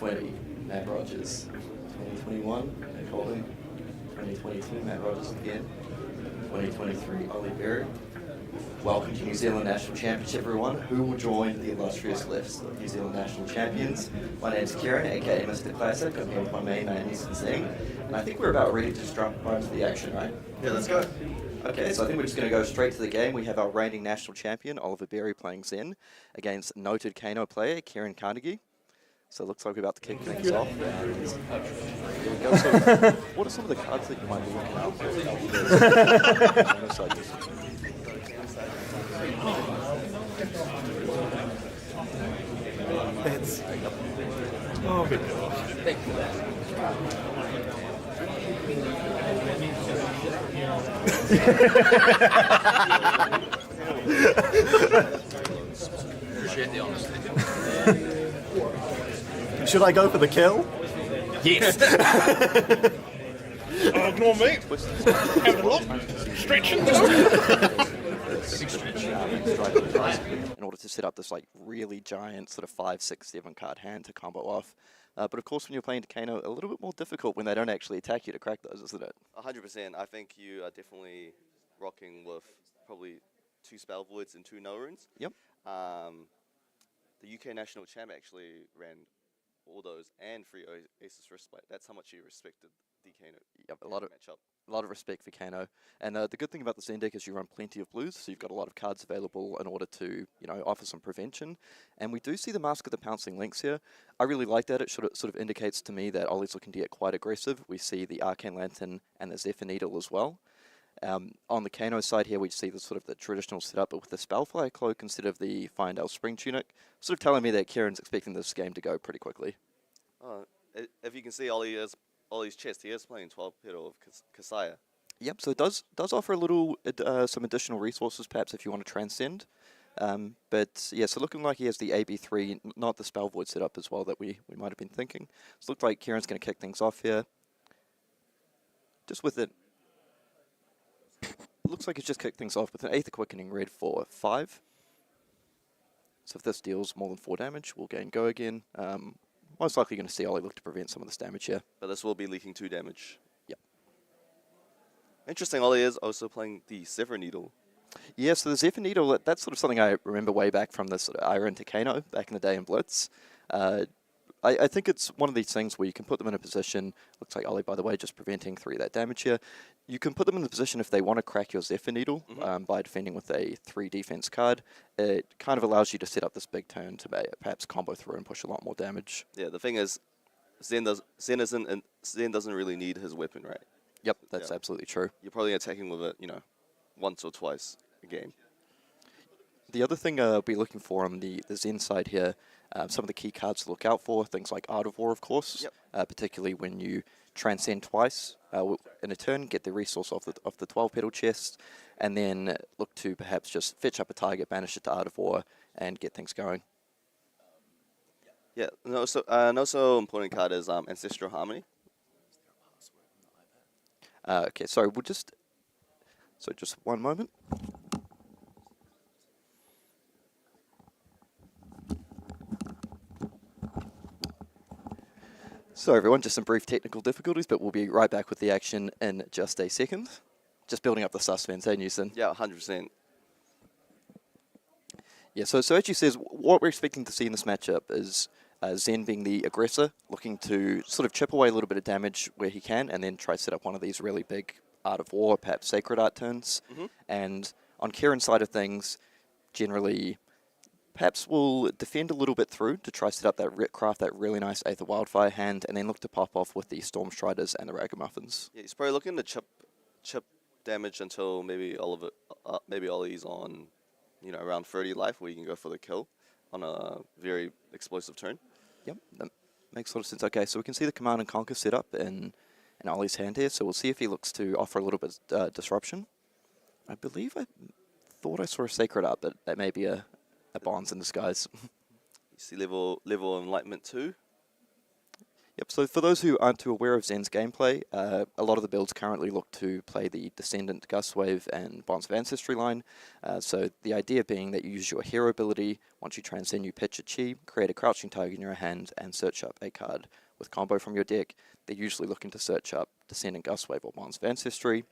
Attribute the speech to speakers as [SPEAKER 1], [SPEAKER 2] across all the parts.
[SPEAKER 1] 2020, Matt Rogers. 2021, Matt Colton. 2022, Matt Rogers again. 2023, Ollie Berry. Welcome to New Zealand National Championship, everyone. Who will join the illustrious list of New Zealand National Champions? My name's Kieran, aka Mr. Classic. I'm here with my main man, Ying. And I think we're about ready to just jump right into the action, right?
[SPEAKER 2] Yeah, let's go.
[SPEAKER 1] Okay, so I think we're just going to go straight to the game. We have our reigning national champion, Oliver Berry, playing Zen against noted Kano player, Kieran Carnegie. So it looks like we're about to kick things off. Here we go. So what are some of the cards that you might be looking out for?
[SPEAKER 2] It's... Oh, good. Thank you.
[SPEAKER 3] Appreciate the honesty.
[SPEAKER 2] Should I go for the kill?
[SPEAKER 3] Yes. Ignore me. Have a look. Stretching.
[SPEAKER 1] In order to set up this like really giant sort of 5, 6, 7 card hand to combo off. But of course, when you're playing Kano, a little bit more difficult when they don't actually attack you to crack those, isn't it?
[SPEAKER 4] 100%. I think you are definitely rocking with probably 2 spell voids and 2 no runes.
[SPEAKER 1] Yep.
[SPEAKER 4] The UK national champ actually ran all those and 3 Aces Wristplate. That's how much you respected the Kano.
[SPEAKER 1] Yep, a lot of respect for Kano. And the good thing about the Zen deck is you run plenty of blues, so you've got a lot of cards available in order to, offer some prevention. And we do see the Mask of the Pouncing Lynx here. I really like that. It sort of indicates to me that Ollie's looking to get quite aggressive. We see the Arcane Lantern and the Zephyr Needle as well. On the Kano side here, we see the sort of the traditional setup, but with the Spellfire Cloak instead of the Fyendale Spring Tunic, sort of telling me that Kieran's expecting this game to go pretty quickly.
[SPEAKER 4] If you can see Ollie's chest, he is playing 12 Petal of Kasaya.
[SPEAKER 1] Yep, so it does offer a little some additional resources, perhaps if you want to transcend. But yeah, so looking like he has the AB3, not the Spell Void setup as well that we might have been thinking. So it looks like Kieran's going to kick things off here. Just with it. Looks like he's just kicked things off with an Aether Quickening Red for 5. So if this deals more than 4 damage, we'll gain go again. Most likely going to see Ollie look to prevent some of this damage here.
[SPEAKER 4] But this will be leaking 2 damage.
[SPEAKER 1] Yep.
[SPEAKER 4] Interesting, Ollie is also playing the Zephyr Needle.
[SPEAKER 1] Yeah, so the Zephyr Needle, that's sort of something I remember way back from this Iron to Kano back in the day in Blitz. I think it's one of these things where you can put them in a position, looks like Ollie, by the way, just preventing 3 of that damage here. You can put them in the position if they want to crack your Zephyr Needle by defending with a 3 defense card. It kind of allows you to set up this big turn to perhaps combo through and push a lot more damage.
[SPEAKER 4] Yeah, the thing is, Zen doesn't really need his weapon, right?
[SPEAKER 1] Yep, that's absolutely true.
[SPEAKER 4] You're probably attacking with it, once or twice a game.
[SPEAKER 1] The other thing I'll be looking for on the Zen side here, some of the key cards to look out for, things like Art of War, of course, particularly when you transcend twice in a turn, get the resource off the 12-petal chest, and then look to perhaps just fetch up a target, banish it to Art of War, and get things going.
[SPEAKER 4] Yeah, and also important card is Ancestral Harmony.
[SPEAKER 1] Okay, sorry, just one moment. So everyone, just some brief technical difficulties, but we'll be right back with the action in just a second. Just building up the suspense, eh, Newson?
[SPEAKER 4] Yeah, 100%.
[SPEAKER 1] Yeah, so as you says, what we're expecting to see in this matchup is Zen being the aggressor, looking to sort of chip away a little bit of damage where he can, and then try to set up one of these really big Art of War, perhaps Sacred Art turns. And on Kieran's side of things, generally, perhaps we'll defend a little bit through to try to set up that craft that really nice Aether Wildfire hand, and then look to pop off with the Stormstriders and the Ragamuffins.
[SPEAKER 4] Yeah, he's probably looking to chip damage until maybe Ollie's on, around 30 life, where you can go for the kill on a very explosive turn.
[SPEAKER 1] Yep, that makes a lot of sense. Okay, so we can see the Command and Conquer set up in Ollie's hand here, so we'll see if he looks to offer a little bit disruption. I believe I thought I saw a Sacred Art, but that may be a Bonds in disguise.
[SPEAKER 4] You see level Enlightenment 2.
[SPEAKER 1] Yep, so for those who aren't too aware of Zen's gameplay, a lot of the builds currently look to play the Descendant, Gustwave, and Bonds of Ancestry line. So the idea being that you use your hero ability, once you transcend you pitch a chi, create a crouching target in your hand, and search up a card with combo from your deck. They're usually looking to search up Descendant, Gustwave, or Bonds of Ancestry.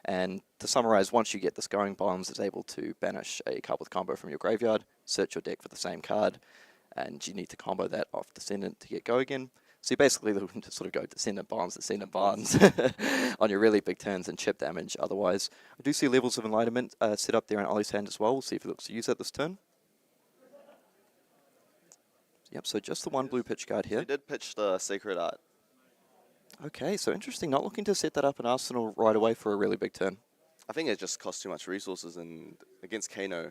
[SPEAKER 1] And to summarize, once you get this going, Bonds is able to banish a card with combo from your graveyard, search your deck for the same card, and you need to combo that off Descendant to get go again. So you're basically looking to sort of go Descendant Bonds on your really big turns and chip damage otherwise. I do see Levels of Enlightenment set up there in Ollie's hand as well. We'll see if he looks to use that this turn. Yep, so just the one blue pitch card here.
[SPEAKER 4] He did pitch the Sacred Art.
[SPEAKER 1] Okay, so interesting. Not looking to set that up in Arsenal right away for a really big turn.
[SPEAKER 4] I think it just costs too much resources, and against Kano,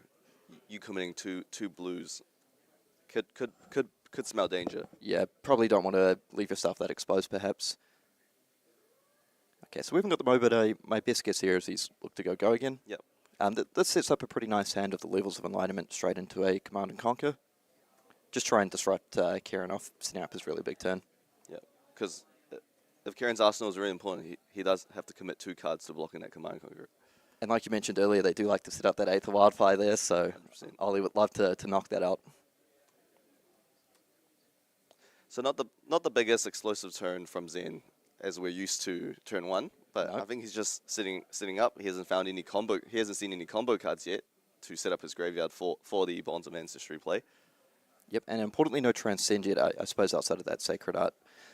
[SPEAKER 4] you committing two blues could smell danger.
[SPEAKER 1] Yeah, probably don't want to leave yourself that exposed, perhaps. Okay, so we haven't got the Mo, but my best guess here is he's looked to go again.
[SPEAKER 4] Yep.
[SPEAKER 1] This sets up a pretty nice hand of the Levels of Enlightenment straight into a Command and Conquer. Just try and disrupt Kieran off, setting up his really big turn.
[SPEAKER 4] Yeah, because if Kieran's Arsenal is really important, he does have to commit 2 cards to blocking that Command and Conquer.
[SPEAKER 1] And like you mentioned earlier, they do like to set up that 8th of Wildfire there, so
[SPEAKER 4] 100%.
[SPEAKER 1] Ollie would love to knock that out.
[SPEAKER 4] So not the biggest explosive turn from Zen as we're used to turn 1, but
[SPEAKER 1] No.
[SPEAKER 4] I think he's just sitting up. He hasn't found any combo. He hasn't seen any combo cards yet to set up his graveyard for the Bonds of Ancestry play.
[SPEAKER 1] Yep, and importantly, no Transcend yet, I suppose, outside of that Sacred Art.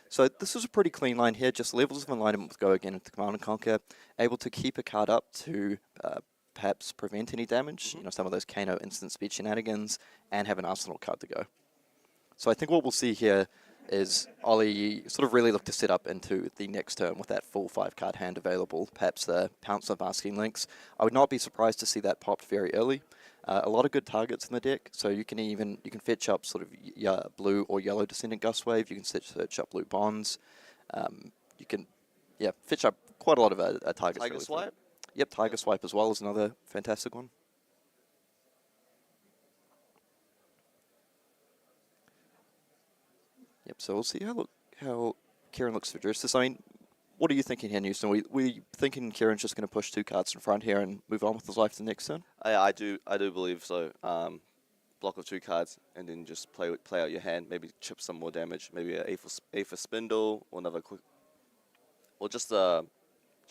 [SPEAKER 1] So this is a pretty clean line here, just Levels of Enlightenment with go again into Command and Conquer, able to keep a card up to perhaps prevent any damage, you know, some of those Kano instant speed shenanigans, and have an Arsenal card to go. So I think what we'll see here is Ollie sort of really look to set up into the next turn with that full 5-card hand available, perhaps the Pounce of Masking Links. I would not be surprised to see that popped very early. A lot of good targets in the deck, so you can fetch up sort of blue or yellow Descendant Gustwave, you can search up blue Bonds, you can fetch up quite a lot of targets.
[SPEAKER 4] Tiger
[SPEAKER 1] really
[SPEAKER 4] Swipe?
[SPEAKER 1] Yep, Tiger Swipe as well is another fantastic one. Yep, so we'll see how Kieran looks to address this. I mean, what are you thinking here, Newson? We thinking Kieran's just going to push 2 cards in front here and move on with his life to the next turn?
[SPEAKER 4] I do believe so. Block of 2 cards and then just play out your hand. Maybe chip some more damage. Maybe a for Spindle or another quick, or just a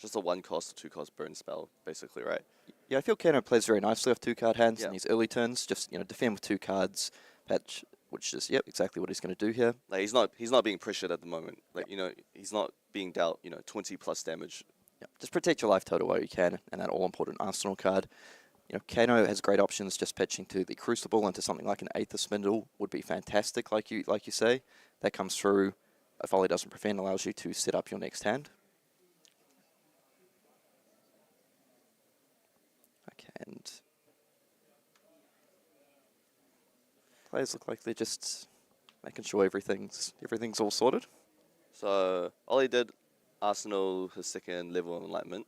[SPEAKER 4] 1-cost or 2-cost burn spell, basically, right?
[SPEAKER 1] Yeah, I feel Kano plays very nicely off 2-card hands
[SPEAKER 4] Yeah.
[SPEAKER 1] in these early turns. Just defend with 2 cards, patch, which is exactly what he's going to do here.
[SPEAKER 4] Like he's not being pressured at the moment. Like he's not being dealt 20+ damage.
[SPEAKER 1] Yep. Just protect your life total while you can, and that all-important Arsenal card. Kano has great options. Just pitching to the Crucible into something like an 8th of Spindle would be fantastic, like you say. That comes through. If Ollie doesn't prevent, allows you to set up your next hand. Okay, and players look like they're just making sure everything's all sorted.
[SPEAKER 4] So Ollie did Arsenal his 2nd level of Enlightenment.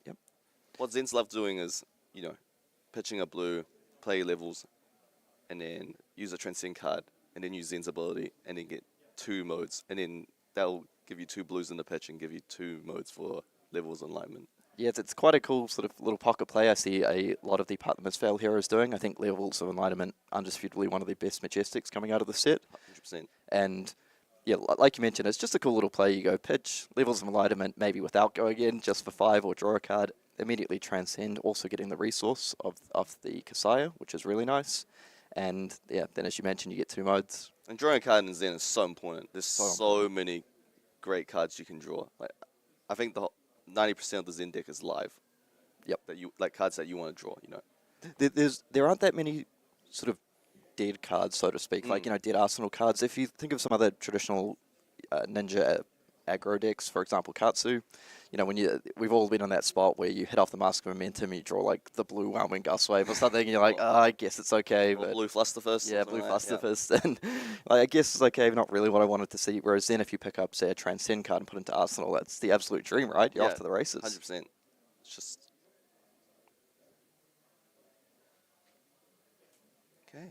[SPEAKER 1] Yep.
[SPEAKER 4] What Zen's love doing is, pitching a blue, play levels, and then use a Transcend card, and then use Zen's ability, and then get 2 modes, and then that'll give you 2 blues in the pitch and give you 2 modes for levels of Enlightenment.
[SPEAKER 1] Yeah, it's quite a cool sort of little pocket play I see a lot of the part the Mistveil heroes doing. I think Levels of Enlightenment, undisputably one of the best Majestics coming out of the set.
[SPEAKER 4] 100%.
[SPEAKER 1] And yeah, like you mentioned, it's just a cool little play. You go pitch, Levels of Enlightenment, maybe without go again, just for 5 or draw a card. Immediately Transcend, also getting the resource of the Kasaya, which is really nice. And yeah, then as you mentioned, you get 2 modes.
[SPEAKER 4] And drawing a card in Zen is so important. There's so many great cards you can draw. Like, I think the 90% of the Zen deck is live.
[SPEAKER 1] Yep.
[SPEAKER 4] Cards that you want to draw.
[SPEAKER 1] There aren't that many sort of dead cards, so to speak, like dead Arsenal cards. If you think of some other traditional ninja aggro decks, for example, Katsu, we've all been on that spot where you hit off the Mask of Momentum, you draw like the blue Whelming Gustwave or something, and you're like, I guess it's okay.
[SPEAKER 4] Or
[SPEAKER 1] But
[SPEAKER 4] blue Flusterfist.
[SPEAKER 1] yeah, blue Flusterfist, and I guess it's okay, not really what I wanted to see. Whereas then if you pick up, say, a Transcend card and put into Arsenal, that's the absolute dream, right? You're off to the races.
[SPEAKER 4] 100%. It's just... Okay.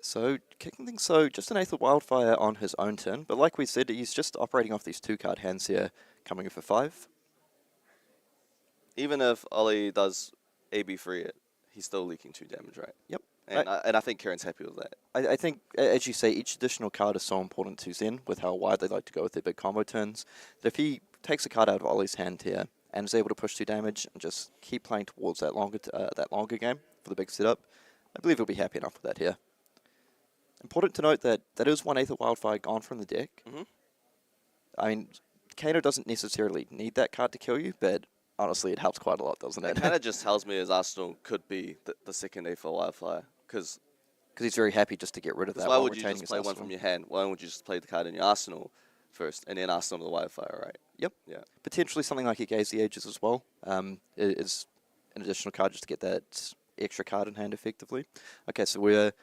[SPEAKER 1] So, kicking things, so just an Aether Wildfire on his own turn, but like we said, he's just operating off these 2-card hands here, coming in for 5.
[SPEAKER 4] Even if Ollie does AB3 it, he's still leaking 2 damage, right?
[SPEAKER 1] Yep.
[SPEAKER 4] And I think Kieran's happy with that.
[SPEAKER 1] I think, as you say, each additional card is so important to Zen with how wide they like to go with their big combo turns, that if he takes a card out of Ollie's hand here and is able to push 2 damage and just keep playing towards that longer game for the big setup, I believe he'll be happy enough with that here. Important to note that that is 1 Aether Wildfire gone from the deck. I mean, Kano doesn't necessarily need that card to kill you, but honestly, it helps quite a lot, doesn't it?
[SPEAKER 4] It kind of just tells me his Arsenal could be the second Aether Wildfire, because
[SPEAKER 1] he's very happy just to get rid of that.
[SPEAKER 4] why
[SPEAKER 1] while
[SPEAKER 4] would you
[SPEAKER 1] retaining
[SPEAKER 4] just
[SPEAKER 1] his
[SPEAKER 4] play one
[SPEAKER 1] arsenal.
[SPEAKER 4] from your hand? Why don't you just play the card in your Arsenal first, and then Arsenal the Wildfire, right?
[SPEAKER 1] Yep.
[SPEAKER 4] Yeah.
[SPEAKER 1] Potentially something like a Gaze the Ages as well. Is an additional card just to get that extra card in hand effectively. Okay, so we're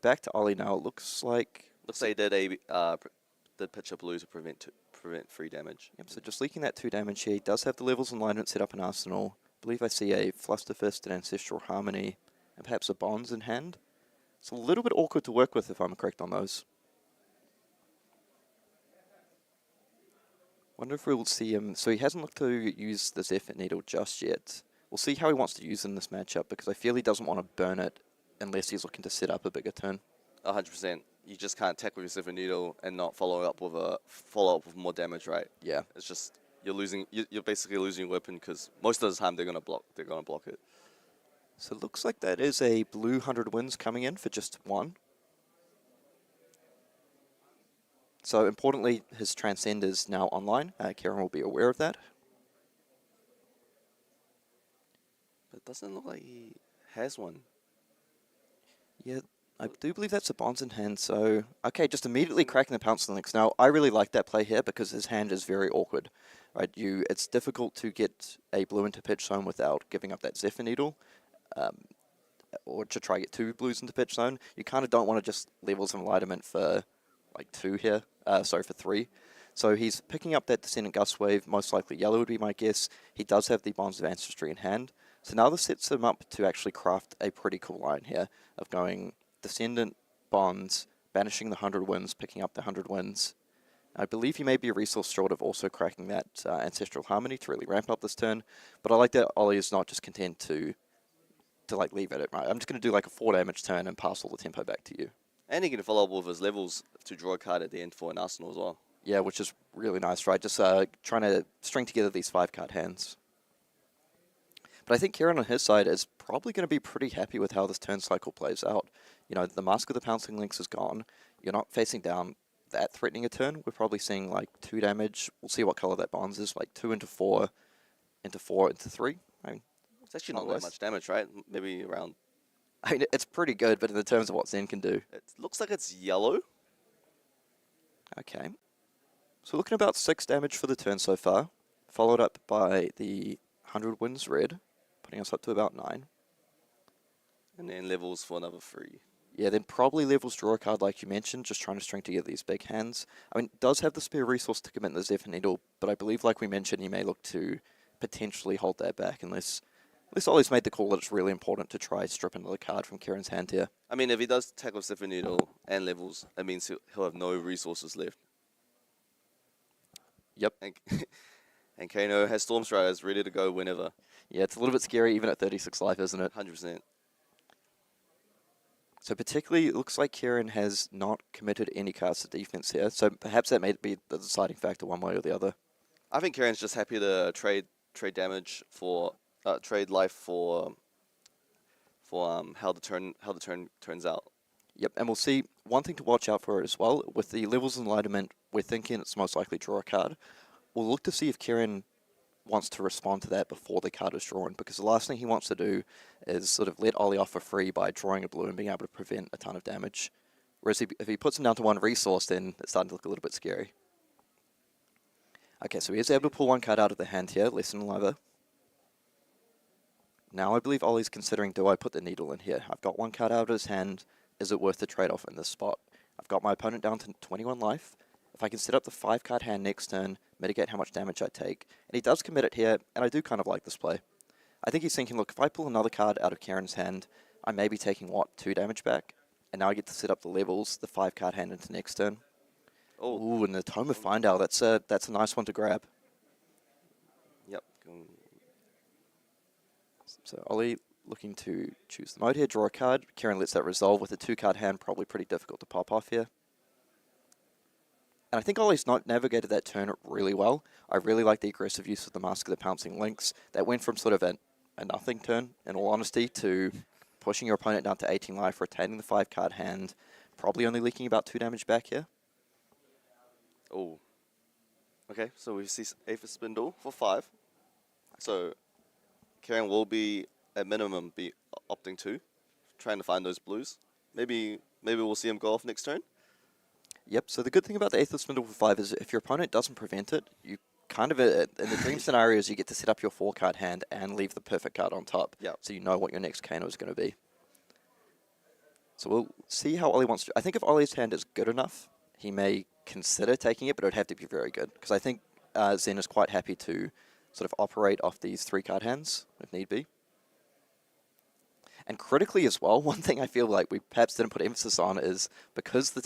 [SPEAKER 1] back to Ollie now. It looks like
[SPEAKER 4] they did did pitch a blue to prevent 3 damage.
[SPEAKER 1] Yep, so just leaking that 2 damage here. He does have the levels and alignment set up in Arsenal. I believe I see a Flusterfist, an Ancestral Harmony, and perhaps a Bonds in hand. It's a little bit awkward to work with if I'm correct on those. Wonder if we'll see him. So he hasn't looked to use the Zephyr Needle just yet. We'll see how he wants to use in this matchup, because I feel he doesn't want to burn it unless he's looking to set up a bigger turn.
[SPEAKER 4] 100%. You just can't attack with your Zephyr Needle and not follow up with more damage, right?
[SPEAKER 1] Yeah.
[SPEAKER 4] It's just you're basically losing your weapon, because most of the time they're gonna block it.
[SPEAKER 1] So it looks like that is a blue 100 wins coming in for just 1. So importantly, his Transcend is now online. Kieran will be aware of that.
[SPEAKER 4] But it doesn't look like he has one.
[SPEAKER 1] Yeah, I do believe that's a Bonds in hand. So, okay, just immediately cracking the Pouncing Links. Now, I really like that play here because his hand is very awkward. Right, it's difficult to get a blue into pitch zone without giving up that Zephyr Needle. Or to try to get 2 blues into pitch zone. You kind of don't want to just level some alignment for like 2 here. For 3. So he's picking up that Descendant Gust Wave, most likely yellow would be my guess. He does have the Bonds of Ancestry in hand. So now this sets him up to actually craft a pretty cool line here of going Descendant, Bonds, banishing the 100 wins, picking up the 100 wins. I believe he may be a resource short of also cracking that Ancestral Harmony to really ramp up this turn. But I like that Ollie is not just content to like leave it at, right, I'm just going to do like a 4 damage turn and pass all the tempo back to you.
[SPEAKER 4] And he can follow up with his levels to draw a card at the end for an Arsenal as well.
[SPEAKER 1] Yeah, which is really nice, right? Just trying to string together these 5-card hands. But I think Kieran on his side is probably going to be pretty happy with how this turn cycle plays out. You know, the Mask of the Pouncing Links is gone. You're not facing down that threatening a turn. We're probably seeing like 2 damage. We'll see what color that Bonds is, like 2 into 4, into 4, into 3. I mean,
[SPEAKER 4] it's actually not that much damage, right? Maybe around...
[SPEAKER 1] I mean, it's pretty good, but in the terms of what Zen can do.
[SPEAKER 4] It looks like it's yellow.
[SPEAKER 1] Okay. So looking about 6 damage for the turn so far, followed up by the 100 wins red, putting us up to about 9.
[SPEAKER 4] And then levels for another 3.
[SPEAKER 1] Yeah, then probably levels draw a card like you mentioned, just trying to string together these big hands. I mean, does have the spare resource to commit the Zephyr Needle, but I believe, like we mentioned, he may look to potentially hold that back unless Ollie's made the call that it's really important to try strip another card from Kieran's hand here.
[SPEAKER 4] I mean, if he does tackle Zephyr Needle and levels, that means he'll have no resources left.
[SPEAKER 1] Yep.
[SPEAKER 4] And Kano has Storm Striders ready to go whenever.
[SPEAKER 1] Yeah, it's a little bit scary even at 36 life, isn't it?
[SPEAKER 4] 100%.
[SPEAKER 1] So particularly, it looks like Kieran has not committed any cards to defense here, so perhaps that may be the deciding factor one way or the other.
[SPEAKER 4] I think Kieran's just happy to trade damage for trade life for how the turn turns out.
[SPEAKER 1] Yep, and we'll see one thing to watch out for as well. With the levels enlightenment, we're thinking it's most likely draw a card. We'll look to see if Kieran wants to respond to that before the card is drawn, because the last thing he wants to do is sort of let Ollie off for free by drawing a blue and being able to prevent a ton of damage. Whereas if he puts him down to 1 resource, then it's starting to look a little bit scary. Okay, so he is able to pull 1 card out of the hand here, less than Liver. Now I believe Ollie's considering, do I put the needle in here? I've got 1 card out of his hand. Is it worth the trade-off in this spot? I've got my opponent down to 21 life. If I can set up the 5-card hand next turn, mitigate how much damage I take. And he does commit it here, and I do kind of like this play. I think he's thinking, look, if I pull another card out of Kieran's hand, I may be taking, 2 damage back? And now I get to set up the levels, the 5-card hand into next turn.
[SPEAKER 4] Oh,
[SPEAKER 1] Ooh, and the Tome of Find Owl, that's a nice one to grab.
[SPEAKER 4] yep.
[SPEAKER 1] So Ollie looking to choose the mode here, draw a card. Kieran lets that resolve with a 2-card hand, probably pretty difficult to pop off here. And I think Ollie's navigated that turn really well. I really like the aggressive use of the Mask of the Pouncing Lynx. That went from sort of a nothing turn, in all honesty, to pushing your opponent down to 18 life, retaining the 5-card hand, probably only leaking about 2 damage back here.
[SPEAKER 4] Oh. Okay, so we see Aether Spindle for 5. So Kieran will be, at minimum, be opting to, trying to find those blues. Maybe we'll see him go off next turn.
[SPEAKER 1] Yep, so the good thing about the Aether Spindle for 5 is if your opponent doesn't prevent it, you kind of, in the dream scenarios, you get to set up your 4-card hand and leave the perfect card on top.
[SPEAKER 4] Yep.
[SPEAKER 1] So you know what your next Kano is going to be. So we'll see how Ollie wants to. I think if Ollie's hand is good enough, he may consider taking it, but it would have to be very good. Because I think Zen is quite happy to sort of operate off these 3-card hands, if need be. And critically as well, one thing I feel like we perhaps didn't put emphasis on is because the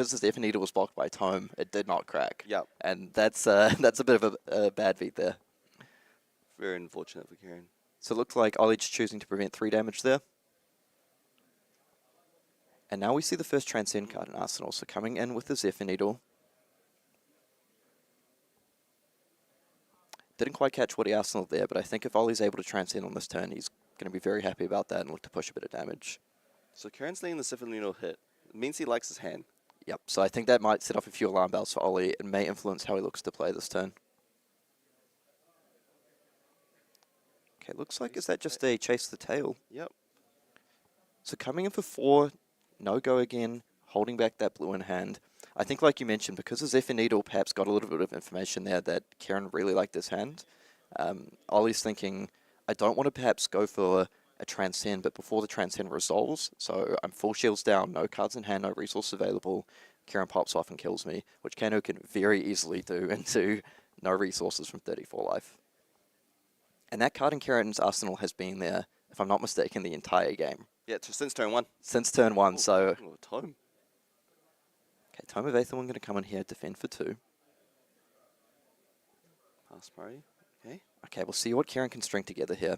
[SPEAKER 1] Zephyr Needle was blocked by Tome, it did not crack.
[SPEAKER 4] Yep.
[SPEAKER 1] And that's a bit of a bad beat there.
[SPEAKER 4] Very unfortunate for Kieran.
[SPEAKER 1] So it looks like Ollie's choosing to prevent 3 damage there. And now we see the first Transcend card in Arsenal. So coming in with the Zephyr Needle. Didn't quite catch what he arsenaled there, but I think if Ollie's able to Transcend on this turn, he's going to be very happy about that and look to push a bit of damage.
[SPEAKER 4] So Kieran's letting the Zephyr Needle hit. It means he likes his hand.
[SPEAKER 1] Yep, so I think that might set off a few alarm bells for Ollie and may influence how he looks to play this turn. Okay, looks like, is that just a chase the tail?
[SPEAKER 4] Yep.
[SPEAKER 1] So coming in for 4, no go again, holding back that blue in hand. I think like you mentioned, because the Zephyr Needle perhaps got a little bit of information there that Kieran really liked this hand, Ollie's thinking, I don't want to perhaps go for a Transcend, but before the Transcend resolves, so I'm full shields down, no cards in hand, no resource available, Kieran pops off and kills me, which Kano can very easily do into no resources from 34 life. And that card in Kieran's arsenal has been there, if I'm not mistaken, the entire game.
[SPEAKER 4] Yeah, since turn 1.
[SPEAKER 1] Since turn 1, so...
[SPEAKER 4] Oh, Tome.
[SPEAKER 1] Okay, Tome of Aether, I'm going to come in here, defend for 2.
[SPEAKER 4] Pass party. Okay.
[SPEAKER 1] Okay, we'll see what Kieran can string together here.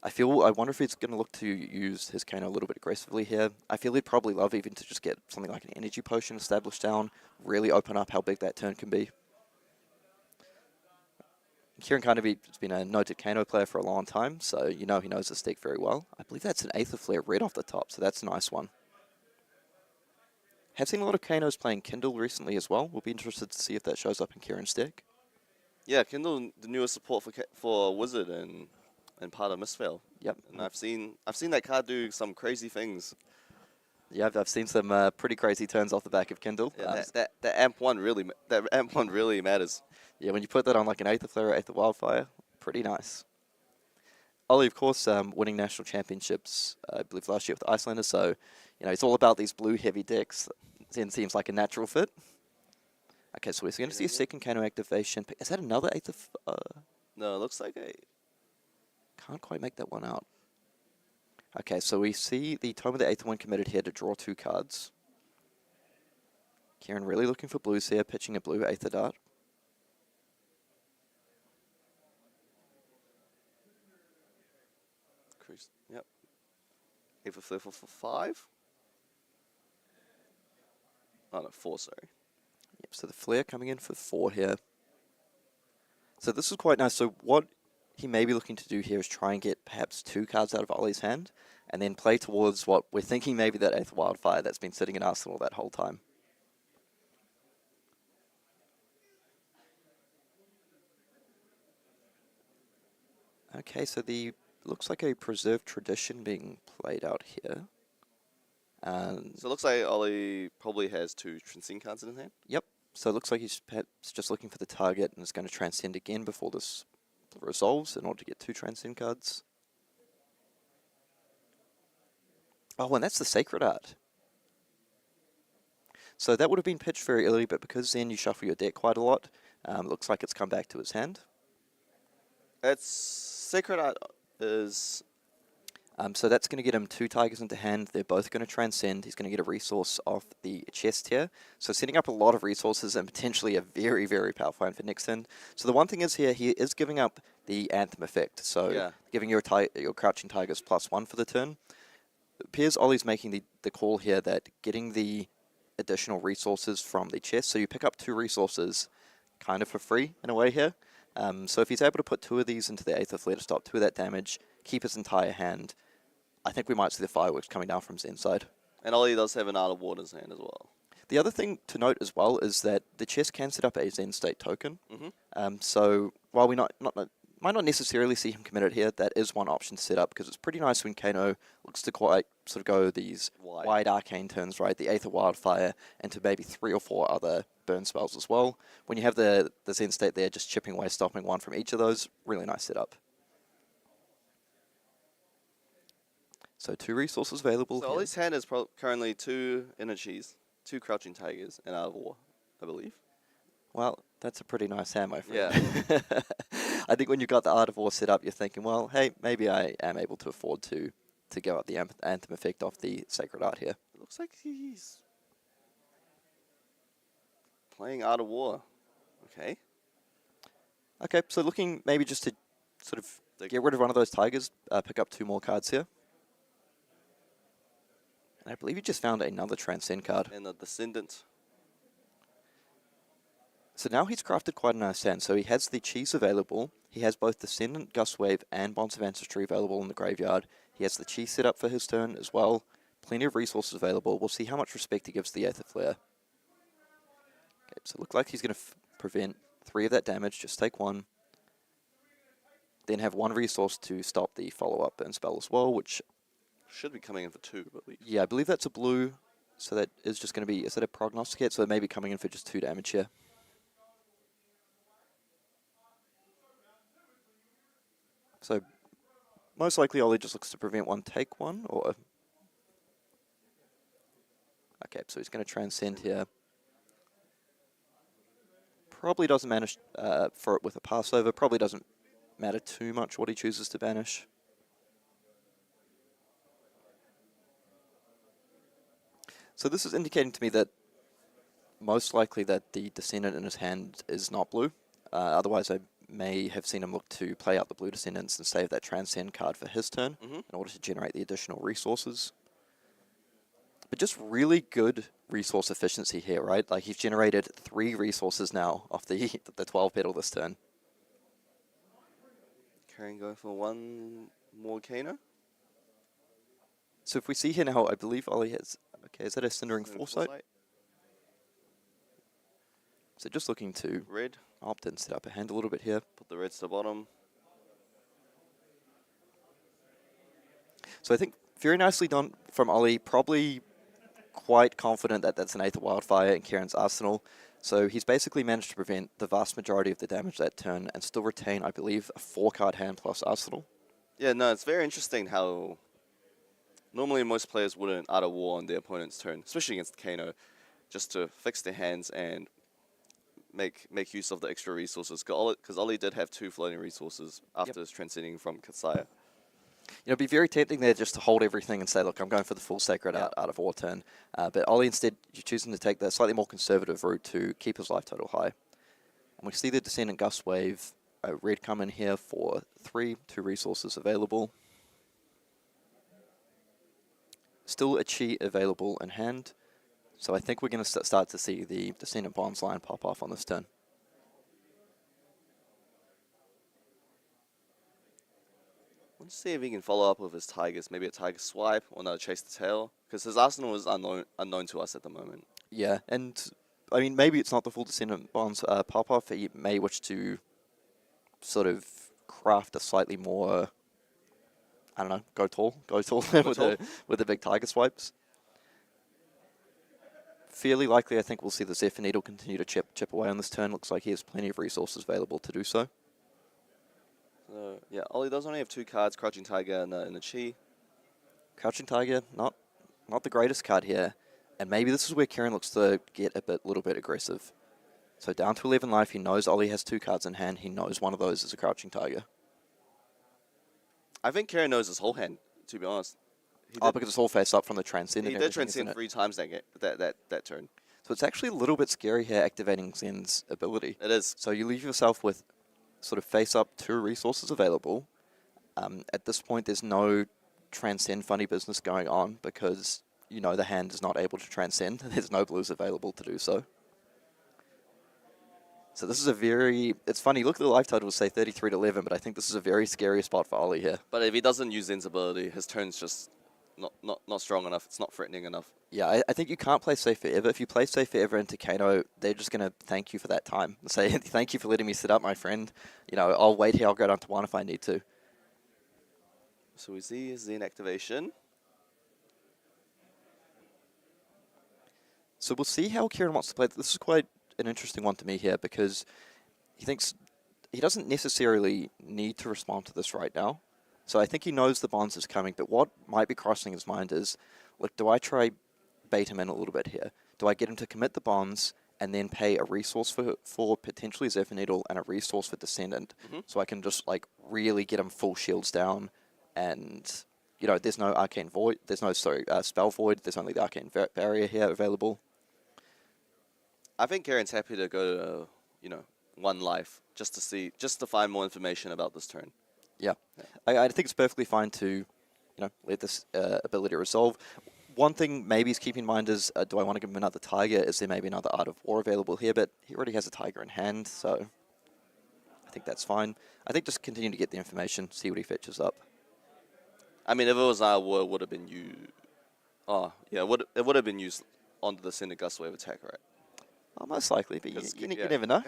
[SPEAKER 1] I wonder if he's going to look to use his Kano a little bit aggressively here. I feel he'd probably love even to just get something like an energy potion established down, really open up how big that turn can be. Kieran Carnegie has been a noted Kano player for a long time, so you know he knows the stick very well. I believe that's an Aether Flare red off the top, so that's a nice one. Have seen a lot of Kanos playing Kindle recently as well. We'll be interested to see if that shows up in Kieran's deck.
[SPEAKER 4] Yeah, Kindle, the newest support for Wizard and part of Mistveil.
[SPEAKER 1] Yep.
[SPEAKER 4] And I've seen that card do some crazy things.
[SPEAKER 1] Yeah, I've seen some pretty crazy turns off the back of Kindle.
[SPEAKER 4] Yeah, that amp one really matters.
[SPEAKER 1] Yeah, when you put that on like an Aether Flare or Aether Wildfire, pretty nice. Ollie, of course, winning national championships, I believe last year with the Icelanders, so it's all about these blue heavy decks. Zen seems like a natural fit. Okay, so we're going to see a second Kano activation. Is that another Aether?
[SPEAKER 4] No, it looks like a...
[SPEAKER 1] Can't quite make that one out. Okay, so we see the Tome of the Aether one committed here to draw 2 cards. Kieran really looking for blues here, pitching a blue Aether Dart.
[SPEAKER 4] Yep. Aether Flare for 5? Oh, no, 4, sorry.
[SPEAKER 1] Yep, so the Flare coming in for 4 here. So this is quite nice. So what he may be looking to do here is try and get perhaps 2 cards out of Ollie's hand, and then play towards what we're thinking maybe that Aether Wildfire that's been sitting in Arsenal that whole time. Okay, so looks like a preserved tradition being played out here.
[SPEAKER 4] So it looks like Ollie probably has 2 Transcend cards in his hand.
[SPEAKER 1] Yep. So it looks like he's perhaps just looking for the target and is going to Transcend again before this resolves in order to get 2 Transcend cards. Oh, and that's the Sacred Art. So that would have been pitched very early, but because then you shuffle your deck quite a lot, looks like it's come back to his hand.
[SPEAKER 4] Sacred Art is...
[SPEAKER 1] So that's going to get him 2 tigers into hand. They're both going to transcend. He's going to get a resource off the chest here. So setting up a lot of resources and potentially a very, very powerful hand for next turn. So the one thing is here, he is giving up the Anthem effect. So giving your Crouching Tigers +1 for the turn. It appears Ollie's making the call here that getting the additional resources from the chest. So you pick up 2 resources kind of for free in a way here. So if he's able to put 2 of these into the 8th of Flare to stop 2 of that damage, keep his entire hand, I think we might see the fireworks coming down from his inside.
[SPEAKER 4] And Ollie does have an Art of War in his hand as well.
[SPEAKER 1] The other thing to note as well is that the chest can set up a Zen State token. So while we might not necessarily see him committed here, that is one option to set up, because it's pretty nice when Kano looks to quite sort of go these wide arcane turns, right? The Aether Wildfire into maybe 3 or 4 other burn spells as well. When you have the Zen State there, just chipping away, stopping 1 from each of those, really nice setup. So 2 resources available.
[SPEAKER 4] So Ollie's hand is currently 2 energies, 2 Crouching Tigers, and Art of War, I believe.
[SPEAKER 1] Well, that's a pretty nice hand, my friend.
[SPEAKER 4] Yeah.
[SPEAKER 1] I think when you've got the Art of War set up, you're thinking, well, hey, maybe I am able to afford to go up the Anthem effect off the Sacred Art here.
[SPEAKER 4] It looks like he's playing Art of War. Okay.
[SPEAKER 1] Okay, so looking maybe just to sort of get rid of one of those Tigers, pick up 2 more cards here. And I believe you just found another Transcend card.
[SPEAKER 4] And the Descendant.
[SPEAKER 1] So now he's crafted quite a nice hand. So he has the Cheese available. He has both Descendant, Gust Wave, and Bonds of Ancestry available in the graveyard. He has the Cheese set up for his turn as well. Plenty of resources available. We'll see how much respect he gives the Aether Flare. Okay, so it looks like he's going to prevent 3 of that damage. Just take 1. Then have 1 resource to stop the follow-up burn spell as well, which
[SPEAKER 4] should be coming in for 2, I believe.
[SPEAKER 1] Yeah, I believe that's a blue. So that is just going to be, is that a Prognosticate? So it may be coming in for just 2 damage here. So most likely Ollie just looks to prevent 1, take 1, or... Okay, so he's going to transcend here. Probably doesn't manage for it with a Passover. Probably doesn't matter too much what he chooses to banish. So this is indicating to me that most likely that the Descendant in his hand is not blue. Otherwise I may have seen him look to play out the blue Descendants and save that Transcend card for his turn in order to generate the additional resources. But just really good resource efficiency here, right? Like he's generated 3 resources now off the 12 petal this turn.
[SPEAKER 4] Kieran going for 1 more Kano.
[SPEAKER 1] So if we see here now, I believe Ollie has... Okay, is that a Cindering Foresight? So just looking to opt and set up a hand a little bit here.
[SPEAKER 4] Put the reds to the bottom.
[SPEAKER 1] So I think very nicely done from Ollie. Probably quite confident that that's an Aether Wildfire in Kieran's arsenal. So he's basically managed to prevent the vast majority of the damage that turn and still retain, I believe, a 4-card hand plus arsenal.
[SPEAKER 4] Yeah, no, it's very interesting how normally most players wouldn't Art of War on their opponent's turn, especially against Kano, just to fix their hands and make use of the extra resources. Because Ollie did have 2 floating resources after his transcending from Katsaya.
[SPEAKER 1] You know, it'd be very tempting there just to hold everything and say, look, I'm going for the full Sacred Art of War turn. But Ollie instead, you're choosing to take the slightly more conservative route to keep his life total high. And we see the Descendant Gust Wave, a red come in here for 3, 2 resources available. Still a Chi available in hand. So I think we're going to start to see the Descendant Bonds line pop off on this turn.
[SPEAKER 4] Let's see if he can follow up with his Tigers. Maybe a Tiger Swipe or another Chase the Tail. Because his arsenal is unknown to us at the moment.
[SPEAKER 1] Yeah, and I mean, maybe it's not the full Descendant Bonds pop off. He may wish to sort of craft a slightly more, I don't know, go tall with the big Tiger Swipes. Fairly likely, I think we'll see the Zephyr Needle continue to chip away on this turn. Looks like he has plenty of resources available to do so.
[SPEAKER 4] So, yeah, Ollie does only have 2 cards, Crouching Tiger and a Chi.
[SPEAKER 1] Crouching Tiger, not the greatest card here. And maybe this is where Kieran looks to get a little bit aggressive. So down to 11 life, he knows Ollie has 2 cards in hand. He knows one of those is a Crouching Tiger.
[SPEAKER 4] I think Kieran knows his whole hand. to be honest.
[SPEAKER 1] Oh, because it's all face up from the transcend.
[SPEAKER 4] He
[SPEAKER 1] and
[SPEAKER 4] did
[SPEAKER 1] everything, isn't
[SPEAKER 4] transcend
[SPEAKER 1] it?
[SPEAKER 4] 3 times that turn.
[SPEAKER 1] So it's actually a little bit scary here activating Zen's ability.
[SPEAKER 4] It is.
[SPEAKER 1] So you leave yourself with sort of face up 2 resources available. At this point, there's no transcend funny business going on because you know the hand is not able to transcend. There's no blues available to do so. So this is a very... It's funny, look at the life title will say 33 to 11, but I think this is a very scary spot for Ollie here.
[SPEAKER 4] But if he doesn't use Zen's ability, his turn's just not strong enough. It's not threatening enough.
[SPEAKER 1] Yeah, I think you can't play safe forever. If you play safe forever into Kano, they're just going to thank you for that time. Say, thank you for letting me sit up, my friend. You know, I'll wait here, I'll go down to 1 if I need to.
[SPEAKER 4] So we see Zen activation.
[SPEAKER 1] So we'll see how Kieran wants to play. This is quite an interesting one to me here because he thinks he doesn't necessarily need to respond to this right now. So I think he knows the bonds is coming, but what might be crossing his mind is, look, do I try bait him in a little bit here? Do I get him to commit the bonds and then pay a resource for potentially Zephyr Needle and a resource for Descendant, so I can just like really get him full shields down, and you know there's no Arcane Void, there's no Spell Void, there's only the Arcane Barrier here available.
[SPEAKER 4] I think Kieran's happy to go to 1 life just to find more information about this turn.
[SPEAKER 1] Yeah, I think it's perfectly fine to, let this ability resolve. One thing maybe he's keeping in mind is, do I want to give him another Tiger? Is there maybe another Art of War available here? But he already has a Tiger in hand, so I think that's fine. I think just continue to get the information, see what he fetches up.
[SPEAKER 4] I mean, if it was Art of War, it would have been used. Oh, yeah, it would have been used onto the Cinder Gust Wave attack, right?
[SPEAKER 1] Well, most likely, but you
[SPEAKER 4] yeah.
[SPEAKER 1] never know.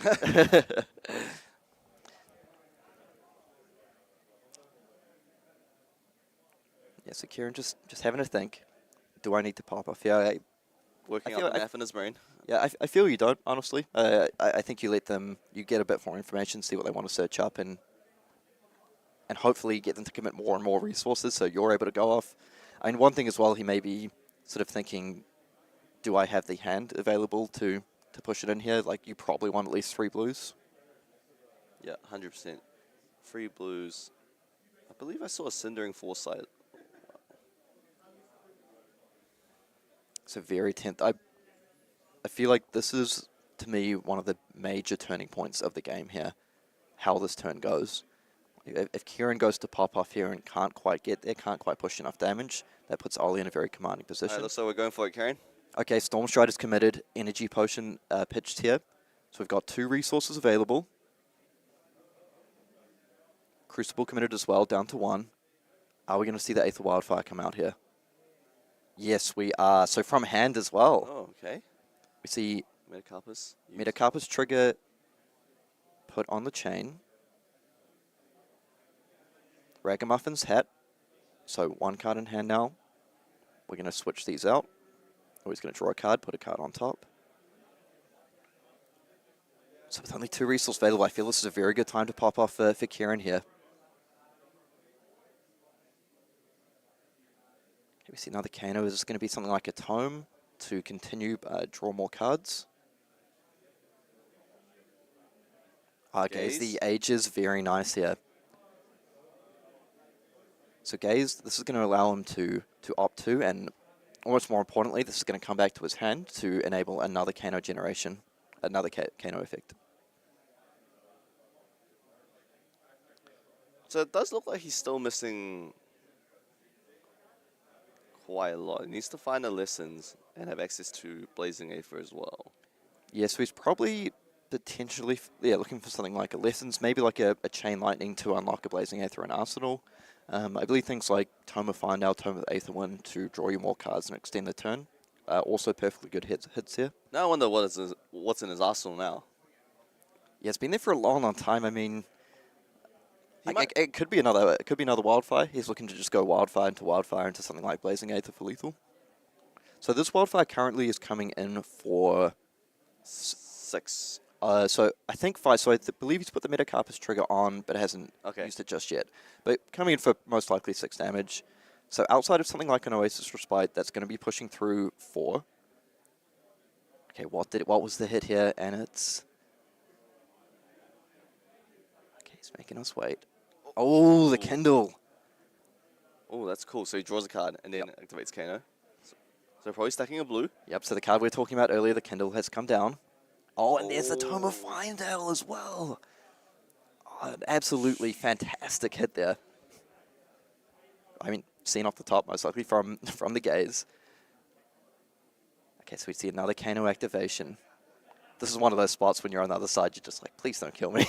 [SPEAKER 1] Yeah, so Kieran just having a think. Do I need to pop off here?
[SPEAKER 4] Working out the math in his brain.
[SPEAKER 1] Yeah, I feel you don't, honestly. I think you let them, you get a bit more information, see what they want to search up, and hopefully get them to commit more and more resources so you're able to go off. I mean, one thing as well, he may be sort of thinking, do I have the hand available to push it in here? Like, you probably want at least 3 blues.
[SPEAKER 4] Yeah, 100%. 3 blues. I believe I saw a Cindering Foresight.
[SPEAKER 1] It's a very tense. I feel like this is, to me, one of the major turning points of the game here, how this turn goes. If Kieran goes to pop off here and can't quite get there, can't quite push enough damage, that puts Ollie in a very commanding position.
[SPEAKER 4] Alright, so we're going for it, Kieran.
[SPEAKER 1] Okay, Storm Stride is committed. Energy Potion pitched here. So we've got 2 resources available. Crucible committed as well, down to 1. Are we going to see the Aether Wildfire come out here? Yes, we are. So from hand as well.
[SPEAKER 4] Oh, okay.
[SPEAKER 1] We see
[SPEAKER 4] Metacarpus.
[SPEAKER 1] Metacarpus trigger put on the chain. Ragamuffin's hat. So 1 card in hand now. We're going to switch these out. Or he's going to draw a card, put a card on top. So with only 2 resources available, I feel this is a very good time to pop off for Kieran here. Okay, we see another Kano. Is this going to be something like a Tome to continue draw more cards? Gaze the ages, very nice here. So Gaze, this is going to allow him to opt to, and almost more importantly, this is going to come back to his hand to enable another Kano generation, another Kano effect.
[SPEAKER 4] So it does look like he's still missing quite a lot. He needs to find the lessons and have access to Blazing Aether as well.
[SPEAKER 1] Yeah, so he's probably potentially looking for something like a lessons, maybe like a Chain Lightning to unlock a Blazing Aether in Arsenal. I believe things like Tome of Find Out, Tome of Aetherwind to draw you more cards and extend the turn. Also perfectly good hits here.
[SPEAKER 4] Now I wonder what's in his arsenal now.
[SPEAKER 1] Yeah, it's been there for a long, long time. I mean, it could be another Wildfire. He's looking to just go Wildfire into something like Blazing Aether for lethal. So this Wildfire currently is coming in for
[SPEAKER 4] 6.
[SPEAKER 1] So I think 5. So I believe he's put the Metacarpus trigger on, but hasn't used it just yet. But coming in for most likely 6 damage. So outside of something like an Oasis Respite, that's going to be pushing through 4. Okay, what was the hit here? And it's... Okay, he's making us wait. Oh, the Kindle.
[SPEAKER 4] Oh, that's cool. So he draws a card and then activates Kano. So probably stacking a blue.
[SPEAKER 1] Yep, so the card we were talking about earlier, the Kindle, has come down. Oh, and there's the Tome of Fyendale as well. Oh, an absolutely fantastic hit there. I mean, seen off the top, most likely from the gaze. Okay, so we see another Kano activation. This is one of those spots when you're on the other side, you're just like, please don't kill me.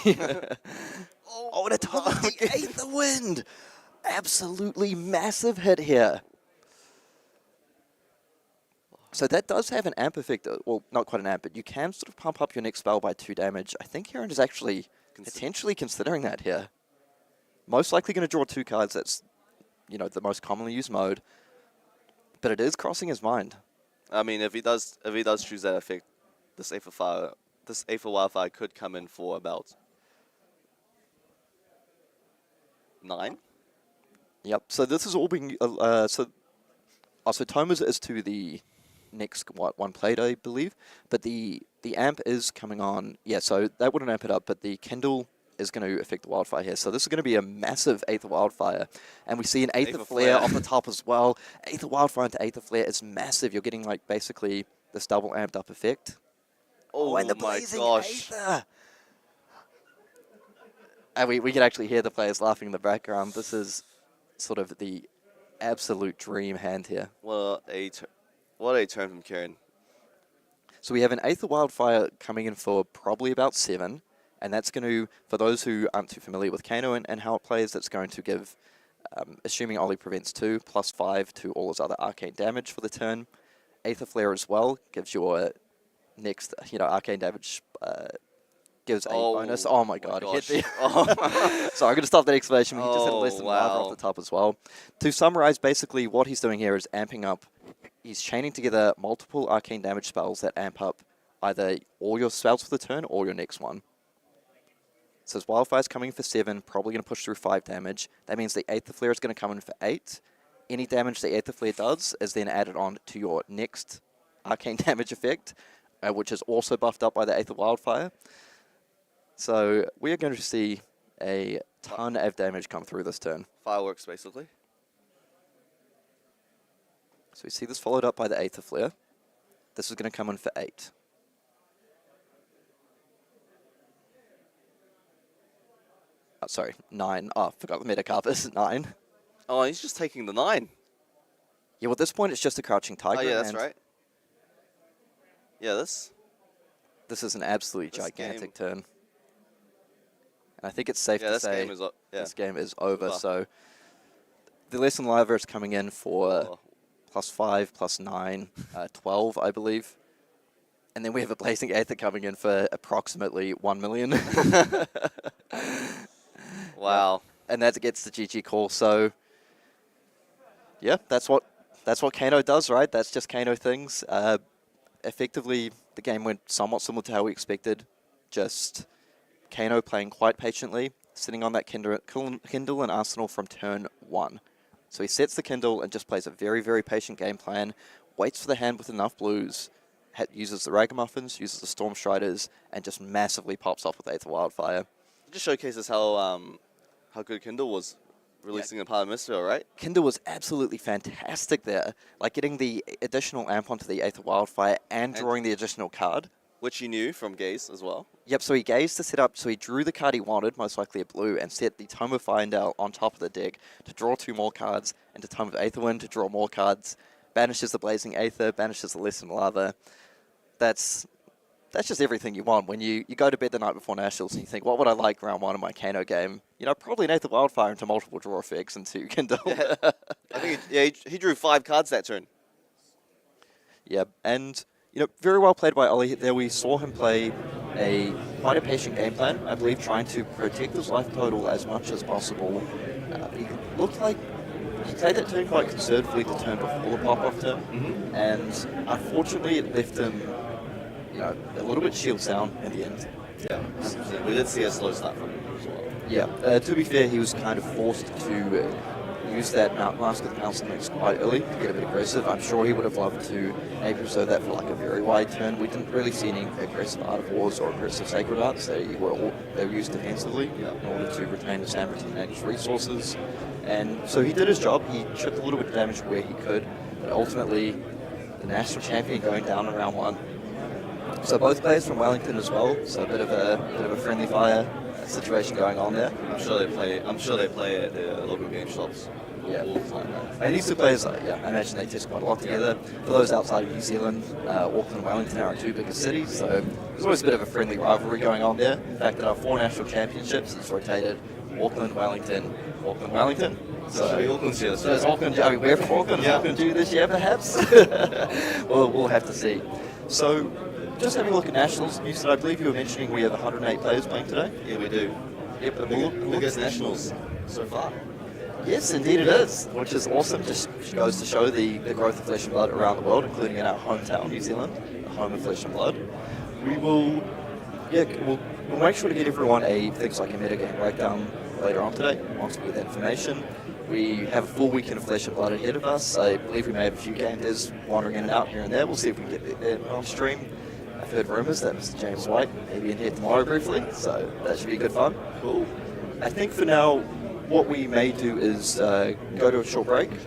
[SPEAKER 1] Oh, and a Tome of the Aether Wind! Absolutely massive hit here. So that does have an amp effect. Well, not quite an amp, but you can sort of pump up your next spell by 2 damage. I think Kieran is actually potentially considering that here. Most likely going to draw 2 cards. That's, the most commonly used mode. But it is crossing his mind.
[SPEAKER 4] I mean, if he does choose that effect, this Aether Wildfire could come in for about 9.
[SPEAKER 1] Yep. So this is all being so Tome is to the next one played, I believe, but the amp is coming on. Yeah, so that wouldn't amp it up, but the Kindle is going to affect the Wildfire here. So this is going to be a massive Aether Wildfire, and we see an Aether Flare off the top as well. Aether Wildfire into Aether Flare is massive. You're getting like basically this double amped up effect.
[SPEAKER 4] Oh,
[SPEAKER 1] and the
[SPEAKER 4] my
[SPEAKER 1] blazing
[SPEAKER 4] gosh!
[SPEAKER 1] Aether. And we can actually hear the players laughing in the background. This is sort of the absolute dream hand here.
[SPEAKER 4] What a turn from Kieran.
[SPEAKER 1] So we have an Aether Wildfire coming in for probably about 7, and that's going to, for those who aren't too familiar with Kano and how it plays, that's going to give, assuming Ollie prevents 2, +5 to all his other arcane damage for the turn. Aether Flare as well gives your next, arcane damage, gives a bonus. Oh my god,
[SPEAKER 4] gosh.
[SPEAKER 1] hit the So I'm going to stop that explanation. He just had a less than 5 off the top as well. To summarize, basically what he's doing here is amping up. He's chaining together multiple arcane damage spells that amp up either all your spells for the turn or your next one. So his Wildfire's coming for 7, probably going to push through 5 damage. That means the Aether Flare is going to come in for 8. Any damage the Aether Flare does is then added on to your next arcane damage effect, which is also buffed up by the Aether Wildfire. So we are going to see a ton of damage come through this turn.
[SPEAKER 4] Fireworks, basically.
[SPEAKER 1] So we see this followed up by the Aether Flare. This is going to come in for 8. Oh, sorry, 9. Oh, forgot the Metacarpus. 9.
[SPEAKER 4] Oh, he's just taking the 9.
[SPEAKER 1] Yeah, well, at this point, it's just a Crouching Tiger.
[SPEAKER 4] Oh, yeah, that's right. Yeah,
[SPEAKER 1] this is an absolutely gigantic turn. And I think it's safe to say this game is over. So the Lesson Lava is coming in for +5, +9, 12, I believe. And then we have a Blazing Aether coming in for approximately 1 million.
[SPEAKER 4] Wow.
[SPEAKER 1] And that gets the GG call. So yeah, that's what Kano does, right? That's just Kano things. Effectively, the game went somewhat similar to how we expected. Just Kano playing quite patiently, sitting on that Kindle and Arsenal from turn 1. So he sets the Kindle and just plays a very, very patient game plan, waits for the hand with enough blues, uses the Ragamuffins, uses the Storm Striders, and just massively pops off with Aether Wildfire.
[SPEAKER 4] It just showcases how good Kindle was releasing a part of Mistveil, right?
[SPEAKER 1] Kindle was absolutely fantastic there, like getting the additional amp onto the Aether Wildfire and drawing the additional card.
[SPEAKER 4] Which he knew from Gaze as well.
[SPEAKER 1] Yep, so he gazed to set up, so he drew the card he wanted, most likely a blue, and set the Tome of Fyendale on top of the deck to draw 2 more cards, and to Tome of Aetherwind to draw more cards, banishes the Blazing Aether, banishes the Lesson Lava. That's just everything you want. When you go to bed the night before Nationals and you think, what would I like round 1 of my Kano game? Probably an Aether Wildfire into multiple draw effects into Kindle.
[SPEAKER 4] Yeah. I think he drew 5 cards that turn.
[SPEAKER 1] Yeah, and very well played by Ollie. There we saw him play quite a patient game plan, I believe, trying to protect his life total as much as possible. He looked like he played that turn quite conservatively the turn before the pop-off turn, and unfortunately it left him a little bit shields down in the end.
[SPEAKER 4] Yeah, we did see a slow start from him as well.
[SPEAKER 1] Yeah, to be fair, he was kind of forced to use that Mask of the Pouncing Links quite early to get a bit aggressive. I'm sure he would have loved to maybe reserve that for like a very wide turn. We didn't really see any aggressive Art of Wars or aggressive Sacred Arts. They were used defensively in order to retain the stamina to manage resources. And so he did his job. He chipped a little bit of damage where he could, but ultimately the national champion going down in round 1. So both players from Wellington as well. So a bit of a friendly fire situation going on there.
[SPEAKER 4] I'm sure they play at their local game shops.
[SPEAKER 1] Yeah.
[SPEAKER 4] All the time.
[SPEAKER 1] And these two players, I imagine they test quite a lot together. For those outside of New Zealand, Auckland and Wellington are our 2 biggest cities, so there's always a bit of a friendly rivalry going on there. The fact that our 4 national championships is rotated Auckland, Wellington, Auckland, Wellington. So
[SPEAKER 4] Auckland's here.
[SPEAKER 1] So is Auckland, I mean, we're from Auckland.
[SPEAKER 4] Yeah.
[SPEAKER 1] Auckland do this year, perhaps? We'll have to see. So, just having a look at nationals, you said, I believe you were mentioning we have 108 players playing today?
[SPEAKER 4] Yeah, we do.
[SPEAKER 1] Yep,
[SPEAKER 4] The biggest nationals so far.
[SPEAKER 1] Yes, indeed it is, which is awesome. Just goes to show the growth of Flesh and Blood around the world, including in our hometown, New Zealand, the home of Flesh and Blood. We'll make sure to get everyone things like a metagame breakdown later on today, once we get that information. We have a full weekend of Flesh and Blood ahead of us. I believe we may have a few gamers wandering in and out here and there. We'll see if we can get that on stream. I've heard rumours that Mr. James White may be in here tomorrow briefly, so that should be good fun. Cool. I think for now, what we may do is go to a short break. Yep.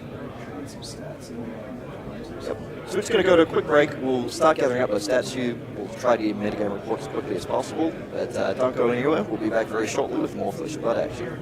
[SPEAKER 1] So we're just going to go to a quick break. We'll start gathering up those stats. We'll try to get metagame reports as quickly as possible, but don't go anywhere. We'll be back very shortly with more Flesh and Blood action.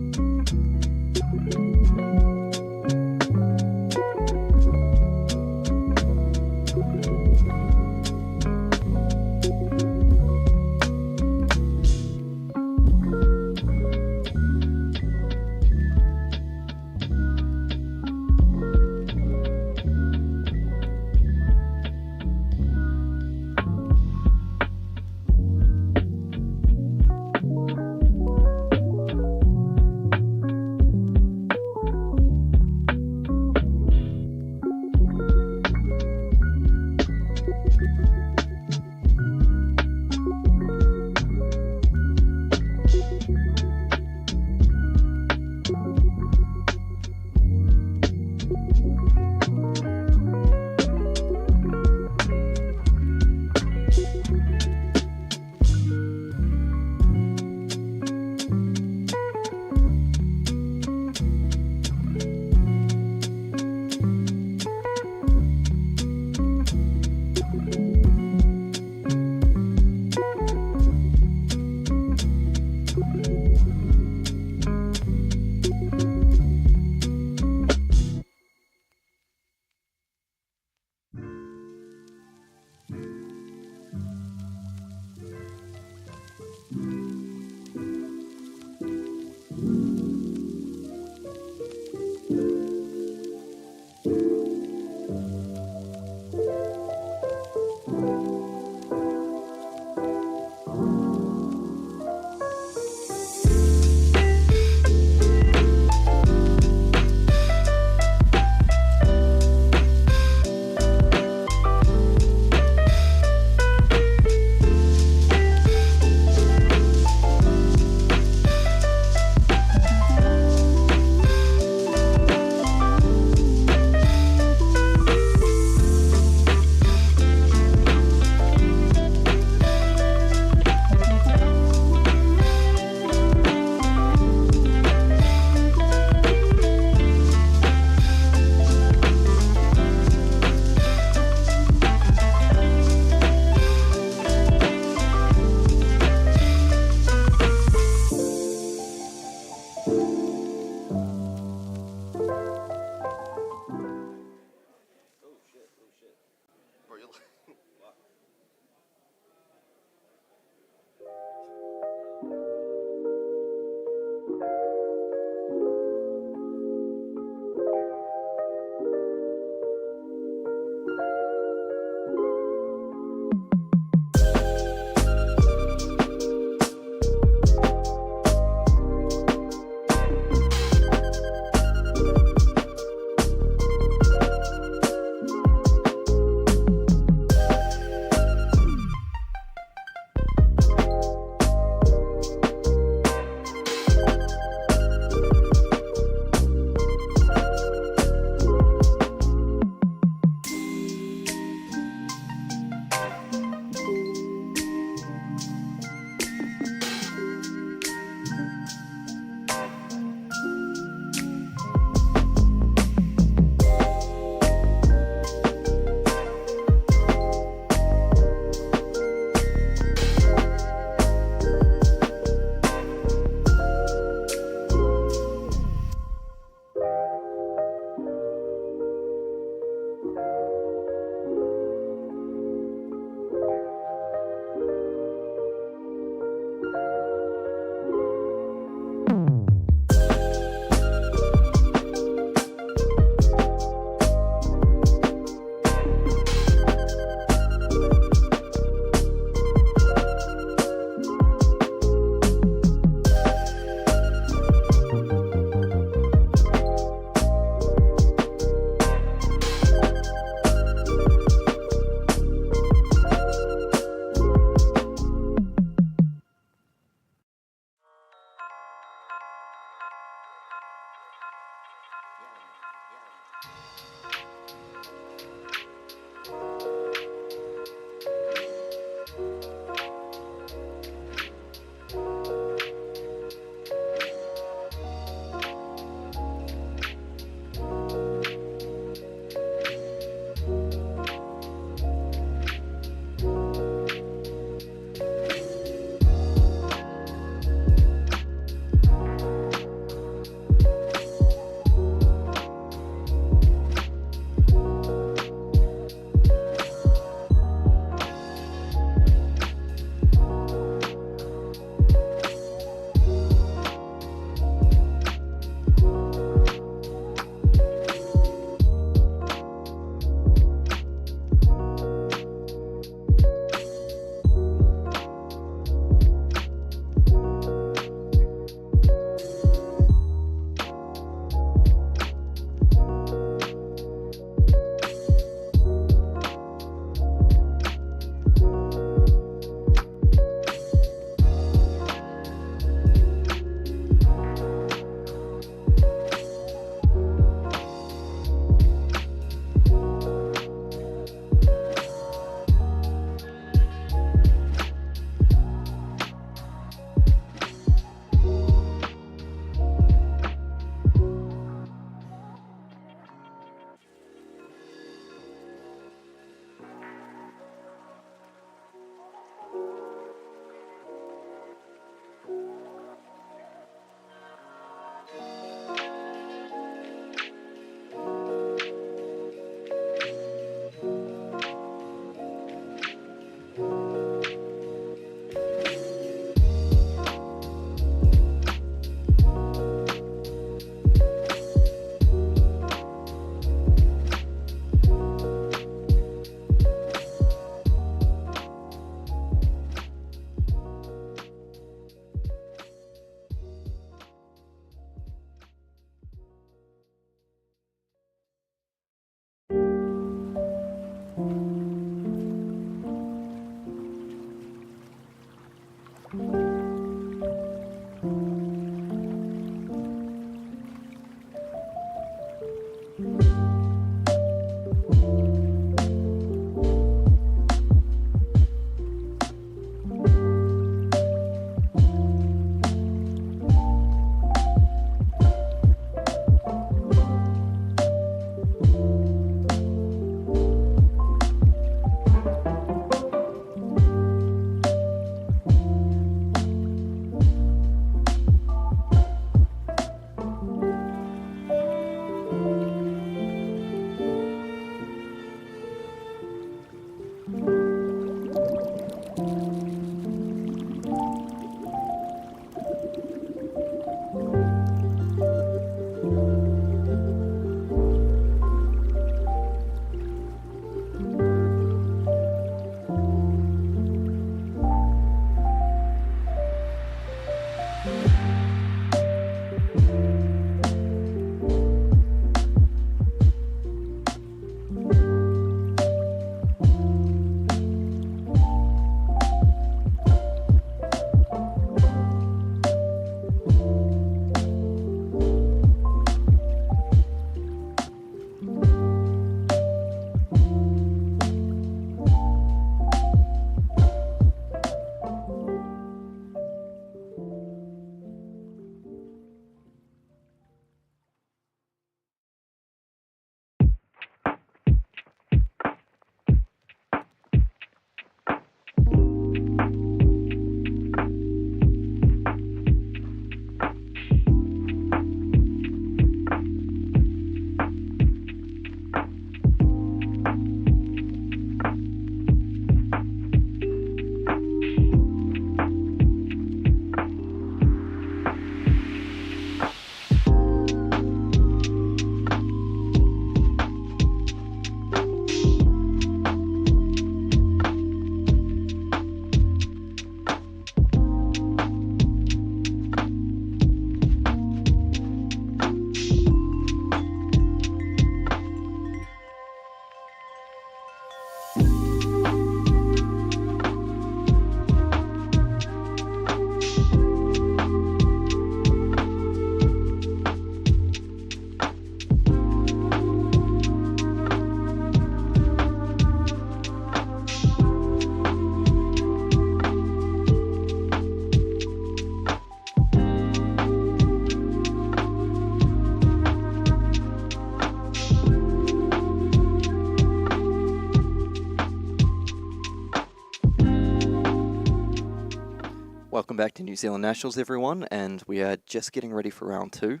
[SPEAKER 1] Welcome back to New Zealand Nationals, everyone, and we are just getting ready for round 2.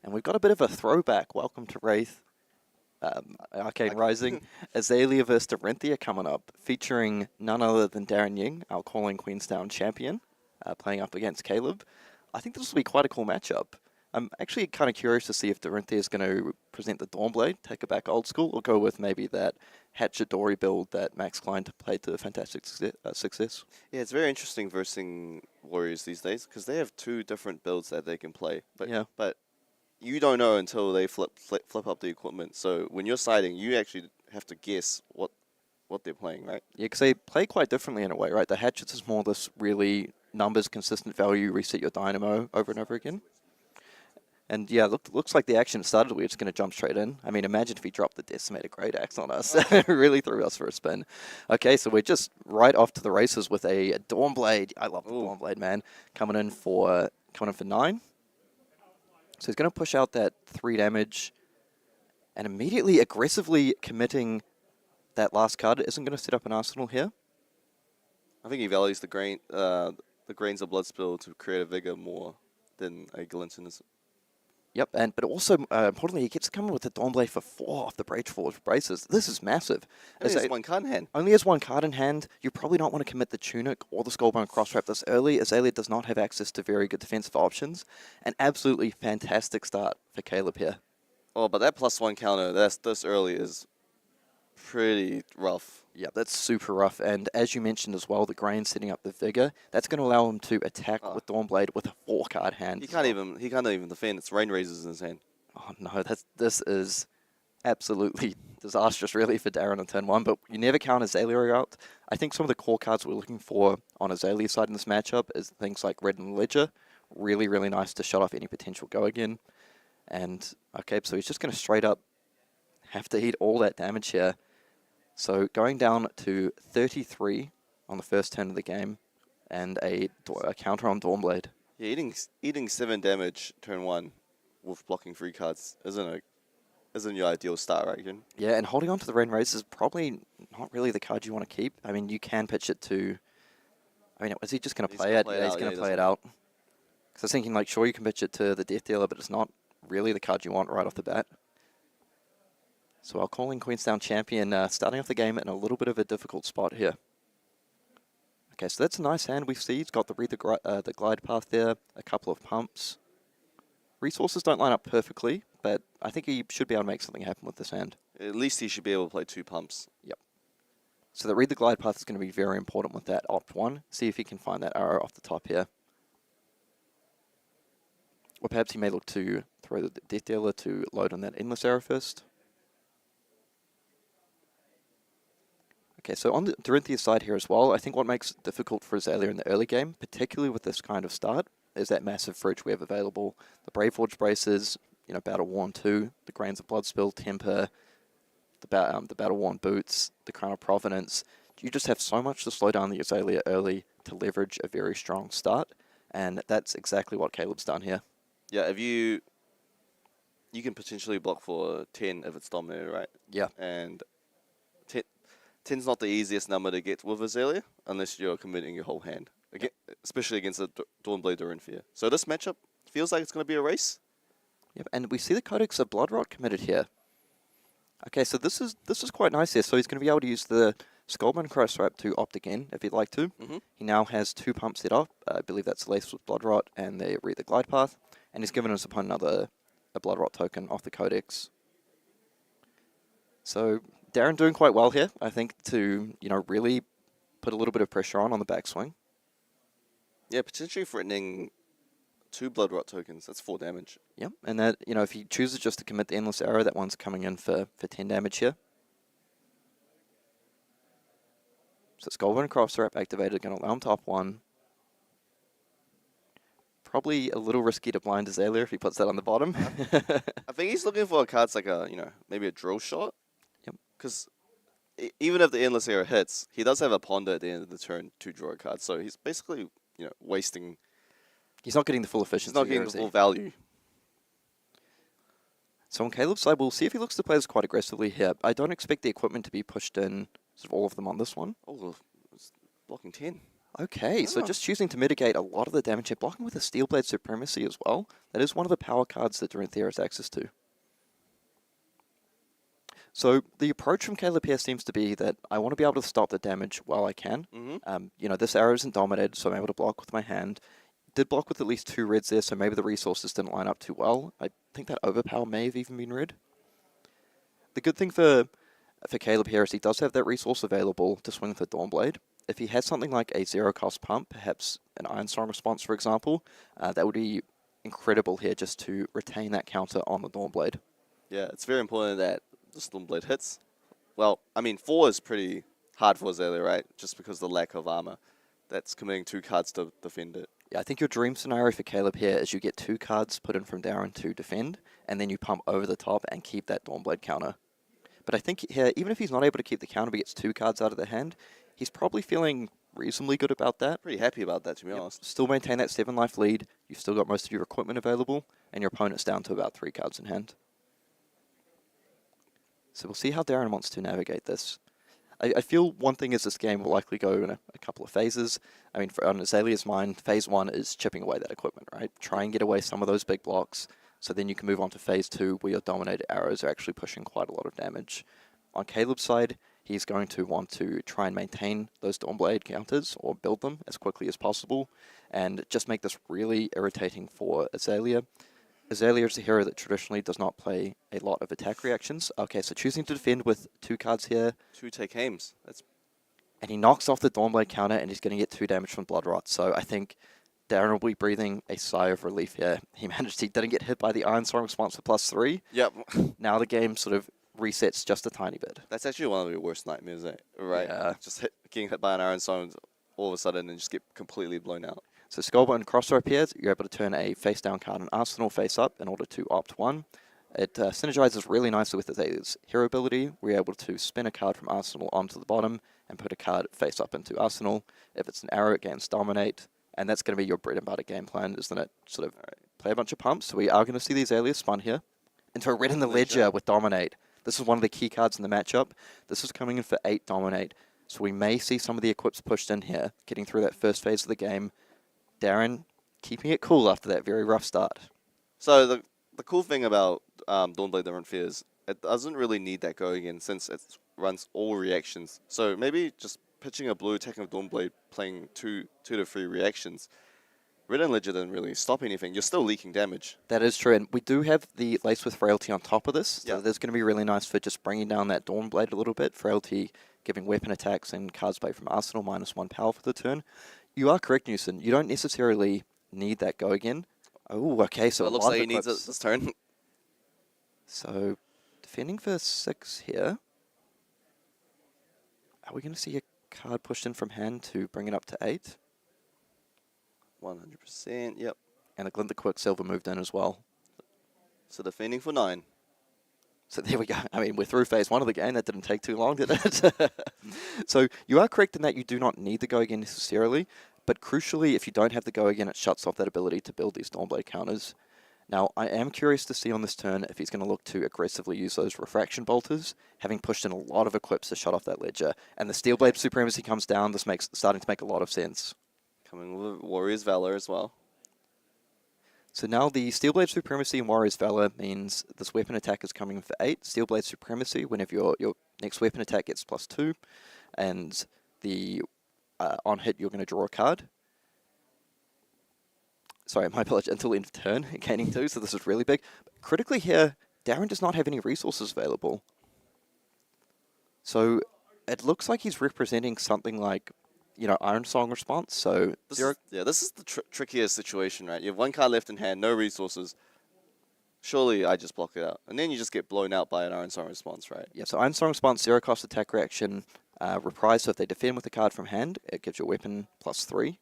[SPEAKER 1] And we've got a bit of a throwback. Welcome to Wraith, Arcane Rising, Azalea vs Dorinthea coming up, featuring none other than Darryn Ying, our Calling Queenstown champion, playing up against Caleb. I think this will be quite a cool matchup. I'm actually kind of curious to see if Dorinthea is going to present the Dawnblade, take it back old school, or go with maybe that Hatchet Dory build that Max Klein played to fantastic success.
[SPEAKER 4] Yeah, it's very interesting versing Warriors these days because they have two different builds that they can play. But you don't know until they flip up the equipment. So when you're siding, you actually have to guess what they're playing, right?
[SPEAKER 1] Yeah, because they play quite differently in a way, right? The Hatchets is more this really numbers, consistent value, reset your dynamo over and over again. And yeah, looks like the action started. We're just going to jump straight in. I mean, imagine if he dropped the Decimated Great Axe on us. Really threw us for a spin. Okay, so we're just right off to the races with a Dawnblade. I love the Dawnblade, man. Coming in for 9. So he's going to push out that 3 damage and immediately aggressively committing that last card. Isn't going to set up an arsenal here.
[SPEAKER 4] I think he values the grains of Bloodspill to create a vigor more than a Glinton is.
[SPEAKER 1] Yep, but also, importantly, he gets coming with the Dawnblade for 4 off the Breachforged Braces. This is massive.
[SPEAKER 4] Only has 1 card in hand.
[SPEAKER 1] Only has 1 card in hand. You probably don't want to commit the Tunic or the Skullbone Crosswrap this early. Azalea does not have access to very good defensive options. An absolutely fantastic start for Caleb here.
[SPEAKER 4] Oh, but that +1 counter, this early is pretty rough.
[SPEAKER 1] Yeah, that's super rough. And as you mentioned as well, the Grain setting up the Vigor, that's going to allow him to attack with Dawnblade with a 4-card hand.
[SPEAKER 4] He can't even defend. It's Rain Razors in his hand.
[SPEAKER 1] Oh no, this is absolutely disastrous really for Darryn on turn 1, but you never count Azalea out. I think some of the core cards we're looking for on Azalea's side in this matchup is things like Red and Ledger. Really, really nice to shut off any potential go again. And, okay, so he's just going to straight up have to eat all that damage here. So going down to 33 on the first turn of the game, and a counter on Dawnblade.
[SPEAKER 4] Yeah, eating 7 damage turn 1 with blocking 3 cards isn't your ideal start, right, Kieran?
[SPEAKER 1] Yeah, and holding on to the Red Raise is probably not really the card you want to keep. I mean, you can pitch it to... I mean, is he just going to play it? Yeah, he's going to play it out. Because I was thinking, like, sure, you can pitch it to the Death Dealer, but it's not really the card you want right off the bat. So I'll call in Queenstown Champion, starting off the game in a little bit of a difficult spot here. Okay, so that's a nice hand we see. He's got the glide path there, a couple of pumps. Resources don't line up perfectly, but I think he should be able to make something happen with this hand.
[SPEAKER 4] At least he should be able to play 2 pumps.
[SPEAKER 1] Yep. So the read the glide path is going to be very important with that opt 1. See if he can find that arrow off the top here. Or perhaps he may look to throw the Death Dealer to load on that endless arrow first. Okay, so on the Dorinthea side here as well, I think what makes it difficult for Azalea in the early game, particularly with this kind of start, is that massive fridge we have available. The Brave Forge Braces, you know, Battle Worn 2, the Grains of Blood Spill, Temper, the Battle Worn Boots, the Crown of Provenance. You just have so much to slow down the Azalea early to leverage a very strong start, and that's exactly what Caleb's done here.
[SPEAKER 4] Yeah, if you can potentially block for 10 if it's dominated, right?
[SPEAKER 1] Yeah.
[SPEAKER 4] And 10's not the easiest number to get with Azalea unless you're committing your whole hand, especially against the Dawnblade Dorinthea. So this matchup feels like it's going to be a race.
[SPEAKER 1] Yep, and we see the Codex of Bloodrot committed here. Okay, so this is quite nice here. So he's going to be able to use the Skullbone Crosswrap to opt again if he'd like to.
[SPEAKER 4] Mm-hmm.
[SPEAKER 1] He now has 2 pumps set up. I believe that's laced with Bloodrot, and they read the glide path. And he's given his opponent a Bloodrot token off the Codex. So Darryn doing quite well here, I think, to really put a little bit of pressure on the backswing.
[SPEAKER 4] Yeah, potentially threatening 2 Bloodrot tokens. That's 4 damage.
[SPEAKER 1] Yep, and that if he chooses just to commit the Endless Arrow, that one's coming in for 10 damage here. So Skullbone Crosswrap activated, going to allow him to top 1. Probably a little risky to blind Azalea if he puts that on the bottom.
[SPEAKER 4] I think he's looking for cards like maybe a drill shot.
[SPEAKER 1] Yep.
[SPEAKER 4] Because even if the Endless Arrow hits, he does have a ponder at the end of the turn to draw a card. So he's basically, wasting.
[SPEAKER 1] He's not getting the full efficiency.
[SPEAKER 4] He's not getting the full value.
[SPEAKER 1] So on Caleb's side, we'll see if he looks to play this quite aggressively here. I don't expect the equipment to be pushed in, sort of all of them on this one.
[SPEAKER 4] Oh, it's blocking 10.
[SPEAKER 1] Okay, so just choosing to mitigate a lot of the damage here, blocking with a Steelblade Supremacy as well. That is one of the power cards that Dorinthea has access to. So the approach from Caleb here seems to be that I want to be able to stop the damage while I can.
[SPEAKER 4] Mm-hmm.
[SPEAKER 1] This arrow isn't dominated, so I'm able to block with my hand. Did block with at least 2 reds there, so maybe the resources didn't line up too well. I think that Overpower may have even been red. The good thing for Caleb here is he does have that resource available to swing with the Dawnblade. If he has something like a 0-cost pump, perhaps an Ironstorm response, for example, that would be incredible here just to retain that counter on the Dawnblade.
[SPEAKER 4] Yeah, it's very important that the Dawnblade hits. Well, I mean, 4 is pretty hard for Azalea, right? Just because of the lack of armor. That's committing 2 cards to defend it.
[SPEAKER 1] Yeah, I think your dream scenario for Caleb here is you get 2 cards put in from Darryn to defend, and then you pump over the top and keep that Dawnblade counter. But I think here, even if he's not able to keep the counter but gets 2 cards out of the hand, he's probably feeling reasonably good about that.
[SPEAKER 4] Pretty happy about that, to be honest.
[SPEAKER 1] Still maintain that 7 life lead, you've still got most of your equipment available, and your opponent's down to about 3 cards in hand. So we'll see how Darryn wants to navigate this. I feel one thing is this game will likely go in a couple of phases. I mean, on Azalea's mind, phase 1 is chipping away that equipment, right? Try and get away some of those big blocks, so then you can move on to phase 2, where your dominated arrows are actually pushing quite a lot of damage. On Caleb's side, he's going to want to try and maintain those Dawnblade counters, or build them as quickly as possible, and just make this really irritating for Azalea. Azalea is a hero that traditionally does not play a lot of attack reactions. Okay, so choosing to defend with 2 cards here.
[SPEAKER 4] 2 take aims.
[SPEAKER 1] And he knocks off the Dawnblade counter, and he's going to get 2 damage from Bloodrot. So I think Darryn will be breathing a sigh of relief here. He didn't get hit by the Ironstorm response for +3.
[SPEAKER 4] Yep.
[SPEAKER 1] Now the game sort of resets just a tiny bit.
[SPEAKER 4] That's actually one of your worst nightmares, right?
[SPEAKER 1] Yeah.
[SPEAKER 4] Just getting hit by an Iron Song all of a sudden and just get completely blown out.
[SPEAKER 1] So Skullbone Crosser appears. You're able to turn a face-down card in Arsenal face-up in order to opt 1. It synergizes really nicely with its hero ability. We're able to spin a card from Arsenal onto the bottom and put a card face-up into Arsenal. If it's an arrow, it gains Dominate. And that's going to be your bread and butter game plan, isn't it? Sort of play a bunch of pumps. So we are going to see these Azalea spun here into a Red in the Ledger with Dominate. This is one of the key cards in the matchup. This is coming in for 8 Dominate. So we may see some of the equips pushed in here, getting through that first phase of the game. Darryn keeping it cool after that very rough start.
[SPEAKER 4] So the cool thing about Dawnblade Dorinthea is it doesn't really need that go again since it runs all reactions. So maybe just pitching a blue, attacking with Dawnblade, playing 2 to 3 reactions. Red and Ledger doesn't really stop anything. You're still leaking damage.
[SPEAKER 1] That is true, and we do have the Lace with Frailty on top of this. So that's going to be really nice for just bringing down that Dawnblade a little bit. Frailty giving weapon attacks and cards played from Arsenal -1 power for the turn. You are correct, Newson. You don't necessarily need that go again. Oh, okay, so
[SPEAKER 4] it looks like he needs it this turn.
[SPEAKER 1] So, defending for 6 here. Are we going to see a card pushed in from hand to bring it up to 8?
[SPEAKER 4] 100%, yep.
[SPEAKER 1] And a Glint the Quicksilver moved in as well.
[SPEAKER 4] So defending for 9.
[SPEAKER 1] So there we go. I mean, we're through phase 1 of the game. That didn't take too long, did it? So you are correct in that you do not need the go again necessarily, but crucially, if you don't have the go again, it shuts off that ability to build these Dawnblade counters. Now, I am curious to see on this turn if he's going to look to aggressively use those Refraction Bolters, having pushed in a lot of equips to shut off that Ledger. And the Steelblade Supremacy comes down. This makes starting to make a lot of sense.
[SPEAKER 4] Coming with Warrior's Valor as well.
[SPEAKER 1] So now the Steelblade Supremacy and Warrior's Valor means this weapon attack is coming for 8. Steelblade Supremacy, whenever your next weapon attack gets +2, and the on hit you're going to draw a card. Sorry, my apologies, until end of turn, gaining 2, so this is really big. But critically here, Darryn does not have any resources available. So it looks like he's representing something like, you know, Iron Song response. So
[SPEAKER 4] this is the trickiest situation, right? You have 1 card left in hand, no resources. Surely I just block it out. And then you just get blown out by an Iron Song response, right?
[SPEAKER 1] Yeah, so Iron Song response, 0 cost attack reaction, reprise. So if they defend with a card from hand, it gives your weapon +3.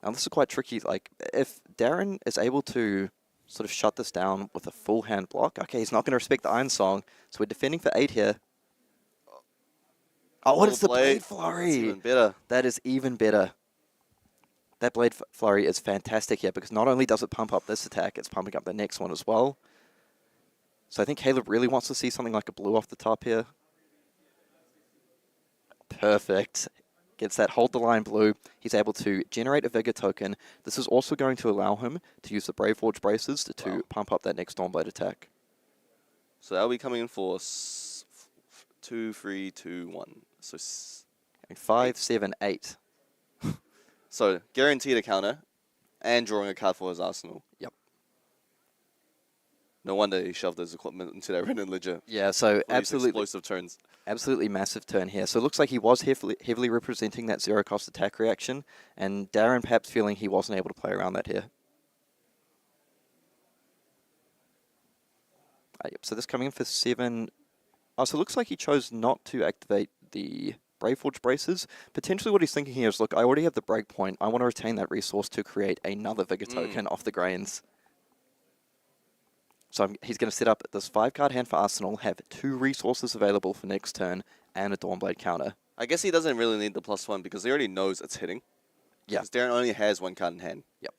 [SPEAKER 1] Now this is quite tricky. Like, if Darryn is able to sort of shut this down with a full hand block, okay, he's not going to respect the Iron Song. So we're defending for 8 here. Oh, what is the Blade Flurry?
[SPEAKER 4] That's even better.
[SPEAKER 1] That is even better. That Blade Flurry is fantastic here because not only does it pump up this attack, it's pumping up the next one as well. So I think Caleb really wants to see something like a blue off the top here. Perfect. Gets that hold the line blue. He's able to generate a Vigor token. This is also going to allow him to use the Brave Forge Braces to pump up that next Dawnblade attack.
[SPEAKER 4] So that'll be coming in for 2, 3, 2, 1. So
[SPEAKER 1] 5, 7, 8.
[SPEAKER 4] So guaranteed a counter and drawing a card for his arsenal.
[SPEAKER 1] Yep.
[SPEAKER 4] No wonder he shoved his equipment into that Red and Ledger.
[SPEAKER 1] Yeah, so absolutely
[SPEAKER 4] explosive turns.
[SPEAKER 1] Absolutely massive turn here. So it looks like he was heavily representing that 0 cost attack reaction, and Darryn perhaps feeling he wasn't able to play around that here. Yep, so this coming in for 7. Oh, so it looks like he chose not to activate the Brave Forge Braces. Potentially what he's thinking here is, look, I already have the breakpoint. I want to retain that resource to create another Vigor token off the grains. So he's going to set up this 5-card hand for Arsenal, have 2 resources available for next turn, and a Dawnblade counter.
[SPEAKER 4] I guess he doesn't really need the +1 because he already knows it's hitting.
[SPEAKER 1] Yeah.
[SPEAKER 4] Because Darryn only has 1 card in hand.
[SPEAKER 1] Yep.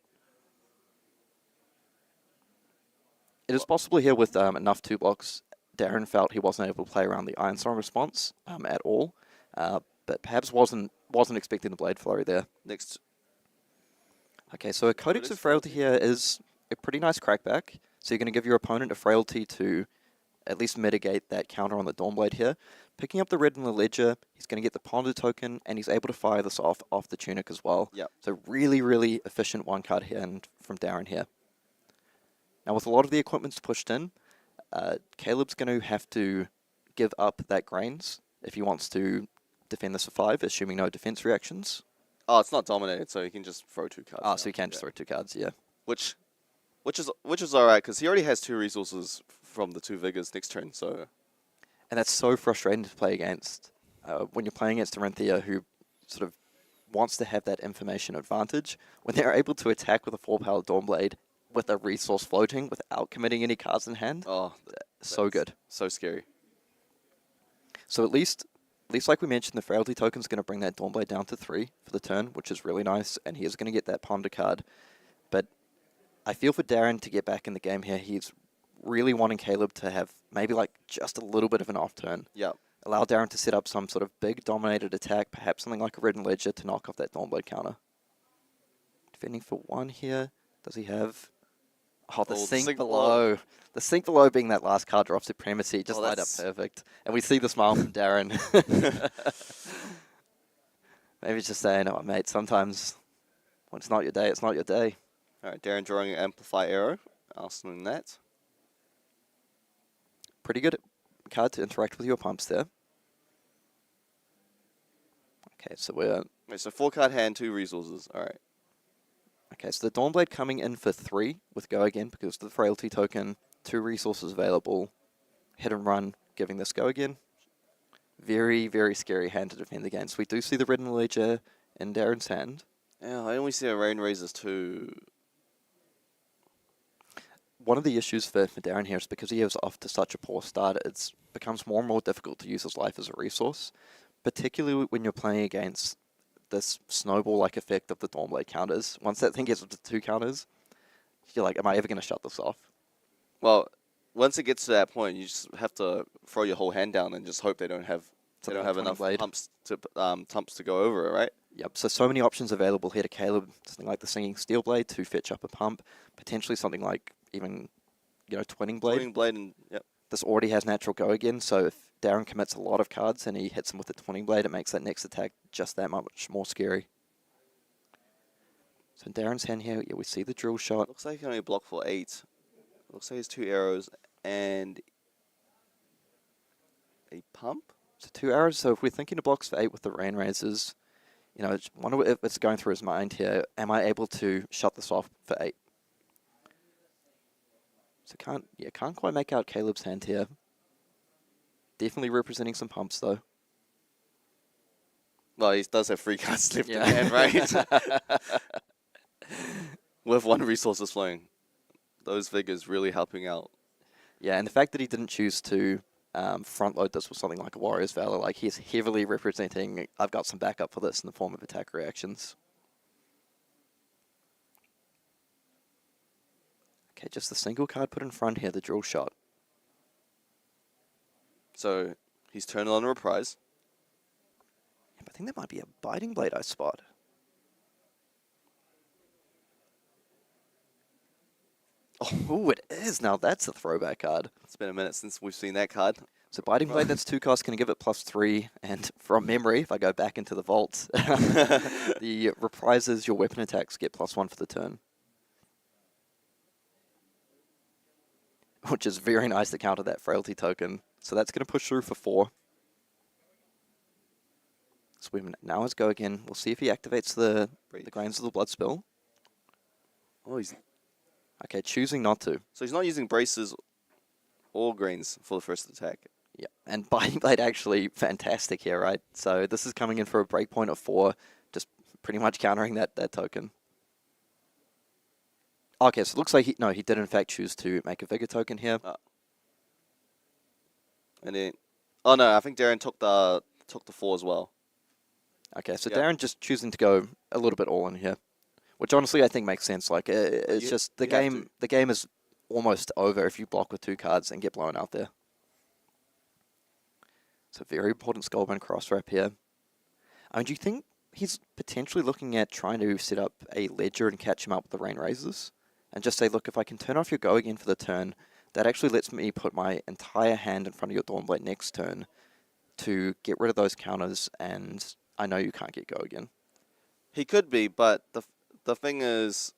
[SPEAKER 1] It is possible here with enough 2 blocks, Darryn felt he wasn't able to play around the Iron Song response at all, but perhaps wasn't expecting the Blade Flurry there.
[SPEAKER 4] Next.
[SPEAKER 1] Okay, so a Codex of Frailty here is a pretty nice crackback. So you're going to give your opponent a Frailty to at least mitigate that counter on the Dawnblade here. Picking up the Red in the Ledger, he's going to get the Ponder token, and he's able to fire this off the Tunic as well.
[SPEAKER 4] Yep.
[SPEAKER 1] So really, really efficient 1-card hand from Darryn here. Now with a lot of the equipments pushed in, Caleb's going to have to give up that Grains if he wants to defend this for 5, assuming no defense reactions.
[SPEAKER 4] Oh, it's not dominated, so he can just throw 2 cards.
[SPEAKER 1] So he can just throw 2 cards, yeah.
[SPEAKER 4] Which is alright because he already has 2 resources from the 2 Vigors next turn. So,
[SPEAKER 1] And that's so frustrating to play against when you're playing against Dorinthea, who sort of wants to have that information advantage. When they're able to attack with a 4-power Dawnblade with a resource floating without committing any cards in hand, so good.
[SPEAKER 4] So scary.
[SPEAKER 1] So at least like we mentioned, the Frailty token is going to bring that Dawnblade down to 3 for the turn, which is really nice, and he is going to get that Ponder card. But I feel for Darryn to get back in the game here, he's really wanting Caleb to have maybe like just a little bit of an off turn.
[SPEAKER 4] Yeah.
[SPEAKER 1] Allow Darryn to set up some sort of big dominated attack, perhaps something like a Ridden Ledger to knock off that Dawnblade counter. Defending for 1 here. Does he have... Oh, the sink below. The sink below being that last card drop supremacy just lined up perfect. And we see the smile from Darryn. Maybe just saying, oh, mate, sometimes when it's not your day, it's not your day.
[SPEAKER 4] All right, Darryn drawing an Amplify Arrow. Arsenal that.
[SPEAKER 1] Pretty good card to interact with your pumps there. Okay, so we're...
[SPEAKER 4] Wait, so 4-card hand, 2 resources. All right.
[SPEAKER 1] Okay, so the Dawnblade coming in for 3 with Go Again because of the Frailty token, 2 resources available, hit and run, giving this Go Again. Very, very scary hand to defend against. We do see the Ridden Ledger in Darryn's hand.
[SPEAKER 4] Yeah, I only see a Rain Razors too.
[SPEAKER 1] One of the issues for Darryn here is because he is off to such a poor start, it becomes more and more difficult to use his life as a resource, particularly when you're playing against this snowball-like effect of the Dawnblade counters. Once that thing gets up to 2 counters, you're like, am I ever going to shut this off?
[SPEAKER 4] Well, once it gets to that point, you just have to throw your whole hand down and just hope they don't have enough pumps to go over it, right?
[SPEAKER 1] Yep, so many options available here to Caleb. Something like the Singing Steel Blade to fetch up a pump. Potentially something like even, Twinning Blade.
[SPEAKER 4] Twinning Blade, and yep.
[SPEAKER 1] This already has natural Go Again, so if Darryn commits a lot of cards and he hits him with the Twinning Blade, it makes that next attack just that much more scary. So in Darryn's hand here, we see the drill shot.
[SPEAKER 4] Looks like he can only block for 8. Looks like he has 2 arrows and a pump.
[SPEAKER 1] So 2 arrows, so if we're thinking of blocks for 8 with the Rain Razors, wonder if it's going through his mind here, am I able to shut this off for 8? So can't quite make out Caleb's hand here. Definitely representing some pumps though.
[SPEAKER 4] Well, he does have 3 cards left in hand, right? With 1 resources flowing. Those figures really helping out.
[SPEAKER 1] Yeah, and the fact that he didn't choose to front load this with something like a Warrior's Valor, like he's heavily representing, I've got some backup for this in the form of attack reactions. Okay, just the single card put in front here, the drill shot.
[SPEAKER 4] So he's turned on a reprise.
[SPEAKER 1] Yeah, but I think that might be a Biting Blade I spot. Oh, it is. Now that's a throwback card.
[SPEAKER 4] It's been a minute since we've seen that card.
[SPEAKER 1] So Biting Blade, that's 2 costs, going to give it +3. And from memory, if I go back into the vault, the reprises your weapon attacks get +1 for the turn. Which is very nice to counter that Frailty token. So that's going to push through for 4. So we now has Go Again. We'll see if he activates the Grains of the Blood spell.
[SPEAKER 4] Oh, he's...
[SPEAKER 1] Okay, choosing not to.
[SPEAKER 4] So he's not using Braces or Grains for the first attack.
[SPEAKER 1] Yeah, and Biting Blade actually fantastic here, right? So this is coming in for a breakpoint of 4, just pretty much countering that token. Okay, so it looks like he did in fact choose to make a Vigor token here.
[SPEAKER 4] And then, oh no, I think Darryn took the 4 as well.
[SPEAKER 1] Okay, so Darryn just choosing to go a little bit all in here, which honestly I think makes sense. Like it's just the game is almost over if you block with 2 cards and get blown out there. So very important Skullbone cross wrap here. I mean, do you think he's potentially looking at trying to set up a Ledger and catch him up with the Rain Razors? And just say, look, if I can turn off your Go Again for the turn, that actually lets me put my entire hand in front of your Dawnblade next turn to get rid of those counters, and I know you can't get Go Again.
[SPEAKER 4] He could be, but the thing is,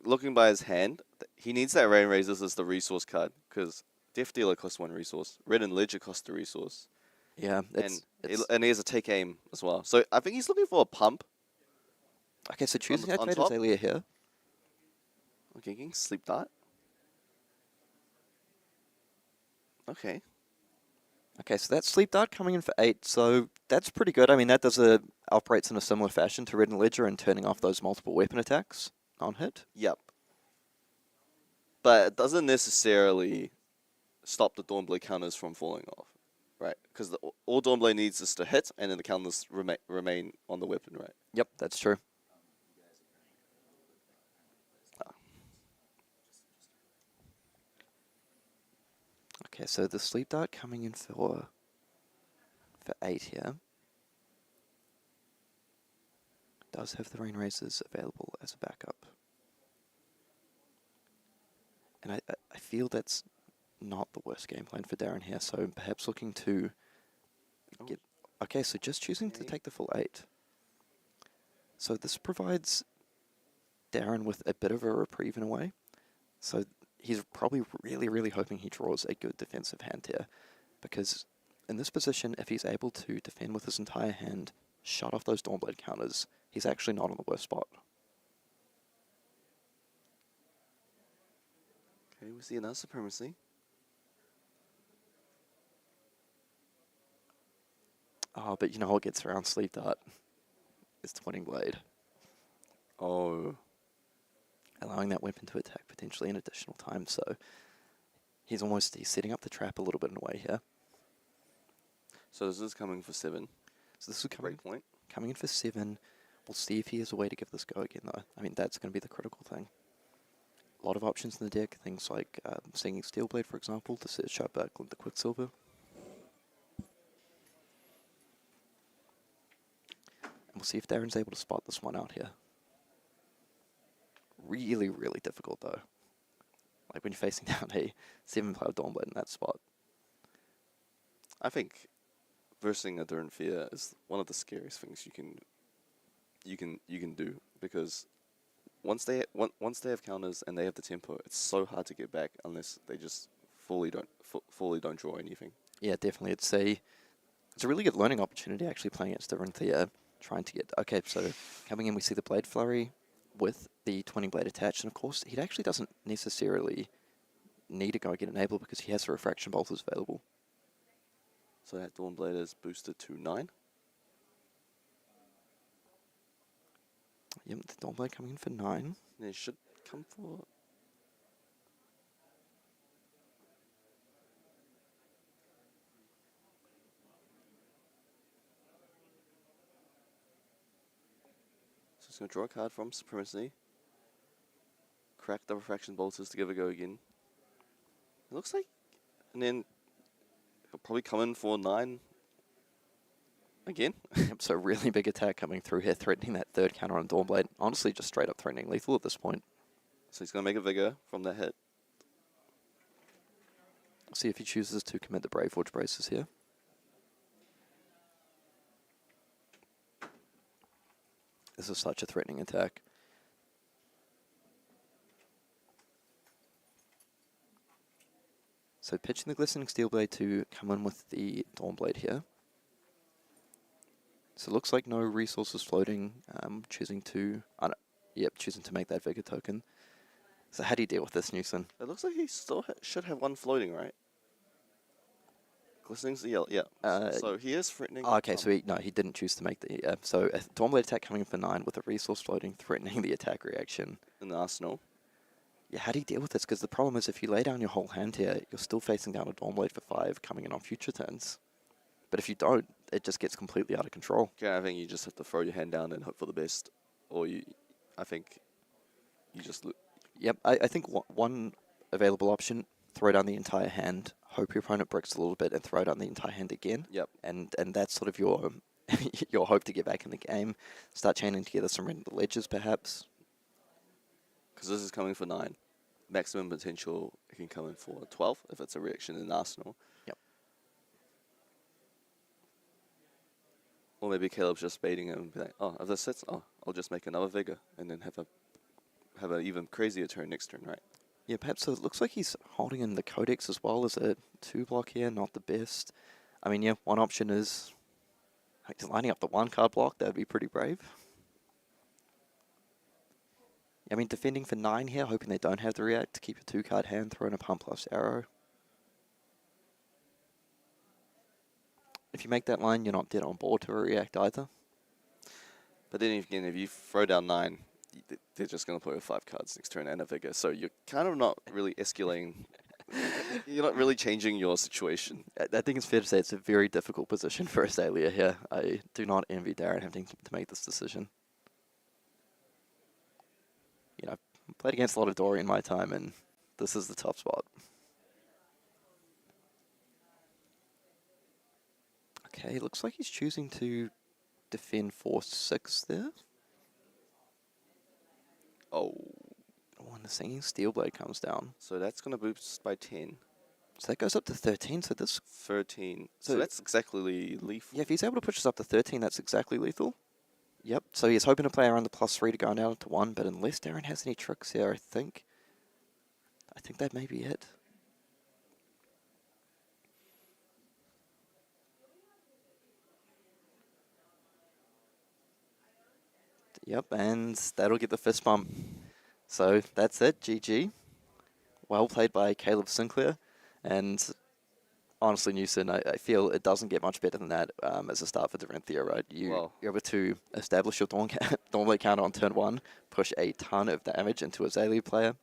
[SPEAKER 4] looking by his hand, he needs that Rain Razors as the resource card, because Death Dealer costs 1 resource, Ridden Ledger costs a resource.
[SPEAKER 1] Yeah,
[SPEAKER 4] and he has a Take Aim as well. So I think he's looking for a pump.
[SPEAKER 1] Okay, so choosing to activate Azalea here.
[SPEAKER 4] Okay, getting Sleep Dart. Okay.
[SPEAKER 1] Okay, so that's Sleep Dart coming in for 8, so that's pretty good. I mean, that operates in a similar fashion to Red and Ledger and turning off those multiple weapon attacks on hit.
[SPEAKER 4] Yep. But it doesn't necessarily stop the Dawnblade counters from falling off, right? Because all Dawnblade needs is to hit, and then the counters remain on the weapon, right?
[SPEAKER 1] Yep, that's true. Okay, so the Sleep Dart coming in for 8 here. Does have the Rain Razors available as a backup. And I feel that's not the worst game plan for Darryn here, so perhaps looking to get... Okay, so just choosing to take the full 8. So this provides Darryn with a bit of a reprieve in a way. So he's probably really hoping he draws a good defensive hand here, because in this position, if he's able to defend with his entire hand, shut off those Dawnblade counters, he's actually not in the worst spot.
[SPEAKER 4] Okay, we see another Supremacy.
[SPEAKER 1] Oh, but you know what gets around Sleep Dart? It's Twinning Blade.
[SPEAKER 4] Oh.
[SPEAKER 1] Allowing that weapon to attack potentially an additional time, so he's setting up the trap a little bit in a way here.
[SPEAKER 4] So this is coming for 7.
[SPEAKER 1] So this is
[SPEAKER 4] Breakpoint.
[SPEAKER 1] coming in for 7. We'll see if he has a way to give this go again, though. I mean, that's going to be the critical thing. A lot of options in the deck, things like Singing Steelblade, for example, to show up the Quicksilver. And we'll see if Darren's able to spot this one out here. Really difficult, though. Like when you're facing down a 7-player Dawnblade in that spot.
[SPEAKER 4] I think versing a Dorinthea is one of the scariest things you can do, because once they have counters and they have the tempo, it's so hard to get back unless they just fully don't draw anything.
[SPEAKER 1] Yeah, definitely. It's a really good learning opportunity actually playing against Dorinthea, trying to get... Okay, so coming in we see the Blade Flurry with the 20 blade attached, and of course he actually doesn't necessarily need to go get Enable because he has the Refraction Bolters available.
[SPEAKER 4] So that Dawnblade is boosted to 9.
[SPEAKER 1] Yep, the Dawnblade coming in for 9.
[SPEAKER 4] And it should come for... So it's going to draw a card from Supremacy. Crack the Refraction Bolters to give a go again. It looks like... And then he'll probably come in for 9 again.
[SPEAKER 1] Yep, so really big attack coming through here, threatening that third counter on Dawnblade. Honestly, just straight up threatening lethal at this point.
[SPEAKER 4] So he's going to make a Vigor from that hit.
[SPEAKER 1] See if he chooses to commit the Brave Forge Braces here. This is such a threatening attack. So pitching the Glistening Steelblade to come in with the Dawnblade here. So it looks like no resources floating, choosing to make that Vigor token. So how do you deal with this, Newson?
[SPEAKER 4] It looks like he still should have one floating, right? Glistening's the yellow, yeah. So he is threatening.
[SPEAKER 1] Oh, okay, so he didn't choose to make the... so a Dawnblade attack coming in for 9 with a resource floating, threatening the attack reaction.
[SPEAKER 4] In the arsenal.
[SPEAKER 1] Yeah, how do you deal with this? Because the problem is if you lay down your whole hand here, you're still facing down a Dawnblade for 5 coming in on future turns. But if you don't, it just gets completely out of control.
[SPEAKER 4] Yeah, I think you just have to throw your hand down and hope for the best. Or I think you just...
[SPEAKER 1] Yep, I think one available option, throw down the entire hand, hope your opponent bricks a little bit and throw down the entire hand again.
[SPEAKER 4] Yep.
[SPEAKER 1] And that's sort of your your hope to get back in the game. Start chaining together some random ledgers perhaps.
[SPEAKER 4] Because this is coming for 9. Maximum potential, it can come in for 12 if it's a reaction in Arsenal.
[SPEAKER 1] Yep.
[SPEAKER 4] Or maybe Caleb's just baiting him and be like, oh, if this hits, I'll just make another Vigor and then have an even crazier turn next turn, right?
[SPEAKER 1] Yeah, perhaps. So it looks like he's holding in the Codex as well as a 2-block here, not the best. I mean, yeah, one option is lining up the 1-card block. That would be pretty brave. I mean, defending for 9 here, hoping they don't have the react to keep a 2-card hand, throw in a Pump plus Arrow. if you make that line, you're not dead on board to react either.
[SPEAKER 4] But then again, if you throw down 9, they're just going to play with 5 cards next turn and a vigor. So you're kind of not really escalating. You're not really changing your situation.
[SPEAKER 1] I think it's fair to say it's a very difficult position for Azalea here. I do not envy Darryn having to make this decision. You know, I've played against a lot of Dory in my time, and this is the tough spot. Okay, looks like he's choosing to defend 4/6 there.
[SPEAKER 4] Oh.
[SPEAKER 1] Oh, and the Singing Steelblade comes down.
[SPEAKER 4] So that's going to boost by 10.
[SPEAKER 1] So that goes up to 13, so this...
[SPEAKER 4] 13. So that's exactly lethal.
[SPEAKER 1] Yeah, if he's able to push us up to 13, that's exactly lethal. Yep, so he's hoping to play around the +3 to go down to 1, but unless Darryn has any tricks here, I think that may be it. Yep, and that'll get the fist bump. So that's it, GG. Well played by Caleb Sinclair. And honestly, Newson, I feel it doesn't get much better than that as a start for Dorinthea, right? You're able to establish your Dawnblade counter on turn 1, push a ton of damage into a Azalea player.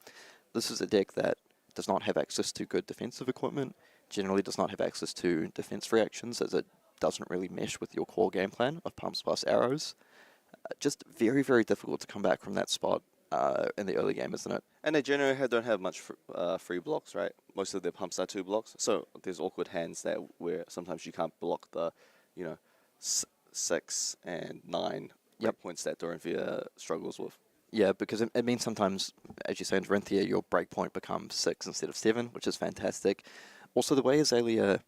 [SPEAKER 1] This is a deck that does not have access to good defensive equipment, generally does not have access to defense reactions, as it doesn't really mesh with your core game plan of pumps plus arrows. Just very, very difficult to come back from that spot in the early game, isn't it?
[SPEAKER 4] And they generally don't have much free blocks, right? Most of their pumps are 2 blocks. So there's awkward hands that where sometimes you can't block the, 6 and 9 points that Dorinthea struggles with.
[SPEAKER 1] Yeah, because it means sometimes, as you say in Dorinthea, your breakpoint becomes 6 instead of 7, which is fantastic. Also, the way Azalea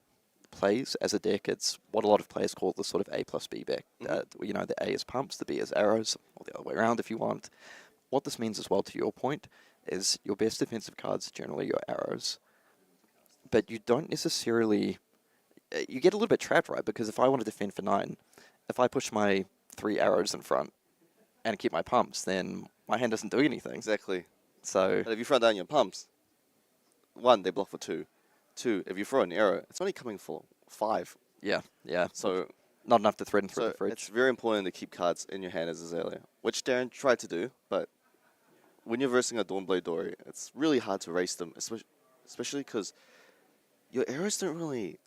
[SPEAKER 1] plays as a deck, it's what a lot of players call the sort of A plus B deck. The A is pumps, the B is arrows, or the other way around if you want. What this means as well, to your point, is your best defensive cards are generally your arrows. But you don't necessarily... You get a little bit trapped, right? Because if I want to defend for 9, if I push my 3 arrows in front and keep my pumps, then my hand doesn't do anything.
[SPEAKER 4] Exactly.
[SPEAKER 1] So...
[SPEAKER 4] But if you throw down your pumps, 1, they block for 2. 2, if you throw an arrow, it's only coming for 5.
[SPEAKER 1] Yeah.
[SPEAKER 4] So...
[SPEAKER 1] Not enough to threaten through the fridge.
[SPEAKER 4] It's very important to keep cards in your hand as Azalea, which Darryn tried to do, but when you're versing a Dawnblade Dory, it's really hard to race them, especially because your arrows don't really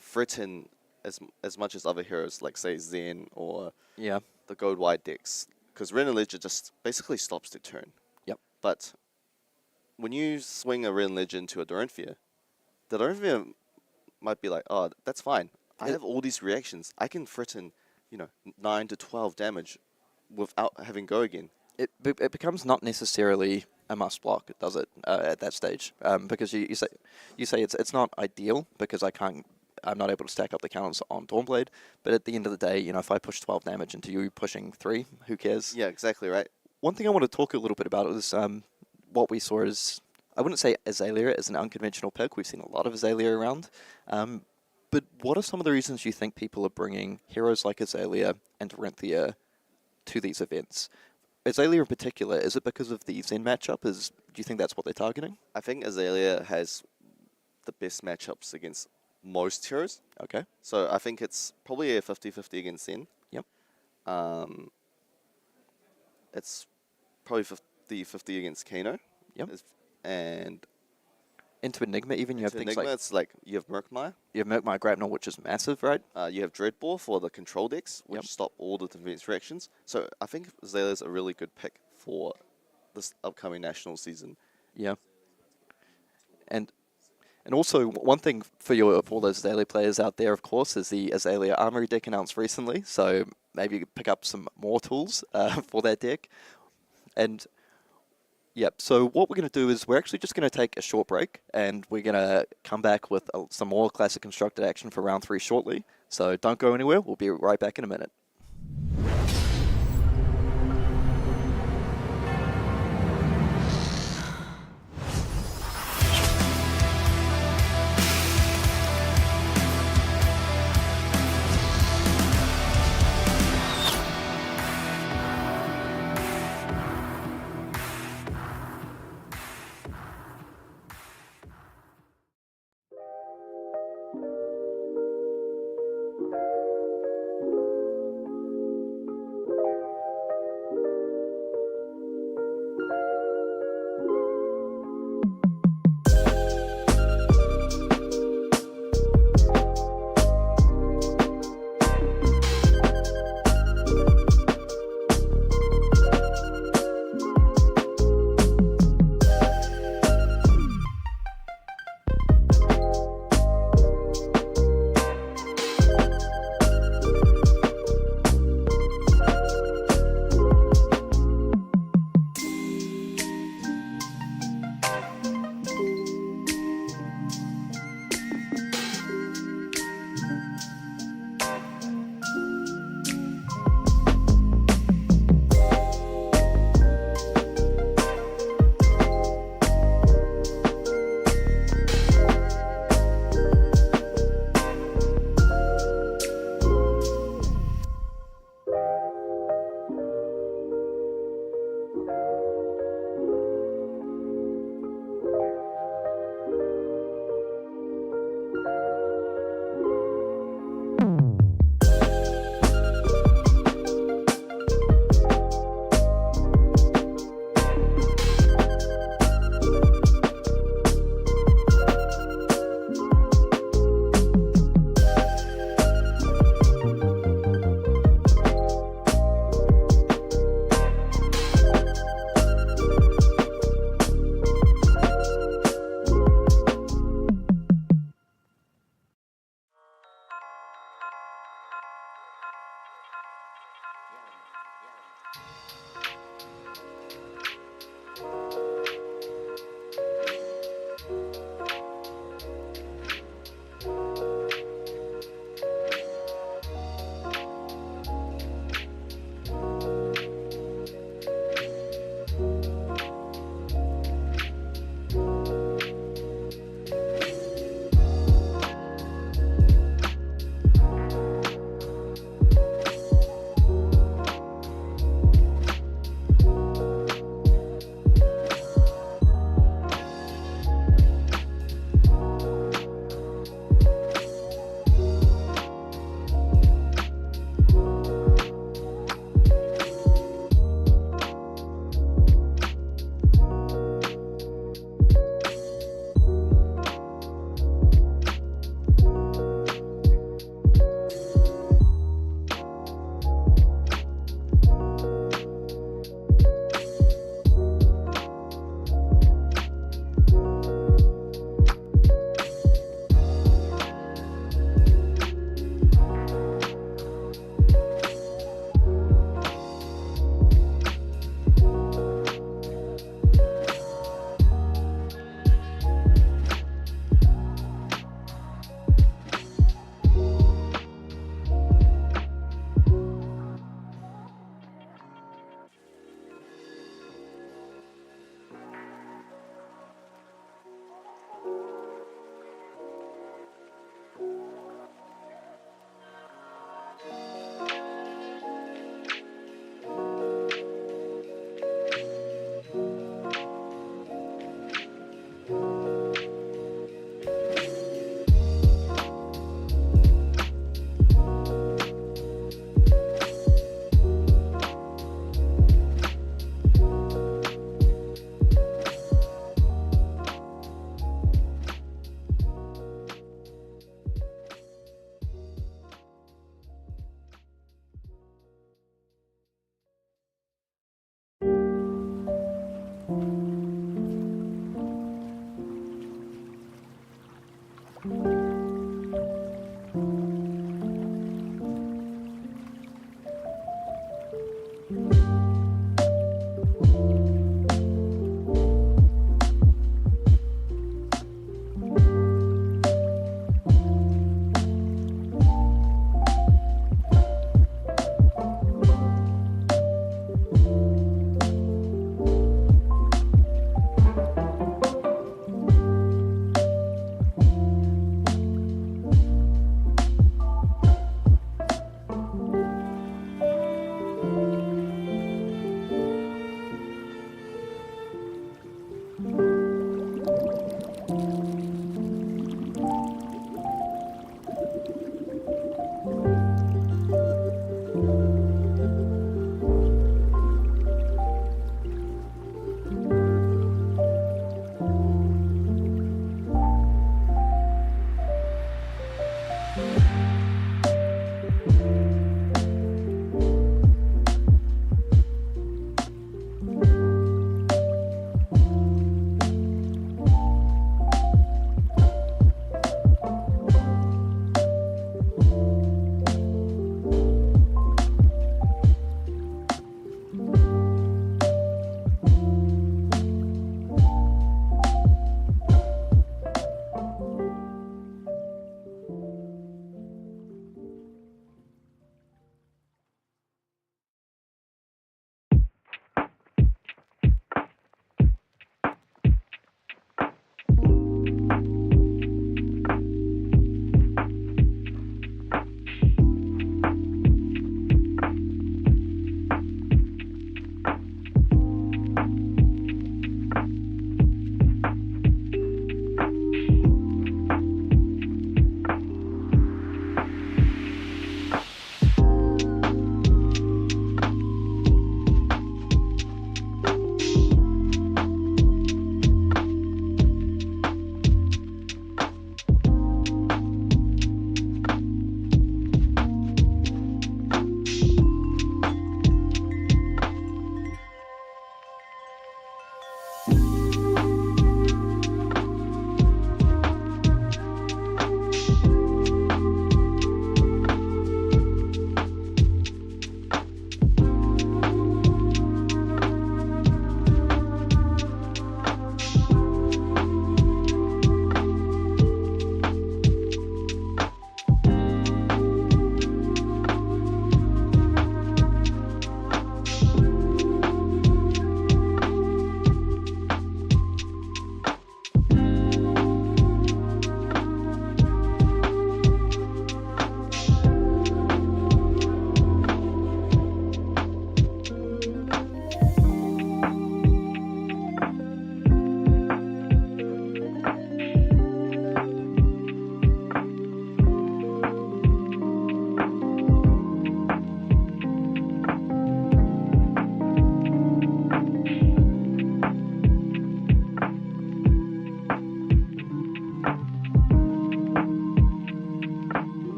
[SPEAKER 4] threaten as much as other heroes, like say Zen or the Gold White decks, because Ren and Ledger just basically stops their turn.
[SPEAKER 1] Yep.
[SPEAKER 4] But when you swing a Ren Ledger into a Dorinthea, the Dorinthea might be like, oh, that's fine. I have all these reactions. I can threaten, 9 to 12 damage without having go again.
[SPEAKER 1] It becomes not necessarily a must block, does it? At that stage, because you say it's not ideal because I'm not able to stack up the counters on Dawnblade. But at the end of the day, if I push 12 damage into you pushing 3, who cares?
[SPEAKER 4] Yeah, exactly right.
[SPEAKER 1] One thing I want to talk a little bit about is what we saw is, I wouldn't say Azalea is an unconventional pick. We've seen a lot of Azalea around. But what are some of the reasons you think people are bringing heroes like Azalea and Dorinthea to these events? Azalea in particular, is it because of the Zen matchup? Do you think that's what they're targeting?
[SPEAKER 4] I think Azalea has the best matchups against most heroes.
[SPEAKER 1] Okay.
[SPEAKER 4] So I think it's probably a 50-50 against Zen.
[SPEAKER 1] Yep.
[SPEAKER 4] It's probably 50-50 against Kano.
[SPEAKER 1] Yep.
[SPEAKER 4] And...
[SPEAKER 1] Into Enigma, even you have things
[SPEAKER 4] Enigma, it's like you have Merkmire.
[SPEAKER 1] You have Merkmire Grapnel, which is massive, right?
[SPEAKER 4] You have Dreadbore for the control decks, which stop all the defense reactions. So I think Azalea is a really good pick for this upcoming national season.
[SPEAKER 1] Yeah. And also one thing for all those Azalea players out there, of course, is the Azalea Armory deck announced recently. So maybe you pick up some more tools for that deck. And yep, so what we're going to do is we're actually just going to take a short break, and we're going to come back with some more Classic Constructed action for round 3 shortly. So don't go anywhere, we'll be right back in a minute.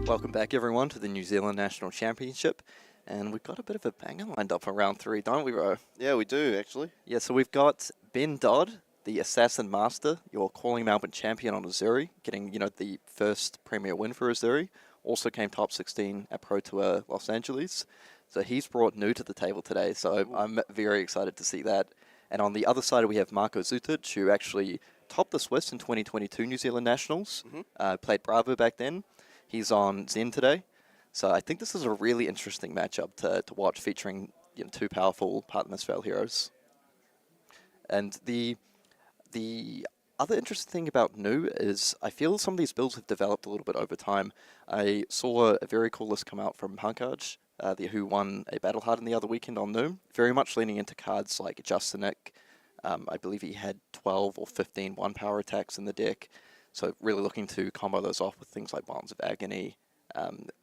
[SPEAKER 1] Welcome back, everyone, to the New Zealand National Championship. And we've got a bit of a banger lined up for round 3, don't we, Ro?
[SPEAKER 4] Yeah, we do, actually.
[SPEAKER 1] Yeah, so we've got Ben Dodd, the Assassin Master, your Calling Melbourne champion on Azuri, getting, the first Premier win for Azuri. Also came top 16 at Pro Tour Los Angeles. So he's brought new to the table today, so I'm very excited to see that. And on the other side, we have Marko Zutic, who actually topped the Swiss in 2022 New Zealand Nationals, played Bravo back then. He's on Zen today. So I think this is a really interesting matchup to watch, featuring two powerful part Mistveil heroes. And the other interesting thing about New is I feel some of these builds have developed a little bit over time. I saw a very cool list come out from Punkage, who won a Battle Hardened the other weekend on New, very much leaning into cards like Justinic. I believe he had 12 or 15 one-power attacks in the deck, so really looking to combo those off with things like Bonds of Agony,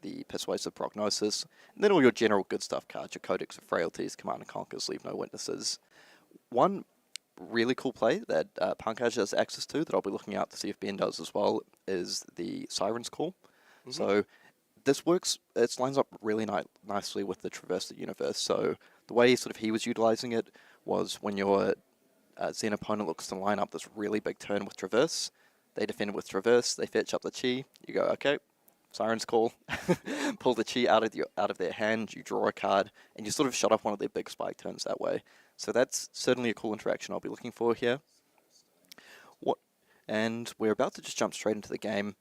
[SPEAKER 1] the Persuasive Prognosis, and then all your general good stuff cards, your Codex of Frailties, Command and Conquers, Leave No Witnesses. One really cool play that Punkage has access to that I'll be looking out to see if Ben does as well is the Siren's Call. So this works, it lines up really nicely with the Traverse the Universe. So the way he was utilizing it was when your Zen opponent looks to line up this really big turn with Traverse, they defend it with Traverse, they fetch up the Chi, you go, okay, Siren's Call, pull the Chi out of their hand, you draw a card, and you sort of shut off one of their big spike turns that way. So that's certainly a cool interaction I'll be looking for here. And we're about to just jump straight into the game.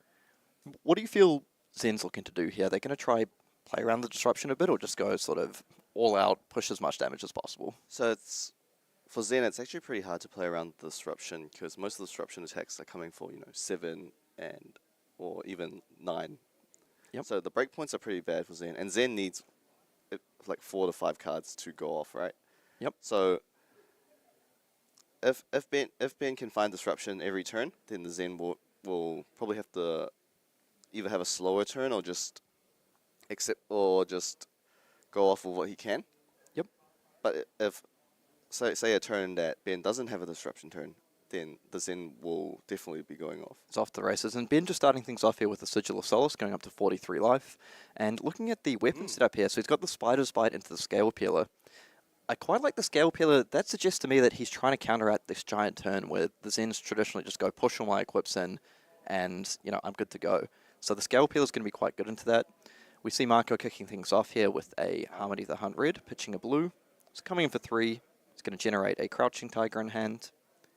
[SPEAKER 1] What do you feel Zen's looking to do here? They're going to try play around the disruption a bit, or just go sort of all out, push as much damage as possible?
[SPEAKER 4] So for Zen, it's actually pretty hard to play around the disruption because most of the disruption attacks are coming for 7 or even 9.
[SPEAKER 1] Yep.
[SPEAKER 4] So the breakpoints are pretty bad for Zen, and Zen needs like 4 to 5 cards to go off, right?
[SPEAKER 1] Yep.
[SPEAKER 4] So if Ben can find disruption every turn, then the Zen will probably have to either have a slower turn or just go off with what he can.
[SPEAKER 1] Yep.
[SPEAKER 4] But if say a turn that Ben doesn't have a disruption turn, then the Zen will definitely be going off.
[SPEAKER 1] It's off to the races. And Ben just starting things off here with the Sigil of Solace, going up to 43 life. And looking at the weapon setup here, so he's got the Spider's Bite into the Scale Peeler. I quite like the Scale Peeler. That suggests to me that he's trying to counteract this giant turn where the Zens traditionally just go push all my equips in and, I'm good to go. So the Scale Peeler is going to be quite good into that. We see Marko kicking things off here with a Harmony of the Hunt red, pitching a blue. It's coming in for 3. It's going to generate a Crouching Tiger in hand.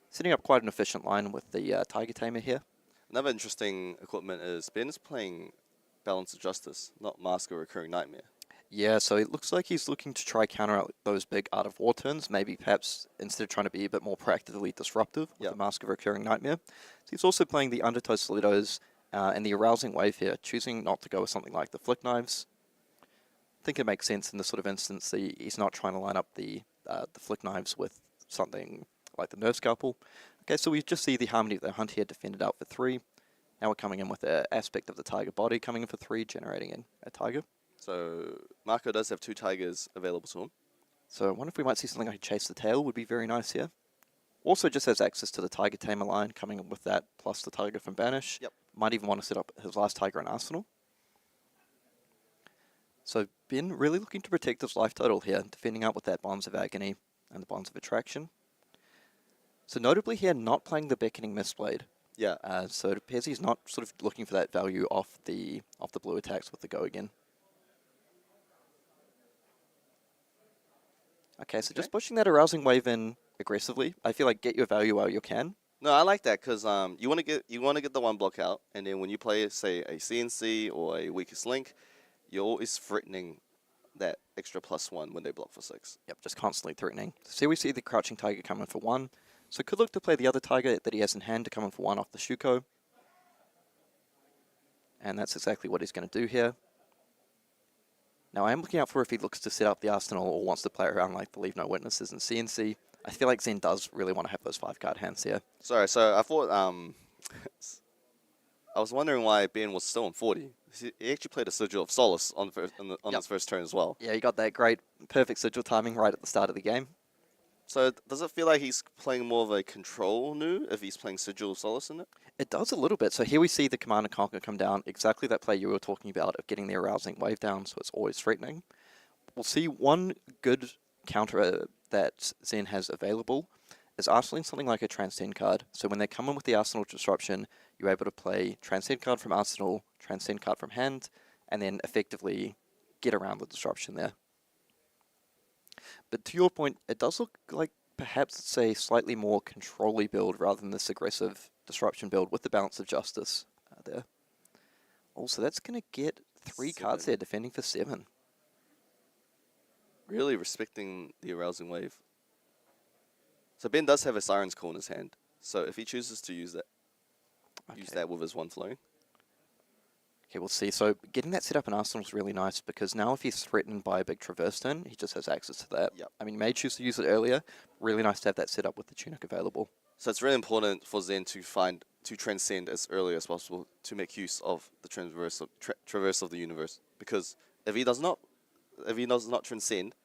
[SPEAKER 1] Setting up quite an efficient line with the Tiger Tamer here.
[SPEAKER 4] Another interesting equipment is Ben is playing Balance of Justice, not Mask or Recurring Nightmare.
[SPEAKER 1] Yeah, so it looks like he's looking to try counter out those big Art of War turns, maybe perhaps instead of trying to be a bit more proactively disruptive with the Mask of Recurring Nightmare. So he's also playing the Undertow Stilettos and the Arousing Wave here, choosing not to go with something like the Flick Knives. I think it makes sense in this sort of instance. He's not trying to line up the Flick Knives with something like the Nerve Scalpel. Okay, so we just see the Harmony of the Hunt here defended out for 3. Now we're coming in with an aspect of the Tiger Body coming in for 3, generating in a Tiger.
[SPEAKER 4] So Marko does have 2 Tigers available to him.
[SPEAKER 1] So I wonder if we might see something like Chase the Tail would be very nice here. Also just has access to the Tiger Tamer line coming in with that, plus the Tiger from Banish.
[SPEAKER 4] Yep.
[SPEAKER 1] Might even want to set up his last Tiger in Arsenal. So Ben really looking to protect his life total here, defending out with that Bonds of Agony and the Bonds of Attraction. So notably here, not playing the Beckoning Mistblade.
[SPEAKER 4] Yeah.
[SPEAKER 1] So it appears he's not sort of looking for that value off the blue attacks with the Go Again. Okay, so just pushing that Arousing Wave in aggressively. I feel like get your value while you can.
[SPEAKER 4] No, I like that because you want to get the 1 block out, and then when you play, say, a CNC or a Weakest Link, you're always threatening that extra +1 when they block for 6.
[SPEAKER 1] Yep, just constantly threatening. So here we see the Crouching Tiger come in for 1. So could look to play the other Tiger that he has in hand to come in for 1 off the Shuko. And that's exactly what he's going to do here. Now I am looking out for if he looks to set up the Arsenal or wants to play around like the Leave No Witnesses and CNC. I feel like Zen does really want to have those 5-card hands here.
[SPEAKER 4] Sorry, so I thought I was wondering why Ben was still on 40. He actually played a Sigil of Solace on his first turn as well.
[SPEAKER 1] Yeah, he got that great, perfect Sigil timing right at the start of the game.
[SPEAKER 4] So does it feel like he's playing more of a control new if he's playing Sigil of Solace in it?
[SPEAKER 1] It does a little bit. So here we see the Command and Conquer come down. Exactly that play you were talking about of getting the arousing wave down, so it's always threatening. We'll see one good counter that Zen has available is arsenaling something like a Transcend card. So when they come in with the Arsenal Disruption, you're able to play Transcend card from Arsenal, Transcend card from hand, and then effectively get around the disruption there. But to your point, it does look like perhaps it's a slightly more control-y build rather than this aggressive disruption build with the Balance of Justice there. Also, that's going to get 3 cards there, defending for 7.
[SPEAKER 4] Really respecting the arousing wave. So Ben does have a Siren's Call in his hand. So if he chooses to use that, use that with his 1 flowing.
[SPEAKER 1] Okay, we'll see. So getting that set up in Arsenal is really nice because now if he's threatened by a big traverse turn, he just has access to that.
[SPEAKER 4] Yep.
[SPEAKER 1] I mean, he may choose to use it earlier. Really nice to have that set up with the Tunic available.
[SPEAKER 4] So it's really important for Zen to transcend as early as possible to make use of the traverse of the universe. Because if he does not transcend,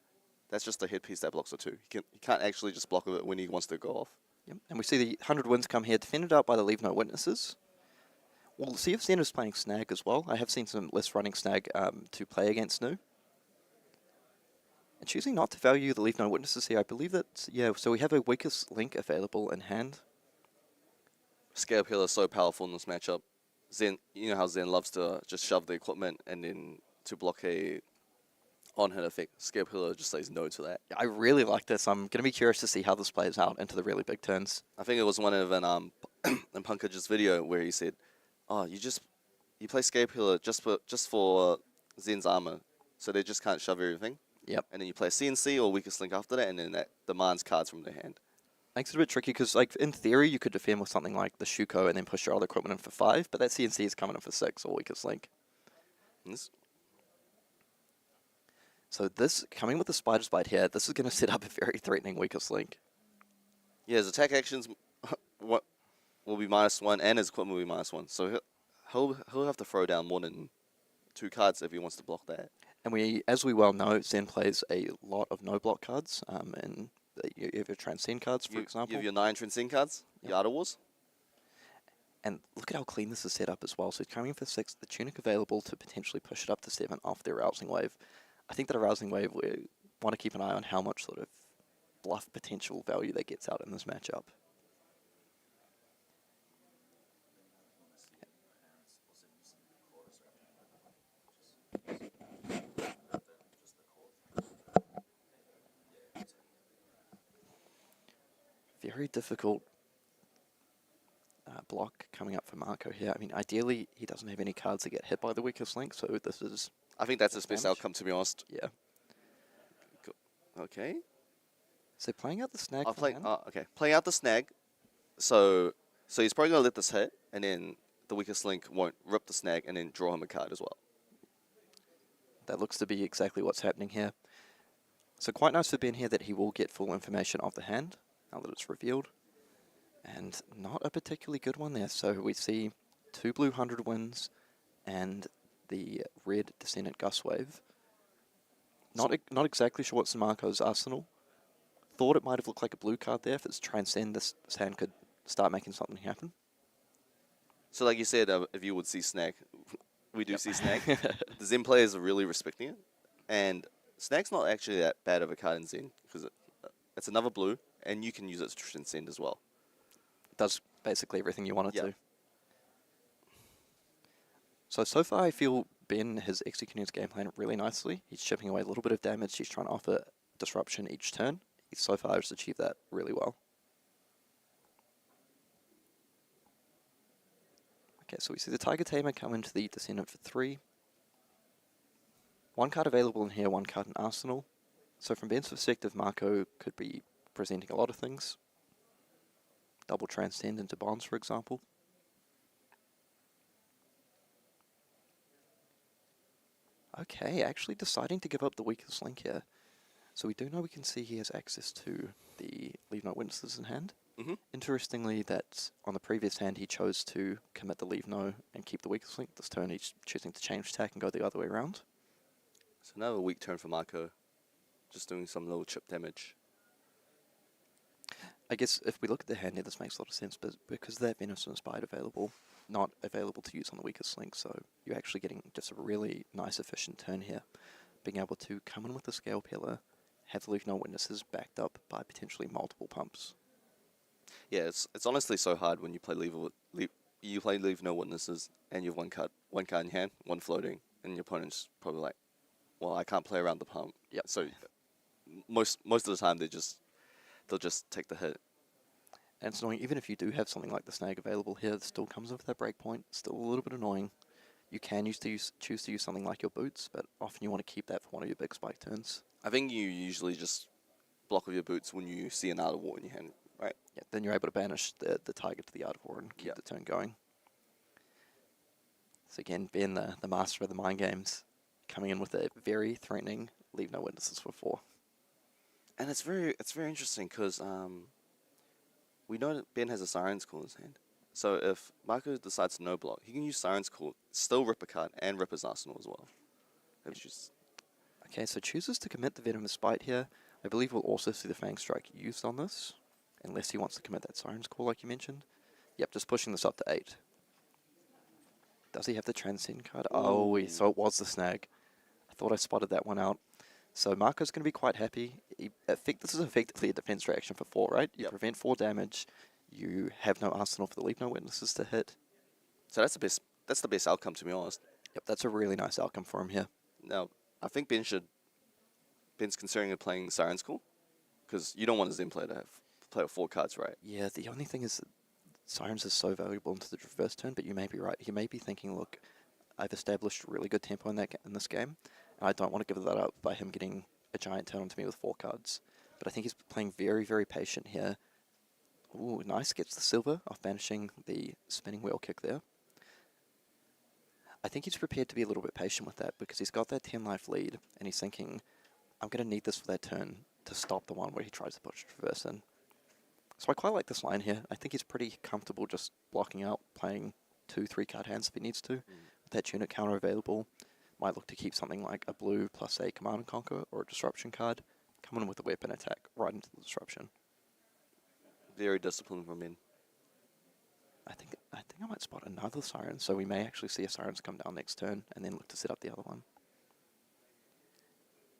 [SPEAKER 4] that's just a headpiece that blocks it too. He can't actually just block it when he wants to go off.
[SPEAKER 1] Yep. And we see the 100 wins come here, defended out by the Leave No Witnesses. We'll see if Zen is playing Snag as well. I have seen some lists running Snag to play against Nu. And choosing not to value the Leave No Witnesses here, I believe that, yeah, so we have a Weakest Link available in hand.
[SPEAKER 4] Scale Pillar is so powerful in this matchup. Zen, you know how Zen loves to just shove the equipment and then to block a on-hit effect. Scale Pillar just says no to that.
[SPEAKER 1] I really like this. I'm going to be curious to see how this plays out into the really big turns.
[SPEAKER 4] I think it was one of in Punkage's video where he said, "Oh, you play Scale Pillar just for Zen's armor, so they just can't shove everything."
[SPEAKER 1] Yep.
[SPEAKER 4] And then you play CNC or Weakest Link after that, and then that demands cards from their hand.
[SPEAKER 1] Makes it a bit tricky because, like, in theory, you could defend with something like the Shuko and then push your other equipment in for 5, but that CNC is coming in for 6 or Weakest Link. So this, coming with the Spider's Bite here, this is going to set up a very threatening Weakest Link.
[SPEAKER 4] Yeah, his attack actions will be -1, and his equipment will be -1. So he'll have to throw down more than 2 cards if he wants to block that.
[SPEAKER 1] And as we well know, Zen plays a lot of no-block cards, and you have your Transcend cards, for example.
[SPEAKER 4] You have your 9 Transcend cards, your Outer Wars.
[SPEAKER 1] And look at how clean this is set up as well. So coming in for 6, the Tunic available to potentially push it up to 7 off the Arousing Wave. I think that Arousing Wave, we want to keep an eye on how much sort of bluff potential value that gets out in this matchup. Very difficult block coming up for Marko here. I mean, ideally, he doesn't have any cards that get hit by the Weakest Link, so this is...
[SPEAKER 4] I think that's his best outcome, to be honest.
[SPEAKER 1] Yeah.
[SPEAKER 4] Okay.
[SPEAKER 1] So playing out the Snag.
[SPEAKER 4] Okay. Playing out the Snag. So he's probably going to let this hit, and then the Weakest Link won't rip the Snag and then draw him a card as well.
[SPEAKER 1] That looks to be exactly what's happening here. So quite nice for Ben here that he will get full information of the hand, now that it's revealed. And not a particularly good one there. So we see 2 blue 100 wins and the red Descendant Gust Wave. Not exactly sure what's in Marko's arsenal. Thought it might have looked like a blue card there. If it's Transcend, this hand could start making something happen.
[SPEAKER 4] So like you said, if you would see Snag, we do see Snag. The Zen players are really respecting it. And Snag's not actually that bad of a card in Zen, because it's another blue, and you can use it to Transcend as well.
[SPEAKER 1] It does basically everything you want it to. So far I feel Ben has executed his game plan really nicely. He's chipping away a little bit of damage. He's trying to offer disruption each turn. He's so far has achieved that really well. Okay, so we see the Tiger Tamer come into the Descendant for 3. 1 card available in here, 1 card in Arsenal. So from Ben's perspective, Marko could be presenting a lot of things. Double Transcend into Bonds, for example. Okay, actually deciding to give up the Weakest Link here. So we do know we can see he has access to the Leave No Witnesses in hand.
[SPEAKER 4] Mm-hmm.
[SPEAKER 1] Interestingly, that on the previous hand he chose to commit the Leave No and keep the Weakest Link. This turn he's choosing to change tack and go the other way around.
[SPEAKER 4] So another weak turn for Marko. Just doing some little chip damage.
[SPEAKER 1] I guess if we look at the hand here, this makes a lot of sense, but because that Venison Spite available, not available to use on the weakest link, so you're actually getting just a really nice efficient turn here. Being able to come in with the Scale Peeler, have the Leave No Witnesses backed up by potentially multiple pumps.
[SPEAKER 4] Yeah, it's honestly so hard when you play Leave No Witnesses and you have one card in hand, one floating, and your opponent's probably like, well, I can't play around the pump.
[SPEAKER 1] Yep.
[SPEAKER 4] So most of the time they'll just take the hit.
[SPEAKER 1] And it's annoying, even if you do have something like the Snag available here, it still comes with that breakpoint, still a little bit annoying. You can choose to use something like your boots, but often you want to keep that for one of your big spike turns.
[SPEAKER 4] I think you usually just block with your boots when you see an Art of War in your hand, right?
[SPEAKER 1] Yeah, then you're able to banish the target to the Art of War and keep the turn going. So again, being the master of the mind games, coming in with a very threatening Leave No Witnesses for 4.
[SPEAKER 4] And it's very interesting because we know that Ben has a Siren's Call in his hand. So if Marko decides to no block, he can use Siren's Call, still rip a card, and rip his arsenal as well.
[SPEAKER 1] Okay, so chooses to commit the Venomous Spite here. I believe we'll also see the Fang Strike used on this, unless he wants to commit that Siren's Call like you mentioned. Yep, just pushing this up to 8. Does he have the Transcend card? Oh, so it was the Snag. I thought I spotted that one out. So Marko's going to be quite happy. This is effectively a defense reaction for 4, right? You prevent 4 damage. You have no arsenal for the Leave No Witnesses to hit.
[SPEAKER 4] So that's the best outcome, to be honest.
[SPEAKER 1] Yep, that's a really nice outcome for him here.
[SPEAKER 4] Now, I think Ben's considering playing Siren's Call, because you don't want his Zen player to play with 4 cards, right?
[SPEAKER 1] Yeah, the only thing is that Sirens is so valuable into the reverse turn, but you may be right. He may be thinking, look, I've established really good tempo in this game, and I don't want to give that up by him getting a giant turn onto me with 4 cards. But I think he's playing very, very patient here. Ooh, nice, gets the silver off banishing the spinning wheel kick there. I think he's prepared to be a little bit patient with that because he's got that 10 life lead, and he's thinking, I'm going to need this for that turn to stop the one where he tries to push reverse in. So I quite like this line here. I think he's pretty comfortable just blocking out, playing 2-3 card hands if he needs to. With that Tunic counter available, might look to keep something like a blue plus a Command and Conquer or a Disruption card, coming in with a weapon attack right into the Disruption.
[SPEAKER 4] Very disciplined from Ben.
[SPEAKER 1] I think I might spot another Siren, so we may actually see a Sirens come down next turn and then look to set up the other one.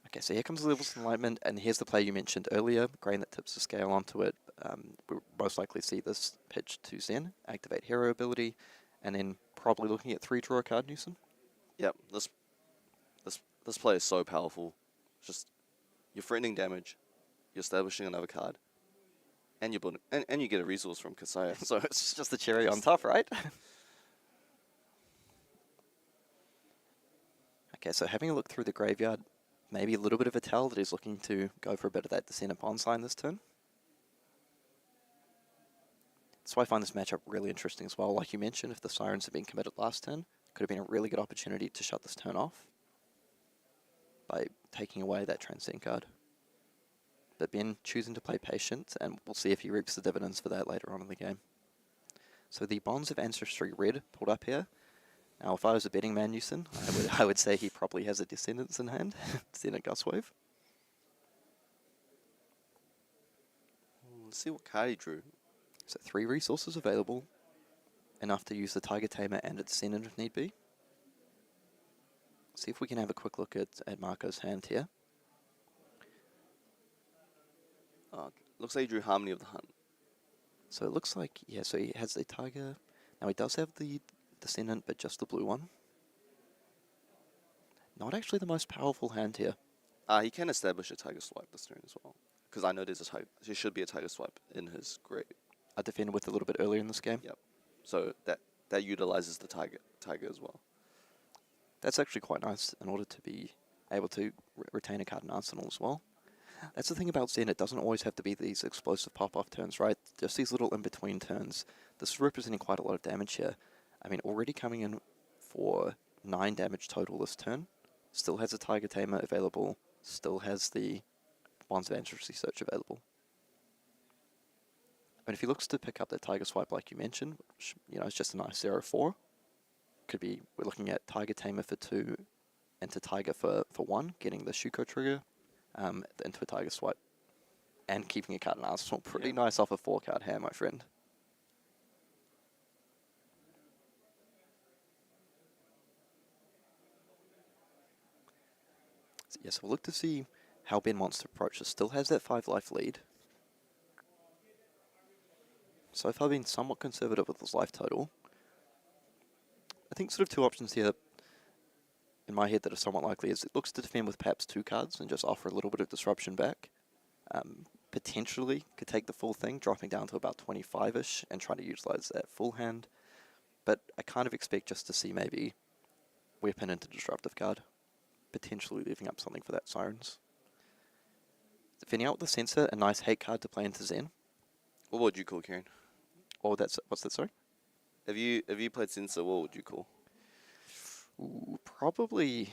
[SPEAKER 1] Okay, so here comes the Levels of Enlightenment, and here's the play you mentioned earlier, grain that tips the scale onto it. We'll most likely see this pitch to Zen, activate hero ability, and then probably looking at 3 draw a card, Newson.
[SPEAKER 4] Yep, this play is so powerful. Just, you're threatening damage, you're establishing another card, and you're building, and you get a resource from Kasaya. So
[SPEAKER 1] It's just the cherry on top, right? Okay, so having a look through the graveyard, maybe a little bit of a tell that he's looking to go for a bit of that Descendant Bonsai this turn. That's why I find this matchup really interesting as well. Like you mentioned, if the Sirens had been committed last turn, could have been a really good opportunity to shut this turn off by taking away that Transcend card. But Ben choosing to play patient, and we'll see if he reaps the dividends for that later on in the game. So the Bonds of Ancestry Red pulled up here. Now, if I was a betting man, Newson, I would say he probably has a Descendants in hand. Descendant Gustwave.
[SPEAKER 4] let's see what card he drew.
[SPEAKER 1] So 3 resources available. Enough to use the Tiger Tamer and a Descendant if need be. See if we can have a quick look at Marko's hand here.
[SPEAKER 4] Looks like he drew Harmony of the Hunt.
[SPEAKER 1] So it looks like, yeah, so he has the Tiger. Now he does have the Descendant, but just the blue one. Not actually the most powerful hand here.
[SPEAKER 4] He can establish a Tiger Swipe this turn as well. Because I know there should be a Tiger Swipe in his grave.
[SPEAKER 1] I defended with a little bit earlier in this game.
[SPEAKER 4] Yep. So that utilizes the Tiger as well.
[SPEAKER 1] That's actually quite nice in order to be able to retain a card in Arsenal as well. That's the thing about Zen, it doesn't always have to be these explosive pop-off turns, right? Just these little in-between turns. This is representing quite a lot of damage here. I mean, already coming in for 9 damage total this turn. Still has a Tiger Tamer available. Still has the Bonds of Ancestry Search available. And if he looks to pick up that Tiger Swipe like you mentioned, which, you know, it's just a nice 0-4. Could be, we're looking at Tiger Tamer for 2 into Tiger for 1, getting the Shuko trigger into a Tiger Swipe. and keeping a card in arsenal. Pretty nice off a 4-card hand, my friend. So, yes, we'll look to see how Ben wants to approach this. Still has that 5 life lead. So far been somewhat conservative with his life total. I think sort of 2 options here in my head that are somewhat likely is it looks to defend with perhaps 2 cards and just offer a little bit of disruption back. Potentially could take the full thing, dropping down to about 25-ish and trying to utilize that full hand. But I kind of expect just to see maybe weapon into disruptive card, potentially leaving up something for that Sirens. Defending out with the Censor, a nice hate card to play into Zen.
[SPEAKER 4] What would you call, Kieran?
[SPEAKER 1] Oh, what's that, sorry?
[SPEAKER 4] If you played Censor, what would you call?
[SPEAKER 1] Ooh, probably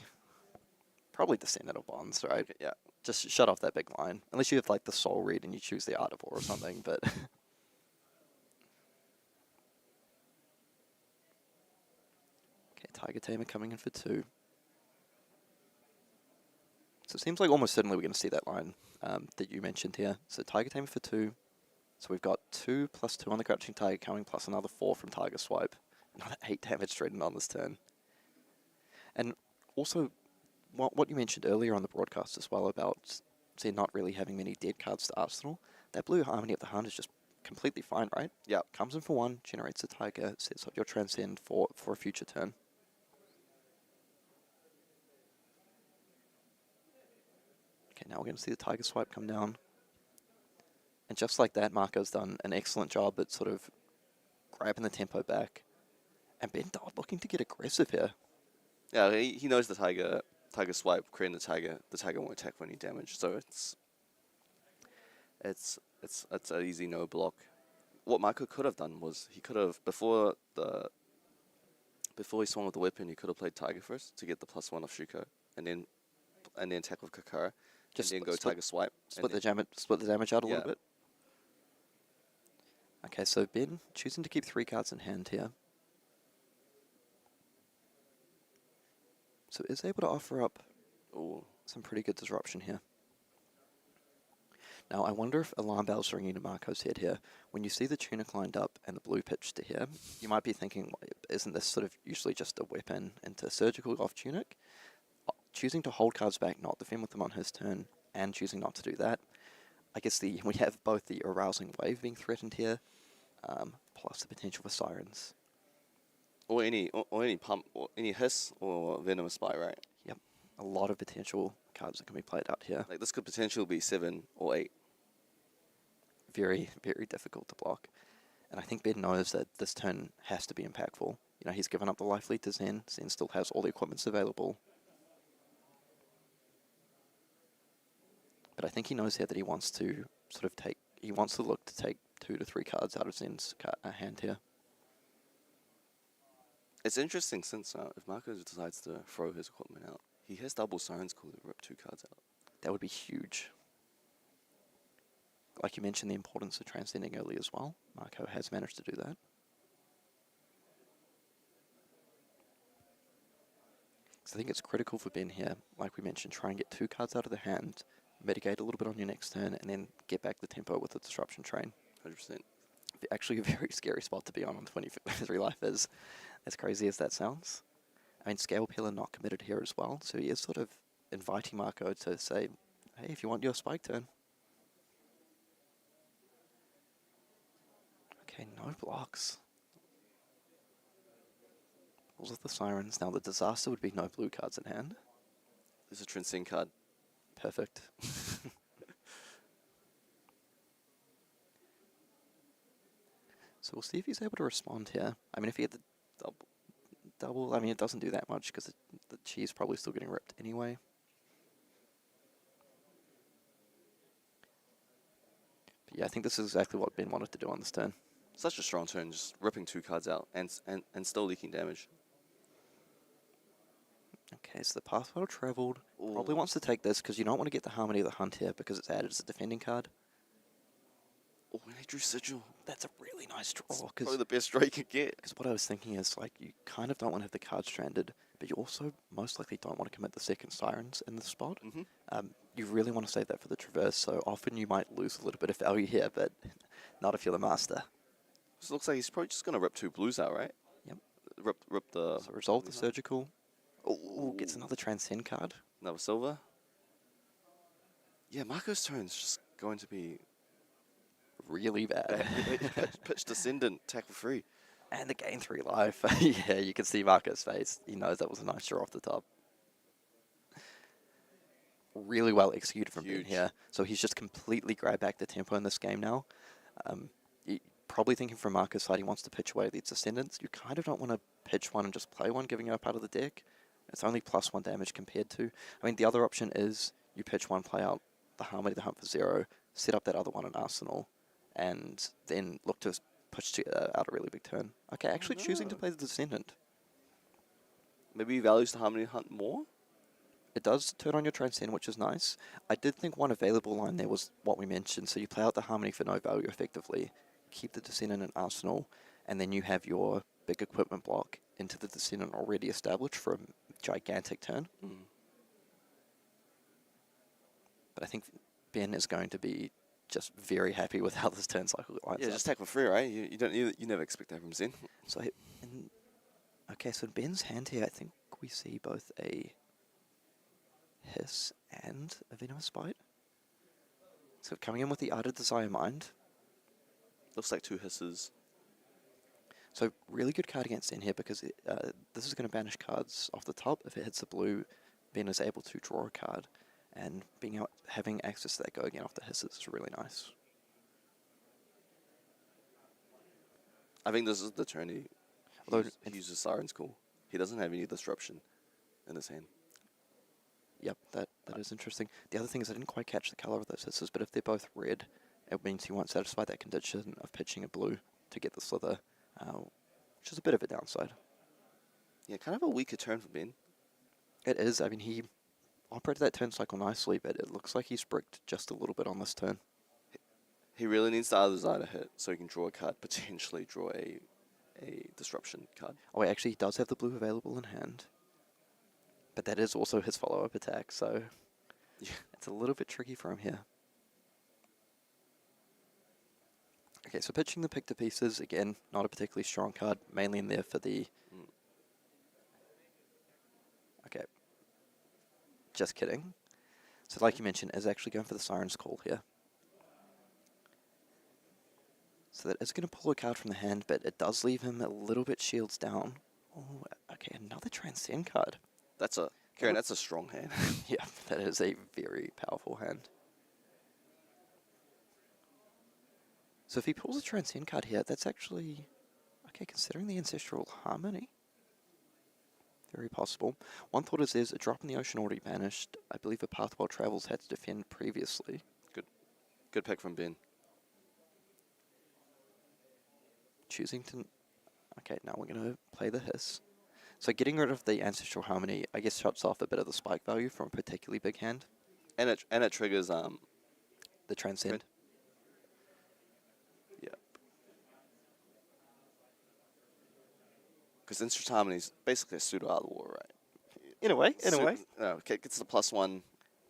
[SPEAKER 1] Descendant of Bonds, right?
[SPEAKER 4] Okay, yeah.
[SPEAKER 1] Just shut off that big line. Unless you have like the Soul Read and you choose the Art of War or something, but... Okay, Tiger Tamer coming in for 2. So it seems like almost certainly we're going to see that line that you mentioned here. So Tiger Tamer for 2. So we've got 2 plus 2 on the Crouching Tiger coming, plus another 4 from Tiger Swipe. Another 8 damage straight in on this turn. And also, what you mentioned earlier on the broadcast as well about Zen not really having many dead cards to Arsenal, that Blue Harmony of the Hunt is just completely fine, right?
[SPEAKER 4] Yeah.
[SPEAKER 1] Comes in for 1, generates a Tiger, sets up your Transcend for a future turn. Okay, now we're going to see the Tiger Swipe come down. And just like that, Marko's done an excellent job at sort of grabbing the tempo back. And Ben Dodd looking to get aggressive here.
[SPEAKER 4] Yeah, he knows the Tiger Swipe, creating the Tiger won't attack for any damage, so it's an easy no block. What Marko could have done was he could have before he swung with the weapon, he could have played Tiger first to get the +1 off Shuko, and then attack with Kakara, and then go Tiger Swipe.
[SPEAKER 1] Split the damage out a little bit. Okay, so Ben choosing to keep 3 cards in hand here. So is able to offer up some pretty good disruption here. Now, I wonder if alarm bells are ringing to Marko's head here. When you see the Tunic lined up and the blue pitched to here, you might be thinking, isn't this sort of usually just a weapon into Surgical off Tunic? Choosing to hold cards back, not defend with them on his turn, and choosing not to do that. I guess we have both the Arousing Wave being threatened here, plus the potential for Sirens.
[SPEAKER 4] Or any pump, or any hiss, or venomous spy, right?
[SPEAKER 1] Yep, a lot of potential cards that can be played out here.
[SPEAKER 4] Like this could potentially be 7 or 8.
[SPEAKER 1] Very, very difficult to block. And I think Ben knows that this turn has to be impactful. You know, he's given up the life lead to Zen. Zen still has all the equipments available. But I think he knows here that he wants to sort of look to take 2 to 3 cards out of Zen's hand here.
[SPEAKER 4] It's interesting since if Marko decides to throw his equipment out, he has double Sirens Call to rip 2 cards out.
[SPEAKER 1] That would be huge. Like you mentioned, the importance of transcending early as well. Marko has managed to do that. So I think it's critical for Ben here, like we mentioned, try and get 2 cards out of the hand, mitigate a little bit on your next turn, and then get back the tempo with the Disruption Train.
[SPEAKER 4] 100%.
[SPEAKER 1] Actually a very scary spot to be on 23 life is, as crazy as that sounds. I mean, Scale Peeler not committed here as well, so he is sort of inviting Marko to say, hey, if you want your spike turn. Okay, no blocks. Pulls with the Sirens. Now the disaster would be no blue cards in hand.
[SPEAKER 4] There's a Transcend card.
[SPEAKER 1] Perfect. So we'll see if he's able to respond here. I mean, if he had the double, I mean, it doesn't do that much because the cheese probably still getting ripped anyway. But yeah, I think this is exactly what Ben wanted to do on this turn.
[SPEAKER 4] Such a strong turn, just ripping 2 cards out and still leaking damage.
[SPEAKER 1] Okay, so the path well traveled. Probably wants to take this because you don't want to get the Harmony of the Hunt here because it's added as a defending card.
[SPEAKER 4] Oh, and they drew Sigil.
[SPEAKER 1] That's a really nice draw.
[SPEAKER 4] Probably the best draw you could get.
[SPEAKER 1] Because what I was thinking is, like, you kind of don't want to have the card stranded, but you also most likely don't want to commit the second Sirens in the spot. You really want to save that for the Traverse, so often you might lose a little bit of value here, but not if you're the Master.
[SPEAKER 4] This looks like he's probably just going to rip 2 blues out, right?
[SPEAKER 1] Yep.
[SPEAKER 4] Rip the...
[SPEAKER 1] So resolve the Surgical. Oh, gets another Transcend card.
[SPEAKER 4] Another silver. Yeah, Marko's turn's just going to be...
[SPEAKER 1] Really bad.
[SPEAKER 4] Pitch Descendant, tackle free.
[SPEAKER 1] And the gain 3 life. Yeah, you can see Marko's face. He knows that was a nice draw off the top. Really well executed from Ben here. So he's just completely grabbed back the tempo in this game now. Probably thinking from Marko's side, he wants to pitch away these Descendants. You kind of don't want to pitch one and just play one, giving it up out of the deck. It's only +1 damage compared to... I mean, the other option is you pitch one, play out the Harmony, the Hunt for 0, set up that other one in Arsenal, and then look to push out a really big turn. Okay, actually choosing to play the Descendant.
[SPEAKER 4] Maybe he values the Harmony Hunt more?
[SPEAKER 1] It does turn on your Transcend, which is nice. I did think one available line there was what we mentioned. So you play out the Harmony for no value effectively, keep the Descendant in Arsenal, and then you have your big equipment block into the Descendant already established for a gigantic turn. But I think Ben is going to be just very happy with how this turn cycle lines up.
[SPEAKER 4] Just tackle free, right? You never expect that from Zen.
[SPEAKER 1] So okay, so in Ben's hand here, I think we see both a Hiss and a Venomous Bite. So coming in with the Art of Desire Mind.
[SPEAKER 4] Looks like 2 hisses.
[SPEAKER 1] So really good card against Zen here because this is going to banish cards off the top. If it hits the blue, Ben is able to draw a card. And having access to that go again off the hisses is really nice.
[SPEAKER 4] I think this is the turn he uses Siren's Call. He doesn't have any disruption in his hand.
[SPEAKER 1] Yep, that is interesting. The other thing is I didn't quite catch the color of those hisses, but if they're both red, it means he won't satisfy that condition of pitching a blue to get the Slither, which is a bit of a downside.
[SPEAKER 4] Yeah, kind of a weaker turn for Ben.
[SPEAKER 1] It is. I mean, he operated that turn cycle nicely, but it looks like he's bricked just a little bit on this turn.
[SPEAKER 4] He really needs the other side to hit so he can draw a card, potentially draw a disruption card.
[SPEAKER 1] Oh, wait, actually, he does have the blue available in hand. But that is also his follow-up attack, so it's a little bit tricky for him here. Okay, so pitching the pick to pieces, again, not a particularly strong card, mainly in there for the... Okay. Just kidding. So like you mentioned, is actually going for the Siren's Call here. So that is going to pull a card from the hand, but it does leave him a little bit shields down. Oh, okay, another Transcend card.
[SPEAKER 4] Kieran, that's a strong hand.
[SPEAKER 1] Yeah, that is a very powerful hand. So if he pulls a Transcend card here, that's actually... Okay, considering the Ancestral Harmony, very possible. One thought is there's a drop in the ocean already banished. I believe a Path While Travels had to defend previously.
[SPEAKER 4] Good pick from Ben.
[SPEAKER 1] Choosing to... Okay, now we're going to play the Hiss. So getting rid of the Ancestral Harmony, I guess, shuts off a bit of the spike value from a particularly big hand.
[SPEAKER 4] And it triggers
[SPEAKER 1] the Transcend.
[SPEAKER 4] Yep. Because Instant Harmony is basically a pseudo Art of War, right?
[SPEAKER 1] In a way.
[SPEAKER 4] Okay, gets the +1.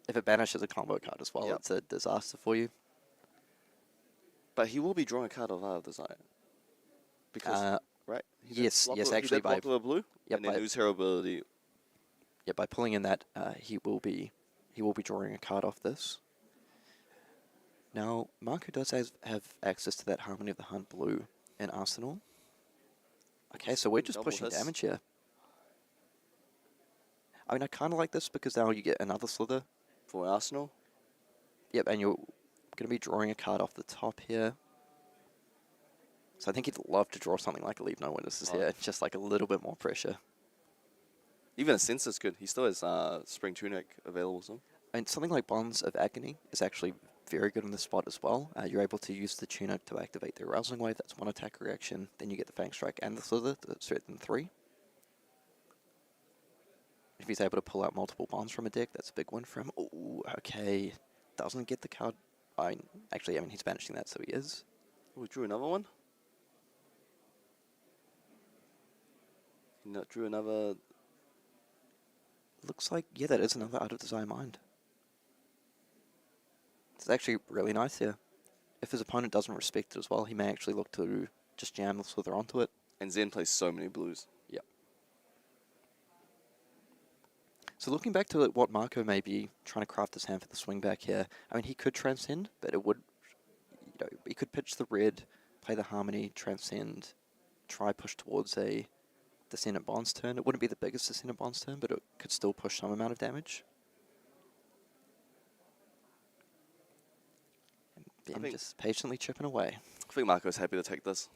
[SPEAKER 1] If it banishes a combo card as well, it's a disaster for you.
[SPEAKER 4] But he will be drawing a card of Art of Desire. Because, right?
[SPEAKER 1] Yes, actually
[SPEAKER 4] by a blue.
[SPEAKER 1] Yep,
[SPEAKER 4] and then lose hero ability.
[SPEAKER 1] Yeah, by pulling in that, he will be drawing a card off this. Now, Marko does have access to that Harmony of the Hunt blue in Arsenal. Okay, so we're just pushing damage here. I mean, I kind of like this because now you get another Slither.
[SPEAKER 4] For Arsenal?
[SPEAKER 1] Yep, and you're going to be drawing a card off the top here. So I think he'd love to draw something like a Leave No Witnesses here, just like a little bit more pressure.
[SPEAKER 4] Even a Sense is good. He still has Spring Tunic available to him.
[SPEAKER 1] And something like Bonds of Agony is actually very good in this spot as well. You're able to use the Tunic to activate the Arousing Wave. That's one attack reaction. Then you get the Fang Strike and the Slither to strengthen 3. If he's able to pull out multiple Bonds from a deck, that's a big one for him. Oh, okay. Doesn't get the card. He's banishing that, so he is.
[SPEAKER 4] We drew another one. No, drew another.
[SPEAKER 1] Looks like, yeah, that is another Out of Desire Mind. It's actually really nice here. If his opponent doesn't respect it as well, he may actually look to just jam the Slither onto it.
[SPEAKER 4] And Zen plays so many blues.
[SPEAKER 1] Yeah. So looking back to what Marko may be trying to craft his hand for the swing back here, I mean, he could transcend, but it would, he could pitch the red, play the harmony, transcend, try push towards a Descendant Bonds turn. It wouldn't be the biggest Descendant Bonds turn, but it could still push some amount of damage. And then just patiently chipping away.
[SPEAKER 4] I think Marko's happy to take this.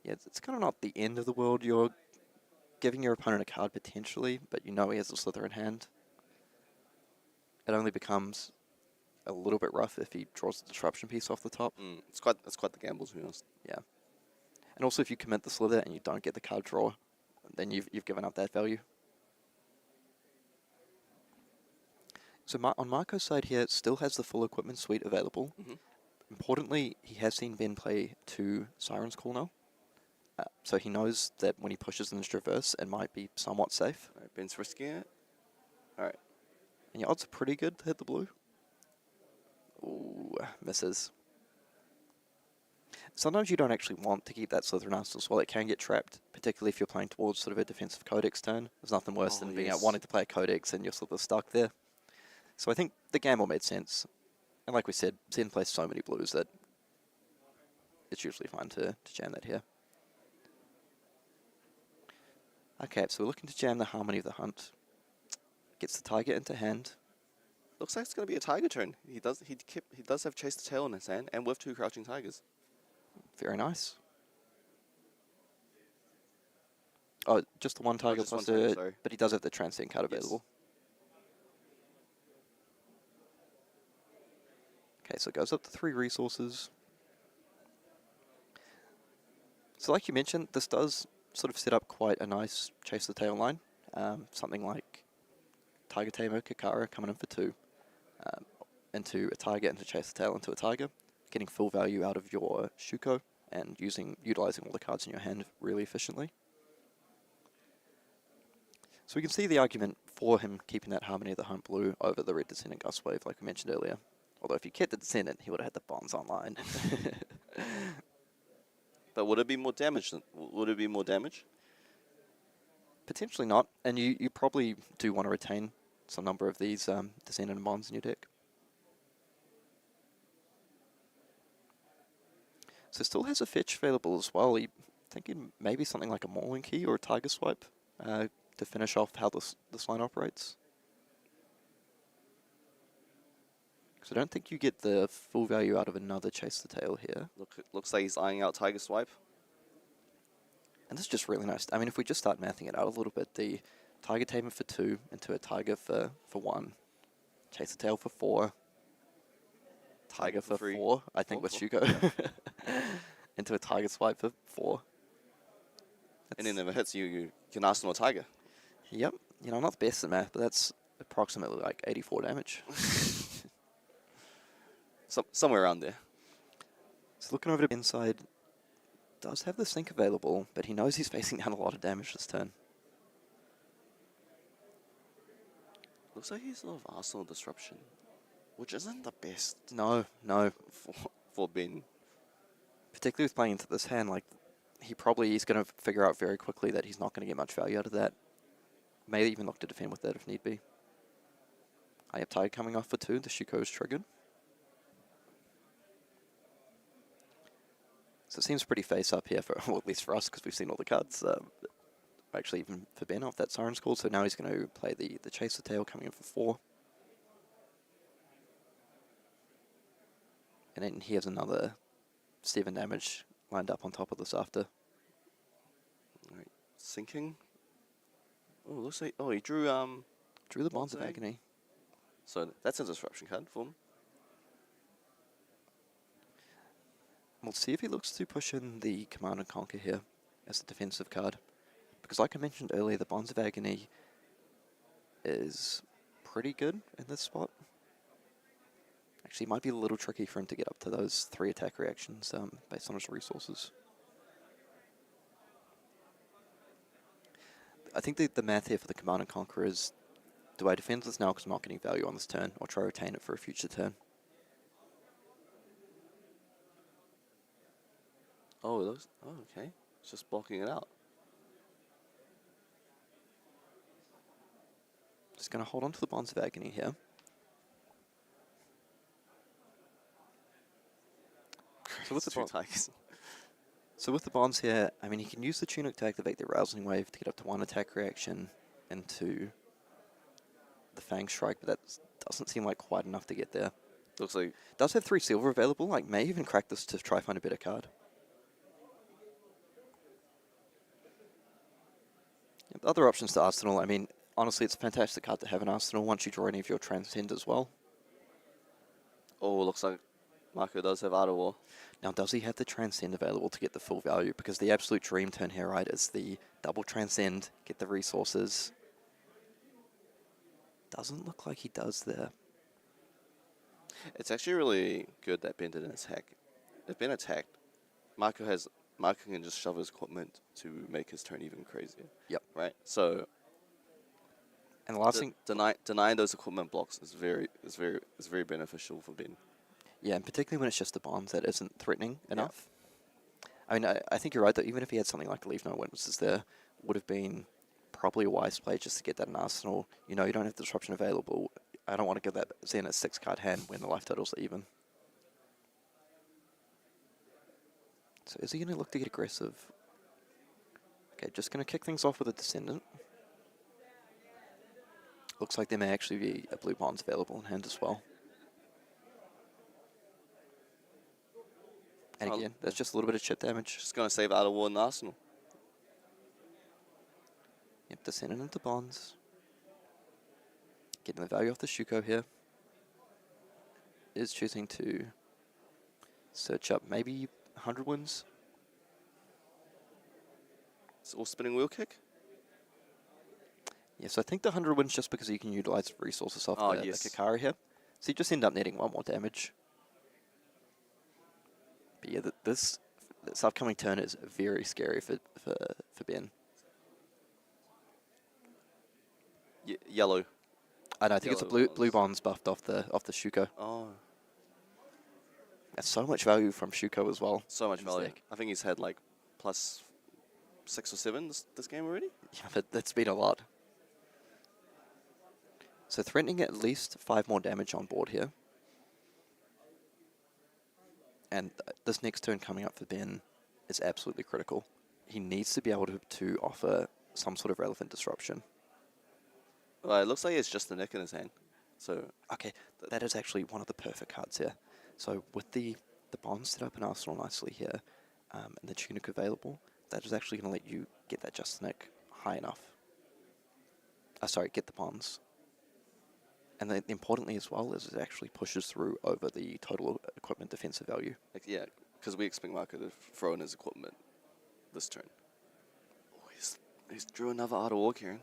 [SPEAKER 1] Yeah, it's kind of not the end of the world. You're giving your opponent a card potentially, but you know he has a Slither in hand. It only becomes a little bit rough if he draws the disruption piece off the top.
[SPEAKER 4] It's quite the gamble, to be honest.
[SPEAKER 1] Yeah. And also, if you commit the Slither and you don't get the card draw, then you've given up that value. So on Marko's side here, it still has the full equipment suite available. Importantly, he has seen Ben play 2 Siren's Call now. So he knows that when he pushes in his reverse, it might be somewhat safe.
[SPEAKER 4] All right, Ben's risking it. All right.
[SPEAKER 1] And your odds are pretty good to hit the blue. Ooh, misses. Sometimes you don't actually want to keep that Slither nasty as well. It can get trapped, particularly if you're playing towards sort of a defensive Codex turn. There's nothing worse than being out wanting to play a Codex and you're sort of stuck there. So I think the gamble made sense. And like we said, Zen plays so many blues that it's usually fine to jam that here. Okay, so we're looking to jam the Harmony of the Hunt. Gets the Tiger into hand.
[SPEAKER 4] Looks like it's going to be a Tiger turn. He does have Chase the Tail in his hand, and with 2 Crouching Tigers.
[SPEAKER 1] Very nice. Oh, just the one Tiger
[SPEAKER 4] just
[SPEAKER 1] plus
[SPEAKER 4] one tiger,
[SPEAKER 1] the...
[SPEAKER 4] sorry.
[SPEAKER 1] But he does have the Transcend card available. Okay, so it goes up to 3 resources. So like you mentioned, this does sort of set up quite a nice Chase the Tail line. Something like Tiger Tamer, Kakara coming in for 2. Into a Tiger, into Chase the Tail, into a Tiger. Getting full value out of your Shuko and utilizing all the cards in your hand really efficiently. So we can see the argument for him keeping that Harmony of the Hunt blue over the red Descendant Gust Wave like we mentioned earlier. Although if you kept the Descendant, he would have had the Bonds online.
[SPEAKER 4] But would it be more damage? Would it be more damage?
[SPEAKER 1] Potentially not, and you probably do want to retain some number of these Descendant and Bonds in your deck. So still has a fetch available as well. Thinking maybe something like a Mauling Key or a Tiger Swipe to finish off how this line operates. So I don't think you get the full value out of another Chase the Tail here.
[SPEAKER 4] Looks like he's eyeing out Tiger Swipe.
[SPEAKER 1] And this is just really nice. I mean, if we just start mathing it out a little bit, the Tiger Tamer for 2, into a Tiger for 1, Chase the Tail for 4, Tiger for 4, I think with Shuko, into a Tiger Swipe for 4.
[SPEAKER 4] And then if it hits you, you can Arsenal a Tiger.
[SPEAKER 1] Yep. You know, I'm not the best at math, but that's approximately like 84 damage.
[SPEAKER 4] Somewhere around there.
[SPEAKER 1] So looking over to inside, does have the Sync available, but he knows he's facing down a lot of damage this turn.
[SPEAKER 4] Looks like he's a lot of Arsenal Disruption, which isn't the best.
[SPEAKER 1] No.
[SPEAKER 4] For Ben.
[SPEAKER 1] Particularly with playing into this hand, like, he's going to figure out very quickly that he's not going to get much value out of that. May even look to defend with that if need be. I have Tiger coming off for 2, the Shuko is triggered. So it seems pretty face up here, well, at least for us, because we've seen all the cards. Actually, even for Ben off that Siren's Call, so now he's going to play the Chase the Tail coming in for 4. And then he has another 7 damage lined up on top of this after.
[SPEAKER 4] Alright, sinking. Oh, looks like he drew
[SPEAKER 1] the Bonds of Agony.
[SPEAKER 4] So that's a disruption card for him.
[SPEAKER 1] We'll see if he looks to push in the Command and Conquer here as a defensive card. Because like I mentioned earlier, the Bonds of Agony is pretty good in this spot. Actually, it might be a little tricky for him to get up to those 3 attack reactions based on his resources. I think the math here for the Command and Conquer is, do I defend this now because I'm not getting value on this turn, or try to retain it for a future turn?
[SPEAKER 4] Oh, okay. It's just blocking it out.
[SPEAKER 1] Just going to hold on to the Bonds of Agony here. So with the
[SPEAKER 4] Tigers.
[SPEAKER 1] So with the Bonds here, I mean, he can use the Tunic to activate the Rousing Wave to get up to 1 attack reaction into the Fang Strike, but that doesn't seem like quite enough to get there.
[SPEAKER 4] Looks like...
[SPEAKER 1] Does have 3 silver available, like may even crack this to try find a better card. Yep, other options to Arsenal, I mean, honestly, it's a fantastic card to have in Arsenal once you draw any of your Transcend as well.
[SPEAKER 4] Oh, looks like Marko does have Art of War.
[SPEAKER 1] Now, does he have the Transcend available to get the full value? Because the absolute dream turn here, right, is the double Transcend, get the resources. Doesn't look like he does there.
[SPEAKER 4] It's actually really good that Ben didn't attack. If Ben attacked, Marko can just shove his equipment to make his turn even crazier.
[SPEAKER 1] Yep.
[SPEAKER 4] Right? So...
[SPEAKER 1] And the last thing...
[SPEAKER 4] Denying those equipment blocks is very beneficial for Ben.
[SPEAKER 1] Yeah, and particularly when it's just the Bonds that isn't threatening enough. I mean, I think you're right, that even if he had something like Leave No Witnesses there, would have been probably a wise play just to get that in Arsenal. You know, you don't have the Disruption available. I don't want to give that Zen a 6-card hand when the life totals are even. So is he going to look to get aggressive? Okay, just going to kick things off with a Descendant. Looks like there may actually be a blue Bonds available in hand as well. And again, that's just a little bit of chip damage.
[SPEAKER 4] Just going to save Art of War in Arsenal.
[SPEAKER 1] Yep, Descendant into Bonds. Getting the value off the Shuko here. Is choosing to search up maybe 100 wins.
[SPEAKER 4] It's all spinning wheel kick.
[SPEAKER 1] Yes, I think the 100 wins just because you can utilize resources off the Kakari here. So you just end up netting 1 more damage. But yeah, this upcoming turn is very scary for Ben.
[SPEAKER 4] Yellow.
[SPEAKER 1] I know, I think it's a blue Bonds buffed off the Shuko.
[SPEAKER 4] Oh.
[SPEAKER 1] That's so much value from Shuko as well.
[SPEAKER 4] So much value. I think he's had like plus 6 or 7 this game already.
[SPEAKER 1] Yeah, but that's been a lot. So threatening at least 5 more damage on board here. And this next turn coming up for Ben is absolutely critical. He needs to be able to offer some sort of relevant disruption.
[SPEAKER 4] Well, it looks like it's just the Nick in his hand. So
[SPEAKER 1] okay, that is actually one of the perfect cards here. So with the Bonds set up in Arsenal nicely here, and the Tunic available, that is actually going to let you get that Just Nick high enough. Sorry, get the Bonds. And then importantly as well is it actually pushes through over the total equipment defensive value.
[SPEAKER 4] Yeah, because we expect Marko to throw in his equipment this turn. Oh, he's drew another Art of War, Kieran.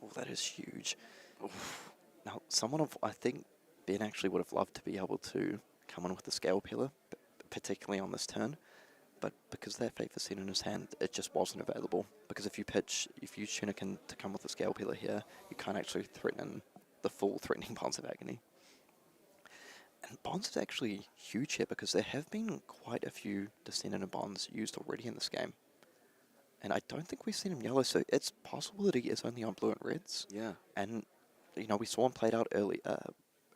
[SPEAKER 1] Oh, that is huge. Oof. Now, I think Ben actually would have loved to be able to come in with the Scale Peeler, particularly on this turn. But because that Fate Foreseen in his hand, it just wasn't available. Because if you use Tunic to come with the Scale Peeler here, you can't actually threaten the full threatening Bonds of Agony. And Bonds is actually huge here because there have been quite a few Descendant and Bonds used already in this game. And I don't think we've seen him yellow, so it's possible that he is only on blue and reds.
[SPEAKER 4] Yeah.
[SPEAKER 1] And, you know, we saw him played out early,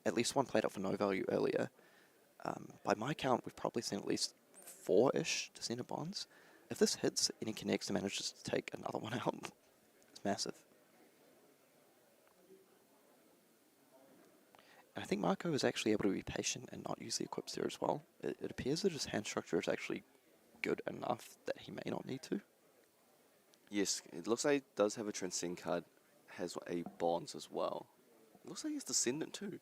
[SPEAKER 1] at least one played out for no value earlier. By my count, we've probably seen at least 4-ish Descendant Bonds. If this hits and he connects and manages to take another one out, it's massive. And I think Marko is actually able to be patient and not use the equips there as well. It appears that his hand structure is actually good enough that he may not need to.
[SPEAKER 4] Yes, it looks like he does have a Transcend card, has a Bonds as well. It looks like he's Descendant too.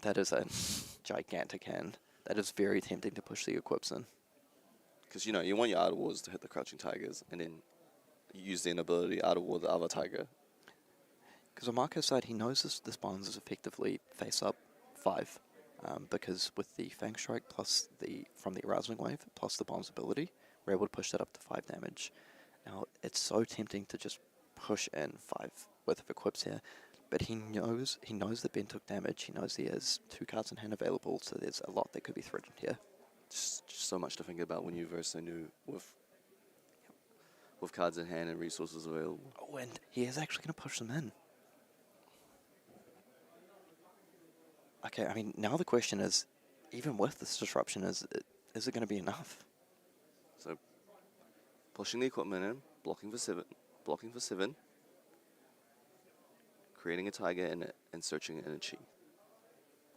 [SPEAKER 1] That is a gigantic hand. That is very tempting to push the equips in.
[SPEAKER 4] Because, you know, you want your Art of Wars to hit the Crouching Tigers and then use the inability Art of War the other Tiger.
[SPEAKER 1] Because on Marko's side, he knows this Bonds is effectively face-up 5. because with the Fang Strike plus from the Arousing Wave plus the Bonds ability, we're able to push that up to 5 damage. Now, it's so tempting to just push in 5 worth of equips here, but he knows that Ben took damage. He knows he has 2 cards in hand available, so there's a lot that could be threatened here.
[SPEAKER 4] Just so much to think about when you verse a new with cards in hand and resources available.
[SPEAKER 1] Oh, and he is actually going to push them in. Okay, I mean, now the question is, even with this disruption, is it going to be enough?
[SPEAKER 4] So, pushing the equipment in, blocking for 7, creating a tiger in it, and searching energy.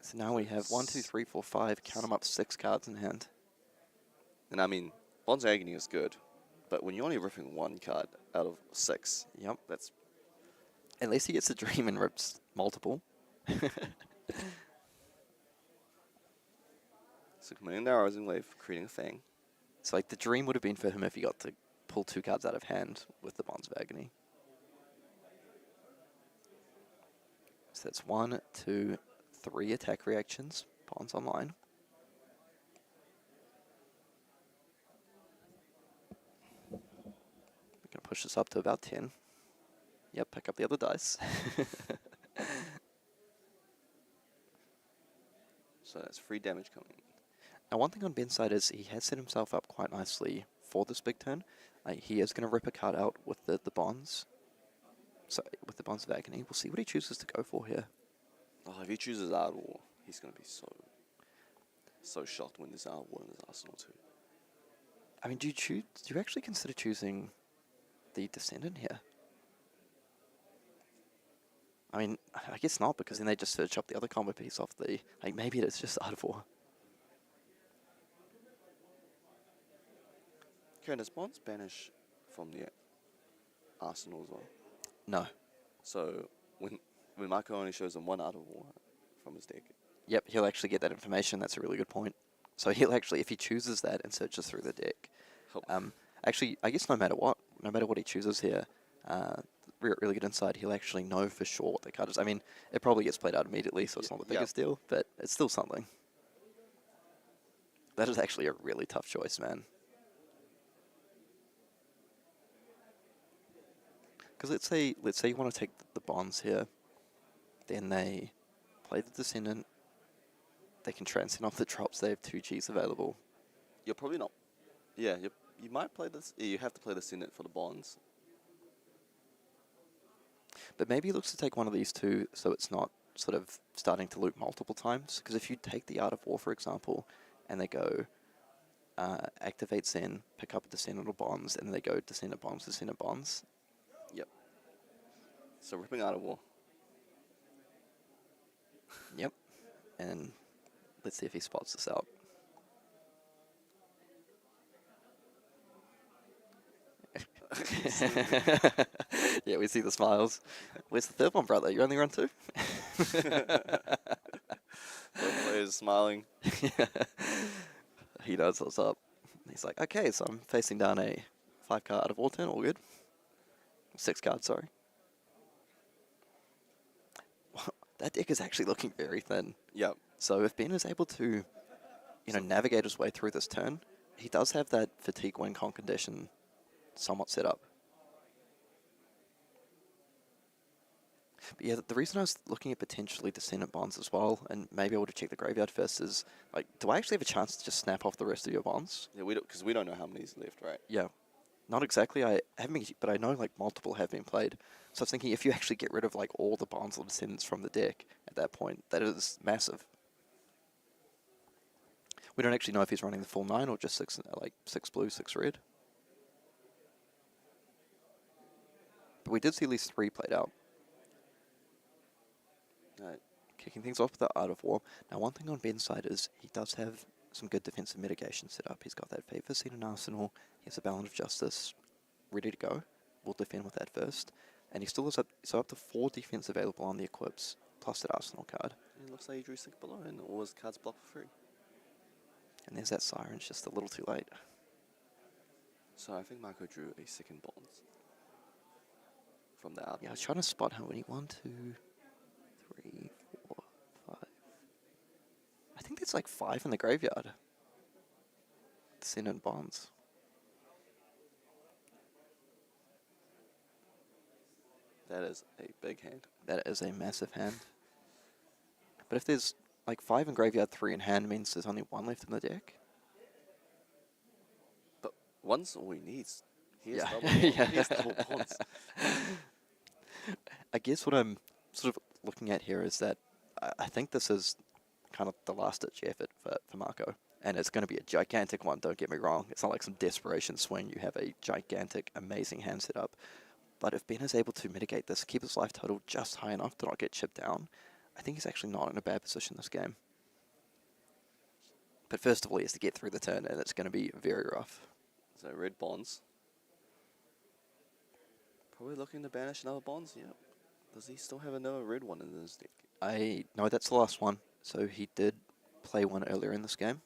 [SPEAKER 1] So now we have 1, 2, 3, 4, 5, count them up, 6 cards in hand.
[SPEAKER 4] And I mean, Bond's Agony is good, but when you're only ripping 1 card out of 6,
[SPEAKER 1] Yep.
[SPEAKER 4] that's...
[SPEAKER 1] At least he gets a dream and rips multiple.
[SPEAKER 4] So coming in the Arousing Wave, creating a Fang.
[SPEAKER 1] So like the dream would have been for him if he got to pull 2 cards out of hand with the Bonds of Agony. So that's 1, 2, 3 attack reactions. Bonds online. We're going to push this up to about 10. Yep, pick up the other dice.
[SPEAKER 4] So that's 3 damage coming in.
[SPEAKER 1] Now, one thing on Ben's side is he has set himself up quite nicely for this big turn. He is going to rip a card out with the bonds. So, with the Bonds of Agony. We'll see what he chooses to go for here.
[SPEAKER 4] Oh, if he chooses Art War, he's going to be so shocked when there's Art War in his arsenal too.
[SPEAKER 1] I mean, do you actually consider choosing the Descendant here? I mean, I guess not, because then they just search up the other combo piece off the... Like, maybe it is just Art of War.
[SPEAKER 4] Kieran, does Bonds banish from the arsenal as well?
[SPEAKER 1] No.
[SPEAKER 4] So, when Marko only shows him 1 Art of War from his deck...
[SPEAKER 1] Yep, he'll actually get that information. That's a really good point. So he'll actually, if he chooses that and searches through the deck... actually, I guess no matter what he chooses here, really good insight, he'll actually know for sure what the card is. I mean, it probably gets played out immediately, so it's not the biggest deal, but it's still something. That is actually a really tough choice, man. Because let's say you want to take the bonds here, then they play the Descendant, they can transcend off the drops, they have 2 Gs available.
[SPEAKER 4] You're probably not... Yeah, you might play this... You have to play the Descendant for the bonds.
[SPEAKER 1] But maybe he looks to take one of these 2 so it's not sort of starting to loop multiple times. Because if you take the Art of War, for example, and they go activate Zen, pick up a Descendant or Bonds, and then they go Descendant Bonds.
[SPEAKER 4] Yep. So ripping Art of War.
[SPEAKER 1] Yep. And let's see if he spots this out. Yeah, we see the smiles. Where's the third one, brother? You only run 2?
[SPEAKER 4] Both players smiling.
[SPEAKER 1] He knows what's up. He's like, okay, so I'm facing down a 5 card Art of War turn, all good. 6 cards, sorry. That deck is actually looking very thin.
[SPEAKER 4] Yep.
[SPEAKER 1] So if Ben is able to, navigate his way through this turn, he does have that fatigue win con condition somewhat set up. But yeah, the reason I was looking at potentially Descendant Bonds as well, and maybe I would have checked the graveyard first, is like, do I actually have a chance to just snap off the rest of your bonds?
[SPEAKER 4] Yeah, because we don't know how many's left, right?
[SPEAKER 1] Yeah. Not exactly. I haven't been, but I know like multiple have been played. So I was thinking if you actually get rid of like all the Bonds or Descendants from the deck at that point, that is massive. We don't actually know if he's running the full 9 or just 6 blue, 6 red. But we did see at least 3 played out.
[SPEAKER 4] Right.
[SPEAKER 1] Kicking things off with the Art of War. Now, one thing on Ben's side is he does have some good defensive mitigation set up. He's got that Favor Seat and Arsenal. He has a Balance of Justice ready to go. We'll defend with that first. And he still has up to 4 defense available on the equips, plus that Arsenal card.
[SPEAKER 4] It looks like he drew 6 below, and all his cards blocked for free.
[SPEAKER 1] And there's that Siren, it's just a little too late.
[SPEAKER 4] So I think Marko drew a second Bonds from the out.
[SPEAKER 1] Yeah, I was trying to spot how many. 1, 2, 3, 4, 5. there's like 5 in the graveyard. Descendant Bonds.
[SPEAKER 4] That is a big hand.
[SPEAKER 1] That is a massive hand. But if there's like 5 in graveyard, 3 in hand, means there's only 1 left in the deck.
[SPEAKER 4] But one's all he needs. He has
[SPEAKER 1] Yeah.
[SPEAKER 4] double bonds. He has double bonds.
[SPEAKER 1] I guess what I'm sort of looking at here is that I think this is kind of the last-ditch effort for Marko. And it's going to be a gigantic one, don't get me wrong. It's not like some desperation swing. You have a gigantic, amazing hand set up. But if Ben is able to mitigate this, keep his life total just high enough to not get chipped down, I think he's actually not in a bad position this game. But first of all, he has to get through the turn, and it's going to be very rough.
[SPEAKER 4] So red bonds. Probably looking to banish another bonds. Yep. Does he still have another red one in his deck?
[SPEAKER 1] No, that's the last one. So he did play one earlier in this game.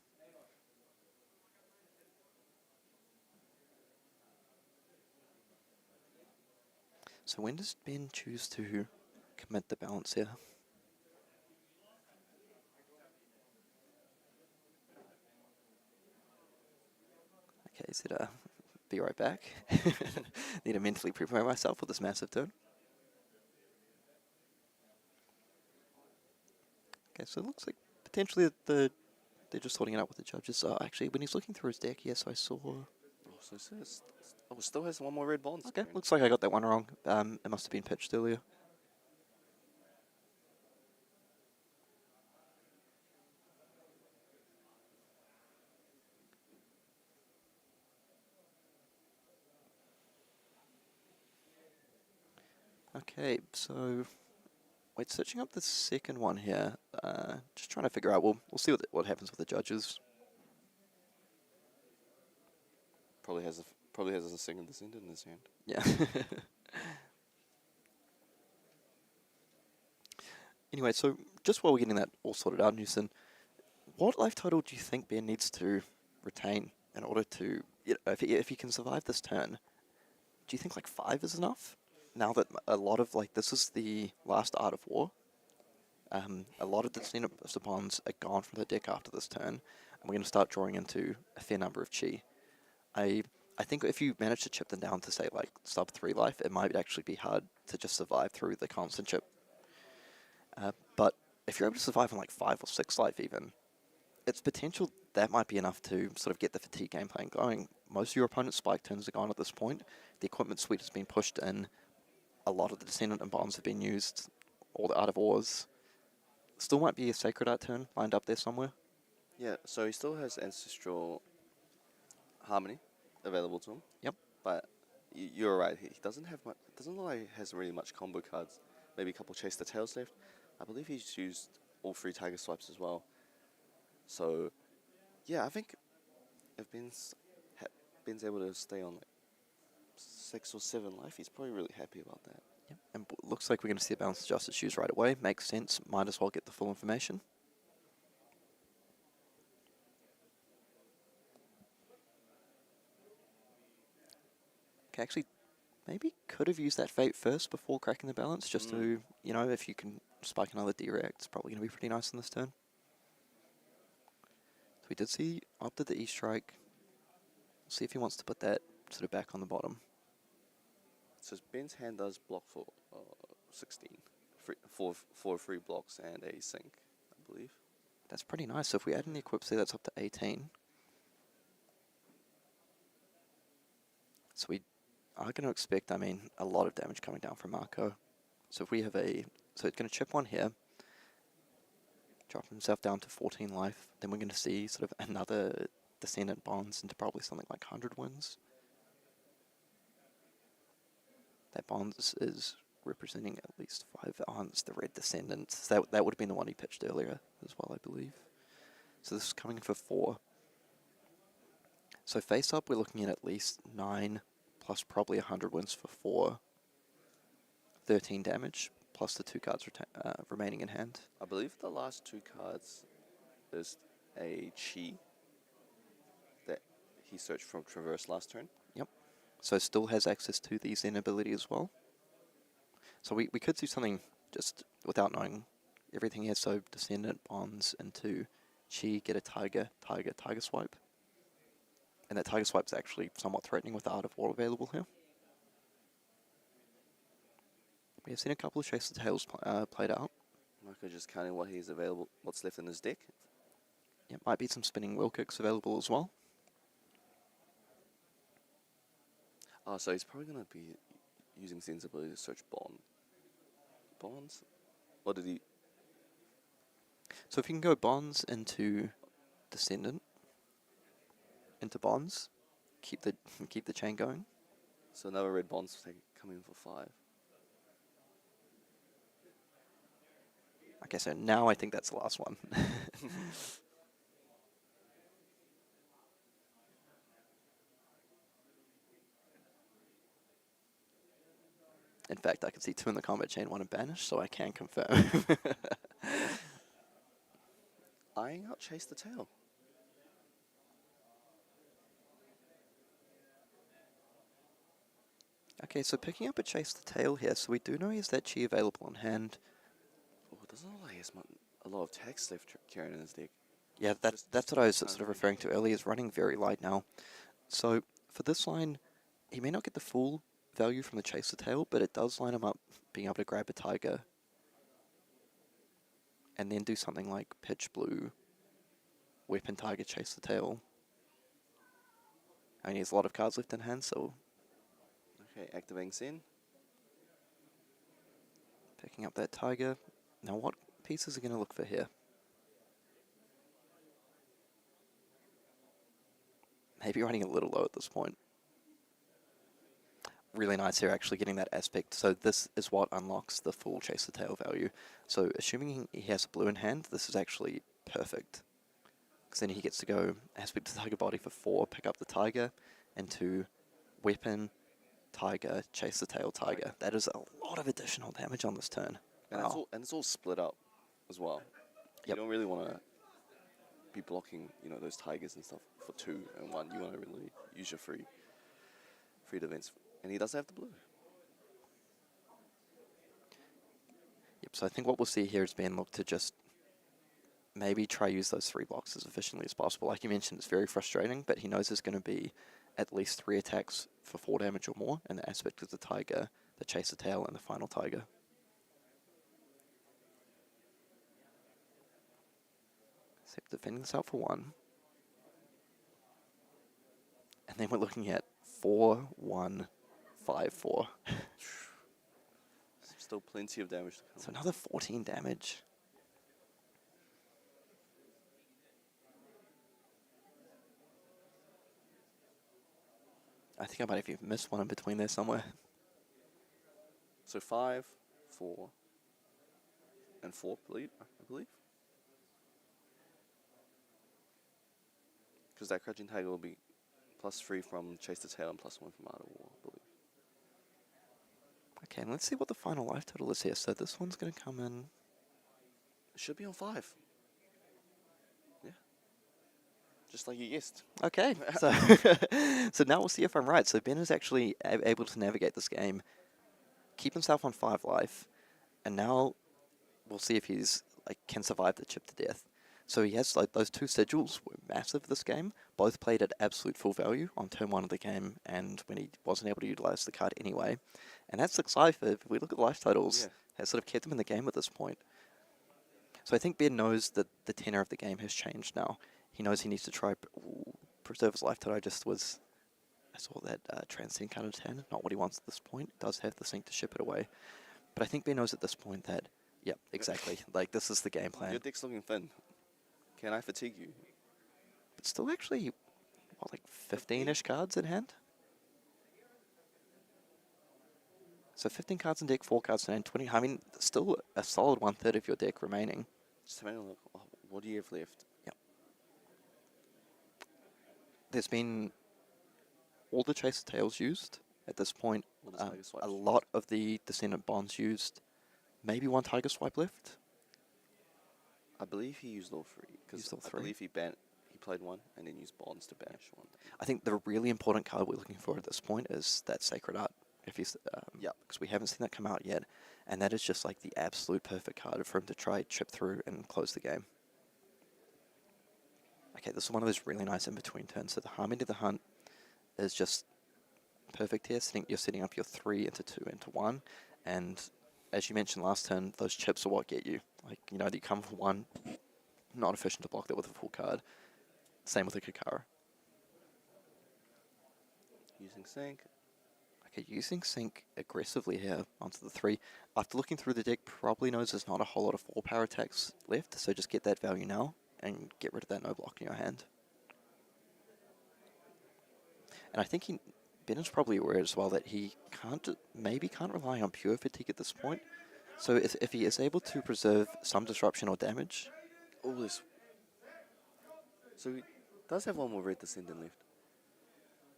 [SPEAKER 1] So when does Ben choose to commit the balance here? Okay, is it be right back? Need to mentally prepare myself for this massive turn. Okay, so it looks like potentially they're just sorting it out with the judges. Actually, when he's looking through his deck, yes, I saw.
[SPEAKER 4] Oh, so it says, oh, it still has one more red bonds.
[SPEAKER 1] Okay, looks like I got that one wrong. It must have been pitched earlier. Okay, so wait, searching up the second one here. Just trying to figure out. We'll see what happens with the judges.
[SPEAKER 4] Probably has a second descendant in his hand.
[SPEAKER 1] Yeah. Anyway, so just while we're getting that all sorted out, Newson, what life total do you think Ben needs to retain in order to, if he can survive this turn? Do you think like 5 is enough? Now that a lot of this is the last Art of War. A lot of the Descendant Bonds are gone from the deck after this turn, and we're going to start drawing into a fair number of chi. I think if you manage to chip them down to say like sub 3 life, it might actually be hard to just survive through the constant chip. But if you're able to survive on like 5 or 6 life even, it's potential that might be enough to sort of get the fatigue game plan going. Most of your opponent's spike turns are gone at this point. The equipment suite has been pushed in. A lot of the Descendant and Bonds have been used. All the Art of Wars. Still might be a Sacred Art turn lined up there somewhere.
[SPEAKER 4] Yeah, so he still has Ancestral Harmony available to him.
[SPEAKER 1] Yep.
[SPEAKER 4] But you're right. He doesn't have much. Doesn't look like he has really much combo cards. Maybe a couple Chase the Tails left. I believe he's used all 3 Tiger Swipes as well. So, yeah, I think if Ben's able to stay on like 6 or 7 life, he's probably really happy about that.
[SPEAKER 1] Yep. And looks like we're going to see a Balanced Justice used right away. Makes sense. Might as well get the full information. Okay, actually, maybe could have used that Fate first before cracking the balance, just to, if you can spike another D-React, it's probably going to be pretty nice in this turn. So we did see opted the E-Strike. See if he wants to put that sort of back on the bottom.
[SPEAKER 4] So Ben's hand does block for 16. Four free blocks and a sink, I believe.
[SPEAKER 1] That's pretty nice. So if we add in the equips there, that's up to 18. So we are going to expect, a lot of damage coming down from Marko. So if we have so it's going to chip one here, drop himself down to 14 life, then we're going to see sort of another Descendant Bonds into probably something like 100 wins. That Bonds is representing at least 5 it's the red Descendants. That would have been the one he pitched earlier as well, I believe. So this is coming in for 4. So face up, we're looking at least 9 plus probably 100 wins for 4. 13 damage plus the 2 cards remaining in hand.
[SPEAKER 4] I believe the last 2 cards is a chi that he searched from Traverse last turn.
[SPEAKER 1] Yep. So still has access to the Zen ability as well. So we could see something just without knowing everything here. So Descendant Bonds into Chi, get a tiger, tiger swipe. And that tiger swipe is actually somewhat threatening with the Art of War available here. We have seen a couple of Chase the Tails played out.
[SPEAKER 4] Marko just counting what he's available, what's left in his deck.
[SPEAKER 1] Yeah, might be some spinning wheel kicks available as well.
[SPEAKER 4] Oh, so he's probably going to be using Zen's ability to search bonds? What did he...
[SPEAKER 1] So if you can go bonds into Descendant, into bonds, keep the chain going.
[SPEAKER 4] So another red bonds coming in for 5.
[SPEAKER 1] Okay, so now I think that's the last one. In fact, I can see 2 in the combat chain, 1 in banish, so I can confirm.
[SPEAKER 4] Eyeing out Chase the Tail.
[SPEAKER 1] Okay, so picking up a Chase the Tail here, so we do know he has that Chi available on hand.
[SPEAKER 4] Oh, it doesn't look like he has a lot of text left Kieran in his deck.
[SPEAKER 1] Yeah, that's what I was sort of referring to earlier, is running very light now. So for this line, he may not get the full value from the Chase the Tail, but it does line him up being able to grab a tiger and then do something like pitch blue, weapon tiger, Chase the Tail. And he has a lot of cards left in hand, so
[SPEAKER 4] Okay, activating Zen.
[SPEAKER 1] picking up that tiger. Now what pieces are going to look for here? Maybe running a little low at this point. Really nice here, actually getting that aspect. So this is what unlocks the full Chase the Tail value. So assuming he has a blue in hand, this is actually perfect. Because then he gets to go aspect to Tiger Body for 4, pick up the tiger, into weapon, tiger, Chase the Tail, tiger. That is a lot of additional damage on this turn.
[SPEAKER 4] And,
[SPEAKER 1] Wow.
[SPEAKER 4] it's all split up as well. You don't really want to be blocking, those tigers and stuff for 2 and 1. You want to really use your free defense. And he does have the blue.
[SPEAKER 1] Yep, so I think what we'll see here is Ben look to just maybe try use those 3 blocks as efficiently as possible. Like you mentioned, it's very frustrating, but he knows there's going to be at least 3 attacks for 4 damage or more, and the aspect is the tiger, the Chase the Tail, and the final tiger. So defending this out for 1. And then we're looking at 4, 1, 5, 4.
[SPEAKER 4] Still plenty of damage to come.
[SPEAKER 1] So another 14 damage. I think I might have even missed one in between there somewhere.
[SPEAKER 4] So 5, 4, and 4, I believe. Because that Crouching Tiger will be +3 from Chase the Tail and +1 from Art of War, I believe.
[SPEAKER 1] Okay, and let's see what the final life total is here. So this one's going to come in.
[SPEAKER 4] It should be on 5. Yeah. Just like you guessed.
[SPEAKER 1] Okay, so so now we'll see if I'm right. So Ben is actually able to navigate this game, keep himself on 5 life, and now we'll see if he's can survive the chip to death. So he has those 2 sigils were massive this game, both played at absolute full value on turn 1 of the game, and when he wasn't able to utilize the card anyway. And that's 6 life. If we look at the life totals, has sort of kept him in the game at this point. So I think Ben knows that the tenor of the game has changed now. He knows he needs to try preserve his life total. I saw that Transcend card in his hand, not what he wants at this point. Does have the sync to ship it away. But I think Ben knows at this point that, yep, exactly. This is the game plan.
[SPEAKER 4] Your deck's looking thin. Can I fatigue you?
[SPEAKER 1] But still actually, what, 15-ish cards in hand? So 15 cards in deck, 4 cards in hand, 20. I mean, still a solid 1/3 of your deck remaining.
[SPEAKER 4] Just having a look. What do you have left?
[SPEAKER 1] Yep. There's been all the Chase the Tails used at this point. A lot of the Descendant bonds used. Maybe 1 Tiger Swipe left.
[SPEAKER 4] I believe he used all 3. Because I believe he played 1 and then used bonds to banish 1.
[SPEAKER 1] I think the really important card we're looking for at this point is that Sacred Art. If he's, because we haven't seen that come out yet, and that is just the absolute perfect card for him to try chip through and close the game. Okay, this is one of those really nice in-between turns. So the Harmony to the Hunt is just perfect here. You're setting up your 3 into 2 into 1. And as you mentioned last turn, those chips are what get you. Like, you know, you come for 1, not efficient to block that with a full card. Same with the Kakara.
[SPEAKER 4] Using Sync.
[SPEAKER 1] Okay, using Sync aggressively here onto the 3. After looking through the deck, probably knows there's not a whole lot of 4 power attacks left, so just get that value now and get rid of that no block in your hand. And I think Ben is probably aware as well that he maybe can't rely on pure fatigue at this point. So if he is able to preserve some disruption or damage...
[SPEAKER 4] All this. So he does have one more red descendant left.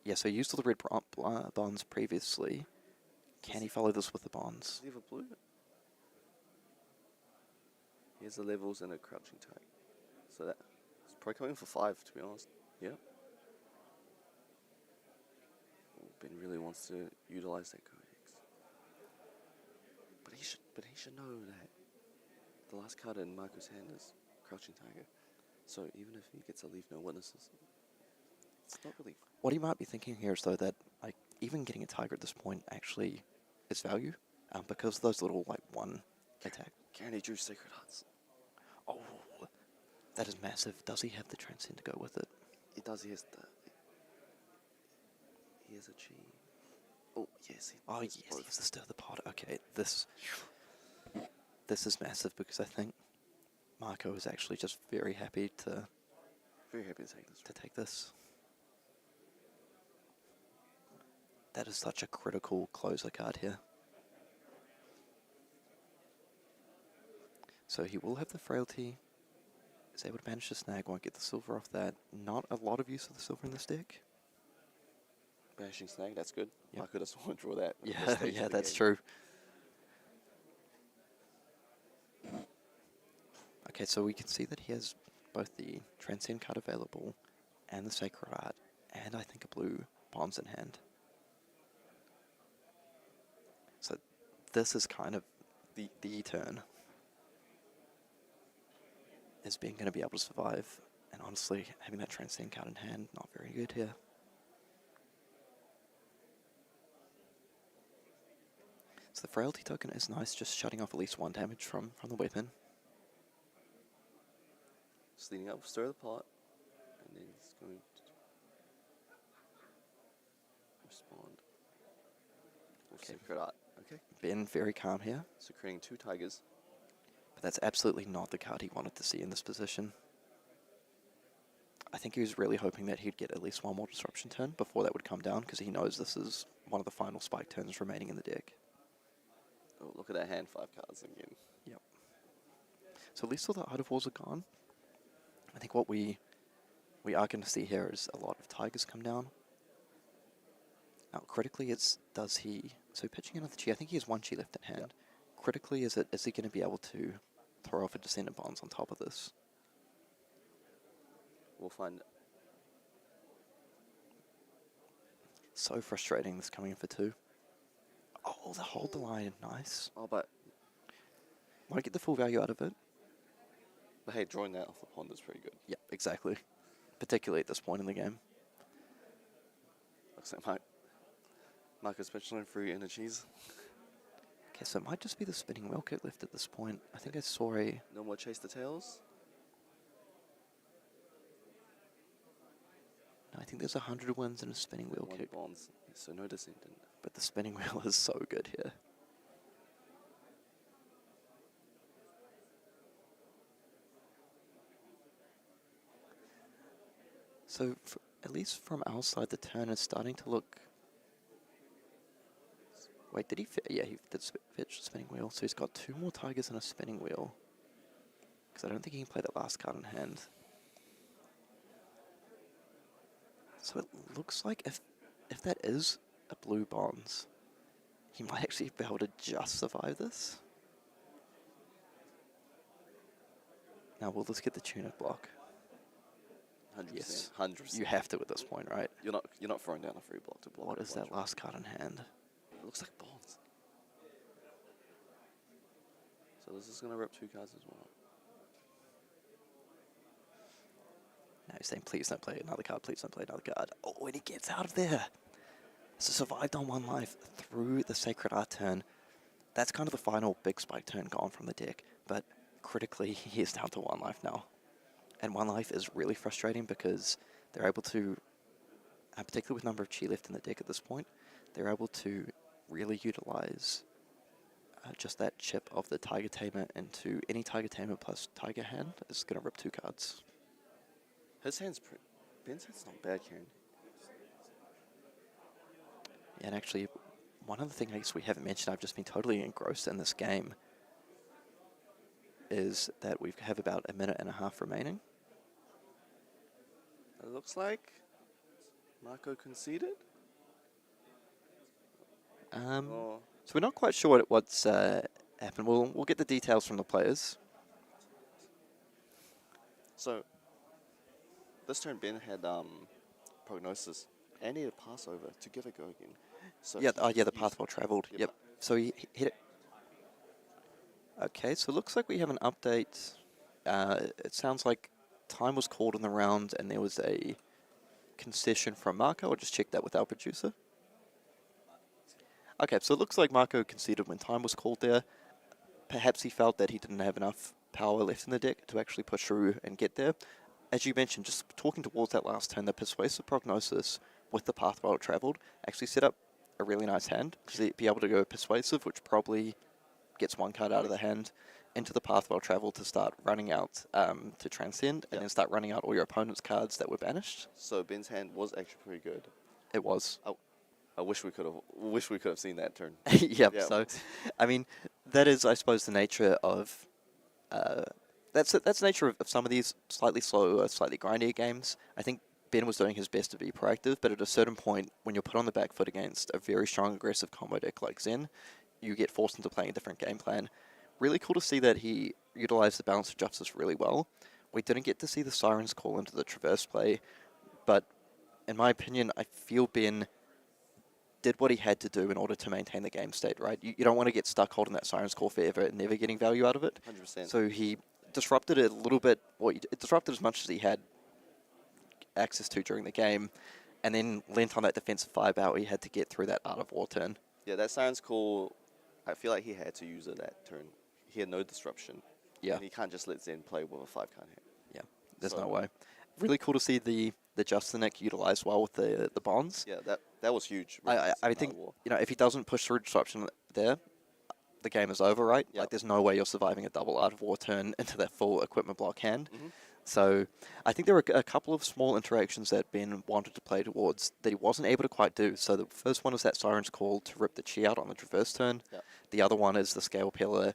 [SPEAKER 1] Yeah, so he used all the red bonds previously. Can he follow this with the bonds?
[SPEAKER 4] Does he have a blue? He has the levels and a crouching tag. So that's probably coming for 5, to be honest. Yeah. Ben really wants to utilize that codex. But he should know that the last card in Marko's hand is Crouching Tiger. So even if he gets a leave no witnesses, it's not really...
[SPEAKER 1] What he might be thinking here is, though, that like even getting a tiger at this point actually is value, because of those little, like, 1 attack.
[SPEAKER 4] Kieran, he drew Sacred Hearts.
[SPEAKER 1] Oh, that is massive. Does he have the Transcend to go with it?
[SPEAKER 4] He does, he has a G. Oh, yes.
[SPEAKER 1] Yes, he has the Stir the Pot. Okay, this is massive, because I think Marko is actually just very happy to take this. That is such a critical closer card here. So he will have the Frailty. Is able to manage to snag, won't get the silver off that. Not a lot of use of the silver in this deck.
[SPEAKER 4] Bashing Snag, that's good.
[SPEAKER 1] Yep.
[SPEAKER 4] Marko doesn't want to draw that.
[SPEAKER 1] Yeah, that's true. Okay, so we can see that he has both the Transcend card available and the Sacred Art, and I think a blue Bonds in hand. So this is kind of the turn. Is Ben going to be able to survive? And honestly, having that Transcend card in hand, not very good here. So the Frailty token is nice, just shutting off at least 1 damage from the weapon.
[SPEAKER 4] Just leading up, Stir the Pot, and then he's going to respond.
[SPEAKER 1] Okay.
[SPEAKER 4] Sacred Art. Okay.
[SPEAKER 1] Ben very calm here.
[SPEAKER 4] So creating 2 tigers.
[SPEAKER 1] But that's absolutely not the card he wanted to see in this position. I think he was really hoping that he'd get at least 1 more disruption turn before that would come down, because he knows this is one of the final spike turns remaining in the deck.
[SPEAKER 4] Oh, look at that hand, 5 cards again.
[SPEAKER 1] Yep. So at least all the Art of Wars are gone. I think what we are going to see here is a lot of tigers come down. Now, critically, does he... So pitching another Chi, I think he has 1 Chi left in hand. Yep. Critically, is he going to be able to throw off a Descendant Bonds on top of this?
[SPEAKER 4] We'll find.
[SPEAKER 1] So frustrating, this coming in for 2. Oh, the hold the line, nice.
[SPEAKER 4] Oh, but...
[SPEAKER 1] Won't get the full value out of it.
[SPEAKER 4] But hey, drawing that off the pond is pretty good.
[SPEAKER 1] Yep, exactly. Particularly at this point in the game.
[SPEAKER 4] Looks like Marko's special and free energies.
[SPEAKER 1] Okay, so it might just be the Spinning Wheel kit left at this point. I think I saw a...
[SPEAKER 4] No more Chase the Tails?
[SPEAKER 1] No, I think there's 100 wins and a Spinning Wheel
[SPEAKER 4] 1
[SPEAKER 1] kick.
[SPEAKER 4] bonds, so no Descendant.
[SPEAKER 1] But the Spinning Wheel is so good here. So, at least from our side, the turn is starting to look... Wait, did he fit? Yeah, he did fetch the Spinning Wheel. So he's got 2 more Tigers and a Spinning Wheel. Because I don't think he can play that last card in hand. So it looks like if that is a blue Bonds, he might actually be able to just survive this. Now, will this get the Tunic block?
[SPEAKER 4] 100%.
[SPEAKER 1] Yes.
[SPEAKER 4] 100%.
[SPEAKER 1] You have to at this point, right?
[SPEAKER 4] You're not throwing down a free block to block.
[SPEAKER 1] What is that last card in hand?
[SPEAKER 4] It looks like bonds. So this is going to rip 2 cards as well.
[SPEAKER 1] he's saying, please don't play another card, please don't play another card. Oh, and he gets out of there. So survived on 1 life through the Sacred Art turn. That's kind of the final big spike turn gone from the deck, but critically, he is down to 1 life now. And 1 life is really frustrating because they're able to, particularly with number of chi left in the deck at this point, they're able to really utilize just that chip of the Tiger Tamer into any Tiger Tamer plus Tiger hand is going to rip 2 cards.
[SPEAKER 4] His hand's Ben's hand's not bad, Kieran.
[SPEAKER 1] Yeah, and actually, one other thing I guess we haven't mentioned, I've just been totally engrossed in this game, is that we have about 1.5 minutes remaining.
[SPEAKER 4] It looks like Marko conceded.
[SPEAKER 1] So we're not quite sure what's happened. We'll get the details from the players.
[SPEAKER 4] So this turn Ben had prognosis and he had a passover to give it a go again. So
[SPEAKER 1] Yeah, the path well travelled. Yep. So he hit it. Okay, so it looks like we have an update. It sounds like time was called in the round and there was a concession from Marko. I'll just check that with our producer. Okay, so it looks like Marko conceded when time was called there. Perhaps he felt that he didn't have enough power left in the deck to actually push through and get there. As you mentioned, just talking towards that last turn, the Persuasive Prognosis with the path well travelled actually set up a really nice hand, because he'd be able to go Persuasive, which probably gets 1 card out of the hand, into the path well travelled to start running out to Transcend, and then start running out all your opponent's cards that were banished.
[SPEAKER 4] So Ben's hand was actually pretty good.
[SPEAKER 1] It was.
[SPEAKER 4] I wish we could have seen that turn.
[SPEAKER 1] Yep.
[SPEAKER 4] Yeah.
[SPEAKER 1] So, I mean, that is, I suppose, the nature of that's the nature of some of these slightly slower, slightly grindier games. I think Ben was doing his best to be proactive, but at a certain point, when you're put on the back foot against a very strong, aggressive combo deck like Zen, you get forced into playing a different game plan. Really cool to see that he utilized the balance of justice really well. We didn't get to see the Siren's Call into the Traverse play, but in my opinion, I feel Ben did what he had to do in order to maintain the game state, right? You don't want to get stuck holding that Siren's Call forever and never getting value out of it.
[SPEAKER 4] 100%.
[SPEAKER 1] So he disrupted it a little bit, it disrupted as much as he had access to during the game, and then lent on that defensive firepower he had to get through that Art of War turn.
[SPEAKER 4] Yeah, that Siren's Call, I feel like he had to use it that turn. He had no disruption.
[SPEAKER 1] Yeah.
[SPEAKER 4] And he can't just let Zen play with a 5-card hand.
[SPEAKER 1] Yeah, there's no way. Really cool to see the Justinic utilized well with the bonds.
[SPEAKER 4] Yeah, that was huge.
[SPEAKER 1] I think, if he doesn't push through disruption there, the game is over, right?
[SPEAKER 4] Yep.
[SPEAKER 1] Like, there's no way you're surviving a double Art of War turn into that full equipment block hand. So I think there were a couple of small interactions that Ben wanted to play towards that he wasn't able to quite do. So the first one is that Siren's Call to rip the Chi out on the Traverse turn.
[SPEAKER 4] Yep.
[SPEAKER 1] The other one is the Scale Pillar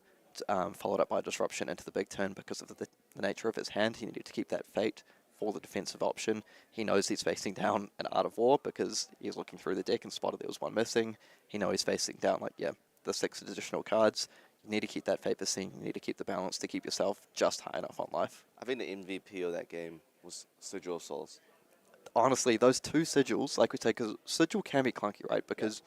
[SPEAKER 1] followed up by Disruption into the big turn because of the nature of his hand. He needed to keep that Fate for the defensive option. He knows he's facing down an Art of War because he's looking through the deck and spotted there was one missing. He knows he's facing down, the 6 additional cards. You need to keep that Fate scene. You need to keep the balance to keep yourself just high enough on life.
[SPEAKER 4] I think the MVP of that game was Sigil of Souls.
[SPEAKER 1] Honestly, those 2 sigils, like we say, because Sigil can be clunky, right? Because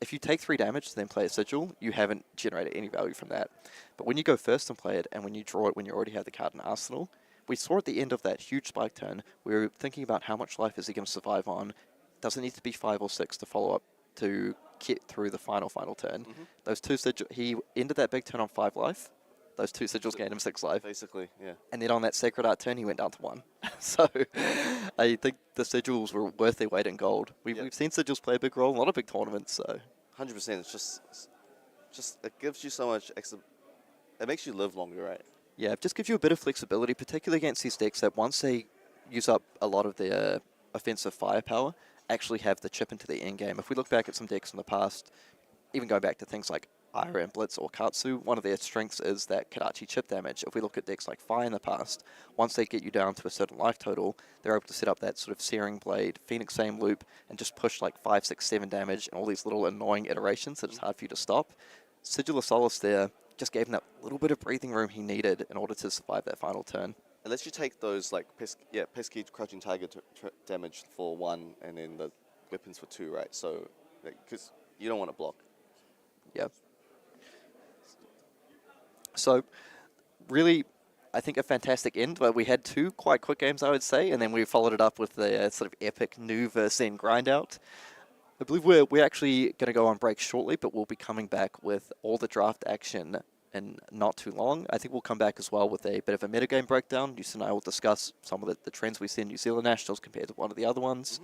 [SPEAKER 1] if you take 3 damage, then play a Sigil, you haven't generated any value from that. But when you go first and play it, and when you draw it when you already have the card in Arsenal, we saw at the end of that huge spike turn, we were thinking about how much life is he going to survive on. Does it need to be 5 or 6 to follow up to get through the final turn? Those 2 sigils, he ended that big turn on 5 life. Those 2 sigils gained him 6 life.
[SPEAKER 4] Basically, yeah.
[SPEAKER 1] And then on that Sacred Art turn, he went down to 1. So I think the sigils were worth their weight in gold. We've seen sigils play a big role in a lot of big tournaments. So
[SPEAKER 4] 100%. It's just it gives you so much extra. It makes you live longer, right?
[SPEAKER 1] yeah, it just gives you a bit of flexibility, particularly against these decks that once they use up a lot of their offensive firepower, actually have the chip into the end game. If we look back at some decks in the past, even going back to things like Ira and Blitz or Katsu, one of their strengths is that Kadachi chip damage. If we look at decks like Fire in the past, once they get you down to a certain life total, they're able to set up that sort of Searing Blade, Phoenix Same loop, and just push like 5, 6, 7 damage and all these little annoying iterations that it's hard for you to stop. Sigil of Solace there just gave him that little bit of breathing room he needed in order to survive that final turn.
[SPEAKER 4] Unless you take those like pesky Crouching Tiger damage for 1 and then the weapons for 2, right? So, because you don't want to block.
[SPEAKER 1] Yeah. So, really, I think, a fantastic end. But we had 2 quite quick games, I would say, and then we followed it up with the sort of epic new versus Zen grind out. I believe we're actually going to go on break shortly, but we'll be coming back with all the draft action in not too long. I think we'll come back as well with a bit of a metagame breakdown. You and I will discuss some of the trends we see in New Zealand Nationals compared to one of the other ones.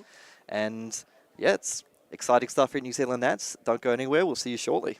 [SPEAKER 1] And yeah, it's exciting stuff here in New Zealand Nats. Don't go anywhere. We'll see you shortly.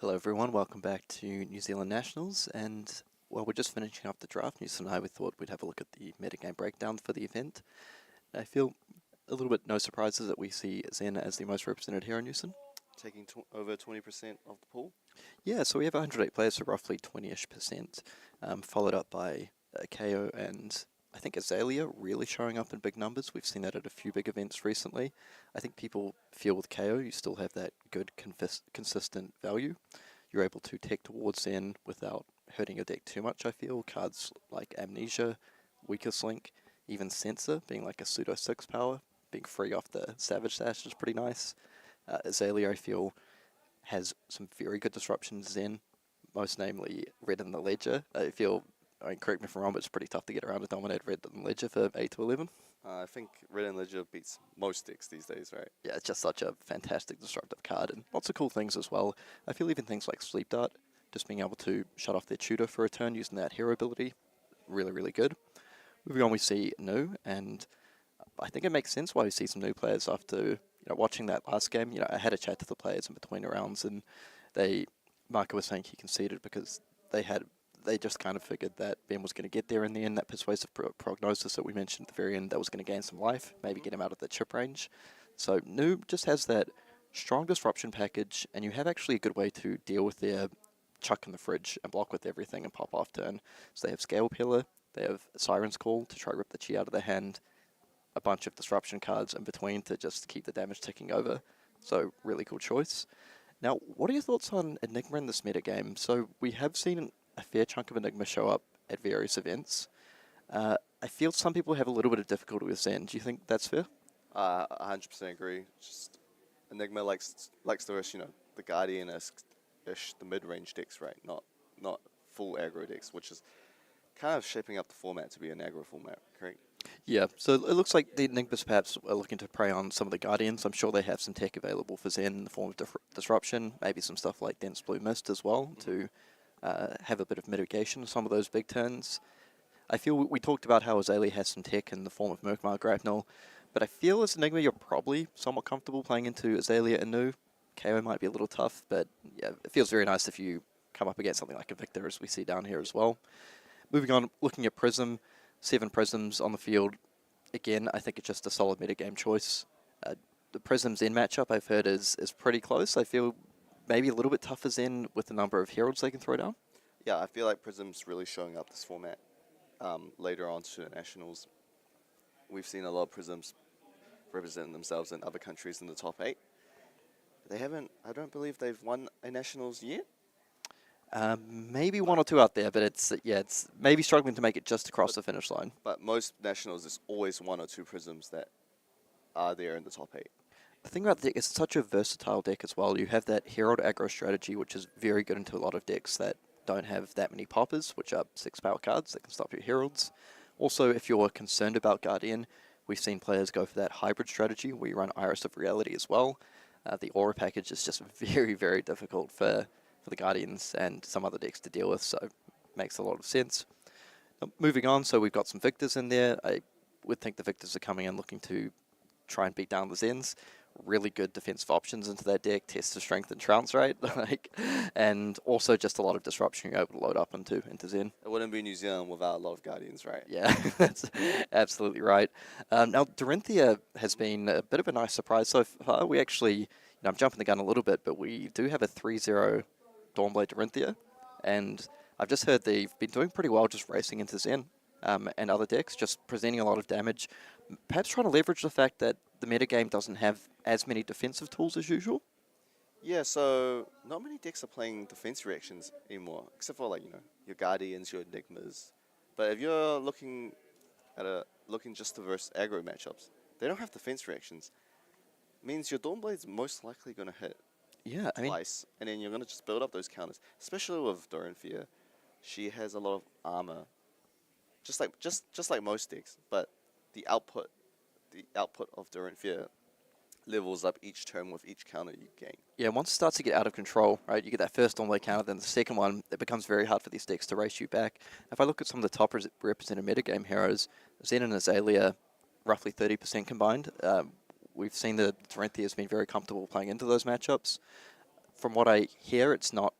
[SPEAKER 1] Hello everyone, welcome back to New Zealand Nationals, and well, we're just finishing up the draft news tonight. We thought we'd have a look at the metagame breakdown for the event. I feel a little bit no surprises that we see Zen as the most represented hero in Newson.
[SPEAKER 4] Taking over 20% of the pool.
[SPEAKER 1] Yeah, so we have 108 players, so roughly 20-ish%, followed up by Ko and I think Azalea really showing up in big numbers. We've seen that at a few big events recently. I think people feel with Ko you still have that good consistent value. You're able to tech towards Zen without hurting your deck too much, I feel. Cards like Amnesia, Weakest Link, even Sensor being like a pseudo 6 power, being free off the Savage Dash is pretty nice. Azalea, I feel, has some very good disruptions Zen, most namely Red in the Ledger. I mean, correct me if I'm wrong, but it's pretty tough to get around to dominate Red in the Ledger for 8 to 11.
[SPEAKER 4] I think Red and Ledger beats most decks these days, right?
[SPEAKER 1] Yeah, it's just such a fantastic disruptive card, and lots of cool things as well. I feel even things like Sleep Dart, just being able to shut off their tutor for a turn using that hero ability, really, really good. Moving on, we see Nu, and I think it makes sense why we see some new players after watching that last game. I had a chat to the players in between rounds, and Marko was saying he conceded because they just kind of figured that Ben was going to get there in the end, that persuasive prognosis that we mentioned at the very end, that was going to gain some life, maybe get him out of the chip range. So Nu just has that strong disruption package, and you have actually a good way to deal with their chuck in the fridge and block with everything and pop off turn. So they have Scale Peeler, they have Siren's Call to try to rip the chi out of their hand, a bunch of disruption cards in between to just keep the damage ticking over. So really cool choice. Now, what are your thoughts on Enigma in this meta game? So we have seen a fair chunk of Enigma show up at various events. I feel some people have a little bit of difficulty with Zen. Do you think that's fair?
[SPEAKER 4] 100% agree. Just Enigma likes to rush, the Guardian-ish, the mid-range decks, right? Not full aggro decks, which is kind of shaping up the format to be an aggro format, correct?
[SPEAKER 1] Yeah, so it looks like the Enigmas perhaps are looking to prey on some of the Guardians. I'm sure they have some tech available for Zen in the form of disruption, maybe some stuff like Dense Blue Mist as well to have a bit of mitigation of some of those big turns. I feel we talked about how Azalea has some tech in the form of Murkmar Grapnel, but I feel as Enigma you're probably somewhat comfortable playing into Azalea and Nu. KO might be a little tough, but yeah, it feels very nice if you come up against something like a Victor, as we see down here as well. Moving on, looking at Prism, 7 Prisms on the field. Again, I think it's just a solid metagame choice. The Prisms in matchup I've heard is pretty close. I feel maybe a little bit tougher Zen with the number of heralds they can throw down.
[SPEAKER 4] Yeah, I feel like Prism's really showing up this format. Later on to Nationals, we've seen a lot of Prisms representing themselves in other countries in the top 8. I don't believe they've won a Nationals yet.
[SPEAKER 1] Maybe one or two out there, but it's maybe struggling to make it just across the finish line.
[SPEAKER 4] But most Nationals, there's always 1 or 2 Prisms that are there in the top 8.
[SPEAKER 1] The thing about the deck, it's such a versatile deck as well. You have that Herald aggro strategy, which is very good into a lot of decks that don't have that many poppers, which are 6 power cards that can stop your Heralds. Also, if you're concerned about Guardian, we've seen players go for that hybrid strategy where you run Iris of Reality as well. The Aura package is just very, very difficult for the Guardians and some other decks to deal with, so it makes a lot of sense. Now, moving on, so we've got some Victors in there. I would think the Victors are coming in looking to try and beat down the Zens. Really good defensive options into that deck, test the strength and trounce rate, and also just a lot of disruption you're able to load up into Zen.
[SPEAKER 4] It wouldn't be New Zealand without a lot of Guardians, right?
[SPEAKER 1] Yeah, that's absolutely right. Now, Dorinthea has been a bit of a nice surprise so far. We actually, I'm jumping the gun a little bit, but we do have a 3-0 Dawnblade Dorinthea, and I've just heard they've been doing pretty well just racing into Zen and other decks, just presenting a lot of damage, perhaps trying to leverage the fact that the metagame doesn't have as many defensive tools as usual.
[SPEAKER 4] Yeah, so not many decks are playing defense reactions anymore, except for your Guardians, your Enigmas. But if you're looking just to verse aggro matchups, they don't have defense reactions. Means your Dawnblade's most likely going to hit.
[SPEAKER 1] Yeah, I mean,
[SPEAKER 4] twice, and then you're going to just build up those counters, especially with Dorinthea. She has a lot of armor, just like most decks, but the output of Dorinthea levels up each turn with each counter you gain.
[SPEAKER 1] Yeah, once it starts to get out of control, right, you get that first Dawnblade counter, then the second one, it becomes very hard for these decks to race you back. If I look at some of the top represented metagame heroes, Zen and Azalea, roughly 30% combined. We've seen that Dorinthea has been very comfortable playing into those matchups. from what I hear, it's not,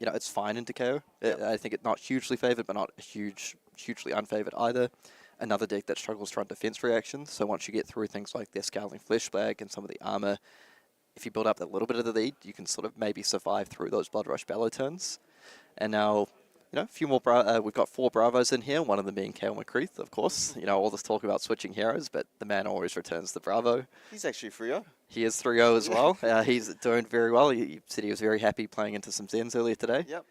[SPEAKER 1] it's fine in KO.
[SPEAKER 4] Yep.
[SPEAKER 1] I think it's not hugely favoured, but not hugely unfavoured either. Another deck that struggles to run defense reactions. So once you get through things like their Scowling Flesh Bag and some of the armor, if you build up a little bit of the lead, you can sort of maybe survive through those Blood Rush Bellow turns. And now, a few more. We've got 4 Bravos in here. One of them being Kale McCreath, of course. All this talk about switching heroes, but the man always returns the Bravo.
[SPEAKER 4] He's actually 3-0.
[SPEAKER 1] He is 3-0 as well. He's doing very well. He said he was very happy playing into some Zens earlier today.
[SPEAKER 4] Yep.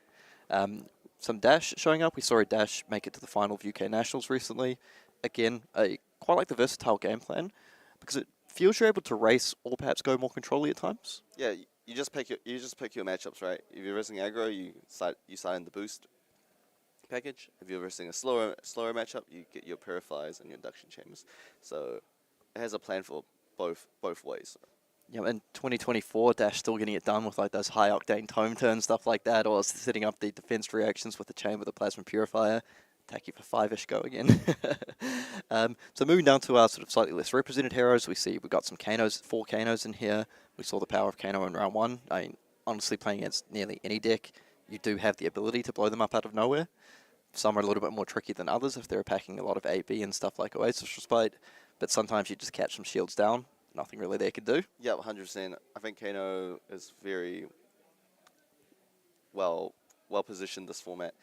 [SPEAKER 1] Some Dash showing up. We saw a Dash make it to the final of UK Nationals recently. Again, I quite like the versatile game plan because it feels you're able to race or perhaps go more control-y at times.
[SPEAKER 4] Yeah, you just pick your matchups, right? If you're versing aggro, you side in the boost package. If you're versing a slower matchup, you get your purifiers and your induction chambers. So it has a plan for both ways.
[SPEAKER 1] Yeah, in 2024, Dash still getting it done with like those high octane tome turns, stuff like that, or setting up the defense reactions with the chamber, the plasma purifier. Attack you for 5-ish go again. So moving down to our sort of slightly less represented heroes, we've got some Kanos, 4 Kanos in here. We saw the power of Kano in round 1. I mean, honestly, playing against nearly any deck, you do have the ability to blow them up out of nowhere. Some are a little bit more tricky than others if they're packing a lot of AB and stuff like Oasis Respite, but sometimes you just catch some shields down. Nothing really they can do.
[SPEAKER 4] Yeah, 100%. I think Kano is very well positioned this format.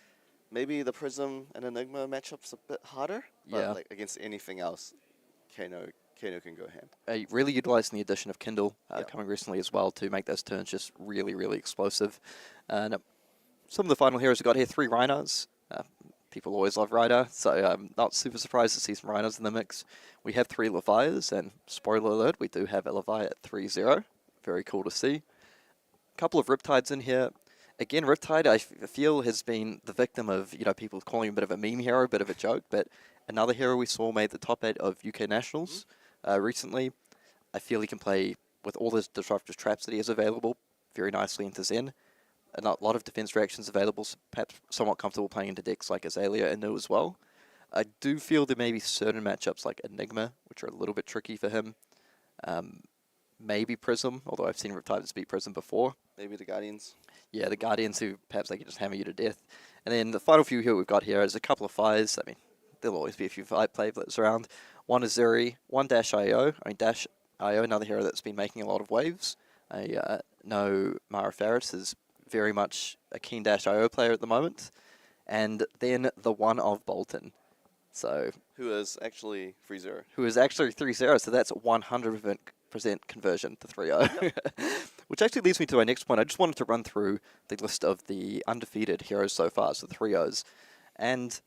[SPEAKER 4] Maybe the Prism and Enigma matchup's a bit harder, but like against anything else, Kano can go ham.
[SPEAKER 1] Really utilising the addition of Kindle coming recently as well to make those turns just really, really explosive. And some of the final heroes we got here, 3 Rhinos. People always love Rhino, so I'm not super surprised to see some Rhinos in the mix. We have 3 Levias, and spoiler alert, we do have a Levi at 3-0. Very cool to see. A couple of Riptides in here. Again, Riptide, I feel, has been the victim of, people calling him a bit of a meme hero, a bit of a joke, but another hero we saw made the top 8 of UK Nationals recently. I feel he can play with all the disruptive traps that he has available very nicely into Zen. A lot of defense reactions available, so perhaps somewhat comfortable playing into decks like Azalea and Nu as well. I do feel there may be certain matchups like Enigma, which are a little bit tricky for him. Maybe Prism, although I've seen Riptides beat Prism before.
[SPEAKER 4] Maybe the Guardians.
[SPEAKER 1] Yeah, the Guardians who perhaps they can just hammer you to death. And then the final few here we've got here is a couple of Fires. I mean, there'll always be a few playblets around. One is Zuri, one Dash.io. Dash.io, another hero that's been making a lot of waves. I know Mara Faris is very much a keen Dash.io player at the moment. And then the one of Bolton. So
[SPEAKER 4] Who is actually 3-0.
[SPEAKER 1] Who is actually 3-0, so that's 100% conversion to 3-0. Which actually leads me to my next point. I just wanted to run through the list of the undefeated heroes so far, so the 3-0s. And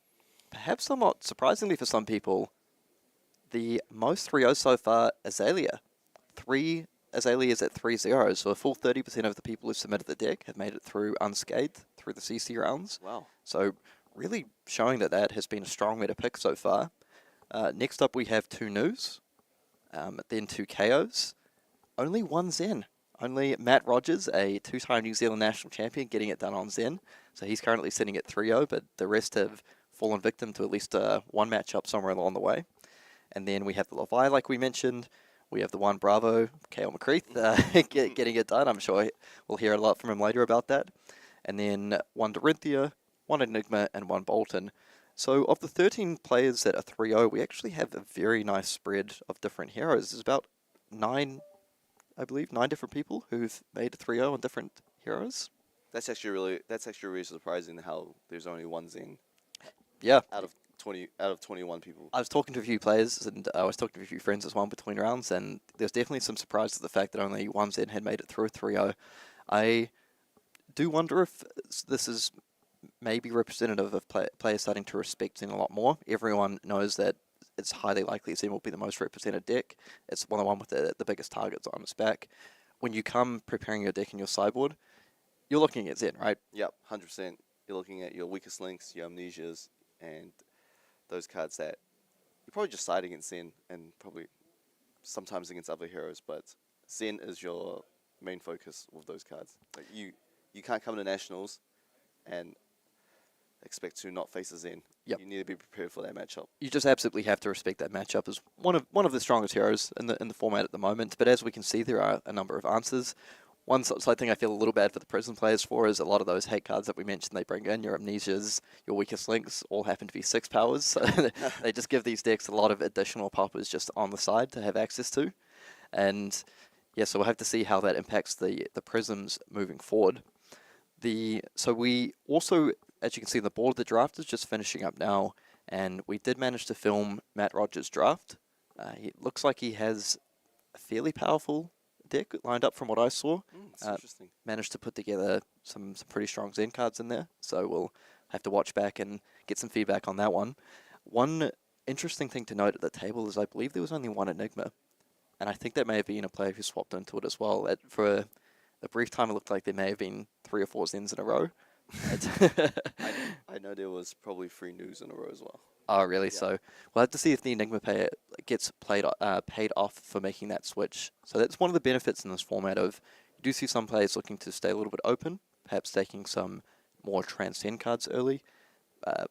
[SPEAKER 1] perhaps somewhat surprisingly for some people, the most 3-0s so far, Azalea. 3 Azaleas at 3-0, so a full 30% of the people who submitted the deck have made it through unscathed through the CC rounds.
[SPEAKER 4] Wow.
[SPEAKER 1] So really showing that has been a strong meta pick so far. Next up we have 2 Nus, then 2 KOs, only 1 Zen. Only Matt Rogers, a 2-time New Zealand national champion, getting it done on Zen. So he's currently sitting at 3-0, but the rest have fallen victim to at least one matchup somewhere along the way. And then we have the Levi, like we mentioned. We have the 1 Bravo, Kale McCreath, getting it done. I'm sure we'll hear a lot from him later about that. And then 1 Dorinthea, 1 Enigma, and 1 Bolton. So of the 13 players that are 3-0, we actually have a very nice spread of different heroes. There's about 9 different people who've made 3-0 on different heroes.
[SPEAKER 4] That's actually really surprising how there's only 1 Zen.
[SPEAKER 1] Yeah.
[SPEAKER 4] Out of 21 people.
[SPEAKER 1] I was talking to a few players and I was talking to a few friends as well between rounds, and there's definitely some surprise to the fact that only 1 Zen had made it through a 3-0. I do wonder if this is maybe representative of players starting to respect Zen a lot more. Everyone knows that it's highly likely Zen will be the most represented deck. It's the one with the biggest targets on its back. When you come preparing your deck in your sideboard, you're looking at Zen, right?
[SPEAKER 4] Yep, 100%. You're looking at your weakest links, your amnesias, and those cards that you're probably just side against Zen and probably sometimes against other heroes, but Zen is your main focus with those cards. Like you can't come to Nationals and expect to not face a Zen.
[SPEAKER 1] Yep.
[SPEAKER 4] You need to be prepared for that matchup.
[SPEAKER 1] You just absolutely have to respect that matchup as one of the strongest heroes in the format at the moment. But as we can see, there are a number of answers. One side thing I feel a little bad for the prison players for is a lot of those hate cards that we mentioned they bring in, your amnesias, your weakest links, all happen to be 6 powers. So they just give these decks a lot of additional poppers just on the side to have access to. And yeah, so we'll have to see how that impacts the prisms moving forward. So we also, as you can see, the board of the draft is just finishing up now, and we did manage to film Matt Rogers' draft. It looks like he has a fairly powerful deck lined up from what I saw.
[SPEAKER 4] It's interesting.
[SPEAKER 1] Managed to put together some pretty strong Zen cards in there, so we'll have to watch back and get some feedback on that one. One interesting thing to note at the table is I believe there was only one Enigma, and I think that may have been a player who swapped into it as well. For a brief time, it looked like there may have been 3 or 4 Zens in a row.
[SPEAKER 4] I know there was probably 3 news in a row as well.
[SPEAKER 1] Oh, really?
[SPEAKER 4] Yeah.
[SPEAKER 1] So we'll have to see if the Enigma payer gets paid off for making that switch. So that's one of the benefits in this format of, you do see some players looking to stay a little bit open, perhaps taking some more Transcend cards early,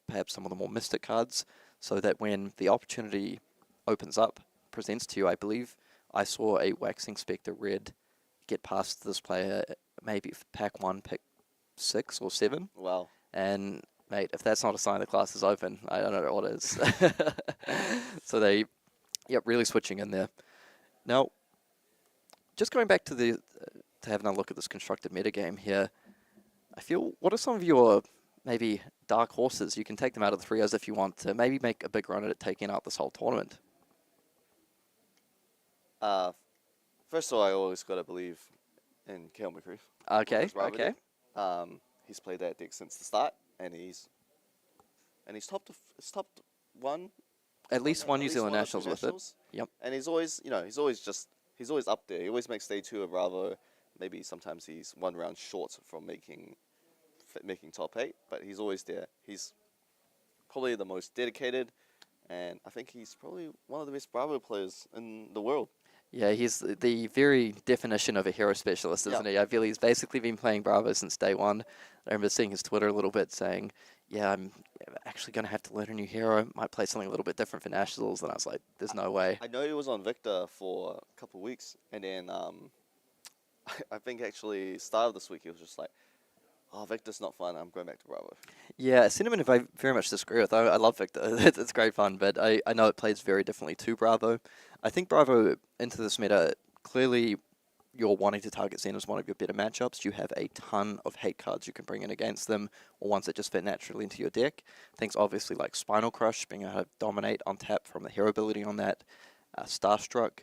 [SPEAKER 1] perhaps some of the more Mystic cards, so that when the opportunity opens up, presents to you, I believe I saw a Waxing Spectre Red get past this player, maybe pack 1, pick 6 or 7.
[SPEAKER 4] Wow.
[SPEAKER 1] And mate, if that's not a sign the class is open, I don't know what is. So they, really switching in there. Now, just going back to to having a look at this constructed metagame here, I feel, what are some of your maybe dark horses? You can take them out of the 3Os if you want to maybe make a big run at it, taking out this whole tournament.
[SPEAKER 4] First of all, I always got to believe in Kale McCreef.
[SPEAKER 1] Okay, okay.
[SPEAKER 4] He's played that deck since the start, and he's topped 1.
[SPEAKER 1] At least one New
[SPEAKER 4] least
[SPEAKER 1] Zealand
[SPEAKER 4] one of the
[SPEAKER 1] nationals with it.
[SPEAKER 4] nationals.
[SPEAKER 1] Yep.
[SPEAKER 4] And he's always up there. He always makes day 2 of Bravo. Maybe sometimes he's 1 round short from making top 8, but he's always there. He's probably the most dedicated, and I think he's probably one of the best Bravo players in the world.
[SPEAKER 1] Yeah, he's the very definition of a hero specialist, isn't he? I feel he's basically been playing Bravo since day 1. I remember seeing his Twitter a little bit saying, yeah, I'm actually going to have to learn a new hero. Might play something a little bit different for Nationals. And I was like, there's no way.
[SPEAKER 4] I know he was on Victor for a couple of weeks, and then I think actually start of this week he was just like, oh, Victor's not fun. I'm going back to Bravo.
[SPEAKER 1] Yeah, a sentiment I very much disagree with. I love Victor. It's great fun, but I know it plays very differently to Bravo. I think Bravo into this meta, clearly you're wanting to target Zen as one of your better matchups. You have a ton of hate cards you can bring in against them, or ones that just fit naturally into your deck. Things obviously like Spinal Crush, being able to dominate on tap from the hero ability on that. Starstruck.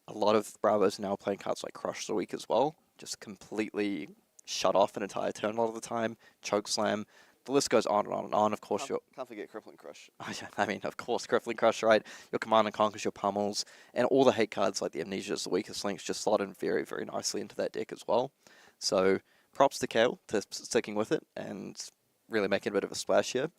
[SPEAKER 1] A lot of Bravos are now playing cards like Crush the Week as well. Just completely shut off an entire turn a lot of the time. Choke Slam. The list goes on and on and on. Of course,
[SPEAKER 4] can't forget Crippling Crush.
[SPEAKER 1] I mean, of course, Crippling Crush, right? Your Command and Conquers, your Pummels, and all the hate cards like the Amnesias, the Weakest Links, just slot in very, very nicely into that deck as well. So, props to Kale to sticking with it and really making a bit of a splash here.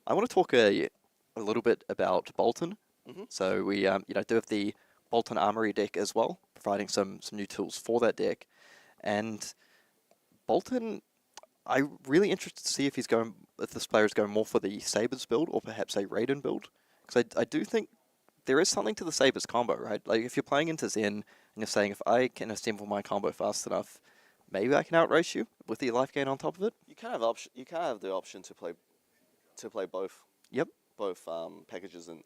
[SPEAKER 1] I want to talk a little bit about Bolton.
[SPEAKER 4] Mm-hmm.
[SPEAKER 1] So we do have the Bolton Armory deck as well, providing some new tools for that deck. And Bolton, I'm really interested to see if this player is going more for the Sabres build or perhaps a Raiden build. Because I do think there is something to the Sabres combo, right? Like if you're playing into Zen and you're saying, if I can assemble my combo fast enough, maybe I can outrace you with the life gain on top of it.
[SPEAKER 4] You can have the option to play both.
[SPEAKER 1] Yep.
[SPEAKER 4] Both packages and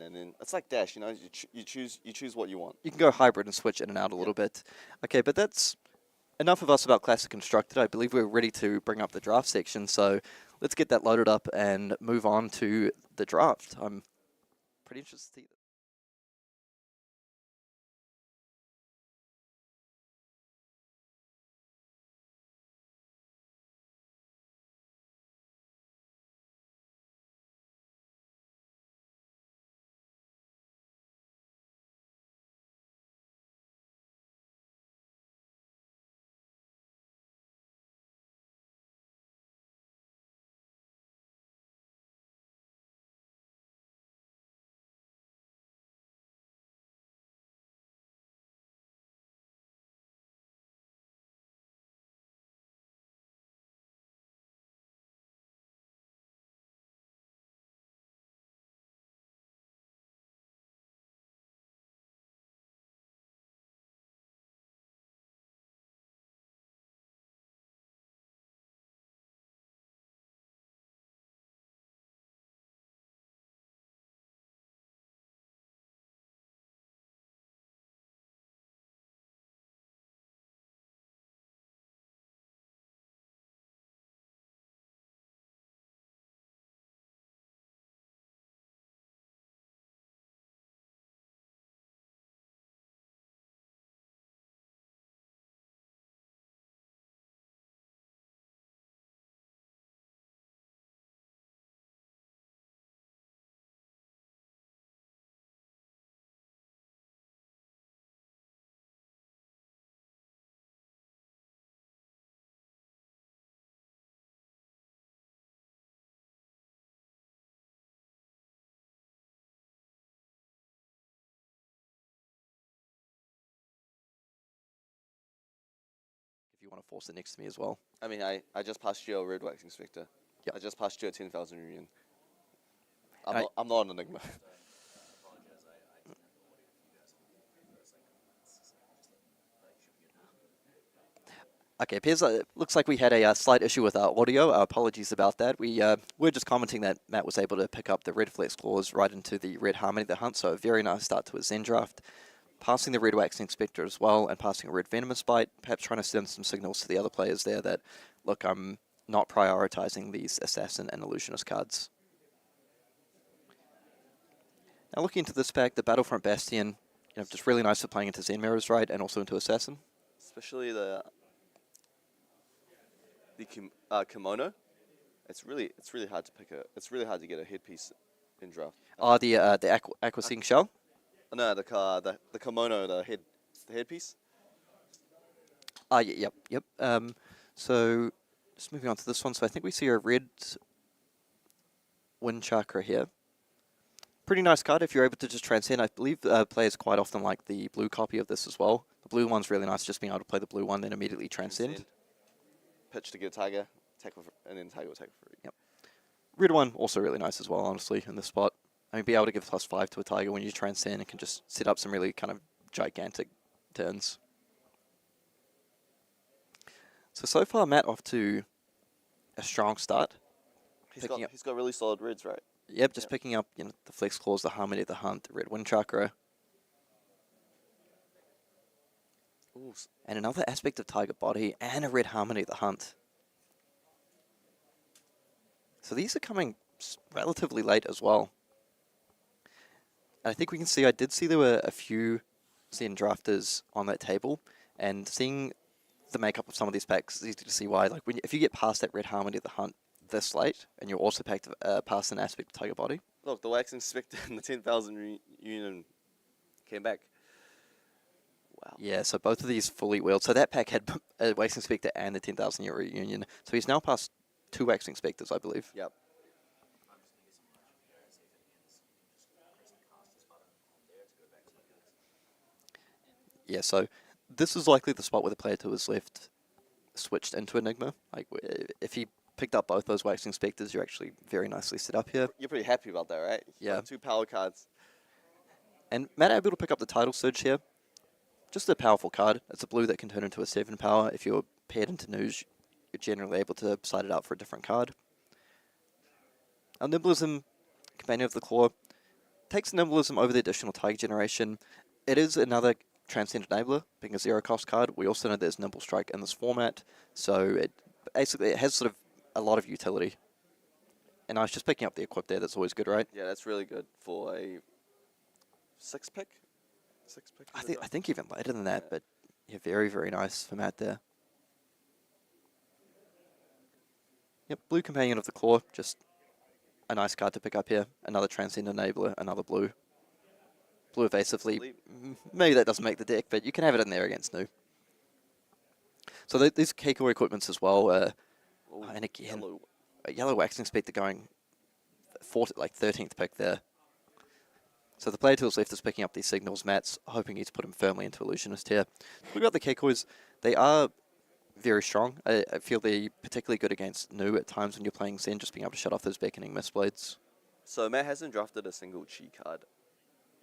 [SPEAKER 4] then it's like Dash, you choose what you want.
[SPEAKER 1] You can go hybrid and switch in and out a little bit. Okay, but that's enough of us about Classic Constructed. I believe we're ready to bring up the draft section, so let's get that loaded up and move on to the draft. I'm pretty interested to see you want to force it next to me as well.
[SPEAKER 4] I mean, I just passed you a Red Wax Inspector.
[SPEAKER 1] Yep.
[SPEAKER 4] I just passed you a 10,000 Union.
[SPEAKER 1] And
[SPEAKER 4] I'm not an Enigma.
[SPEAKER 1] Okay, appears looks like we had a slight issue with our audio. Apologies about that. We're just commenting that Matt was able to pick up the red flex clause right into the red harmony of the hunt, so a very nice start to his Zen draft. Passing the red wax inspector as well, and passing a red venomous bite, perhaps trying to send some signals to the other players there that, look, I'm not prioritizing these assassin and illusionist cards. Now looking into this pack, the Battlefront Bastion, just really nice for playing into Zen mirrors, right, and also into assassin.
[SPEAKER 4] Especially the kimono. It's really hard to pick it's really hard to get a headpiece in draft.
[SPEAKER 1] Oh, the Aquasing shell.
[SPEAKER 4] No, the kimono, the headpiece.
[SPEAKER 1] Yep. So just moving on to this one. So I think we see a red wind chakra here. Pretty nice card if you're able to just transcend. I believe players quite often like the blue copy of this as well. The blue one's really nice, just being able to play the blue one, then immediately transcend.
[SPEAKER 4] Pitch to get a tiger, and then tiger will take for free.
[SPEAKER 1] Yep. Red one, also really nice as well, honestly, in this spot. I mean, be able to give +5 to a tiger when you transcend and can just set up some really kind of gigantic turns. So far, Matt off to a strong start.
[SPEAKER 4] He's got really solid reds, right?
[SPEAKER 1] Yep, just picking up the flex clause, the harmony of the hunt, the red wind chakra.
[SPEAKER 4] Ooh.
[SPEAKER 1] And another aspect of tiger body and a red harmony of the hunt. So these are coming relatively late as well. And I think we can see, I did see there were a few Zen drafters on that table, and seeing the makeup of some of these packs, it's easy to see why. Like if you get past that red harmony of the hunt this late, and you're also packed past an aspect of tiger body.
[SPEAKER 4] Look, the wax inspector and the 10,000 Union came back. Wow.
[SPEAKER 1] Yeah, so both of these fully wheeled. So that pack had a wax inspector and the 10,000 euro Union. So he's now past 2 wax inspectors, I believe.
[SPEAKER 4] Yep.
[SPEAKER 1] Yeah, so this is likely the spot where the player to his left switched into Enigma. Like, if he picked up both those wax inspectors, you're actually very nicely set up here.
[SPEAKER 4] You're pretty happy about that, right?
[SPEAKER 1] Yeah.
[SPEAKER 4] 2 power cards.
[SPEAKER 1] And Matt able to pick up the title surge here. Just a powerful card. It's a blue that can turn into a 7 power. If you're paired into news, you're generally able to side it out for a different card. Our Nimblism, Companion of the Claw, takes Nimblism over the additional Tiger generation. It is another Transcend Enabler, being a 0-cost card. We also know there's Nimble Strike in this format, so it has sort of a lot of utility. And I was just picking up the equip there. That's always good, right?
[SPEAKER 4] Yeah, that's really good for a 6-pick. 6-pick.
[SPEAKER 1] I think even later than that, but yeah, very, very nice for Matt there. Yep, blue Companion of the Claw, just a nice card to pick up here. Another Transcend Enabler, another blue. Blue evasively. Maybe that doesn't make the deck, but you can have it in there against Nu. So these Keiko equipments as well. And again, a yellow wax inspector going 13th pick there. So the player to his left is picking up these signals. Matt's hoping he's put him firmly into Illusionist here. Look about the Keikois. They are very strong. I feel they're particularly good against Nu at times when you're playing Zen, just being able to shut off those beckoning Mistblades.
[SPEAKER 4] So Matt hasn't drafted a single Chi card,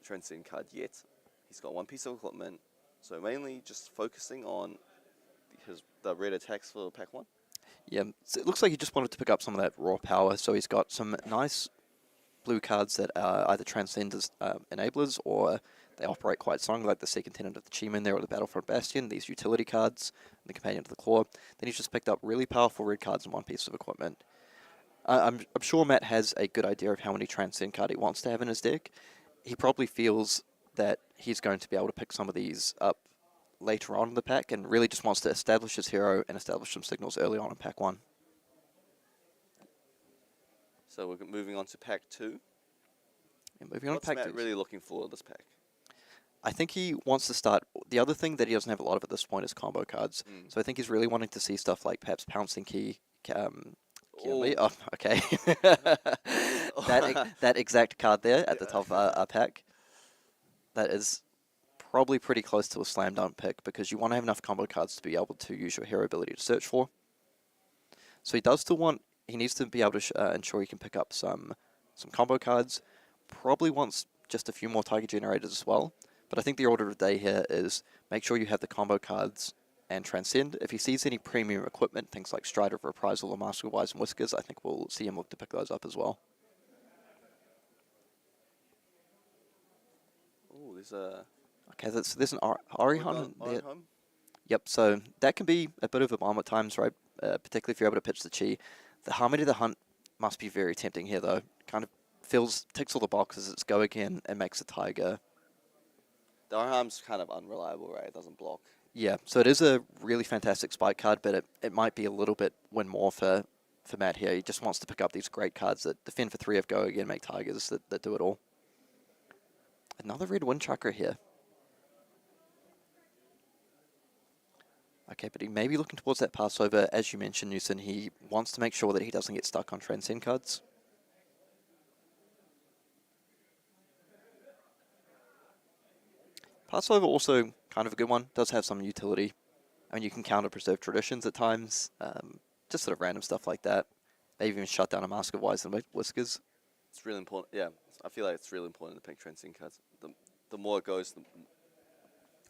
[SPEAKER 4] Transcend card yet. He's got 1 piece of equipment. So mainly just focusing on the red attacks for pack 1.
[SPEAKER 1] Yeah, so it looks like he just wanted to pick up some of that raw power. So he's got some nice blue cards that are either transcend as enablers or they operate quite strongly, like the Second Tenant of the Chi-Man there or the Battlefront Bastion, these utility cards, and the Companion of the Claw. Then he's just picked up really powerful red cards and 1 piece of equipment. I'm sure Matt has a good idea of how many transcend card he wants to have in his deck. He probably feels that he's going to be able to pick some of these up later on in the pack and really just wants to establish his hero and establish some signals early on in pack 1.
[SPEAKER 4] So we're moving on to pack 2.
[SPEAKER 1] And moving on
[SPEAKER 4] What's
[SPEAKER 1] to pack
[SPEAKER 4] Matt
[SPEAKER 1] 2.
[SPEAKER 4] really looking for this pack?
[SPEAKER 1] I think he wants to start. The other thing that he doesn't have a lot of at this point is combo cards. So I think he's really wanting to see stuff like perhaps Pouncing Key. Oh, okay. that exact card there at the top of our pack. That is probably pretty close to a slam dunk pick because you want to have enough combo cards to be able to use your hero ability to search for. So he does still want, he needs to be able to ensure he can pick up some combo cards. Probably wants just a few more target generators as well. But I think the order of the day here is make sure you have the combo cards and Transcend. If he sees any premium equipment, things like Strider of Reprisal or Master of Wise and Whiskers, I think we'll see him look to pick those up as well.
[SPEAKER 4] Oh, there's a...
[SPEAKER 1] Okay, there's an Orihon there.
[SPEAKER 4] Orihon?
[SPEAKER 1] Yep, so that can be a bit of a bomb at times, right? Particularly if you're able to pitch the Chi. The Harmony of the Hunt must be very tempting here, though. Kind of ticks all the boxes. It's go again and makes a Tiger.
[SPEAKER 4] The Orihon's kind of unreliable, right? It doesn't block.
[SPEAKER 1] Yeah, so it is a really fantastic spike card, but it might be a little bit win more for Matt here. He just wants to pick up these great cards that defend for 3 of go again, make Tigers that do it all. Another red Wind Chakra here. Okay, but he may be looking towards that Passover. As you mentioned, Newson, he wants to make sure that he doesn't get stuck on Transcend cards. Passover also kind of a good one. Does have some utility. I mean, you can counter Preserved Traditions at times. Just sort of random stuff like that. Maybe even shut down a Mask of Wise and Whiskers.
[SPEAKER 4] It's really important. Yeah, I feel like it's really important to pick Transcend cards. The more it goes,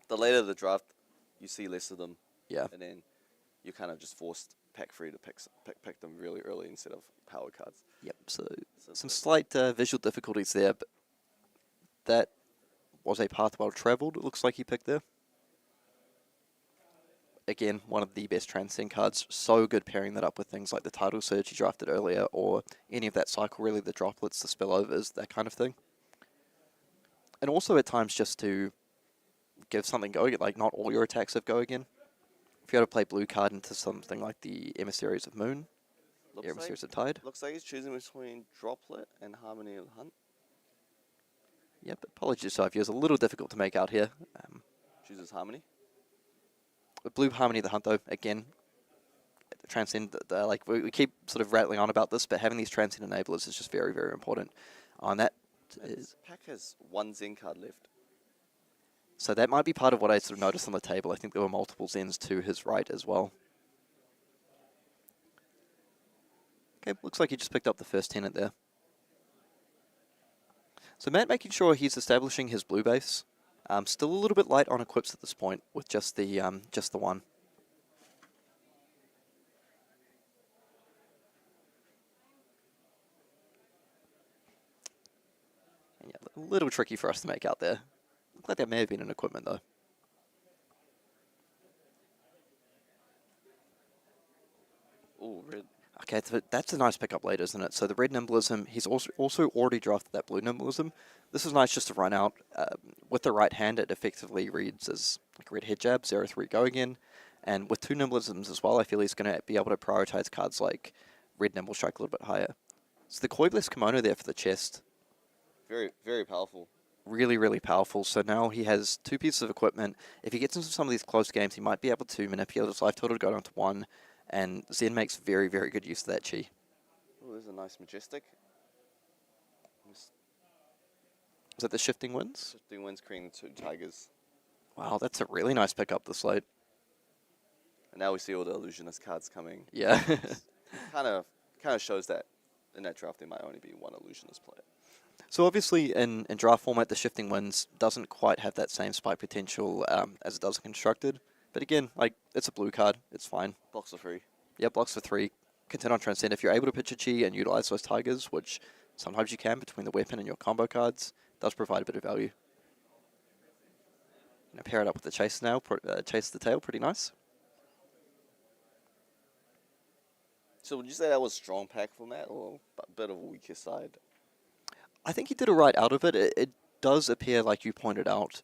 [SPEAKER 4] the later the draft, you see less of them.
[SPEAKER 1] Yeah.
[SPEAKER 4] And then you're kind of just forced pack free to pick them really early instead of power cards.
[SPEAKER 1] Yep, so some slight visual difficulties there, but that was a path well travelled, it looks like he picked there. Again, one of the best Transcend cards. So good pairing that up with things like the Tidal Surge he drafted earlier, or any of that cycle, really, the droplets, the spillovers, that kind of thing. And also at times just to give something go again, like not all your attacks have go again. If you had to play blue card into something like the Emissaries of Moon, Emissaries of Tide.
[SPEAKER 4] Looks like he's choosing between Droplet and Harmony of the Hunt.
[SPEAKER 1] Yep, apologies, so it's a little difficult to make out here.
[SPEAKER 4] Chooses Harmony.
[SPEAKER 1] With Blue Harmony of the Hunt, though, again, Transcend, like we keep sort of rattling on about this, but having these Transcend enablers is just very, very important. On that
[SPEAKER 4] This pack has 1 Zen card left.
[SPEAKER 1] So that might be part of what I sort of noticed on the table. I think there were multiple Zens to his right as well. Okay, looks like he just picked up the first tenant there. So Matt making sure he's establishing his blue base. Still a little bit light on equips at this point with just the one. And yeah, a little tricky for us to make out there. Looked like that may have been an equipment though.
[SPEAKER 4] Oh, red.
[SPEAKER 1] Okay, so that's a nice pickup later, isn't it? So the red Nimblism, he's also already drafted that blue Nimblism. This is nice just to run out. With the right hand, it effectively reads as like red head jab, 0-3 go again. And with 2 Nimblisms as well, I feel he's going to be able to prioritize cards like red Nimble Strike a little bit higher. So the Coibless Kimono there for the chest.
[SPEAKER 4] Very, very powerful.
[SPEAKER 1] Really, really powerful. So now he has 2 pieces of equipment. If he gets into some of these close games, he might be able to manipulate his life total to go down to 1. And Zen makes very, very good use of that chi.
[SPEAKER 4] Oh, there's a nice Majestic.
[SPEAKER 1] Is that the Shifting Winds?
[SPEAKER 4] Shifting Winds creating 2 Tigers.
[SPEAKER 1] Wow, that's a really nice pickup this late.
[SPEAKER 4] And now we see all the Illusionist cards coming.
[SPEAKER 1] Yeah.
[SPEAKER 4] kind of shows that in that draft there might only be 1 Illusionist player.
[SPEAKER 1] So obviously in draft format, the Shifting Winds doesn't quite have that same spike potential as it does in Constructed. But again, like, it's a blue card. It's fine.
[SPEAKER 4] Blocks for free.
[SPEAKER 1] Yeah, blocks for 3. Contend on Transcend. If you're able to pitch a chi and utilize those Tigers, which sometimes you can between the weapon and your combo cards, does provide a bit of value. You know, pair it up with the Chase the Tail, pretty nice.
[SPEAKER 4] So would you say that was a strong pack for Matt, or a bit of a weaker side?
[SPEAKER 1] I think he did a right out of it. It does appear, like you pointed out,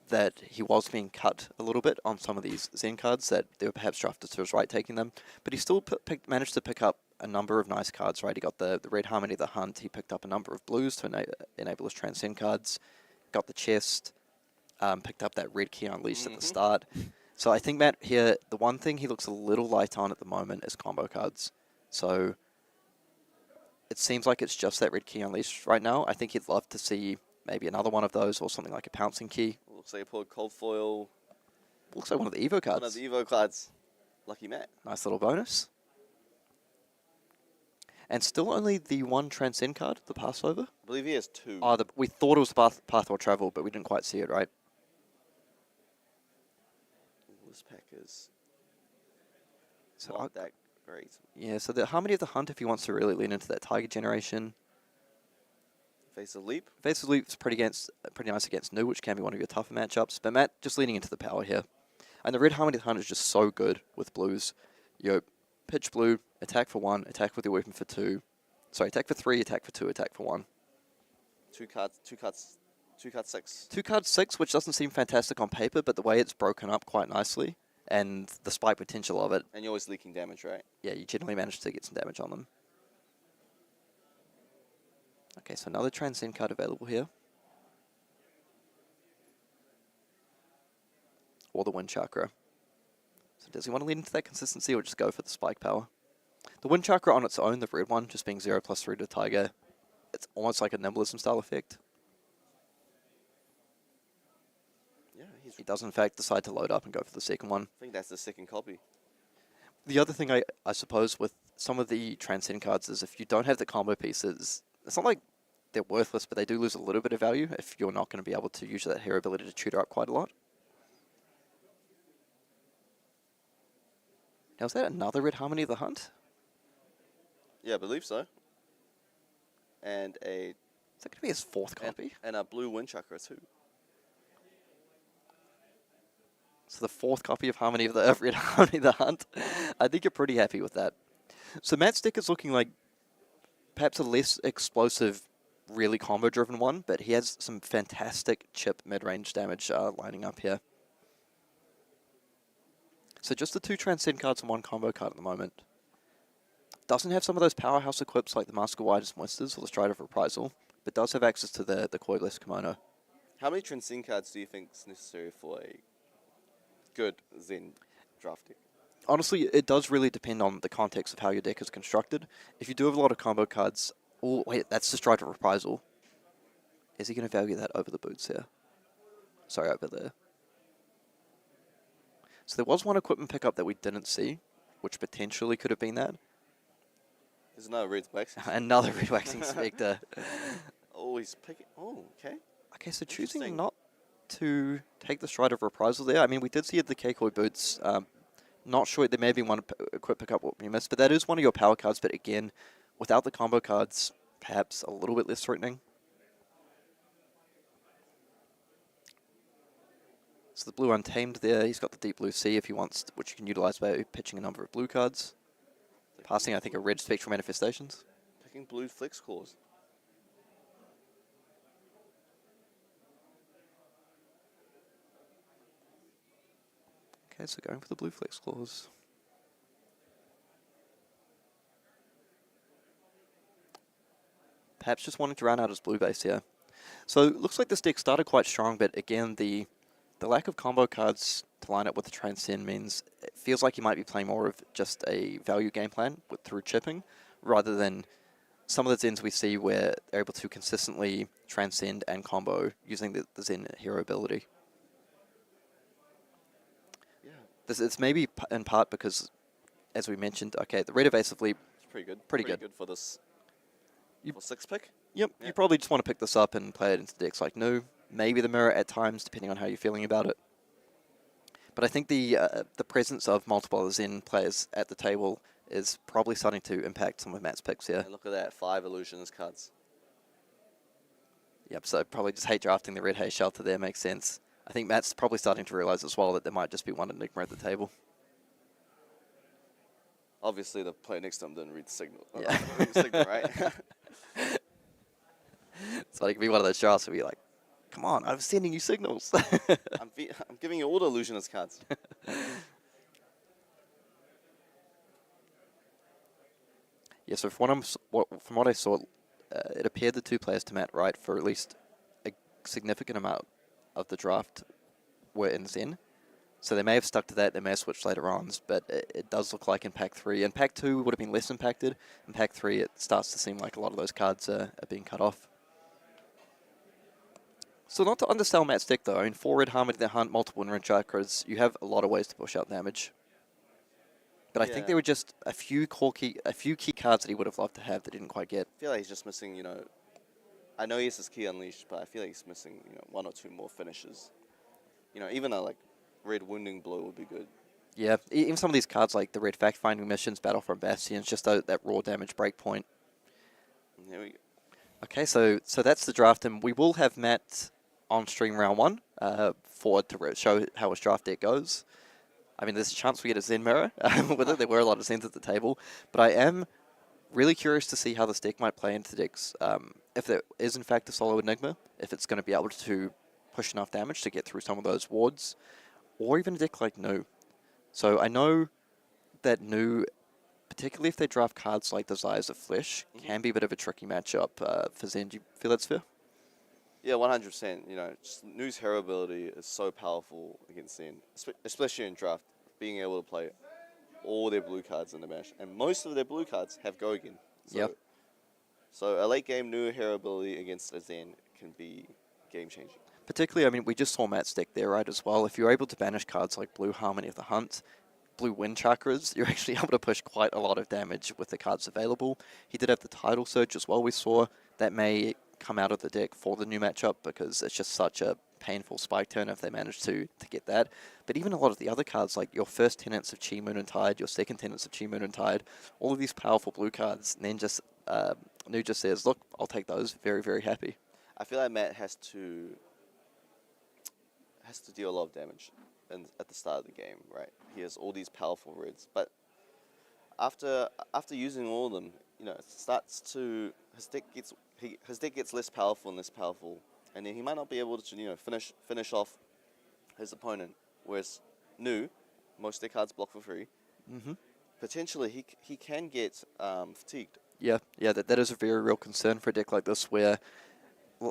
[SPEAKER 1] that he was being cut a little bit on some of these Zen cards, that they were perhaps drafted to his right taking them. But he still managed to pick up a number of nice cards, right? He got the red Harmony of the Hunt. He picked up a number of blues to enable his Transcend cards. Got the chest. Picked up that red key unleashed at the start. So I think Matt here, the one thing he looks a little light on at the moment is combo cards. So it seems like it's just that red key unleashed right now. I think he'd love to see maybe another one of those or something like a pouncing key.
[SPEAKER 4] Looks like you pulled Cold Foil.
[SPEAKER 1] Looks like one of the Evo cards.
[SPEAKER 4] One of the Evo cards. Lucky Matt.
[SPEAKER 1] Nice little bonus. And still only the one Transcend card, the Passover.
[SPEAKER 4] I believe he has 2.
[SPEAKER 1] Oh, we thought it was Path or Travel, but we didn't quite see it, right?
[SPEAKER 4] This pack is
[SPEAKER 1] So
[SPEAKER 4] not that great.
[SPEAKER 1] yeah, so the Harmony of the Hunt, if he wants to really lean into that Tiger generation.
[SPEAKER 4] Face of Leap.
[SPEAKER 1] Face of Leap's pretty nice against Nu, which can be one of your tougher matchups. But Matt just leaning into the power here. And the Red Harmony of the Hunt is just so good with blues. You pitch blue, attack for 1, attack with your weapon for 2. Sorry, attack for 3, attack for 2, attack for 1.
[SPEAKER 4] 2 cards 6.
[SPEAKER 1] 2 cards 6, which doesn't seem fantastic on paper, but the way it's broken up quite nicely, and the spike potential of it.
[SPEAKER 4] And you're always leaking damage, right?
[SPEAKER 1] Yeah, you generally manage to get some damage on them. Okay, so another Transcend card available here. Or the Wind Chakra. So does he want to lead into that consistency or just go for the spike power? The Wind Chakra on its own, the red one, just being 0+3 to Tiger, it's almost like a Nimblism style effect.
[SPEAKER 4] Yeah,
[SPEAKER 1] He does in fact decide to load up and go for the second one.
[SPEAKER 4] I think that's the second copy.
[SPEAKER 1] The other thing I suppose with some of the Transcend cards is if you don't have the combo pieces, it's not like they're worthless, but they do lose a little bit of value if you're not going to be able to use that hero ability to tutor up quite a lot. Now, is that another Red Harmony of the Hunt?
[SPEAKER 4] Yeah, I believe so. And a...
[SPEAKER 1] Is that going to be his 4th copy?
[SPEAKER 4] And a blue Wind Chakra too.
[SPEAKER 1] So the 4th copy of Harmony of the Red Harmony of the Hunt. I think you're pretty happy with that. So Matt's deck is looking like perhaps a less explosive, really combo-driven one, but he has some fantastic chip mid-range damage lining up here. So just the 2 Transcend cards and 1 combo card at the moment. Doesn't have some of those powerhouse equips like the Mask of Widest Moisters or the Stride of Reprisal, but does have access to the Coibless Kimono.
[SPEAKER 4] How many Transcend cards do you think is necessary for a good Zen draft deck?
[SPEAKER 1] Honestly, it does really depend on the context of how your deck is constructed. If you do have a lot of combo cards... Oh, wait, that's the Stride of Reprisal. Is he going to value that over the boots here? Sorry, over there. So there was one equipment pickup that we didn't see, which potentially could have been that.
[SPEAKER 4] There's another red waxing.
[SPEAKER 1] Another red waxing spectre.
[SPEAKER 4] Oh, he's picking... Oh, okay.
[SPEAKER 1] Okay, so choosing not to take the Stride of Reprisal there. I mean, we did see the Keikoi boots. Not sure, there may be one equip pickup what we missed, but that is one of your power cards, but again, without the combo cards, perhaps a little bit less threatening. So the blue Untamed there, he's got the Deep Blue Sea if he wants, which you can utilize by pitching a number of blue cards. Passing, I think, a red Spectral Manifestations.
[SPEAKER 4] Picking blue Flex Claws.
[SPEAKER 1] Okay, so going for the blue Flex Claws. Perhaps just wanting to round out his blue base here. So it looks like this deck started quite strong, but again, the lack of combo cards to line up with the Transcend means it feels like you might be playing more of just a value game plan through chipping, rather than some of the Zens we see where they're able to consistently Transcend and combo using the Zen hero ability.
[SPEAKER 4] Yeah.
[SPEAKER 1] It's maybe in part because, as we mentioned, okay, the Red Evasive Leap,
[SPEAKER 4] It's pretty good.
[SPEAKER 1] Pretty good.
[SPEAKER 4] good for this. For 6 pick.
[SPEAKER 1] Yep, you probably just want to pick this up and play it into decks like Nu. Maybe the Mirror at times, depending on how you're feeling about it. But I think the presence of multiple other Zen players at the table is probably starting to impact some of Matt's picks here.
[SPEAKER 4] And look at that, 5 Illusionist cards.
[SPEAKER 1] Yep, so probably just hate drafting the Red Haze Shelter there, makes sense. I think Matt's probably starting to realize as well that there might just be one Enigma at the table.
[SPEAKER 4] Obviously, the player next to him didn't read the signal.
[SPEAKER 1] Yeah.
[SPEAKER 4] Read the signal, right?
[SPEAKER 1] So it could be one of those drafts where you're like, come on, I'm sending you signals.
[SPEAKER 4] I'm giving you all the Illusionist cards.
[SPEAKER 1] Yeah, so from what I saw, it appeared the 2 players to Matt right for at least a significant amount of the draft were in Zen. So they may have stuck to that, they may have switched later on, but it does look like in Pack 3, and Pack 2 would have been less impacted. In Pack 3, it starts to seem like a lot of those cards are being cut off. So not to undersell Matt's deck though, I mean, 4 red Harmony the Hunt, multiple Red Chakras, you have a lot of ways to push out damage. But I think
[SPEAKER 4] Yeah.
[SPEAKER 1] there were just a few key cards that he would have loved to have that he didn't quite get.
[SPEAKER 4] I feel like he's just missing, I know he has his key unleashed, but I feel like he's missing, 1 or 2 more finishes. Even a like red wounding blow would be good.
[SPEAKER 1] Yeah, even some of these cards like the red fact finding missions, Battle from Bastions, just that raw damage breakpoint.
[SPEAKER 4] There we go.
[SPEAKER 1] Okay, so that's the draft, and we will have Matt on stream round 1 to show how his draft deck goes. I mean, there's a chance we get a Zen mirror with it. There were a lot of Zens at the table, but I am really curious to see how this deck might play into decks. If there is in fact a solo Enigma, if it's going to be able to push enough damage to get through some of those wards, or even a deck like Nu. So I know that Nu, particularly if they draft cards like Desires of Flesh, can be a bit of a tricky matchup for Zen. Do you feel that's fair?
[SPEAKER 4] Yeah, 100%. Just Nu's hero ability is so powerful against Zen, especially in draft, being able to play all their blue cards in the mash, and most of their blue cards have go again.
[SPEAKER 1] Yep.
[SPEAKER 4] So a late game Nu hero ability against a Zen can be game changing.
[SPEAKER 1] Particularly, I mean, we just saw Matt's deck there, right, as well. If you're able to banish cards like Blue Harmony of the Hunt, Blue Wind Chakras, you're actually able to push quite a lot of damage with the cards available. He did have the Tidal Surge as well, we saw. That may come out of the deck for the new matchup because it's just such a painful spike turn if they manage to get that. But even a lot of the other cards, like your first Tenants of Chi, Moon and Tide, your second Tenants of Chi, Moon and Tide, all of these powerful blue cards, and then just Nu just says, look, I'll take those, very, very happy.
[SPEAKER 4] I feel like Matt has to deal a lot of damage at the start of the game, right? He has all these powerful reds, but after using all of them, it starts to his deck gets less powerful and less powerful, and then he might not be able to finish off his opponent. Whereas Nu, most of their cards block for free. Potentially he can get fatigued.
[SPEAKER 1] Yeah, that is a very real concern for a deck like this where,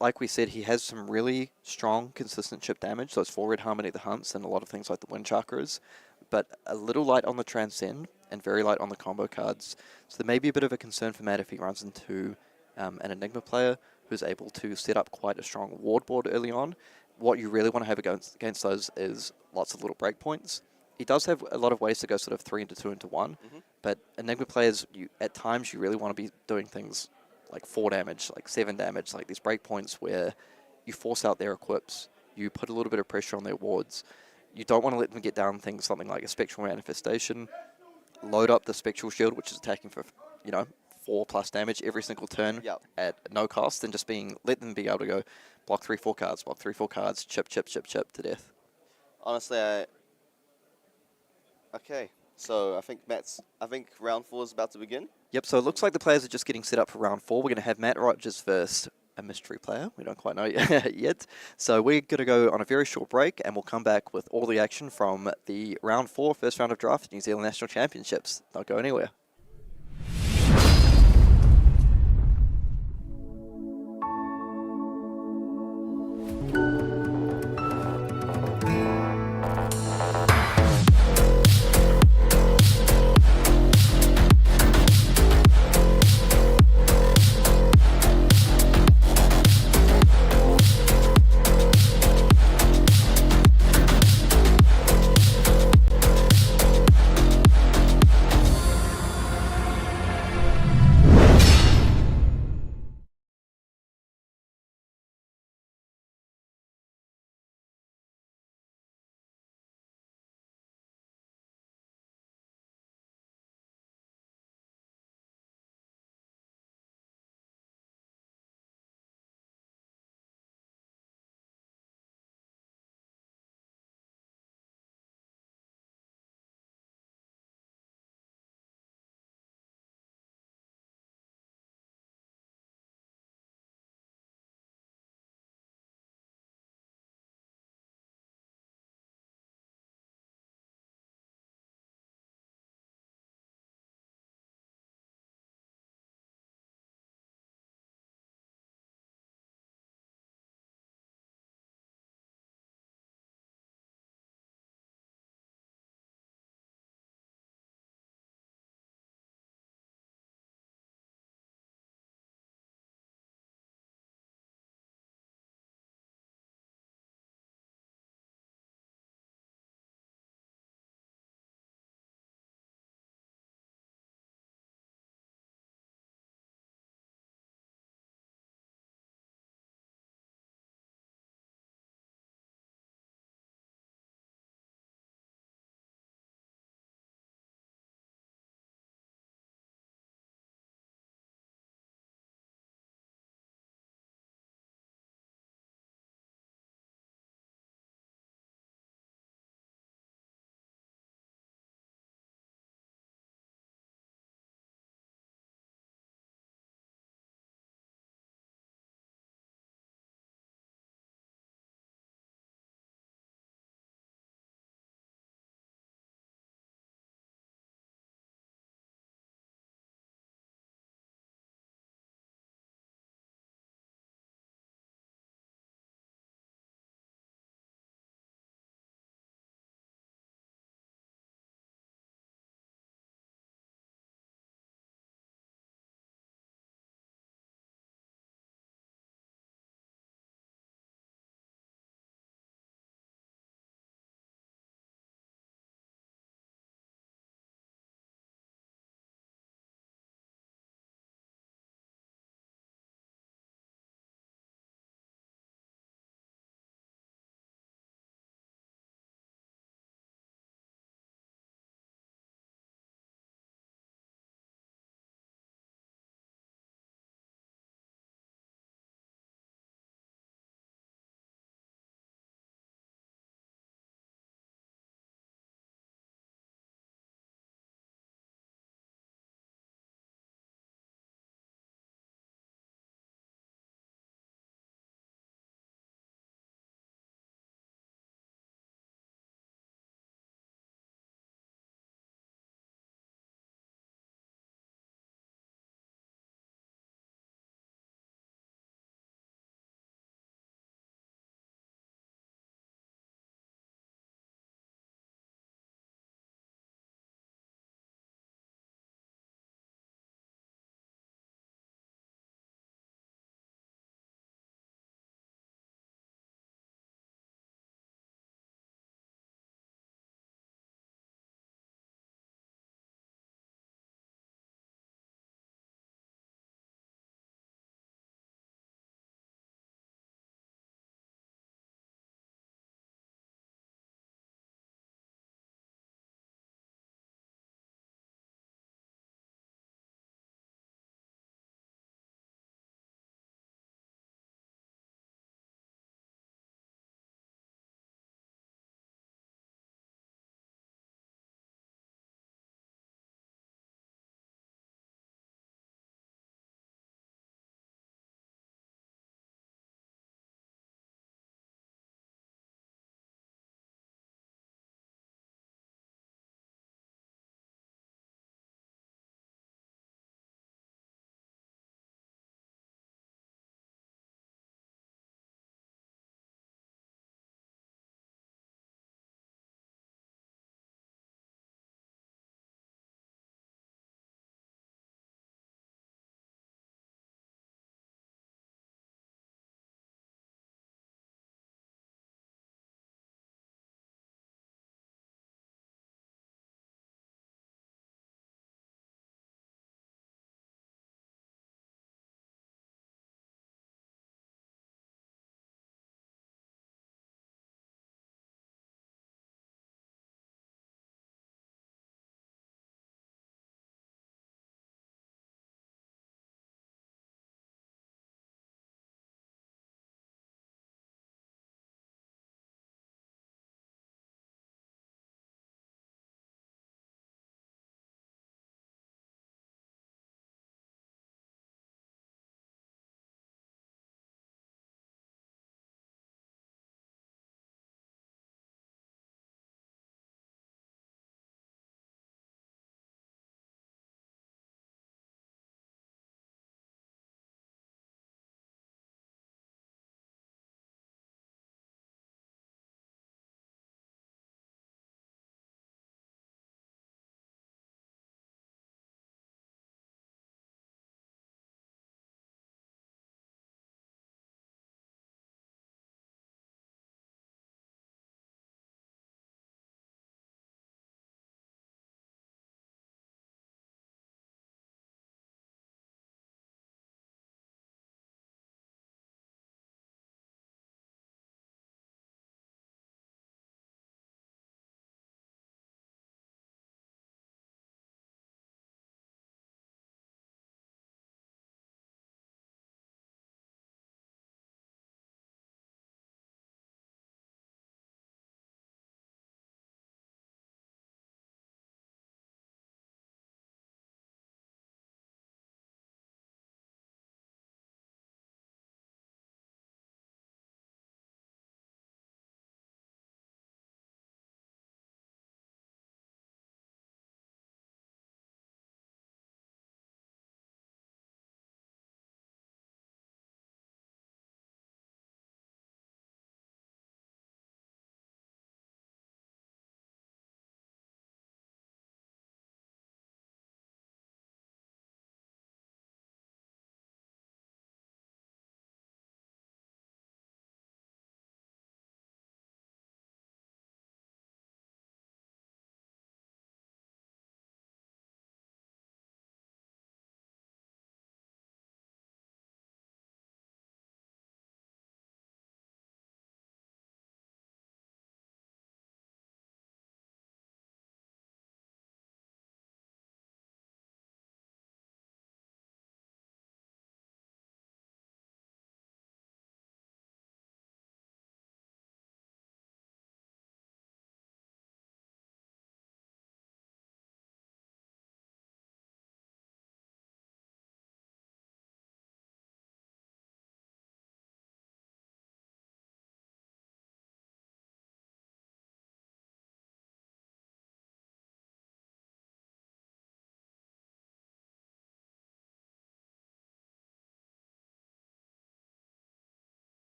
[SPEAKER 1] like we said, he has some really strong, consistent chip damage. So it's 4 red Harmony the Hunts and a lot of things like the Wind Chakras, but a little light on the Transcend and very light on the combo cards. So there may be a bit of a concern for Matt if he runs into an Enigma player who's able to set up quite a strong ward board early on. What you really want to have against those is lots of little breakpoints. He does have a lot of ways to go sort of 3 into 2 into 1, but Enigma players, at times you really want to be doing things like 4 damage, like 7 damage, like these breakpoints where you force out their equips, you put a little bit of pressure on their wards. You don't want to let them get down things, something like a Spectral Manifestation, load up the Spectral Shield, which is attacking for, 4+ damage every single turn at no cost, and just let them be able to go block 3-4 cards, chip to death.
[SPEAKER 4] Honestly, okay. So I think round 4 is about to begin.
[SPEAKER 1] Yep, so it looks like the players are just getting set up for round 4. We're going to have Matt Rogers versus a mystery player. We don't quite know yet. So we're going to go on a very short break, and we'll come back with all the action from the round 4, first round of draft, New Zealand National Championships. Don't go anywhere.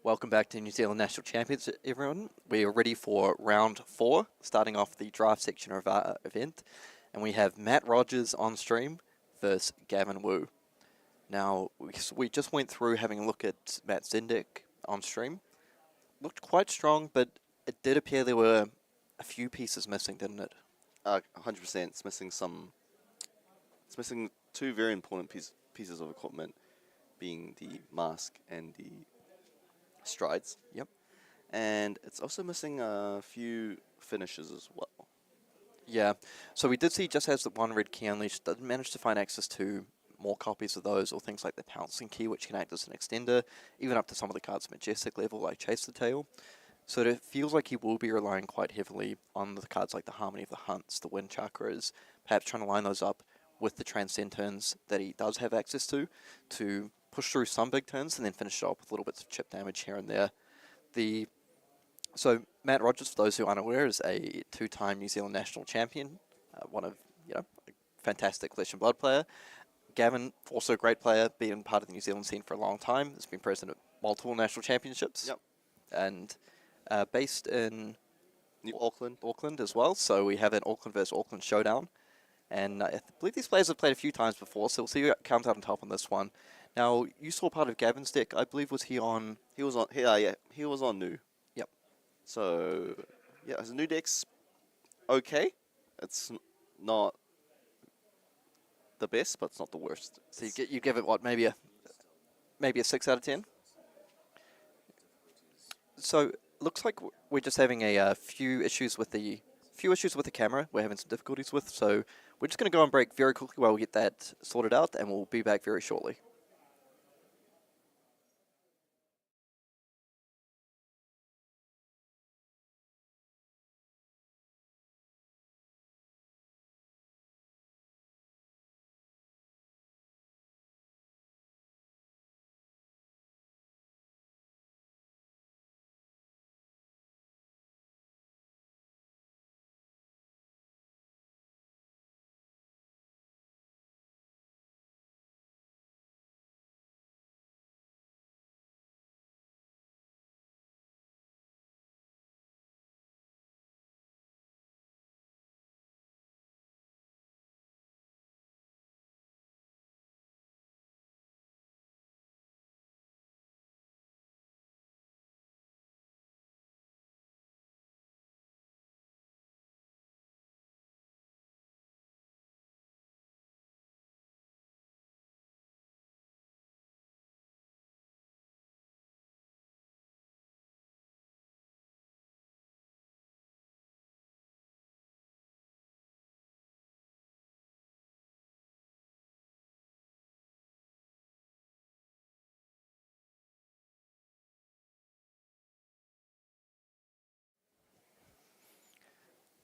[SPEAKER 1] Welcome back to New Zealand National Champions, everyone. We are ready for round 4, starting off the draft section of our event. And we have Matt Rogers on stream versus Gavin Wu. Now, we just went through having a look at Matt's Zindeck on stream. Looked quite strong, but it did appear there were a few pieces missing, didn't it?
[SPEAKER 4] 100%. It's missing some. It's missing two very important pieces of equipment, being the mask and the strides.
[SPEAKER 1] Yep.
[SPEAKER 4] And it's also missing a few finishes as well.
[SPEAKER 1] Yeah. So we did see, just as the one red key unleashed, didn't manage to find access to more copies of those, or things like the pouncing key, which can act as an extender, even up to some of the cards Majestic level, like Chase the Tail. So it feels like he will be relying quite heavily on the cards like the Harmony of the Hunts, the Wind Chakras, perhaps trying to line those up with the Transcend turns that he does have access to push through some big turns and then finish it off with little bits of chip damage here and there. So Matt Rogers, for those who aren't aware, is a 2-time New Zealand national champion, one of, a fantastic Flesh and Blood player. Gavin, also a great player, being part of the New Zealand scene for a long time, has been present at multiple national championships.
[SPEAKER 4] Yep.
[SPEAKER 1] And based in
[SPEAKER 4] New Auckland
[SPEAKER 1] as well, so we have an Auckland versus Auckland showdown. And I believe these players have played a few times before, so we'll see who comes out on top on this one. Now, you saw part of Gavin's deck, I believe, was he on...
[SPEAKER 4] He was on new.
[SPEAKER 1] Yep.
[SPEAKER 4] So, yeah, his new deck's okay. It's not the best, but it's not the worst.
[SPEAKER 1] So you give it, what, maybe a 6 out of 10? So, looks like we're just having a few issues with the camera we're having some difficulties with, so we're just going to go on break very quickly while we get that sorted out, and we'll be back very shortly.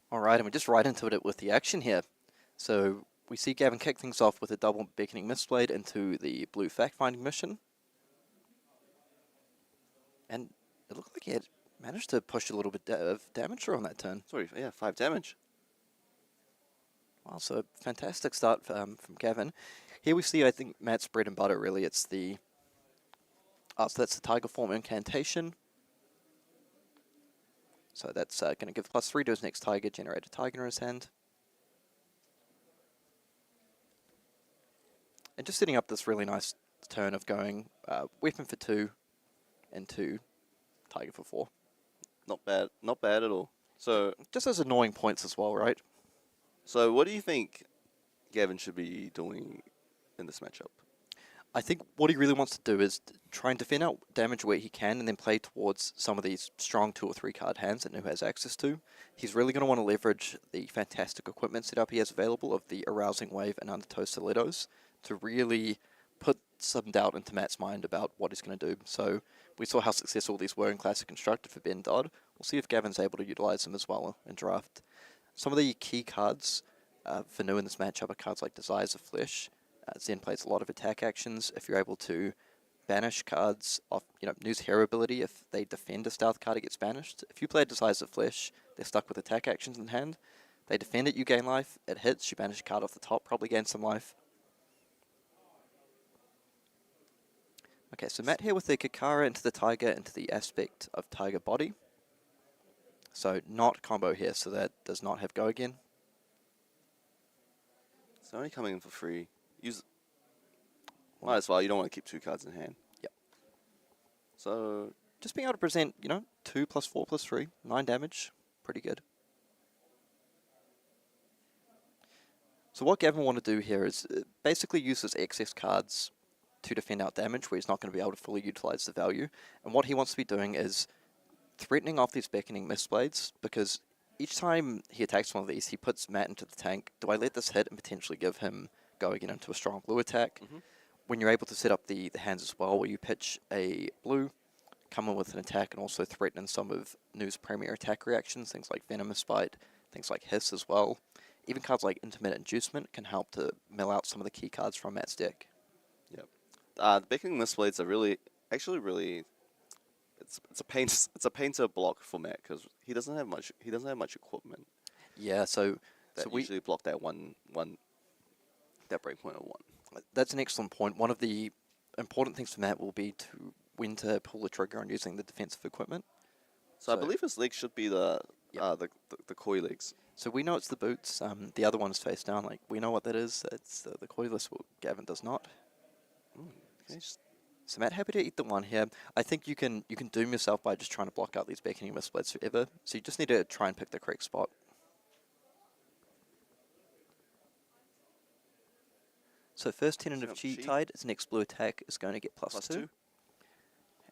[SPEAKER 1] Alright, and we're just right into it with the action here. So we see Gavin kick things off with a double Beckoning Mistblade into the blue fact-finding mission. And it looked like he had managed to push a little bit of damage through on that turn.
[SPEAKER 4] Sorry, yeah, 5 damage.
[SPEAKER 1] Wow, so a fantastic start from Gavin. Here we see, I think, Matt's bread and butter, really. It's the... so that's the Tiger Form Incantation. So that's going to give +3 to his next Tiger, generate a Tiger in his hand. And just setting up this really nice turn of going Weapon for 2 into Tiger for 4.
[SPEAKER 4] Not bad at all. So
[SPEAKER 1] just as annoying points as well, right?
[SPEAKER 4] So what do you think Gavin should be doing in this matchup?
[SPEAKER 1] I think what he really wants to do is try and defend out damage where he can and then play towards some of these strong 2 or 3 card hands that New has access to. He's really going to want to leverage the fantastic equipment setup he has available of the Arousing Wave and Undertow Stilettos to really put some doubt into Matt's mind about what he's going to do. So we saw how successful these were in Classic Constructed for Ben Dodd. We'll see if Gavin's able to utilize them as well in draft. Some of the key cards for New in this matchup are cards like Desires of Flesh. Zen plays a lot of attack actions. If you're able to banish cards off, New's hero ability, if they defend a stealth card, it gets banished. If you play Desires of Flesh, they're stuck with attack actions in hand. They defend it, you gain life. It hits, you banish a card off the top, probably gain some life. Okay, so Matt here with the Kakara into the Tiger into the aspect of Tiger body. So not combo here, so that does not have go again.
[SPEAKER 4] It's only coming in for free. Use. Might as well. You don't want to keep 2 cards in hand.
[SPEAKER 1] Yep.
[SPEAKER 4] So
[SPEAKER 1] Just being able to present, 2 plus 4 plus 3, 9 damage, pretty good. So what Gavin want to do here is basically use his excess cards to defend out damage where he's not going to be able to fully utilize the value. And what he wants to be doing is threatening off these beckoning Mistblades, because each time he attacks one of these, he puts Matt into the tank. Do I let this hit and potentially give him go again into a strong blue attack? When you're able to set up the hands as well, where you pitch a blue, come in with an attack, and also threaten some of Nu's premier attack reactions, things like Venomous Bite, things like Hiss as well. Even cards like Intermittent Inducement can help to mill out some of the key cards from Matt's deck.
[SPEAKER 4] Yep. The beckoning Mistblades are really, it's a pain. It's a pain to block for Matt because he doesn't have much. He doesn't have much equipment.
[SPEAKER 1] Yeah, so
[SPEAKER 4] We usually block that that breakpoint of 1.
[SPEAKER 1] That's an excellent point. One of the important things for Matt will be when to pull the trigger on using the defensive equipment.
[SPEAKER 4] So I believe his legs should be the koi legs.
[SPEAKER 1] So we know it's the boots. The other one's face down. Like we know what that is. It's the coiless. Well, Gavin does not.
[SPEAKER 4] Okay.
[SPEAKER 1] So Matt, happy to eat the 1 here. I think you can doom yourself by just trying to block out these beckoning Mistblades forever. So you just need to try and pick the correct spot. So first tenant of Chi Tide, its next blue attack is going to get plus 2.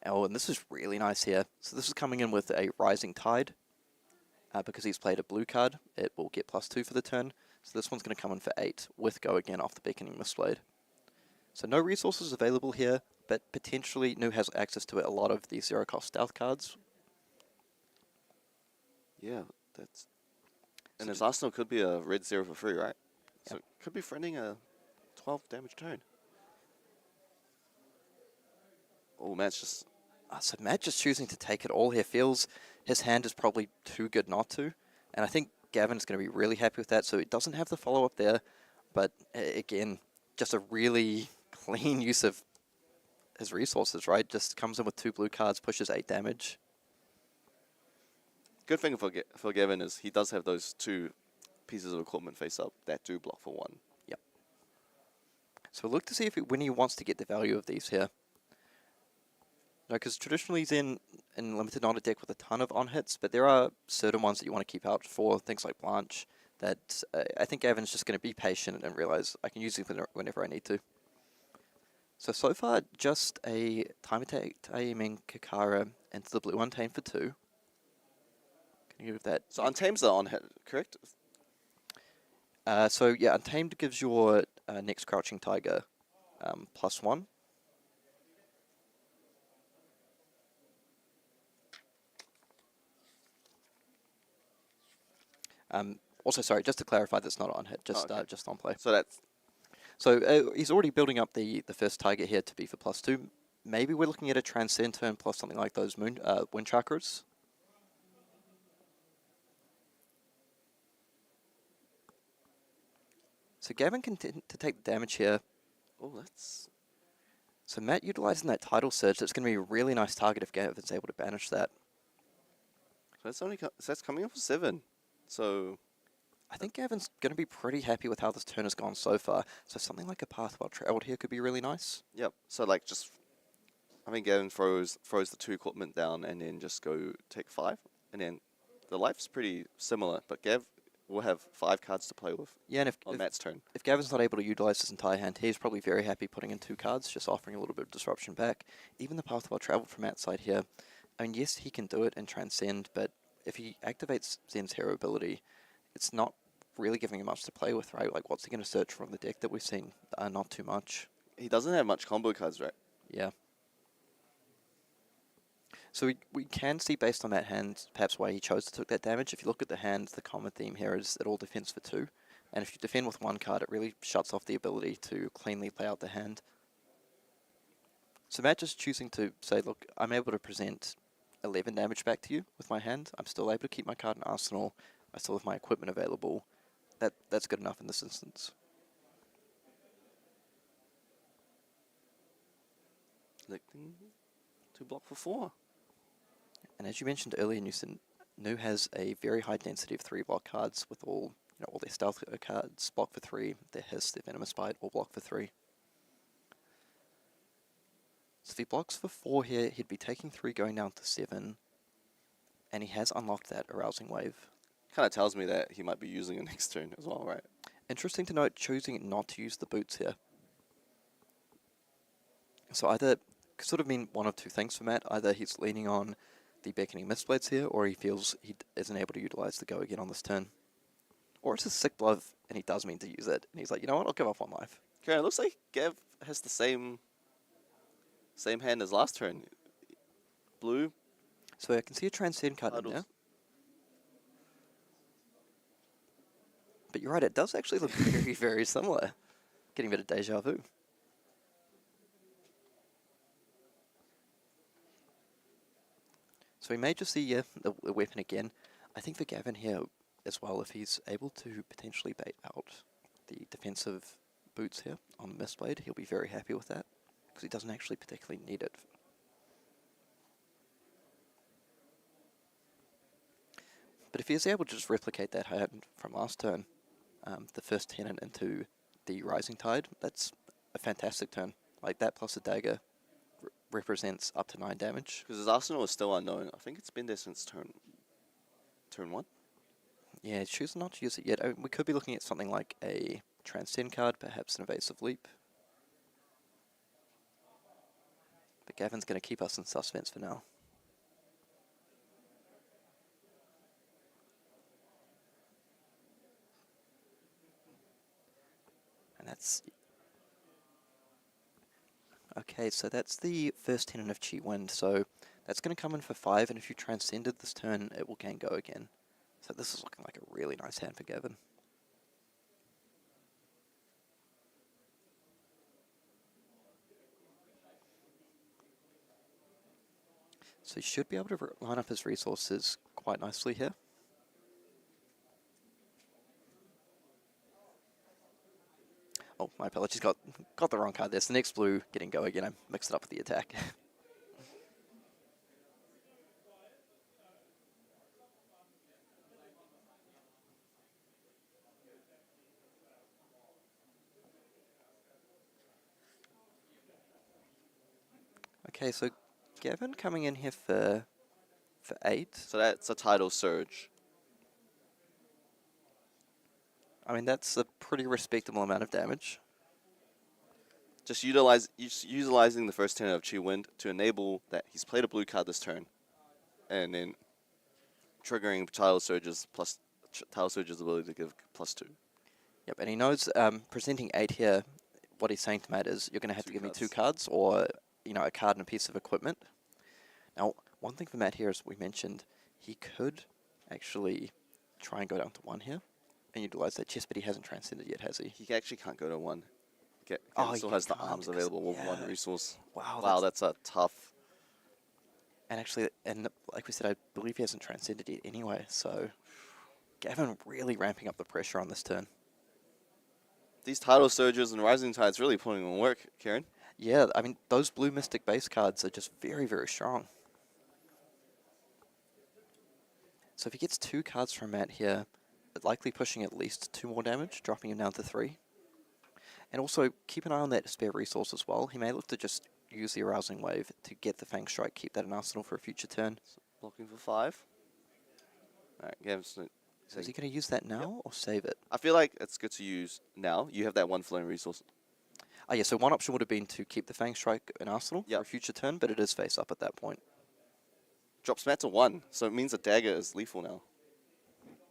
[SPEAKER 1] Oh, and this is really nice here. So this is coming in with a Rising Tide. Because he's played a blue card, it will get plus 2 for the turn. So this one's going to come in for 8 with go again off the beckoning Mistblade. So no resources available here, but potentially Nu has access to a lot of the 0-cost stealth cards.
[SPEAKER 4] Yeah, that's. And his arsenal could be a red 0 for free, right?
[SPEAKER 1] Yep.
[SPEAKER 4] So it could be friending a 12 damage turn. Oh, Matt's just.
[SPEAKER 1] So Matt just choosing to take it all here feels his hand is probably too good not to. And I think Gavin's going to be really happy with that. So it doesn't have the follow-up there. But again, just a really clean use of his resources, right? Just comes in with 2 blue cards, pushes 8 damage.
[SPEAKER 4] Good thing for Gavin is he does have those 2 pieces of equipment face up that do block for 1.
[SPEAKER 1] Yep. So we'll look to see if when he wants to get the value of these here. No, because traditionally he's in Limited not a deck with a ton of on-hits, but there are certain ones that you want to keep out for, things like Blanche, that I think Gavin's just going to be patient and realize I can use it whenever I need to. So far, just a time attack aiming Kakara into the blue Untamed for 2. Can you give that?
[SPEAKER 4] So Untamed's the on-hit, correct?
[SPEAKER 1] So yeah, Untamed gives your next Crouching Tiger plus 1. Also, sorry, just to clarify, that's not on hit, just just on play.
[SPEAKER 4] So that's.
[SPEAKER 1] So he's already building up the first Tiger here to be for plus 2. Maybe we're looking at a Transcend turn plus something like those Wind Chakras. So Gavin can to take the damage here.
[SPEAKER 4] Oh, that's.
[SPEAKER 1] So Matt utilizing that Tidal Surge, that's going to be a really nice target if Gavin's able to banish that.
[SPEAKER 4] So that's only. So that's coming in for 7. So.
[SPEAKER 1] I think Gavin's going to be pretty happy with how this turn has gone so far. So something like a Path Well Traveled here could be really nice.
[SPEAKER 4] Yep. So like just. I mean, Gavin throws the 2 equipment down and then just go take 5, and then the life's pretty similar, but Gav will have 5 cards to play with.
[SPEAKER 1] Yeah, and
[SPEAKER 4] on Matt's turn.
[SPEAKER 1] If Gavin's not able to utilize his entire hand, he's probably very happy putting in 2 cards, just offering a little bit of disruption back. Even the Path Well Traveled from Matt's side here, I mean, yes, he can do it and transcend, but if he activates Zen's hero ability, it's not really giving him much to play with, right? Like, what's he going to search from the deck that we've seen? Not too much.
[SPEAKER 4] He doesn't have much combo cards, right?
[SPEAKER 1] Yeah. So we can see, based on that hand, perhaps why he chose to take that damage. If you look at the hand, the common theme here is it all defends for 2. And if you defend with 1 card, it really shuts off the ability to cleanly play out the hand. So Matt just choosing to say, look, I'm able to present 11 damage back to you with my hand. I'm still able to keep my card in arsenal. I still have my equipment available. That's good enough in this instance.
[SPEAKER 4] Selecting to block for 4.
[SPEAKER 1] And as you mentioned earlier, Nu has a very high density of 3 block cards with all all their stealth cards block for 3, their hiss, their venomous bite, all block for 3. So if he blocks for 4 here, he'd be taking 3 going down to 7, and he has unlocked that arousing wave.
[SPEAKER 4] Kind of tells me that he might be using it next turn as well, right?
[SPEAKER 1] Interesting to note, choosing not to use the boots here. So either could sort of mean one of two things for Matt. Either he's leaning on the Beckoning Mistblades here, or he feels he isn't able to utilize the go again on this turn. Or it's a sick bluff, and he does mean to use it, and he's like, you know what, I'll give up 1 life.
[SPEAKER 4] Kieran, it looks like Gav has the same hand as last turn. Blue.
[SPEAKER 1] So I can see a Transcend card in there. But you're right, it does actually look very, very similar. Getting a bit of deja vu. So we may just see the weapon again. I think for Gavin here as well, if he's able to potentially bait out the defensive boots here on the Mistblade, he'll be very happy with that, because he doesn't actually particularly need it. But if he is able to just replicate that hand from last turn, the first tenant into the Rising Tide, that's a fantastic turn. Like that plus a dagger represents up to 9 damage.
[SPEAKER 4] Because his arsenal is still unknown. I think it's been there since turn 1.
[SPEAKER 1] Yeah, choose not to use it yet. I mean, we could be looking at something like a Transcend card, perhaps an Evasive Leap. But Gavin's going to keep us in suspense for now. And that's... Okay, so that's the first tenant of Chi Wind, so that's going to come in for 5, and if you Transcended this turn, it will gain go again. So this is looking like a really nice hand for Gavin. So he should be able to line up his resources quite nicely here. Oh, my apologies, got the wrong card there. It's the next blue getting go again. I mixed it up with the attack. Okay, so Gavin coming in here for 8.
[SPEAKER 4] So that's a tidal surge.
[SPEAKER 1] I mean, that's a pretty respectable amount of damage.
[SPEAKER 4] Just utilizing the first tenant of Chi Wind to enable that he's played a blue card this turn, and then triggering tidal surge's ability to give +2.
[SPEAKER 1] Yep, and he knows presenting 8 here, what he's saying to Matt is, you're going to have to give me 2 cards, or a card and a piece of equipment. Now, one thing for Matt here, as we mentioned, he could actually try and go down to 1 here and utilize that chest, but he hasn't transcended yet, has he?
[SPEAKER 4] He actually can't go to 1. He still has the arms available with 1 resource. Wow, that's a tough.
[SPEAKER 1] And actually, like we said, I believe he hasn't transcended yet anyway, so Gavin really ramping up the pressure on this turn.
[SPEAKER 4] These tidal surges and rising tides really putting in work, Kieran.
[SPEAKER 1] Yeah, I mean, those blue Mystic base cards are just very, very strong. So if he gets 2 cards from Matt here, likely pushing at least 2 more damage, dropping him down to 3. And also, keep an eye on that spare resource as well. He may look to just use the Arousing Wave to get the Fang Strike, keep that in arsenal for a future turn.
[SPEAKER 4] So blocking for 5. Alright,
[SPEAKER 1] so is he going to use that now or save it?
[SPEAKER 4] I feel like it's good to use now. You have that 1 flowing resource.
[SPEAKER 1] Oh yeah, so one option would have been to keep the Fang Strike in arsenal for a future turn, but it is face up at that point.
[SPEAKER 4] Drops Matt to 1, so it means a dagger is lethal now.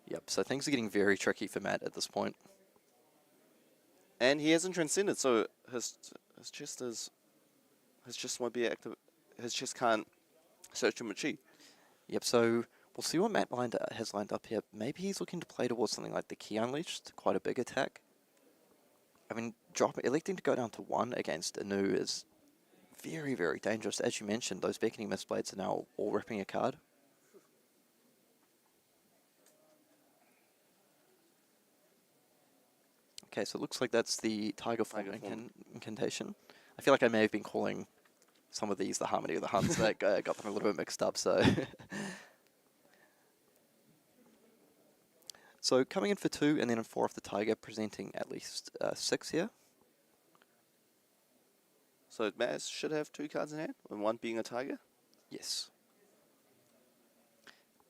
[SPEAKER 1] Yep, so things are getting very tricky for Matt at this point.
[SPEAKER 4] And he hasn't transcended, so his chest won't be active. His chest can't search him with chi.
[SPEAKER 1] Yep, so we'll see what Matt has lined up here. Maybe he's looking to play towards something like the Key Unleashed, quite a big attack. I mean, electing to go down to 1 against Anu is very, very dangerous. As you mentioned, those Beckoning Mistblades are now all ripping a card. Okay, so it looks like that's the Tiger Form incantation. I feel like I may have been calling some of these, the Harmony of the Huns, that got them a little bit mixed up, so... So coming in for 2 and then in 4 off the Tiger, presenting at least 6 here.
[SPEAKER 4] So Matt should have 2 cards in hand, and 1 being a Tiger?
[SPEAKER 1] Yes.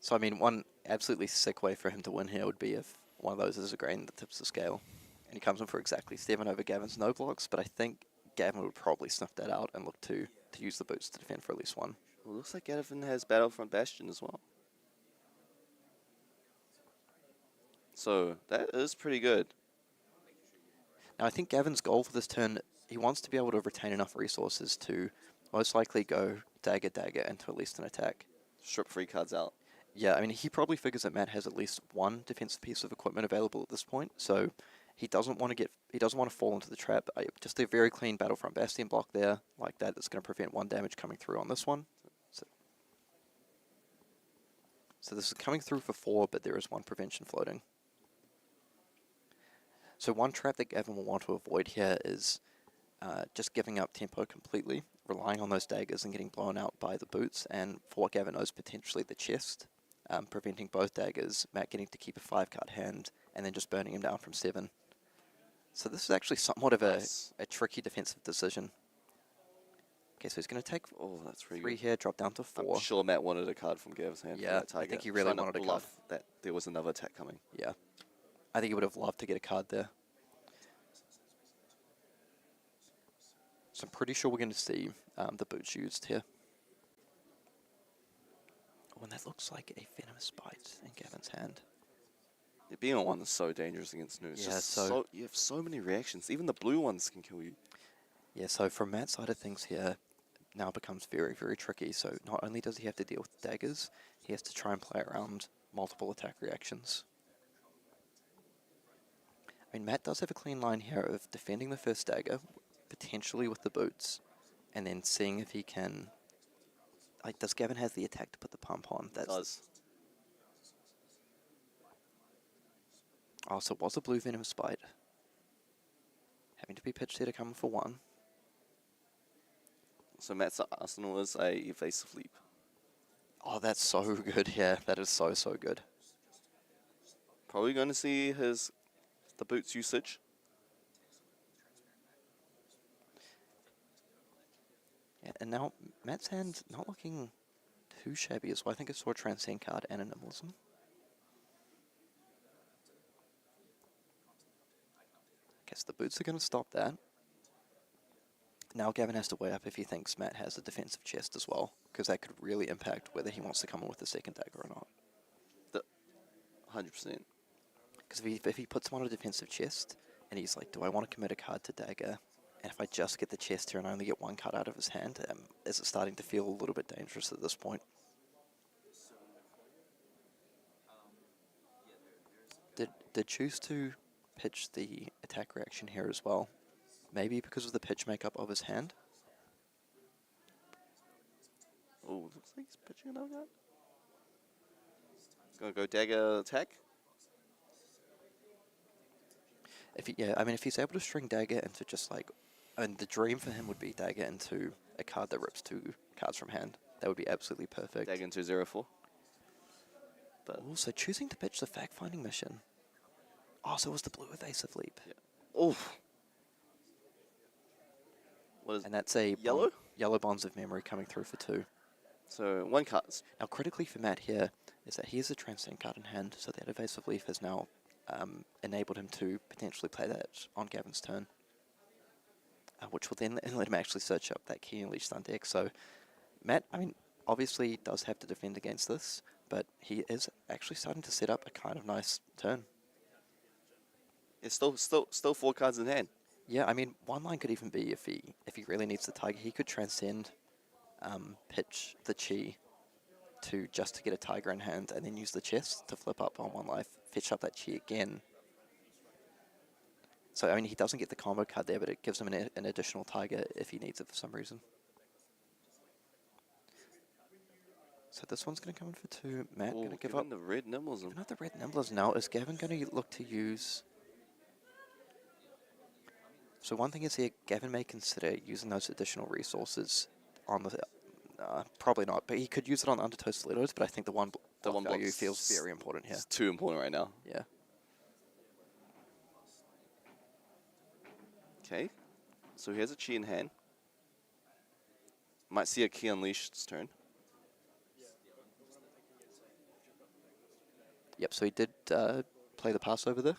[SPEAKER 1] So I mean, one absolutely sick way for him to win here would be if one of those is a grain that tips the scale. And he comes in for exactly 7 over Gavin's no blocks, but I think Gavin would probably snuff that out and look to use the boots to defend for at least 1.
[SPEAKER 4] Well, looks like Gavin has Battlefront Bastion as well. So that is pretty good.
[SPEAKER 1] Now I think Gavin's goal for this turn, he wants to be able to retain enough resources to most likely go dagger into at least an attack.
[SPEAKER 4] Strip 3 cards out.
[SPEAKER 1] Yeah, I mean, he probably figures that Matt has at least 1 defensive piece of equipment available at this point, so he doesn't want to fall into the trap. Just a very clean Battlefront Bastion block there, like that, that's going to prevent 1 damage coming through on this one. So this is coming through for 4, but there is 1 prevention floating. So one trap that Gavin will want to avoid here is just giving up tempo completely, relying on those daggers and getting blown out by the boots, and for what Gavin knows, potentially the chest, preventing both daggers, Matt getting to keep a 5-card hand, and then just burning him down from 7. So this is actually somewhat of a tricky defensive decision. Okay, so he's going to take
[SPEAKER 4] that's
[SPEAKER 1] 3 here, drop down to 4.
[SPEAKER 4] I'm sure Matt wanted a card from Gavin's hand.
[SPEAKER 1] Yeah,
[SPEAKER 4] for that
[SPEAKER 1] I think he really wanted a card.
[SPEAKER 4] That there was another attack coming.
[SPEAKER 1] Yeah, I think he would have loved to get a card there. So I'm pretty sure we're going to see the boots used here. Oh, and that looks like a Venomous Bite in Gavin's hand.
[SPEAKER 4] Yeah, being on 1 is so dangerous against New.
[SPEAKER 1] Yeah, so
[SPEAKER 4] you have so many reactions. Even the blue ones can kill you.
[SPEAKER 1] Yeah, so from Matt's side of things here, now becomes very, very tricky. So not only does he have to deal with daggers, he has to try and play around multiple attack reactions. I mean, Matt does have a clean line here of defending the first dagger, potentially with the boots, and then seeing if he can... Like, does Gavin have the attack to put the pump on?
[SPEAKER 4] That does.
[SPEAKER 1] Oh, so it was a blue Venomous Bite. Having to be pitched here to come for 1.
[SPEAKER 4] So Matt's arsenal is a evasive leap.
[SPEAKER 1] Oh, that's so good. Yeah, that is so, so good.
[SPEAKER 4] Probably going to see the boots usage.
[SPEAKER 1] Yeah, and now Matt's hand not looking too shabby as well. I think I saw a Transcend card and a Nimblism. Okay, so the boots are going to stop that. Now Gavin has to weigh up if he thinks Matt has a defensive chest as well, because that could really impact whether he wants to come in with a second dagger or not.
[SPEAKER 4] 100%.
[SPEAKER 1] Because if he puts him on a defensive chest, and he's like, do I want to commit a card to dagger? And if I just get the chest here and only get 1 card out of his hand, is it starting to feel a little bit dangerous at this point? Did choose to pitch the attack reaction here as well. Maybe because of the pitch makeup of his hand.
[SPEAKER 4] Oh, looks like he's pitching another card. He's going to go dagger attack.
[SPEAKER 1] If he's able to string dagger into just like... And the dream for him would be dagger into a card that rips 2 cards from hand. That would be absolutely perfect.
[SPEAKER 4] Dagger into 0-4. But
[SPEAKER 1] also choosing to pitch the fact-finding mission. Oh, so it was the blue evasive leap.
[SPEAKER 4] Yeah. Oof. What is
[SPEAKER 1] and that's a
[SPEAKER 4] yellow?
[SPEAKER 1] Yellow Bonds of Memory coming through for 2.
[SPEAKER 4] So 1 card.
[SPEAKER 1] Now critically for Matt here is that he has a Transcend card in hand, so that evasive leap has now enabled him to potentially play that on Gavin's turn. Which will then let him actually search up that Key and Leech Stun deck. So Matt, I mean, obviously does have to defend against this, but he is actually starting to set up a kind of nice turn.
[SPEAKER 4] It's still 4 cards in hand.
[SPEAKER 1] Yeah, I mean, one line could even be if he really needs the Tiger, he could Transcend, pitch the Chi to get a Tiger in hand, and then use the chest to flip up on 1 life, fetch up that Chi again. So, I mean, he doesn't get the combo card there, but it gives him an additional Tiger if he needs it for some reason. So this one's going to come in for 2. Matt going to give up
[SPEAKER 4] the red Nimblism.
[SPEAKER 1] Another red Nimblism now. Is Gavin going to look to use... So one thing is here, Gavin may consider using those additional resources on the... probably not, but he could use it on Undertow Stilettos, but I think the one value feels very important here.
[SPEAKER 4] It's too important right now.
[SPEAKER 1] Yeah.
[SPEAKER 4] Okay, so he has a Chi in hand. Might see a Key Unleashed's turn.
[SPEAKER 1] Yep, so he did play the pass over there.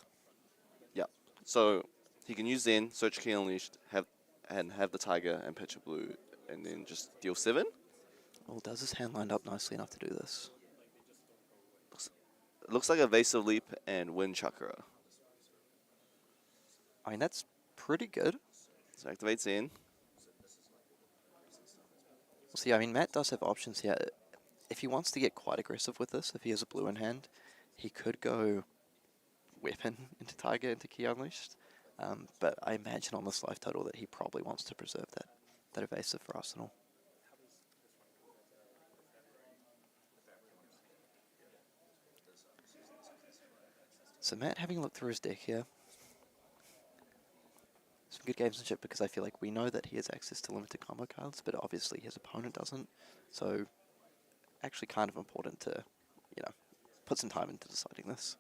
[SPEAKER 4] Yeah, so he can use Zen, search Key Unleashed, have the Tiger and pitch a blue, and then just deal 7.
[SPEAKER 1] Well, does his hand lined up nicely enough to do this?
[SPEAKER 4] Looks like Evasive Leap and Wind Chakra.
[SPEAKER 1] I mean, that's pretty good.
[SPEAKER 4] So activate Zen.
[SPEAKER 1] See, I mean, Matt does have options here. If he wants to get quite aggressive with this, if he has a blue in hand, he could go Weapon into Tiger into Key Unleashed. But I imagine on this life total that he probably wants to preserve that evasive for Arsenal. So Matt, having looked through his deck here, some good gamesmanship because I feel like we know that he has access to limited combo cards, but obviously his opponent doesn't. So actually kind of important to, put some time into deciding this.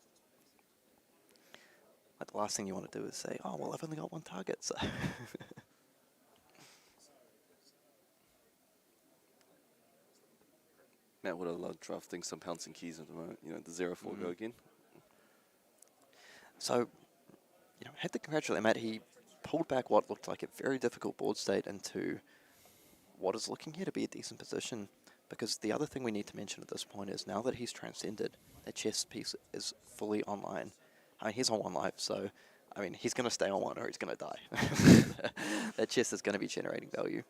[SPEAKER 1] Like the last thing you want to do is say, oh, well, I've only got one target, so...
[SPEAKER 4] Matt would have loved drafting some pouncing keys at the moment. The 0-4 go again.
[SPEAKER 1] So, had to congratulate Matt. He pulled back what looked like a very difficult board state into what is looking here to be a decent position. Because the other thing we need to mention at this point is now that he's transcended, that chess piece is fully online. I mean, he's on 1 life, so, I mean, he's going to stay on 1 or he's going to die. That chess is going to be generating value.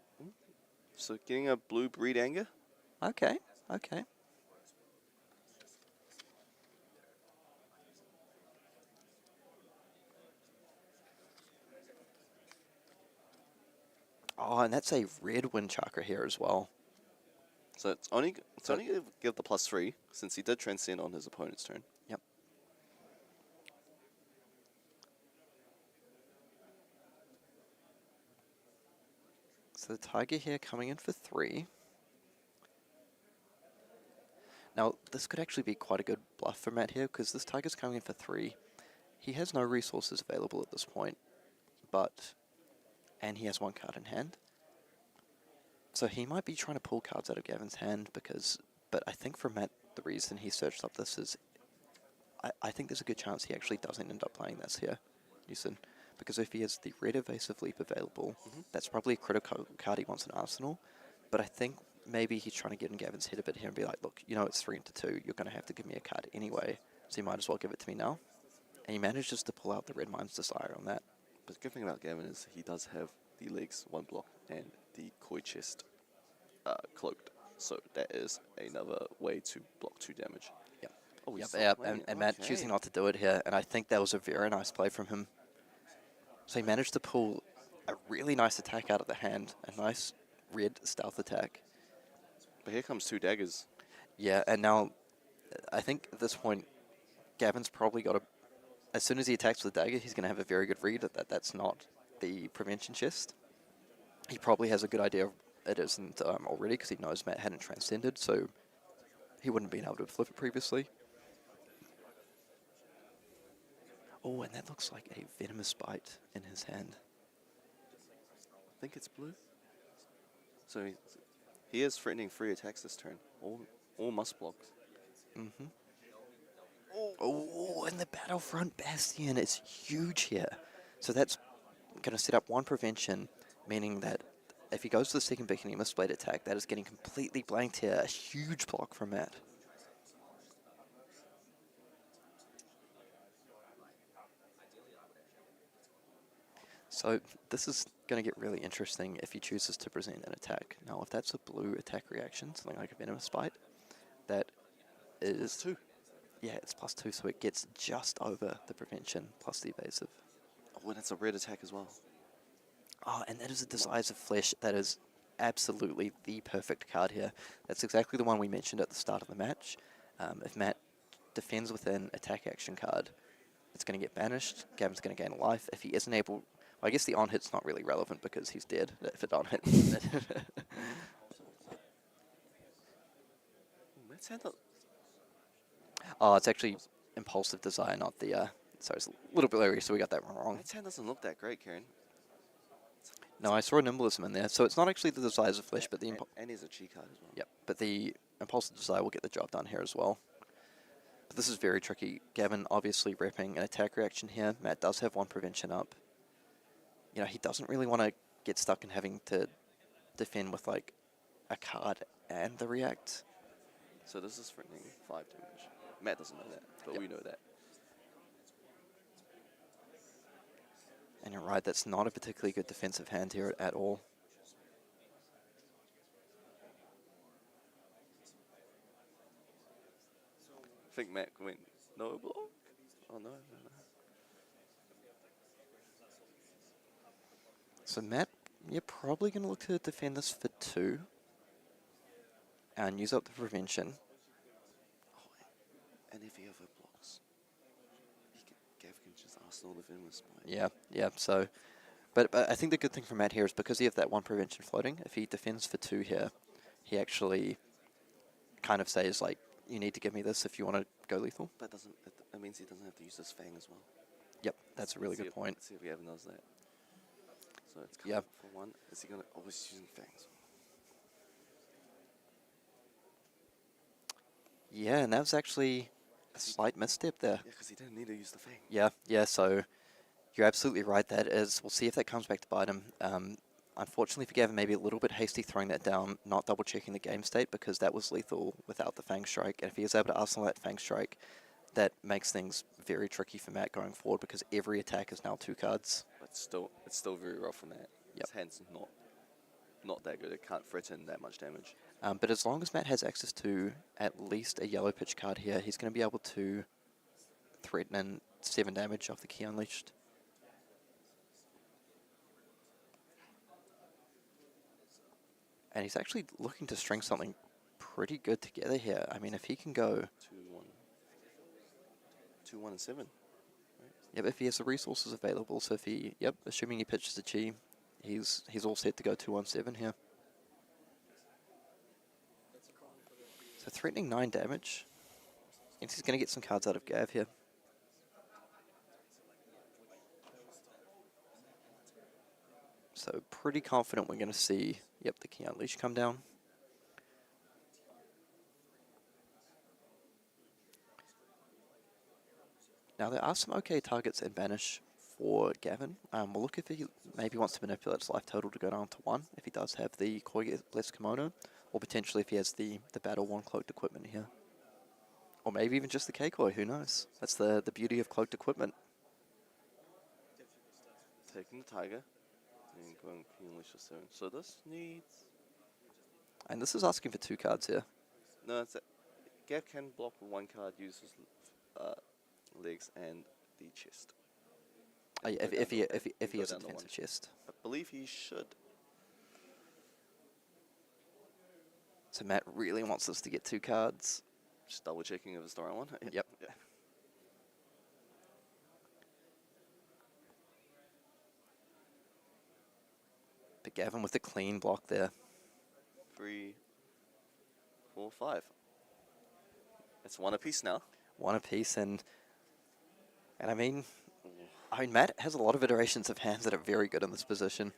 [SPEAKER 4] So getting a blue Breed Anger.
[SPEAKER 1] Okay, okay. Oh, and that's a red Wind Chakra here as well.
[SPEAKER 4] So it's only going to give the +3 since he did transcend on his opponent's turn.
[SPEAKER 1] Yep. So the Tiger here coming in for 3. Now, this could actually be quite a good bluff for Matt here, because this Tiger's coming in for 3. He has no resources available at this point, and he has 1 card in hand. So he might be trying to pull cards out of Gavin's hand, but I think for Matt, the reason he searched up this is, I think there's a good chance he actually doesn't end up playing this here, Houston. Because if he has the red Evasive Leap available, that's probably a critical card he wants in Arsenal. But I think maybe he's trying to get in Gavin's head a bit here and be like, look, it's 3 into 2. You're going to have to give me a card anyway, so you might as well give it to me now. And he manages to pull out the Red Mind's Desire on that.
[SPEAKER 4] But the good thing about Gavin is he does have the legs 1 block and the Koi Chest cloaked. So that is another way to block 2 damage.
[SPEAKER 1] Yep.
[SPEAKER 4] Oh,
[SPEAKER 1] yep, and Matt choosing not to do it here, and I think that was a very nice play from him. So he managed to pull a really nice attack out of the hand, a nice red stealth attack.
[SPEAKER 4] But here comes 2 daggers.
[SPEAKER 1] Yeah, and now I think at this point, Gavin's probably got as soon as he attacks with the dagger, he's going to have a very good read that that's not the prevention chest. He probably has a good idea it isn't already, because he knows Matt hadn't transcended, so he wouldn't have been able to flip it previously. Oh, and that looks like a Venomous Bite in his hand.
[SPEAKER 4] I think it's blue. So he is threatening 3 attacks this turn. All must blocks.
[SPEAKER 1] Mm-hmm. Oh, and the Battlefront Bastion is huge here. So that's going to set up 1 prevention, meaning that if he goes to the second Bikini Mistblade attack, that is getting completely blanked here. A huge block from Matt. So this is going to get really interesting if he chooses to present an attack. Now, if that's a blue attack reaction, something like a Venomous Bite, that is...
[SPEAKER 4] +2.
[SPEAKER 1] Yeah, it's +2, so it gets just over the prevention plus the evasive.
[SPEAKER 4] Oh, and it's a red attack as well.
[SPEAKER 1] Oh, and that is a Desires of Flesh. That is absolutely the perfect card here. That's exactly the one we mentioned at the start of the match. If Matt defends with an attack action card, it's going to get banished. Gavin's going to gain a life. If he isn't able... Well, I guess the on-hit's not really relevant because he's dead if it on-hits.
[SPEAKER 4] Matt's hand look.
[SPEAKER 1] Oh, it's actually Impulsive Desire, not the... sorry, it's a little bit blurry, so we got that wrong.
[SPEAKER 4] Matt's hand doesn't look that great, Kieran.
[SPEAKER 1] No, I saw a Nimblism in there, so it's not actually the Desires of Flesh, but the...
[SPEAKER 4] And he's a cheat card as well.
[SPEAKER 1] Yep, but the Impulsive Desire will get the job done here as well. But this is very tricky. Gavin obviously repping an attack reaction here. Matt does have one prevention up. You know, he doesn't really want to get stuck in having to defend with, like, a card and the react.
[SPEAKER 4] So this is threatening 5 damage. Matt doesn't know that, but we know that.
[SPEAKER 1] And you're right, that's not a particularly good defensive hand here at all.
[SPEAKER 4] I think Matt went no block. Oh no.
[SPEAKER 1] So Matt, you're probably going to look to defend this for 2. And use up the prevention.
[SPEAKER 4] Oh, and if he overblocks, Gavin can just Arsenal defend with Spine.
[SPEAKER 1] Yeah, so... But I think the good thing for Matt here is because he has that one prevention floating, if he defends for 2 here, he actually kind of says, like, you need to give me this if you want to go lethal.
[SPEAKER 4] But that means he doesn't have to use this Fang as well.
[SPEAKER 1] Yep, that's a really good point.
[SPEAKER 4] Let's see if he ever knows that. So it's
[SPEAKER 1] Yeah.
[SPEAKER 4] for 1. Is he going to always using Fangs?
[SPEAKER 1] Yeah, and that was actually a slight misstep there.
[SPEAKER 4] Yeah, because he didn't need to use the Fang.
[SPEAKER 1] Yeah, so you're absolutely right. That is, we'll see if that comes back to bite him. Unfortunately for Gavin, maybe a little bit hasty throwing that down, not double checking the game state because that was lethal without the Fang Strike. And if he is able to arsenal that Fang Strike, that makes things very tricky for Matt going forward because every attack is now 2 cards.
[SPEAKER 4] But it's still very rough for Matt.
[SPEAKER 1] Yep.
[SPEAKER 4] His hand's not that good. It can't threaten that much damage.
[SPEAKER 1] But as long as Matt has access to at least a yellow pitch card here, he's going to be able to threaten in 7 damage off the Key Unleashed. And he's actually looking to string something pretty good together here. I mean, if he can go...
[SPEAKER 4] 2-1 and 7. Right?
[SPEAKER 1] Yep, if he has the resources available. So if he... Yep, assuming he pitches a Chi, he's all set to go 2-1-7 here. So threatening 9 damage. Means he's going to get some cards out of Gav here. So pretty confident we're going to see, yep, the Key Unleash come down. Now there are some okay targets in Banish for Gavin. We'll look if he maybe wants to manipulate his life total to go down to 1, if he does have the Koi less Kimono, or potentially if he has the Battle Worn Cloaked equipment here. Or maybe even just the K-Koi, who knows? That's the beauty of cloaked equipment.
[SPEAKER 4] Taking the Tiger. And going Key Unleash to 7. So this needs...
[SPEAKER 1] And this is asking for 2 cards here.
[SPEAKER 4] No, it's Gav can block with 1 card, use his legs and the chest.
[SPEAKER 1] Oh, yeah, if he has a defensive chest.
[SPEAKER 4] I believe he should.
[SPEAKER 1] So Matt really wants us to get 2 cards.
[SPEAKER 4] Just double checking if it's the right one.
[SPEAKER 1] Yep.
[SPEAKER 4] Yeah.
[SPEAKER 1] But Gavin with the clean block there.
[SPEAKER 4] 3, 4, 5. It's 1 apiece now.
[SPEAKER 1] 1 apiece, and I mean Matt has a lot of iterations of hands that are very good in this position.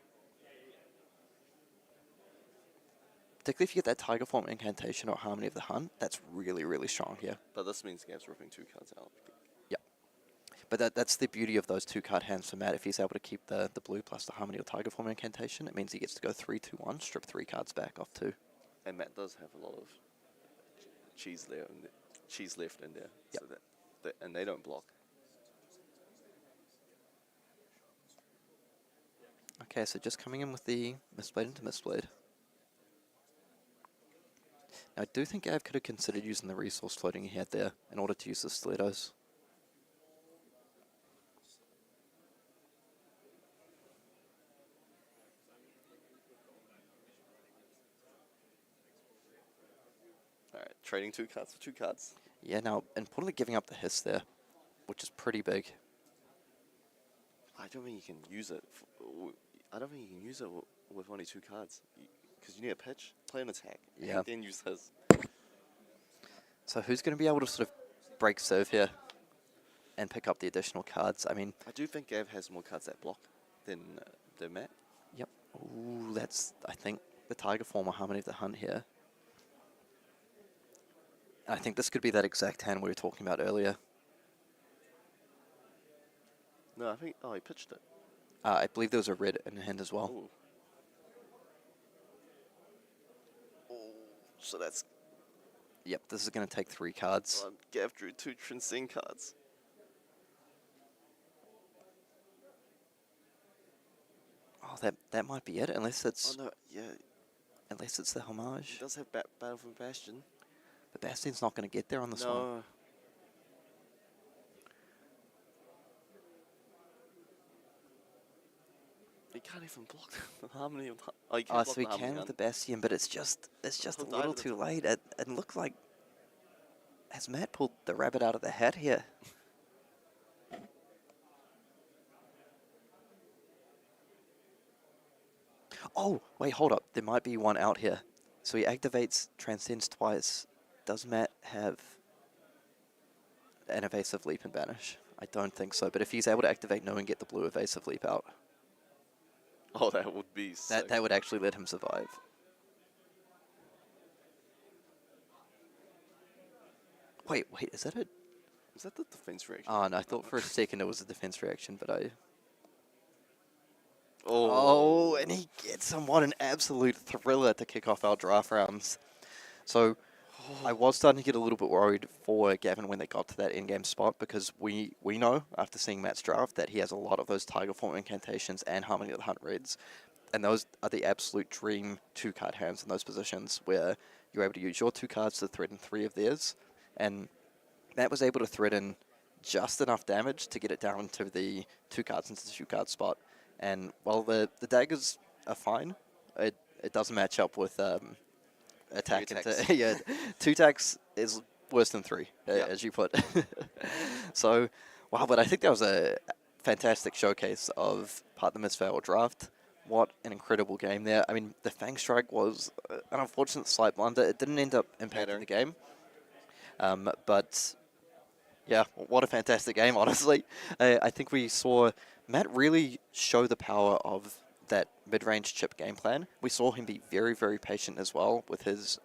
[SPEAKER 1] Particularly if you get that Tiger Form Incantation or Harmony of the Hunt, that's really, really strong here.
[SPEAKER 4] But this means Gav's ripping 2 cards out.
[SPEAKER 1] Yep. But that's the beauty of those 2 card hands for Matt. If he's able to keep the blue plus the Harmony or Tiger Form Incantation, it means he gets to go 3-2-1, strip 3 cards back off 2.
[SPEAKER 4] And Matt does have a lot of cheese left in there.
[SPEAKER 1] Yep.
[SPEAKER 4] So and they don't block.
[SPEAKER 1] Okay, so just coming in with the Mistblade into Mistblade. Now, I do think Gav could have considered using the resource floating he had there in order to use the Stilettos.
[SPEAKER 4] Alright, trading 2 cards for 2 cards.
[SPEAKER 1] Yeah, now, importantly, giving up the hiss there, which is pretty big.
[SPEAKER 4] I don't think you can use it. I don't think you can use it with only 2 cards. Because you need a pitch, play an attack,
[SPEAKER 1] Yeah.
[SPEAKER 4] and then use his.
[SPEAKER 1] So who's going to be able to sort of break serve here and pick up the additional cards? I mean,
[SPEAKER 4] I do think Gav has more cards that block than Matt.
[SPEAKER 1] yep. Ooh, that's, I think, the Tiger form or Harmony of the Hunt here. I think this could be that exact hand we were talking about earlier.
[SPEAKER 4] No, I think, oh, he pitched it.
[SPEAKER 1] I believe there was a red in hand as well.
[SPEAKER 4] Ooh. Oh, so that's,
[SPEAKER 1] Yep, this is going to take 3 cards.
[SPEAKER 4] Gav drew 2 Transcend cards.
[SPEAKER 1] Oh, that might be it, unless it's
[SPEAKER 4] Oh no, yeah,
[SPEAKER 1] unless it's the
[SPEAKER 4] he
[SPEAKER 1] homage.
[SPEAKER 4] does have Battle from Bastion.
[SPEAKER 1] But Bastion's not going to get there on this one.
[SPEAKER 4] No. He can't even block the Harmony of the... Oh, he can
[SPEAKER 1] Oh,
[SPEAKER 4] block
[SPEAKER 1] so he
[SPEAKER 4] the Harmony
[SPEAKER 1] can
[SPEAKER 4] of
[SPEAKER 1] with the
[SPEAKER 4] the Hunt.
[SPEAKER 1] Bastion, but it's just a
[SPEAKER 4] He'll die
[SPEAKER 1] little
[SPEAKER 4] with
[SPEAKER 1] too
[SPEAKER 4] it.
[SPEAKER 1] late. It looks like has Matt pulled the rabbit out of the hat here? Oh, wait, hold up. There might be one out here. So he activates Transcends twice. Does Matt have an evasive leap and banish? I don't think so, but if he's able to activate no and get the blue evasive leap out,
[SPEAKER 4] Oh, that would be sick.
[SPEAKER 1] that would actually let him survive. Wait, is that a...
[SPEAKER 4] Is that the defense reaction?
[SPEAKER 1] Oh, no, I thought for a second it was a defense reaction, but I...
[SPEAKER 4] Oh.
[SPEAKER 1] Oh, and he gets him. What an absolute thriller to kick off our draft rounds. So I was starting to get a little bit worried for Gavin when they got to that endgame spot, because we know, after seeing Matt's draft, that he has a lot of those Tiger Form incantations and Harmony of the Hunt reds. And those are the absolute dream 2-card hands in those positions, where you're able to use your 2 cards to threaten 3 of theirs. And Matt was able to threaten just enough damage to get it down to the 2 cards into the 2-card spot. And while the daggers are fine, it doesn't match up with attack.
[SPEAKER 4] attacks.
[SPEAKER 1] Yeah, 2 attacks is worse than 3, as you put. So, wow, but I think that was a fantastic showcase of part of the Mistveil Draft. What an incredible game there. I mean, the Fang Strike was an unfortunate slight blunder. It didn't end up impacting the game. But, yeah, what a fantastic game, honestly. I think we saw Matt really show the power of that mid-range chip game plan. We saw him be very, very patient as well with his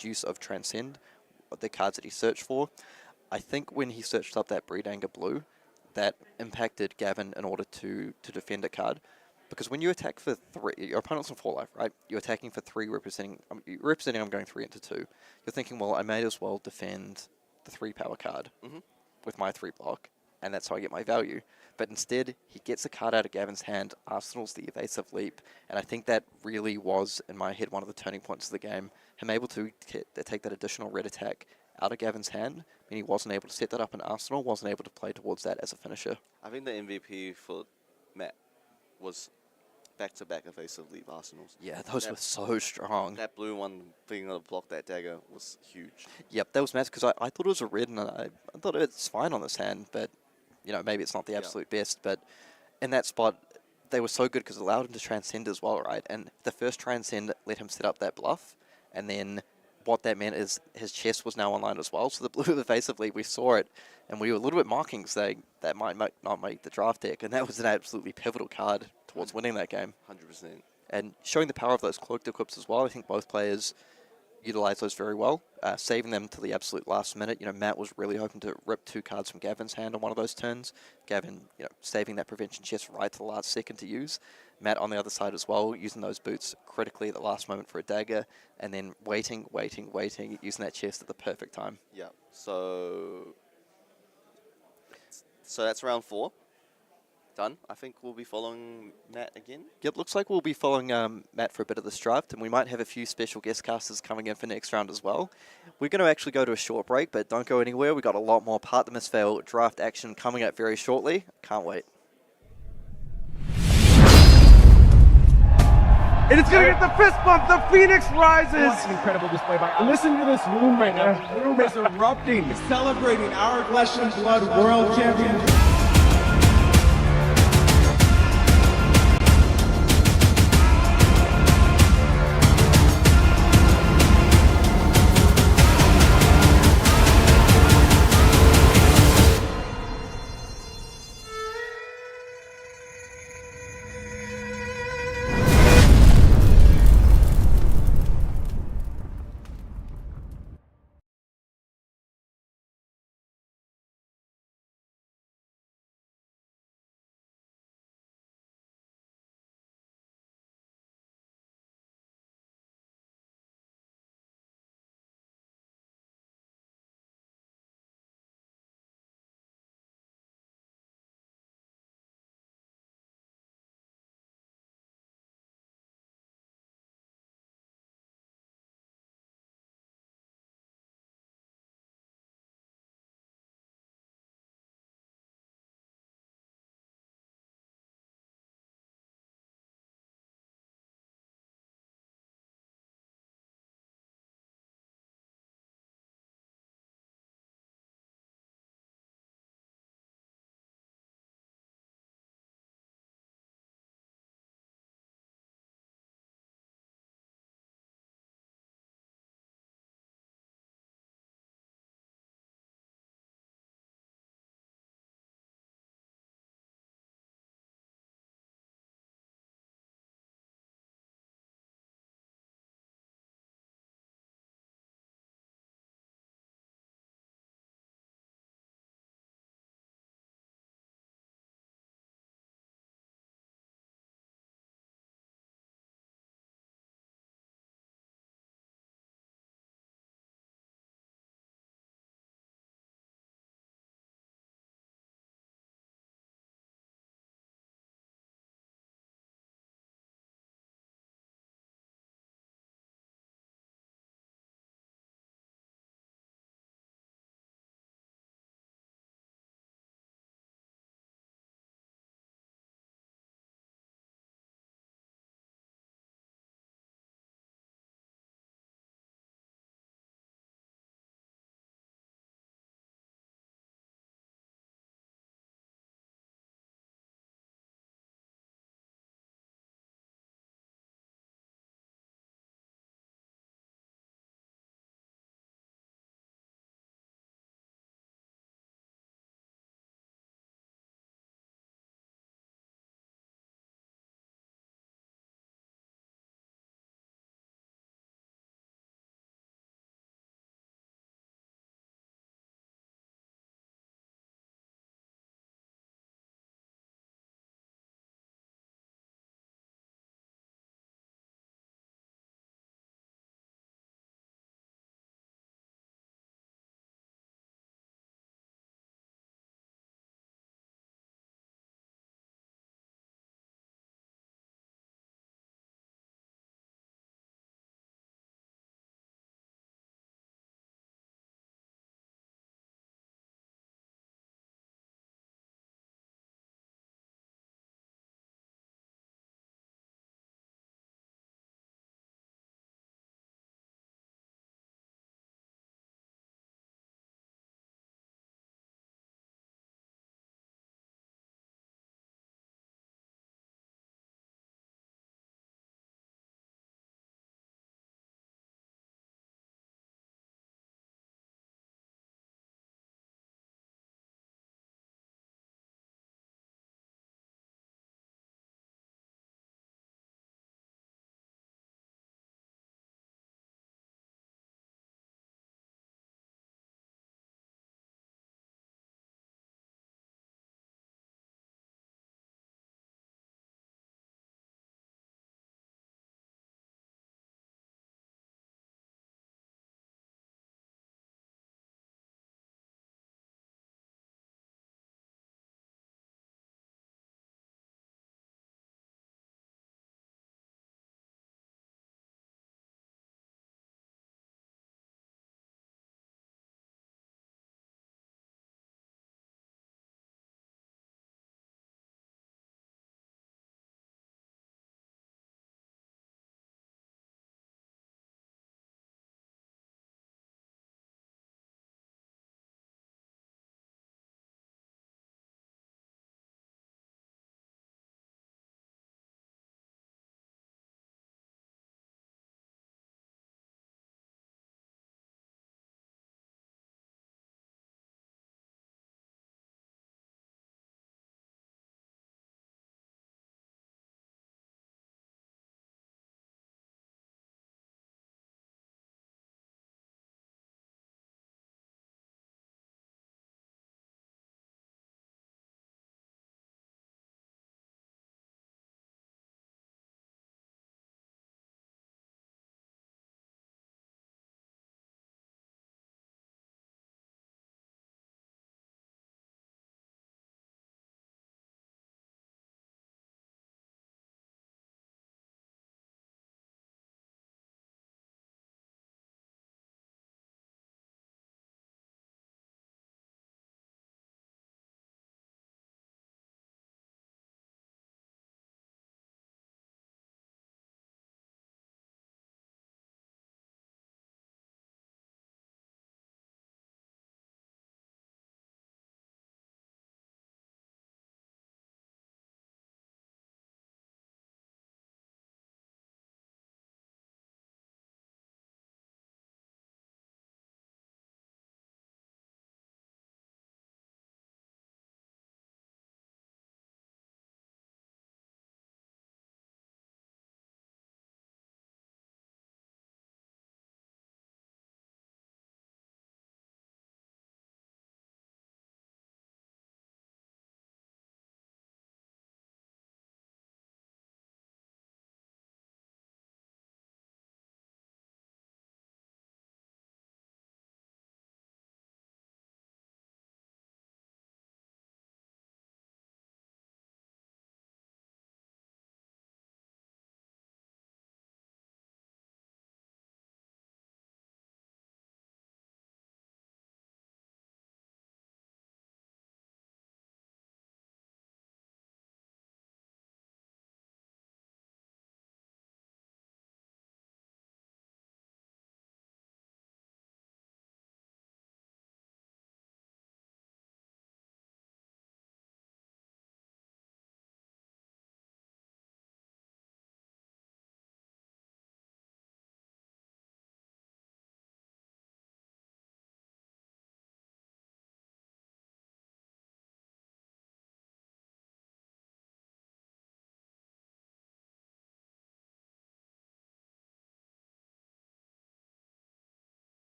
[SPEAKER 1] use of Transcend, the cards that he searched for. I think when he searched up that Breed Anger Blue, that impacted Gavin in order to defend a card. Because when you attack for 3, your opponent's on 4 life, right? You're attacking for 3, representing I'm going 3 into 2. You're thinking, well, I may as well defend the 3 power card with my 3 block, and that's how I get my value. But instead, he gets a card out of Gavin's hand, arsenals the evasive leap, and I think that really was, in my head, one of the turning points of the game. Him able to take that additional red attack out of Gavin's hand, and he wasn't able to set that up in arsenal, wasn't able to play towards that as a finisher.
[SPEAKER 4] I think the MVP for Matt was back-to-back evasive leap arsenals.
[SPEAKER 1] Yeah, those were so strong.
[SPEAKER 4] That blue one being able to block that dagger was huge.
[SPEAKER 1] Yep, that was massive, because I thought it was a red, and I thought it's fine on this hand, but, you know, maybe it's not the absolute best, but in that spot, they were so good because it allowed him to transcend as well, right? And the first transcend let him set up that bluff, and then what that meant is his chest was now online as well, so the blue evasively, we saw it, and we were a little bit mocking, saying that might not make the draft deck, and that was an absolutely pivotal card towards winning that game.
[SPEAKER 4] 100%.
[SPEAKER 1] And showing the power of those cloaked equips as well, I think both players utilised those very well, saving them to the absolute last minute. You know, Matt was really hoping to rip 2 cards from Gavin's hand on one of those turns. Gavin, you know, saving that prevention chest right to the last second to use. Matt on the other side as well, using those boots critically at the last moment for a dagger, and then waiting, using that chest at the perfect time.
[SPEAKER 4] Yeah. So that's round 4. Done. I think we'll be following Matt again.
[SPEAKER 1] Yep, looks like we'll be following Matt for a bit of this draft, and we might have a few special guest casters coming in for next round as well. We're going to actually go to a short break, but don't go anywhere. We've got a lot more part of the Mistveil Draft action coming up very shortly. Can't wait.
[SPEAKER 5] And it's going to get the fist bump. The Phoenix rises.
[SPEAKER 6] What an incredible display by. Listen to this room right now. The room is erupting, celebrating our Flesh and Blood World Champion.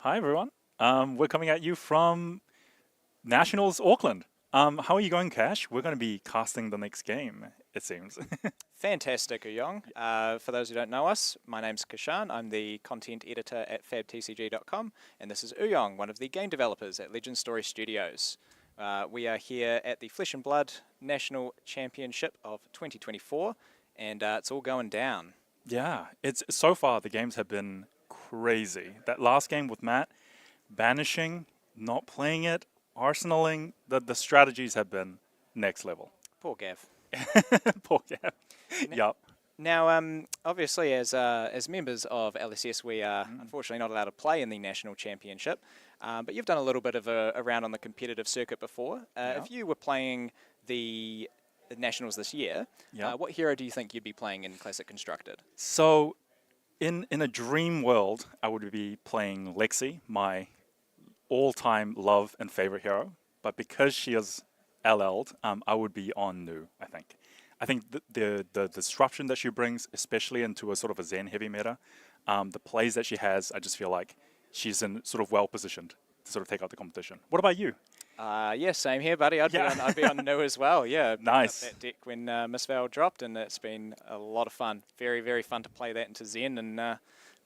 [SPEAKER 7] Hi, everyone. We're coming at you from Nationals Auckland. How are you going, Cash? We're going to be casting the next game, it seems.
[SPEAKER 8] Fantastic, Uyong. For those who don't know us, my name's Kishan. I'm the content editor at fabtcg.com, and this is Uyong, one of the game developers at Legend Story Studios. We are here at the Flesh and Blood National Championship of 2024, and it's all going down.
[SPEAKER 7] Yeah, so far the games have been crazy. That last game with Matt, banishing, not playing it, arsenaling, the strategies have been next level.
[SPEAKER 8] Poor Gav.
[SPEAKER 7] Poor Gav. Yup.
[SPEAKER 8] Now, obviously, as members of LSS, we are unfortunately not allowed to play in the National Championship, but you've done a little bit of a round on the competitive circuit before. If you were playing the Nationals this year, what hero do you think you'd be playing in Classic Constructed?
[SPEAKER 7] So, in a dream world, I would be playing Lexi, my all-time love and favorite hero. But because she is LL'd, I would be on Nu, I think. I think the disruption that she brings, especially into a sort of a Zen heavy meta, the plays that she has, I just feel like she's in sort of well positioned to sort of take out the competition. What about you?
[SPEAKER 8] Yeah, same here, buddy. I'd be on Nu as well. Yeah,
[SPEAKER 7] nice.
[SPEAKER 8] That deck when Mistveil dropped, and it's been a lot of fun. Very, very fun to play that into Zen and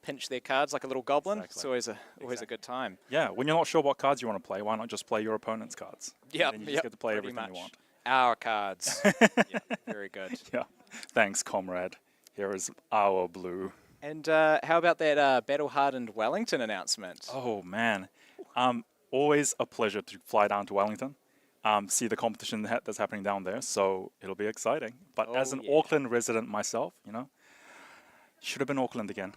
[SPEAKER 8] pinch their cards like a little goblin. Exactly. It's always a good time.
[SPEAKER 7] Yeah, when you're not sure what cards you want to play, why not just play your opponent's cards?
[SPEAKER 8] Yeah,
[SPEAKER 7] you just get to play everything you want.
[SPEAKER 8] Our cards. Yeah, very good.
[SPEAKER 7] Yeah, thanks, comrade. Here is our blue.
[SPEAKER 8] And how about that battle-hardened Wellington announcement?
[SPEAKER 7] Oh man. Always a pleasure to fly down to Wellington, see the competition that's happening down there, so it'll be exciting. But as an Auckland resident myself, should have been Auckland again.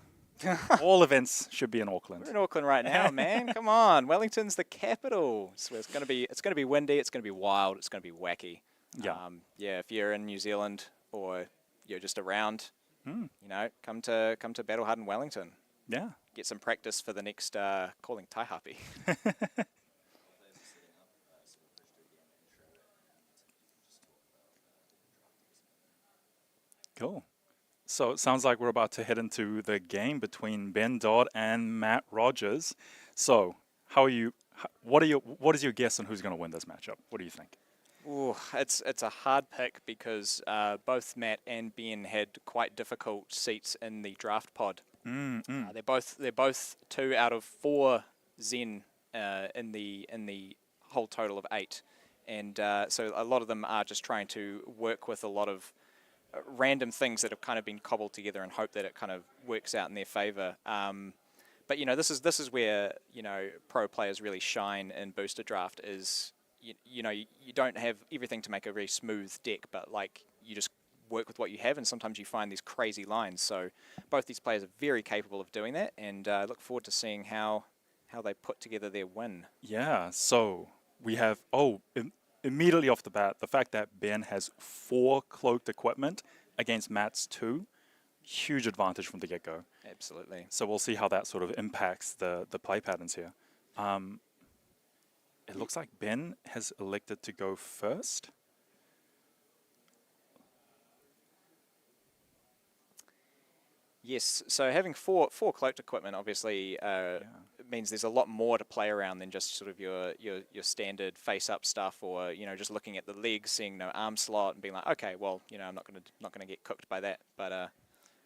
[SPEAKER 7] All events should be in Auckland.
[SPEAKER 8] We're in Auckland right now, man. Come on, Wellington's the capital. So it's gonna be windy. It's gonna be wild. It's gonna be wacky.
[SPEAKER 7] Yeah.
[SPEAKER 8] If you're in New Zealand or you're just around, come to battle-hardened Wellington.
[SPEAKER 7] Yeah.
[SPEAKER 8] Get some practice for the next calling Taihape.
[SPEAKER 7] Cool. So it sounds like we're about to head into the game between Ben Dodd and Matt Rogers. So how are you? What is your guess on who's going to win this matchup? What do you think?
[SPEAKER 8] Ooh, it's a hard pick because both Matt and Ben had quite difficult seats in the draft pod. They're both 2 out of 4 Zen in the whole total of 8, and so a lot of them are just trying to work with a lot of random things that have kind of been cobbled together and hope that it kind of works out in their favor. But this is where pro players really shine in booster draft. Is you don't have everything to make a very smooth deck, but like you just work with what you have, and sometimes you find these crazy lines. So both these players are very capable of doing that, and I look forward to seeing how they put together their win.
[SPEAKER 7] Yeah, so we have, immediately off the bat, the fact that Ben has 4 cloaked equipment against Matt's 2, huge advantage from the get-go.
[SPEAKER 8] Absolutely.
[SPEAKER 7] So we'll see how that sort of impacts the play patterns here. It looks like Ben has elected to go first.
[SPEAKER 8] Yes, so having four cloaked equipment obviously means there's a lot more to play around than just sort of your standard face-up stuff, or just looking at the legs, seeing no arm slot, and being like, okay, well, I'm not gonna get cooked by that. But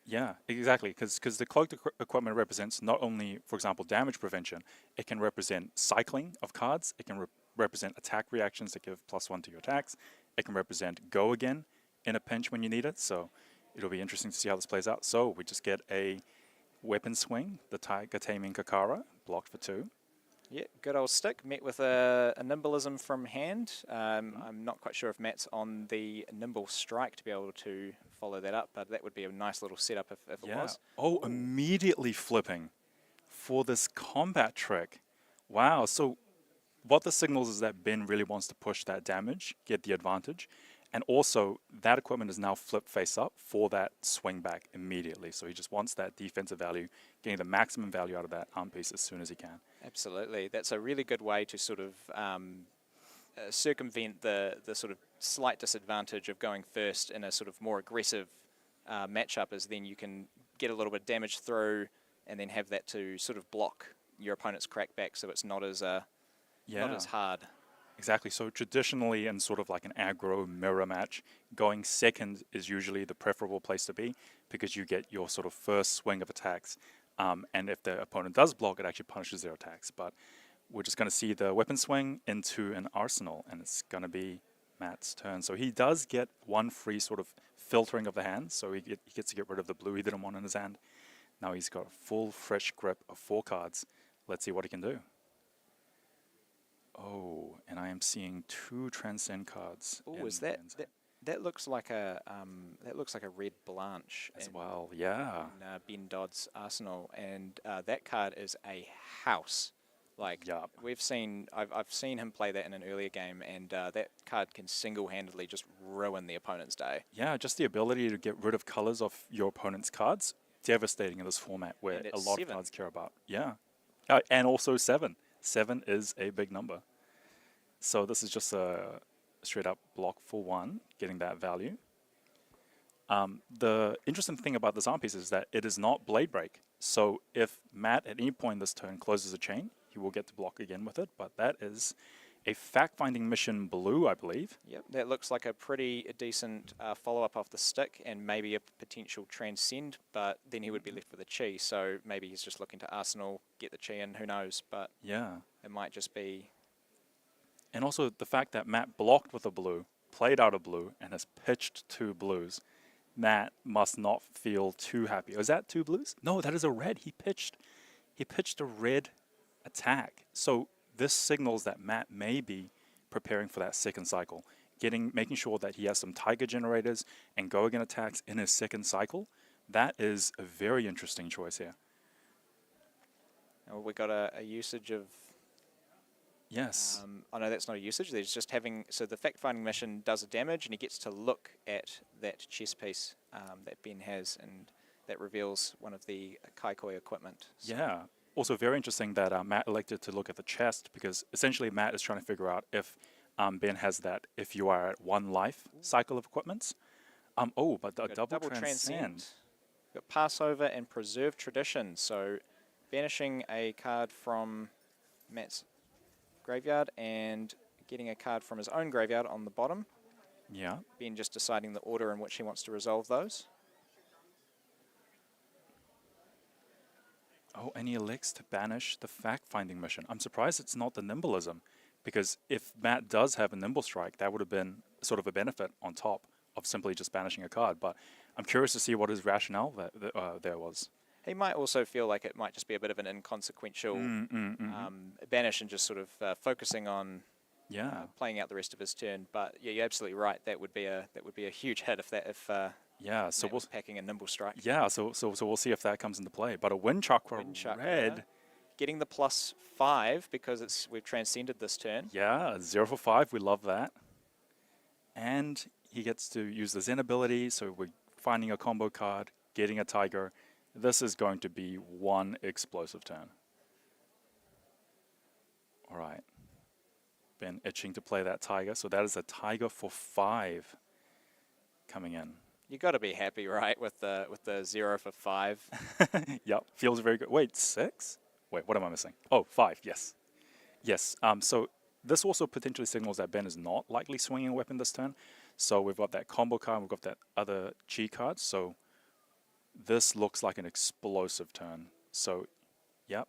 [SPEAKER 7] yeah, exactly, because the cloaked equipment represents not only, for example, damage prevention, it can represent cycling of cards, it can represent attack reactions that give +1 to your attacks, it can represent go again in a pinch when you need it. So it'll be interesting to see how this plays out. So we just get a weapon swing, the Tiger Taming Kakara, blocked for 2.
[SPEAKER 8] Yeah, good old stick, met with a nimbleism from hand. I'm not quite sure if Matt's on the nimble strike to be able to follow that up, but that would be a nice little setup if it was.
[SPEAKER 7] Oh, immediately flipping for this combat trick. Wow, so what this signals is that Ben really wants to push that damage, get the advantage, and also that equipment is now flipped face up for that swing back immediately. So he just wants that defensive value, getting the maximum value out of that arm piece as soon as he can.
[SPEAKER 8] Absolutely. That's a really good way to sort of circumvent the sort of slight disadvantage of going first in a sort of more aggressive matchup, as then you can get a little bit of damage through and then have that to sort of block your opponent's crackback, so it's not as not
[SPEAKER 7] Yeah.
[SPEAKER 8] as hard.
[SPEAKER 7] Exactly. So traditionally, in sort of like an aggro mirror match, going second is usually the preferable place to be because you get your sort of first swing of attacks. And if the opponent does block, it actually punishes their attacks. But we're just going to see the weapon swing into an arsenal, and it's going to be Matt's turn. So he does get one free sort of filtering of the hand, so he gets to get rid of the blue he didn't want in his hand. Now he's got a full fresh grip of 4 cards. Let's see what he can do. Oh, and I am seeing 2 transcend cards.
[SPEAKER 8] Oh, is that looks like a red Blanche
[SPEAKER 7] as
[SPEAKER 8] in,
[SPEAKER 7] well? Yeah.
[SPEAKER 8] in Ben Dodd's arsenal, and that card is a house. Like
[SPEAKER 7] Yup.
[SPEAKER 8] I've seen him play that in an earlier game, and that card can single-handedly just ruin the opponent's day.
[SPEAKER 7] Yeah, just the ability to get rid of colors of your opponent's cards, devastating in this format where
[SPEAKER 8] And
[SPEAKER 7] a
[SPEAKER 8] it's
[SPEAKER 7] lot
[SPEAKER 8] 7.
[SPEAKER 7] of cards care about. Yeah. And also 7. 7 is a big number. So this is just a straight up block for 1, getting that value. The interesting thing about this arm piece is that it is not Blade Break. So if Matt at any point this turn closes a chain, he will get to block again with it. But that is a fact-finding mission blue, I believe.
[SPEAKER 8] Yep, that looks like a pretty decent follow-up off the stick and maybe a potential transcend, but then he would be left with a chi, so maybe he's just looking to arsenal, get the chi in, who knows, but
[SPEAKER 7] Yeah.
[SPEAKER 8] it might just be...
[SPEAKER 7] And also the fact that Matt blocked with a blue, played out a blue, and has pitched 2 blues. Matt must not feel too happy. Is that 2 blues? No, that is a red. He pitched a red attack. So this signals that Matt may be preparing for that second cycle, making sure that he has some Tiger generators and go again attacks in his second cycle. That is a very interesting choice here.
[SPEAKER 8] Well, we got a usage of...
[SPEAKER 7] Yes.
[SPEAKER 8] Oh no, that's not a usage. There's just having... So the fact-finding mission does a damage, and he gets to look at that chess piece that Ben has, and that reveals one of the Kaikoi equipment. So
[SPEAKER 7] Yeah. Also very interesting that Matt elected to look at the chest, because essentially Matt is trying to figure out if Ben has that if you are at 1 life cycle of equipments. But a
[SPEAKER 8] got
[SPEAKER 7] double transcend.
[SPEAKER 8] Got Passover and Preserve Tradition. So banishing a card from Matt's graveyard and getting a card from his own graveyard on the bottom.
[SPEAKER 7] Yeah.
[SPEAKER 8] Ben just deciding the order in which he wants to resolve those.
[SPEAKER 7] Oh, and he elects to banish the fact-finding mission. I'm surprised it's not the Nimbleism, because if Matt does have a Nimble Strike, that would have been sort of a benefit on top of simply just banishing a card. But I'm curious to see what his rationale there was.
[SPEAKER 8] He might also feel like it might just be a bit of an inconsequential banish and just sort of focusing on playing out the rest of his turn. But yeah, you're absolutely right. That would be a huge hit if
[SPEAKER 7] so we'll
[SPEAKER 8] packing a Nimble Strike.
[SPEAKER 7] Yeah, so we'll see if that comes into play. But a Wind Chakra red,
[SPEAKER 8] getting the +5 because we've transcended this turn.
[SPEAKER 7] Yeah, 0 for 5. We love that. And he gets to use the Zen ability. So we're finding a combo card, getting a Tiger. This is going to be one explosive turn. All right. Been itching to play that Tiger. So that is a Tiger for 5 coming in.
[SPEAKER 8] You got to be happy, right, with the 0 for 5.
[SPEAKER 7] Yep, feels very good. Wait, 6? Wait, what am I missing? Oh, 5, yes. Yes, so this also potentially signals that Ben is not likely swinging a weapon this turn. So we've got that combo card, we've got that other G card. So this looks like an explosive turn. So, yep.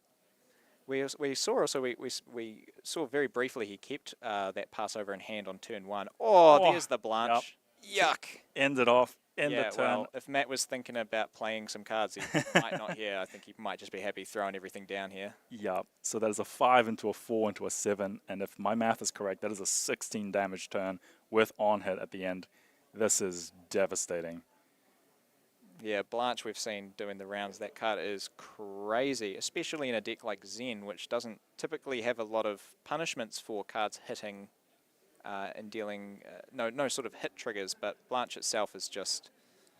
[SPEAKER 8] We saw also, we saw very briefly he kept that Passover in hand on turn 1. Oh, there's the Blanche. Yuck.
[SPEAKER 7] End it off. End the turn.
[SPEAKER 8] Well, if Matt was thinking about playing some cards, he might not here. I think he might just be happy throwing everything down here.
[SPEAKER 7] Yep. So that is a 5 into a 4 into a 7. And if my math is correct, that is a 16 damage turn with on hit at the end. This is devastating.
[SPEAKER 8] Yeah, Blanche we've seen doing the rounds. That card is crazy, especially in a deck like Zen, which doesn't typically have a lot of punishments for cards hitting and dealing no sort of hit triggers, but Blanche itself is just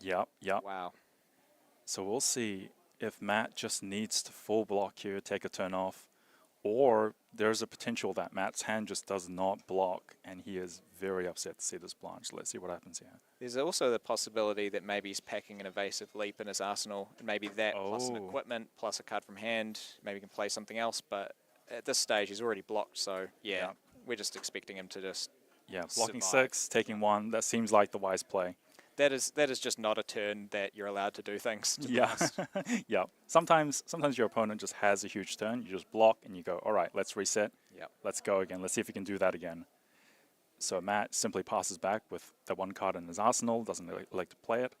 [SPEAKER 8] wow.
[SPEAKER 7] So we'll see if Matt just needs to full block here, take a turn off, Or there's a potential that Matt's hand just does not block, and he is very upset to see this blanch. Let's see what happens here.
[SPEAKER 8] There's also the possibility that maybe he's packing an evasive leap in his arsenal, and maybe that plus an equipment, plus a card from hand, maybe he can play something else, but at this stage he's already blocked, so yeah. We're just expecting him to just
[SPEAKER 7] blocking
[SPEAKER 8] survive.
[SPEAKER 7] 6, taking 1, that seems like the wise play.
[SPEAKER 8] That is just not a turn that you're allowed to do things, to be
[SPEAKER 7] Yeah,
[SPEAKER 8] honest.
[SPEAKER 7] yeah. Sometimes your opponent just has a huge turn. You just block and you go, all right, let's reset.
[SPEAKER 8] Yep.
[SPEAKER 7] Let's go again. Let's see if he can do that again. So Matt simply passes back with the 1 card in his arsenal, doesn't like to play it.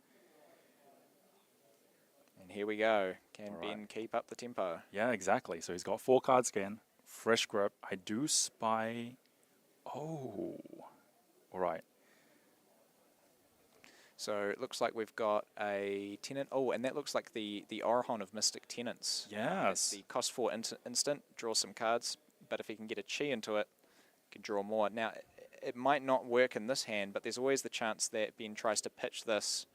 [SPEAKER 8] And here we go. Can
[SPEAKER 7] All
[SPEAKER 8] Ben
[SPEAKER 7] right.
[SPEAKER 8] keep up the tempo?
[SPEAKER 7] Yeah, exactly. So he's got 4 cards again. Fresh grip. I do spy. Oh, all right.
[SPEAKER 8] So it looks like we've got a tenant. Oh, and that looks like the Orihon of Mystic Tenants.
[SPEAKER 7] Yes.
[SPEAKER 8] The cost 4 instant, draw some cards, but if he can get a chi into it, he can draw more. Now, it might not work in this hand, but there's always the chance that Ben tries to pitch this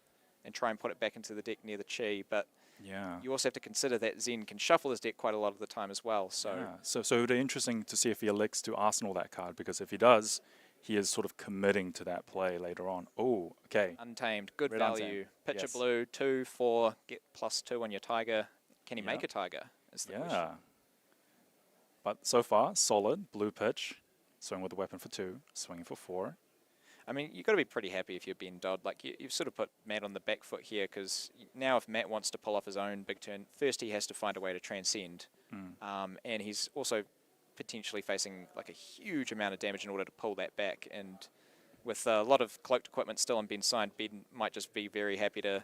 [SPEAKER 8] and try and put it back into the deck near the chi, but
[SPEAKER 7] Yeah.
[SPEAKER 8] you also have to consider that Zen can shuffle his deck quite a lot of the time as well. So
[SPEAKER 7] Yeah. So it'll be interesting to see if he elects to arsenal that card, because if he does, he is sort of committing to that play later on. Oh, okay.
[SPEAKER 8] Untamed, good
[SPEAKER 7] Red
[SPEAKER 8] value.
[SPEAKER 7] Untamed,
[SPEAKER 8] Pitch
[SPEAKER 7] yes.
[SPEAKER 8] a blue, 2, 4, get +2 on your tiger. Can he
[SPEAKER 7] Yeah.
[SPEAKER 8] make a tiger? Is the
[SPEAKER 7] Yeah.
[SPEAKER 8] question.
[SPEAKER 7] But so far, solid. Blue pitch. Swing with the weapon for 2. Swinging for 4.
[SPEAKER 8] I mean, you've got to be pretty happy if you're Ben Dodd. Like, you've sort of put Matt on the back foot here, because now if Matt wants to pull off his own big turn, first he has to find a way to transcend. And he's also potentially facing like a huge amount of damage in order to pull that back. And with a lot of cloaked equipment still on Ben's side, Ben might just be very happy to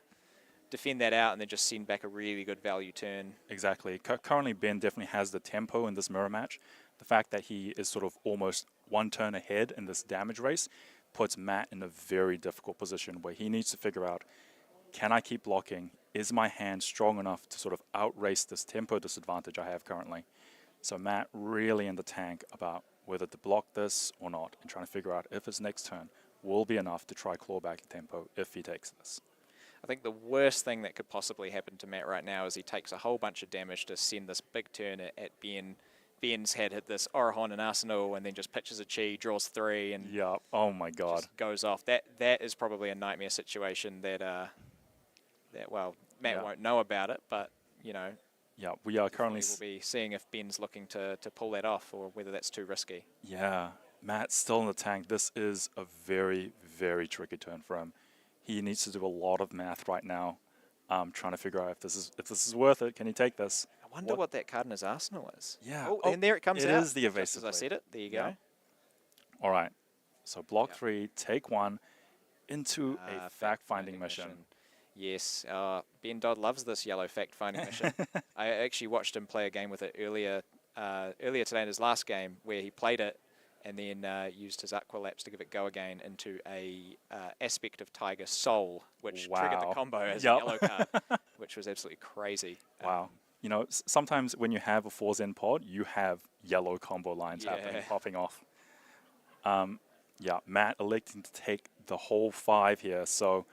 [SPEAKER 8] defend that out and then just send back a really good value turn.
[SPEAKER 7] Exactly. Currently, Ben definitely has the tempo in this mirror match. The fact that he is sort of almost 1 turn ahead in this damage race puts Matt in a very difficult position where he needs to figure out, can I keep blocking? Is my hand strong enough to sort of outrace this tempo disadvantage I have currently? So Matt really in the tank about whether to block this or not, and trying to figure out if his next turn will be enough to try clawback tempo if he takes this.
[SPEAKER 8] I think the worst thing that could possibly happen to Matt right now is he takes a whole bunch of damage to send this big turn at Ben. Ben's had hit this Orihon and Arsenal and then just pitches a chi, draws 3, and
[SPEAKER 7] Yeah. Oh my God.
[SPEAKER 8] just goes off. That is probably a nightmare situation that well, Matt won't know about it, but you know,
[SPEAKER 7] Yeah. We are currently.
[SPEAKER 8] we'll be seeing if Ben's looking to pull that off or whether that's too risky.
[SPEAKER 7] Yeah, Matt's still in the tank. This is a very, very tricky turn for him. He needs to do a lot of math right now, trying to figure out if this is worth it. Can he take this?
[SPEAKER 8] I wonder what that card in his arsenal is.
[SPEAKER 7] Yeah.
[SPEAKER 8] Oh,
[SPEAKER 7] Oh,
[SPEAKER 8] and there it comes
[SPEAKER 7] it
[SPEAKER 8] out.
[SPEAKER 7] is the
[SPEAKER 8] just
[SPEAKER 7] evasive
[SPEAKER 8] as I said
[SPEAKER 7] leap.
[SPEAKER 8] it. There you
[SPEAKER 7] Yeah.
[SPEAKER 8] go.
[SPEAKER 7] All right. So block
[SPEAKER 8] Yeah.
[SPEAKER 7] 3, take 1, into a fact-finding mission.
[SPEAKER 8] Yes, Ben Dodd loves this yellow fact-finding mission. I actually watched him play a game with it earlier today in his last game, where he played it and then used his Aqualapse to give it go again into a aspect of Tiger Soul, which triggered the
[SPEAKER 7] Wow.
[SPEAKER 8] combo as
[SPEAKER 7] Yep.
[SPEAKER 8] a yellow card, which was absolutely crazy.
[SPEAKER 7] Wow. You know, sometimes when you have a 4-Zen pod, you have yellow combo lines happening,
[SPEAKER 8] Yeah.
[SPEAKER 7] popping off. Yeah, Matt electing to take the whole 5 here. So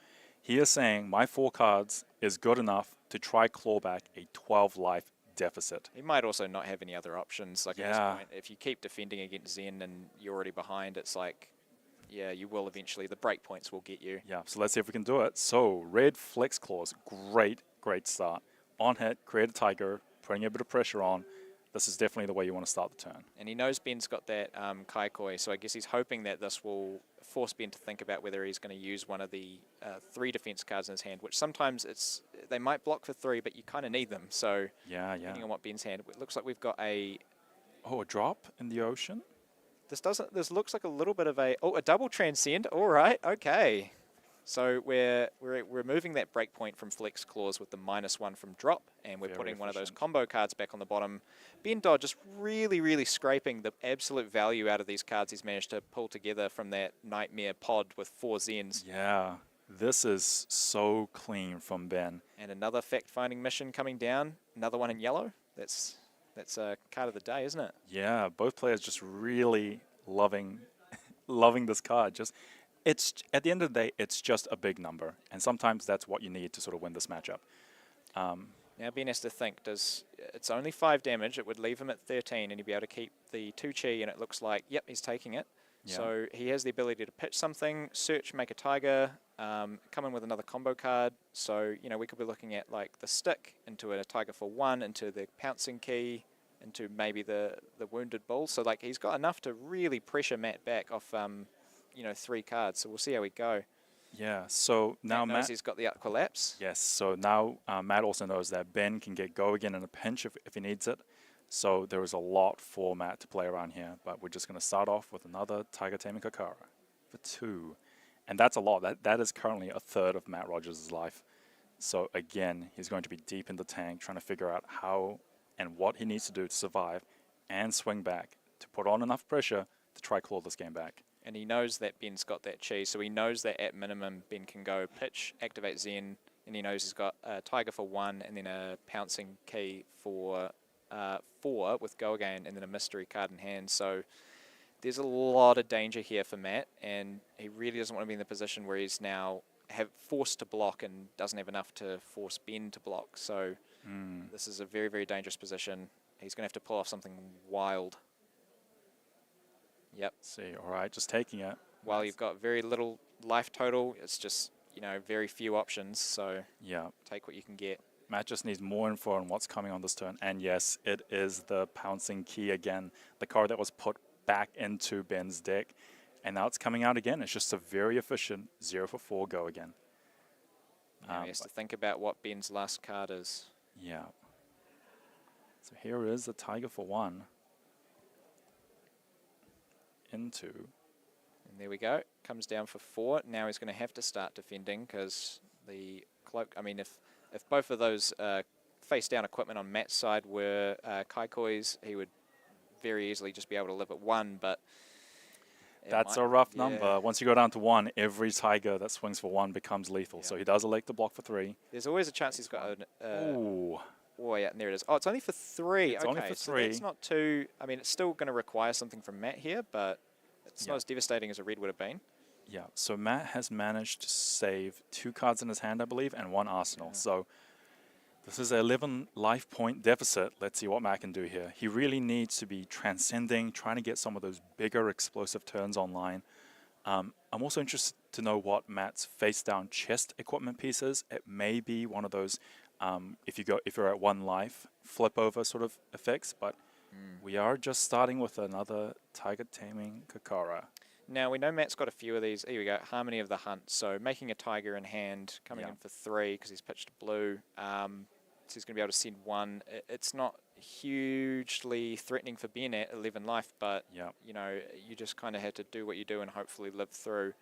[SPEAKER 7] he is saying my 4 cards is good enough to try clawback a 12 life deficit.
[SPEAKER 8] He might also not have any other options. Like at
[SPEAKER 7] Yeah.
[SPEAKER 8] this point, if you keep defending against Zen and you're already behind, it's like, yeah, you will eventually. The break points will get you.
[SPEAKER 7] Yeah, so let's see if we can do it. So red flex claws, great start. On hit, create a tiger, putting a bit of pressure on. This is definitely the way you want to start the turn.
[SPEAKER 8] And he knows Ben's got that Kaikoi, so I guess he's hoping that this will force Ben to think about whether he's going to use one of the 3 defense cards in his hand, which sometimes they might block for 3, but you kind of need them. So
[SPEAKER 7] Yeah.
[SPEAKER 8] depending on what Ben's hand, it looks like we've got a.
[SPEAKER 7] Oh, a drop in the ocean?
[SPEAKER 8] This looks like a little bit of a double transcend. All right, okay. So we're removing that breakpoint from Flex Clause with the -1 from drop, and we're
[SPEAKER 7] Very
[SPEAKER 8] putting one of those
[SPEAKER 7] efficient.
[SPEAKER 8] combo cards back on the bottom. Ben Dodd just really scraping the absolute value out of these cards he's managed to pull together from that nightmare pod with 4 Zens.
[SPEAKER 7] Yeah, this is so clean from Ben.
[SPEAKER 8] And another fact-finding mission coming down, another one in yellow. That's a card of the day, isn't it?
[SPEAKER 7] Yeah, both players just really loving this card. Just it's at the end of the day, it's just a big number, and sometimes that's what you need to sort of win this matchup.
[SPEAKER 8] Now Ben has to think, it's only 5 damage, it would leave him at 13 and he'd be able to keep the 2 chi, and it looks like, yep, he's taking it.
[SPEAKER 7] Yeah.
[SPEAKER 8] So he has the ability to pitch something, search, make a tiger, come in with another combo card. So, you know, we could be looking at like the stick into a tiger for 1, into the pouncing key, into maybe the wounded bull. So like he's got enough to really pressure Matt back off, you know, 3 cards. So we'll see how we go.
[SPEAKER 7] Yeah, so now
[SPEAKER 8] Matt knows he's got the collapse.
[SPEAKER 7] Yes, so now Matt also knows that Ben can get go again in a pinch if he needs it. So there is a lot for Matt to play around here, but we're just going to start off with another Tiger Taming Kakara for 2. And that's a lot. That is currently a third of Matt Rogers' life. So again, he's going to be deep in the tank trying to figure out how and what he needs to do to survive and swing back to put on enough pressure to try claw this game back.
[SPEAKER 8] And he knows that Ben's got that chi, so he knows that at minimum Ben can go pitch, activate Zen, and he knows he's got a tiger for 1 and then a pouncing key for 4 with go again, and then a mystery card in hand. So there's a lot of danger here for Matt, and he really doesn't want to be in the position where he's now forced to block and doesn't have enough to force Ben to block. So this is a very, very dangerous position. He's going to have to pull off something wild. Yep.
[SPEAKER 7] See, all right, just taking it.
[SPEAKER 8] While you've got very little life total, it's just, you know, very few options. So
[SPEAKER 7] yeah,
[SPEAKER 8] take what you can get.
[SPEAKER 7] Matt just needs more info on what's coming on this turn. And yes, it is the pouncing key again, the card that was put back into Ben's deck. And now it's coming out again. It's just a very efficient 0 for 4 go again.
[SPEAKER 8] Now he has to think about what Ben's last card is.
[SPEAKER 7] Yeah. So here is the tiger for 1. Into.
[SPEAKER 8] And there we go. Comes down for 4. Now he's going to have to start defending because the cloak, I mean, if both of those face down equipment on Matt's side were Kaikoi's, he would very easily just be able to live at 1, but
[SPEAKER 7] that's a rough number. Once you go down to 1, every tiger that swings for 1 becomes lethal. Yeah. So he does elect to block for 3.
[SPEAKER 8] There's always a chance he's got an...
[SPEAKER 7] Ooh.
[SPEAKER 8] Oh, yeah, and there it is. Oh, it's only for 3.
[SPEAKER 7] It's
[SPEAKER 8] okay,
[SPEAKER 7] only for 3.
[SPEAKER 8] So it's not too... I mean, it's still going to require something from Matt here, but it's not as devastating as a red would have been.
[SPEAKER 7] Yeah, so Matt has managed to save 2 cards in his hand, I believe, and 1 arsenal. So this is an 11 life point deficit. Let's see what Matt can do here. He really needs to be transcending, trying to get some of those bigger explosive turns online. I'm also interested to know what Matt's face-down chest equipment piece is. It may be one of those, if you're at 1 life, flip over sort of effects, but we are just starting with another Tiger Taming Kakara.
[SPEAKER 8] Now, we know Matt's got a few of these. Here we go, Harmony of the Hunt. So making a tiger in hand, coming in for 3 because he's pitched blue. So he's going to be able to send 1. It's not hugely threatening for Ben at 11 life, but, you know, you just kind of have to do what you do and hopefully live through.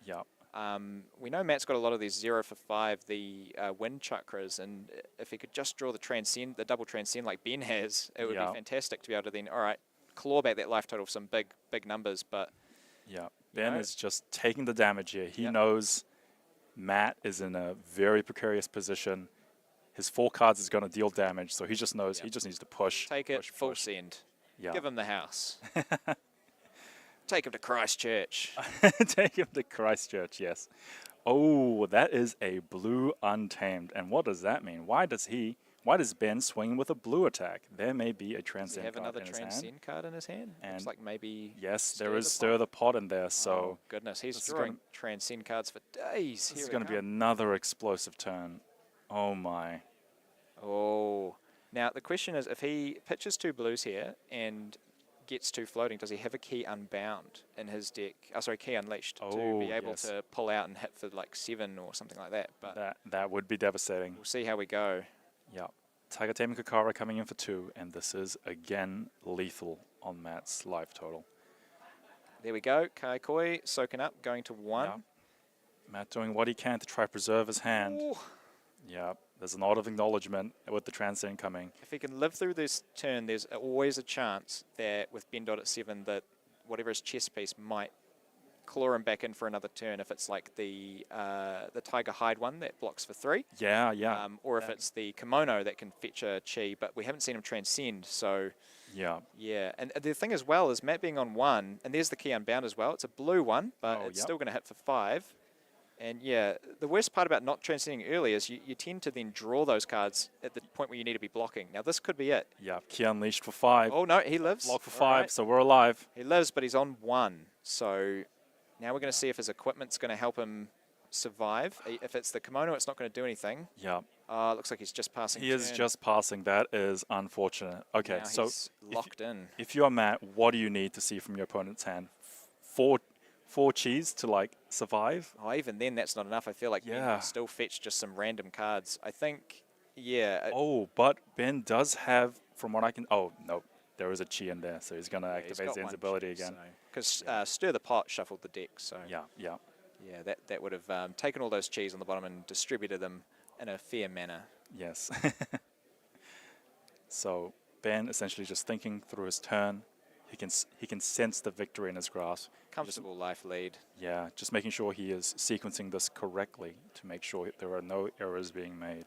[SPEAKER 8] We know Matt's got a lot of these 0 for 5, the wind chakras, and if he could just draw the double transcend like Ben has, it would be fantastic to be able to then, all right, claw back that life total for some big numbers, but...
[SPEAKER 7] Yeah, Ben is just taking the damage here. He knows Matt is in a very precarious position. His 4 cards is going to deal damage, so he just knows he just needs to push.
[SPEAKER 8] Take it, full send.
[SPEAKER 7] Yeah.
[SPEAKER 8] Give him the house. Take him to Christchurch.
[SPEAKER 7] Take him to Christchurch, yes. Oh, that is a blue untamed. And what does that mean? Why does Ben swing with a blue attack? There may be a transcend card in his hand.
[SPEAKER 8] Does he have another transcend card in his hand?
[SPEAKER 7] And
[SPEAKER 8] looks like maybe...
[SPEAKER 7] Yes, there is Stir the Pot in there, so...
[SPEAKER 8] Oh, goodness. He's drawing transcend cards for days.
[SPEAKER 7] This is going to be another explosive turn. Oh, my.
[SPEAKER 8] Oh. Now, the question is, if he pitches 2 blues here and gets 2 floating, does he have a key unbound in his deck? Oh, sorry, key unleashed to be able to pull out and hit for like 7 or something like that. But
[SPEAKER 7] that would be devastating.
[SPEAKER 8] We'll see how we go.
[SPEAKER 7] Yeah. Tiger Taming Kakara coming in for 2, and this is, again, lethal on Matt's life total.
[SPEAKER 8] There we go. Kaikoi soaking up, going to 1.
[SPEAKER 7] Yeah. Matt doing what he can to try preserve his hand.
[SPEAKER 8] Ooh.
[SPEAKER 7] Yeah, there's a lot of acknowledgement with the transcend coming.
[SPEAKER 8] If he can live through this turn, there's always a chance that with Ben Dodd at 7 that whatever his chess piece might claw him back in for another turn if it's like the Tiger Hide one that blocks for 3.
[SPEAKER 7] Yeah, yeah.
[SPEAKER 8] Or if it's the Kimono that can fetch a chi, but we haven't seen him transcend, so...
[SPEAKER 7] Yeah.
[SPEAKER 8] Yeah, and the thing as well is Matt being on 1, and there's the key unbound as well. It's a blue one, but it's still going to hit for 5. And yeah, the worst part about not transcending early is you tend to then draw those cards at the point where you need to be blocking. Now this could be it.
[SPEAKER 7] Yeah, Key Unleashed for 5.
[SPEAKER 8] Oh no, he lives.
[SPEAKER 7] Block for
[SPEAKER 8] All
[SPEAKER 7] 5,
[SPEAKER 8] right.
[SPEAKER 7] so we're alive.
[SPEAKER 8] He lives, but he's on 1. So now we're going to see if his equipment's going to help him survive. If it's the kimono, it's not going to do anything.
[SPEAKER 7] Yeah.
[SPEAKER 8] Looks like he's just passing.
[SPEAKER 7] He is
[SPEAKER 8] turn.
[SPEAKER 7] just passing. That is unfortunate. Okay,
[SPEAKER 8] Now
[SPEAKER 7] so
[SPEAKER 8] he's locked in.
[SPEAKER 7] if you're Matt, what do you need to see from your opponent's hand? Four cheese to like survive?
[SPEAKER 8] Oh, even then, that's not enough. I feel like Ben
[SPEAKER 7] Yeah.
[SPEAKER 8] can still fetch just some random cards. I think, yeah.
[SPEAKER 7] Oh, but Ben does have, from what I can... Oh, no. There is a chi in there, so he's going to activate Zen's ability again.
[SPEAKER 8] Because Stir the Pot shuffled the deck, so...
[SPEAKER 7] Yeah, yeah.
[SPEAKER 8] Yeah, that would have taken all those cheese on the bottom and distributed them in a fair manner.
[SPEAKER 7] Yes. So Ben essentially just thinking through his turn. He can sense the victory in his grasp.
[SPEAKER 8] Comfortable life lead.
[SPEAKER 7] Yeah, just making sure he is sequencing this correctly to make sure there are no errors being made.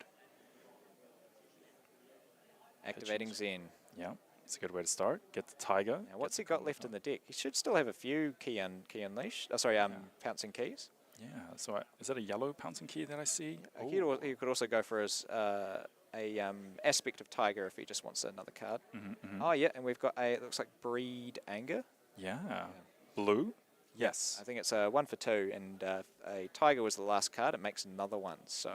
[SPEAKER 8] Activating Zen.
[SPEAKER 7] Yeah, it's a good way to start. Get the Tiger.
[SPEAKER 8] Now, what's he got left in the deck? He should still have a few key unleashed. Oh, sorry, pouncing keys.
[SPEAKER 7] Yeah, so is that a yellow pouncing key that I see?
[SPEAKER 8] He could also go for his aspect of Tiger if he just wants another card. Oh yeah, and we've got it looks like Breed Anger.
[SPEAKER 7] Yeah. Blue? Yes.
[SPEAKER 8] I think it's a 1 for 2, and a Tiger was the last card. It makes another one, so...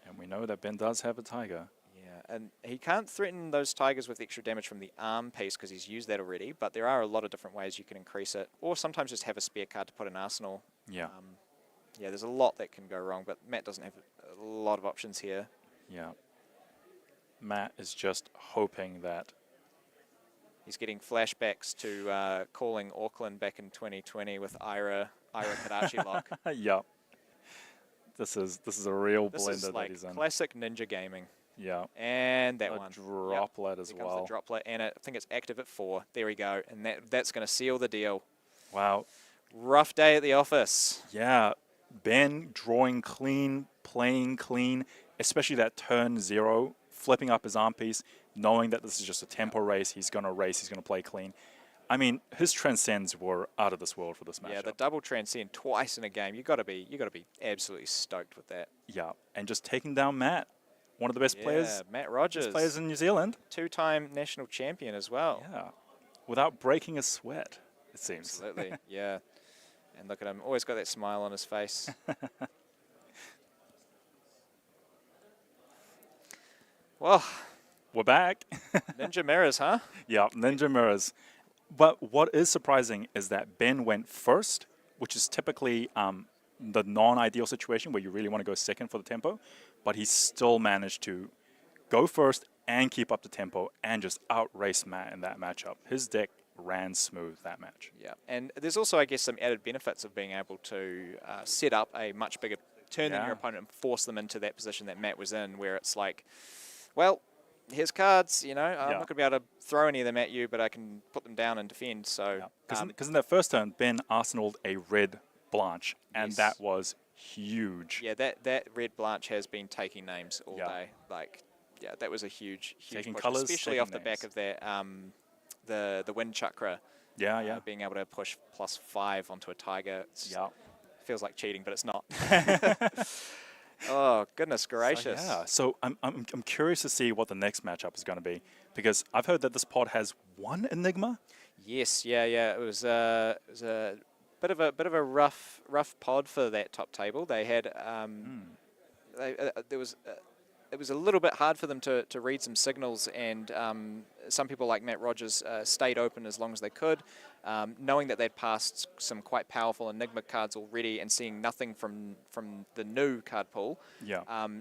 [SPEAKER 7] And we know that Ben does have a Tiger.
[SPEAKER 8] Yeah, and he can't threaten those Tigers with extra damage from the arm piece because he's used that already, but there are a lot of different ways you can increase it, or sometimes just have a spare card to put in Arsenal.
[SPEAKER 7] Yeah.
[SPEAKER 8] Yeah, there's a lot that can go wrong, but Matt doesn't have a lot of options here.
[SPEAKER 7] Yeah. Matt is just hoping that...
[SPEAKER 8] He's getting flashbacks to calling Auckland back in 2020 with Ira Kadachi lock.
[SPEAKER 7] Yeah. This is a real
[SPEAKER 8] This
[SPEAKER 7] blender
[SPEAKER 8] is
[SPEAKER 7] that
[SPEAKER 8] like
[SPEAKER 7] he's in.
[SPEAKER 8] classic ninja gaming.
[SPEAKER 7] Yeah.
[SPEAKER 8] And that
[SPEAKER 7] A
[SPEAKER 8] one.
[SPEAKER 7] droplet as
[SPEAKER 8] Here comes
[SPEAKER 7] well.
[SPEAKER 8] the droplet, and I think it's active at 4. There we go, and that's going to seal the deal.
[SPEAKER 7] Wow.
[SPEAKER 8] Rough day at the office.
[SPEAKER 7] Yeah. Ben drawing clean, playing clean, especially that turn 0, flipping up his arm piece, knowing that this is just a tempo race. He's going to play clean. I mean, his transcends were out of this world for this matchup.
[SPEAKER 8] Yeah, the double transcend twice in a game. You got to be absolutely stoked with that.
[SPEAKER 7] Yeah, and just taking down Matt, one of the best players.
[SPEAKER 8] Matt Rogers,
[SPEAKER 7] best players in New Zealand.
[SPEAKER 8] 2-time national champion as well.
[SPEAKER 7] Yeah, without breaking a sweat, it seems.
[SPEAKER 8] Absolutely, yeah. And look at him, always got that smile on his face. Well,
[SPEAKER 7] we're back.
[SPEAKER 8] Ninja mirrors, huh?
[SPEAKER 7] Yeah, ninja mirrors. But what is surprising is that Ben went first, which is typically the non-ideal situation where you really want to go second for the tempo, but he still managed to go first and keep up the tempo and just outrace Matt in that matchup. His deck ran smooth that match.
[SPEAKER 8] Yeah, and there's also, I guess, some added benefits of being able to set up a much bigger turn than your opponent and force them into that position that Matt was in, where it's like, well, here's cards, I'm not going to be able to throw any of them at you, but I can put them down and defend. So,
[SPEAKER 7] because in that first turn, Ben arsenaled a red Blanche, and that was huge.
[SPEAKER 8] Yeah, that red Blanche has been taking names all day. Like, yeah, that was a huge
[SPEAKER 7] taking
[SPEAKER 8] push,
[SPEAKER 7] colours,
[SPEAKER 8] especially off the back of that the wind chakra.
[SPEAKER 7] Yeah.
[SPEAKER 8] Being able to push +5 onto a Tiger. Feels like cheating, but it's not. Oh, goodness gracious.
[SPEAKER 7] So I'm curious to see what the next matchup is going to be, because I've heard that this pod has 1 Enigma.
[SPEAKER 8] Yes, it was a bit of a rough pod for that top table. They had it was a little bit hard for them to read some signals, and some people like Matt Rogers stayed open as long as they could, knowing that they'd passed some quite powerful Enigma cards already and seeing nothing from the new card pool,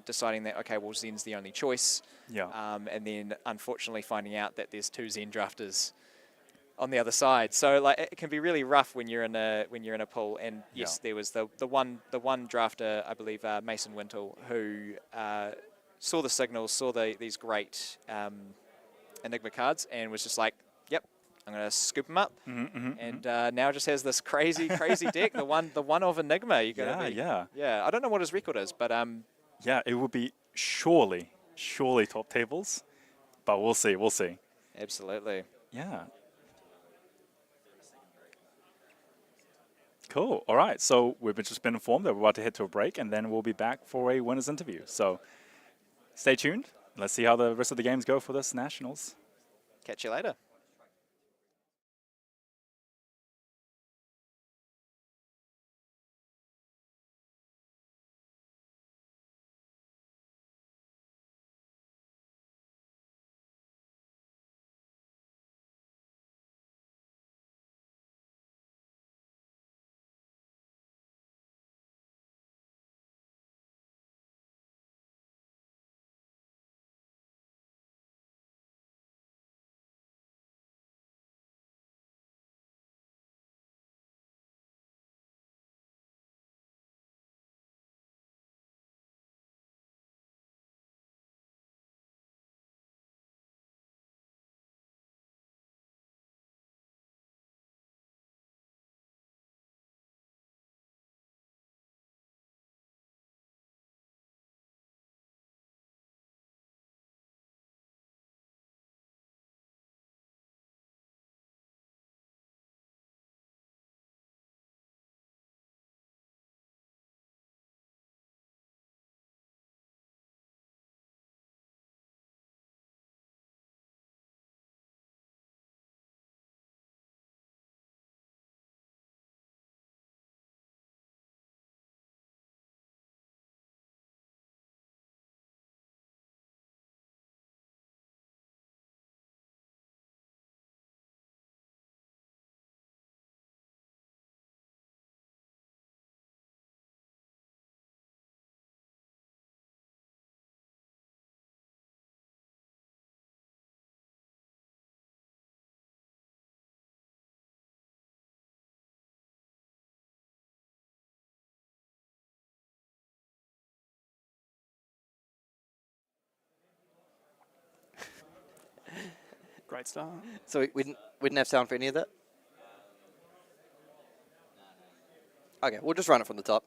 [SPEAKER 8] deciding that, okay, well, Zen's the only choice, and then unfortunately finding out that there's 2 Zen drafters on the other side. So like it can be really rough when you're in a pool. And yes, there was the one drafter, I believe, Mason Wintle, who saw the signals, saw these great Enigma cards, and was just like, "Yep, I'm going to scoop them up." And now just has this crazy deck. The one of Enigma. You're gonna I don't know what his record is, but
[SPEAKER 7] it would be surely top tables, but we'll see. Absolutely. Yeah. Cool. All right. So we've just been informed that we're about to head to a break, and then we'll be back for a winner's interview. So stay tuned. Let's see how the rest of the games go for this Nationals.
[SPEAKER 8] Catch you later. Great start.
[SPEAKER 1] So we didn't have sound for any of that? Okay, we'll just run it from the top.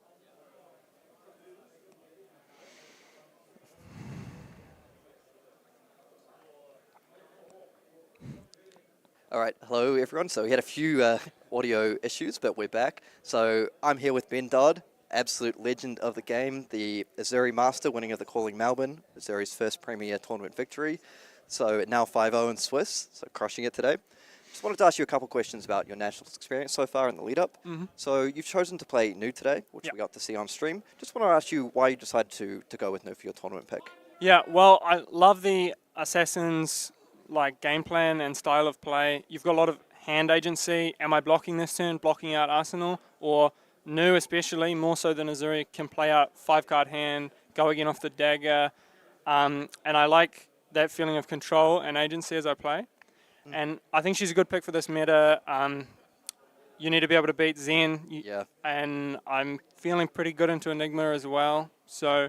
[SPEAKER 1] All right, hello everyone. So we had a few audio issues, but we're back. So I'm here with Ben Dodd, absolute legend of the game, the Azuri Master, winning of the Calling Melbourne, Azuri's first Premier Tournament victory. So now 5-0 in Swiss, so crushing it today. Just wanted to ask you a couple questions about your Nationals experience so far in the lead-up. So you've chosen to play New today, which we got to see on stream. Just want to ask you why you decided to go with New for your tournament pick.
[SPEAKER 9] Yeah, well, I love the Assassin's game plan and style of play. You've got a lot of hand agency. Am I blocking this turn, blocking out Arsenal? Or New especially, more so than Azuri, can play out 5-card hand, go again off the dagger. And I like that feeling of control and agency as I play. And I think she's a good pick for this meta. You need to be able to beat Zen. And I'm feeling pretty good into Enigma as well. So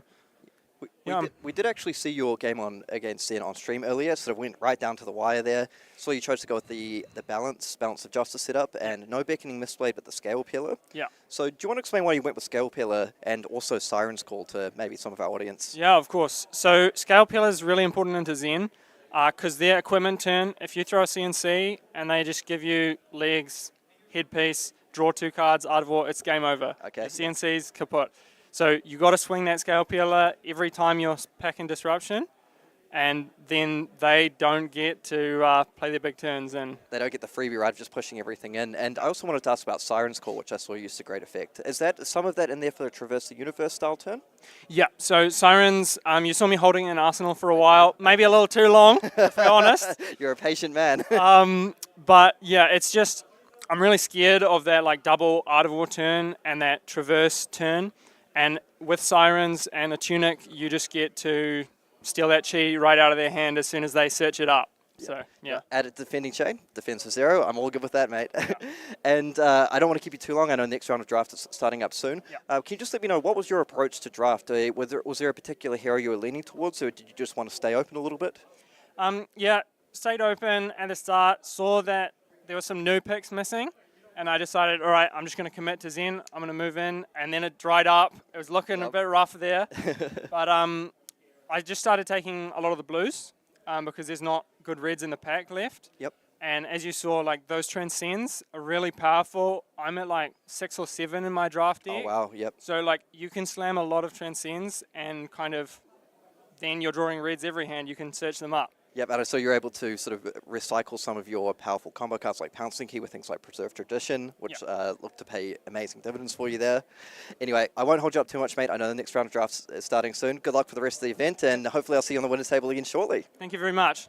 [SPEAKER 1] we did actually see your game against Zen on stream earlier, sort of went right down to the wire there. So you chose to go with the balance of justice setup and no beckoning Mistveil, but the scale pillar.
[SPEAKER 9] Yeah.
[SPEAKER 1] So do you want to explain why you went with scale pillar and also Siren's Call to maybe some of our audience?
[SPEAKER 9] Yeah, of course. So scale pillar is really important into Zen because their equipment turn, if you throw a CNC and they just give you legs, headpiece, draw 2 cards, Art of War, it's game over.
[SPEAKER 1] Okay.
[SPEAKER 9] The CNC's kaput. So you got to swing that scale pillar every time you're packing disruption, and then they don't get to play their big turns. And
[SPEAKER 1] they don't get the freebie right of just pushing everything in. And I also wanted to ask about Siren's Call, which I saw used to great effect. Is that some of that in there for the Traverse the Universe style turn?
[SPEAKER 9] Yeah, so Sirens, you saw me holding an Arsenal for a while, maybe a little too long, if we're honest.
[SPEAKER 1] You're a patient man.
[SPEAKER 9] But yeah, it's just, I'm really scared of that double Art of War turn and that Traverse turn. And with Sirens and a Tunic, you just get to steal that chi right out of their hand as soon as they search it up. So, yeah.
[SPEAKER 1] Added defending chain, defense for 0. I'm all good with that, mate. And I don't want to keep you too long. I know next round of draft is starting up soon. Can you just let me know, what was your approach to draft? Was there a particular hero you were leaning towards, or did you just want to stay open a little bit?
[SPEAKER 9] Yeah, stayed open at the start, saw that there were some new picks missing. And I decided, all right, I'm just going to commit to Zen. I'm going to move in. And then it dried up. It was looking a bit rough there. But I just started taking a lot of the blues because there's not good reds in the pack left.
[SPEAKER 1] Yep.
[SPEAKER 9] And as you saw, like those transcends are really powerful. I'm at like 6 or 7 in my draft deck.
[SPEAKER 1] Oh wow, yep.
[SPEAKER 9] So like you can slam a lot of transcends and kind of then you're drawing reds every hand. You can search them up.
[SPEAKER 1] Yep, and so you're able to sort of recycle some of your powerful combo cards like Pouncing Key with things like Preserved Tradition, which look to pay amazing dividends for you there. Anyway, I won't hold you up too much, mate. I know the next round of drafts is starting soon. Good luck for the rest of the event, and hopefully I'll see you on the winner's table again shortly.
[SPEAKER 9] Thank you very much.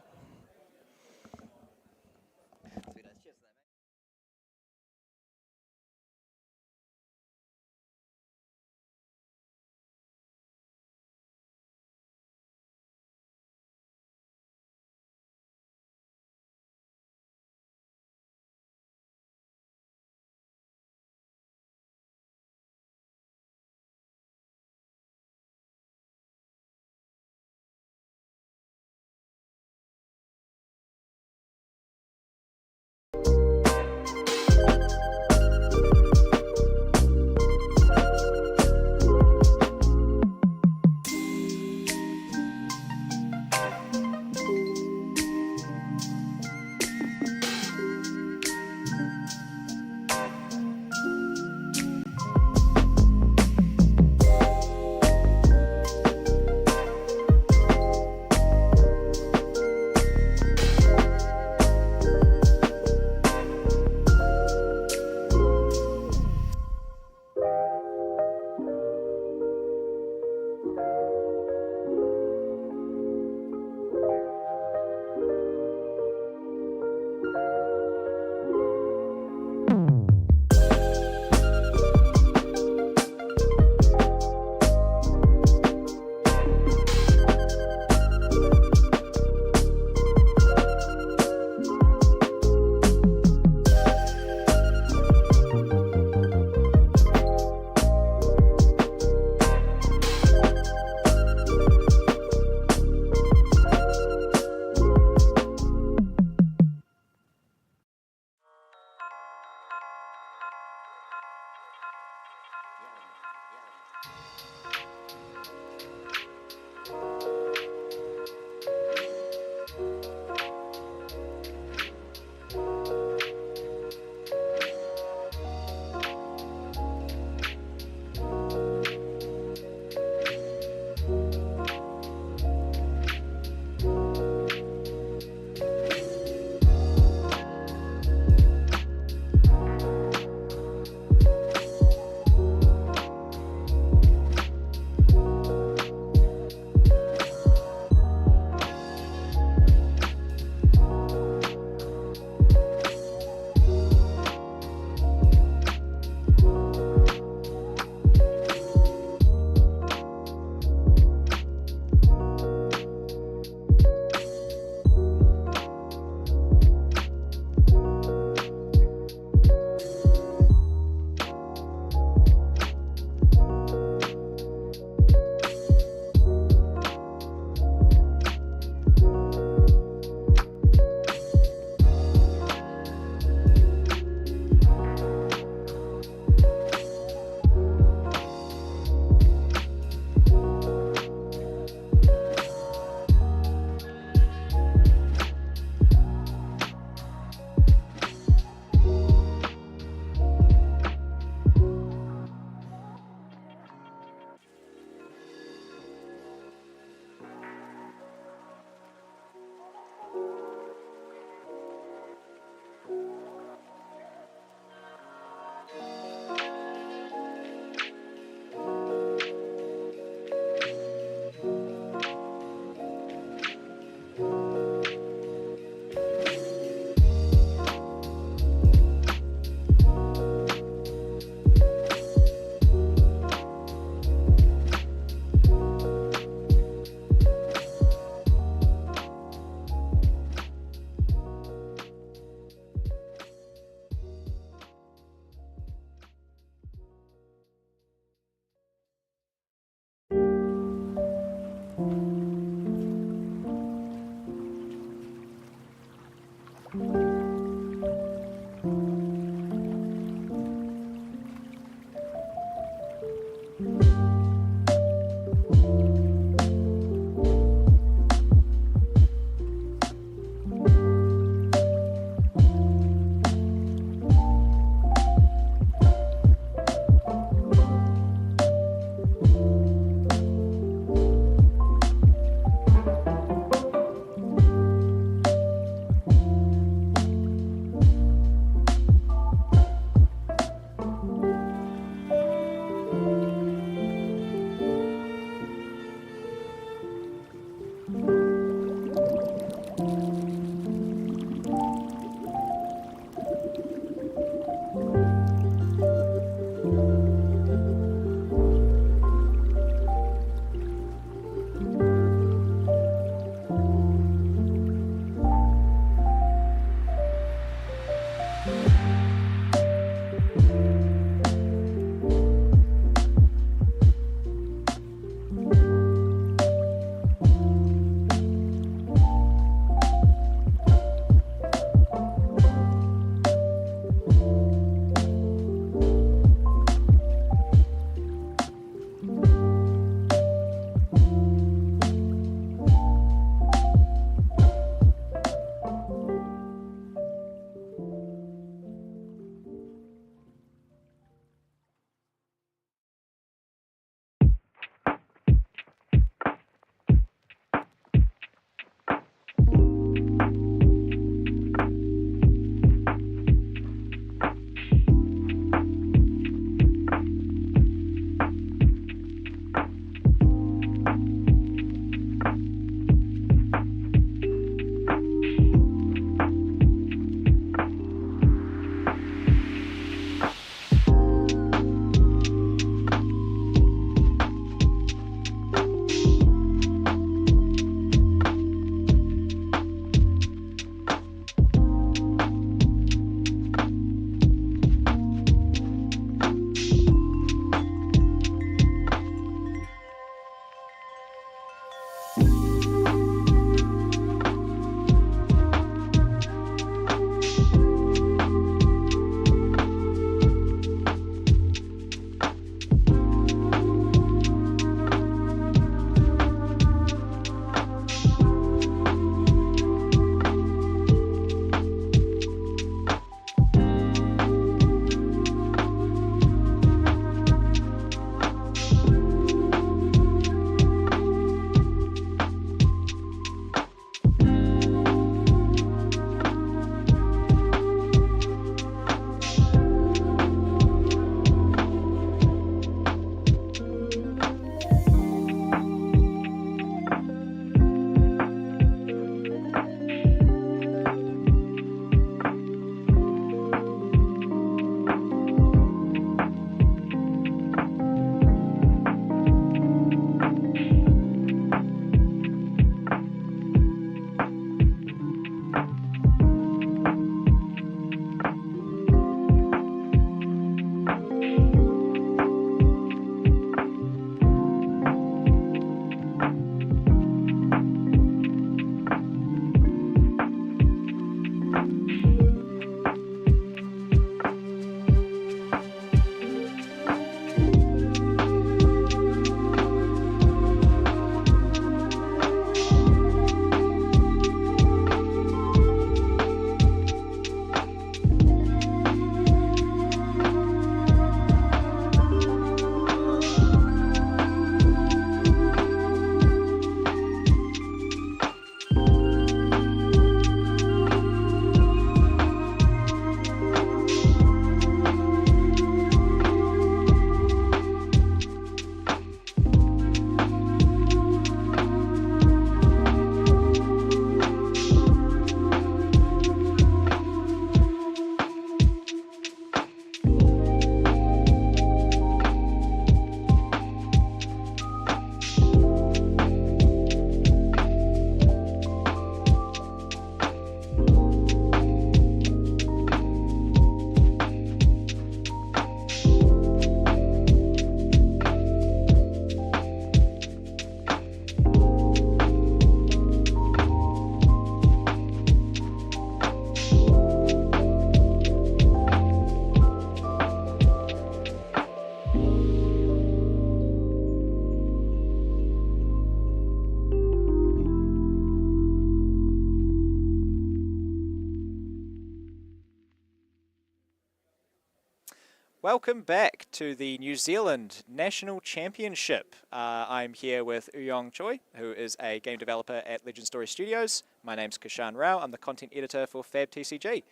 [SPEAKER 8] Welcome back to the New Zealand National Championship. I'm here with Uyong Choi, who is a game developer at Legend Story Studios. My name's Kishan Rao. I'm the content editor for Fab TCG.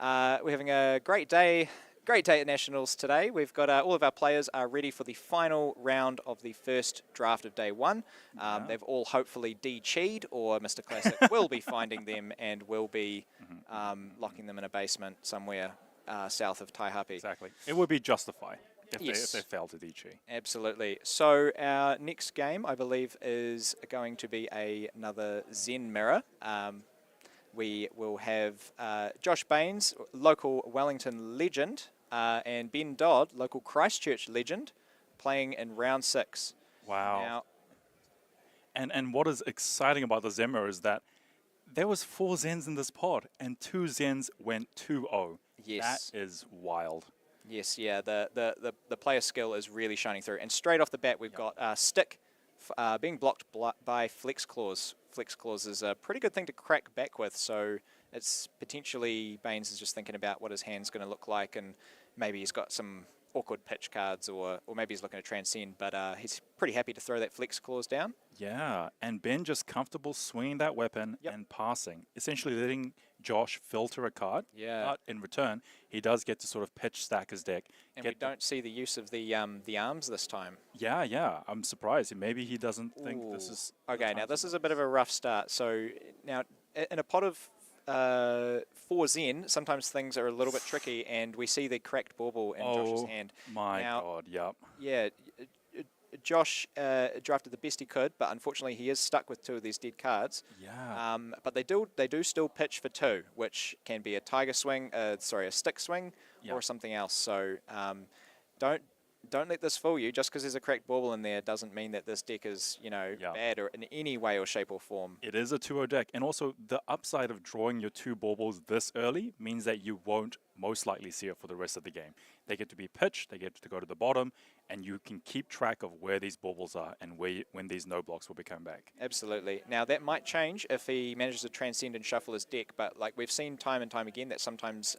[SPEAKER 8] We're having a great day at Nationals today. We've got all of our players are ready for the final round of the first draft of day one. They've all hopefully de-cheed, or Mr. Classic will be finding them and will be locking them in a basement somewhere south of Taihape.
[SPEAKER 7] Exactly. It would be justified if,
[SPEAKER 8] Yes.
[SPEAKER 7] they fail to DG.
[SPEAKER 8] Absolutely. So our next game, I believe, is going to be another Zen Mirror. We will have Josh Baines, local Wellington legend, and Ben Dodd, local Christchurch legend, playing in round 6.
[SPEAKER 7] Wow. Now, and what is exciting about the Zemmer is that there was 4 Zens in this pod, and 2 Zens went 2-0.
[SPEAKER 8] Yes.
[SPEAKER 7] That is wild.
[SPEAKER 8] Yes, yeah, the player skill is really shining through. And straight off the bat, we've got Stick being blocked by Flex Clause. Flex Clause is a pretty good thing to crack back with, so it's potentially Baines is just thinking about what his hand's going to look like, and maybe he's got some awkward pitch cards, or maybe he's looking to transcend, but he's pretty happy to throw that Flex Clause down.
[SPEAKER 7] Yeah, and Ben just comfortable swinging that weapon and passing, essentially letting Josh filter a card.
[SPEAKER 8] Yeah.
[SPEAKER 7] But in return, he does get to sort of pitch stack his deck.
[SPEAKER 8] And we don't see the use of the arms this time.
[SPEAKER 7] Yeah, I'm surprised. Maybe he doesn't think this is...
[SPEAKER 8] Okay, now this is a bit of a rough start. So now in a pot of 4 Zen, sometimes things are a little bit tricky, and we see the cracked bauble in Josh's hand.
[SPEAKER 7] My God, yep.
[SPEAKER 8] Yeah, Josh drafted the best he could, but unfortunately he is stuck with 2 of these dead cards.
[SPEAKER 7] Yeah.
[SPEAKER 8] But they do still pitch for 2, which can be a tiger swing, a stick swing, or something else. So don't let this fool you. Just because there's a cracked bauble in there doesn't mean that this deck is, bad or in any way or shape or form.
[SPEAKER 7] It is a 2-0 deck. And also, the upside of drawing your 2 baubles this early means that you won't most likely see it for the rest of the game. They get to be pitched, they get to go to the bottom, and you can keep track of where these baubles are and when these no blocks will be coming back.
[SPEAKER 8] Absolutely. Now, that might change if he manages to transcend and shuffle his deck, but like we've seen time and time again that sometimes...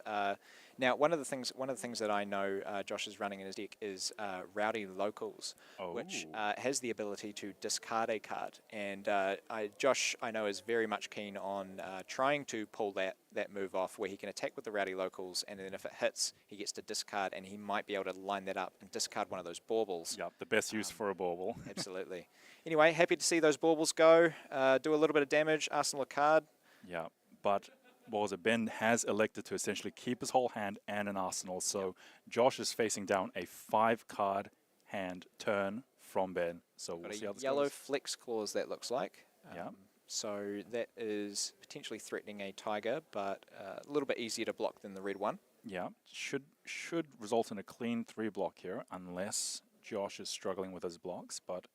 [SPEAKER 8] Now, one of the things that I know Josh is running in his deck is Rowdy Locals, which has the ability to discard a card. And Josh, I know, is very much keen on trying to pull that move off where he can attack with the Rowdy Locals, and then if it hits, he gets to discard, and he might be able to line that up and discard one of those baubles.
[SPEAKER 7] Yep, the best use for a bauble.
[SPEAKER 8] Absolutely. Anyway, happy to see those baubles go, do a little bit of damage, arsenal a card.
[SPEAKER 7] Yeah, but... what was it? Ben has elected to essentially keep his whole hand and an arsenal. So Josh is facing down a 5-card hand turn from Ben. So we'll see how this
[SPEAKER 8] yellow
[SPEAKER 7] goes.
[SPEAKER 8] Flex Clause, that looks like.
[SPEAKER 7] Yeah.
[SPEAKER 8] So that is potentially threatening a tiger, but a little bit easier to block than the red one.
[SPEAKER 7] Yeah, should result in a clean 3-block here, unless Josh is struggling with his blocks. But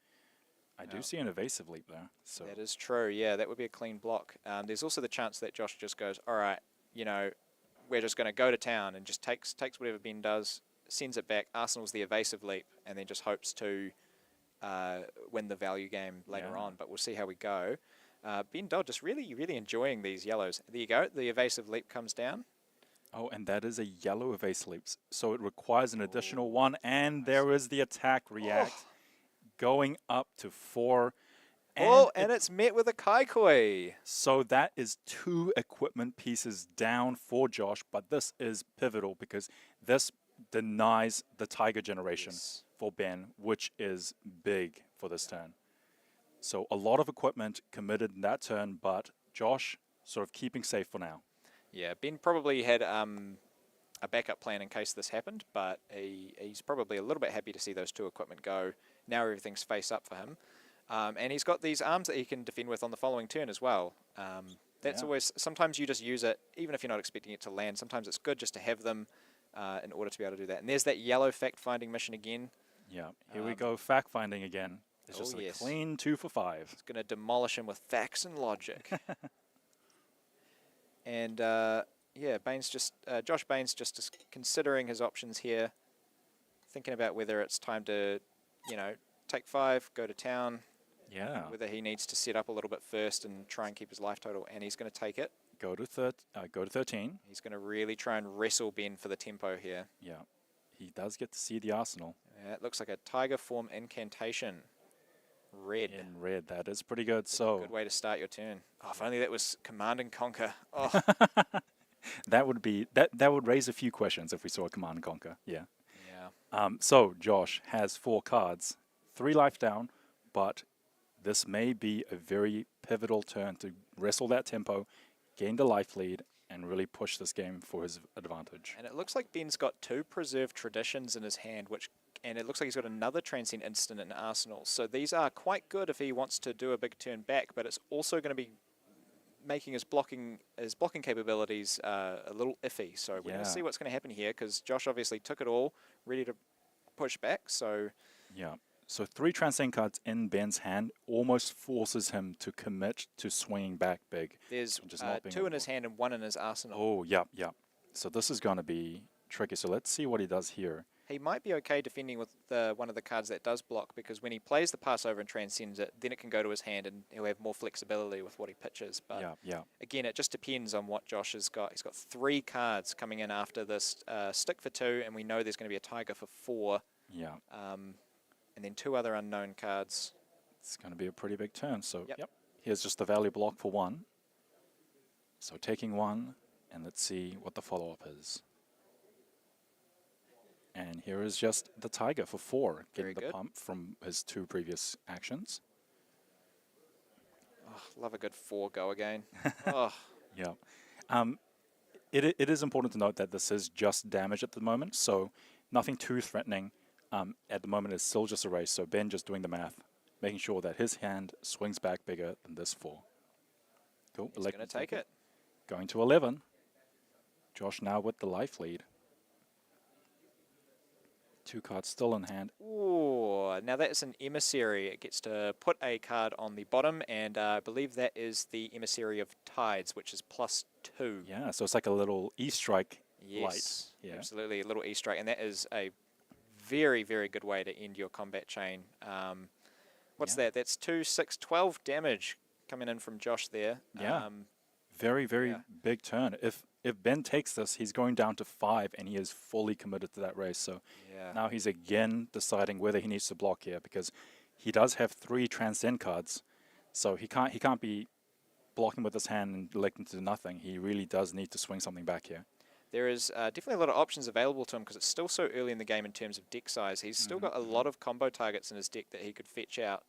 [SPEAKER 7] I do see an evasive leap there. So
[SPEAKER 8] that is true. Yeah, that would be a clean block. There's also the chance that Josh just goes, all right, we're just going to go to town, and just takes whatever Ben does, sends it back, arsenals the evasive leap, and then just hopes to win the value game later on. But we'll see how we go. Ben Dodd just really, really enjoying these yellows. There you go. The evasive leap comes down.
[SPEAKER 7] Oh, and that is a yellow evasive leap. So it requires an additional 1, and there is the attack react. Going up to 4.
[SPEAKER 8] And it's met with a Kaikoi.
[SPEAKER 7] So that is 2 equipment pieces down for Josh, but this is pivotal because this denies the Tiger generation for Ben, which is big for this turn. So a lot of equipment committed in that turn, but Josh sort of keeping safe for now.
[SPEAKER 8] Yeah, Ben probably had a backup plan in case this happened, but he's probably a little bit happy to see those 2 equipment go. Now everything's face up for him. And he's got these arms that he can defend with on the following turn as well. That's always, sometimes you just use it, even if you're not expecting it to land. Sometimes it's good just to have them in order to be able to do that. And there's that yellow fact-finding mission again.
[SPEAKER 7] Yeah, here we go, fact-finding again. It's just a clean 2 for 5.
[SPEAKER 8] It's going to demolish him with facts and logic. And Josh Baines just is considering his options here, thinking about whether it's time to, take 5, go to town.
[SPEAKER 7] Yeah.
[SPEAKER 8] Whether he needs to set up a little bit first and try and keep his life total, and he's going to take it.
[SPEAKER 7] Go to 13.
[SPEAKER 8] He's going to really try and wrestle Ben for the tempo here.
[SPEAKER 7] Yeah. he does get to see the arsenal.
[SPEAKER 8] Yeah, it looks like a tiger form incantation. Red.
[SPEAKER 7] In red, that is pretty good. So
[SPEAKER 8] Good way to start your turn. Oh, if only that was Command and Conquer. Oh,
[SPEAKER 7] that would be that would raise a few questions if we saw a Command and Conquer. Yeah.
[SPEAKER 8] yeah.
[SPEAKER 7] So Josh has 4 cards, 3 life down, but this may be a very pivotal turn to wrestle that tempo, gain the life lead, and really push this game for his advantage.
[SPEAKER 8] And it looks like Ben's got 2 preserved traditions in his hand, and it looks like he's got another Transcend Instant in Arsenal. So these are quite good if he wants to do a big turn back, but it's also going to be making his blocking capabilities a little iffy. So we're going to see what's going to happen here, because Josh obviously took it all, ready to push back. So
[SPEAKER 7] yeah. So 3 Transcend cards in Ben's hand almost forces him to commit to swinging back big.
[SPEAKER 8] There's
[SPEAKER 7] just not being
[SPEAKER 8] 2 in
[SPEAKER 7] able-
[SPEAKER 8] his hand and 1 in his arsenal.
[SPEAKER 7] Oh, yep. So this is going to be tricky. So let's see what he does here.
[SPEAKER 8] He might be okay defending with one of the cards that does block, because when he plays the Passover and transcends it, then it can go to his hand and he'll have more flexibility with what he pitches. But again, it just depends on what Josh has got. He's got 3 cards coming in after this stick for 2, and we know there's going to be a tiger for 4.
[SPEAKER 7] Yeah.
[SPEAKER 8] And then 2 other unknown cards.
[SPEAKER 7] It's going to be a pretty big turn. So
[SPEAKER 8] Yep.
[SPEAKER 7] Here's just the value block for 1. So taking 1, and let's see what the follow-up is. And here is just the tiger for 4, getting the pump from his 2 previous actions.
[SPEAKER 8] Oh, love a good 4 go again. Oh.
[SPEAKER 7] Yeah. It is important to note that this is just damage at the moment, so nothing too threatening. At the moment, it's still just a race, so Ben just doing the math, making sure that his hand swings back bigger than this 4. Cool.
[SPEAKER 8] He's going to take it.
[SPEAKER 7] Going to 11. Josh now with the life lead. 2 cards still in hand.
[SPEAKER 8] Ooh, now that is an emissary. It gets to put a card on the bottom, and I believe that is the emissary of Tides, which is +2.
[SPEAKER 7] Yeah, so it's like a little E-strike
[SPEAKER 8] Yes,
[SPEAKER 7] light. Yeah.
[SPEAKER 8] absolutely, a little E-strike, and that is a very, very good way to end your combat chain. What's that? That's 2, 6, 12 damage coming in from Josh there.
[SPEAKER 7] Yeah. Very, very big turn. If Ben takes this, he's going down to 5, and he is fully committed to that race. So now he's again deciding whether he needs to block here, because he does have 3 Transcend cards. So he can't be blocking with his hand and electing to do nothing. He really does need to swing something back here.
[SPEAKER 8] There is definitely a lot of options available to him, because it's still so early in the game in terms of deck size. He's still got a lot of combo targets in his deck that he could fetch out.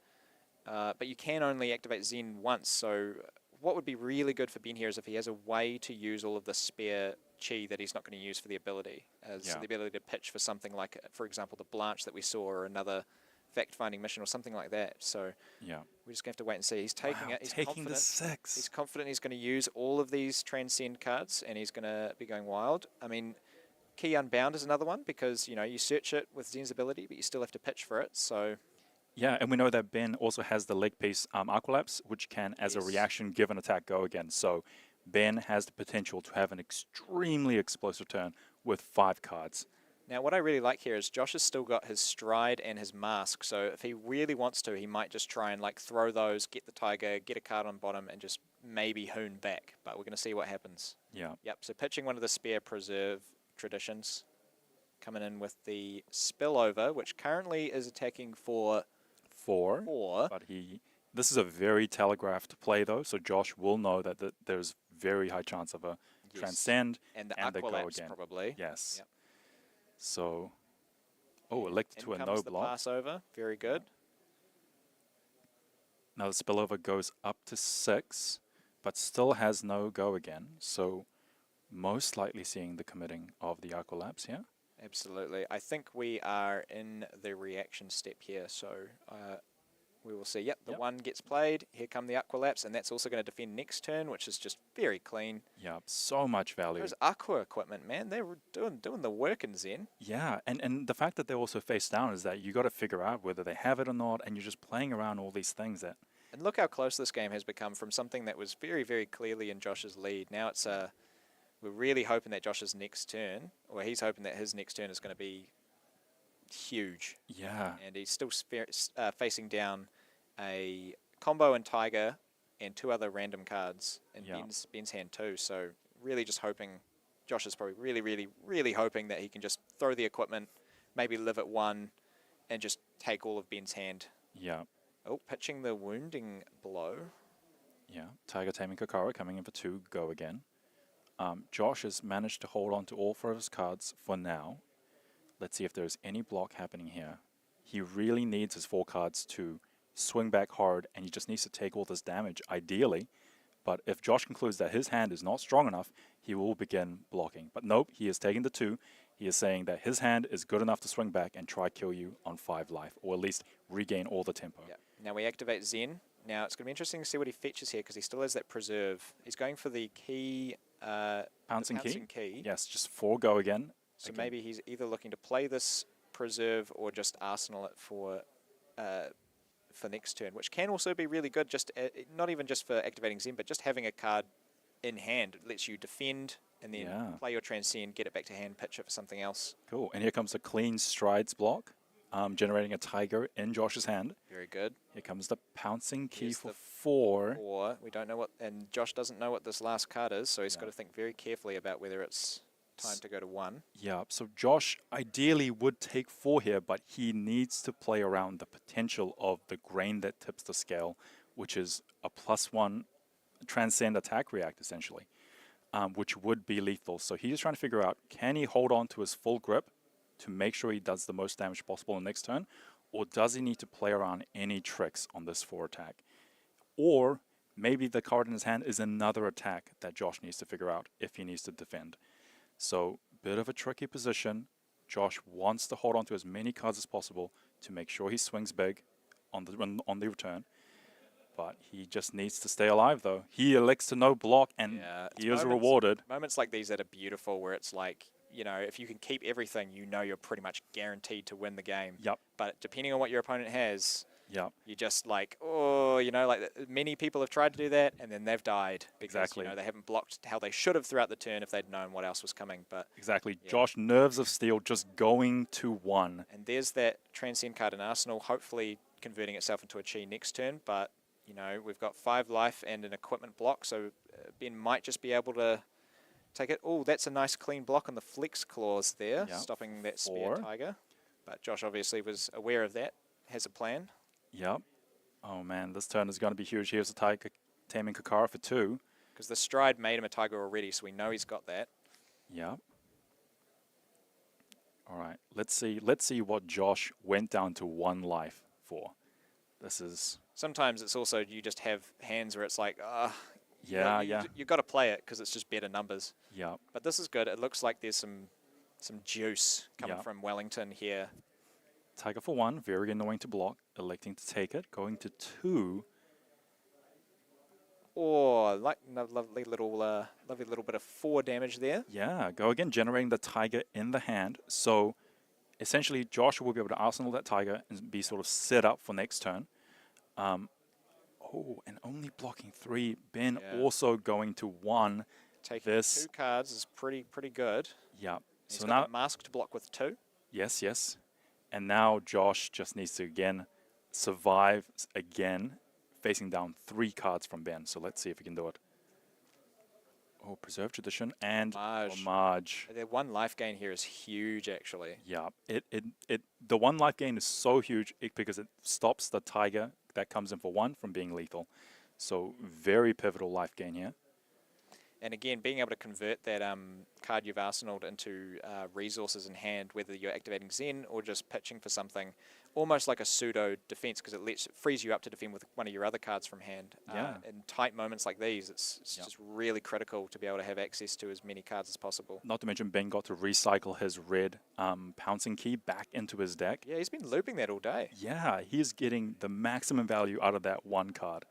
[SPEAKER 8] But you can only activate Zen once, so what would be really good for Ben here is if he has a way to use all of the spare chi that he's not going to use for the ability, as the ability to pitch for something like, for example, the Blanche that we saw, or another fact-finding mission or something like that. So we're just going to have to wait and see. He's taking it. He's
[SPEAKER 7] taking
[SPEAKER 8] confident.
[SPEAKER 7] the 6.
[SPEAKER 8] He's confident he's going to use all of these Transcend cards, and he's going to be going wild. I mean, Key Unbound is another one, because, you search it with Zen's ability, but you still have to pitch for it. So
[SPEAKER 7] yeah, and we know that Ben also has the leg piece Aqualapse, which can, as a reaction, give an attack go again. So Ben has the potential to have an extremely explosive turn with 5 cards.
[SPEAKER 8] Now, what I really like here is Josh has still got his Stride and his Mask, so if he really wants to, he might just try and throw those, get the Tiger, get a card on bottom, and just maybe hoon back. But we're going to see what happens.
[SPEAKER 7] Yeah.
[SPEAKER 8] Yep, so pitching one of the spare preserve traditions, coming in with the Spillover, which currently is attacking for 4.
[SPEAKER 7] But this is a very telegraphed play, though, so Josh will know that there's very high chance of a Transcend
[SPEAKER 8] and the
[SPEAKER 7] go
[SPEAKER 8] Aqualapse
[SPEAKER 7] again.
[SPEAKER 8] probably.
[SPEAKER 7] Yes.
[SPEAKER 8] Yep.
[SPEAKER 7] So, elected to a no
[SPEAKER 8] the
[SPEAKER 7] block.
[SPEAKER 8] Passover, very good.
[SPEAKER 7] Now the spillover goes up to 6, but still has no go again. So, most likely seeing the committing of the Aqualapse here.
[SPEAKER 8] Absolutely. I think we are in the reaction step here, so we will see. Yep, the 1 gets played. Here come the Aqualapse, and that's also going to defend next turn, which is just very clean.
[SPEAKER 7] Yeah, so much value.
[SPEAKER 8] Those Aqua equipment, man, they were doing the work in Zen.
[SPEAKER 7] Yeah, and the fact that they're also face down is that you got to figure out whether they have it or not, and you're just playing around all these things that...
[SPEAKER 8] And look how close this game has become from something that was very, very clearly in Josh's lead. Now it's we're really hoping that Josh's next turn, or he's hoping that his next turn is going to be huge.
[SPEAKER 7] Yeah.
[SPEAKER 8] And he's still facing down a combo and Tiger and 2 other random cards in Ben's hand too. So really just hoping, Josh is probably really, really, really hoping that he can just throw the equipment, maybe live at 1 and just take all of Ben's hand.
[SPEAKER 7] Yeah.
[SPEAKER 8] Oh, pitching the wounding blow.
[SPEAKER 7] Yeah. Tiger taming Kakara coming in for 2, go again. Josh has managed to hold on to all 4 of his cards for now. Let's see if there's any block happening here. He really needs his 4 cards to swing back hard, and he just needs to take all this damage, ideally. But if Josh concludes that his hand is not strong enough, he will begin blocking. But nope, he is taking the 2. He is saying that his hand is good enough to swing back and try kill you on 5 life, or at least regain all the tempo.
[SPEAKER 8] Yep. Now we activate Zen. Now it's going to be interesting to see what he fetches here because he still has that preserve. He's going for the key.
[SPEAKER 7] Pouncing
[SPEAKER 8] key.
[SPEAKER 7] key. Yes, just 4 go again.
[SPEAKER 8] So maybe he's either looking to play this preserve or just arsenal it for next turn, which can also be really good. Just not even just for activating Zen, but just having a card in hand. It lets you defend and then play your transcend, get it back to hand, pitch it for something else.
[SPEAKER 7] Cool. And here comes the clean strides block, generating a tiger in Josh's hand.
[SPEAKER 8] Very good.
[SPEAKER 7] Here comes the pouncing key for 4.
[SPEAKER 8] 4. We don't know what, and Josh doesn't know what this last card is, so he's got to think very carefully about whether it's time to go to 1.
[SPEAKER 7] Yeah, so Josh ideally would take 4 here, but he needs to play around the potential of the grain that tips the scale, which is a +1 transcend attack react, essentially, which would be lethal. So he's trying to figure out, can he hold on to his full grip to make sure he does the most damage possible in the next turn, or does he need to play around any tricks on this 4 attack? Or maybe the card in his hand is another attack that Josh needs to figure out if he needs to defend. So, bit of a tricky position. Josh wants to hold on to as many cards as possible to make sure he swings big on the return. But he just needs to stay alive, though. He elects to no block, and he is rewarded.
[SPEAKER 8] Moments like these that are beautiful, where it's like, you know, if you can keep everything, you know you're pretty much guaranteed to win the game.
[SPEAKER 7] Yep.
[SPEAKER 8] But depending on what your opponent has,
[SPEAKER 7] yep,
[SPEAKER 8] you're just like, oh, you know, like many people have tried to do that, and then they've died. Because,
[SPEAKER 7] exactly.
[SPEAKER 8] You know, they haven't blocked how they should have throughout the turn if they'd known what else was coming. But
[SPEAKER 7] exactly. Yeah. Josh, Nerves of Steel, just going to 1.
[SPEAKER 8] And there's that Transcend card in Arsenal, hopefully converting itself into a chi next turn. But, you know, we've got 5 life and an equipment block, so Ben might just be able to take it. Oh, that's a nice clean block on the flex clause there, stopping that spear tiger. But Josh obviously was aware of that, has a plan.
[SPEAKER 7] Yep. Oh man, this turn is going to be huge. Here's the tiger taming Kakara for 2.
[SPEAKER 8] Because the stride made him a tiger already, so we know he's got that.
[SPEAKER 7] Yep. All right, let's see what Josh went down to 1 life for. This is...
[SPEAKER 8] Sometimes it's also you just have hands where it's like, you've got to play it because it's just better numbers.
[SPEAKER 7] Yeah.
[SPEAKER 8] But this is good. It looks like there's some juice coming from Wellington here.
[SPEAKER 7] Tiger for 1, very annoying to block, electing to take it, going to 2.
[SPEAKER 8] Oh, like lovely little bit of 4 damage there.
[SPEAKER 7] Yeah, go again, generating the tiger in the hand. So essentially, Josh will be able to arsenal that tiger and be sort of set up for next turn. Oh, and only blocking 3. Ben also going to 1.
[SPEAKER 8] Taking 2 cards is pretty good.
[SPEAKER 7] Yeah.
[SPEAKER 8] He's got now mask to block with 2.
[SPEAKER 7] Yes, yes. And now Josh just needs to again survive again, facing down 3 cards from Ben. So let's see if we can do it. Oh, Preserve Tradition and Homage.
[SPEAKER 8] The 1 life gain here is huge, actually.
[SPEAKER 7] Yeah, the 1 life gain is so huge because it stops the tiger that comes in for 1 from being lethal. So very pivotal life gain here.
[SPEAKER 8] And again, being able to convert that card you've arsenaled into resources in hand, whether you're activating Zen or just pitching for something, almost like a pseudo defense because it frees you up to defend with one of your other cards from hand. In tight moments like these, it's just really critical to be able to have access to as many cards as possible.
[SPEAKER 7] Not to mention Ben got to recycle his red pouncing key back into his deck.
[SPEAKER 8] Yeah, he's been looping that all day.
[SPEAKER 7] Yeah, he's getting the maximum value out of that 1 card.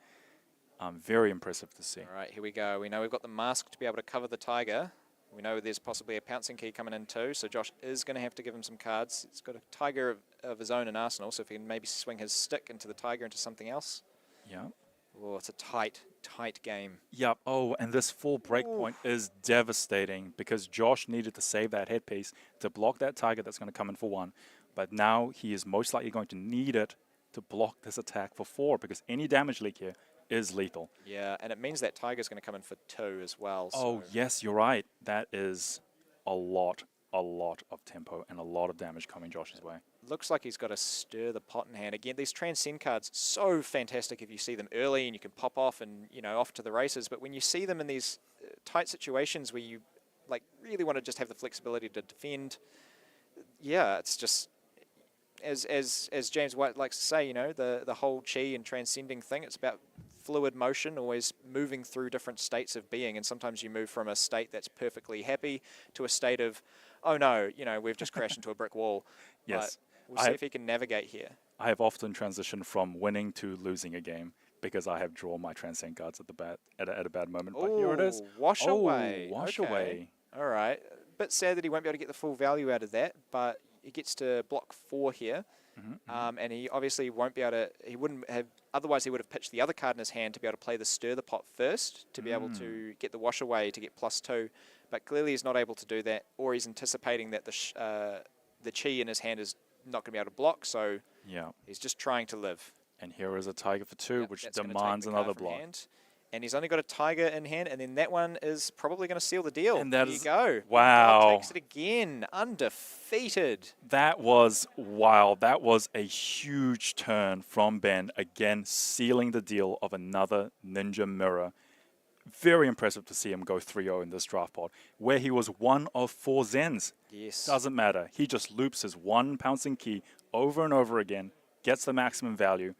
[SPEAKER 7] Very impressive to see.
[SPEAKER 8] All right, here we go. We know we've got the mask to be able to cover the tiger. We know there's possibly a pouncing key coming in too, so Josh is going to have to give him some cards. He's got a tiger of his own in Arsenal, so if he can maybe swing his stick into the tiger into something else.
[SPEAKER 7] Yeah.
[SPEAKER 8] Oh, it's a tight game.
[SPEAKER 7] Yep. Oh, and this full breakpoint is devastating because Josh needed to save that headpiece to block that tiger that's going to come in for 1. But now he is most likely going to need it to block this attack for 4 because any damage leak here is lethal.
[SPEAKER 8] Yeah, and it means that tiger's going to come in for 2 as well.
[SPEAKER 7] Oh, yes, you're right. That is a lot. a lot of tempo and a lot of damage coming Josh's way.
[SPEAKER 8] Looks like he's got to stir the pot in hand. Again, these Transcend cards, so fantastic if you see them early and you can pop off and, off to the races. But when you see them in these tight situations where you, like, really want to just have the flexibility to defend, yeah, it's just, as James White likes to say, the whole chi and transcending thing, it's about fluid motion, always moving through different states of being. And sometimes you move from a state that's perfectly happy to a state of, oh no, we've just crashed into a brick wall.
[SPEAKER 7] Yes.
[SPEAKER 8] But we'll see if he can navigate here.
[SPEAKER 7] I have often transitioned from winning to losing a game because I have drawn my transcend cards at a bad moment. But here it is.
[SPEAKER 8] Wash away.
[SPEAKER 7] Wash
[SPEAKER 8] Okay.
[SPEAKER 7] away.
[SPEAKER 8] All right. Bit sad that he won't be able to get the full value out of that, but he gets to block 4 here. And he obviously won't be able to, he wouldn't have, otherwise he would have pitched the other card in his hand to be able to play the Stir the Pot first, to be able to get the wash away to get +2. But clearly he's not able to do that, or he's anticipating that the chi in his hand is not going to be able to block, so he's just trying to live.
[SPEAKER 7] And here is a Tiger for 2,
[SPEAKER 8] Yep,
[SPEAKER 7] which
[SPEAKER 8] that's gonna take
[SPEAKER 7] demands
[SPEAKER 8] the
[SPEAKER 7] another
[SPEAKER 8] card from
[SPEAKER 7] block.
[SPEAKER 8] hand. And he's only got a Tiger in hand, and then that one is probably going to seal the deal.
[SPEAKER 7] And that
[SPEAKER 8] there
[SPEAKER 7] is-
[SPEAKER 8] you go.
[SPEAKER 7] wow.
[SPEAKER 8] God takes it again, undefeated.
[SPEAKER 7] That was wild. That was a huge turn from Ben, again sealing the deal of another Ninja Mirror. Very impressive to see him go 3-0 in this draft pod, where he was 1 of 4 Zens.
[SPEAKER 8] Yes.
[SPEAKER 7] Doesn't matter. He just loops his 1 pouncing key over and over again, gets the maximum value.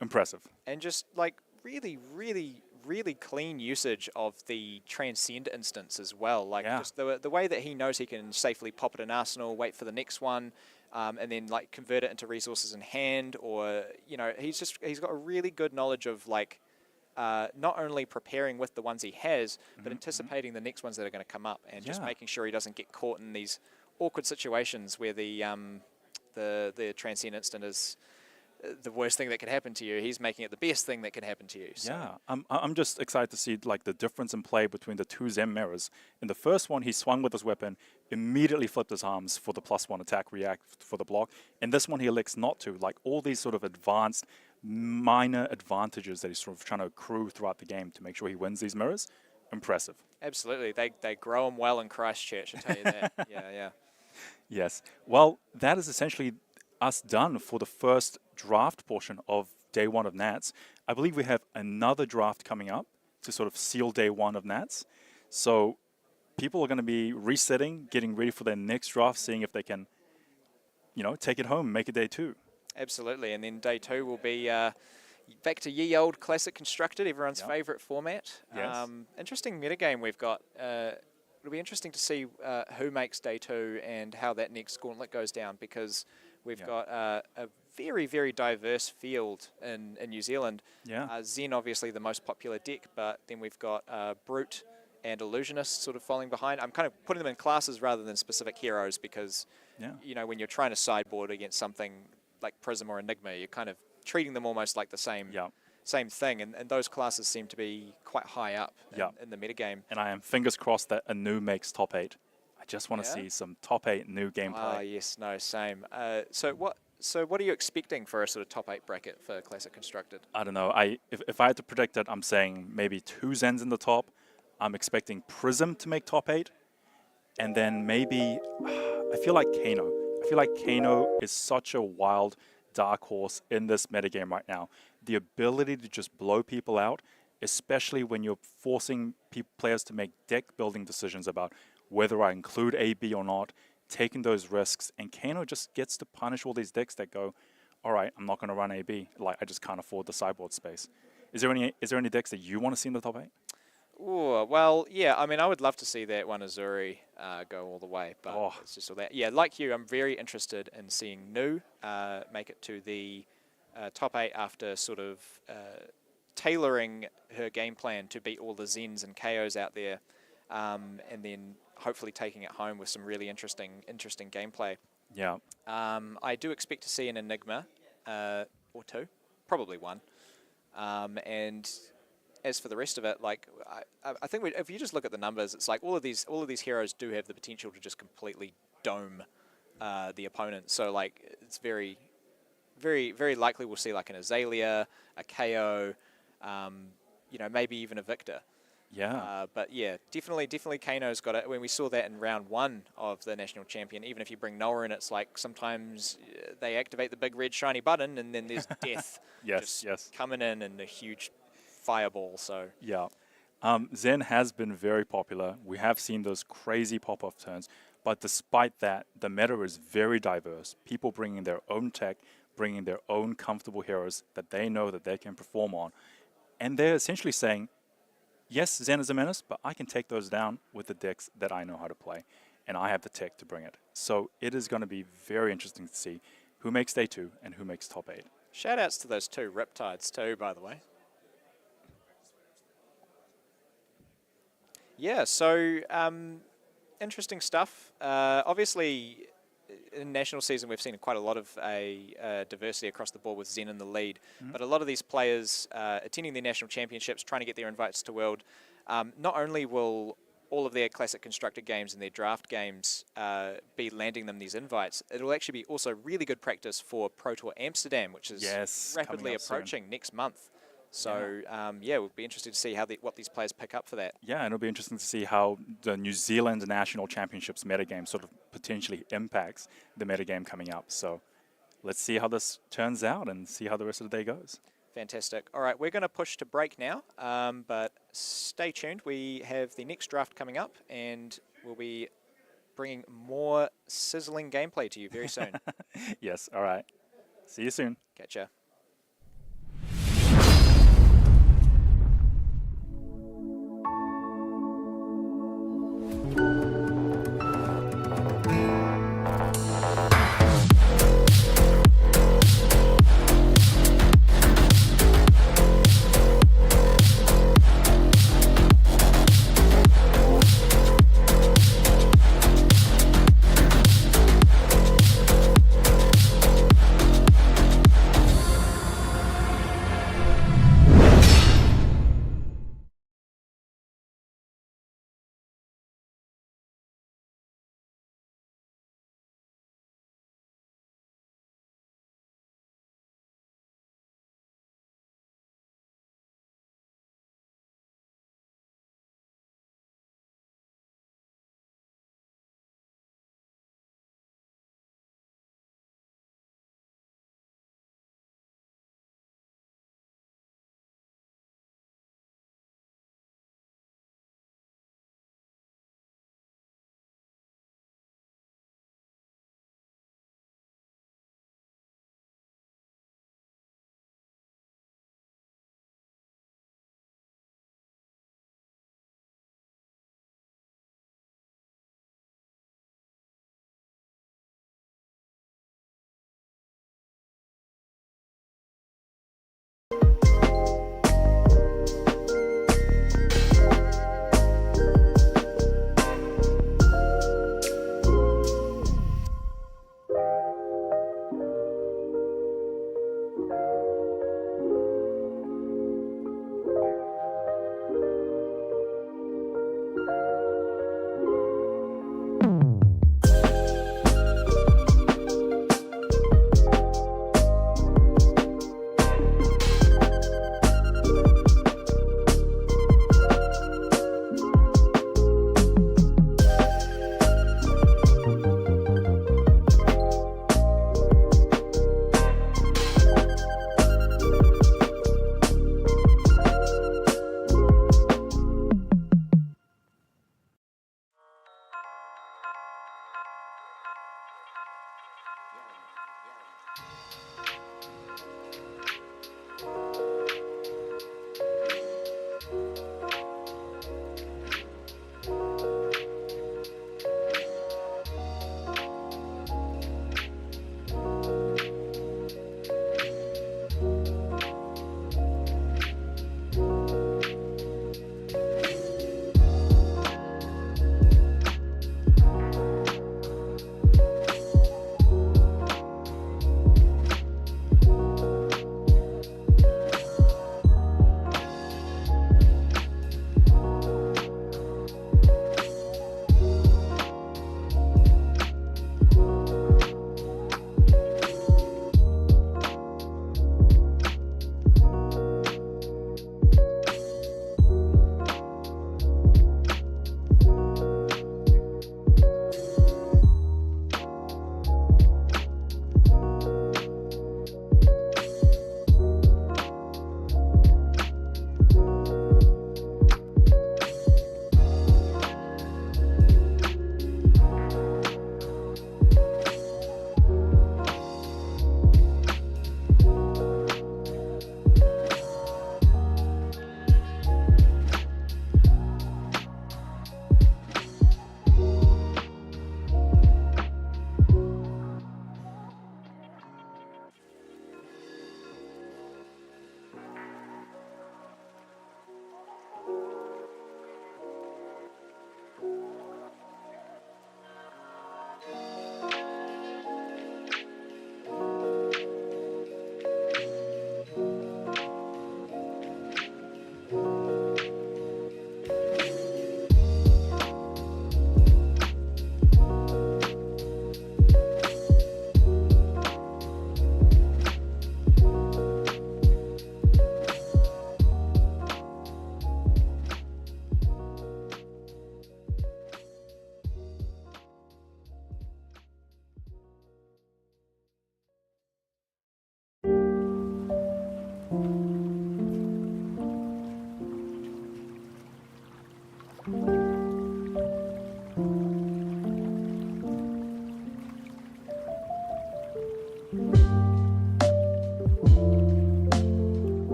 [SPEAKER 7] Impressive.
[SPEAKER 8] And just like really, really, really clean usage of the Transcend instance as well. Like just the way that he knows he can safely pop it in Arsenal, wait for the next one, and then like convert it into resources in hand, or he's got a really good knowledge of like not only preparing with the ones he has, but anticipating the next ones that are going to come up, and just making sure he doesn't get caught in these awkward situations where the Transcend instant is the worst thing that could happen to you. He's making it the best thing that can happen to you. So.
[SPEAKER 7] Yeah, I'm just excited to see like the difference in play between the 2 Zen mirrors. In the first one, he swung with his weapon, immediately flipped his arms for the +1 attack, react for the block. In this one, he elects not to. Like all these sort of advanced, minor advantages that he's sort of trying to accrue throughout the game to make sure he wins these mirrors. Impressive.
[SPEAKER 8] Absolutely, they grow them well in Christchurch. I tell you that. Yeah.
[SPEAKER 7] Yes. Well, that is essentially us done for the first draft portion of day 1 of Nats. I believe we have another draft coming up to sort of seal day 1 of Nats. So people are going to be resetting, getting ready for their next draft, seeing if they can, take it home, make it day 2.
[SPEAKER 8] Absolutely, and then day 2 will be back to ye old classic constructed, everyone's favourite format.
[SPEAKER 7] Yes.
[SPEAKER 8] Interesting metagame we've got. It'll be interesting to see who makes day 2 and how that next gauntlet goes down, because we've got a very, very diverse field in New Zealand. Zen, obviously, the most popular deck, but then we've got Brute and Illusionist sort of falling behind. I'm kind of putting them in classes rather than specific heroes because, when you're trying to sideboard against something like Prism or Enigma, you're kind of treating them almost like the same thing. And those classes seem to be quite high up in the metagame.
[SPEAKER 7] And I am fingers crossed that Anu makes top 8. I just want to see some top 8 new gameplay.
[SPEAKER 8] Yes, no, same. So what are you expecting for a sort of top 8 bracket for Classic Constructed?
[SPEAKER 7] I don't know. If I had to predict it, I'm saying maybe 2 Zens in the top. I'm expecting Prism to make top 8. And then maybe, I feel like Kano. I feel like Kano is such a wild dark horse in this metagame right now. The ability to just blow people out, especially when you're forcing players to make deck building decisions about whether I include AB or not, taking those risks, and Kano just gets to punish all these decks that go, all right, I'm not going to run AB. Like, I just can't afford the sideboard space. Is there any decks that you want to see in the top 8?
[SPEAKER 8] Ooh, well, yeah, I mean, I would love to see that one Azuri go all the way, but it's just all that. Yeah, like you, I'm very interested in seeing Nu make it to the top 8 after sort of tailoring her game plan to beat all the Zens and KOs out there, and then hopefully taking it home with some really interesting gameplay.
[SPEAKER 7] Yeah.
[SPEAKER 8] I do expect to see an Enigma or 2, probably 1. And as for the rest of it, like I think if you just look at the numbers, it's like all of these heroes do have the potential to just completely dome the opponent. So like it's very, very, very likely we'll see like an Azalea, a KO, maybe even a Victor.
[SPEAKER 7] Yeah.
[SPEAKER 8] But yeah, definitely Kano's got it. When we saw that in round 1 of the national champion, even if you bring Noah in, it's like sometimes they activate the big red shiny button and then there's death just coming in and a huge fireball. So
[SPEAKER 7] Yeah. Zen has been very popular. We have seen those crazy pop-off turns, but despite that, the meta is very diverse. People bringing their own tech, bringing their own comfortable heroes that they know that they can perform on. And they're essentially saying, yes, Zen is a menace, but I can take those down with the decks that I know how to play, and I have the tech to bring it. So it is going to be very interesting to see who makes day 2 and who makes top 8.
[SPEAKER 8] shout outs to those 2 Riptides too, by the way. Yeah, so interesting stuff. Obviously, in national season, we've seen quite a lot of diversity across the board with Zen in the lead. But a lot of these players attending their national championships, trying to get their invites to World, not only will all of their classic constructed games and their draft games be landing them these invites, it'll actually be also really good practice for Pro Tour Amsterdam, which is rapidly approaching next month. So, yeah, we'll be interested to see what these players pick up for that.
[SPEAKER 7] Yeah, and it'll be interesting to see how the New Zealand National Championships metagame sort of potentially impacts the metagame coming up. So let's see how this turns out and see how the rest of the day goes.
[SPEAKER 8] Fantastic. All right, we're going to push to break now, but stay tuned. We have the next draft coming up, and we'll be bringing more sizzling gameplay to you very soon.
[SPEAKER 7] Yes, all right. See you soon.
[SPEAKER 8] Catch ya.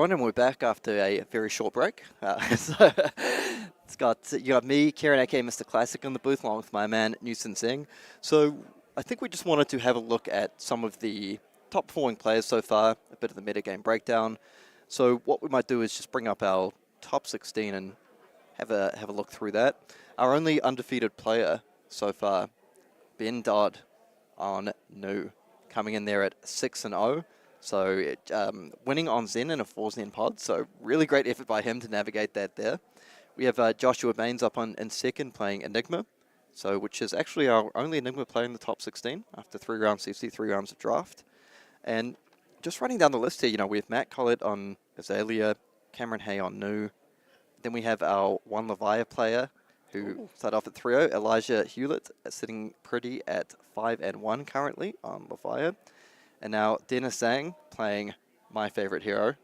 [SPEAKER 1] everyone, and we're back after a very short break. So you got me, Kieran, aka Mr. Classic, in the booth, along with my man Newson Singh. So I think we just wanted to have a look at some of the top performing players so far, a bit of the metagame breakdown. So what we might do is just bring up our top 16 and have a look through that. Our only undefeated player so far, Ben Dodd on Nu, coming in there at 6-0. So winning on Zen in a 4-Zen pod. So really great effort by him to navigate that there. We have Joshua Baines up in second playing Enigma, so which is actually our only Enigma player in the top 16 after 3 rounds CC, 3 rounds of draft. And just running down the list here, you know, we have Matt Collett on Azalea, Cameron Hay on Nu. Then we have our one Levia player who started off at 3-0, Elijah Hewlett, sitting pretty at 5-1 currently on Levia. And now Dennis Zhang playing my favorite hero,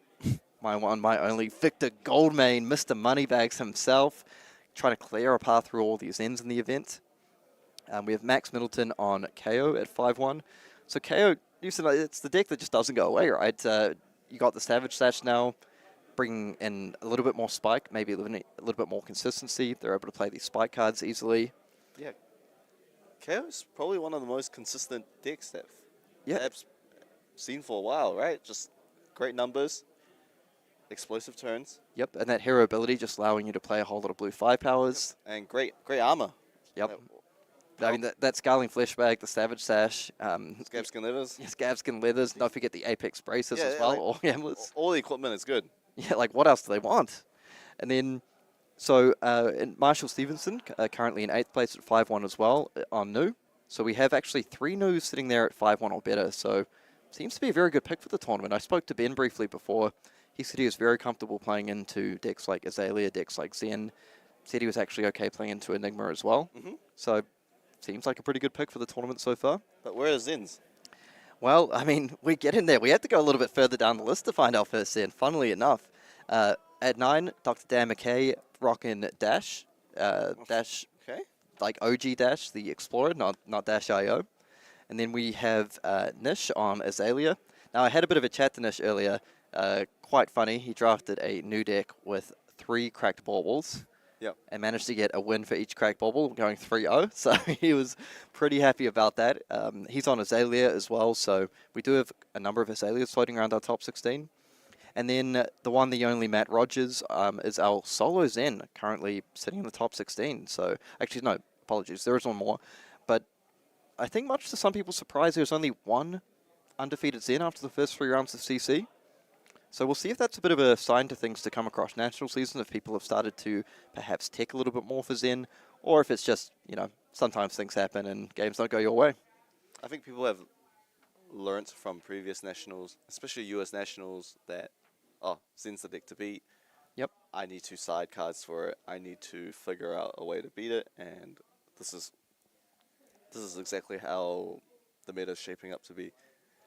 [SPEAKER 1] my one, my only, Victor Goldmain, Mr. Moneybags himself, trying to clear a path through all these ends in the event. We have Max Middleton on KO at 5-1. So KO, it's the deck that just doesn't go away, right? You got the Savage Slash now, bringing in a little bit more spike, maybe a little bit more consistency. They're able to play these spike cards easily.
[SPEAKER 4] Yeah, KO is probably one of the most consistent decks that I've seen for a while, right? Just great numbers, explosive turns.
[SPEAKER 1] Yep, and that hero ability just allowing you to play a whole lot of blue 5 powers.
[SPEAKER 4] And great armor.
[SPEAKER 1] Yep. I mean, that Scarling Fleshbag, the Savage Sash.
[SPEAKER 4] Scabskin Leathers.
[SPEAKER 1] Yeah, Scabskin Leathers. Don't forget the Apex Braces as well.
[SPEAKER 4] Like,
[SPEAKER 1] all gamblers.
[SPEAKER 4] All the equipment is good.
[SPEAKER 1] Yeah, like what else do they want? And then, so Marshall Stevenson, currently in 8th place at 5-1 as well on Nu. So we have actually 3 Nus sitting there at 5-1 or better. So seems to be a very good pick for the tournament. I spoke to Ben briefly before. He said he was very comfortable playing into decks like Azalea, decks like Zen. Said he was actually okay playing into Enigma as well. So seems like a pretty good pick for the tournament so far.
[SPEAKER 4] But where are Zens?
[SPEAKER 1] Well, I mean, we get in there. We had to go a little bit further down the list to find our first Zen, funnily enough. At 9, Dr. Dan McKay rocking Dash. Dash,
[SPEAKER 4] okay,
[SPEAKER 1] like OG Dash, the Explorer, not Dash.io. And then we have Nish on Azalea. Now, I had a bit of a chat to Nish earlier. Quite funny. He drafted a new deck with 3 cracked baubles.
[SPEAKER 4] Yep.
[SPEAKER 1] And managed to get a win for each cracked bauble, going 3-0. So he was pretty happy about that. He's on Azalea as well. So we do have a number of Azaleas floating around our top 16. And then the one, the only Matt Rogers, is our solo Zen, currently sitting in the top 16. So actually, no, apologies. There is one more. But I think much to some people's surprise, there's only 1 undefeated Zen after the first 3 rounds of CC. So we'll see if that's a bit of a sign to things to come across national season, if people have started to perhaps tech a little bit more for Zen, or if it's just, you know, sometimes things happen and games don't go your way.
[SPEAKER 4] I think people have learnt from previous nationals, especially US nationals, that, Zen's the deck to beat.
[SPEAKER 1] Yep.
[SPEAKER 4] I need to side cards for it. I need to figure out a way to beat it, and this is exactly how the meta is shaping up to be.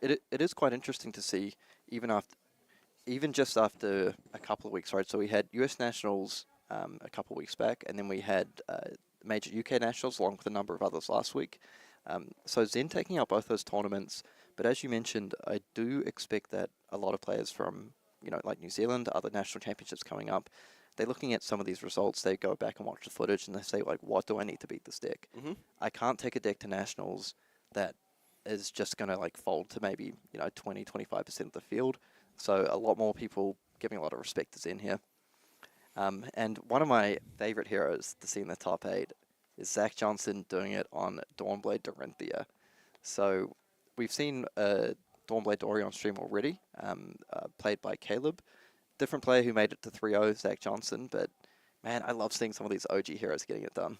[SPEAKER 1] It is quite interesting to see, even just after a couple of weeks, right? So we had US Nationals a couple of weeks back, and then we had major UK Nationals along with a number of others last week. So Zen taking out both those tournaments, but as you mentioned, I do expect that a lot of players from, you know, like New Zealand, other national championships coming up, they're looking at some of these results, they go back and watch the footage, and they say, like, what do I need to beat this deck? I can't take a deck to nationals that is just going to, like, fold to maybe, you know, 20, 25% of the field. So a lot more people giving a lot of respect to Zen here. And one of my favorite heroes to see in the top 8 is Zach Johnson doing it on Dawnblade Dorinthea. So we've seen Dawnblade Dory on stream already, played by Caleb. Different player who made it to 3-0, Zach Johnson, but man, I love seeing some of these OG heroes getting it done.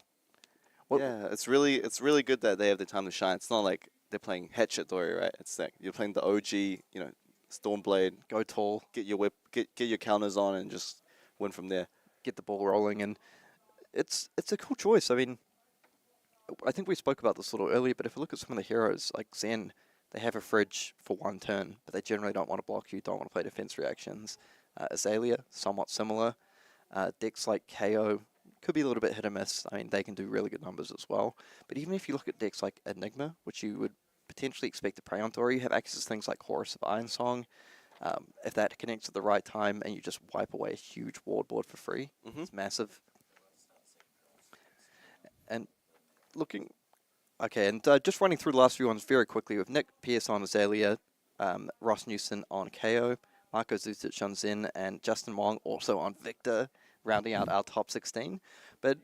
[SPEAKER 4] Yeah, it's really good that they have the time to shine. It's not like they're playing Hatchet Dory, right? It's like you're playing the OG, you know, Stormblade,
[SPEAKER 1] go tall,
[SPEAKER 4] get your whip, get your counters on, and just win from there.
[SPEAKER 1] Get the ball rolling, and it's a cool choice. I mean, I think we spoke about this a little earlier, but if you look at some of the heroes like Zen, they have a fridge for 1 turn, but they generally don't want to block you, don't want to play defense reactions. Azalea, somewhat similar. Decks like KO could be a little bit hit or miss. I mean, they can do really good numbers as well. But even if you look at decks like Enigma, which you would potentially expect to prey on Dory, you have access to things like Horus of Ironsong. If that connects at the right time and you just wipe away a huge board for free, it's massive. And looking... Okay, and just running through the last few ones very quickly with Nick Pierce on Azalea, Ross Newson on KO, Marko Zutic on Zen, and Justin Wong also on Victor, rounding out our top 16. But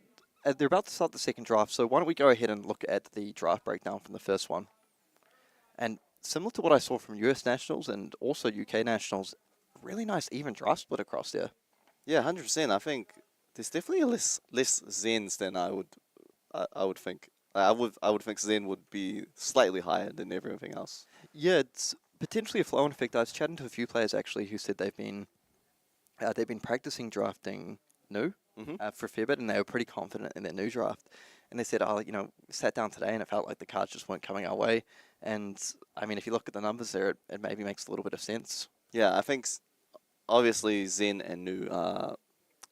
[SPEAKER 1] they're about to start the second draft, so why don't we go ahead and look at the draft breakdown from the first one. And similar to what I saw from US Nationals and also UK Nationals, really nice even draft split across there.
[SPEAKER 4] Yeah, 100%. I think there's definitely less Zens than I would think. I would think Zen would be slightly higher than everything else.
[SPEAKER 1] Yeah, it's potentially a flow-on effect. I was chatting to a few players actually who said they've been practicing drafting new for a fair bit, and they were pretty confident in their new draft. And they said, sat down today and it felt like the cards just weren't coming our way. And I mean, if you look at the numbers there, it maybe makes a little bit of sense.
[SPEAKER 4] Yeah, I think obviously Zen and new are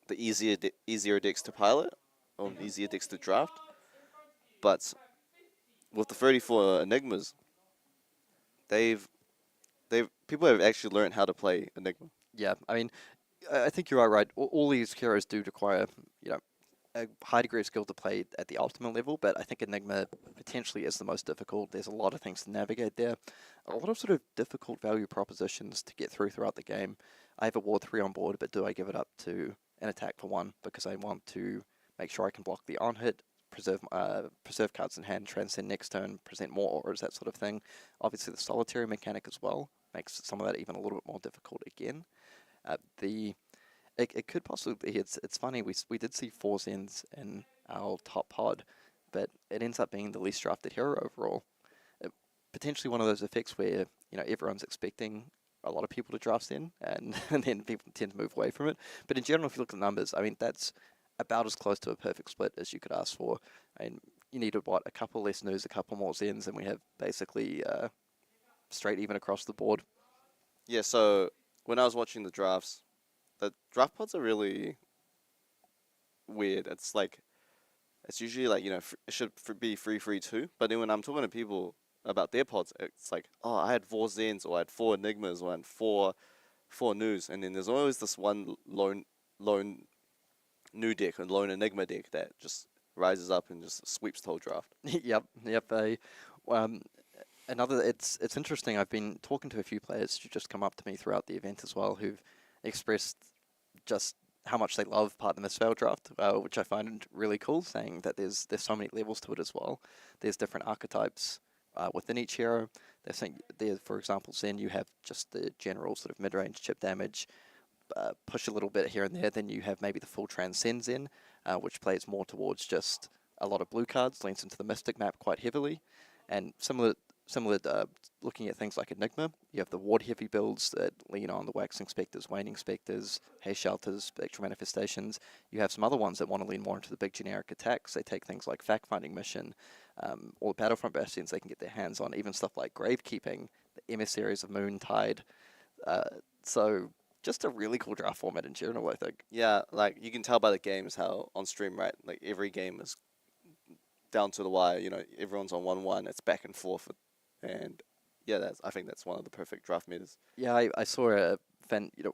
[SPEAKER 4] the easier decks to pilot or easier decks to draft. But with the 34 Enigmas, people have actually learned how to play Enigma.
[SPEAKER 1] Yeah, I mean, I think you are right. All these heroes do require, a high degree of skill to play at the ultimate level, but I think Enigma potentially is the most difficult. There's a lot of things to navigate there. A lot of sort of difficult value propositions to get throughout the game. I have a Ward 3 on board, but do I give it up to an attack for 1 because I want to make sure I can block the on-hit, preserve cards in hand, transcend next turn, present more auras, that sort of thing. Obviously the solitary mechanic as well makes some of that even a little bit more difficult again. It could possibly be, it's funny, we did see 4 Zens in our top pod, but it ends up being the least drafted hero overall. Potentially one of those effects where, everyone's expecting a lot of people to draft Zen, and then people tend to move away from it. But in general, if you look at the numbers, I mean, that's about as close to a perfect split as you could ask for. And you needed, a couple less news, a couple more Zens, and we have basically straight even across the board.
[SPEAKER 4] Yeah, so when I was watching the drafts, the draft pods are really weird. It's usually it should be 3-3-2, but then when I'm talking to people about their pods, it's like, oh, I had 4 Zens, or I had 4 Enigmas, or I had 4 news, and then there's always this one lone new deck and lone Enigma deck that just rises up and just sweeps the whole draft.
[SPEAKER 1] Yep. It's interesting. I've been talking to a few players who just come up to me throughout the event as well, who've expressed just how much they love part of the Mistveil Draft, which I find really cool, saying that there's so many levels to it as well. There's different archetypes within each hero. They're saying there, for example, Zen, you have just the general sort of mid-range chip damage, push a little bit here and there. Then you have maybe the full Transcend Zen, which plays more towards just a lot of blue cards, leans into the Mystic map quite heavily. And similar looking at things like Enigma, you have the ward-heavy builds that lean on the Waxing Spectres, Waning Spectres, Haze Shelters, Spectral Manifestations. You have some other ones that want to lean more into the big generic attacks. They take things like Fact-Finding Mission, or Battlefront Bastions they can get their hands on, even stuff like Gravekeeping, the Emissaries of Moontide. So just a really cool draft format in general, I think.
[SPEAKER 4] Yeah, you can tell by the games how on stream, right? Every game is down to the wire. Everyone's on 1-1. It's back and forth, and yeah, I think that's one of the perfect draft metas.
[SPEAKER 1] Yeah, I saw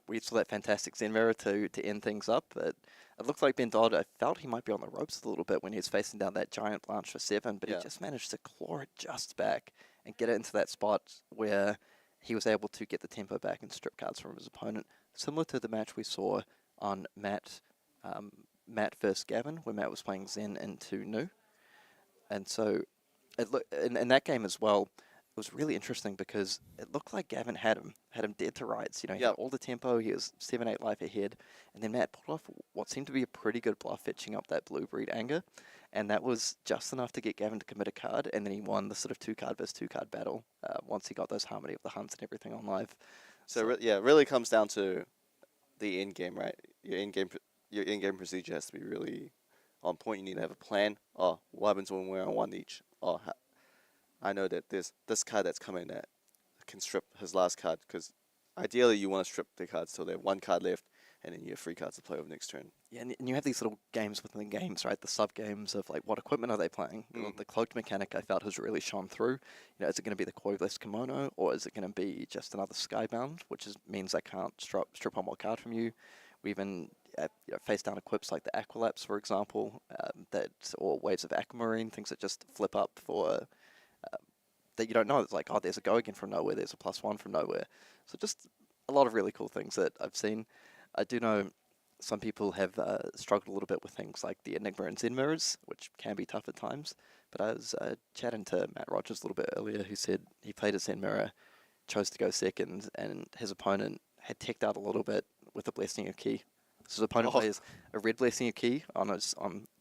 [SPEAKER 1] we saw that fantastic Zen mirror to end things up. But it looked like Ben Dodd, I felt he might be on the ropes a little bit when he was facing down that giant Blanche for 7, but he just managed to claw it just back and get it into that spot where he was able to get the tempo back and strip cards from his opponent. Similar to the match we saw on Matt versus Gavin, where Matt was playing Zen into Nu. And so, in that game as well, it was really interesting because it looked like Gavin had him dead to rights. He had all the tempo, he was 7-8 life ahead, and then Matt pulled off what seemed to be a pretty good bluff, fetching up that blue breed anger, and that was just enough to get Gavin to commit a card, and then he won the sort of 2-card versus 2-card battle once he got those Harmony of the Hunts and everything on live.
[SPEAKER 4] So it really comes down to the end game, right? Your end game procedure has to be really on point. You need to have a plan. Oh, what happens when we're on 1 each? Oh, I know that there's this card that's coming that can strip his last card, because ideally you want to strip the cards till they have 1 card left, and then you have 3 cards to play with next turn.
[SPEAKER 1] Yeah, and you have these little games within the games, right? The sub-games of, like, what equipment are they playing? The cloaked mechanic, I felt, has really shone through. You know, is it going to be the coilless kimono, or is it going to be just another Skybound, which means I can't strip one more card from you? We even face down equips like the Aqualapse, for example, or Waves of Aquamarine, things that just flip up for that you don't know. It's like, oh, there's a go again from nowhere, there's a +1 from nowhere. So just a lot of really cool things that I've seen. I do know some people have struggled a little bit with things like the Enigma and Zen mirrors, which can be tough at times. But I was chatting to Matt Rogers a little bit earlier, who said he played a Zen mirror, chose to go second, and his opponent had teched out a little bit with a Blessing of Ki. So his opponent plays a red Blessing of Ki on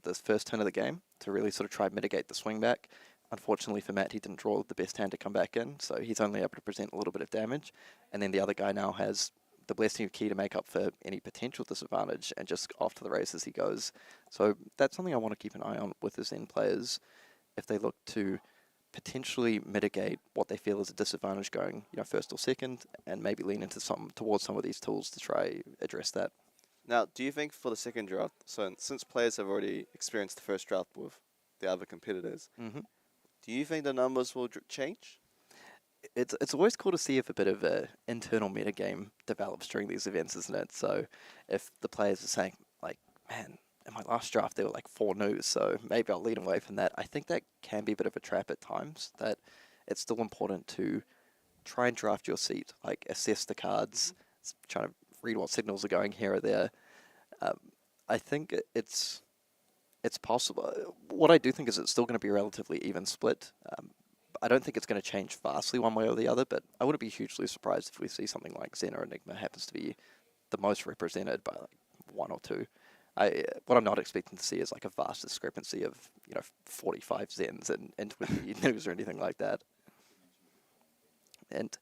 [SPEAKER 1] the first turn of the game to really sort of try and mitigate the swing back. Unfortunately for Matt, he didn't draw the best hand to come back in, so he's only able to present a little bit of damage. And then the other guy now has the Blessing of Ki to make up for any potential disadvantage, and just off to the races he goes. So that's something I want to keep an eye on with the Zen players, if they look to potentially mitigate what they feel is a disadvantage going, first or second, and maybe lean into towards some of these tools to try address that.
[SPEAKER 4] Now, do you think for the second draft, so since players have already experienced the first draft with the other competitors, do you think the numbers will change?
[SPEAKER 1] It's always cool to see if a bit of an internal metagame develops during these events, isn't it? So if the players are saying, like, man, in my last draft there were like 4 news, so maybe I'll lead away from that. I think that can be a bit of a trap at times, that it's still important to try and draft your seat, like assess the cards, trying to read what signals are going here or there. I think it's possible. What I do think is it's still going to be a relatively even split. I don't think it's going to change vastly one way or the other, but I wouldn't be hugely surprised if we see something like Zen or Enigma happens to be the most represented by like 1 or 2. What I'm not expecting to see is like a vast discrepancy of 45 Zens and 20 news or anything like that. And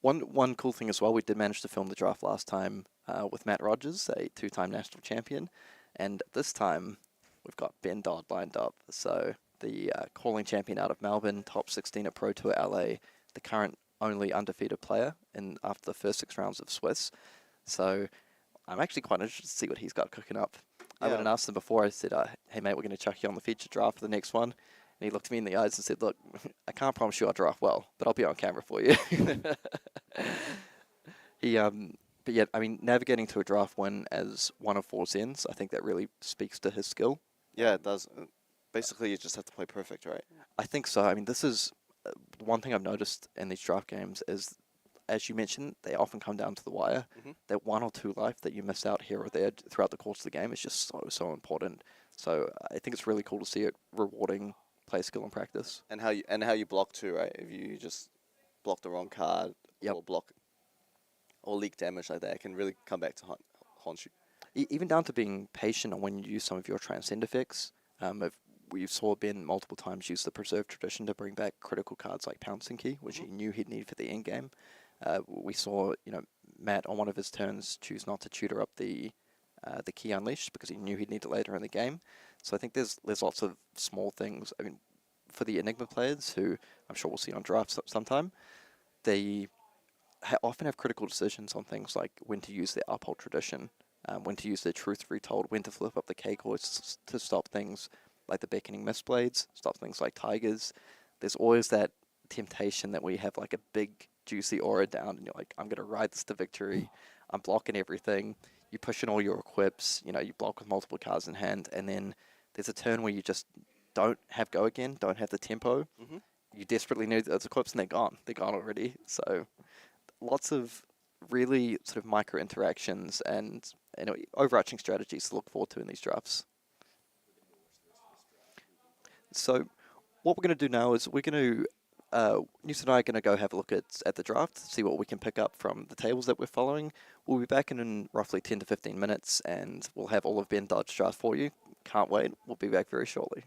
[SPEAKER 1] one cool thing as well, we did manage to film the draft last time with Matt Rogers, a 2-time national champion, and this time we've got Ben Dodd lined up. So the calling champion out of Melbourne, top 16 at Pro Tour LA, the current only undefeated player after the first 6 rounds of Swiss. So I'm actually quite interested to see what he's got cooking up. I went and asked him before. I said, hey mate, we're going to chuck you on the feature draft for the next one. And he looked me in the eyes and said, look, I can't promise you I'll draft well, but I'll be on camera for you. But yeah, I mean, navigating to a draft win as 1 of 4 Zens, I think that really speaks to his skill.
[SPEAKER 4] Yeah, it does. Basically, you just have to play perfect, right?
[SPEAKER 1] I think so. I mean, this is one thing I've noticed in these draft games is, as you mentioned, they often come down to the wire. That 1 or 2 life that you miss out here or there throughout the course of the game is just so important. So I think it's really cool to see it rewarding play skill and practice.
[SPEAKER 4] And how you block too, right? If you just block the wrong card or block or leak damage like that, it can really come back to haunt you.
[SPEAKER 1] Even down to being patient on when you use some of your transcend effects. We saw Ben multiple times use the Preserve Tradition to bring back critical cards like Pouncing Key, which he knew he'd need for the end game. We saw, Matt on one of his turns choose not to tutor up the Key Unleashed because he knew he'd need it later in the game. So I think there's lots of small things. I mean, for the Enigma players, who I'm sure we'll see on drafts sometime, they often have critical decisions on things like when to use their Uphold Tradition, when to use their Truth Retold, when to flip up the K-Coils to stop things like the Beckoning Mistblades, stop things like Tigers. There's always that temptation that we have like a big juicy aura down and you're like, I'm going to ride this to victory. I'm blocking everything. You push in all your equips, you block with multiple cards in hand, and then there's a turn where you just don't have go again, don't have the tempo. You desperately need those equips and they're gone. They're gone already. So lots of really sort of micro interactions and overarching strategies to look forward to in these drafts. So what we're going to do now is we're going to, Newt and I are going to go have a look at the draft, see what we can pick up from the tables that we're following. We'll be back in roughly 10 to 15 minutes and we'll have all of Ben Dodd's draft for you. Can't wait. We'll be back very shortly.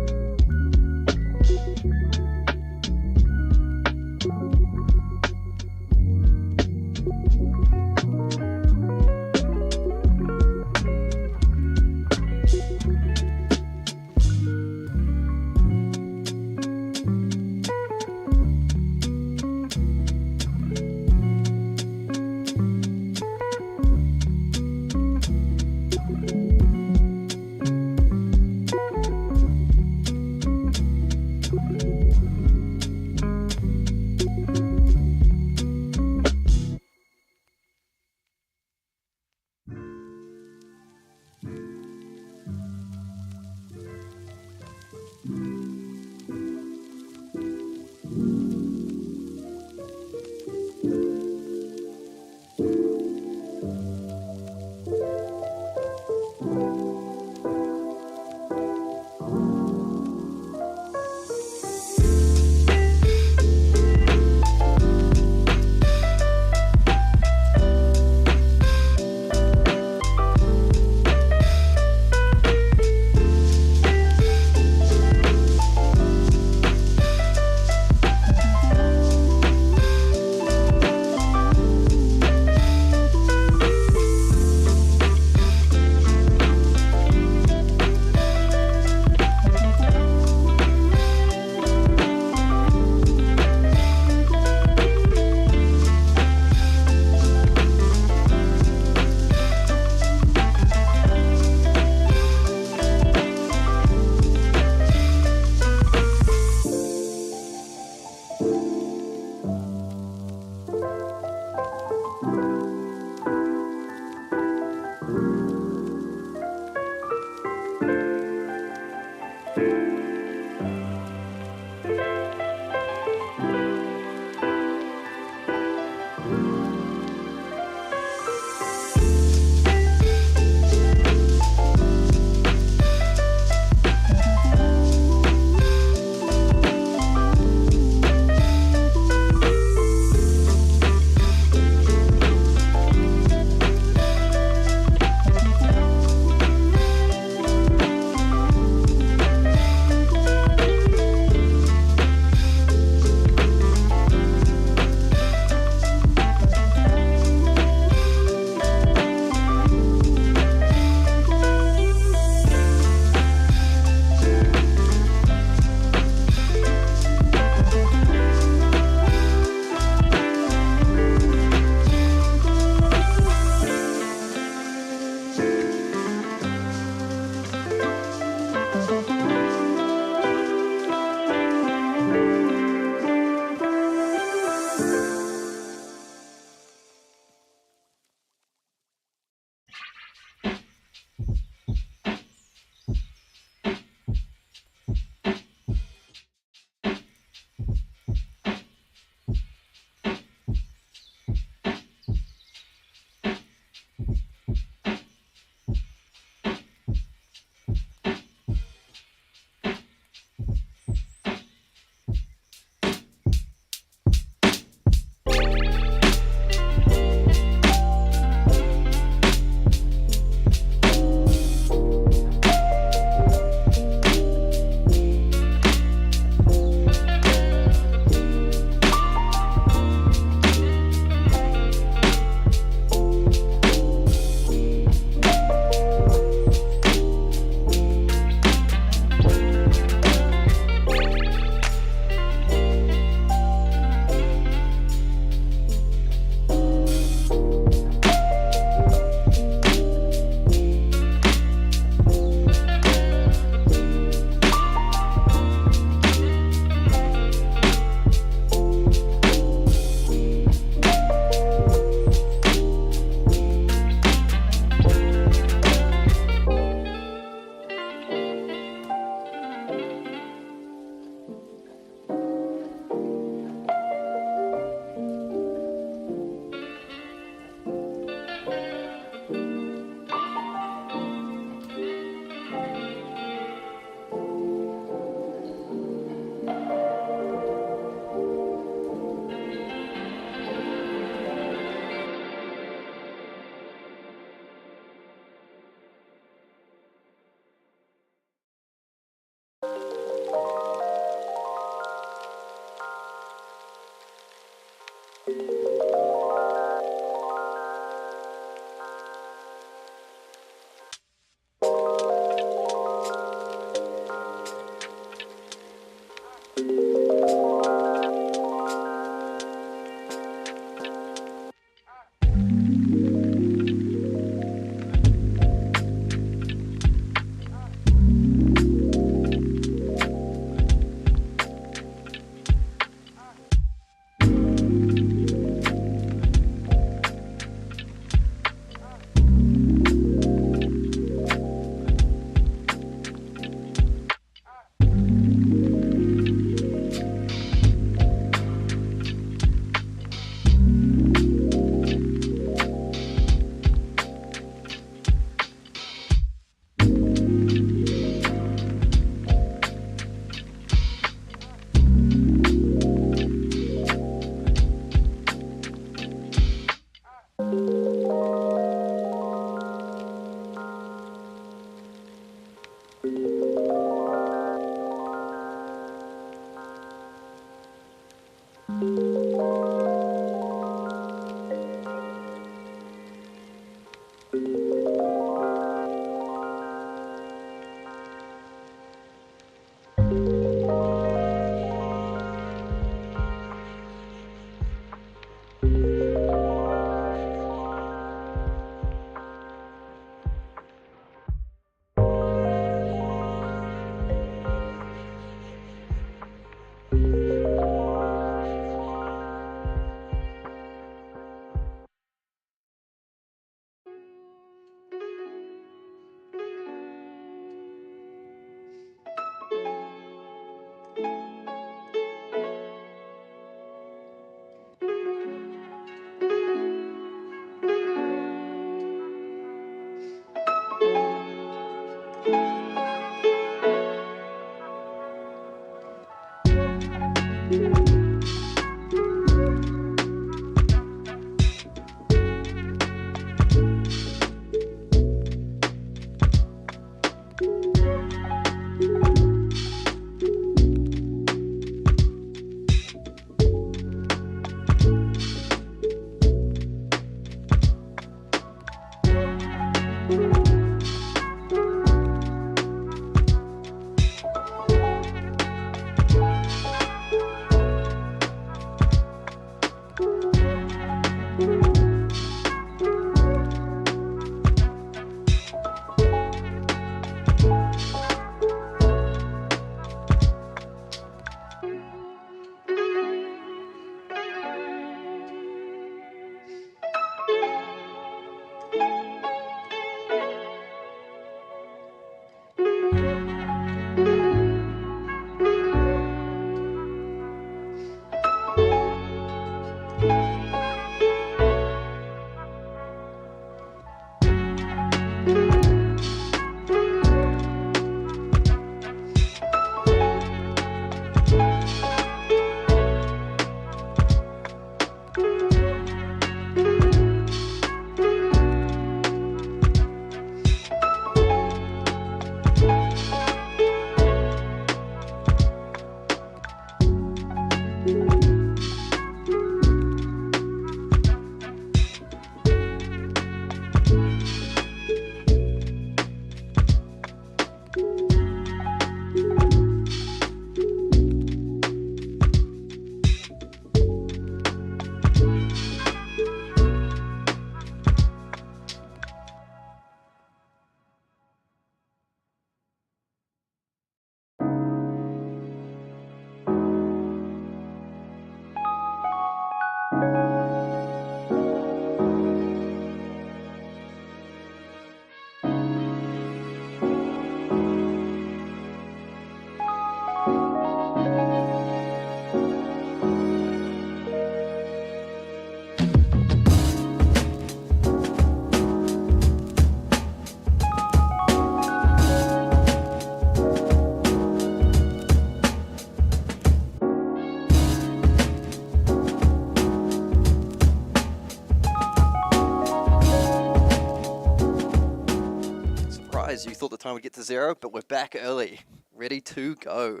[SPEAKER 1] Surprise, you thought the time would get to 0, but we're back early, ready to go.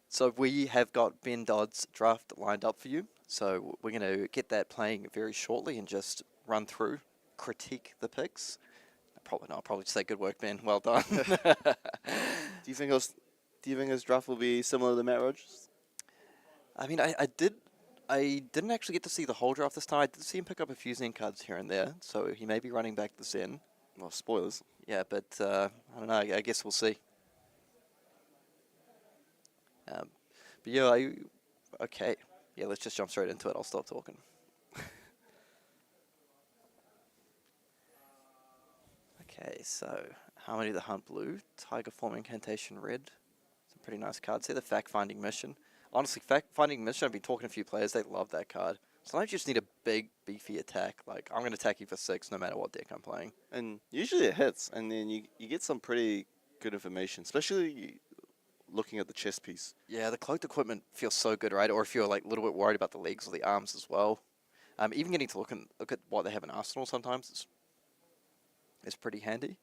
[SPEAKER 1] So we have got Ben Dodd's draft lined up for you. So we're going to get that playing very shortly and just run through, critique the picks. Probably not. Probably just say good work, Ben. Well done.
[SPEAKER 4] Do you think his draft will be similar to Matt Rogers?
[SPEAKER 1] I mean, I didn't actually get to see the whole draft this time. I did see him pick up a few Zen cards here and there, so he may be running back the Zen.
[SPEAKER 4] Well, spoilers.
[SPEAKER 1] Yeah, but I don't know. I guess we'll see. But yeah, okay. Yeah, let's just jump straight into it. I'll stop talking. Okay, so Harmony of the Hunt blue, Tiger Form Incantation red. Some pretty nice cards here. The Fact Finding Mission. Honestly, Fact Finding Mission, I've been talking to a few players, they love that card. Sometimes you just need a big, beefy attack. Like, I'm going to attack you for 6 no matter what deck I'm playing.
[SPEAKER 4] And usually it hits, and then you get some pretty good information, especially looking at the chest piece.
[SPEAKER 1] Yeah, the cloaked equipment feels so good, right? Or if you're like a little bit worried about the legs or the arms as well. Even getting to look at what they have in Arsenal sometimes is pretty handy.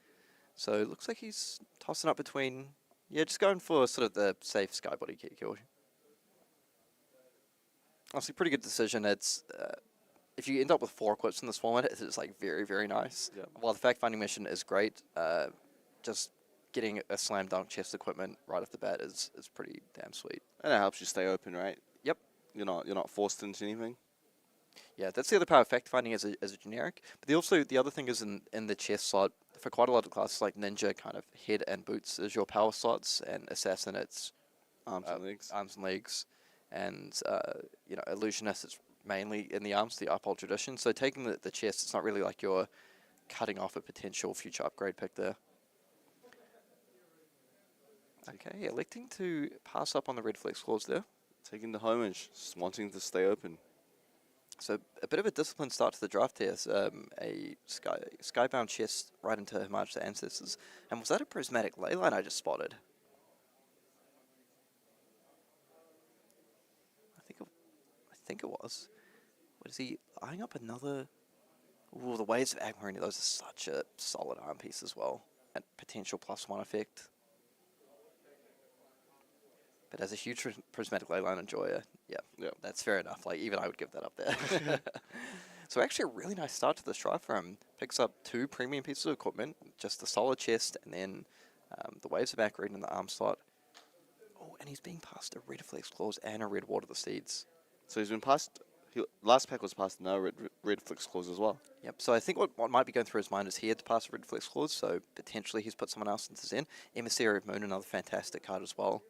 [SPEAKER 1] So it looks like he's tossing up between, yeah, just going for sort of the safe Skybody kill. Honestly, pretty good decision. It's if you end up with 4 equips in this format, it's like very, very nice.
[SPEAKER 4] Yeah.
[SPEAKER 1] While the Fact Finding Mission is great, just getting a slam dunk chest equipment right off the bat is pretty damn sweet.
[SPEAKER 4] And it helps you stay open, right?
[SPEAKER 1] Yep.
[SPEAKER 4] You're not forced into anything.
[SPEAKER 1] Yeah, that's the other part of Fact Finding as a generic. But the other thing is in the chest slot, for quite a lot of classes like Ninja, kind of head and boots is your power slots, and Assassin it's
[SPEAKER 4] Arms and legs.
[SPEAKER 1] Arms and legs, and Illusionist it's mainly in the arms, the Uphold Tradition. So taking the chest, it's not really like you're cutting off a potential future upgrade pick there. Okay, electing to pass up on the red flex clause there.
[SPEAKER 4] Taking the homage, just wanting to stay open.
[SPEAKER 1] So a bit of a disciplined start to the draft here. So, a Skybound chest right into Homage to Ancestors. And was that a Prismatic Leyline I just spotted? I think it was. What is he eyeing up another? Ooh, the Waves of Agmarine. Those are such a solid arm piece as well. And potential +1 effect. But as a huge Prismatic Leyline enjoyer, yeah, that's fair enough. Like, even I would give that up there. So actually a really nice start to this drive for him. Picks up 2 premium pieces of equipment, just the solid chest, and then the Waves of Acrid in the arm slot. Oh, and he's being passed a red Flex Claws and a red Water the Seeds.
[SPEAKER 4] So he's been passed. Last pack was passed no red Flex Claws as well.
[SPEAKER 1] Yep, so I think what might be going through his mind is he had to pass a red Flex Claws, so potentially he's put someone else into Zen. Emissary of Moon, another fantastic card as well.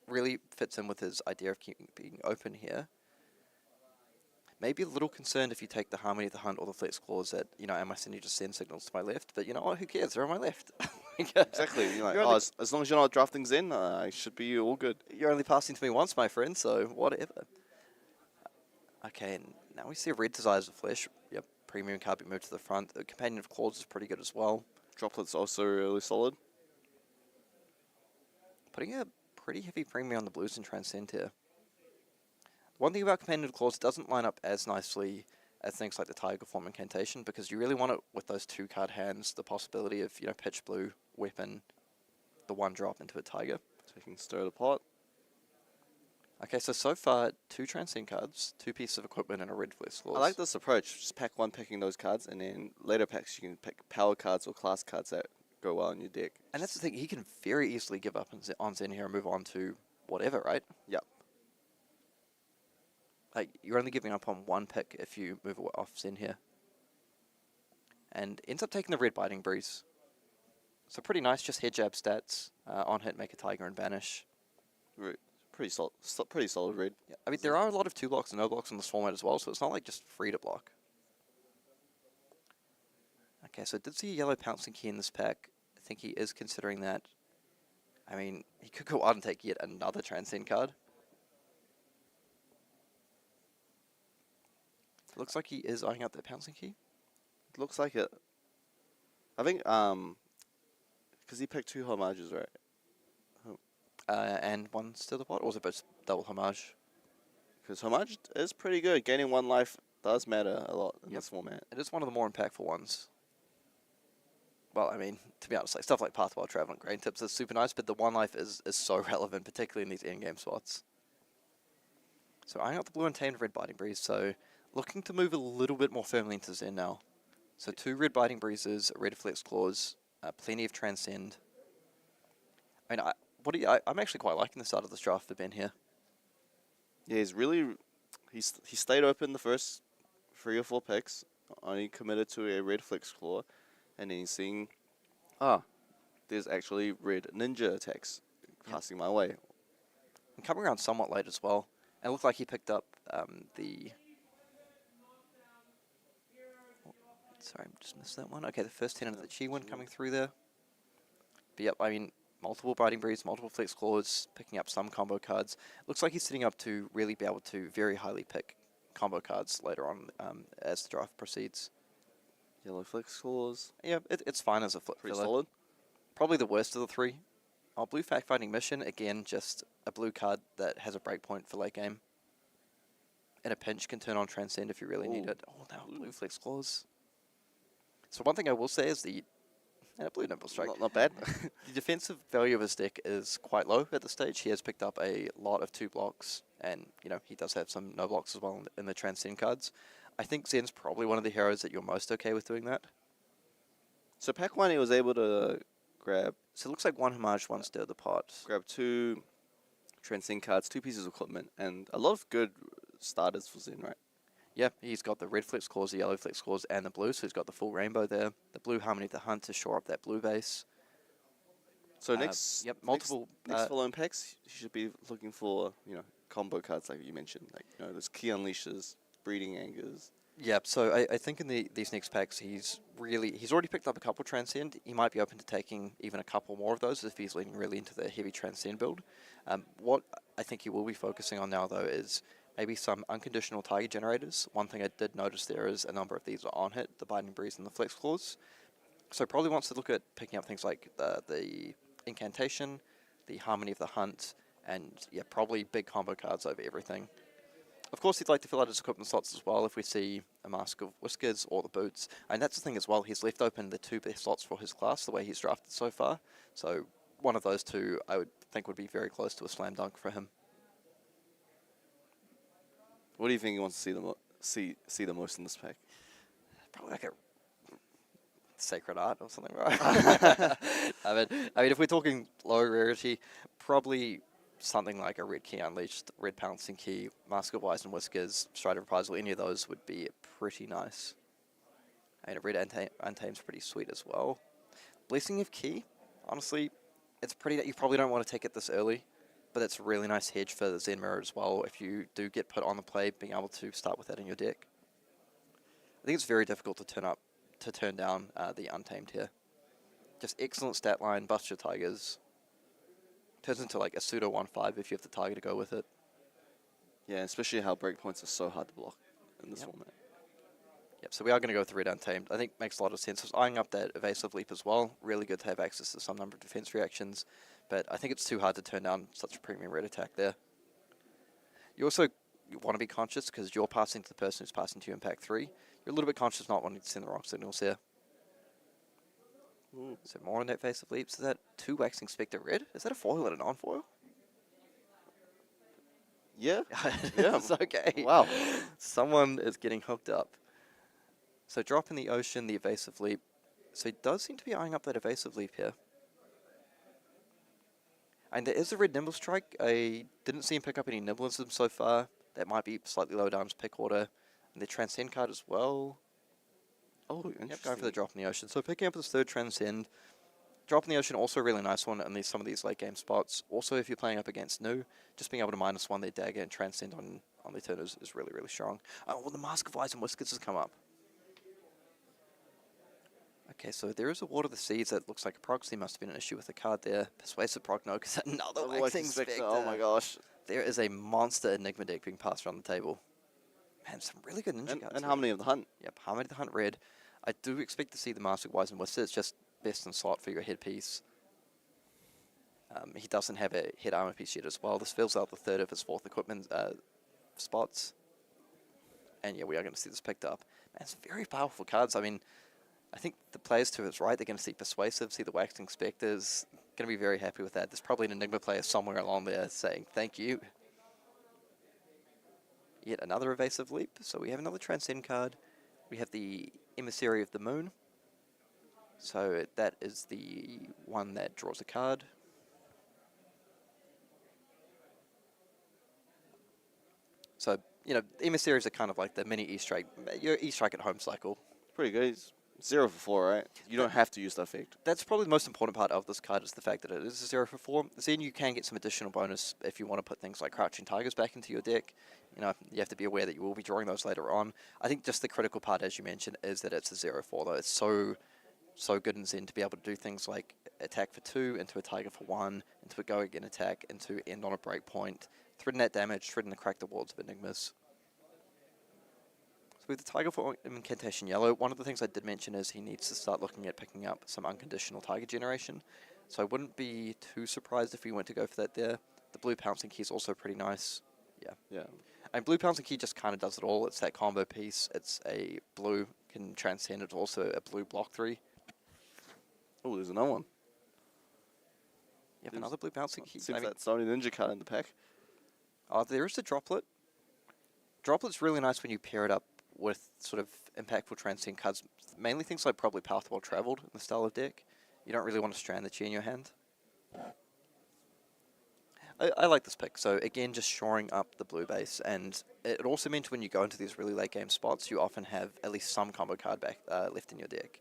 [SPEAKER 1] Really fits in with his idea of being open here. Maybe a little concerned if you take the Harmony of the Hunt or the Flex Claws that, am I sending just send signals to my left? But you know what, who cares? They're on my left.
[SPEAKER 4] Exactly. You're like, as long as you're not drafting Zen, I should be all good.
[SPEAKER 1] You're only passing to me once, my friend, so whatever. Okay, and now we see Red Desires of Flesh. Yep, premium card being moved to the front. The Companion of Claws is pretty good as well.
[SPEAKER 4] Droplets also really solid.
[SPEAKER 1] Putting a pretty heavy premium on the blues and Transcend here. One thing about Companion of Claws, it doesn't line up as nicely as things like the Tiger Form Incantation, because you really want it with those 2 card hands, the possibility of, pitch blue, weapon, the 1 drop into a Tiger.
[SPEAKER 4] So you can stir the pot.
[SPEAKER 1] Okay, so far 2 Transcend cards, 2 pieces of equipment, and a red Flex Claws.
[SPEAKER 4] I like this approach. Just pack 1 picking those cards, and then later packs you can pick power cards or class cards that go well in your deck.
[SPEAKER 1] And that's the thing, he can very easily give up on Zen here and move on to whatever, right?
[SPEAKER 4] Yep.
[SPEAKER 1] Like, you're only giving up on 1 pick if you move off Zen here. And ends up taking the red Biting Breeze. So pretty nice, just head jab stats. On hit, make a Tiger and banish.
[SPEAKER 4] Pretty solid red.
[SPEAKER 1] Yeah. I mean, there are a lot of 2 blocks and no blocks in this format as well, so it's not like just free to block. Okay, so I did see a yellow Pouncing Key in this pack. I think he is considering that. I mean, he could go out and take yet another Transcend card. It looks like he is eyeing out the Pouncing Key.
[SPEAKER 4] It looks like it. I think, because he picked 2 homages, right?
[SPEAKER 1] And 1 Stir the Pot, or was it both double homage?
[SPEAKER 4] Because homage is pretty good. Gaining 1 life does matter a lot in this format.
[SPEAKER 1] It is one of the more impactful ones. Well, I mean, to be honest, like stuff like Pathwell Travel and Grain Tips is super nice, but the 1 life is so relevant, particularly in these endgame spots. So I got the blue Untamed red Biting Breeze, so looking to move a little bit more firmly into Zen now. So 2 red Biting Breezes, a red Flex Claws, plenty of Transcend. I mean, I'm actually quite liking the start of this draft for Ben here.
[SPEAKER 4] Yeah, he stayed open the first 3 or 4 picks, only committed to a red Flex Claw, and then he's seeing, there's actually red Ninja attacks passing my way.
[SPEAKER 1] And coming around somewhat late as well. It looked like he picked up the... Sorry, I just missed that one. Okay, the first 10 of the Chi one coming through there. But yep, I mean, multiple Biting Breeze, multiple Flex Claws, picking up some combo cards. Looks like he's setting up to really be able to very highly pick combo cards later on as the draft proceeds.
[SPEAKER 4] Yellow Flex Claws.
[SPEAKER 1] Yeah, it's fine as a flip
[SPEAKER 4] Pretty
[SPEAKER 1] filler.
[SPEAKER 4] solid.
[SPEAKER 1] Probably the worst of the 3. Our blue Fact-Finding Mission, again, just a blue card that has a breakpoint for late game. In a pinch, can turn on Transcend if you really need it. Oh, now blue Flex Claws. So one thing I will say is the blue Nimble Strike.
[SPEAKER 4] Not bad.
[SPEAKER 1] The defensive value of his deck is quite low at this stage. He has picked up a lot of 2 blocks, and he does have some no blocks as well in the Transcend cards. I think Zen's probably one of the heroes that you're most okay with doing that.
[SPEAKER 4] So pack 1, he was able to grab...
[SPEAKER 1] So it looks like 1 Homage, 1 Stir the Pot.
[SPEAKER 4] Grab 2 Transcend cards, 2 pieces of equipment, and a lot of good starters for Zen, right?
[SPEAKER 1] Yeah, he's got the red Flex Claws, the yellow Flex Claws, and the blue, so he's got the full rainbow there. The blue Harmony of the Hunt to shore up that blue base.
[SPEAKER 4] So next following packs, you should be looking for, combo cards like you mentioned. Like, there's Key Unleashes, Breeding Angers.
[SPEAKER 1] Yeah, so I think in these next packs, he's already picked up a couple Transcend. He might be open to taking even a couple more of those if he's leaning really into the heavy Transcend build. What I think he will be focusing on now, though, is maybe some unconditional target generators. One thing I did notice there is a number of these are on hit, the Biting Breeze and the Flex Claws. So probably wants to look at picking up things like the Incantation, the Harmony of the Hunt, and probably big combo cards over everything. Of course, he'd like to fill out his equipment slots as well if we see a Mask of Whiskers or the boots. And that's the thing as well, he's left open the 2 best slots for his class, the way he's drafted so far. So one of those 2, I would think, would be very close to a slam dunk for him.
[SPEAKER 4] What do you think he wants to see the most in this pack?
[SPEAKER 1] Probably like a Sacred Art or something, right? I mean, if we're talking low rarity, probably something like a red Key Unleashed, red Pouncing Key, Mask of Wise and Whiskers, Stride of Reprisal, any of those would be pretty nice. And a red Untamed's pretty sweet as well. Blessing of Key, honestly, it's pretty. You probably don't want to take it this early, but it's a really nice hedge for the Zen Mirror as well if you do get put on the play, being able to start with that in your deck. I think it's very difficult to turn down the Untamed here. Just excellent stat line, bust your Tigers. Turns into like a pseudo 1/5 if you have the Tiger to go with it.
[SPEAKER 4] Yeah, especially how breakpoints are so hard to block in this format.
[SPEAKER 1] Yep, so we are going to go with the red Untamed. I think makes a lot of sense. I was eyeing up that Evasive Leap as well. Really good to have access to some number of defense reactions, but I think it's too hard to turn down such a premium red attack there. You also want to be conscious because you're passing to the person who's passing to you in pack 3. You're a little bit conscious not wanting to send the wrong signals here. Ooh. So more on that Evasive Leaps. Is that 2 Waxing Spectre red? Is that a foil and a non-foil?
[SPEAKER 4] Yeah.
[SPEAKER 1] Yeah. It's okay.
[SPEAKER 4] Wow.
[SPEAKER 1] Someone is getting hooked up. So drop in the Ocean, the Evasive Leap. So he does seem to be eyeing up that Evasive Leap here. And there is a red Nimble Strike. I didn't see him pick up any Nimblism so far. That might be slightly low down his pick order. And the Transcend card as well. Oh, yep, going for the drop in the Ocean. So picking up this 3rd Transcend. Drop in the Ocean, also a really nice one in some of these late game spots. Also, if you're playing up against Nu, just being able to -1 their dagger and Transcend on their turn is really, really strong. Oh, well, the Mask of Wise and Whiskers has come up. Okay, so there is a Water of the Seas that looks like a proxy. Must have been an issue with the card there. Persuasive Proc, no, because another Waxing Spectre.
[SPEAKER 4] Oh my gosh.
[SPEAKER 1] There is a monster Enigma deck being passed around the table. Man, some really good ninja cards.
[SPEAKER 4] And Harmony of the Hunt.
[SPEAKER 1] Yep, Harmony of the Hunt red. I do expect to see the Master of Wise and Whiskers. It's just best in slot for your headpiece. He doesn't have a head armor piece yet as well. This fills out the 3rd of his 4th equipment spots. And yeah, we are going to see this picked up. Man, it's very powerful cards. I mean, I think the players to his right, they're going to see Persuasive, see the Waxing Spectres. Going to be very happy with that. There's probably an Enigma player somewhere along there saying, thank you. Yet another Evasive Leap. So we have another Transcend card. We have the Emissary of the Moon. So that is the one that draws a card. So, you know, emissaries are kind of like the mini E-Strike, your E-Strike at home cycle.
[SPEAKER 4] Pretty good. It's 0 for 4, right? You don't have to use the effect.
[SPEAKER 1] That's probably the most important part of this card is the fact that it is a 0 for 4. Then you can get some additional bonus if you want to put things like Crouching Tigers back into your deck. You know, you have to be aware that you will be drawing those later on. I think just the critical part, as you mentioned, is that it's a 0-4, though. It's so good in Zen to be able to do things like attack for 2, into a Tiger for 1, into a Go Again attack, into end on a breakpoint, threaten that damage, threaten to crack the wards of Enigmas. So with the Tiger for Incantation Yellow, one of the things I did mention is he needs to start looking at picking up some unconditional Tiger generation. So I wouldn't be too surprised if we went to go for that there. The blue Pouncing Key is also pretty nice. Yeah. And blue Pouncing Key just kind of does it all. It's that combo piece. It's a blue, can transcend. It's also a blue block 3.
[SPEAKER 4] Oh, there's another one.
[SPEAKER 1] You have another blue Pouncing Key.
[SPEAKER 4] Seems that's the only ninja card in the pack.
[SPEAKER 1] Oh, there is the Droplet. Droplet's really nice when you pair it up with sort of impactful transcend cards. Mainly things like probably Path Well Traveled in the style of deck. You don't really want to strand the Chi in your hand. I like this pick. So again, just shoring up the blue base. And it also means when you go into these really late game spots, you often have at least some combo card back left in your deck.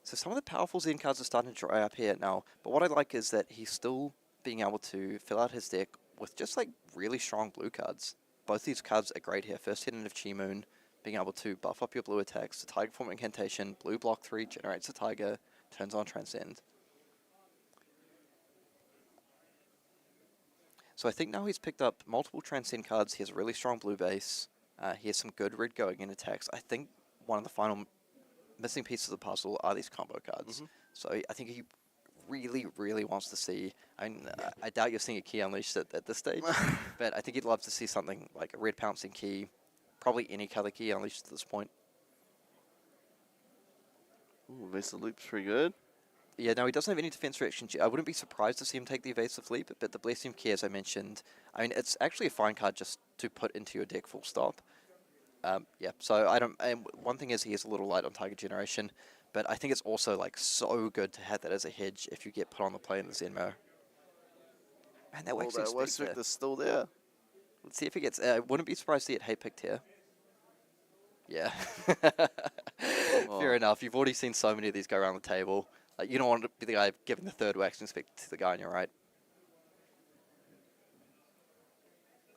[SPEAKER 1] So some of the powerful Zen cards are starting to dry up here now. But what I like is that he's still being able to fill out his deck with just like really strong blue cards. Both these cards are great here. First hit in of Chi Moon, being able to buff up your blue attacks. The Tiger Form Incantation, blue block 3, generates a Tiger, turns on Transcend. So I think now he's picked up multiple Transcend cards. He has a really strong blue base. He has some good red Go Again attacks. I think one of the final missing pieces of the puzzle are these combo cards. So I think he really wants to see. I doubt you're seeing a Key Unleashed at this stage, but I think he'd love to see something like a red Pouncing Key, probably any color Key Unleashed at this point.
[SPEAKER 4] Ooh, Evasive Leap's pretty good.
[SPEAKER 1] Yeah, no, he doesn't have any defense reaction. I wouldn't be surprised to see him take the Evasive Leap, but the Blessing Key, as I mentioned, I mean, it's actually a fine card just to put into your deck full stop. Yeah, so I don't. And one thing is he is a little light on Tiger generation, but I think it's also like so good to have that as a hedge if you get put on the play in the Zenmo. Man, that Waxing Spectre
[SPEAKER 4] is still there.
[SPEAKER 1] Let's see if he gets. I wouldn't be surprised to see it hay picked here. Yeah. Fair enough. You've already seen so many of these go around the table. Like, you don't want to be the guy giving the third Waxing Spectre to the guy on your right.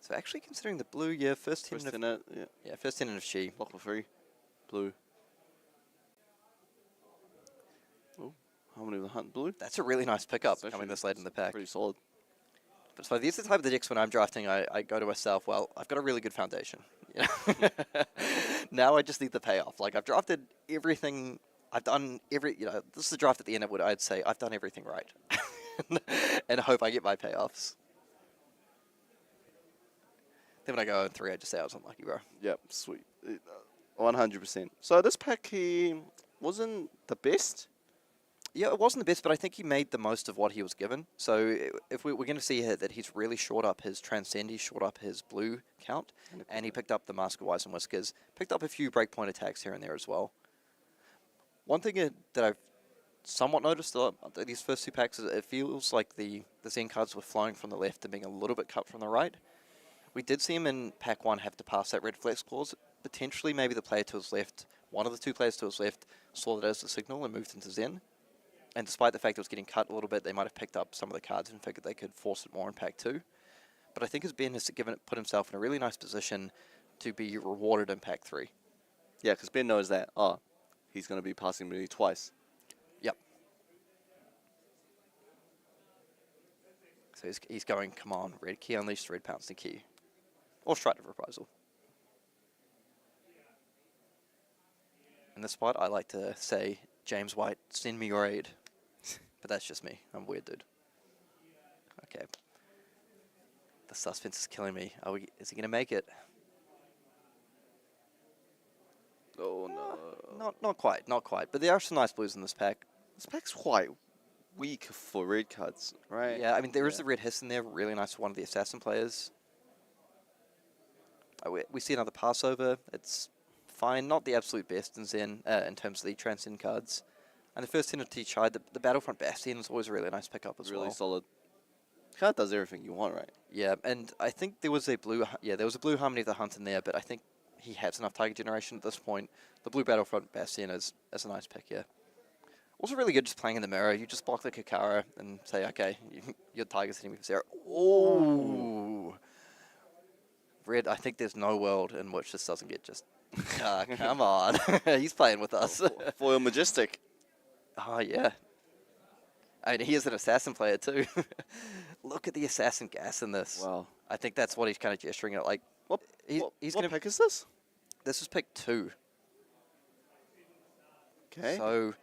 [SPEAKER 1] So actually considering the blue, yeah, first hit of, yeah, first hit of Chi.
[SPEAKER 4] Block for 3. Blue. Oh, Harmony of the Hunt blue.
[SPEAKER 1] That's a really nice pickup coming this late in the pack.
[SPEAKER 4] Pretty solid.
[SPEAKER 1] But so these are the type of the decks when I'm drafting, I go to myself, well, I've got a really good foundation. You know? Now I just need the payoff. Like, I've drafted everything, I've done this is the draft at the end of what I'd say, I've done everything right. And I hope I get my payoffs. Then when I go 0-3, I just say I was unlucky, bro.
[SPEAKER 4] Yep, sweet. 100%. So this pack, he wasn't the best?
[SPEAKER 1] Yeah, it wasn't the best, but I think he made the most of what he was given. So if we're going to see here that he's really short up his Transcend, he's short up his blue count, and he picked up the Mask of Wise and Whiskers, picked up a few breakpoint attacks here and there as well. One thing that I've somewhat noticed these first two packs is it feels like the Zen cards were flowing from the left and being a little bit cut from the right. We did see him in pack 1 have to pass that red flex clause. Potentially, maybe the player to his left, one of the two players to his left, saw that as the signal and moved into Zen. And despite the fact it was getting cut a little bit, they might have picked up some of the cards and figured they could force it more in pack 2. But I think as Ben has put himself in a really nice position to be rewarded in pack 3.
[SPEAKER 4] Yeah, because Ben knows that, he's going to be passing me twice.
[SPEAKER 1] Yep. So he's going, come on, red Key Unleashed, red Pouncing Key. Or Stride of Reprisal. In this spot, I like to say, James White, send me your aid. But that's just me. I'm a weird dude. Okay. The suspense is killing me. Is he going to make it?
[SPEAKER 4] Oh, no.
[SPEAKER 1] Not quite. But there are some nice blues in this pack.
[SPEAKER 4] This pack's quite weak for red cards, right?
[SPEAKER 1] Yeah, I mean, there is the Red Hiss in there. Really nice for one of the Assassin players. We see another Passover. It's fine, not the absolute best in Zen in terms of the Transcend cards. And the first Entity Chide, the Battlefront Bastion is always a really nice pickup as well.
[SPEAKER 4] Really solid. Card does everything you want, right?
[SPEAKER 1] Yeah, and I think there was a blue Harmony of the Hunt in there, but I think he has enough Tiger Generation at this point. The blue Battlefront Bastion is a nice pick, yeah. Also really good just playing in the mirror. You just block the Kakara and say, okay, your Tiger's hitting me for 0. Oh! Red, I think there's no world in which this doesn't get just... come on. He's playing with us.
[SPEAKER 4] Foil Majestic.
[SPEAKER 1] Oh, yeah. I mean, he is an Assassin player too. Look at the Assassin gas in this.
[SPEAKER 4] Wow.
[SPEAKER 1] I think that's what he's kind of gesturing at. Like, he's
[SPEAKER 4] what pick is this?
[SPEAKER 1] This is pick 2.
[SPEAKER 4] Okay.
[SPEAKER 1] So,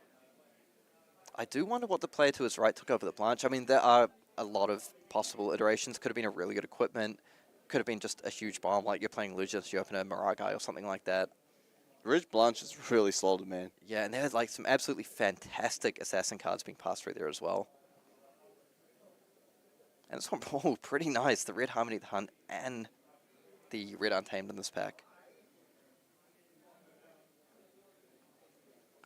[SPEAKER 1] I do wonder what the player to his right took over the Blanche. I mean, there are a lot of possible iterations. Could have been a really good equipment. Could have been just a huge bomb, like you're playing Lucius, you open a Maragai or something like that.
[SPEAKER 4] Ridge Blanche is really solid, man.
[SPEAKER 1] Yeah, and there's like some absolutely fantastic Assassin cards being passed through there as well. And it's all pretty nice. The Red Harmony of the Hunt and the Red Untamed in this pack.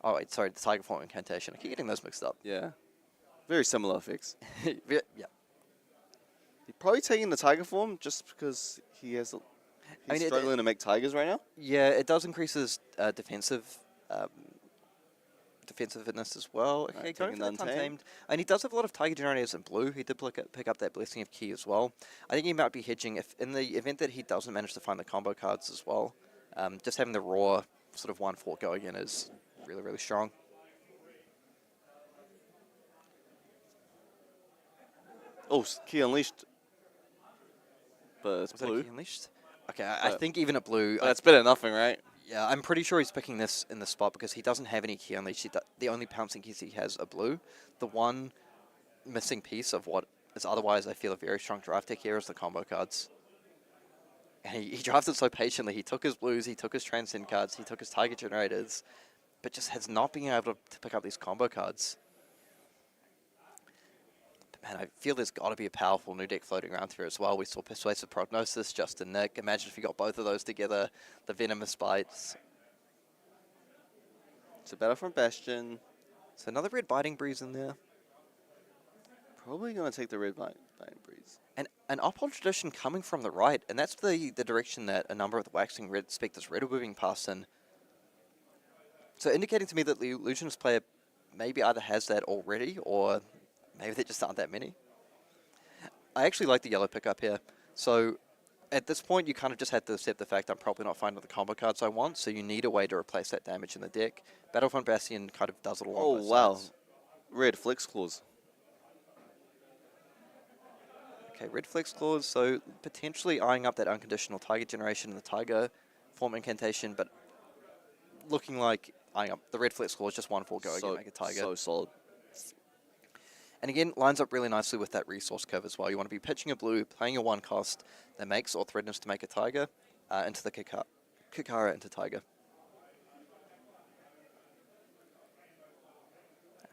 [SPEAKER 1] Oh, wait, sorry, the Tiger Form Incantation. I keep getting those mixed up.
[SPEAKER 4] Yeah. Very similar effects.
[SPEAKER 1] Yeah.
[SPEAKER 4] He's probably taking the Tiger Form just because he's struggling to make Tigers right now.
[SPEAKER 1] Yeah, it does increase his defensive fitness as well. Okay,
[SPEAKER 4] Right,
[SPEAKER 1] going
[SPEAKER 4] taking
[SPEAKER 1] for
[SPEAKER 4] the
[SPEAKER 1] that
[SPEAKER 4] Untamed.
[SPEAKER 1] Untamed. And he does have a lot of Tiger Generators in blue. He did pick up that Blessing of Ki as well. I think he might be hedging if in the event that he doesn't manage to find the combo cards as well. Just having the raw sort of 1/4 going in is really, really strong.
[SPEAKER 4] Oh, Key Unleashed. But it's
[SPEAKER 1] Was that a
[SPEAKER 4] blue.
[SPEAKER 1] Ki Unleashed? Okay, I think even at blue...
[SPEAKER 4] That's better than nothing, right?
[SPEAKER 1] Yeah, I'm pretty sure he's picking this in the spot because he doesn't have any Ki Unleashed. The only pouncing keys he has are blue. The one missing piece of what is otherwise, I feel, a very strong draft deck here is the combo cards. And he drafted so patiently. He took his blues, he took his Transcend cards, he took his Tiger Generators, but just has not been able to pick up these combo cards. But man, I feel there's got to be a powerful new deck floating around here as well. We saw Persuasive Prognosis, Justin Nick. Imagine if you got both of those together, the Venomous Bites.
[SPEAKER 4] It's a Battlefront Bastion.
[SPEAKER 1] So another Red Biting Breeze in there.
[SPEAKER 4] Probably going to take the Red Biting Breeze.
[SPEAKER 1] And an Uphold Tradition coming from the right, and that's the direction that a number of the Waxing Red Spectres Red are moving past in. So indicating to me that the Illusionist player maybe either has that already, or maybe there just aren't that many. I actually like the yellow pickup here. So at this point, you kind of just have to accept the fact I'm probably not finding the combo cards I want, so you need a way to replace that damage in the deck. Battlefront Bastion kind of does it all on both sides.
[SPEAKER 4] Red Flex Claws.
[SPEAKER 1] Okay, Red Flex Claws, so potentially eyeing up that unconditional Tiger Generation and the Tiger Form Incantation, but looking like eyeing up the Red Flex Claws, just 1/4 go again, make a Tiger.
[SPEAKER 4] So solid.
[SPEAKER 1] And again, lines up really nicely with that resource curve as well. You want to be pitching a blue, playing a 1 cost that makes or threatens to make a Tiger into the Kakara into Tiger.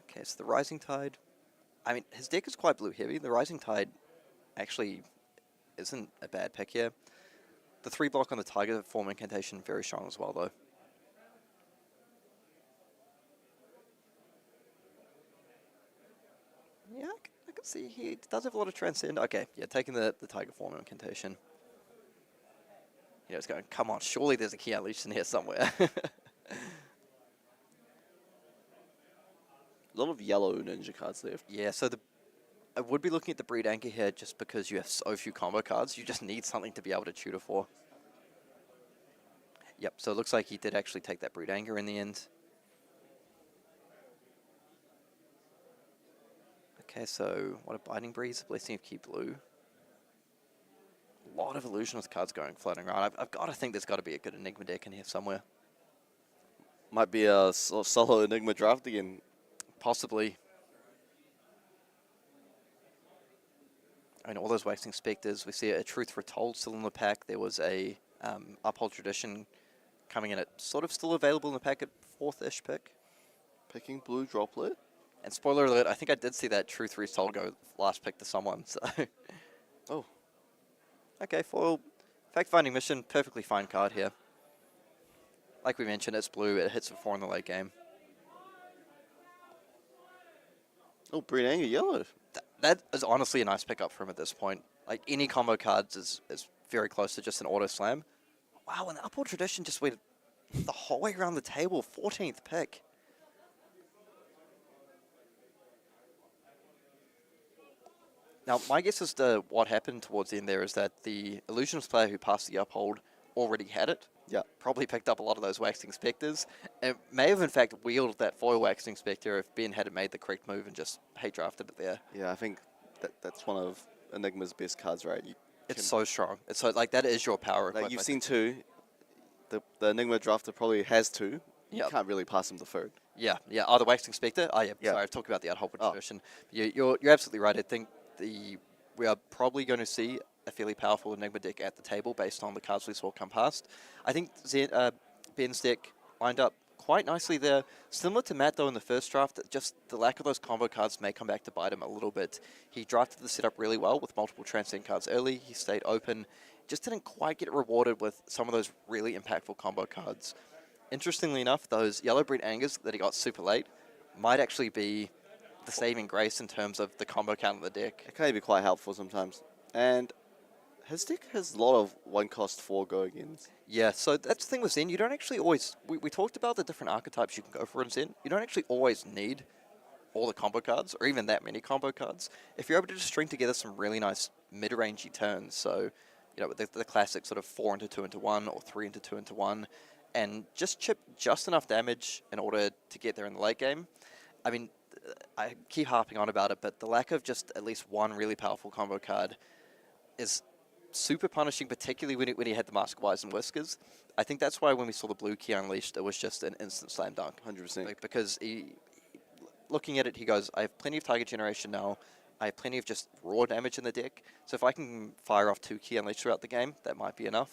[SPEAKER 1] Okay, so the Rising Tide. I mean, his deck is quite blue heavy. The Rising Tide actually isn't a bad pick here. The 3 block on the Tiger Form Incantation, very strong as well though. Yeah, I can see he does have a lot of Transcend. Okay, yeah, taking the Tiger Form Incantation. Yeah, it's going, come on, surely there's a Key Unleashed in here somewhere.
[SPEAKER 4] A lot of yellow ninja cards left.
[SPEAKER 1] Yeah, so I would be looking at the Breed Anchor here just because you have so few combo cards. You just need something to be able to tutor for. Yep, so it looks like he did actually take that Breed Anchor in the end. Okay, so what a Biting Breeze, a Blessing of Ki Blue. A lot of Illusionist cards floating around. I've got to think there's got to be a good Enigma deck in here somewhere.
[SPEAKER 4] Might be a solo Enigma draft again.
[SPEAKER 1] Possibly. I mean, all those Waxing Spectres. We see a Truth Retold still in the pack. There was a Uphold Tradition coming in at sort of still available in the pack at 4th-ish pick.
[SPEAKER 4] Picking blue Droplet.
[SPEAKER 1] And spoiler alert, I think I did see that Truth Retold go last pick to someone. So,
[SPEAKER 4] oh,
[SPEAKER 1] okay, foil Fact-finding mission, perfectly fine card here. Like we mentioned, it's blue. It hits for 4 in the late game.
[SPEAKER 4] Oh, Breen Anger yellow.
[SPEAKER 1] That is honestly a nice pickup for him at this point. Like, any combo cards is very close to just an auto slam. Wow, and the Upward Tradition just went the whole way around the table. 14th pick. Now, my guess as to what happened towards the end there is that the Illusionist player who passed the Uphold already had it.
[SPEAKER 4] Yeah.
[SPEAKER 1] Probably picked up a lot of those Waxing Spectres. It may have, in fact, wielded that foil Waxing Spectre if Ben hadn't made the correct move and just drafted it there.
[SPEAKER 4] Yeah, I think that's one of Enigma's best cards, right?
[SPEAKER 1] It's so strong. It's so, like, that is your power.
[SPEAKER 4] Like, you've seen 2. The Enigma drafter probably has 2. You can't really pass him the 3rd.
[SPEAKER 1] Yeah, yeah. Oh, the Waxing Spectre? Oh, yeah. Sorry, I've talked about the Uphold Tradition. You're absolutely right. I think we are probably going to see a fairly powerful Enigma deck at the table based on the cards we saw come past. I think Ben's deck lined up quite nicely there. Similar to Matt, though, in the first draft, just the lack of those combo cards may come back to bite him a little bit. He drafted the setup really well with multiple Transcend cards early. He stayed open. Just didn't quite get rewarded with some of those really impactful combo cards. Interestingly enough, those Yellow Breed Angers that he got super late might actually be the saving grace in terms of the combo count of the deck.
[SPEAKER 4] It can be quite helpful sometimes. And his deck has a lot of 1-cost 4 go-agains.
[SPEAKER 1] Yeah, so that's the thing with Zen. You don't actually always... We talked about the different archetypes you can go for in Zen. You don't actually always need all the combo cards, or even that many combo cards. If you're able to just string together some really nice mid-rangey turns, so, you know, the classic sort of 4 into 2 into 1, or 3 into 2 into 1, and just chip just enough damage in order to get there in the late game. I mean, I keep harping on about it, but the lack of just at least one really powerful combo card is super punishing, particularly when he had the Mask of Eyes and Whiskers. I think that's why when we saw the blue key unleashed, it was just an instant slam dunk.
[SPEAKER 4] 100%.
[SPEAKER 1] Like, because looking at it, he goes, I have plenty of target generation now. I have plenty of just raw damage in the deck. So if I can fire off 2 key unleashed throughout the game, that might be enough.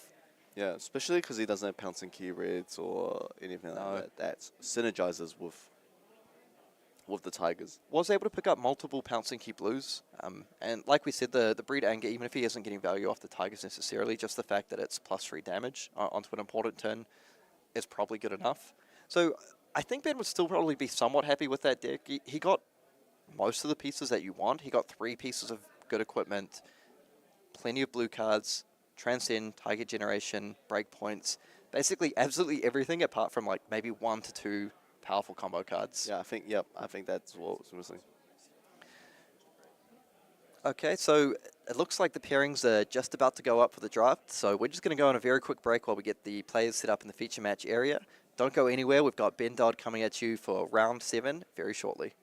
[SPEAKER 4] Yeah, especially because he doesn't have pouncing key reds or anything like that. That synergizes with the Tigers.
[SPEAKER 1] Was able to pick up multiple pouncing key blues. And like we said, the Breed Anger, even if he isn't getting value off the Tigers necessarily, just the fact that it's +3 damage onto an important turn is probably good enough. So I think Ben would still probably be somewhat happy with that deck. He got most of the pieces that you want. He got 3 pieces of good equipment, plenty of blue cards, Transcend, Tiger Generation, Breakpoints, basically absolutely everything apart from like maybe 1 to 2 powerful combo cards.
[SPEAKER 4] Yeah, I think that's what was missing.
[SPEAKER 1] Okay, so it looks like the pairings are just about to go up for the draft, so we're just going to go on a very quick break while we get the players set up in the feature match area. Don't go anywhere, we've got Ben Dodd coming at you for round 7 very shortly.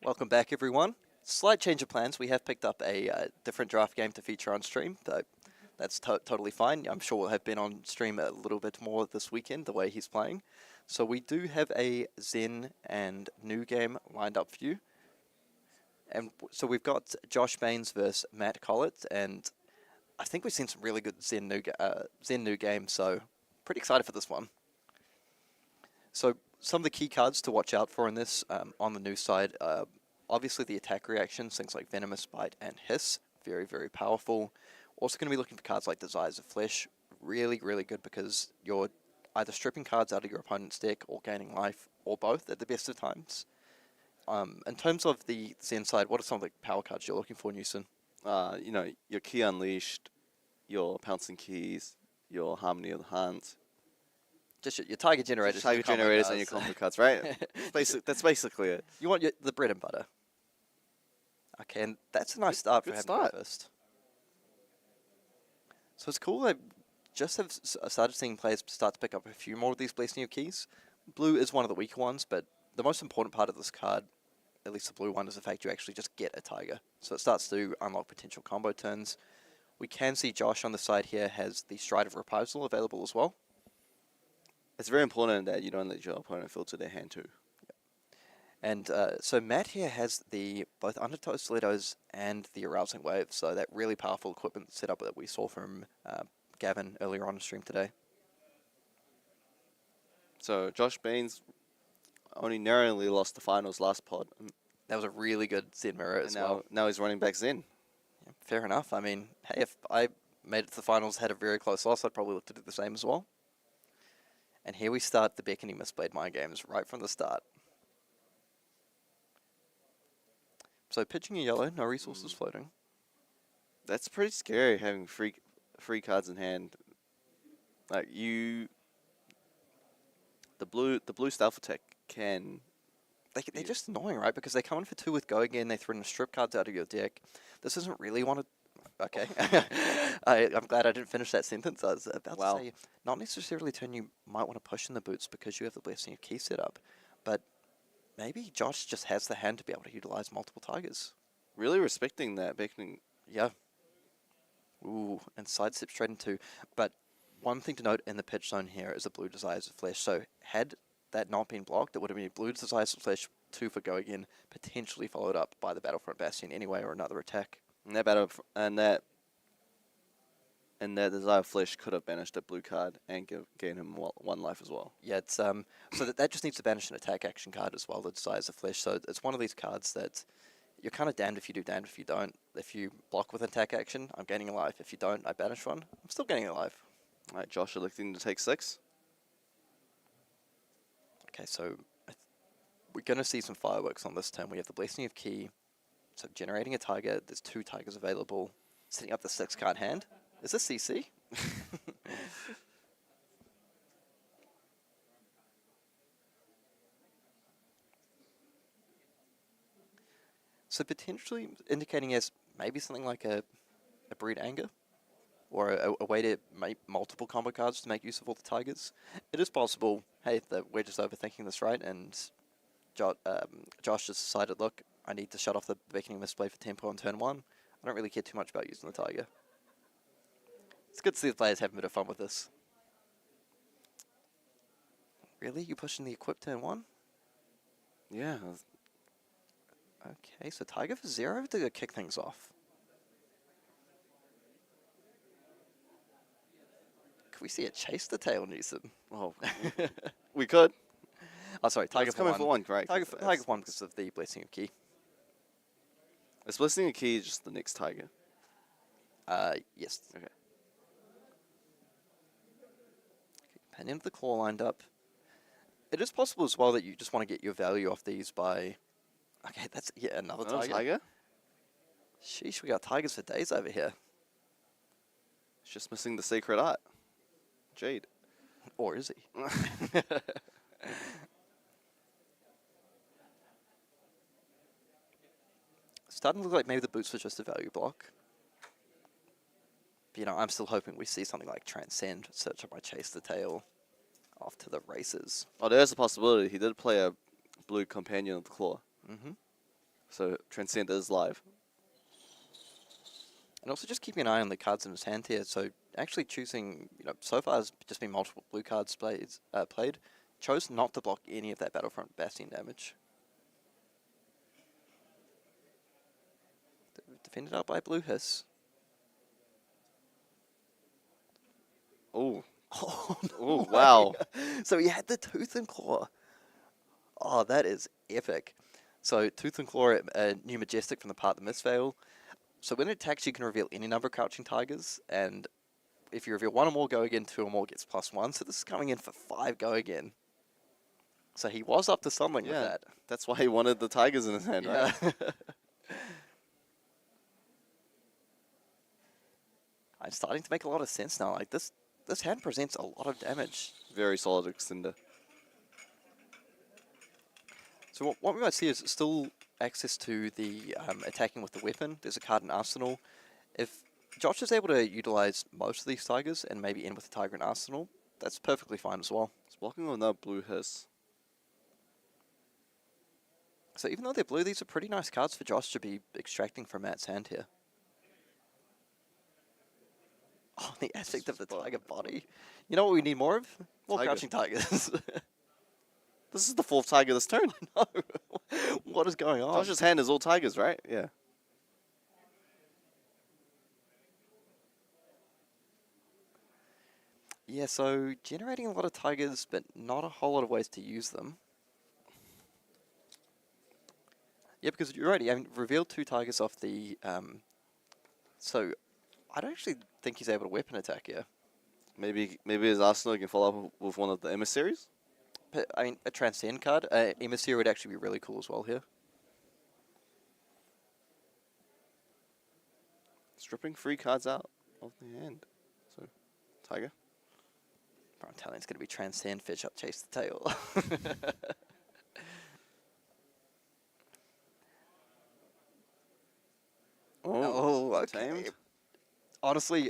[SPEAKER 1] Welcome back, everyone. Slight change of plans. We have picked up a different draft game to feature on stream, though that's totally fine. I'm sure we'll have been on stream a little bit more this weekend, the way he's playing. So we do have a Zen and new game lined up for you. And so we've got Josh Baines versus Matt Collett, and I think we've seen some really good Zen new games, so pretty excited for this one. So some of the key cards to watch out for in this on the new side, obviously the attack reactions, things like Venomous Bite and Hiss, very, very powerful. Also going to be looking for cards like Desires of Flesh, really, really good because you're either stripping cards out of your opponent's deck or gaining life, or both at the best of times. In terms of the Zen side, what are some of the power cards you're looking for, Newson?
[SPEAKER 4] You know, your Key Unleashed, your Pouncing Keys, your Harmony of the Hands,
[SPEAKER 1] Just your tiger generators.
[SPEAKER 4] Tiger generators and your combo cards, right? That's basically it.
[SPEAKER 1] You want the bread and butter. Okay, and that's a nice start for
[SPEAKER 4] Good
[SPEAKER 1] having
[SPEAKER 4] start.
[SPEAKER 1] breakfast. So it's cool. I just have started seeing players start to pick up a few more of these Blessing of Keys. Blue is one of the weaker ones, but the most important part of this card, at least the blue one, is the fact you actually just get a tiger. So it starts to unlock potential combo turns. We can see Josh on the side here has the Stride of Reprisal available as well.
[SPEAKER 4] It's very important that you don't let your opponent filter their hand too.
[SPEAKER 1] And so Matt here has the both Undertow Stilettos and the Arousing Wave, so that really powerful equipment setup that we saw from Gavin earlier on the stream today.
[SPEAKER 4] So Josh Baines only narrowly lost the finals last pod.
[SPEAKER 1] That was a really good Zen mirror as well.
[SPEAKER 4] Now he's running back Zen.
[SPEAKER 1] Yeah, fair enough. I mean, hey, if I made it to the finals, had a very close loss, I'd probably look to do the same as well. And here we start the Beckoning Mistblade mind games right from the start. So pitching a yellow, no resources floating.
[SPEAKER 4] That's pretty scary having free cards in hand. Like the blue stealth attack can.
[SPEAKER 1] They're just annoying, right? Because they come in for 2 with Go Again, they throw in strip cards out of your deck. This isn't really one of... Okay. I'm glad I didn't finish that sentence. I was about to say, not necessarily turn you might want to push in the boots because you have the Blessing of Key set up, but maybe Josh just has the hand to be able to utilize multiple tigers.
[SPEAKER 4] Really respecting that beckoning.
[SPEAKER 1] Yeah. Ooh, and sidestep straight into... But one thing to note in the pitch zone here is the blue Desires of Flesh. So had that not been blocked, it would have been blue Desires of Flesh, 2 for Go Again, potentially followed up by the Battlefront Bastion anyway or another attack.
[SPEAKER 4] And that Desire of Flesh could have banished a blue card and gain him 1 life as well.
[SPEAKER 1] Yeah, it's so that just needs to banish an attack action card as well, the Desires of Flesh. So it's one of these cards that you're kind of damned if you do, damned if you don't. If you block with attack action, I'm gaining a life. If you don't, I banish one. I'm still gaining a life.
[SPEAKER 4] All right, Josh electing to take 6.
[SPEAKER 1] Okay, so we're going to see some fireworks on this turn. We have the Blessing of Key, so generating a tiger. There's 2 tigers available. Setting up the 6-card hand. Is this CC? So potentially indicating as maybe something like a Breed Anger, or a way to make multiple combo cards to make use of all the tigers. It is possible, hey, that we're just overthinking this, right? And Josh just decided, look, I need to shut off the Beckoning Mistblade for tempo on turn 1. I don't really care too much about using the tiger. It's good to see the players having a bit of fun with this. Really? You pushing the equip turn 1?
[SPEAKER 4] Yeah.
[SPEAKER 1] Okay, so tiger for 0 to kick things off. Could we see it chase the tail, Newsom?
[SPEAKER 4] Oh, we could.
[SPEAKER 1] Oh, sorry, tiger
[SPEAKER 4] It's
[SPEAKER 1] for
[SPEAKER 4] coming
[SPEAKER 1] 1.
[SPEAKER 4] for 1, correct?
[SPEAKER 1] Tiger for 1 because of the Blessing of Key.
[SPEAKER 4] Is Blessing of Key just the next tiger?
[SPEAKER 1] Yes.
[SPEAKER 4] Okay.
[SPEAKER 1] Pen into the claw lined up. It is possible as well that you just want to get your value off these by... Okay, that's another tiger. Sheesh, we got tigers for days over here.
[SPEAKER 4] It's just missing the Sacred Art. Jade.
[SPEAKER 1] Or is he? Starting to look like maybe the boots was just a value block. But, you know, I'm still hoping we see something like Transcend, Search Up My Chase the Tail, off to the races.
[SPEAKER 4] Oh, there's a possibility. He did play a blue Companion of the Claw.
[SPEAKER 1] Mm-hmm.
[SPEAKER 4] So Transcend is live.
[SPEAKER 1] And also just keeping an eye on the cards in his hand here. So actually choosing, you know, so far has just been multiple blue cards played. Chose not to block any of that Battlefront Bastion damage. Defended out by Blue Hiss.
[SPEAKER 4] Oh.
[SPEAKER 1] Oh, no
[SPEAKER 4] oh wow.
[SPEAKER 1] So he had the Tooth and Claw. Oh, that is epic. So Tooth and Claw, a new Majestic from the part of the Mistveil. So when it attacks, you can reveal any number of Crouching Tigers, and if you reveal 1 or more Go Again, 2 or more gets +1. So this is coming in for 5 Go Again. So he was up to something with that.
[SPEAKER 4] That's why he wanted the tigers in his hand, right?
[SPEAKER 1] I'm starting to make a lot of sense now. Like this this hand presents a lot of damage.
[SPEAKER 4] Very solid extender.
[SPEAKER 1] So what we might see is still access to the attacking with the weapon. There's a card in Arsenal. If Josh is able to utilize most of these tigers and maybe end with a tiger in Arsenal, that's perfectly fine as well.
[SPEAKER 4] It's blocking with no blue hiss.
[SPEAKER 1] So even though they're blue, these are pretty nice cards for Josh to be extracting from Matt's hand here. Oh, the aspect of the tiger body. You know what we need more of? More
[SPEAKER 4] Tiger.
[SPEAKER 1] crouching tigers.
[SPEAKER 4] This is the 4th tiger this turn.
[SPEAKER 1] No. What is going on?
[SPEAKER 4] Josh's hand is all tigers, right? Yeah.
[SPEAKER 1] Yeah, so generating a lot of tigers, but not a whole lot of ways to use them. Yeah, because you're right. I mean, revealed 2 tigers off the. So, I don't actually think he's able to weapon attack here.
[SPEAKER 4] Maybe his Arsenal can follow up with one of the emissaries.
[SPEAKER 1] But, I mean, a Transcend card, Emissary would actually be really cool as well here.
[SPEAKER 4] Stripping 3 cards out of the hand. So, tiger.
[SPEAKER 1] I'm telling you, it's going to be Transcend, Fish Up, Chase the Tail. Oh, okay.
[SPEAKER 4] Tamed.
[SPEAKER 1] Honestly,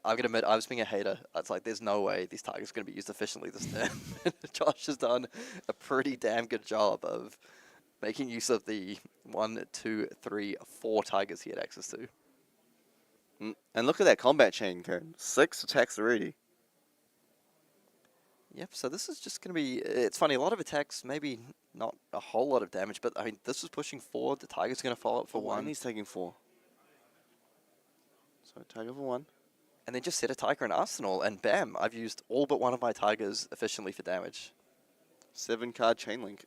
[SPEAKER 1] I'm going to admit, I was being a hater. It's like, there's no way these tigers are going to be used efficiently this turn. Josh has done a pretty damn good job of making use of the 1, 2, 3, 4 tigers he had access to.
[SPEAKER 4] And look at that combat chain, Kieran. 6 attacks already.
[SPEAKER 1] Yep, so this is just going to be... It's funny, a lot of attacks, maybe not a whole lot of damage, but I mean, this is pushing 4. The tiger's going to follow up for 1.
[SPEAKER 4] He's taking 4. So, tiger for 1.
[SPEAKER 1] And then just set a tiger in Arsenal, and bam, I've used all but one of my tigers efficiently for damage.
[SPEAKER 4] 7 card chain link.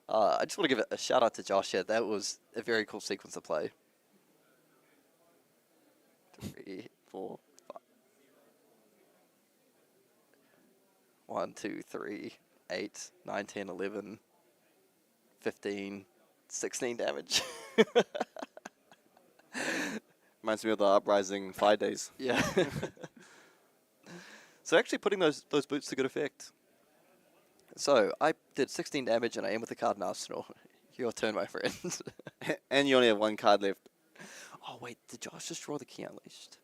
[SPEAKER 1] I just want to give a shout out to Josh here. That was a very cool sequence of play. 3, 4, 5. 1, 2, 3, 8, 9, 10, 11, 15, 16 damage.
[SPEAKER 4] Reminds me of the Uprising 5 days.
[SPEAKER 1] Yeah. So actually putting those boots to good effect. So I did 16 damage and I aim with the card in Arsenal. Your turn, my friend.
[SPEAKER 4] And you only have 1 card left.
[SPEAKER 1] Oh wait, did Josh just draw the Key Unleashed?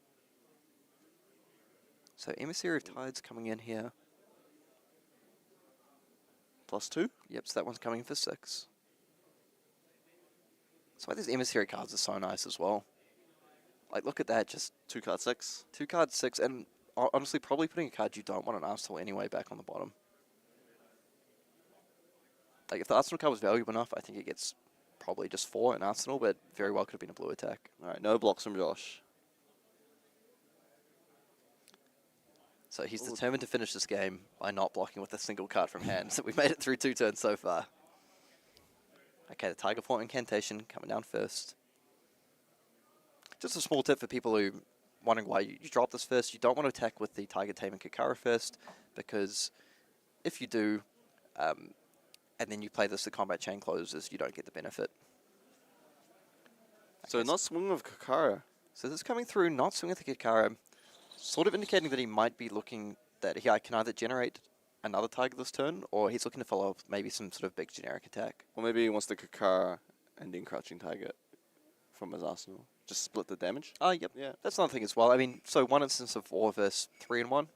[SPEAKER 1] So Emissary of Tides coming in here.
[SPEAKER 4] +2?
[SPEAKER 1] Yep, so that one's coming in for 6. That's why these Emissary cards are so nice as well. Like, look at that, just
[SPEAKER 4] 2 card 6.
[SPEAKER 1] 2 card 6, and honestly, probably putting a card you don't want an Arsenal anyway back on the bottom. Like, if the Arsenal card was valuable enough, I think it gets probably just 4 in Arsenal, but very well could have been a blue attack.
[SPEAKER 4] Alright, no blocks from Josh.
[SPEAKER 1] So he's determined to finish this game by not blocking with a single card from hand. So we've made it through 2 turns so far. Okay, the Tiger Fort Incantation coming down first. Just a small tip for people who wondering why you drop this first. You don't want to attack with the Tiger Tame and Kakara first, because if you do, and then you play this, the combat chain closes, you don't get the benefit.
[SPEAKER 4] So not swing of Kakara.
[SPEAKER 1] So this is coming through, not swing with the Kakara, sort of indicating that he might be looking that he can either generate another Tiger this turn, or he's looking to follow up maybe some sort of big generic attack.
[SPEAKER 4] Or maybe he wants the Kakara and then Crouching Tiger from his Arsenal. Just split the damage.
[SPEAKER 1] Oh, yep.
[SPEAKER 4] Yeah.
[SPEAKER 1] That's another thing as well. I mean, so one instance of 4 versus 3 and 1.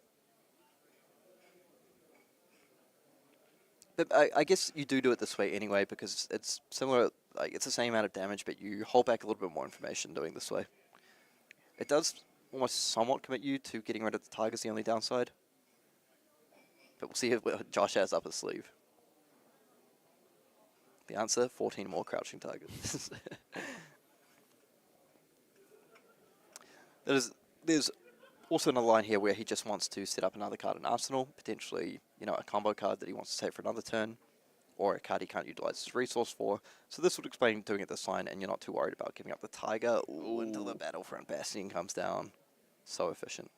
[SPEAKER 1] But I guess you do it this way anyway, because it's similar, like it's the same amount of damage, but you hold back a little bit more information doing this way. It does almost somewhat commit you to getting rid of the Tiger's the only downside. But we'll see what Josh has up his sleeve. The answer, 14 more Crouching Tigers. There's also another line here where he just wants to set up another card in Arsenal, potentially, you know, a combo card that he wants to take for another turn, or a card he can't utilize his resource for. So this would explain doing it this line, and you're not too worried about giving up the Tiger until the Battlefront Bastion comes down. So efficient.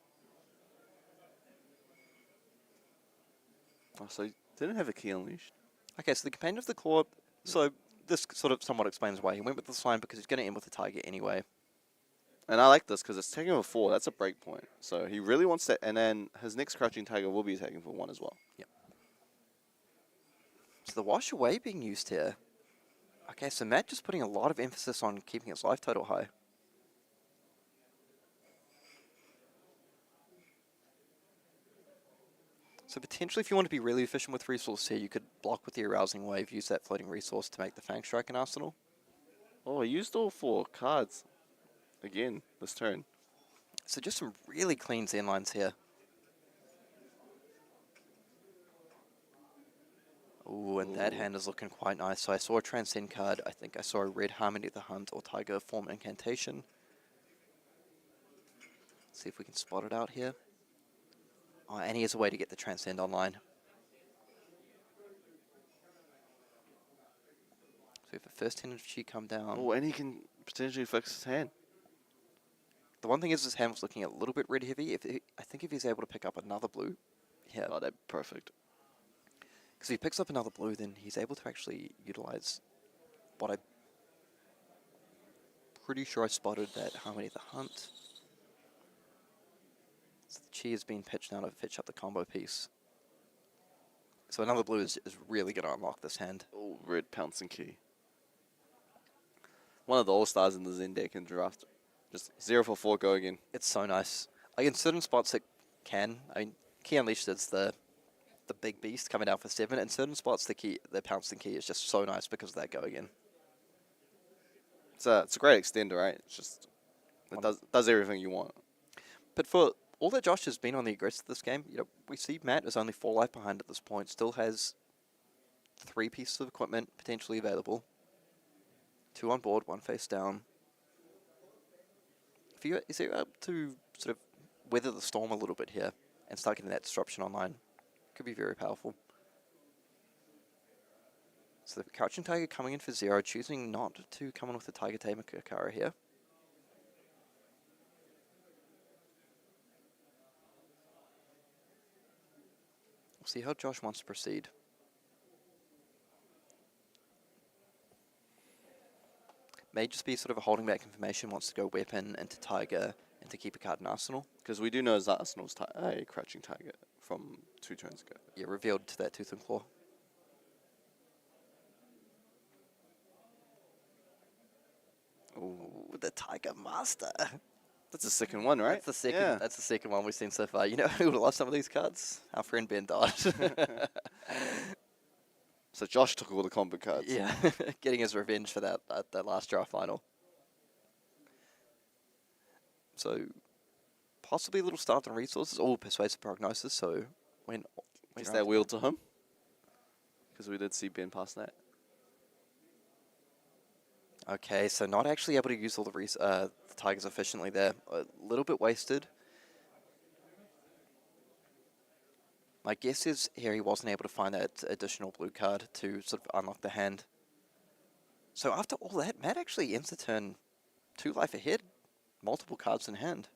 [SPEAKER 4] Oh, so he didn't have a Key Unleashed.
[SPEAKER 1] Okay, so the Companion of the Claw, so this sort of somewhat explains why he went with this line, because he's going to end with the Tiger anyway.
[SPEAKER 4] And I like this because it's taking for 4. That's a break point. So he really wants that. And then his next Crouching Tiger will be taking for 1 as well.
[SPEAKER 1] Yep. So the wash away being used here. Okay, so Matt just putting a lot of emphasis on keeping his life total high. So potentially, if you want to be really efficient with resource here, you could block with the Arousing Wave, use that floating resource to make the Fang Strike an arsenal.
[SPEAKER 4] Oh, he used all 4 cards again this turn.
[SPEAKER 1] So just some really clean Zen lines here. Ooh, and that hand is looking quite nice. So I saw a Transcend card. I think I saw a red Harmony of the Hunt or Tiger form incantation. Let's see if we can spot it out here. Oh, and he has a way to get the Transcend online. So if the first hand of Chi come down.
[SPEAKER 4] Oh, and he can potentially fix his hand.
[SPEAKER 1] The one thing is his hand was looking a little bit red heavy. I think if he's able to pick up another blue, yeah.
[SPEAKER 4] Oh, that'd be perfect.
[SPEAKER 1] Because if he picks up another blue, then he's able to actually utilize what I'm pretty sure I spotted that Harmony of the Hunt. So the Chi has been pitched now to pitch up the combo piece. So another blue is really going to unlock this hand.
[SPEAKER 4] Oh, red Pouncing Key. One of the all-stars in the Zen deck in draft. Just 0 for 4, go again.
[SPEAKER 1] It's so nice. Like in certain spots it can. I mean, Key Unleashed is the big beast coming down for 7. In certain spots the Pouncing Key is just so nice because of that go again.
[SPEAKER 4] It's a great extender, right? It's just it does everything you want.
[SPEAKER 1] But for all that Josh has been on the aggressor this game, you know, we see Matt is only 4 life behind at this point. Still has 3 pieces of equipment potentially available. 2 on board, 1 face down. Is he able to sort of weather the storm a little bit here and start getting that disruption online? Could be very powerful. So the Crouching Tiger coming in for 0, choosing not to come in with the Tiger Tamer Kakara here. We'll see how Josh wants to proceed. May just be sort of a holding back information, wants to go weapon into Tiger and to keep a card in Arsenal.
[SPEAKER 4] Because we do know his Arsenal's a Crouching Tiger from 2 turns ago.
[SPEAKER 1] Yeah, revealed to that Tooth and Claw. Ooh, the Tiger Master.
[SPEAKER 4] That's the second one, right?
[SPEAKER 1] That's the second.
[SPEAKER 4] Yeah.
[SPEAKER 1] That's the second one we've seen so far. You know who would have lost some of these cards? Our friend Ben Dodd.
[SPEAKER 4] So Josh took all the combo cards.
[SPEAKER 1] Yeah, getting his revenge for that last draft final. So possibly a little start on resources, all persuasive prognosis. So when
[SPEAKER 4] Is that wheel to him? Because we did see Ben pass that.
[SPEAKER 1] Okay, so not actually able to use all the Tigers efficiently there. A little bit wasted. My guess is here he wasn't able to find that additional blue card to sort of unlock the hand. So after all that, Matt actually ends the turn 2 life ahead. Multiple cards in hand.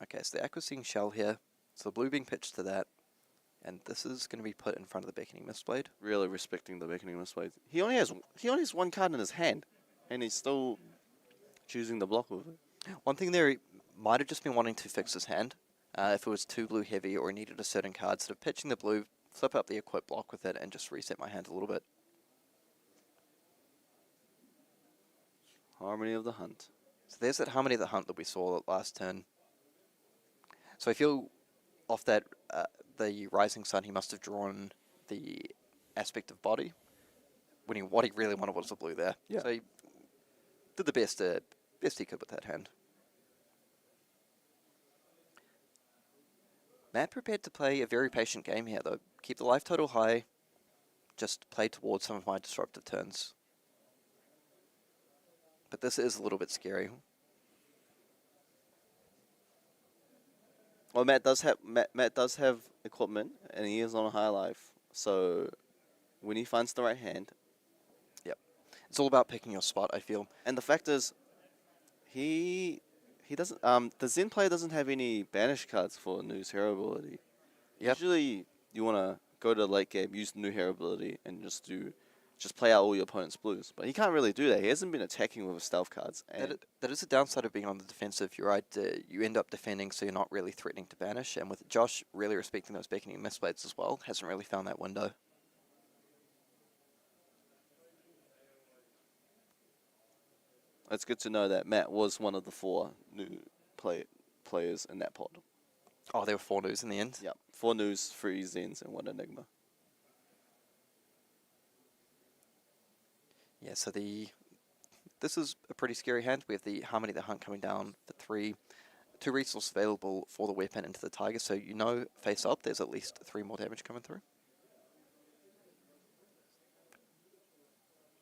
[SPEAKER 1] Okay, so the Aquasing Shell here. So the blue being pitched to that. And this is going to be put in front of the Beckoning Mistblade.
[SPEAKER 4] Really respecting the Beckoning Mistblade. He only has 1 card in his hand, and he's still choosing the block with it.
[SPEAKER 1] One thing there, he might have just been wanting to fix his hand. If it was too blue heavy or he needed a certain card, sort of pitching the blue, flip up the equip block with it, and just reset my hand a little bit.
[SPEAKER 4] Harmony of the Hunt.
[SPEAKER 1] So there's that Harmony of the Hunt that we saw last turn. So I feel off that the Rising Sun, he must have drawn the aspect of body. What he really wanted was the blue there.
[SPEAKER 4] Yeah.
[SPEAKER 1] So he did the best he could with that hand. Matt prepared to play a very patient game here, though. Keep the life total high. Just play towards some of my disruptive turns. But this is a little bit scary.
[SPEAKER 4] Well, Matt does have equipment, and he is on a high life. So when he finds the right hand,
[SPEAKER 1] yep, it's all about picking your spot, I feel.
[SPEAKER 4] And the fact is, he doesn't. The Zen player doesn't have any banish cards for Nu's hero ability.
[SPEAKER 1] Yep.
[SPEAKER 4] Usually, you want to go to the late game, use the new hero ability, and just do just play out all your opponent's blues. But he can't really do that. He hasn't been attacking with his stealth cards. And
[SPEAKER 1] That is the downside of being on the defensive. You're right. You end up defending, so you're not really threatening to banish. And with Josh really respecting those beckoning Mistblades as well, hasn't really found that window.
[SPEAKER 4] it's good to know that Matt was one of the 4 new players in that pod.
[SPEAKER 1] Oh, there were 4 news in the end.
[SPEAKER 4] Yep, 4 news, 3 Zens, and 1 Enigma.
[SPEAKER 1] Yeah, so this is a pretty scary hand. We have the Harmony of the Hunt coming down for 3. 2 resources available for the weapon into the Tiger, so you know face up there's at least 3 more damage coming through.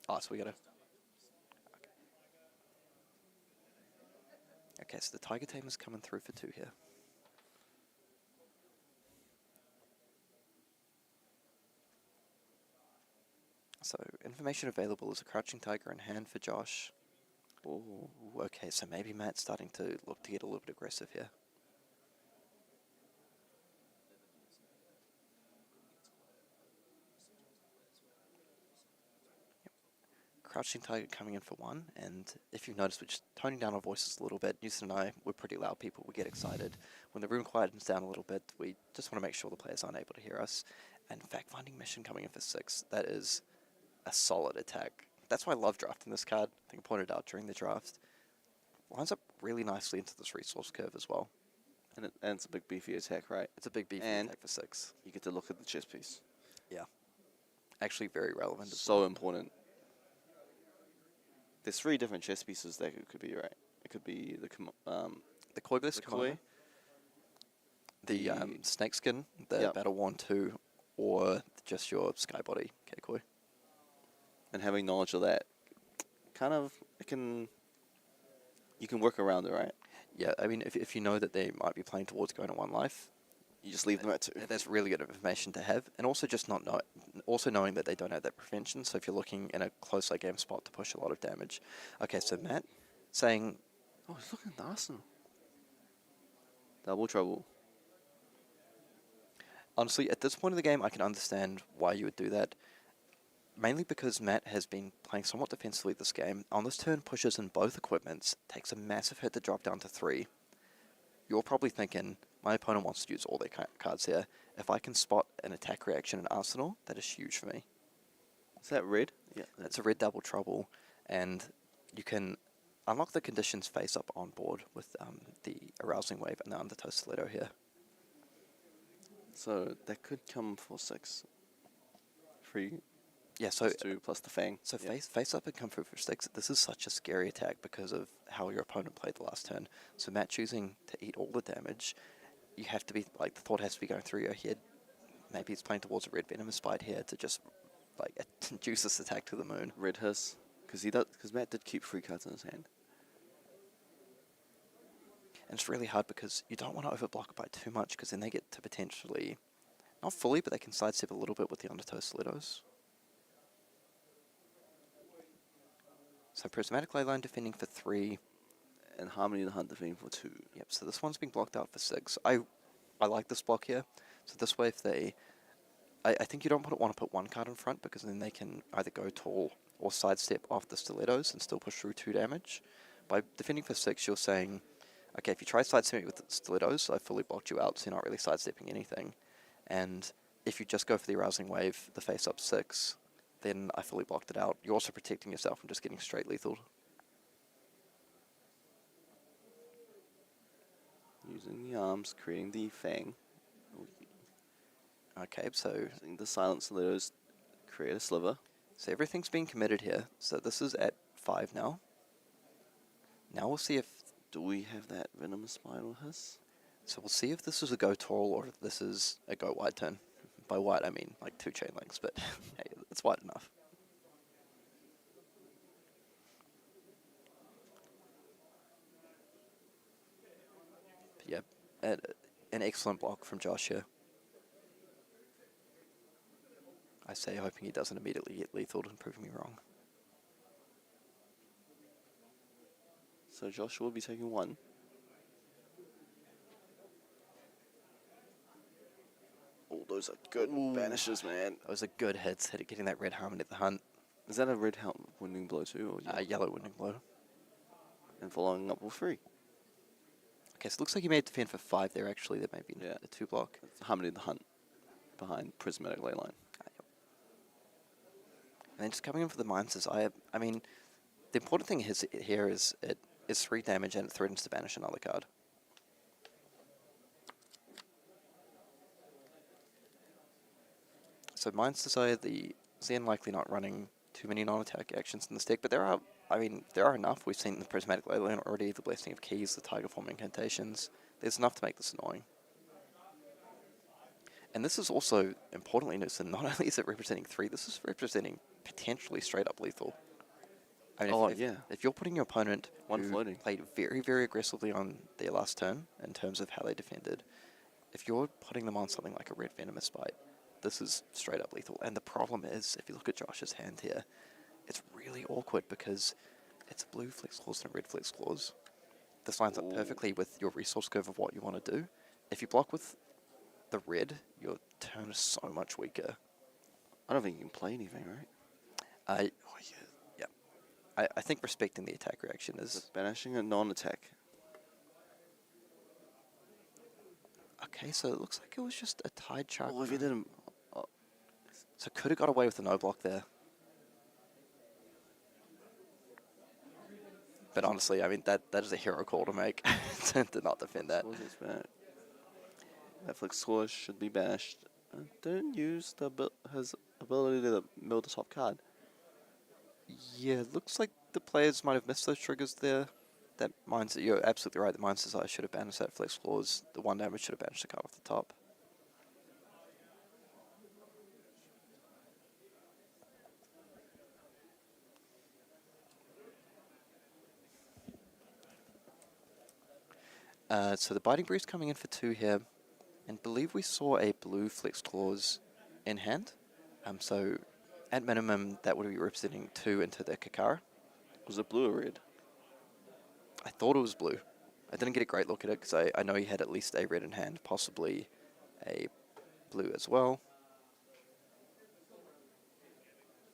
[SPEAKER 1] Oh, so we gotta... Okay, so the Tiger Tamer's coming through for 2 here. So, information available is a Crouching Tiger in hand for Josh. Ooh, okay, so maybe Matt's starting to look to get a little bit aggressive here. Yep. Crouching Tiger coming in for 1, and if you've noticed, we're just toning down our voices a little bit. Houston and I, we're pretty loud people, we get excited. When the room quietens down a little bit, we just want to make sure the players aren't able to hear us. And fact-finding mission coming in for 6, that is a solid attack. That's why I love drafting this card. I think I pointed out during the draft. Lines up really nicely into this resource curve as well.
[SPEAKER 4] And it's a big beefy attack, right?
[SPEAKER 1] It's a big beefy
[SPEAKER 4] And
[SPEAKER 1] attack for 6.
[SPEAKER 4] you get to look at the chess piece.
[SPEAKER 1] Yeah. Actually very relevant as
[SPEAKER 4] So
[SPEAKER 1] well.
[SPEAKER 4] important. There's 3 different chess pieces that it could be, right? It could be
[SPEAKER 1] The Koi-Bliss
[SPEAKER 4] the
[SPEAKER 1] Kimono,
[SPEAKER 4] koi,
[SPEAKER 1] the Snakeskin, the
[SPEAKER 4] Yep.
[SPEAKER 1] Battle Worn 2, or just your Skybody K-Koi.
[SPEAKER 4] and having knowledge of that, kind of, you can work around it, right?
[SPEAKER 1] Yeah, I mean, if you know that they might be playing towards going to 1 life,
[SPEAKER 4] You just leave them at 2.
[SPEAKER 1] that's really good information to have. And also just also knowing that they don't have that prevention, so if you're looking in a close late game spot to push a lot of damage. Okay, so Matt saying...
[SPEAKER 4] Oh, he's looking at the Arsenal. Double trouble.
[SPEAKER 1] Honestly, at this point of the game, I can understand why you would do that. Mainly because Matt has been playing somewhat defensively this game. On this turn, pushes in both equipments, takes a massive hit to drop down to 3. You're probably thinking, my opponent wants to use all their cards here. If I can spot an attack reaction in Arsenal, that is huge for me.
[SPEAKER 4] Is that red? Yeah.
[SPEAKER 1] It's a red double trouble, and you can unlock the conditions face up on board with the Arousing Wave and the Undertow Stiletto here.
[SPEAKER 4] So that could come for 6. 3
[SPEAKER 1] Yeah, so
[SPEAKER 4] plus 2 plus the Fang.
[SPEAKER 1] So
[SPEAKER 4] Yeah.
[SPEAKER 1] face up and come through for 6. This is such a scary attack because of how your opponent played the last turn. So Matt choosing to eat all the damage, you have to be, like, the thought has to be going through your head. Maybe he's playing towards a red Venomous Bite here to just, like, juice this attack to the moon.
[SPEAKER 4] Red Hiss. Because Matt did keep 3 cards in his hand.
[SPEAKER 1] And it's really hard because you don't want to overblock by too much because then they get to potentially, not fully, but they can sidestep a little bit with the Undertow Stilettos. So Prismatic Leyline defending for 3.
[SPEAKER 4] And Harmony of the Hunt defending for 2.
[SPEAKER 1] Yep, so this one's being blocked out for 6. I like this block here. So this way if they... I think you don't want to put 1 card in front because then they can either go tall or sidestep off the Stilettos and still push through 2 damage. By defending for 6, you're saying, okay, if you try sidestepping with the Stilettos, I fully blocked you out, so you're not really sidestepping anything. And if you just go for the Arousing Wave, the face-up 6, then I fully blocked it out. You're also protecting yourself from just getting straight lethal.
[SPEAKER 4] Using the arms, creating the Fang.
[SPEAKER 1] Okay, so
[SPEAKER 4] Using the Silent Stilettos, create a sliver.
[SPEAKER 1] So everything's being committed here. So this is at 5 now. Now we'll see if...
[SPEAKER 4] Do we have that Venomous Spiral Hiss?
[SPEAKER 1] So we'll see if this is a go tall or if this is a go wide turn. By wide, I mean like 2 chain links, but hey, it's wide enough. But yeah, an excellent block from Josh here. I say hoping he doesn't immediately get lethal and prove me wrong.
[SPEAKER 4] So Josh will be taking 1. Oh, those are good banishes, man.
[SPEAKER 1] Those are good hits, getting that red Harmony of the Hunt.
[SPEAKER 4] Is that a red helm wounding blow too, or
[SPEAKER 1] Yellow wounding blow.
[SPEAKER 4] and following up with 3?
[SPEAKER 1] Okay, so it looks like he may defend for 5 there, actually. That may be
[SPEAKER 4] Yeah.
[SPEAKER 1] a 2 block.
[SPEAKER 4] It's Harmony of the Hunt behind Prismatic Leyline.
[SPEAKER 1] And then just coming in for the Mind's Desire, I mean, the important thing here is it is 3 damage and it threatens to banish another card. So Mind's Desire, the Zen likely not running too many non-attack actions in this deck, but there are, I mean, there are enough. We've seen the Prismatic Leyline already, the Blessing of Keys, the Tiger Form incantations. There's enough to make this annoying. And this is also, importantly, so not only is it representing 3, this is representing potentially straight up lethal. I mean, if you're putting your opponent who played very, very aggressively on their last turn in terms of how they defended, if you're putting them on something like a Red Venomous Bite, this is straight up lethal. And the problem is, if you look at Josh's hand here, it's really awkward because it's a blue Flex Clause and a red Flex Clause. This lines up perfectly with your resource curve of what you want to do. If you block with the red, your turn is so much weaker.
[SPEAKER 4] I don't think you can play anything, right?
[SPEAKER 1] Yeah. I think respecting the attack reaction is...
[SPEAKER 4] Banishing a non-attack.
[SPEAKER 1] Okay, so it looks like it was just a Tide Chakra.
[SPEAKER 4] Well, if you didn't...
[SPEAKER 1] So could have got away with the no block there. But honestly, I mean, that is a hero call to make, to not defend that.
[SPEAKER 4] That Flex Clause should be banished. Don't use his ability to mill the top card.
[SPEAKER 1] Yeah, it looks like the players might have missed those triggers there. That you're absolutely right, the Mind's Desire should have banished that Flex Clause. The 1 damage should have banished the card off the top. So the Biting Breeze coming in for 2 here, and believe we saw a blue Flex Clause in hand. So at minimum, that would be representing 2 into the Kakara.
[SPEAKER 4] Was it blue or red?
[SPEAKER 1] I thought it was blue. I didn't get a great look at it because I know he had at least a red in hand, possibly a blue as well.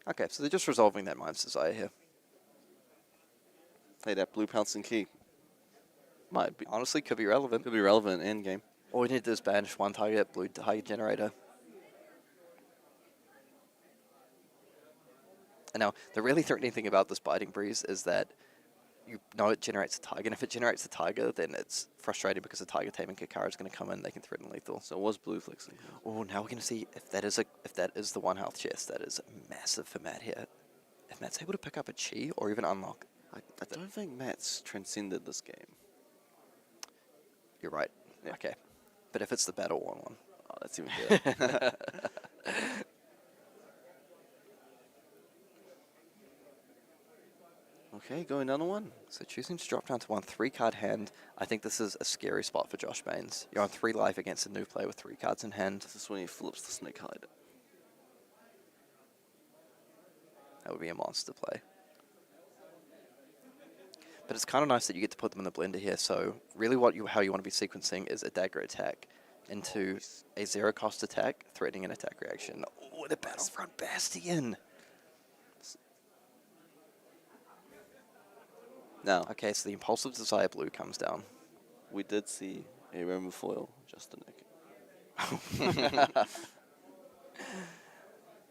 [SPEAKER 1] Okay, so they're just resolving that Mind's Desire here.
[SPEAKER 4] Hey, that blue pouncing key might be...
[SPEAKER 1] Honestly, could be relevant.
[SPEAKER 4] Could be relevant in game.
[SPEAKER 1] All we need to do is banish 1 target, blue target generator. And now, the really threatening thing about this Biting Breeze is that you know it generates a tiger, and if it generates a tiger, then it's frustrating because the tiger taming Kakara is going to come in, they can threaten lethal.
[SPEAKER 4] So it was blue flexing.
[SPEAKER 1] Oh, now we're going to see if that is the 1 health chest. That is massive for Matt here. If Matt's able to pick up a chi or even unlock...
[SPEAKER 4] I don't think Matt's transcended this game.
[SPEAKER 1] You're right. Yeah. Okay. But if it's the battle 1-1...
[SPEAKER 4] Oh, that's even better. Okay, going down to 1.
[SPEAKER 1] So choosing to drop down to 1 3-card hand, I think this is a scary spot for Josh Baines. You're on 3 life against a new player with 3 cards in hand.
[SPEAKER 4] This is when he flips the snake hide.
[SPEAKER 1] That would be a monster play. But it's kind of nice that you get to put them in the blender here. So really how you want to be sequencing is a dagger attack into a 0-cost attack, threatening an attack reaction. Oh, the Battlefront Bastion!
[SPEAKER 4] Now,
[SPEAKER 1] okay, so the Impulsive Desire blue comes down.
[SPEAKER 4] We did see a Rainbow Foil, just a nick.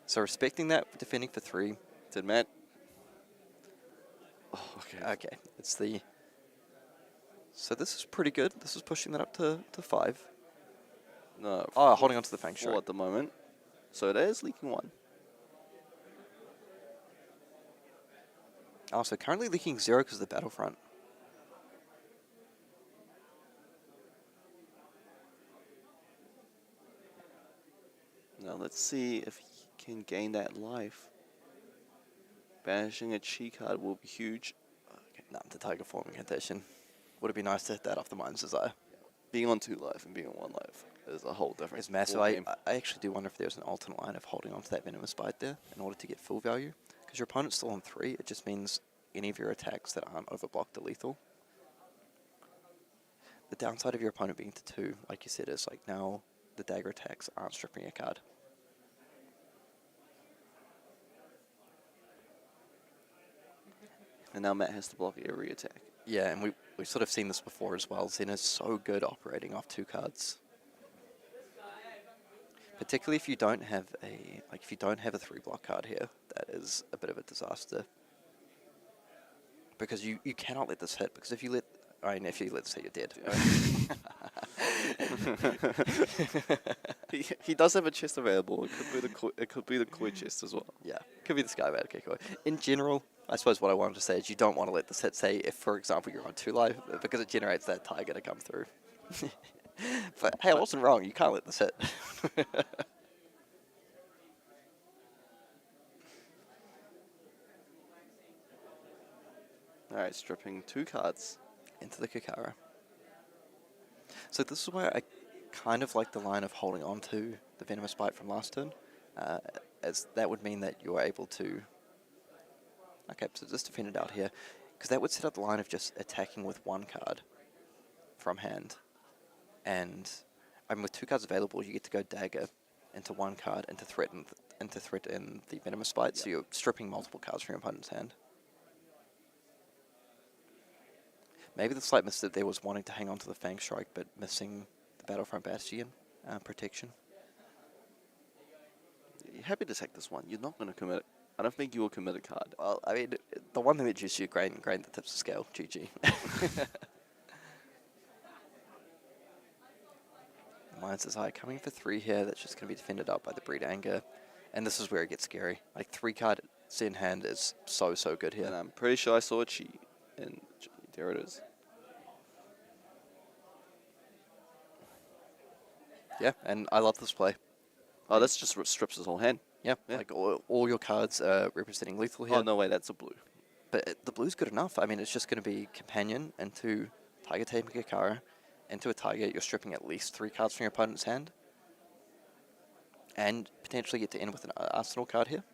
[SPEAKER 1] So respecting that, defending for 3.
[SPEAKER 4] Did Matt? Oh, okay.
[SPEAKER 1] Okay, it's the... So this is pretty good. This is pushing that up to 5.
[SPEAKER 4] No.
[SPEAKER 1] Oh, holding on to the Fang Shui.
[SPEAKER 4] 4 at the moment. So it is leaking 1.
[SPEAKER 1] Oh, so currently leaking 0 because of the Battlefront.
[SPEAKER 4] Now let's see if he can gain that life. Banishing a chi card will be huge.
[SPEAKER 1] Okay, nah, the Tiger Form incantation. Would it be nice to hit that off the Mind's Desire?
[SPEAKER 4] Being on 2 life and being on 1 life is a whole different
[SPEAKER 1] It's massive. I actually do wonder if there's an alternate line of holding on to that Venomous Bite there in order to get full value. Because your opponent's still on 3, it just means any of your attacks that aren't overblocked are lethal. The downside of your opponent being to 2, like you said, is like now the dagger attacks aren't stripping a card.
[SPEAKER 4] And now Matt has to block every attack.
[SPEAKER 1] Yeah, and we've sort of seen this before as well. Zen is so good operating off 2 cards. Particularly if you don't have a 3-block card here, that is a bit of a disaster. Because you cannot let this hit, because if you let this hit, you're dead.
[SPEAKER 4] He does have a chest available. It could be the koi chest as well.
[SPEAKER 1] Yeah, could be the Skybat Koi. In general, I suppose what I wanted to say is you don't want to let this hit, say, if, for example, you're on 2 life, because it generates that tiger to come through. But, hey, I wasn't wrong. You can't let this hit.
[SPEAKER 4] Alright, stripping 2 cards.
[SPEAKER 1] Into the Kakara. So this is where I kind of like the line of holding on to the Venomous Bite from last turn, as that would mean that you're able to... Okay, so just defend it out here, because that would set up the line of just attacking with 1 card from hand. And with 2 cards available, you get to go dagger into 1 card and to threaten the Venomous Bite, so you're stripping multiple cards from your opponent's hand. Maybe the slight mistake there was wanting to hang on to the Fang Strike, but missing the Battlefront Bastion protection.
[SPEAKER 4] You're happy to take this one. You're not going to commit it. I don't think you will commit a card.
[SPEAKER 1] Well, I mean, the one thing that juices you, grain that tips the scale. GG. Mine says, hi, coming for 3 here, that's just going to be defended up by the Breed Anger. And this is where it gets scary. Like, 3-card Zen hand is so good here.
[SPEAKER 4] And I'm pretty sure I saw a Chi. And there it is.
[SPEAKER 1] Yeah, and I love this play.
[SPEAKER 4] Oh, this just strips his whole hand.
[SPEAKER 1] Yeah, like all your cards are representing lethal here.
[SPEAKER 4] Oh, no way, that's a blue.
[SPEAKER 1] But the blue's good enough. I mean, it's just going to be Companion into Tiger Tape Kakara. Into a Tiger, you're stripping at least 3 cards from your opponent's hand. And potentially get to end with an Arsenal card here.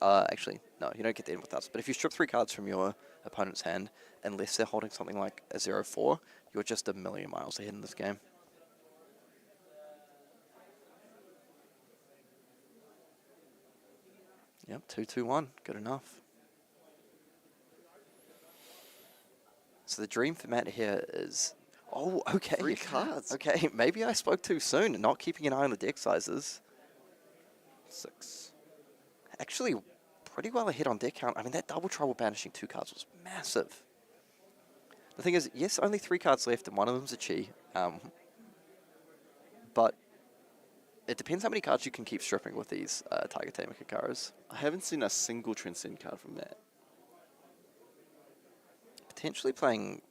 [SPEAKER 1] Actually, no, you don't get to end with us. But if you strip 3 cards from your opponent's hand, unless they're holding something like a 0-4, you're just a million miles ahead in this game. Yep, 2-2-1, good enough. So the dream for Matt here is... Oh, okay.
[SPEAKER 4] 3 cards.
[SPEAKER 1] Okay, maybe I spoke too soon, not keeping an eye on the deck sizes.
[SPEAKER 4] 6.
[SPEAKER 1] Actually, pretty well ahead on deck count. I mean, that double trouble banishing 2 cards was massive. The thing is, yes, only 3 cards left, and one of them's a Chi. But it depends how many cards you can keep stripping with these Tiger Tamer Kakaras.
[SPEAKER 4] I haven't seen a single Transcend card from that.
[SPEAKER 1] Potentially playing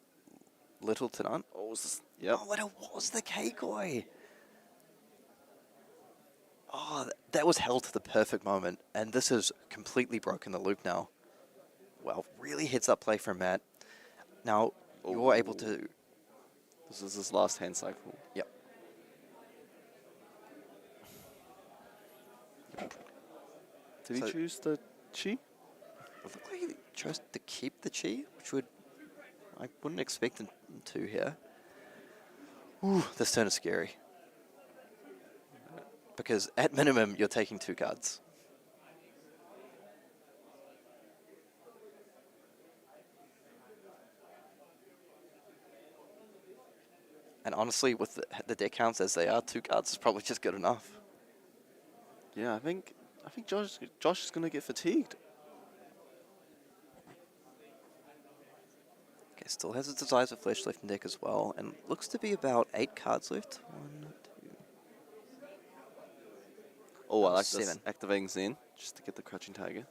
[SPEAKER 1] little to none.
[SPEAKER 4] Oh, was this? Yep.
[SPEAKER 1] Oh, it was the K-Koi. Oh, that was held to the perfect moment, and this has completely broken the loop now. Well, really heads up play from Matt. Now, you're able to...
[SPEAKER 4] This is his last hand cycle.
[SPEAKER 1] Yep.
[SPEAKER 4] Did he choose the Chi?
[SPEAKER 1] It looked like he chose to keep the Chi, which would... I wouldn't expect him to here. Ooh, this turn is scary. Because at minimum, you're taking 2 cards. And honestly, with the deck counts as they are, 2 cards is probably just good enough.
[SPEAKER 4] Yeah, I think Josh is going to get fatigued.
[SPEAKER 1] Okay, still has its Desires of Flesh left in deck as well, and looks to be about 8 cards left. 1, 2...
[SPEAKER 4] Oh, I like
[SPEAKER 1] 7.
[SPEAKER 4] this. Activating Zen, just to get the Crouching Tiger.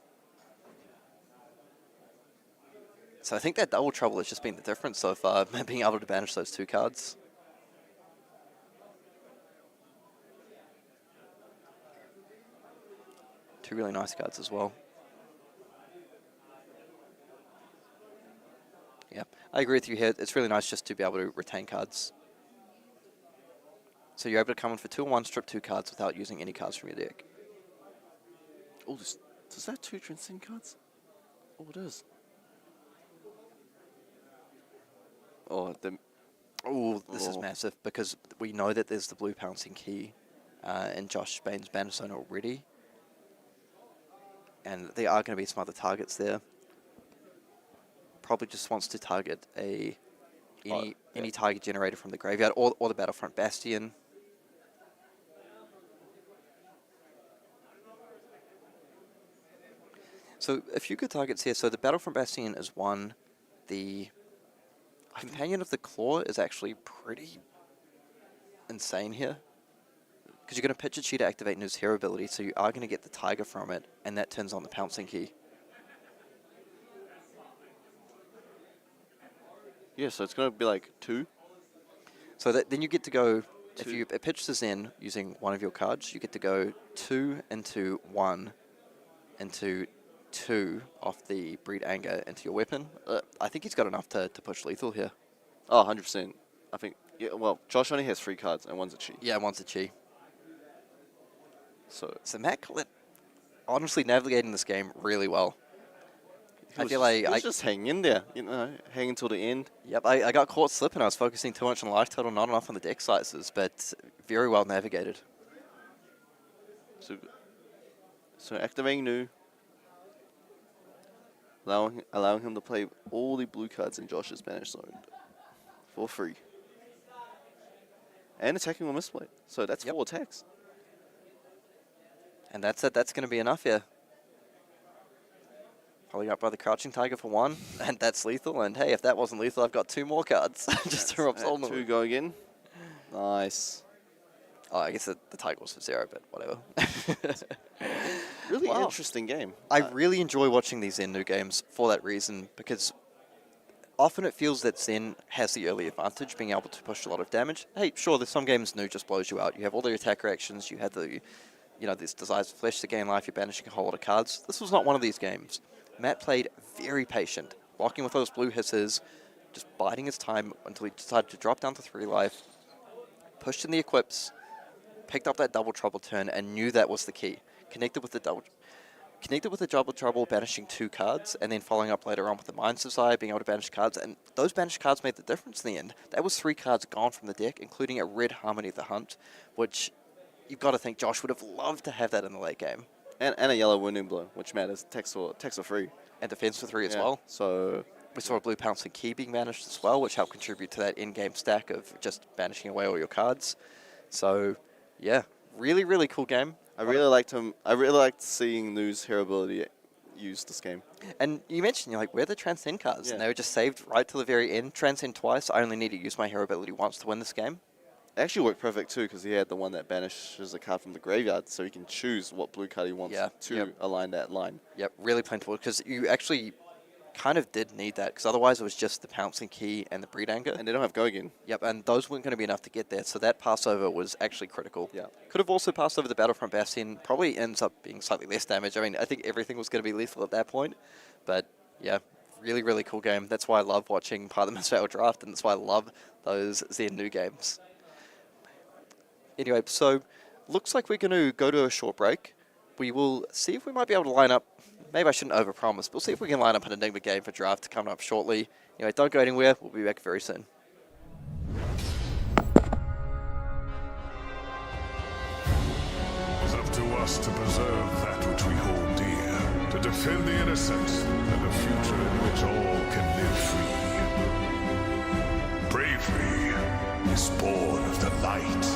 [SPEAKER 1] So I think that double trouble has just been the difference so far, being able to banish those 2 cards. Two really nice cards as well. Yeah, I agree with you here. It's really nice just to be able to retain cards. So you're able to come in for 2 and 1, strip 2 cards without using any cards from your deck.
[SPEAKER 4] Oh, does that have 2 Transcend cards? Oh, it is. Oh,
[SPEAKER 1] this is massive because we know that there's the blue pouncing key in Josh Baines' banner zone already. And there are going to be some other targets there. probably just wants to target any target generator from the graveyard or the Battlefront Bastion. So a few good targets here. So the Battlefront Bastion is one. The Companion of the Claw is actually pretty insane here. Because you're going to pitch a chi to activate Nu's hero ability, so you are going to get the Tiger from it, and that turns on the Pouncing Key.
[SPEAKER 4] Yeah, so it's going to be like 2.
[SPEAKER 1] So then you get to go, if you pitch this in using one of your cards, you get to go 2 into 1 into 2 off the Breed Anger into your weapon. I think he's got enough to push lethal here.
[SPEAKER 4] Oh, 100%. I think, yeah, well, Josh only has 3 cards and one's a chi.
[SPEAKER 1] Yeah, one's a chi.
[SPEAKER 4] So
[SPEAKER 1] Matt Collett honestly navigating this game really well. I feel like
[SPEAKER 4] I just hang in there, you know, hang until the end.
[SPEAKER 1] Yep, I got caught slipping. I was focusing too much on life total, not enough on the deck sizes, but very well navigated.
[SPEAKER 4] So activating Nu, allowing him to play all the blue cards in Josh's Banished Zone for free. And attacking with Mistveil. So that's 4 attacks.
[SPEAKER 1] And that's it. That's going to be enough here. Following up by the Crouching Tiger for 1, and that's lethal. And hey, if that wasn't lethal, I've got 2 more cards. Just to rub salt in the
[SPEAKER 4] 2 go again. Nice.
[SPEAKER 1] Oh, I guess the Tiger was for 0, but whatever.
[SPEAKER 4] Really interesting game.
[SPEAKER 1] I really enjoy watching these Zen new games for that reason, because often it feels that Zen has the early advantage, being able to push a lot of damage. Hey, sure, there's some games Nu just blows you out. You have all the attack reactions, you have the, this Desires for Flesh to gain life, you're banishing a whole lot of cards. This was not one of these games. Matt played very patient, blocking with those blue hisses, just biding his time until he decided to drop down to 3 life, pushed in the equips, picked up that double trouble turn, and knew that was the key. Connected with the double trouble, banishing 2 cards, and then following up later on with the Mind's Desire, being able to banish cards, and those banished cards made the difference in the end. That was 3 cards gone from the deck, including a red Harmony of the Hunt, which you've got to think Josh would have loved to have that in the late game.
[SPEAKER 4] And a yellow Wounding Blow, which matters. Text for free.
[SPEAKER 1] And defense for 3 as well.
[SPEAKER 4] So
[SPEAKER 1] we saw a blue Pouncing Key being banished as well, which helped contribute to that in-game stack of just banishing away all your cards. So, yeah, really, really cool game.
[SPEAKER 4] I really liked seeing Nu's hero ability used this game.
[SPEAKER 1] And you mentioned, you're like, where are the Transcend cards?
[SPEAKER 4] Yeah.
[SPEAKER 1] And they were just saved right to the very end. Transcend twice. I only need to use my hero ability once to win this game.
[SPEAKER 4] It actually worked perfect too, because he had the one that banishes a card from the graveyard, so he can choose what blue card he wants to align that line.
[SPEAKER 1] Yep, really plentiful, because you actually kind of did need that, because otherwise it was just the Pouncing Key and the Breed Anger.
[SPEAKER 4] And they don't have Go Again.
[SPEAKER 1] Yep, and those weren't going to be enough to get there, so that passover was actually critical.
[SPEAKER 4] Yeah.
[SPEAKER 1] Could have also passed over the Battlefront Bastion, probably ends up being slightly less damage. I mean, I think everything was going to be lethal at that point, but yeah, really, really cool game. That's why I love watching part of the Mistveil Draft, and that's why I love those Zen new games. Anyway, so looks like we're going to go to a short break. We will see if we might be able to line up. Maybe I shouldn't overpromise, but we'll see if we can line up an Enigma game for draft coming up shortly. Anyway, don't go anywhere. We'll be back very soon.
[SPEAKER 2] It's up to us to preserve that which we hold dear, to defend the innocent, and a future in which all can live free. Bravery is born of the light.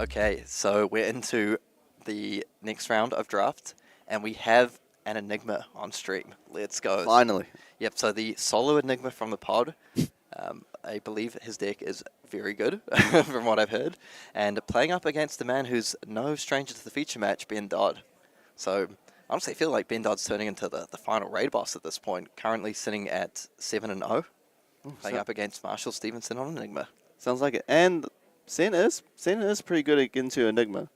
[SPEAKER 1] Okay, so we're into the next round of draft, and we have an Enigma on stream. Let's go.
[SPEAKER 4] Finally.
[SPEAKER 1] Yep, so the solo Enigma from the pod, I believe his deck is very good, from what I've heard, and playing up against the man who's no stranger to the feature match, Ben Dodd. So, honestly, I feel like Ben Dodd's turning into the final raid boss at this point, currently sitting at 7-0, playing up against Marshall Stevenson on Enigma.
[SPEAKER 4] Sounds like it. And Sen is pretty good into Enigma.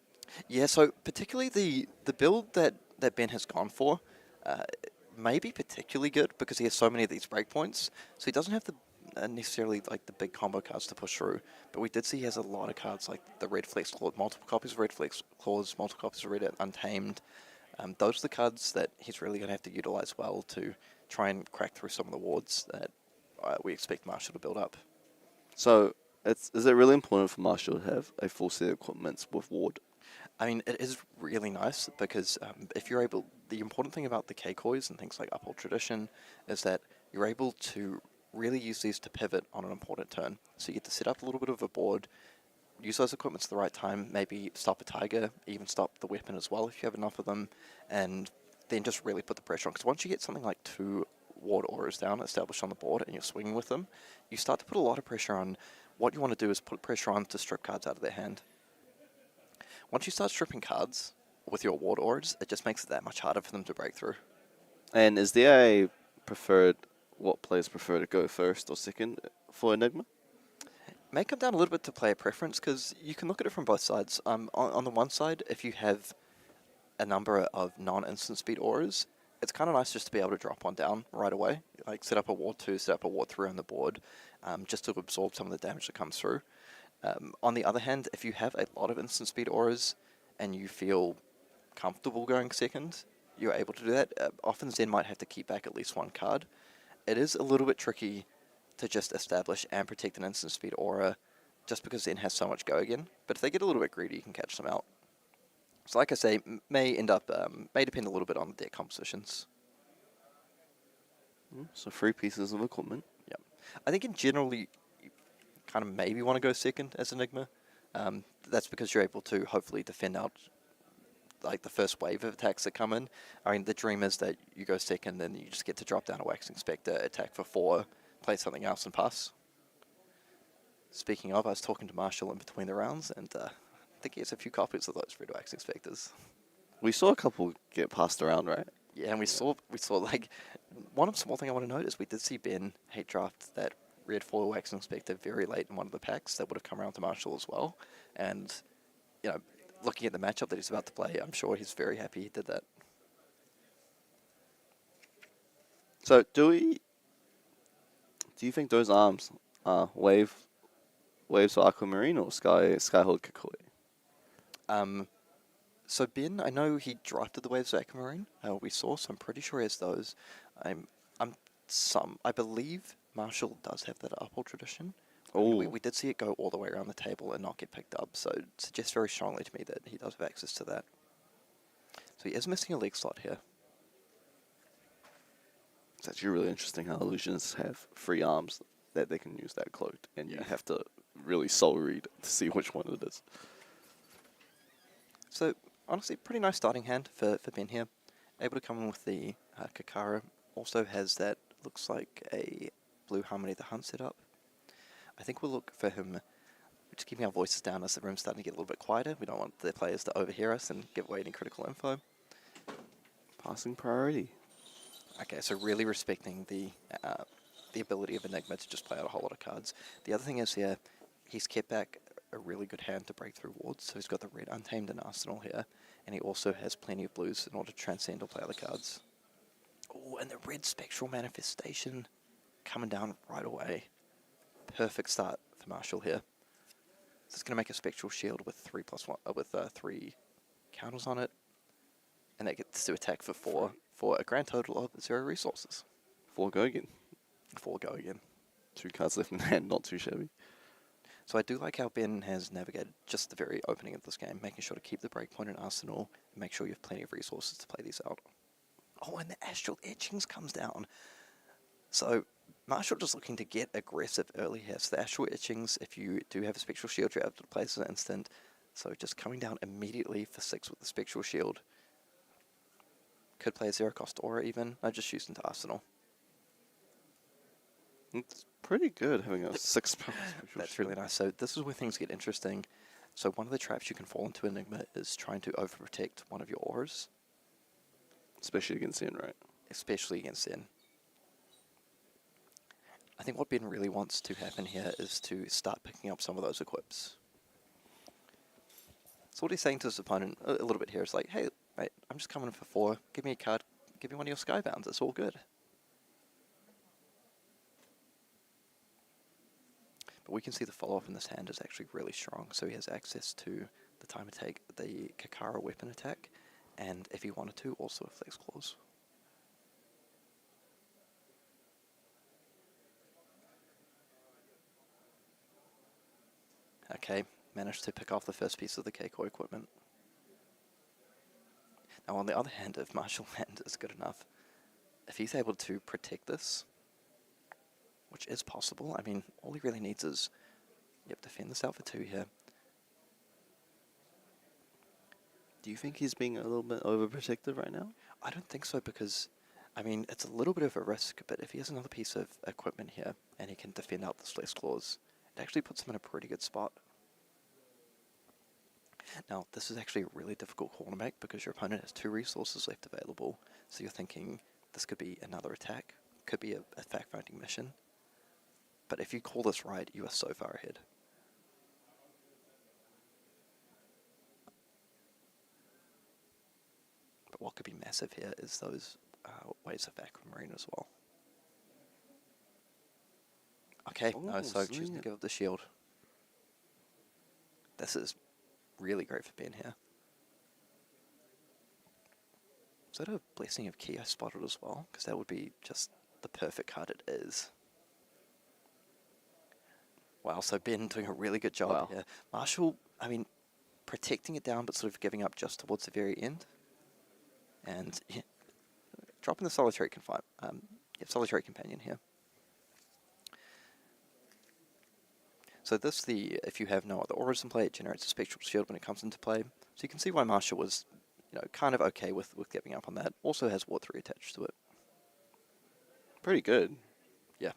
[SPEAKER 1] Yeah, so particularly the build that Ben has gone for may be particularly good because he has so many of these breakpoints. So he doesn't have the necessarily like the big combo cards to push through. But we did see he has a lot of cards like the Red Flex Claw, multiple copies of Red Flex Claws, multiple copies of Red Untamed. Those are the cards that he's really going to have to utilize well to try and crack through some of the wards that we expect Marshall to build up.
[SPEAKER 4] So, is it really important for Marshall to have a full set of equipments with ward?
[SPEAKER 1] I mean, it is really nice because if you're able, the important thing about the K-Kois and things like Uphold Tradition is that you're able to really use these to pivot on an important turn. So you get to set up a little bit of a board, use those equipments at the right time, maybe stop a tiger, even stop the weapon as well if you have enough of them, and then just really put the pressure on. Because once you get something like 2 ward auras down established on the board and you're swinging with them, you start to put a lot of pressure on. What you want to do is put pressure on to strip cards out of their hand. Once you start stripping cards with your ward auras, it just makes it that much harder for them to break through.
[SPEAKER 4] And is there what players prefer to go first or second for Enigma?
[SPEAKER 1] It may come down a little bit to player preference because you can look at it from both sides. On the one side, if you have a number of non-instant speed auras, it's kind of nice just to be able to drop one down right away. Like set up a ward 2, set up a ward 3 on the board, just to absorb some of the damage that comes through. On the other hand, if you have a lot of instant speed auras and you feel comfortable going second, you're able to do that. Often Zen might have to keep back at least one card. It is a little bit tricky to just establish and protect an instant speed aura just because Zen has so much go again. But if they get a little bit greedy, you can catch them out. So like I say, may depend a little bit on the deck compositions.
[SPEAKER 4] So 3 pieces of equipment.
[SPEAKER 1] Yep. I think in general, you kind of maybe want to go second as Enigma. That's because you're able to hopefully defend out like the first wave of attacks that come in. I mean, the dream is that you go second and you just get to drop down a Waxing Spectre, attack for 4, play something else and pass. Speaking of, I was talking to Marshall in between the rounds and I think he has a few copies of those Red Waxing Spectres.
[SPEAKER 4] We saw a couple get passed around, right?
[SPEAKER 1] Yeah, and we saw like one small thing I want to note is we did see Ben hate draft that Red Foil Waxing Spectre very late in one of the packs that would have come around to Marshall as well. And, you know, looking at the matchup that he's about to play, I'm sure he's very happy he did that.
[SPEAKER 4] So, do you think those arms are Waves for Aquamarine or Skyhold Kikoi?
[SPEAKER 1] So Ben, I know he drafted the Waves of Aquamarine. We saw, so I'm pretty sure he has those. I believe Marshall does have that Uphold Tradition. We did see it go all the way around the table and not get picked up, so it suggests very strongly to me that he does have access to that. So he is missing a leg slot here.
[SPEAKER 4] It's actually really interesting how illusions have 3 arms that they can use that cloaked, and you have to really soul read to see which one it is.
[SPEAKER 1] So honestly, pretty nice starting hand for Ben here. Able to come in with the Kakara. Also has that, looks like a Blue Harmony the Hunt set up. I think we'll look for him, just keeping our voices down as the room's starting to get a little bit quieter. We don't want the players to overhear us and give away any critical info.
[SPEAKER 4] Passing priority.
[SPEAKER 1] Okay, so really respecting the ability of Enigma to just play out a whole lot of cards. The other thing is here, he's kept back a really good hand to break through wards. So he's got the red Untamed and Arsenal here, and he also has plenty of blues in order to transcend or play other cards. Oh, and the red Spectral Manifestation coming down right away. Perfect start for Marshall here. So it's going to make a Spectral Shield with 3 counters on it, and that gets to attack for 4 for a grand total of 0 resources.
[SPEAKER 4] 4 go again.
[SPEAKER 1] 4 go again.
[SPEAKER 4] 2 cards left in hand, not too shabby.
[SPEAKER 1] So I do like how Ben has navigated just the very opening of this game, making sure to keep the breakpoint in Arsenal and make sure you have plenty of resources to play these out. Oh, and the Astral Etchings comes down. So Marshall just looking to get aggressive early here. So the Astral Etchings, if you do have a Spectral Shield, you're able to place an instant. So just coming down immediately for 6 with the Spectral Shield. Could play a 0-cost Aura even. No, just use into Arsenal.
[SPEAKER 4] It's pretty good having a 6 power.
[SPEAKER 1] That's really nice. So this is where things get interesting. So one of the traps you can fall into Enigma is trying to overprotect one of your auras.
[SPEAKER 4] Especially against Zen, right?
[SPEAKER 1] Especially against Zen. I think what Ben really wants to happen here is to start picking up some of those equips. So what he's saying to his opponent a little bit here is like, hey, mate, I'm just coming in for 4. Give me a card. Give me one of your Skybounds. It's all good. But we can see the follow-up in this hand is actually really strong. So he has access to the time attack, the Kakara weapon attack, and if he wanted to, also a Flex Clause. Okay, managed to pick off the first piece of the Keiko equipment. Now on the other hand, if Martial Land is good enough, if he's able to protect this, which is possible, I mean, all he really needs is, defend this out for 2 here.
[SPEAKER 4] Do you think he's being a little bit overprotective right now?
[SPEAKER 1] I don't think so because, I mean, it's a little bit of a risk, but if he has another piece of equipment here and he can defend out this Flex Clause, it actually puts him in a pretty good spot. Now, this is actually a really difficult call to make because your opponent has 2 resources left available, so you're thinking this could be another attack, could be a fact-finding mission. But if you call this right, you are so far ahead. But what could be massive here is those waves of Aquamarine as well. Okay, no, so choosing to give up the shield. This is really great for Ben here. Is that a Blessing of Ki I spotted as well? Because that would be just the perfect card it is. Wow, so Ben doing a really good job here. Marshall, I mean, protecting it down but sort of giving up just towards the very end. And yeah, dropping the Solitary Solitary Companion here. So this, if you have no other auras in play, it generates a Spectral Shield when it comes into play. So you can see why Marshall was, kind of okay with giving up on that. Also has War 3 attached to it.
[SPEAKER 4] Pretty good.
[SPEAKER 1] Yeah.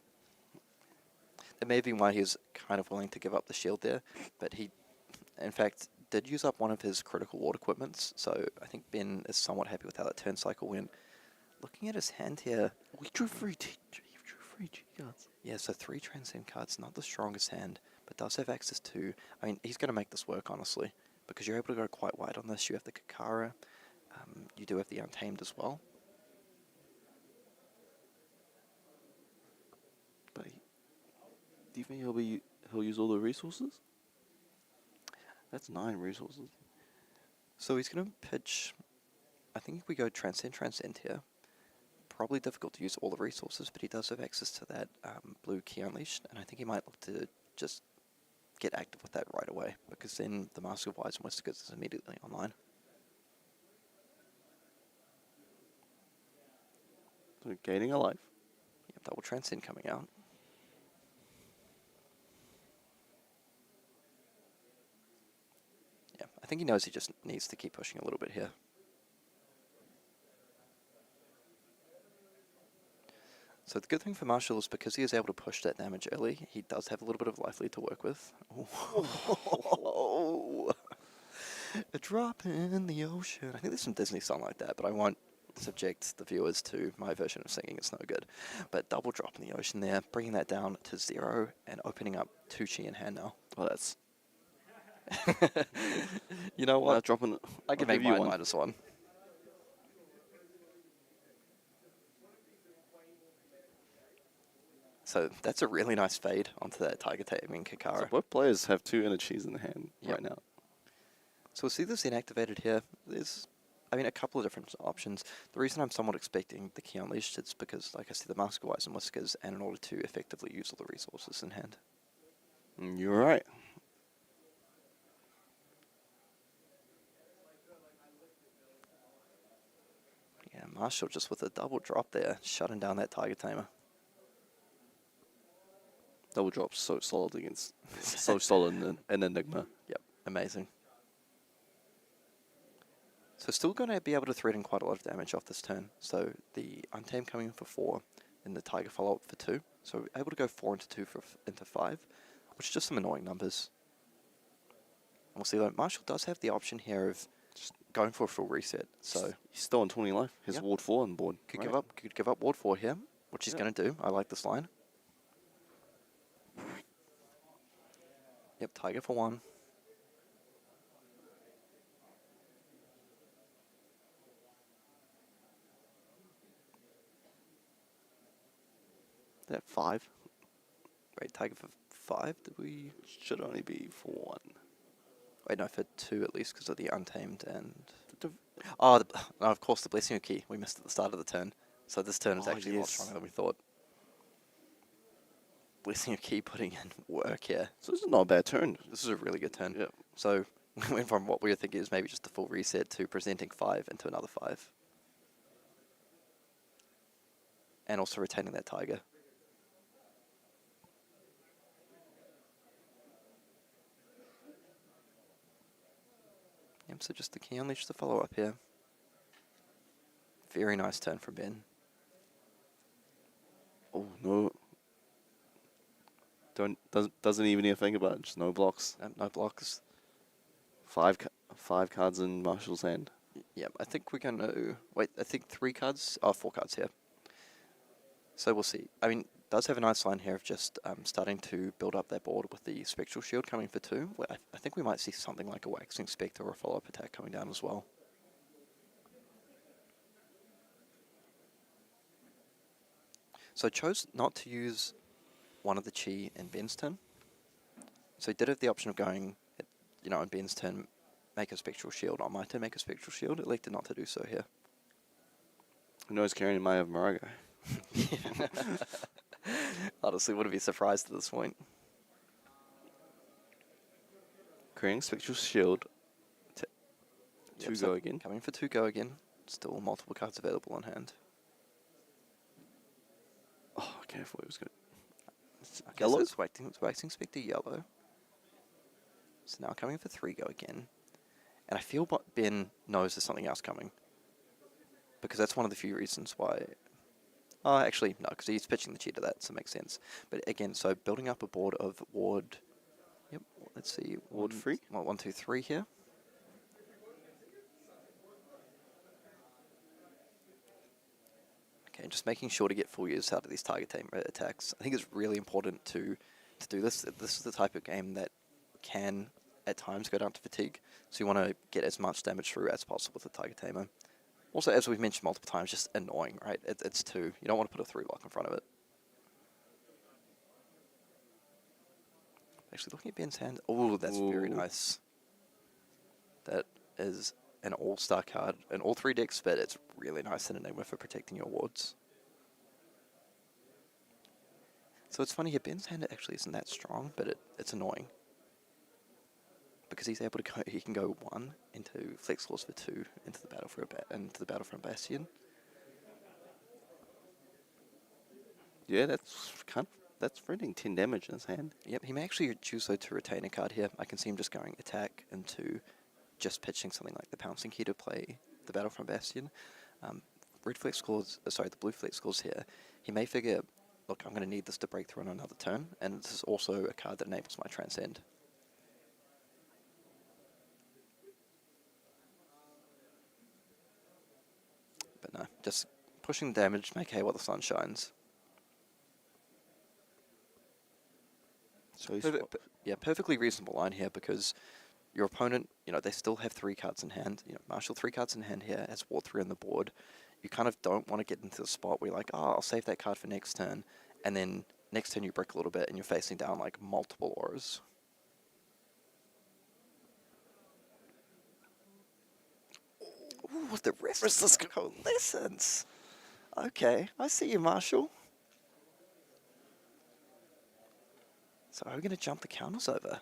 [SPEAKER 1] That may have been why he was kind of willing to give up the shield there, but he, in fact, did use up one of his critical ward equipments, so I think Ben is somewhat happy with how that turn cycle went. Looking at his hand here...
[SPEAKER 4] We drew 3 G cards.
[SPEAKER 1] Yeah, so 3 Transcend cards, not the strongest hand, but does have access to... I mean, he's going to make this work, honestly, because you're able to go quite wide on this. You have the Kakara, you do have the Untamed as well.
[SPEAKER 4] But do you think he'll use all the resources? That's 9 resources.
[SPEAKER 1] So he's going to pitch... I think if we go Transcend here, probably difficult to use all the resources, but he does have access to that blue Key Unleashed, and I think he might look to just get active with that right away, because then the Mask of Wise and Westigers is immediately online.
[SPEAKER 4] So gaining a life.
[SPEAKER 1] Yep, double Transcend coming out. Yeah, I think he knows he just needs to keep pushing a little bit here. So the good thing for Marshall is because he is able to push that damage early, he does have a little bit of life lead to work with. Oh. A drop in the ocean. I think there's some Disney song like that, but I won't subject the viewers to my version of singing. It's no good. But double drop in the ocean there, bringing that down to 0 and opening up 2 Chi in hand now.
[SPEAKER 4] Well, that's...
[SPEAKER 1] You know what?
[SPEAKER 4] Dropping...
[SPEAKER 1] I can make mine -1. So that's a really nice fade onto that Tiger Taming Kakara.
[SPEAKER 4] So both players have 2 energies in the hand right now.
[SPEAKER 1] So we'll see this inactivated here. There's, I mean, a couple of different options. The reason I'm somewhat expecting the Key Unleashed is because, like I said, the Mask of Wise and Whiskers, and in order to effectively use all the resources in hand.
[SPEAKER 4] You're right.
[SPEAKER 1] Yeah, Marshall just with a double drop there, shutting down that Tiger Tamer.
[SPEAKER 4] Double drop so solid against, so solid in Enigma.
[SPEAKER 1] Yep, amazing. So still going to be able to threaten quite a lot of damage off this turn. So the Untamed coming in for 4, and the Tiger follow-up for 2. So able to go 4 into 2 into 5, which is just some annoying numbers. And we'll see that Marshall does have the option here of just going for a full reset. So
[SPEAKER 4] he's still on 20 life. His
[SPEAKER 1] Yep.
[SPEAKER 4] Ward 4 on board.
[SPEAKER 1] could
[SPEAKER 4] right?
[SPEAKER 1] give up Ward 4 here, which he's
[SPEAKER 4] Yep.
[SPEAKER 1] going to do. I like this line. Yep, Tiger for 1.
[SPEAKER 4] That 5
[SPEAKER 1] Wait, Tiger for 5? Did we?
[SPEAKER 4] should only be for 1.
[SPEAKER 1] Wait, no, for 2 at least because of the Untamed and... Oh, no, of course, the Blessing of Key. We missed at the start of the turn. So this turn is
[SPEAKER 4] Oh,
[SPEAKER 1] actually a lot
[SPEAKER 4] yes.
[SPEAKER 1] stronger than we thought. Blessing of Key putting in work here.
[SPEAKER 4] So this is not a bad turn.
[SPEAKER 1] This is a really good turn.
[SPEAKER 4] Yeah.
[SPEAKER 1] So we went from what we were thinking is maybe just a full reset to presenting 5 into another 5. And also retaining that Tiger. Yep, so just the Key Unleash the follow-up here. Very nice turn from Ben.
[SPEAKER 4] Oh, no. Doesn't even need to think about it. Just no blocks.
[SPEAKER 1] No blocks.
[SPEAKER 4] 5 cards in Marshall's hand.
[SPEAKER 1] Yep, I think we're going to... Wait, I think 3 cards... Oh, 4 cards here. So we'll see. I mean, does have a nice line here of just starting to build up that board with the Spectral Shield coming for 2. Well, I think we might see something like a Waxing Spectre or a follow-up attack coming down as well. So chose not to use one of the Chi in Ben's turn. So he did have the option of going, you know, in Ben's turn, make a Spectral Shield. On my turn, make a Spectral Shield. Elected not to do so here.
[SPEAKER 4] Who knows, Kieran might have Marko.
[SPEAKER 1] Honestly, wouldn't be surprised at this point.
[SPEAKER 4] Creating Spectral Shield.
[SPEAKER 1] Yep,
[SPEAKER 4] Go
[SPEAKER 1] so
[SPEAKER 4] again.
[SPEAKER 1] Coming for 2 go again. Still multiple cards available on hand.
[SPEAKER 4] Oh, okay, I thought it was good.
[SPEAKER 1] Okay,
[SPEAKER 4] Yellow?
[SPEAKER 1] so it's Waxing Spectre yellow. So now coming for 3 go again. And I feel what Ben knows there's something else coming. Because that's one of the few reasons why... Oh, actually, no, because he's pitching the Chi to that, so it makes sense. But again, so building up a board of Ward... Yep, let's see.
[SPEAKER 4] Ward 3?
[SPEAKER 1] 1, 2, 3 here. Okay, just making sure to get full use out of these target attacks. I think it's really important to do this. This is the type of game that can, at times, go down to fatigue. So you want to get as much damage through as possible with the Tiger Tamer. Also, as we've mentioned multiple times, just annoying, right? It's 2. You don't want to put a 3 block in front of it. Actually, looking at Ben's hand, oh, that's very nice. That is an all-star card in all 3 decks, but it's really nice in Enigma for protecting your wards. So it's funny here, Ben's hand actually isn't that strong, but it's annoying. Because he's able to go, he can go 1 into Flex Claws for 2 into the Battlefront Bastion.
[SPEAKER 4] Yeah, that's rending 10 damage in his hand.
[SPEAKER 1] Yep, he may actually choose though to retain a card here. I can see him just going attack into just pitching something like the Pouncing Key to play the Battlefront Bastion. Red Flex Claws, sorry, the blue Flex Claws here. He may figure, look, I'm going to need this to break through on another turn, and this is also a card that enables my Transcend. But no, just pushing the damage, make hay while the sun shines.
[SPEAKER 4] So he's
[SPEAKER 1] Yeah, perfectly reasonable line here because your opponent, you know, they still have 3 cards in hand. You know, Marshall 3 cards in hand here, has Ward 3 on the board. You kind of don't want to get into the spot where you're like, oh, I'll save that card for next turn, and then next turn you brick a little bit and you're facing down like multiple auras. Ooh, the Restless Coalescence. Okay, I see you, Marshall. So are we going to jump the counters over?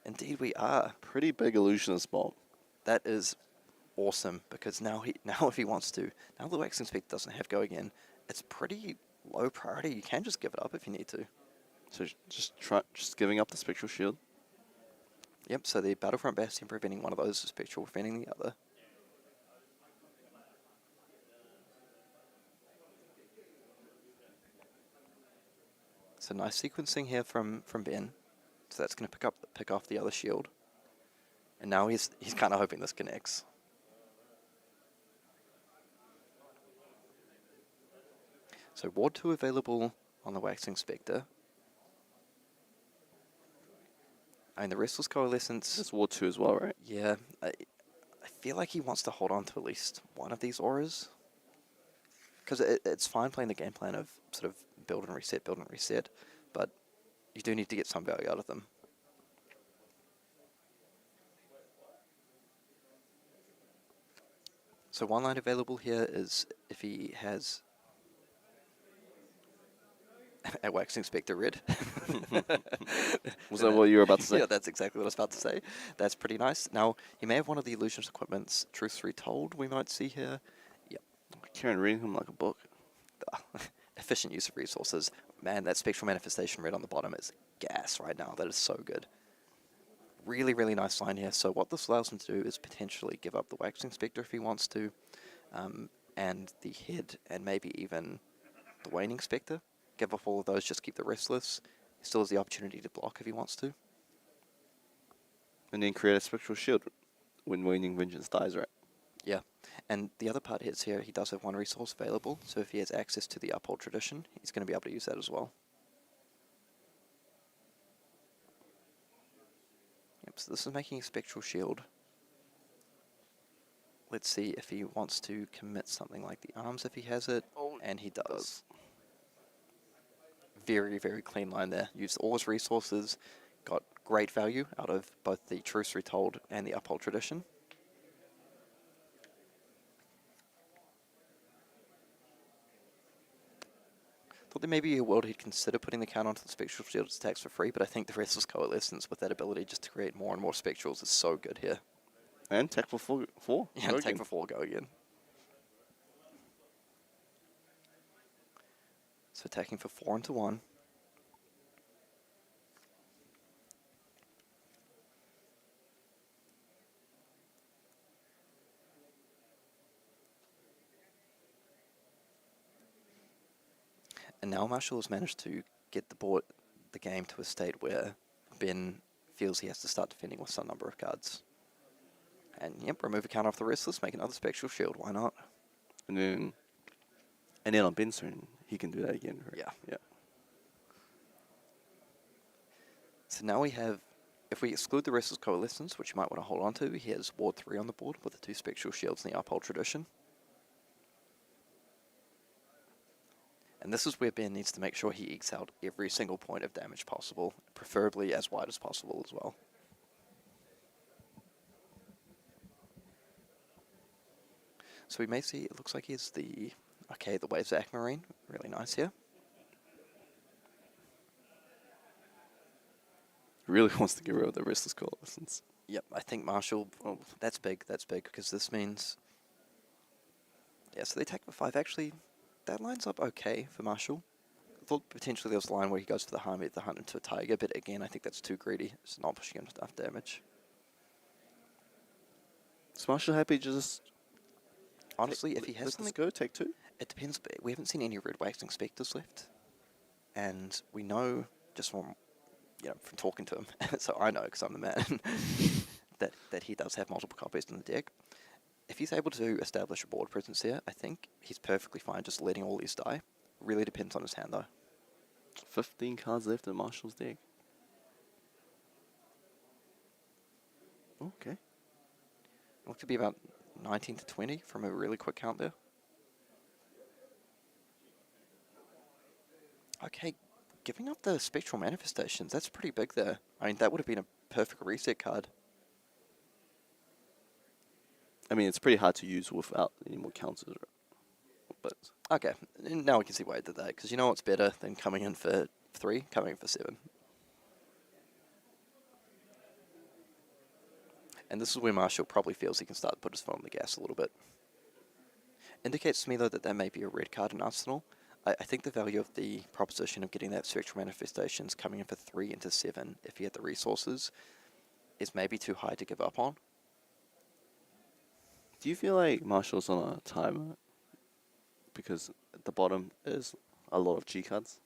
[SPEAKER 1] Indeed we are.
[SPEAKER 4] pretty big illusionist bomb.
[SPEAKER 1] That is awesome because now if he wants to, now the Waxing Spectre doesn't have go again, it's pretty low priority. You can just give it up if you need to.
[SPEAKER 4] So just giving up the Spectral Shield.
[SPEAKER 1] Yep, so the Battlefront Bastion preventing one of those, Spectral preventing the other. So nice sequencing here from Ben. So that's going to pick off the other shield. And now he's kind of hoping this connects. So Ward 2 available on the Waxing Spectre. I mean, the Restless Coalescence...
[SPEAKER 4] It's Ward 2 as well, right?
[SPEAKER 1] Yeah. I feel like he wants to hold on to at least one of these auras. Because it's fine playing the game plan of sort of build and reset, but you do need to get some value out of them. So one line available here is if he has a Waxing Spectre red.
[SPEAKER 4] Was that what you were about to say?
[SPEAKER 1] Yeah, that's exactly what I was about to say. That's pretty nice. Now, he may have one of the Illusionist equipments, Truth Retold, we might see here. Yep.
[SPEAKER 4] Kieran reading him like a book.
[SPEAKER 1] Efficient use of resources. Man, that Spectral Manifestation red on the bottom is gas right now. That is so good. Really, really nice line here. So what this allows him to do is potentially give up the Waxing Spectre if he wants to, and the head, and maybe even the Waning Spectre. Give up all of those, just keep the Restless. He still has the opportunity to block if he wants to.
[SPEAKER 4] And then create a Spectral Shield when Waning Vengeance dies, right?
[SPEAKER 1] Yeah. And the other part is here, he does have one resource available, so if he has access to the Uphold Tradition, he's going to be able to use that as well. Yep, so this is making a Spectral Shield. Let's see if he wants to commit something like the arms if he has it, and he does. Very, very clean line there. Used all his resources, got great value out of both the Truce Retold and the Uphold Tradition. Thought there may be a world he'd consider putting the count onto the Spectral Shield attacks for free, but I think the Restless Coalescence with that ability just to create more and more Spectrals is so good here.
[SPEAKER 4] And attack for four.
[SPEAKER 1] Yeah, and attack for 4, go again. So attacking for 4 into 1. And now Marshall has managed to get the game to a state where Ben feels he has to start defending with some number of cards. And yep, remove a count off the Restless, make another Spectral Shield, why not?
[SPEAKER 4] And then on Ben's turn, he can do that again, right?
[SPEAKER 1] Yeah. So now we have, if we exclude the Restless Coalescence, which you might want to hold on to, he has Ward 3 on the board with the 2 Spectral Shields and the Uphold Tradition. And this is where Ben needs to make sure he ekes out every single point of damage possible, preferably as wide as possible as well. So we may see, it looks like he's the Waves Aquamarine, really nice here.
[SPEAKER 4] Really wants to get rid of the Restless Coalescence.
[SPEAKER 1] Yep, I think Marshall, that's big, because this means, yeah, so they attack for 5, actually, that lines up okay for Marshall. I thought potentially there was a line where he goes for the Hermit, the Hunt into a Tiger, but again, I think that's too greedy, it's not pushing him enough damage.
[SPEAKER 4] Is Marshall happy just...
[SPEAKER 1] Honestly, if he has something...
[SPEAKER 4] Let's go, take 2?
[SPEAKER 1] It depends, but we haven't seen any Red Waxing Spectres left. And we know, just from talking to him, so I know because I'm the man, that he does have multiple copies in the deck. If he's able to establish a board presence here, I think he's perfectly fine just letting all these die. Really depends on his hand though.
[SPEAKER 4] 15 cards left in Marshall's deck. Okay.
[SPEAKER 1] Looks to be about 19 to 20 from a really quick count there. Okay, giving up the Spectral Manifestations, that's pretty big there. I mean, that would have been a perfect reset card.
[SPEAKER 4] I mean, it's pretty hard to use without any more counters, but...
[SPEAKER 1] Okay, now we can see why I did that, because you know what's better than coming in for 3, coming in for 7. And this is where Marshall probably feels he can start to put his foot on the gas a little bit. Indicates to me, though, that there may be a red card in Arsenal. I think the value of the proposition of getting that Spectral Manifestations coming in for 3 into 7, if he had the resources, is maybe too high to give up on.
[SPEAKER 4] Do you feel like Marshall's on a timer? Because at the bottom is a lot of G cards.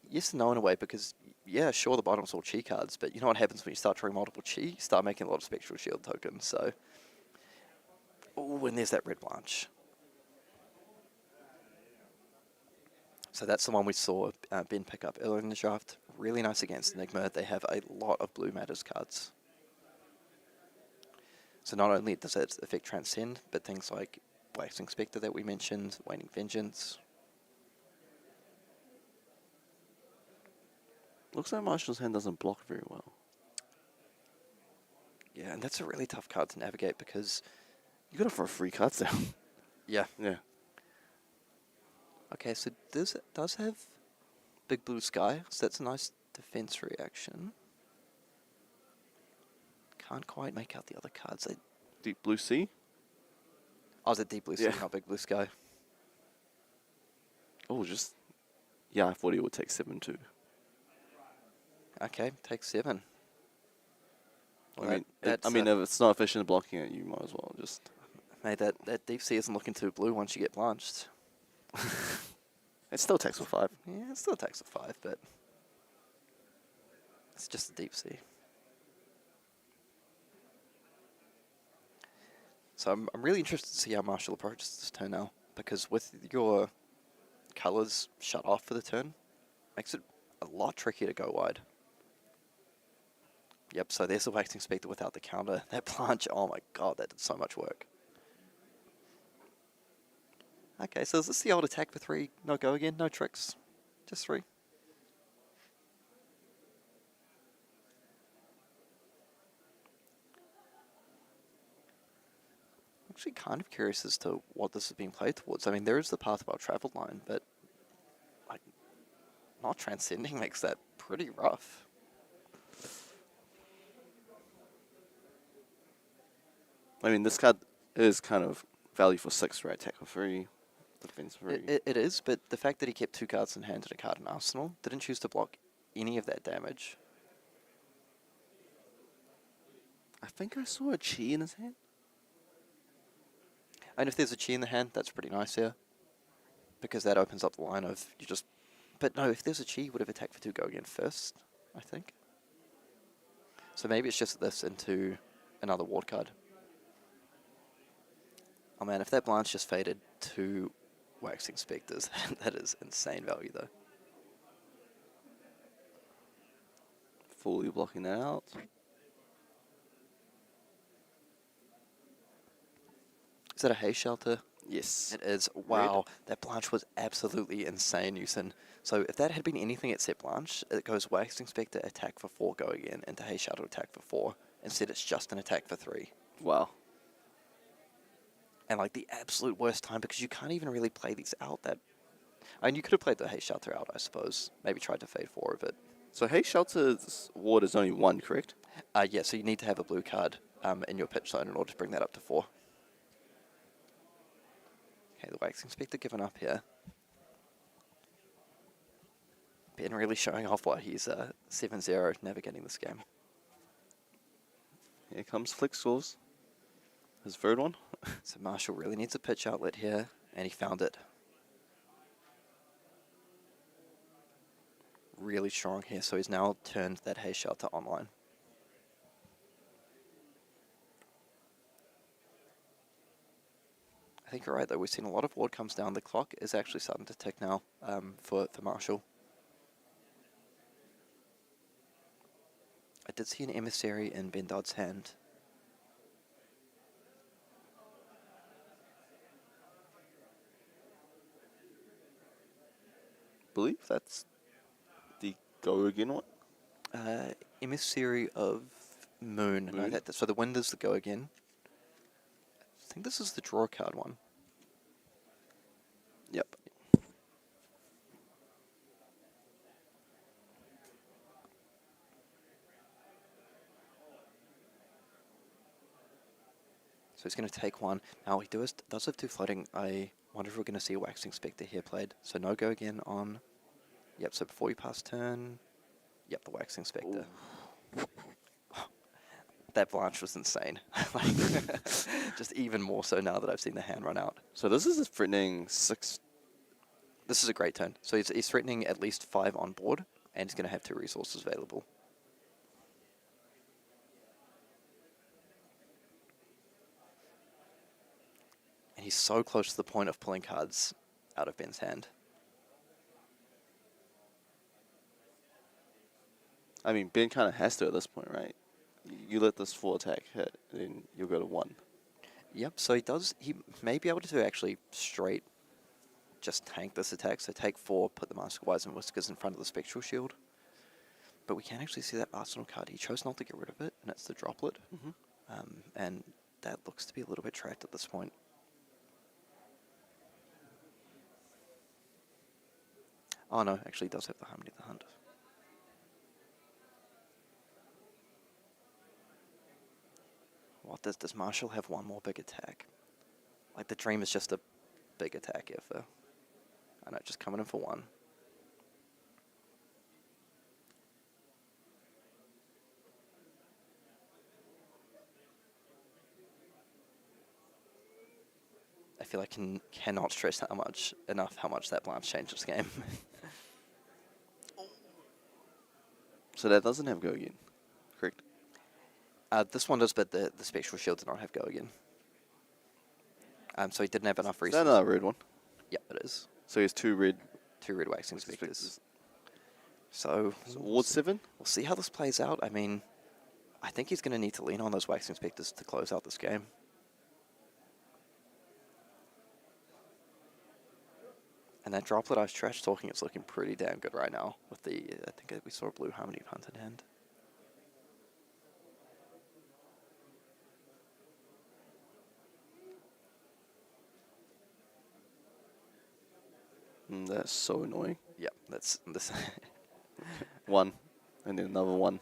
[SPEAKER 1] Yes and no in a way, because, yeah, sure, the bottom's all chi cards, but you know what happens when you start drawing multiple chi? You start making a lot of spectral shield tokens, so... Oh, and there's that red Blanche. So that's the one we saw Ben pick up earlier in the draft. Really nice against Enigma. They have a lot of blue matters cards. So not only does it affect Transcend, but things like Waxing Spectre that we mentioned, Waning Vengeance.
[SPEAKER 4] Looks like Marshall's hand doesn't block very well.
[SPEAKER 1] Yeah, and that's a really tough card to navigate because...
[SPEAKER 4] You gotta throw 3 cards down.
[SPEAKER 1] Yeah.
[SPEAKER 4] Yeah.
[SPEAKER 1] Okay, so this does have Big Blue Sky, so that's a nice defense reaction. Can't quite make out the other cards.
[SPEAKER 4] Deep Blue Sea?
[SPEAKER 1] Oh, is it Deep Blue Sea, not Big Blue Sky?
[SPEAKER 4] Oh, just... Yeah, I thought he would take 7 too.
[SPEAKER 1] Okay, take 7. Well,
[SPEAKER 4] I mean, if it's not efficient blocking it, you might as well just...
[SPEAKER 1] Mate, that Deep Sea isn't looking too blue once you get blanched.
[SPEAKER 4] It still takes with 5.
[SPEAKER 1] Yeah, it still takes a 5, but... It's just a Deep Sea. So I'm really interested to see how Marshall approaches this turn now, because with your colours shut off for the turn, makes it a lot trickier to go wide. Yep, so there's the Waxing Spectre without the counter. That Blanche, oh my god, that did so much work. Okay, so is this the old attack for 3? No go again? No tricks? Just 3? Actually kind of curious as to what this is being played towards. I mean, there is the path well travelled line, but like, not transcending makes that pretty rough.
[SPEAKER 4] I mean, this card is kind of value for 6, right? Attack for 3, defense for 3.
[SPEAKER 1] It is, but the fact that he kept 2 cards in hand and a card in arsenal, didn't choose to block any of that damage.
[SPEAKER 4] I think I saw a Chi in his hand.
[SPEAKER 1] And if there's a chi in the hand, that's pretty nice here. Because that opens up the line of you just... But no, if there's a chi, you would have attacked for 2 go again first, I think. So maybe it's just this into another ward card. Oh man, if that Blanche just faded 2 Waxing Spectres, that is insane value though.
[SPEAKER 4] Fully blocking that out.
[SPEAKER 1] Is that a hay shelter?
[SPEAKER 4] Yes.
[SPEAKER 1] It is. Wow, that Blanche was absolutely insane, Newson. So if that had been anything except Blanche, it goes Waxing Spectre, attack for 4, go again, into hay shelter, attack for 4. Instead it's just an attack for 3.
[SPEAKER 4] Wow.
[SPEAKER 1] And like the absolute worst time, because you can't even really play these out that... I mean, you could have played the hay shelter out, I suppose. Maybe tried to fade 4 of it.
[SPEAKER 4] So hay shelter's ward is only 1, correct?
[SPEAKER 1] Yeah, so you need to have a blue card in your pitch zone in order to bring that up to 4. Okay, the Waxing Spectre given up here. Ben really showing off why he's 7-0 navigating this game.
[SPEAKER 4] Here comes Flick Scores. His third one.
[SPEAKER 1] So Marshall really needs a pitch outlet here, and he found it. Really strong here, so he's now turned that hay shelter online. I think you're right though, we've seen a lot of ward comes down. The clock is actually starting to tick now for Marshall. I did see an emissary in Ben Dodd's hand.
[SPEAKER 4] I believe that's the go again one.
[SPEAKER 1] Emissary of Moon. No, so the wind is the go again. I think this is the draw card one.
[SPEAKER 4] Yep.
[SPEAKER 1] So he's going to take 1. Now he does have 2 floating. I wonder if we're going to see a Waxing Spectre here played. So no go again on... Yep, so before you pass turn... Yep, the Waxing Spectre. that blanch was insane. Like, just even more so now that I've seen the hand run out.
[SPEAKER 4] So this is threatening 6.
[SPEAKER 1] This is a great turn. So he's threatening at least 5 on board, and he's going to have 2 resources available. And he's so close to the point of pulling cards out of Ben's hand.
[SPEAKER 4] I mean, Ben kind of has to at this point, right? You let this 4 attack hit, then you'll go to 1.
[SPEAKER 1] Yep, so he may be able to actually straight just tank this attack. So take 4, put the Mask of Wise and Whiskers in front of the Spectral Shield. But we can actually see that Arsenal card. He chose not to get rid of it, and it's the Droplet. And that looks to be a little bit tracked at this point. Oh no, actually he does have the Harmony of the Hunt. What does Marshall have one more big attack? Like, the Dream is just a big attack here. I know, just coming in for 1. I feel I cannot stress enough how much that Blanche changed this game.
[SPEAKER 4] So that doesn't have go again, correct?
[SPEAKER 1] This one does, but the Spectral Shield did not have go again. So he didn't have enough
[SPEAKER 4] Is that
[SPEAKER 1] resources.
[SPEAKER 4] another red one?
[SPEAKER 1] Yep, it is.
[SPEAKER 4] So he has 2 red.
[SPEAKER 1] 2 red Waxing Spectres. So
[SPEAKER 4] Ward 7?
[SPEAKER 1] we'll see how this plays out. I mean, I think he's going to need to lean on those Waxing Spectres to close out this game. And that Droplet I was trash talking, it's looking pretty damn good right now. With the, I think we saw a blue Harmony of Hunt in hand.
[SPEAKER 4] That's so annoying.
[SPEAKER 1] Yeah, that's this.
[SPEAKER 4] 1, and then another 1,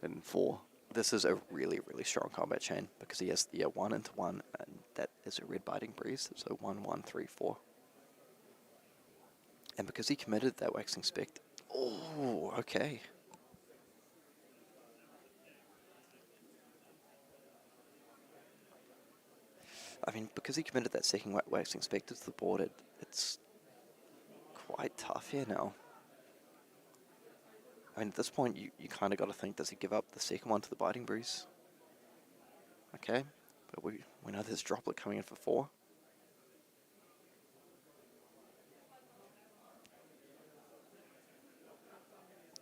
[SPEAKER 4] and 4.
[SPEAKER 1] This is a really, really strong combat chain because he has 1 into 1, and that is a red Biting Breeze. So 1, 1, 3, 4. And because he committed that Waxing Spect. Oh, okay. I mean, because he committed that second Waxing Spectre to the board, it's quite tough here now. I mean, at this point, you kind of got to think, does he give up the second one to the Biting Breeze? Okay, but we know there's Droplet coming in for 4.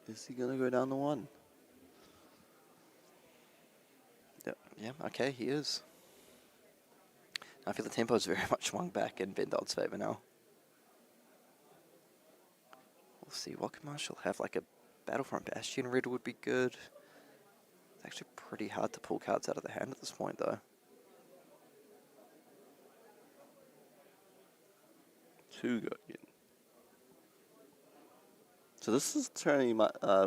[SPEAKER 4] Is he going to go down to 1?
[SPEAKER 1] Yep. Yeah, okay, he is. I feel the tempo is very much swung back in Ben Dodd's favour now. We'll see, what can Marshall have? Like a Battlefront Bastion red would be good. It's actually pretty hard to pull cards out of the hand at this point, though.
[SPEAKER 4] 2 go again. So this is turning,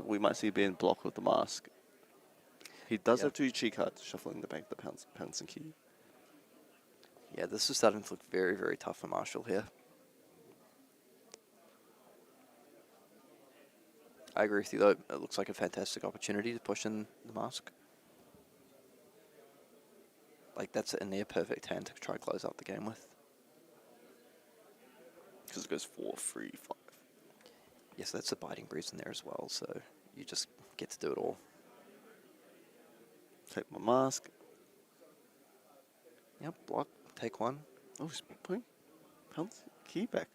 [SPEAKER 4] we might see Ben block with the Mask. He does have 2 cheat cards, shuffling the bank, the pounce and key.
[SPEAKER 1] Yeah, this is starting to look very, very tough for Marshall here. I agree with you, though. It looks like a fantastic opportunity to push in the Mask. Like, that's a near perfect hand to try and close out the game with.
[SPEAKER 4] Because it goes 4, 3, 5.
[SPEAKER 1] Yes, that's a Biting Breeze in there as well, so you just get to do it all.
[SPEAKER 4] Take my Mask.
[SPEAKER 1] Yep, block, take 1.
[SPEAKER 4] Oh, he's putting pounce key back.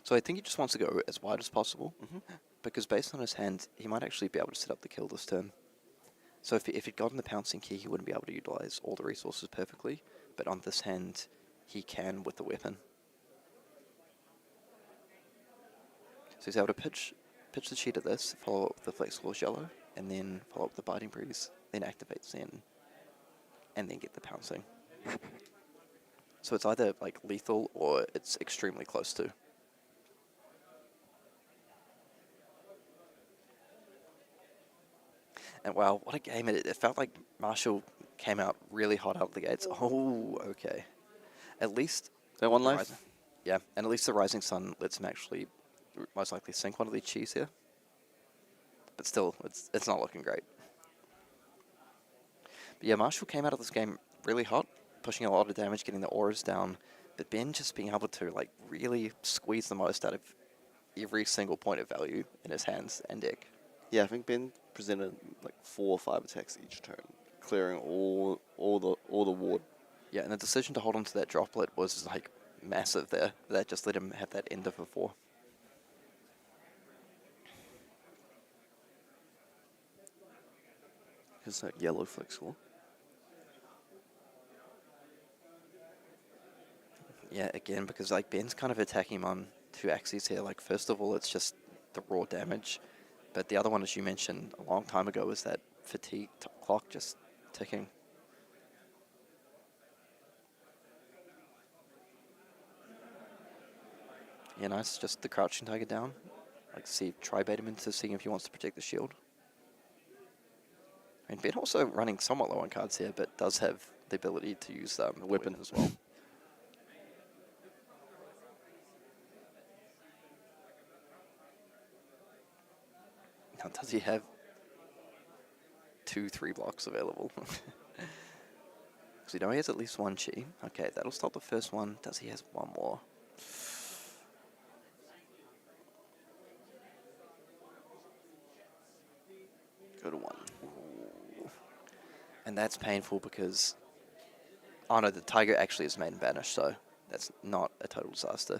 [SPEAKER 1] So I think he just wants to go as wide as possible, because based on his hand, he might actually be able to set up the kill this turn. So if he'd gotten the pouncing key, he wouldn't be able to utilize all the resources perfectly, but on this hand, he can with the weapon. So he's able to pitch the cheat at this, follow up with the Flexible Yellow, and then follow up with the Biting Breeze, then activate Zen, and then get the pouncing. So it's either like lethal or it's extremely close to. And wow, what a game. It felt like Marshall came out really hot out of the gates. Oh, okay. At least...
[SPEAKER 4] Is that 1 life?
[SPEAKER 1] Yeah, and at least the Rising Sun lets him actually most likely sink one of these cheese here. But still, it's not looking great. But yeah, Marshall came out of this game really hot, pushing a lot of damage, getting the auras down. But Ben just being able to like really squeeze the most out of every single point of value in his hands and deck.
[SPEAKER 4] Yeah, I think Ben presented like 4 or 5 attacks each turn, clearing all the ward.
[SPEAKER 1] Yeah, and the decision to hold on to that droplet was like massive there. That just let him have that ender for 4.
[SPEAKER 4] Here's that yellow flex score.
[SPEAKER 1] Yeah, again, because like Ben's kind of attacking him on 2 axes here. Like first of all, it's just the raw damage. But the other one, as you mentioned a long time ago, was that fatigue clock just ticking. Yeah, nice. Just the crouching tiger down. Like try bait him into seeing if he wants to protect the shield. And Ben also running somewhat low on cards here, but does have the ability to use the weapon as well. Now, does he have 2-3 blocks available? Because we know he has at least 1 chi. Okay, that'll stop the first one. Does he has 1 more?
[SPEAKER 4] Go to 1.
[SPEAKER 1] Ooh. And that's painful because... Oh no, the tiger actually is main banished, so that's not a total disaster.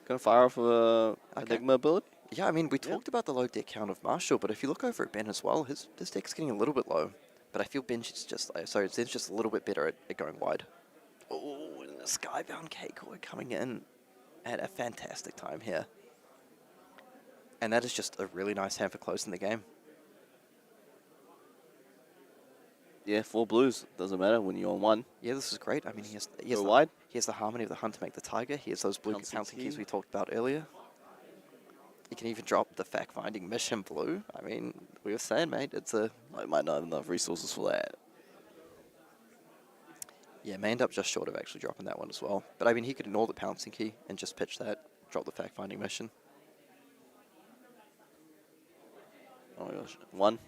[SPEAKER 4] Gonna fire off a Enigma ability?
[SPEAKER 1] Yeah, I mean, we talked about the low deck count of Marshall, but if you look over at Ben as well, his deck's getting a little bit low. But I feel Ben's just, Zen's just a little bit better at going wide. Oh, and the Skybound Keikoi coming in at a fantastic time here. And that is just a really nice hand for closing the game.
[SPEAKER 4] Yeah, 4 blues. Doesn't matter when you're on 1.
[SPEAKER 1] Yeah, this is great. I mean, he has
[SPEAKER 4] wide.
[SPEAKER 1] He has the Harmony of the Hunt to make the Tiger. He has those blue pouncing keys we talked about earlier. You can even drop the fact-finding mission blue. I mean, we were saying, mate,
[SPEAKER 4] I might not have enough resources for that.
[SPEAKER 1] Yeah, may end up just short of actually dropping that one as well. But I mean, he could ignore the pouncing key and just pitch that, drop the fact-finding mission.
[SPEAKER 4] Oh my gosh. 1.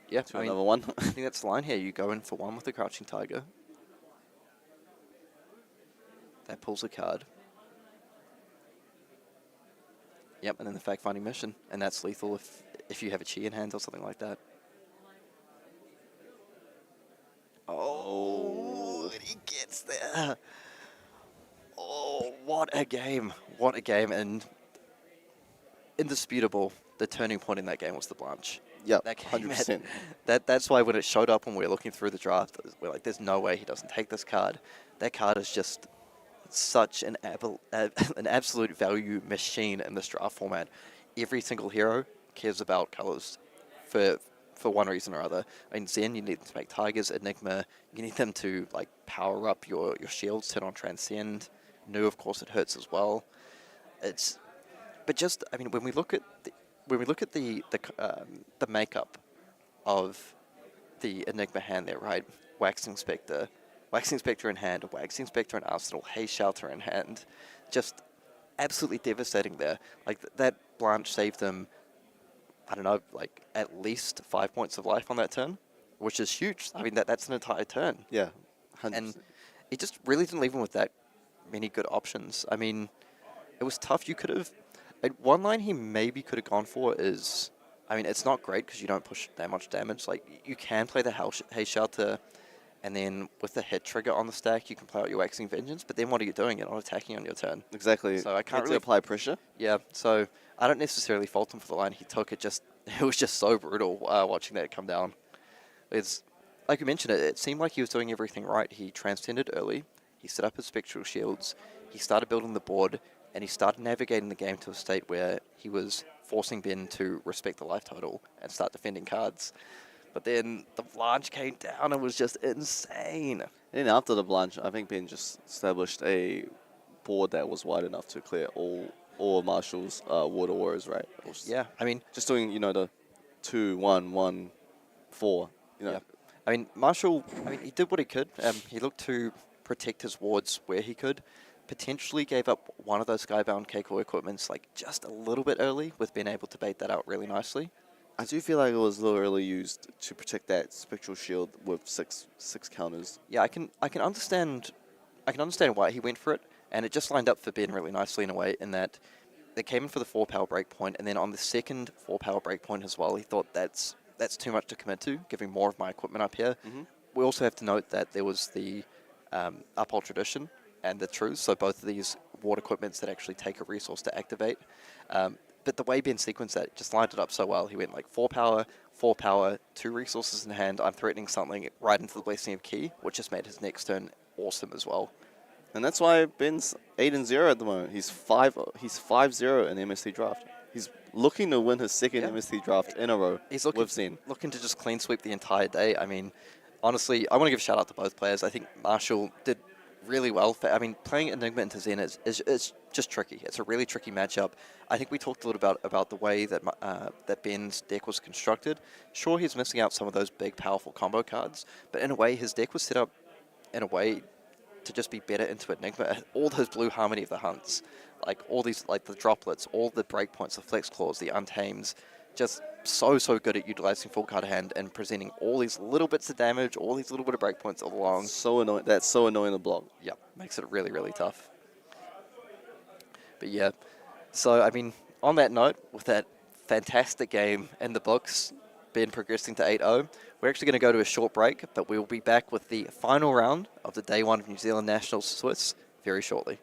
[SPEAKER 1] Yeah,
[SPEAKER 4] To another 1.
[SPEAKER 1] I think that's the line here. You go in for 1 with the Crouching Tiger. That pulls a card. Yep, and then the fact-finding mission. And that's lethal if you have a chi in hand or something like that. Oh, and he gets there. Oh, what a game. What a game. And indisputable, the turning point in that game was the Blanche.
[SPEAKER 4] Yep,
[SPEAKER 1] That game
[SPEAKER 4] 100%.
[SPEAKER 1] That's why when it showed up when we were looking through the draft, we're like, there's no way he doesn't take this card. That card is just such an absolute value machine in this draft format. Every single hero cares about colors for one reason or other. I mean, Zen, you need them to make tigers. Enigma, you need them to like power up your shields, turn on Transcend. Nu, of course, it hurts as well. But just, I mean, when we look at the makeup of the Enigma hand there, right? Waxing Spectre in hand, Waxing Spectre in arsenal, Haze Shelter in hand. Just absolutely devastating there. Like, that Blanche saved them, I don't know, like, at least 5 points of life on that turn, which is huge. I mean, that's an entire turn.
[SPEAKER 4] Yeah, 100%.
[SPEAKER 1] And it just really didn't leave him with that many good options. I mean, it was tough. You could have... One line he maybe could have gone for is... I mean, it's not great because you don't push that much damage. Like, you can play the Haze Shelter, and then with the hit trigger on the stack, you can play out your Waxing Vengeance, but then what are you doing? You're not attacking on your turn.
[SPEAKER 4] Exactly.
[SPEAKER 1] So I can't really
[SPEAKER 4] apply pressure.
[SPEAKER 1] Yeah, so I don't necessarily fault him for the line he took. It was just so brutal watching that come down. It's like you mentioned, it seemed like he was doing everything right. He transcended early. He set up his spectral shields. He started building the board, and he started navigating the game to a state where he was forcing Ben to respect the life total and start defending cards. But then the Blanche came down and was just insane.
[SPEAKER 4] And after the Blanche, I think Ben just established a board that was wide enough to clear all of Marshall's water auras, right?
[SPEAKER 1] Yeah, I mean...
[SPEAKER 4] Just doing, the 2, 1, 1, 4,
[SPEAKER 1] Yeah. I mean, Marshall, he did what he could. He looked to protect his wards where he could. Potentially gave up one of those Skybound Keiko equipments like just a little bit early with being able to bait that out really nicely.
[SPEAKER 4] I do feel like it was a little early used to protect that spectral shield with six counters.
[SPEAKER 1] Yeah, I can understand why he went for it, and it just lined up for Ben really nicely in a way in that they came in for the 4-power breakpoint, and then on the second 4-power breakpoint as well, he thought that's too much to commit to, giving more of my equipment up here. We also have to note that there was the Uphold Tradition and the Truce, so both of these ward equipments that actually take a resource to activate. But the way Ben sequenced that just lined it up so well. He went like 4 power, 2 resources in hand. I'm threatening something right into the Blessing of Ki, which just made his next turn awesome as well.
[SPEAKER 4] And that's why Ben's 8-0 at the moment. He's 5-0 in MST draft. He's looking to win his second MST draft in a row.
[SPEAKER 1] He's
[SPEAKER 4] with Zen.
[SPEAKER 1] looking to just clean sweep the entire day. I mean, honestly, I want to give a shout out to both players. I think Marshall did really well. Playing Enigma into Zen is just tricky. It's a really tricky matchup. I think we talked a little about the way that that Ben's deck was constructed. Sure, he's missing out some of those big, powerful combo cards, but in a way, his deck was set up in a way to just be better into Enigma. All those blue Harmony of the Hunts, like all these, like the droplets, all the breakpoints, the flex claws, the untames, just so good at utilizing full card hand and presenting all these little bits of damage, all these little bit of breakpoints along.
[SPEAKER 4] So annoying. That's so annoying to block.
[SPEAKER 1] Yep, makes it really, really tough. But yeah, so I mean, on that note, with that fantastic game in the books, Ben progressing to 8-0, we're actually going to go to a short break, but we will be back with the final round of the Day 1 of New Zealand Nationals Swiss very shortly.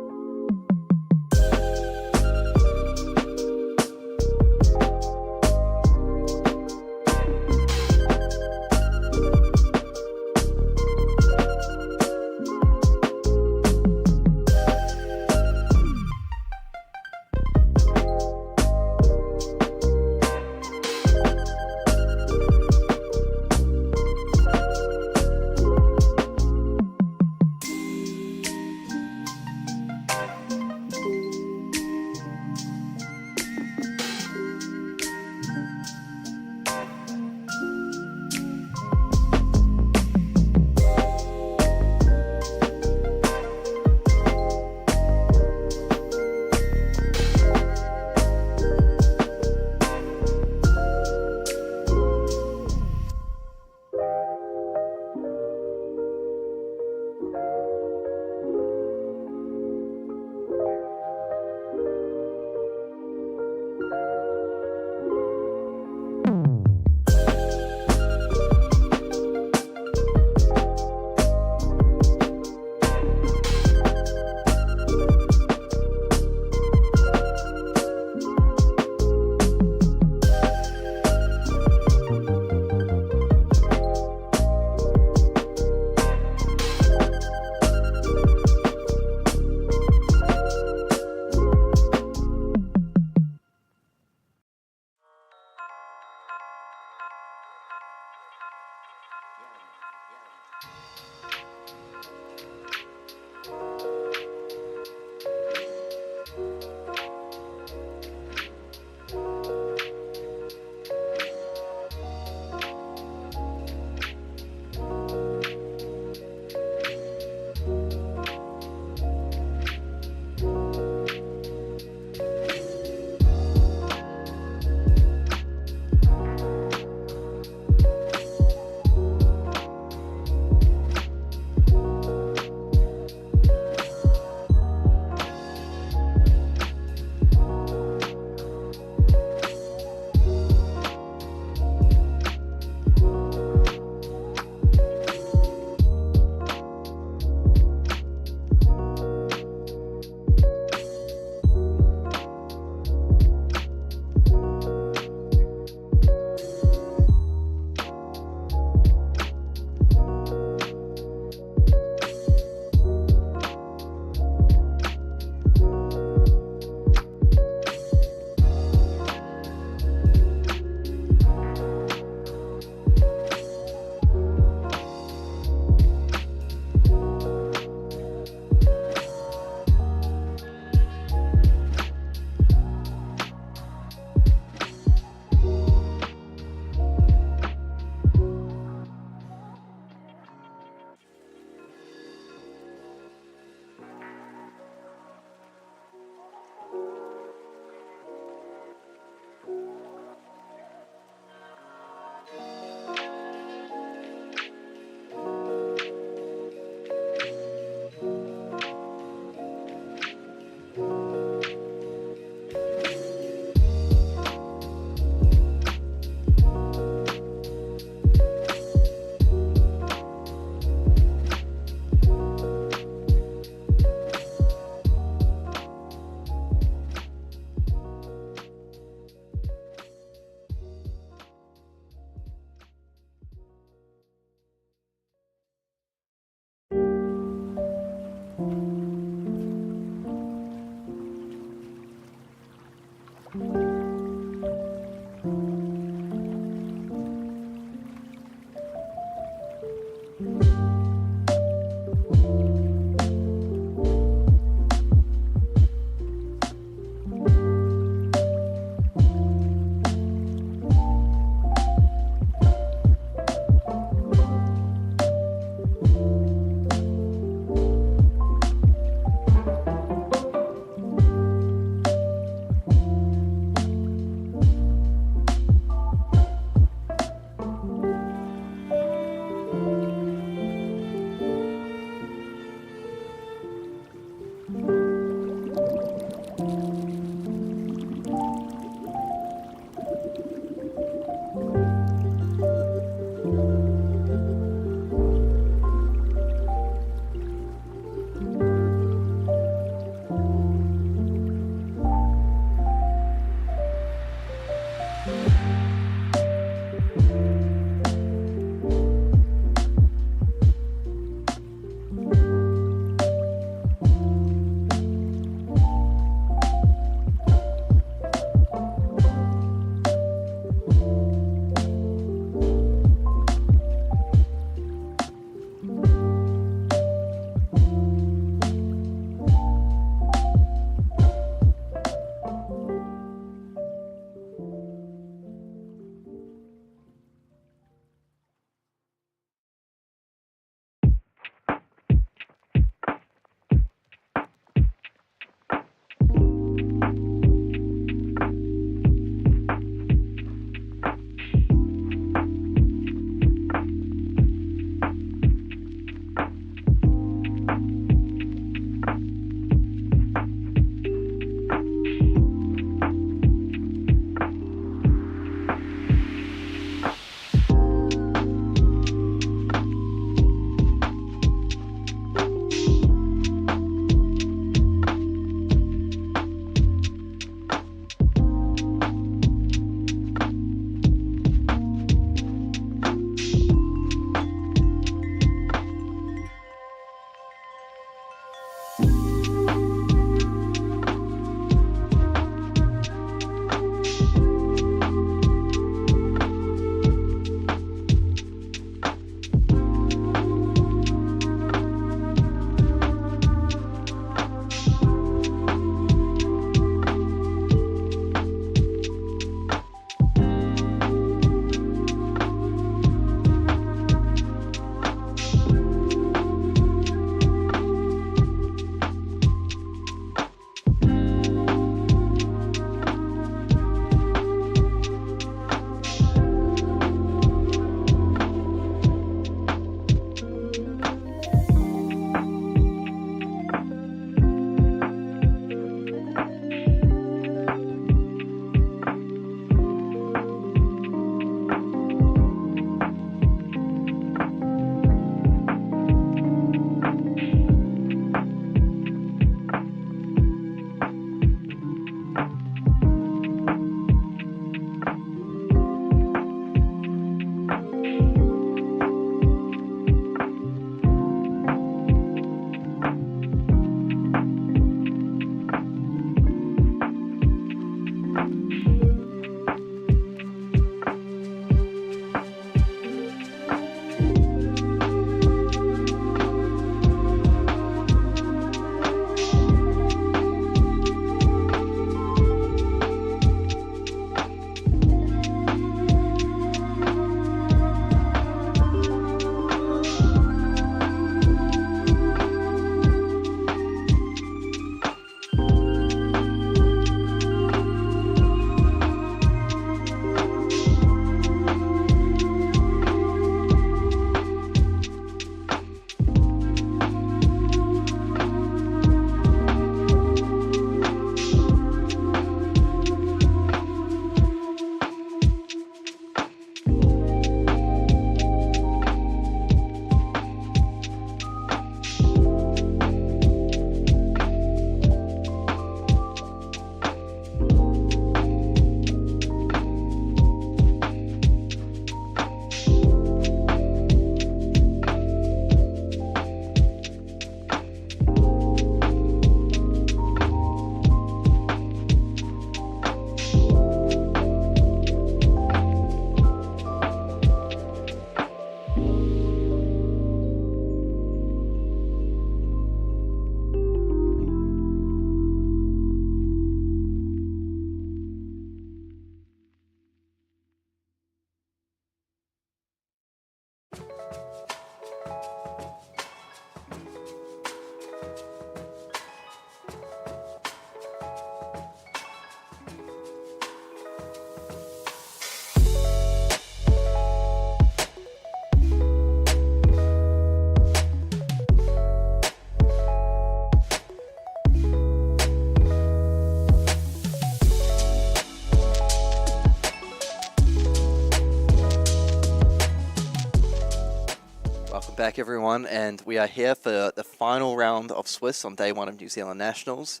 [SPEAKER 1] Welcome back, everyone, and we are here for the final round of Swiss on day one of New Zealand Nationals,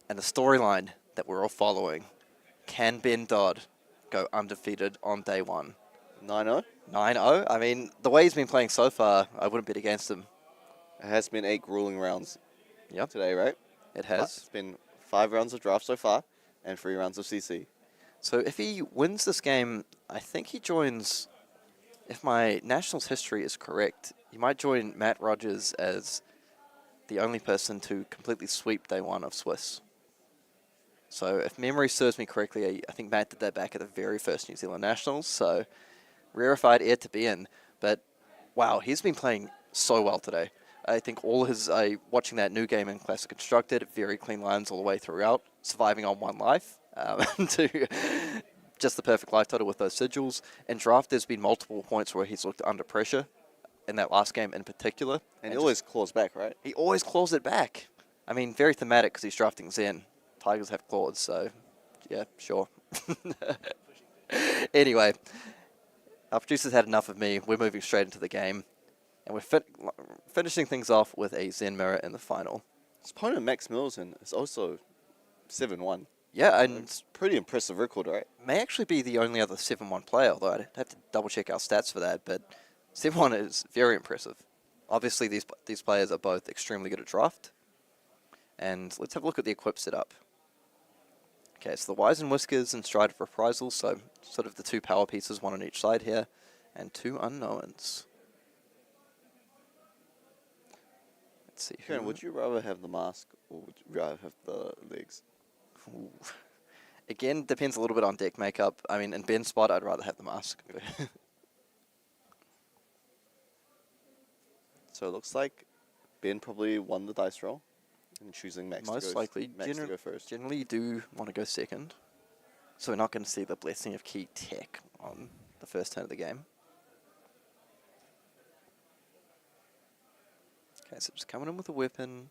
[SPEAKER 1] and the storyline that we're all following. Can Ben Dodd go undefeated on day one?
[SPEAKER 4] 9-0.
[SPEAKER 1] 9-0? I mean, the way he's been playing so far, I wouldn't bet against him.
[SPEAKER 4] It has been 8 grueling rounds today, right?
[SPEAKER 1] It has.
[SPEAKER 4] It's been 5 rounds of draft so far, and 3 rounds of CC.
[SPEAKER 1] So if he wins this game, I think he joins, if my Nationals history is correct, he might join Matt Rogers as the only person to completely sweep day one of Swiss. So if memory serves me correctly, I think Matt did that back at the very first New Zealand Nationals, so rarefied air to be in. But wow, he's been playing so well today. I think all his, watching that new game in Classic Constructed, very clean lines all the way throughout, surviving on 1 life. To just the perfect life total with those sigils. In draft, there's been multiple points where he's looked under pressure, in that last game in particular.
[SPEAKER 4] And he always claws back, right?
[SPEAKER 1] He always claws it back. I mean, very thematic because he's drafting Zen. Tigers have claws, so yeah, sure. Anyway, our producer's had enough of me. We're moving straight into the game. And we're finishing things off with a Zen mirror in the final.
[SPEAKER 4] His opponent, Max Middleton, is also 7-1.
[SPEAKER 1] Yeah, and
[SPEAKER 4] it's pretty impressive record, right?
[SPEAKER 1] May actually be the only other 7-1 player, although I'd have to double check our stats for that, but 7-1 is very impressive. Obviously, these players are both extremely good at draft. And let's have a look at the equip setup. Okay, so the Wise and Whiskers and Stride of Reprisal, so sort of the 2 power pieces, 1 on each side here, and 2 unknowns. Let's see.
[SPEAKER 4] Kieran, would you rather have the mask or would you rather have the legs?
[SPEAKER 1] Ooh. Again, depends a little bit on deck makeup. I mean, in Ben's spot, I'd rather have the mask.
[SPEAKER 4] So it looks like Ben probably won the dice roll and choosing Max
[SPEAKER 1] Most likely.
[SPEAKER 4] Max to go first.
[SPEAKER 1] Generally, you do want to go second. So we're not going to see the blessing of key tech on the first turn of the game. Okay, so just coming in with a weapon.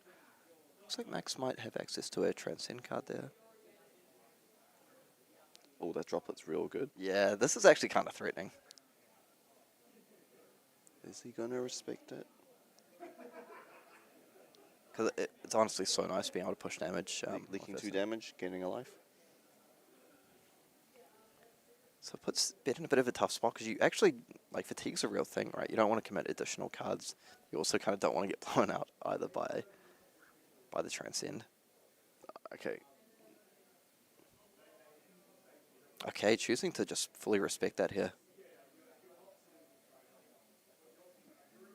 [SPEAKER 1] Looks like Max might have access to a Transcend card there.
[SPEAKER 4] Oh, that droplet's real good.
[SPEAKER 1] Yeah, this is actually kind of threatening.
[SPEAKER 4] Is he going to respect it?
[SPEAKER 1] Because it's honestly so nice being able to push damage.
[SPEAKER 4] Leaking 2 damage, gaining a life.
[SPEAKER 1] So it puts Bet in a bit of a tough spot because you actually, like, fatigue's a real thing, right? You don't want to commit additional cards. You also kind of don't want to get blown out either by the Transcend.
[SPEAKER 4] Okay.
[SPEAKER 1] Okay, choosing to just fully respect that here.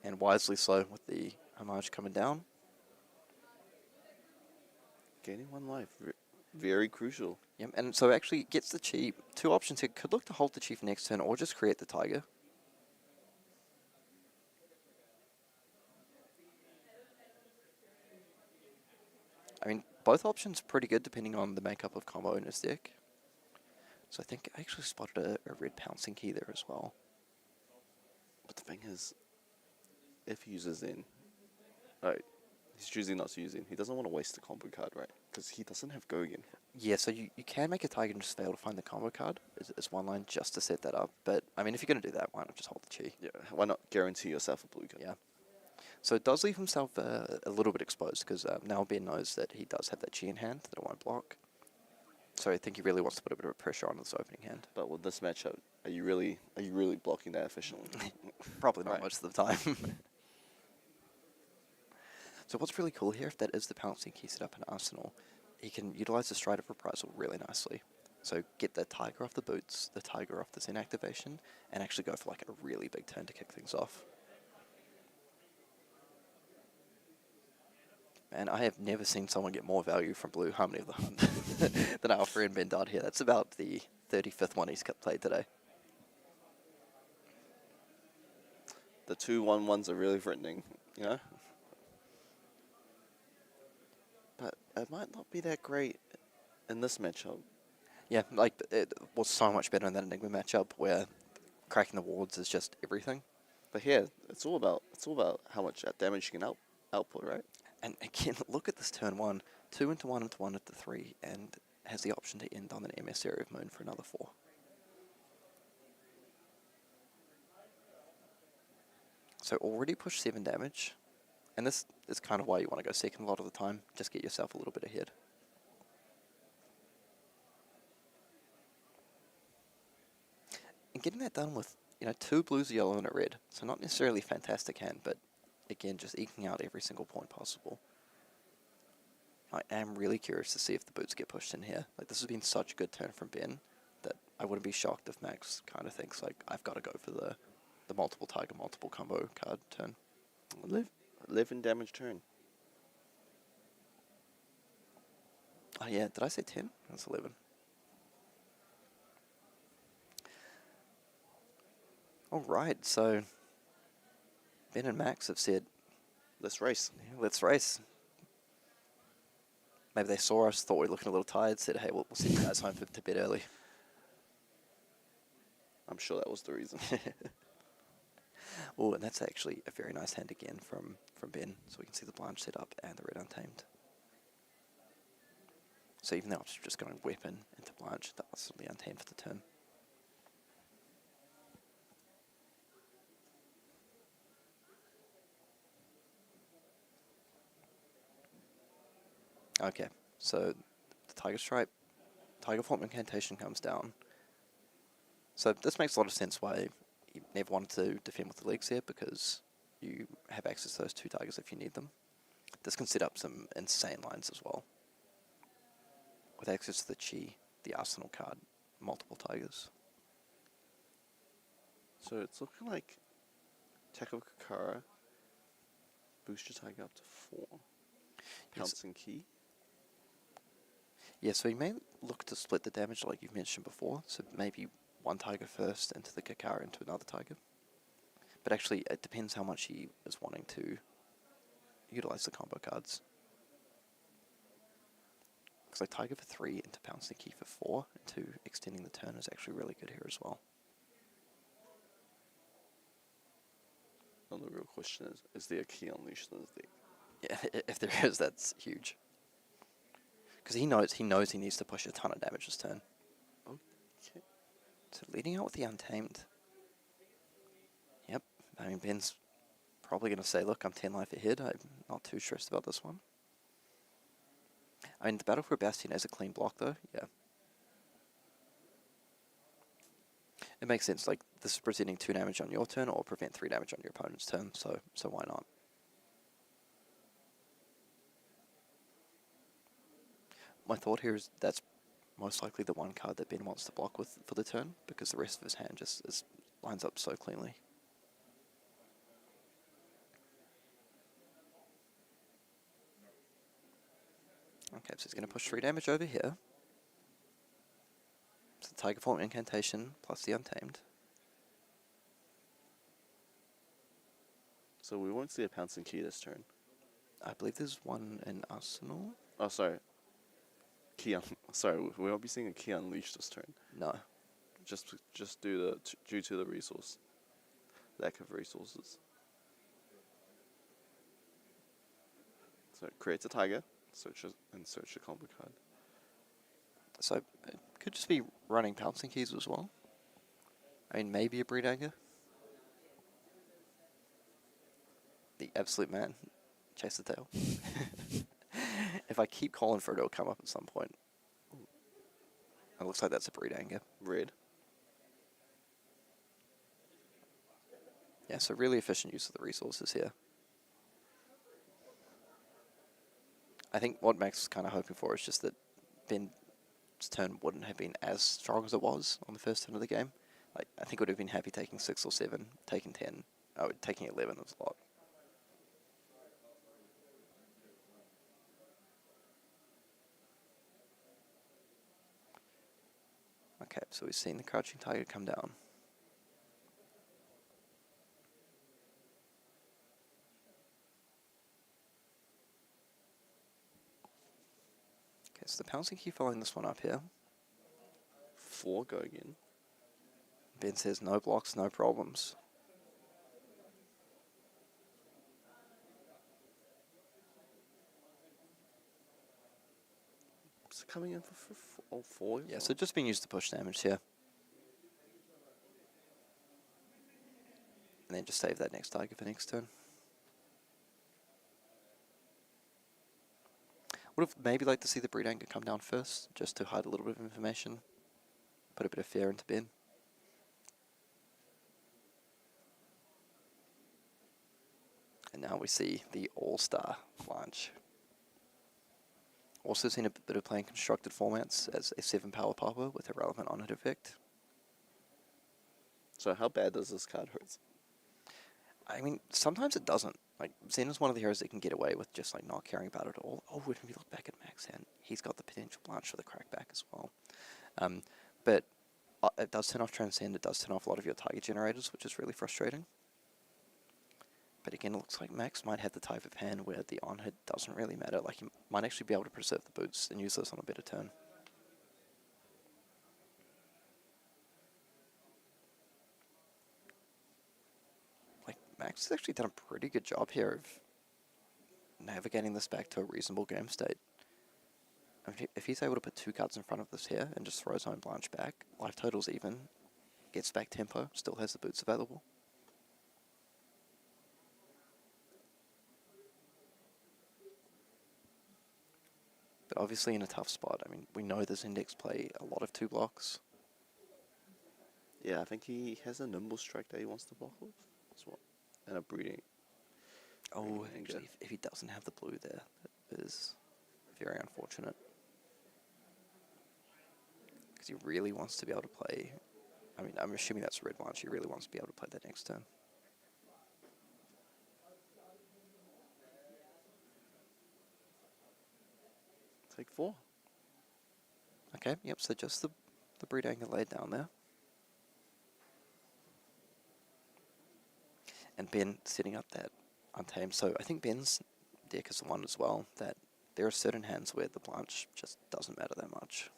[SPEAKER 1] And wisely so with the homage coming down.
[SPEAKER 4] Gaining 1 life. Very crucial.
[SPEAKER 1] Yep, and so actually gets the Chi. 2 options here. Could look to hold the Chief next turn or just create the Tiger. I mean, both options pretty good depending on the makeup of combo in his deck. So I think I actually spotted a red pouncing key there as well.
[SPEAKER 4] But the thing is, if he uses Zen, right, he's choosing not to use Zen. He doesn't want to waste the combo card, right? Because he doesn't have Go again.
[SPEAKER 1] Yeah, so you can make a Tiger and just fail to find the combo card. It's 1 line just to set that up. But, I mean, if you're going to do that, why not just hold the Chi?
[SPEAKER 4] Yeah, why not guarantee yourself a blue card?
[SPEAKER 1] Yeah. So it does leave himself a little bit exposed because now Ben knows that he does have that Chi in hand that it won't block. So I think he really wants to put a bit of pressure on his opening hand.
[SPEAKER 4] But with this matchup, are you really blocking that efficiently?
[SPEAKER 1] Probably not most of the time. So what's really cool here, if that is the pouncing key set up in Arsenal, he can utilize the Stride of Reprisal really nicely. So get the Tiger off the boots, the Tiger off the Zen activation, and actually go for like a really big turn to kick things off. And I have never seen someone get more value from Blue Harmony of the Hunt than our friend Ben Dodd here. That's about the 35th one he's played today.
[SPEAKER 4] The 2/1/1s are really threatening, you know? But it might not be that great in this matchup.
[SPEAKER 1] Yeah, like it was so much better in that Enigma matchup where cracking the wards is just everything.
[SPEAKER 4] But here, it's all about how much damage you can output, right?
[SPEAKER 1] And again, look at this turn 1, 2 into 1 into 1 into 3, and has the option to end on an Emissary of Moon for another 4. So already pushed 7 damage. And this is kind of why you want to go second a lot of the time. Just get yourself a little bit ahead. And getting that done with, 2 blues, a yellow, and a red. So not necessarily fantastic hand, but again, just eking out every single point possible. I am really curious to see if the boots get pushed in here. Like, this has been such a good turn from Ben that I wouldn't be shocked if Max kind of thinks, like, I've got to go for the multiple tiger, multiple combo card turn.
[SPEAKER 4] 11 damage turn.
[SPEAKER 1] Oh yeah, did I say 10? That's 11. Alright, so Ben and Max have said,
[SPEAKER 4] Let's race.
[SPEAKER 1] yeah, let's race. Maybe they saw us, thought we were looking a little tired, said, hey, we'll send you guys home to bed early.
[SPEAKER 4] I'm sure that was the reason.
[SPEAKER 1] Oh, and that's actually a very nice hand again from Ben. So we can see the blanche set up and the red untamed. So even though it's just going weapon into blanche, that was the untamed for the turn. Okay, so the Tiger Stripe, Tiger Form Incantation comes down. So this makes a lot of sense why you never wanted to defend with the legs here, because you have access to those 2 tigers if you need them. This can set up some insane lines as well. With access to the Chi, the Arsenal card, multiple tigers.
[SPEAKER 4] So it's looking like Tech of Kakara, boost your tiger up to 4. Pouncing Key.
[SPEAKER 1] Yeah, so you may look to split the damage like you've mentioned before, so maybe 1 tiger first into the Kakara into another tiger. But actually, it depends how much he is wanting to utilize the combo cards. Because like Tiger for 3 into Pouncing Key for 4 into extending the turn is actually really good here as well.
[SPEAKER 4] And the real question is there a key unleashed in this deck?
[SPEAKER 1] Yeah, if there is, that's huge. Because he knows he needs to push a ton of damage this turn.
[SPEAKER 4] Okay.
[SPEAKER 1] So leading out with the Untamed. Yep, I mean, Ben's probably going to say, look, I'm 10 life ahead. I'm not too stressed about this one. I mean, the Battle for Bastion is a clean block, though. Yeah. It makes sense. Like, this is presenting 2 damage on your turn or prevent 3 damage on your opponent's turn, so why not? My thought here is that's most likely the one card that Ben wants to block with for the turn, because the rest of his hand just lines up so cleanly. Okay, so he's going to push 3 damage over here. So the Tiger Form Incantation plus the Untamed.
[SPEAKER 4] So we won't see a Pouncing Key this turn.
[SPEAKER 1] I believe there's one in Arsenal.
[SPEAKER 4] Oh, sorry. Sorry, we won't be seeing a Key Unleashed this turn.
[SPEAKER 1] No.
[SPEAKER 4] Just due to the resource. Lack of resources. So it creates a tiger, search a combo card.
[SPEAKER 1] So it could just be running Pouncing Keys as well. I mean, maybe a Breed Anger. The absolute man. Chase the tail. If I keep calling for it, it'll come up at some point. It looks like that's a Breed Anger.
[SPEAKER 4] Red.
[SPEAKER 1] Yeah, so really efficient use of the resources here. I think what Max was kind of hoping for is just that Ben's turn wouldn't have been as strong as it was on the first turn of the game. Like, I think it would have been happy taking 6 or 7, taking 10. Oh, taking 11 was a lot. Okay, so we've seen the Crouching Tiger come down. Okay, so the Pouncing Key following this one up here.
[SPEAKER 4] 4 go again.
[SPEAKER 1] Ben says no blocks, no problems.
[SPEAKER 4] Is it coming in for 4?
[SPEAKER 1] Yeah, so just being used to push damage here. And and then just save that next target for next turn. Would have maybe liked to see the Breed Anchor come down first, just to hide a little bit of information. Put a bit of fear into Ben. And now we see the All-Star launch. Also seen a bit of play in constructed formats as a 7 power popper with a relevant on-hit effect.
[SPEAKER 4] So how bad does this card hurt?
[SPEAKER 1] I mean, sometimes it doesn't. Like, Zen is one of the heroes that can get away with just like not caring about it all. Oh, when we look back at Max hand, he's got the potential blanch for the crackback as well. But it does turn off Transcend, it does turn off a lot of your target generators, which is really frustrating. But again, it looks like Max might have the type of hand where the on-hit doesn't really matter. Like, he might actually be able to preserve the boots and use those on a better turn. Like, Max has actually done a pretty good job here of navigating this back to a reasonable game state. If he's able to put 2 cards in front of this here and just throw his own blanch back, life total's even, gets back tempo, still has the boots available. But obviously in a tough spot. I mean, we know this index play a lot of 2 blocks.
[SPEAKER 4] Yeah, I think he has a nimble strike that he wants to block with as well. And a breeding.
[SPEAKER 1] Oh, actually, if he doesn't have the blue there, that is very unfortunate. Because he really wants to be able to play. I mean, I'm assuming that's red blanche. He really wants to be able to play that next turn.
[SPEAKER 4] Take 4.
[SPEAKER 1] Okay, yep, so just the Breed Anchor laid down there. And Ben setting up that Untamed. So I think Ben's deck is the one as well that there are certain hands where the blanch just doesn't matter that much.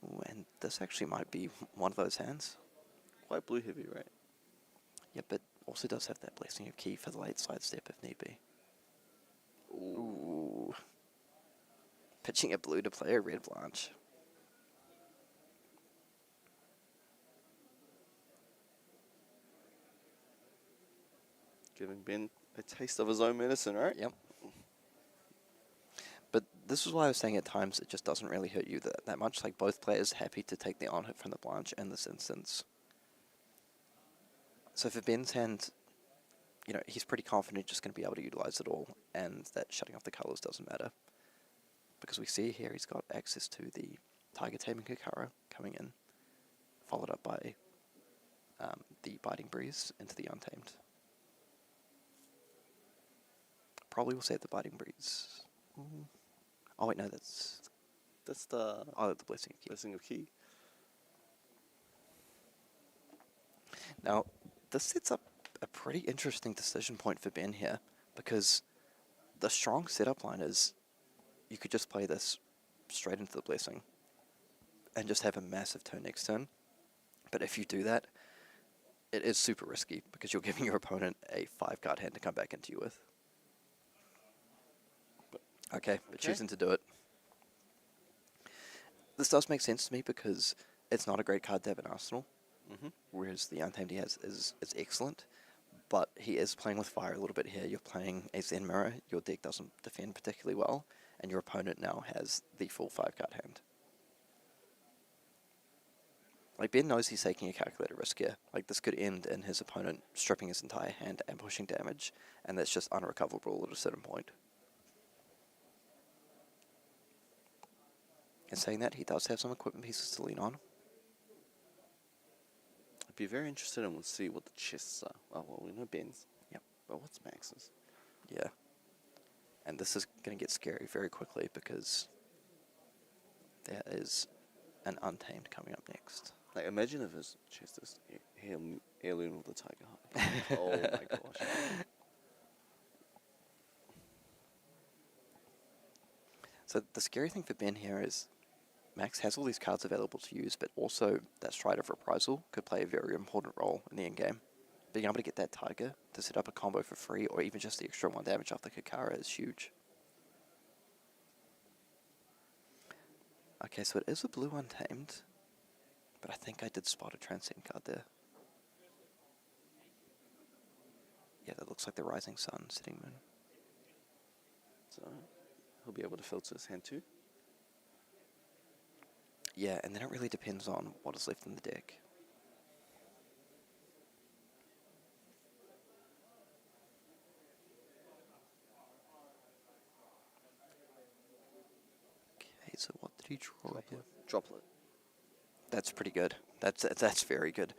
[SPEAKER 1] Ooh, and this actually might be one of those hands.
[SPEAKER 4] Quite blue heavy, right?
[SPEAKER 1] Yeah, but also does have that Blessing of Key for the late sidestep if need be. Ooh. Pitching a blue to play a red blanche.
[SPEAKER 4] Giving Ben a taste of his own medicine, right?
[SPEAKER 1] Yep. But this is why I was saying at times it just doesn't really hurt you that much. Like, both players happy to take the on-hit from the blanche in this instance. So for Ben's hand, you know, he's pretty confident just going to be able to utilize it all, and that shutting off the colors doesn't matter. Because we see here he's got access to the Tiger Taming Kakara coming in, followed up by the Biting Breeze into the Untamed. Probably will save the Biting Breeze. Oh wait, no, that's
[SPEAKER 4] the
[SPEAKER 1] the Blessing of Key.
[SPEAKER 4] Blessing of Key.
[SPEAKER 1] Now, this sets up a pretty interesting decision point for Ben here, because the strong setup line is you could just play this straight into the Blessing and just have a massive turn next turn. But if you do that, it is super risky because you're giving your opponent a 5-card hand to come back into you with. Okay, but choosing to do it. This does make sense to me because it's not a great card to have in Arsenal. Whereas the Untamed he has is excellent, but he is playing with fire a little bit here. You're playing a Zen Mirror, your deck doesn't defend particularly well, and your opponent now has the full 5-card hand. Like, Ben knows he's taking a calculated risk here. Like, this could end in his opponent stripping his entire hand and pushing damage, and that's just unrecoverable at a certain point. And saying that, he does have some equipment pieces to lean on.
[SPEAKER 4] I'd be very interested in to see what the chests are. Oh, well, we know Ben's.
[SPEAKER 1] Yep.
[SPEAKER 4] But what's Max's?
[SPEAKER 1] Yeah. And this is going to get scary very quickly because there is an Untamed coming up next.
[SPEAKER 4] Like, imagine if his chest is heirloom of the Tiger Heart. Oh my gosh.
[SPEAKER 1] So the scary thing for Ben here is Max has all these cards available to use, but also that Stride of Reprisal could play a very important role in the endgame. Being able to get that Tiger to set up a combo for free, or even just the extra 1 damage off the Kakara is huge. Okay, so it is a blue Untamed, but I think I did spot a Transcend card there. Yeah, that looks like the Rising Sun, Setting Moon.
[SPEAKER 4] So he'll be able to filter his hand too.
[SPEAKER 1] Yeah, and then it really depends on what is left in the deck. Okay, so what did he draw here?
[SPEAKER 4] Droplet.
[SPEAKER 1] That's pretty good. That's very good.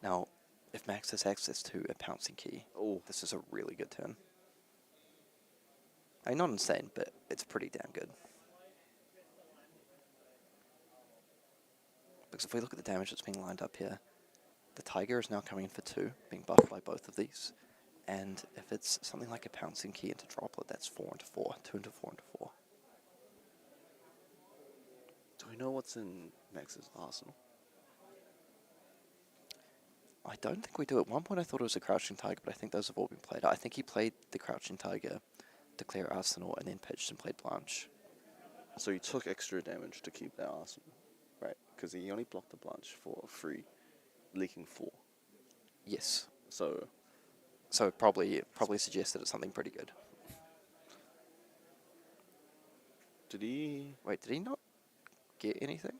[SPEAKER 1] Now, if Max has access to a pouncing key, this is a really good turn. I mean, not insane, but it's pretty damn good. Because if we look at the damage that's being lined up here, the Tiger is now coming in for 2, being buffed by both of these. And if it's something like a pouncing key into Droplet, that's 4 into 4, 2 into 4 into 4.
[SPEAKER 4] Do we know what's in Max's arsenal?
[SPEAKER 1] I don't think we do. At one point I thought it was a Crouching Tiger, but I think those have all been played. I think he played the Crouching Tiger, Declare Arsenal, and then pitched and played Blanche.
[SPEAKER 4] So he took extra damage to keep that arsenal, right? Because he only blocked the Blanche for 3, leaking 4.
[SPEAKER 1] Yes.
[SPEAKER 4] So
[SPEAKER 1] it probably suggests that it's something pretty good.
[SPEAKER 4] did he...
[SPEAKER 1] Wait, did he not get anything?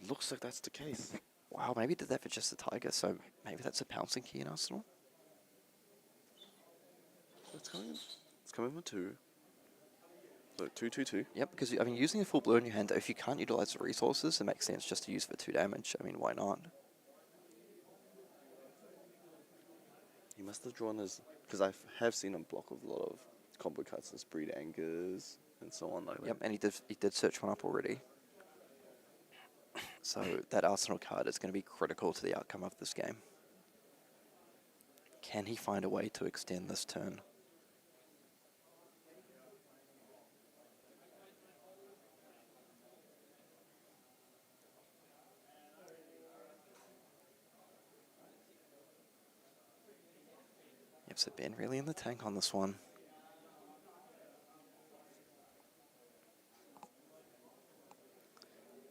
[SPEAKER 4] Looks like that's the case.
[SPEAKER 1] Wow, maybe he did that for just the Tiger, so maybe that's a pouncing key in Arsenal?
[SPEAKER 4] It's coming with 2. So 2, 2, 2.
[SPEAKER 1] Yep, because, I mean, using a full blue in your hand, if you can't utilize the resources, it makes sense just to use it for 2 damage. I mean, why not?
[SPEAKER 4] He must have drawn his... Because I have seen him block with a lot of combo cards as Breed Angers and so on like
[SPEAKER 1] Yep,
[SPEAKER 4] that.
[SPEAKER 1] and he did search one up already. So that Arsenal card is going to be critical to the outcome of this game. Can he find a way to extend this turn? Yep, so Ben really in the tank on this one.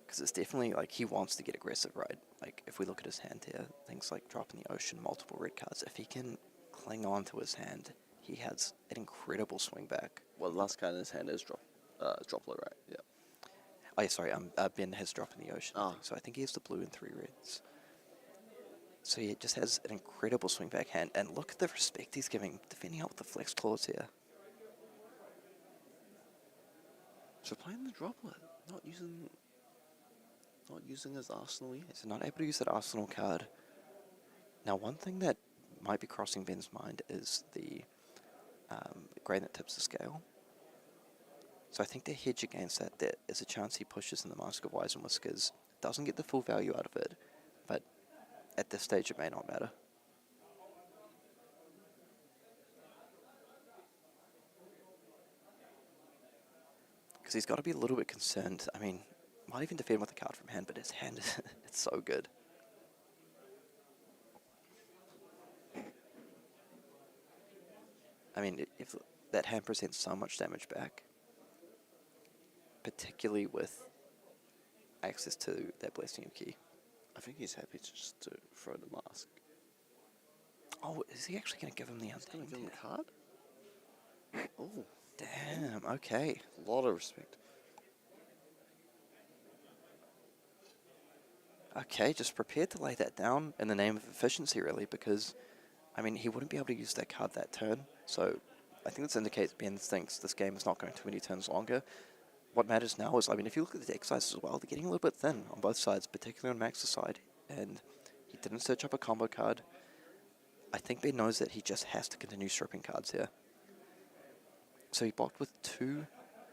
[SPEAKER 1] Because it's definitely, like, he wants to get aggressive, right? Like, if we look at his hand here, things like Drop in the Ocean, multiple red cards, if he can cling on to his hand, he has an incredible swing back.
[SPEAKER 4] Well, the last card in his hand is Droplet, right? Yeah.
[SPEAKER 1] Oh, yeah, sorry, Ben has Drop in the Ocean.
[SPEAKER 4] Ah.
[SPEAKER 1] So I think he has the blue and 3 reds. So he just has an incredible swing back hand, and look at the respect he's giving, defending out with the flex claws here.
[SPEAKER 4] So playing the Droplet, not using his arsenal yet.
[SPEAKER 1] So not able to use that Arsenal card. Now, one thing that might be crossing Ben's mind is the grain that tips the scale. So I think to hedge against that, there is a chance he pushes in the Mask of Wise and Whiskers. Doesn't get the full value out of it, but at this stage it may not matter. Because he's got to be a little bit concerned. I mean, might even defend with a card from hand, but his hand is it's so good. I mean, if that hand presents so much damage back, particularly with access to that Blessing of Key.
[SPEAKER 4] I think he's happy just to throw the mask.
[SPEAKER 1] Oh, is he actually going to give him the
[SPEAKER 4] He's going to give him a card? Oh,
[SPEAKER 1] Damn, okay.
[SPEAKER 4] a lot of respect.
[SPEAKER 1] Okay, just prepared to lay that down in the name of efficiency, really, because, I mean, he wouldn't be able to use that card that turn, so I think this indicates Ben thinks this game is not going too many turns longer. What matters now is, I mean, if you look at the deck sizes as well, they're getting a little bit thin on both sides, particularly on Max's side, and he didn't search up a combo card. I think Ben knows that he just has to continue stripping cards here. So he blocked with 2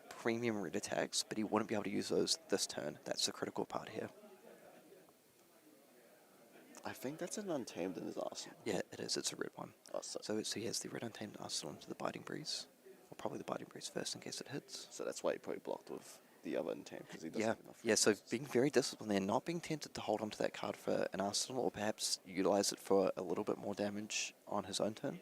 [SPEAKER 1] premium red attacks, but he wouldn't be able to use those this turn. That's the critical part here.
[SPEAKER 4] I think that's an Untamed in his arsenal.
[SPEAKER 1] Yeah, it is. It's a red one.
[SPEAKER 4] Oh,
[SPEAKER 1] So he has the red Untamed Arsenal into the Biting Breeze. Or probably the Biting Breeze first in case it hits.
[SPEAKER 4] so that's why he probably blocked with the other Untamed, because he doesn't
[SPEAKER 1] Yeah,
[SPEAKER 4] have enough
[SPEAKER 1] yeah. So
[SPEAKER 4] resources.
[SPEAKER 1] being very disciplined there, not being tempted to hold onto that card for an Arsenal, or perhaps utilize it for a little bit more damage on his own turn.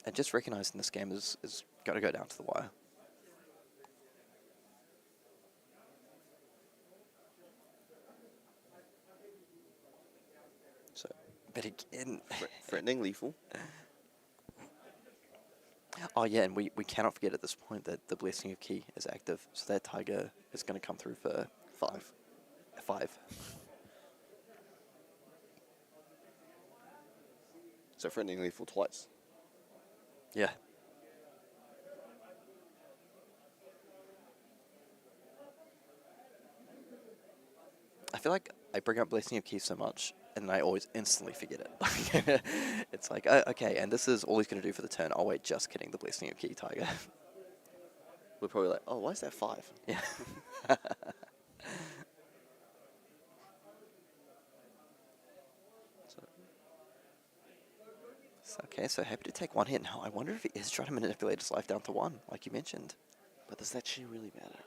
[SPEAKER 1] And just recognizing this game is got to go down to the wire.
[SPEAKER 4] So,
[SPEAKER 1] But again...
[SPEAKER 4] threatening, lethal.
[SPEAKER 1] Oh yeah, and we cannot forget at this point that the Blessing of Ki is active, so that Tiger is going to come through for 5.
[SPEAKER 4] So threatening lethal twice.
[SPEAKER 1] Yeah. I feel like I bring up Blessing of Ki so much, and I always instantly forget it. It's like, okay, and this is all he's going to do for the turn. Oh wait, just kidding, the Blessing of Ki, Tiger.
[SPEAKER 4] We're probably like, oh, why is that 5?
[SPEAKER 1] Yeah. Okay, so happy to take 1 hit now. I wonder if he is trying to manipulate his life down to 1, like you mentioned.
[SPEAKER 4] But does that chi really matter?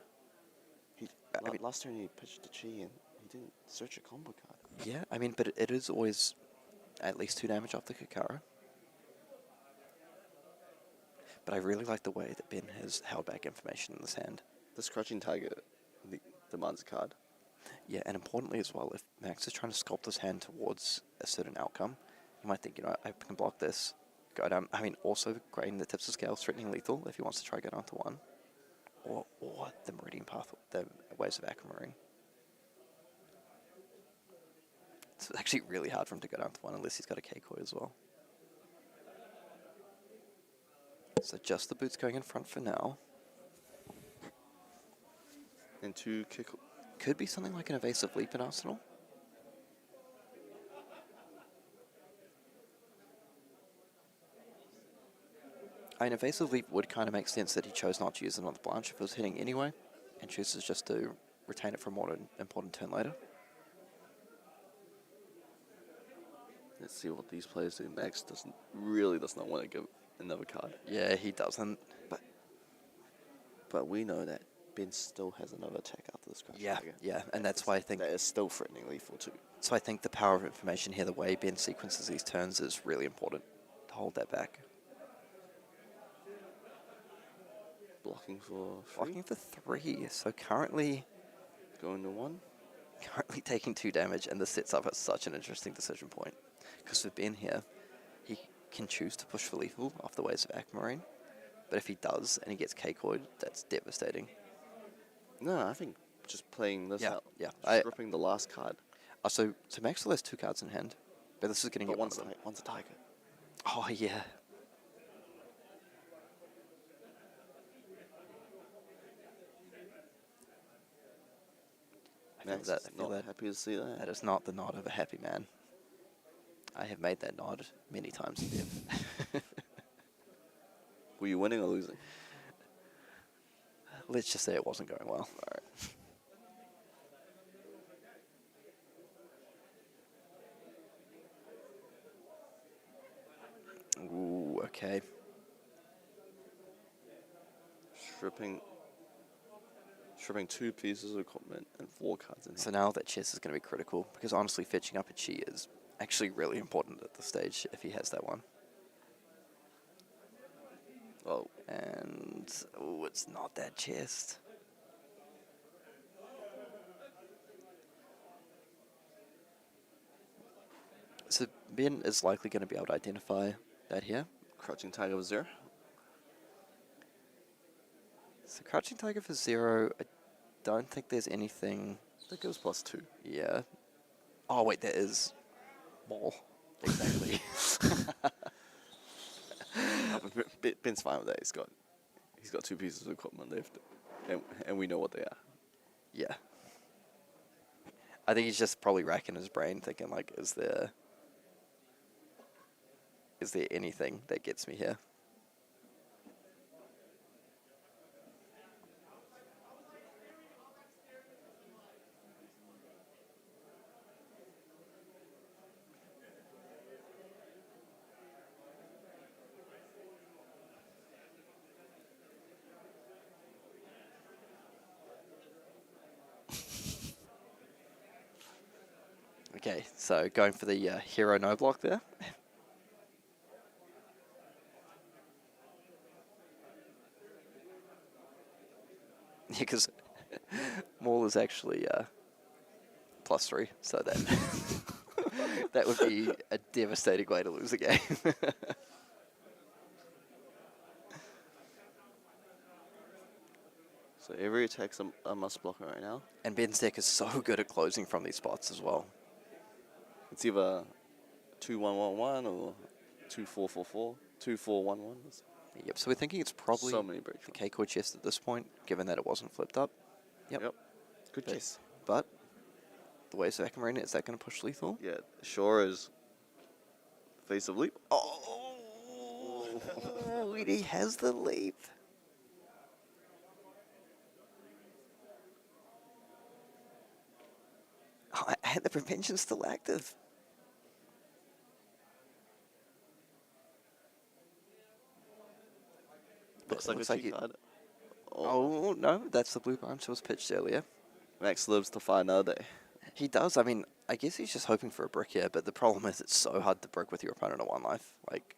[SPEAKER 4] I mean, last turn he pitched the chi and he didn't search a combo card.
[SPEAKER 1] Yeah, I mean, but it is always at least 2 damage off the Kakara. But I really like the way that Ben has held back information in this hand.
[SPEAKER 4] This Crouching Tiger demands a card.
[SPEAKER 1] Yeah, and importantly as well, if Max is trying to sculpt his hand towards a certain outcome, you might think, you know, I can block this, go down. I mean, also grading the tips of scale, threatening lethal if he wants to try go down to 1. Or the Meridian Path, the Waves of Aquamarine. It's actually really hard for him to go down to 1 unless he's got a K-Koi as well. So just the boots going in front for now.
[SPEAKER 4] And 2 kick.
[SPEAKER 1] Could be something like an Evasive Leap in Arsenal. An Evasive Leap would kind of make sense that he chose not to use it on the Blanche if it was hitting anyway, and chooses just to retain it for a more important turn later.
[SPEAKER 4] Let's see what these players do. Max really does not want to give another card.
[SPEAKER 1] Yeah, he doesn't.
[SPEAKER 4] But we know that Ben still has another attack after this card.
[SPEAKER 1] Yeah, and that's why I think...
[SPEAKER 4] That is still threatening lethal too.
[SPEAKER 1] So I think the power of information here, the way Ben sequences these turns, is really important to hold that back.
[SPEAKER 4] Blocking for 3.
[SPEAKER 1] Blocking for 3, so currently...
[SPEAKER 4] Going to 1.
[SPEAKER 1] Currently taking 2 damage, and this sets up at such an interesting decision point. Because for Ben here, he can choose to push for lethal off the Waves of Aquamarine, but if he does and he gets K-Coid, that's devastating.
[SPEAKER 4] No, I think just playing this out.
[SPEAKER 1] Yeah.
[SPEAKER 4] Just ripping the last card.
[SPEAKER 1] So Max still has 2 cards in hand, but this is getting
[SPEAKER 4] one's a Tiger.
[SPEAKER 1] Oh, yeah.
[SPEAKER 4] Max is not happy to see that.
[SPEAKER 1] That is not the nod of a happy man. I have made that nod many times.
[SPEAKER 4] Were you winning or losing?
[SPEAKER 1] Let's just say it wasn't going well.
[SPEAKER 4] All
[SPEAKER 1] right. Ooh, okay.
[SPEAKER 4] Stripping 2 pieces of equipment and 4 cards in hand.
[SPEAKER 1] So now that chess is going to be critical, because honestly fetching up a chi is actually really important at this stage if he has that one.
[SPEAKER 4] Oh.
[SPEAKER 1] And, it's not that chest. So Ben is likely going to be able to identify that here.
[SPEAKER 4] Crouching Tiger with 0.
[SPEAKER 1] So Crouching Tiger for 0, I don't think there's anything...
[SPEAKER 4] That goes +2.
[SPEAKER 1] Yeah. Oh, wait, there is. Ball. Exactly.
[SPEAKER 4] Ben's fine with that. He's got 2 pieces of equipment left, and we know what they are.
[SPEAKER 1] Yeah. I think he's just probably racking his brain thinking, like, is there anything that gets me here? Okay, so going for the hero no block there. Yeah, because Maul is actually +3, so that that would be a devastating way to lose a game.
[SPEAKER 4] So every attack's a must blocker right now.
[SPEAKER 1] And Ben's deck is so good at closing from these spots as well.
[SPEAKER 4] It's either 2-1-1-1 or 2-4-4-4, 2-4-1-1.
[SPEAKER 1] Yep, so we're thinking it's probably
[SPEAKER 4] So many
[SPEAKER 1] the
[SPEAKER 4] breakthroughs.
[SPEAKER 1] K-Core chest at this point, given that it wasn't flipped up. Yep.
[SPEAKER 4] Good
[SPEAKER 1] But-
[SPEAKER 4] guess.
[SPEAKER 1] But the way Zach Marina, is that going to push lethal?
[SPEAKER 4] Yeah, sure is face of leap.
[SPEAKER 1] Oh, he has the leap. Oh, and the prevention's still active.
[SPEAKER 4] Looks like a
[SPEAKER 1] looks like
[SPEAKER 4] cheat
[SPEAKER 1] it-
[SPEAKER 4] card.
[SPEAKER 1] Oh, no, that's the blue branch that was pitched earlier.
[SPEAKER 4] Max lives to fight another day.
[SPEAKER 1] He does. I mean, I guess he's just hoping for a brick here, but the problem is it's so hard to brick with your opponent at 1 life. Like,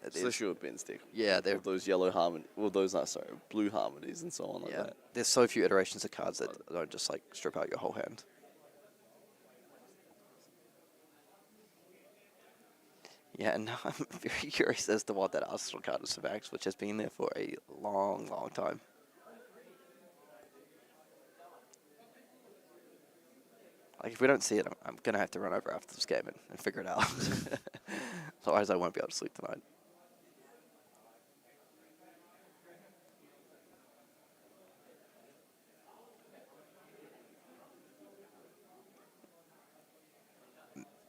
[SPEAKER 1] it is-
[SPEAKER 4] Especially with Ben's deck.
[SPEAKER 1] yeah,
[SPEAKER 4] With those yellow harmony, well, those not sorry, blue harmonies and so on like
[SPEAKER 1] yeah.
[SPEAKER 4] that.
[SPEAKER 1] There's so few iterations of cards that don't just like strip out your whole hand. Yeah, and now I'm very curious as to what that Arsenal card is for Max, which has been there for a long, long time. Like, if we don't see it, I'm going to have to run over after this game and figure it out. Otherwise, I won't be able to sleep tonight.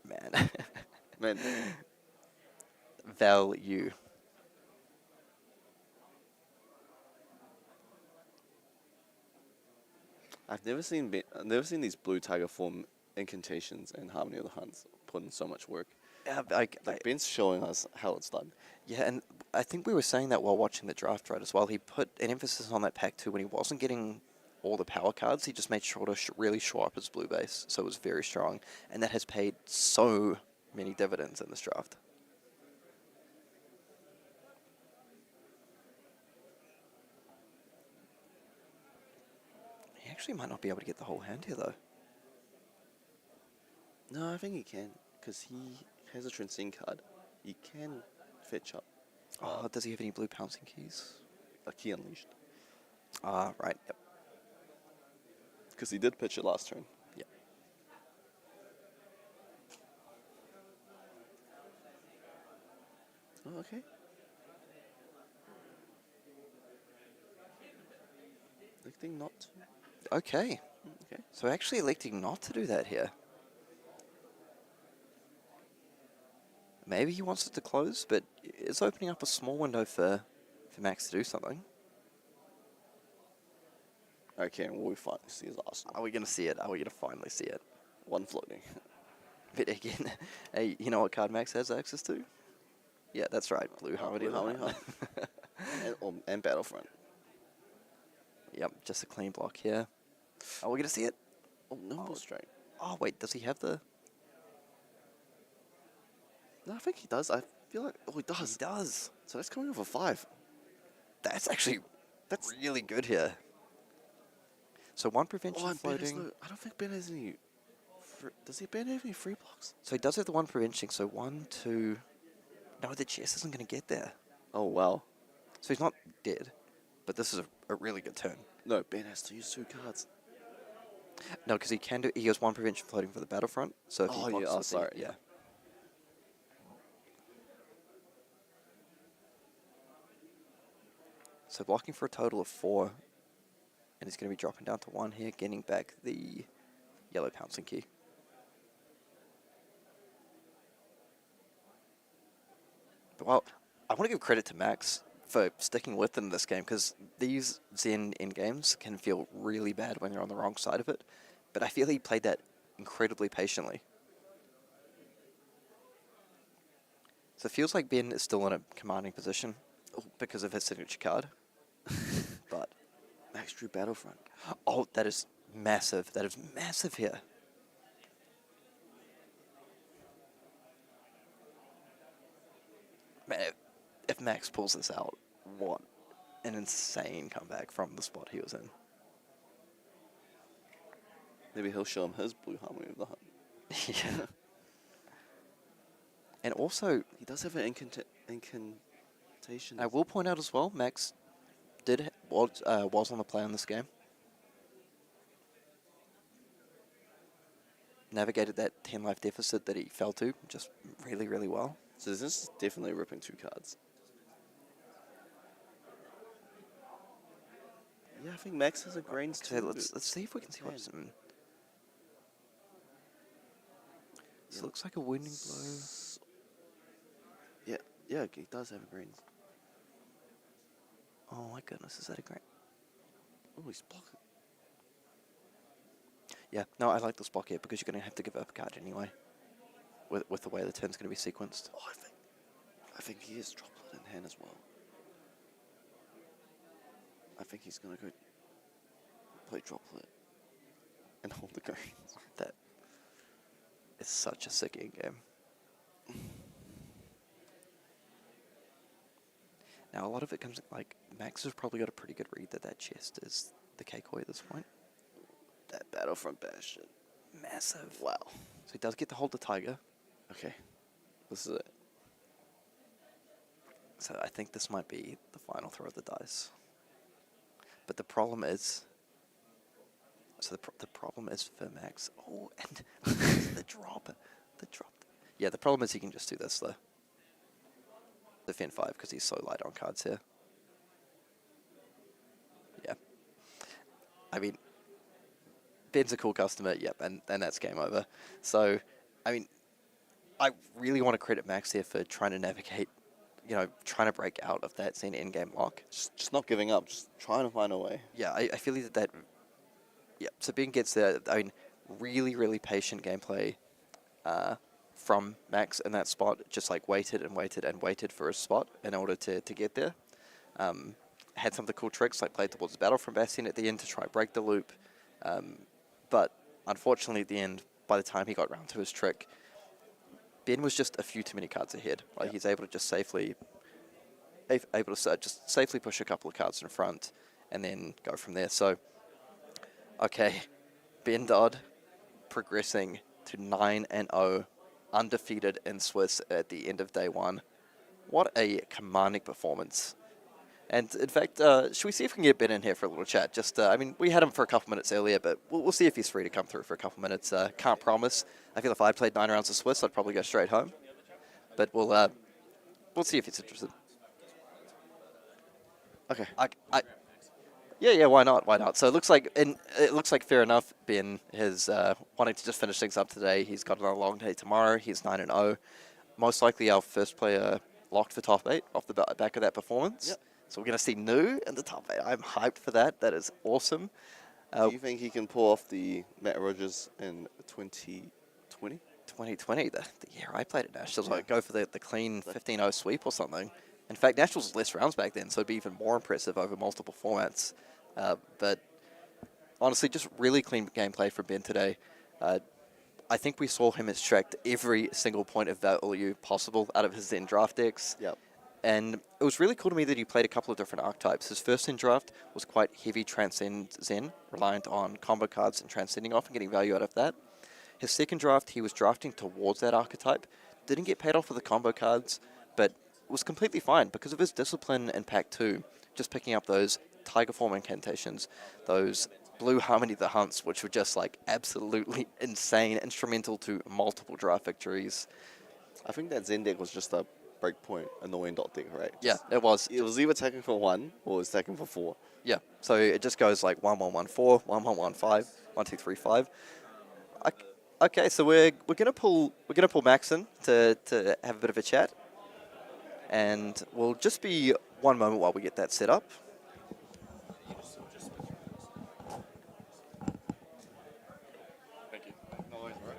[SPEAKER 1] Man.
[SPEAKER 4] Man,
[SPEAKER 1] Value.
[SPEAKER 4] I've never seen these blue tiger form incantations and Harmony of the Huns put in so much work.
[SPEAKER 1] Yeah,
[SPEAKER 4] Like Ben's showing us how it's done.
[SPEAKER 1] yeah, and I think we were saying that while watching the draft, right, as well. He put an emphasis on that pack too when he wasn't getting all the power cards. He just made sure to really show up his blue base, so it was very strong. And that has paid so many dividends in this draft. He actually might not be able to get the whole hand here, though.
[SPEAKER 4] No, I think he can, because he has a Transcend card. He can fetch up
[SPEAKER 1] Oh, does he have any blue pouncing keys?
[SPEAKER 4] a Key Unleashed.
[SPEAKER 1] Ah, right, yep.
[SPEAKER 4] Because he did pitch it last turn.
[SPEAKER 1] Yep.
[SPEAKER 4] Oh, okay. Electing not to.
[SPEAKER 1] Okay.
[SPEAKER 4] Okay.
[SPEAKER 1] So actually electing not to do that here. Maybe he wants it to close, but it's opening up a small window for Max to do something.
[SPEAKER 4] Okay, well, we finally see his Arsenal.
[SPEAKER 1] Are we going to see it? Are we going to finally see it?
[SPEAKER 4] One floating.
[SPEAKER 1] But again, hey, you know what card Max has access to? Yeah, that's right. Blue Harmony.
[SPEAKER 4] Blue Harmony, and Battlefront.
[SPEAKER 1] Yep, just a clean block here. Are we going to see it?
[SPEAKER 4] Oh, Nimble Strike.
[SPEAKER 1] Oh, wait, does he have the...
[SPEAKER 4] No, I think he does. I feel like... Oh, he does.
[SPEAKER 1] He does.
[SPEAKER 4] So that's coming off a 5.
[SPEAKER 1] That's actually... That's really good here. So one prevention
[SPEAKER 4] Oh, and Ben has
[SPEAKER 1] floating.
[SPEAKER 4] no... I don't think Ben has any... Does he Ben have any free blocks?
[SPEAKER 1] So he does have the one prevention. So 1, 2... No, the chest isn't going to get there.
[SPEAKER 4] Oh, wow.
[SPEAKER 1] So he's not dead. But this is a really good turn.
[SPEAKER 4] No, Ben has to use 2 cards.
[SPEAKER 1] No, because he can do... He has one prevention floating for the battlefront. So if he
[SPEAKER 4] Oh,
[SPEAKER 1] blocks
[SPEAKER 4] yeah. Oh,
[SPEAKER 1] the-
[SPEAKER 4] sorry.
[SPEAKER 1] yeah. So blocking for a total of 4. And he's going to be dropping down to 1 here, getting back the yellow pouncing key. But well, I want to give credit to Max for sticking with them this game, because these Zen endgames can feel really bad when you're on the wrong side of it. But I feel he played that incredibly patiently. So it feels like Ben is still in a commanding position because of his signature card. But
[SPEAKER 4] Max drew Battlefront.
[SPEAKER 1] oh, that is massive. That is massive here. Man, if Max pulls this out, what an insane comeback from the spot he was in.
[SPEAKER 4] Maybe he'll show him his blue harmony of the hunt.
[SPEAKER 1] Yeah. And also,
[SPEAKER 4] He does have an incantation.
[SPEAKER 1] I will point out as well, Max was on the play in this game. Navigated that 10 life deficit that he fell to just really, really well.
[SPEAKER 4] So this is definitely ripping 2 cards. Yeah, I think Max has a grains
[SPEAKER 1] Okay,
[SPEAKER 4] too.
[SPEAKER 1] let's see if we can see what's in. This looks like a wounding blow.
[SPEAKER 4] Yeah, he does have a grains.
[SPEAKER 1] Oh my goodness, is that a great?
[SPEAKER 4] Oh, he's blocking.
[SPEAKER 1] Yeah, no, I like this block here because you're going to have to give up a card anyway. With the way the turn's going to be sequenced.
[SPEAKER 4] Oh, I think he has droplet in hand as well. I think he's going to go play droplet and hold the grains.
[SPEAKER 1] That is such a sick end game. Now, a lot of it comes, like, Max has probably got a pretty good read that that chest is the Keikoi at this point.
[SPEAKER 4] That Battlefront Bastion.
[SPEAKER 1] Massive.
[SPEAKER 4] Wow.
[SPEAKER 1] So he does get to hold the Tiger.
[SPEAKER 4] Okay. This is it.
[SPEAKER 1] So I think this might be the final throw of the dice. But the problem is... So the problem is for Max... Oh, and the drop. The drop. Yeah, the problem is he can just do this, though. The Fen 5, because he's so light on cards here. Yeah. I mean... Ben's a cool customer, yep, and that's game over. So, I mean, I really want to credit Max here for trying to navigate, trying to break out of that Zen endgame lock.
[SPEAKER 4] Just not giving up, just trying to find a way.
[SPEAKER 1] Yeah, I feel that, yeah, so Ben gets there, I mean, really, really patient gameplay from Max in that spot, just like waited and waited and waited for a spot in order to get there. Had some of the cool tricks, like played towards the Battlefront Bastion at the end to try and break the loop. But unfortunately, at the end, by the time he got round to his trick, Ben was just a few too many cards ahead. Like he's able to just safely push a couple of cards in front, and then go from there. So, okay, Ben Dodd progressing to 9-0, undefeated in Swiss at the end of day 1. What a commanding performance. And in fact, should we see if we can get Ben in here for a little chat? Just, I mean, we had him for a couple minutes earlier, but we'll see if he's free to come through for a couple minutes. Can't promise. I feel if I played 9 rounds of Swiss, I'd probably go straight home. But we'll see if he's interested.
[SPEAKER 4] Okay.
[SPEAKER 1] Yeah, why not? Why not? So it looks like fair enough. Ben is wanting to just finish things up today. He's got another long day tomorrow. He's 9-0. Most likely our first player locked for top 8 off the back of that performance.
[SPEAKER 4] Yep.
[SPEAKER 1] So we're going to see Nu in the top 8. I'm hyped for that. That is awesome.
[SPEAKER 4] Do you think he can pull off the Matt Rogers in 2020?
[SPEAKER 1] 2020, the year I played at Nationals, like go for the clean 15-0 sweep or something. In fact, Nationals was less rounds back then, so it'd be even more impressive over multiple formats. But honestly, just really clean gameplay from Ben today. I think we saw him extract every single point of value possible out of his Zen draft decks.
[SPEAKER 4] Yep.
[SPEAKER 1] And it was really cool to me that he played a couple of different archetypes. His first Zen draft was quite heavy Transcend Zen, reliant on combo cards and transcending off and getting value out of that. His second draft, he was drafting towards that archetype. Didn't get paid off with the combo cards, but was completely fine because of his discipline in Pack 2, just picking up those Tiger Form incantations, those Blue Harmony the Hunts, which were just like absolutely insane, instrumental to multiple draft victories.
[SPEAKER 4] I think that Zen deck was just a breakpoint annoying dot deck, right?
[SPEAKER 1] Yeah, it was.
[SPEAKER 4] It was either attacking for 1 or it was attacking for 4.
[SPEAKER 1] Yeah, so it just goes like 1-1-1-4, 1-1-1-5, 1-2-3-5. Okay, so we're gonna pull Max in to have a bit of a chat, and we'll just be one moment while we get that set up.
[SPEAKER 4] Thank you. No worries, right?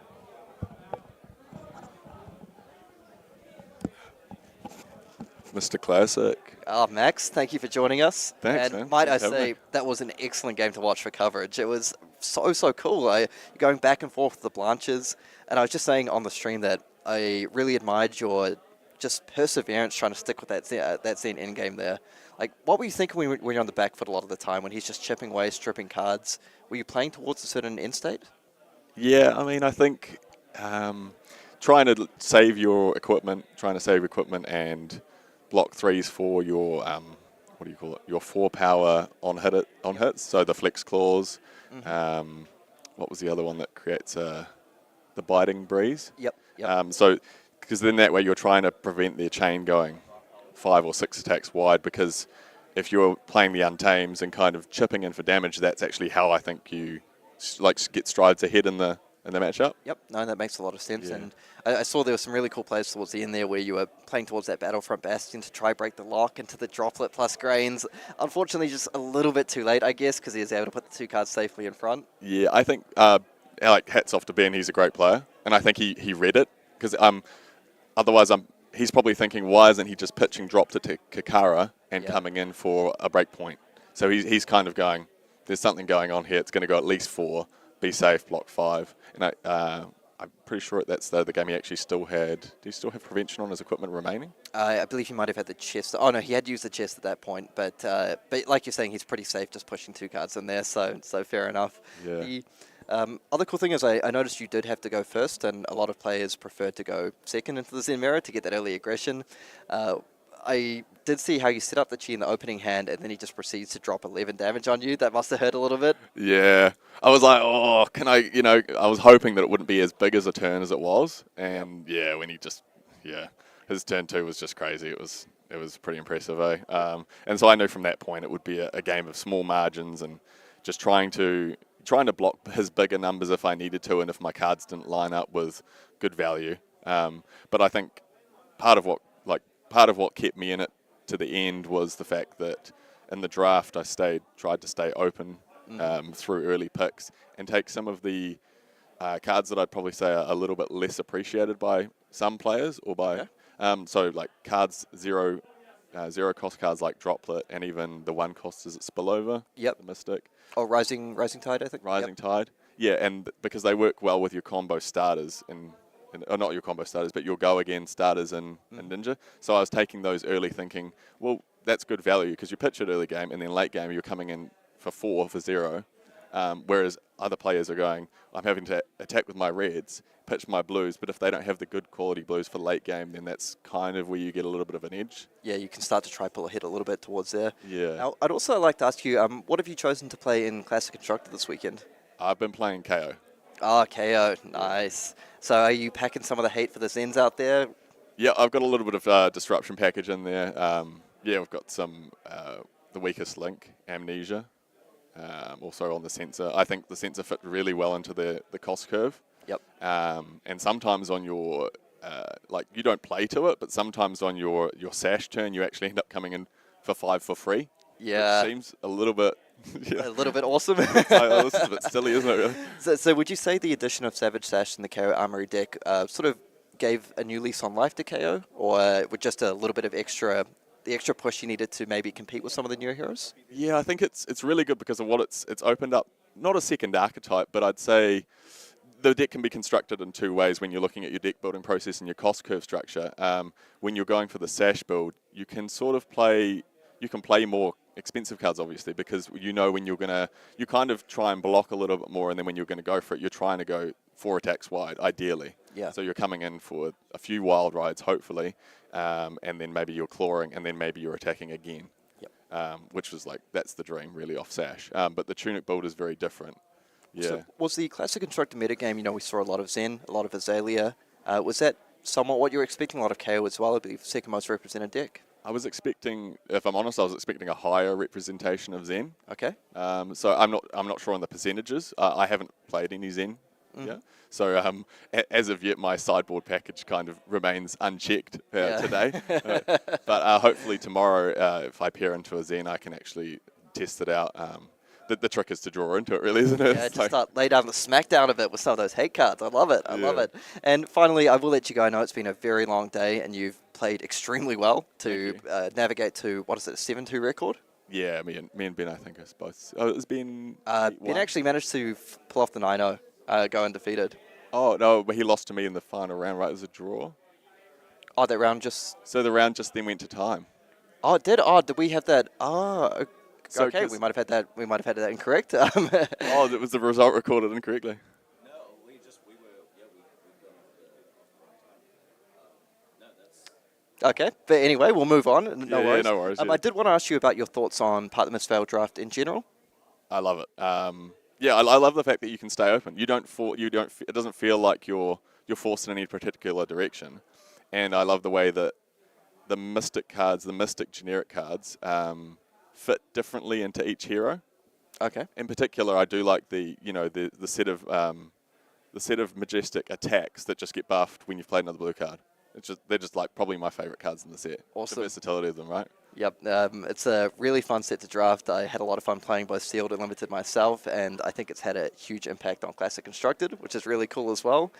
[SPEAKER 10] Mr. Classic.
[SPEAKER 1] Max, thank you for joining us.
[SPEAKER 10] Thanks,
[SPEAKER 1] and
[SPEAKER 10] man.
[SPEAKER 1] might I
[SPEAKER 10] Thanks for having
[SPEAKER 1] say,
[SPEAKER 10] me.
[SPEAKER 1] that was an excellent game to watch for coverage. It was so cool. You're going back and forth with the Blanches, and I was just saying on the stream that I really admired your just perseverance trying to stick with that Zen endgame there. Like, what were you thinking when you're on the back foot a lot of the time, when he's just chipping away, stripping cards? Were you playing towards a certain end state?
[SPEAKER 10] Yeah, I mean, I think trying to save equipment and block threes for your what do you call it? Your 4-power on hits. So the flex claws. What was the other one that creates the biting breeze?
[SPEAKER 1] Yep.
[SPEAKER 10] So because then that way you're trying to prevent their chain going 5 or 6 attacks wide, because if you're playing the Untames and kind of chipping in for damage, that's actually how I think you get strides ahead in the matchup.
[SPEAKER 1] Yep, no, that makes a lot of sense.
[SPEAKER 10] Yeah.
[SPEAKER 1] And I saw there were some really cool plays towards the end there where you were playing towards that Battlefront Bastion to try break the lock into the droplet plus grains. Unfortunately, just a little bit too late, I guess, because he was able to put the 2 cards safely in front.
[SPEAKER 10] Yeah, I think hats off to Ben. He's a great player, and I think he read it, because otherwise he's probably thinking, why isn't he just pitching dropped it to Kakara and coming in for a break point? So he's kind of going, there's something going on here. It's going to go at least 4. Be safe, block 5. And I'm pretty sure that's the game he actually still had. Do you still have prevention on his equipment remaining?
[SPEAKER 1] I believe he might have had the chest. Oh no, he had used the chest at that point. But like you're saying, he's pretty safe just pushing 2 cards in there. So fair enough.
[SPEAKER 10] Yeah.
[SPEAKER 1] The other cool thing is I noticed you did have to go first, and a lot of players preferred to go second into the Zen Mirror to get that early aggression. I did see how you set up the Chi in the opening hand, and then he just proceeds to drop 11 damage on you. That must have hurt a little bit.
[SPEAKER 10] Yeah. I was like, oh, can I, I was hoping that it wouldn't be as big as a turn as it was. And when he just, his turn 2 was just crazy. It was pretty impressive, eh? And so I knew from that point it would be a game of small margins and just trying to block his bigger numbers if I needed to, and if my cards didn't line up with good value. But I think part of what kept me in it to the end was the fact that in the draft I tried to stay open through early picks and take some of the cards that I'd probably say are a little bit less appreciated by some players, or by so like cards zero cost cards like Droplet, and even the 1 cost is it Spillover.
[SPEAKER 1] Yep.
[SPEAKER 10] The Mystic.
[SPEAKER 1] Oh, Rising Tide, I think.
[SPEAKER 10] Rising Tide. Yeah, and because they work well with your combo starters or not your combo starters, but your go again starters in Ninja. So I was taking those early, thinking, well, that's good value because you pitch it early game, and then late game you're coming in for 4 for 0. Whereas other players are going, I'm having to attack with my reds, pitch my blues, but if they don't have the good quality blues for late game, then that's kind of where you get a little bit of an edge.
[SPEAKER 1] Yeah, you can start to try pull ahead a little bit towards there.
[SPEAKER 10] Yeah.
[SPEAKER 1] Now, I'd also like to ask you, what have you chosen to play in Classic Constructor this weekend?
[SPEAKER 10] I've been playing KO.
[SPEAKER 1] Oh, KO, nice. So are you packing some of the hate for the Zens out there?
[SPEAKER 10] Yeah, I've got a little bit of disruption package in there. We've got some, the weakest link, Amnesia. Also on the sensor. I think the sensor fit really well into the cost curve.
[SPEAKER 1] Yep.
[SPEAKER 10] And sometimes on your, you don't play to it, but sometimes on your sash turn, you actually end up coming in for 5 for free.
[SPEAKER 1] Yeah.
[SPEAKER 10] Which seems a little bit...
[SPEAKER 1] A little bit awesome.
[SPEAKER 10] This is a bit silly, isn't it, really?
[SPEAKER 1] So would you say the addition of Savage Sash in the KO Armory deck sort of gave a new lease on life to KO? Or with just a little bit of the extra push you needed to maybe compete with some of the newer heroes?
[SPEAKER 10] Yeah, I think it's really good because of what it's opened up, not a second archetype, but I'd say the deck can be constructed in 2 ways when you're looking at your deck building process and your cost curve structure. When you're going for the Sash build, you can sort of play more expensive cards, obviously, because when you kind of try and block a little bit more, and then when you're going to go for it, you're trying to go 4 attacks wide, ideally.
[SPEAKER 1] Yeah.
[SPEAKER 10] So you're coming in for a few wild rides, hopefully, and then maybe you're clawing, and then maybe you're attacking again.
[SPEAKER 1] Yep.
[SPEAKER 10] Which was that's the dream, really, off Sash. But the Tunic build is very different. Yeah.
[SPEAKER 1] So was the Classic Constructor metagame, we saw a lot of Zen, a lot of Azalea. Was that somewhat what you were expecting? A lot of KO as well, I believe, second most represented deck?
[SPEAKER 10] I was expecting, if I'm honest, a higher representation of Zen.
[SPEAKER 1] Okay.
[SPEAKER 10] So I'm not sure on the percentages. I haven't played any Zen. Yeah. So as of yet, my sideboard package kind of remains unchecked today. But hopefully tomorrow, if I pair into a Zen, I can actually test it out. The trick is to draw into it, really, isn't it?
[SPEAKER 1] Yeah, just start lay down the smackdown of it with some of those hate cards. I love it. I love it. And finally, I will let you go. I know it's been a very long day, and you've played extremely well to navigate to, what is it, a 7-2 record?
[SPEAKER 10] Yeah, me and Ben, I think, is both. Oh, it's Ben.
[SPEAKER 1] Ben actually managed to pull off the 9-0, go undefeated.
[SPEAKER 10] Oh, no, but he lost to me in the final round, right? It was a draw.
[SPEAKER 1] Oh, that round just...
[SPEAKER 10] So the round just then went to time.
[SPEAKER 1] Oh, it did? Oh, did we have that? Oh,
[SPEAKER 10] so
[SPEAKER 1] okay, we might have had that incorrect.
[SPEAKER 10] Oh, that was the result recorded incorrectly.
[SPEAKER 11] No, we
[SPEAKER 1] Okay, but anyway, we'll move on. No
[SPEAKER 10] Yeah,
[SPEAKER 1] worries.
[SPEAKER 10] no worries, yeah.
[SPEAKER 1] I did want to ask you about your thoughts on part of the Mistveil Draft in general.
[SPEAKER 10] I love it. Yeah, I love the fact that you can stay open. It doesn't feel like you're forced in any particular direction. And I love the way that the mystic cards, the mystic generic cards, fit differently into each hero.
[SPEAKER 1] Okay.
[SPEAKER 10] In particular, I do like the set of majestic attacks that just get buffed when you've played another blue card. They're just like probably my favorite cards in the set.
[SPEAKER 1] Awesome.
[SPEAKER 10] The versatility of them, right?
[SPEAKER 1] Yep, it's a really fun set to draft. I had a lot of fun playing both Sealed and Limited myself, and I think it's had a huge impact on Classic Constructed, which is really cool as well.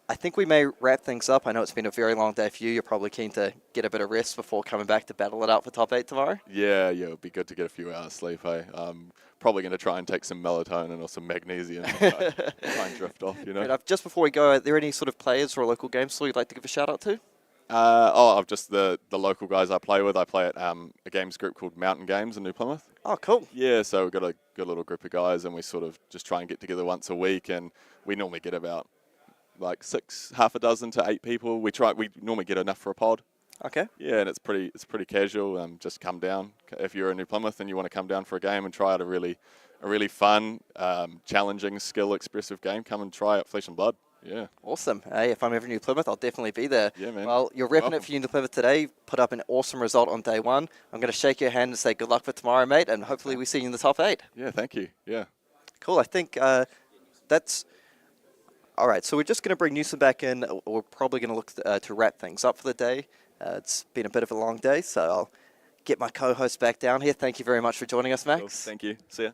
[SPEAKER 1] I think we may wrap things up. I know it's been a very long day for you. You're probably keen to get a bit of rest before coming back to battle it out for top 8 tomorrow.
[SPEAKER 10] Yeah, it'd be good to get a few hours sleep. I'm probably going to try and take some melatonin or some magnesium and try and drift off,
[SPEAKER 1] Just before we go, are there any sort of players or local game store you'd like to give a shout out to?
[SPEAKER 10] I've just the local guys I play with. I play at a games group called Mountain Games in New Plymouth.
[SPEAKER 1] Oh, cool.
[SPEAKER 10] Yeah, so we've got a good little group of guys, and we sort of just try and get together once a week, and we normally get about like half a dozen to 8 people. We normally get enough for a pod.
[SPEAKER 1] Okay.
[SPEAKER 10] Yeah, and it's pretty casual. Just come down if you're in New Plymouth and you want to come down for a game and try out a really fun, challenging, skill expressive game. Come and try out Flesh and Blood. Yeah.
[SPEAKER 1] Awesome. Hey, if I'm ever in New Plymouth, I'll definitely be there.
[SPEAKER 10] Yeah, man.
[SPEAKER 1] Well, you're repping it for you in New Plymouth today. Put up an awesome result on day 1. I'm going to shake your hand and say good luck for tomorrow, mate, and hopefully we see you in the top 8.
[SPEAKER 10] Yeah, thank you. Yeah.
[SPEAKER 1] Cool. I think that's... All right, so we're just going to bring Newsom back in. We're probably going to look to wrap things up for the day. It's been a bit of a long day, so I'll get my co-host back down here. Thank you very much for joining us, Max.
[SPEAKER 10] Cool. Thank you. See ya.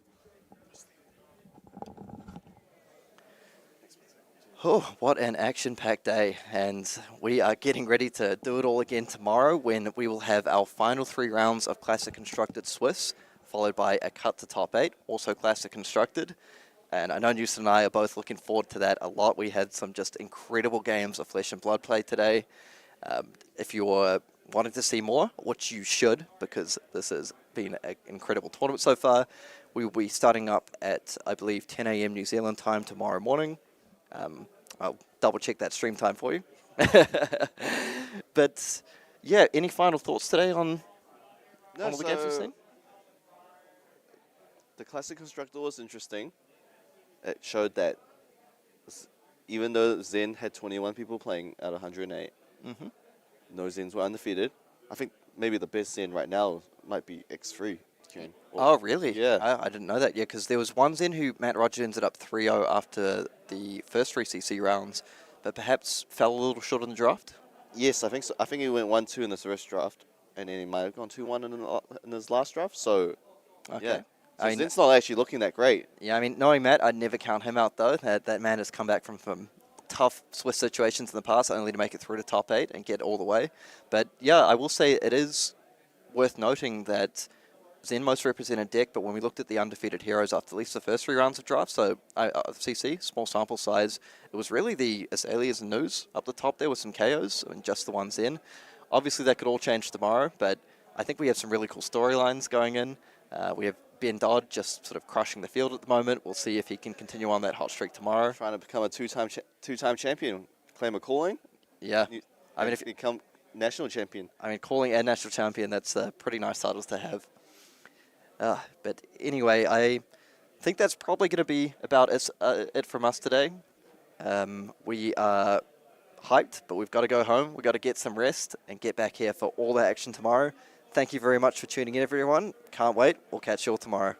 [SPEAKER 1] Oh, what an action-packed day, and we are getting ready to do it all again tomorrow when we will have our final 3 rounds of Classic Constructed Swiss, followed by a cut to top 8, also Classic Constructed. And I know Newsom and I are both looking forward to that a lot. We had some just incredible games of Flesh and Blood play today. If you're wanting to see more, which you should, because this has been an incredible tournament so far, we will be starting up at, I believe, 10 a.m. New Zealand time tomorrow morning. I'll double check that stream time for you. But yeah, any final thoughts today on all the games we've seen?
[SPEAKER 4] The Classic Constructor was interesting. It showed that even though Zen had 21 people playing out of 108, no Zens were undefeated. I think maybe the best Zen right now might be X3. Kieran.
[SPEAKER 1] Oh, really?
[SPEAKER 4] Yeah.
[SPEAKER 1] I didn't know that. Yeah, because there was one Zen who Matt Rogers ended up 3-0 after the first 3 CC rounds, but perhaps fell a little short in the draft?
[SPEAKER 4] Yes, I think so. I think he went 1-2 in this first draft, and then he might have gone 2-1 in his last draft. So,
[SPEAKER 1] okay.
[SPEAKER 4] Yeah. So
[SPEAKER 1] I mean,
[SPEAKER 4] Zen's not actually looking that great.
[SPEAKER 1] Yeah, I mean, knowing Matt, I'd never count him out, though. That man has come back from tough Swiss situations in the past, only to make it through to top 8 and get all the way. But yeah, I will say it is worth noting that Zen most represented deck, but when we looked at the undefeated heroes after at least the first 3 rounds of draft, so CC, small sample size, it was really the Azaleas and News up the top there with some KOs and just the one Zen. Obviously, that could all change tomorrow, but I think we have some really cool storylines going in. We have Ben Dodd just sort of crushing the field at the moment. We'll see if he can continue on that hot streak tomorrow.
[SPEAKER 4] Trying to become a two-time champion, claim a calling.
[SPEAKER 1] Yeah. I mean, if
[SPEAKER 4] you become national champion.
[SPEAKER 1] I mean, calling and national champion, that's pretty nice titles to have. But anyway, I think that's probably going to be about it from us today. We are hyped, but we've got to go home. We've got to get some rest and get back here for all the action tomorrow. Thank you very much for tuning in, everyone. Can't wait. We'll catch you all tomorrow.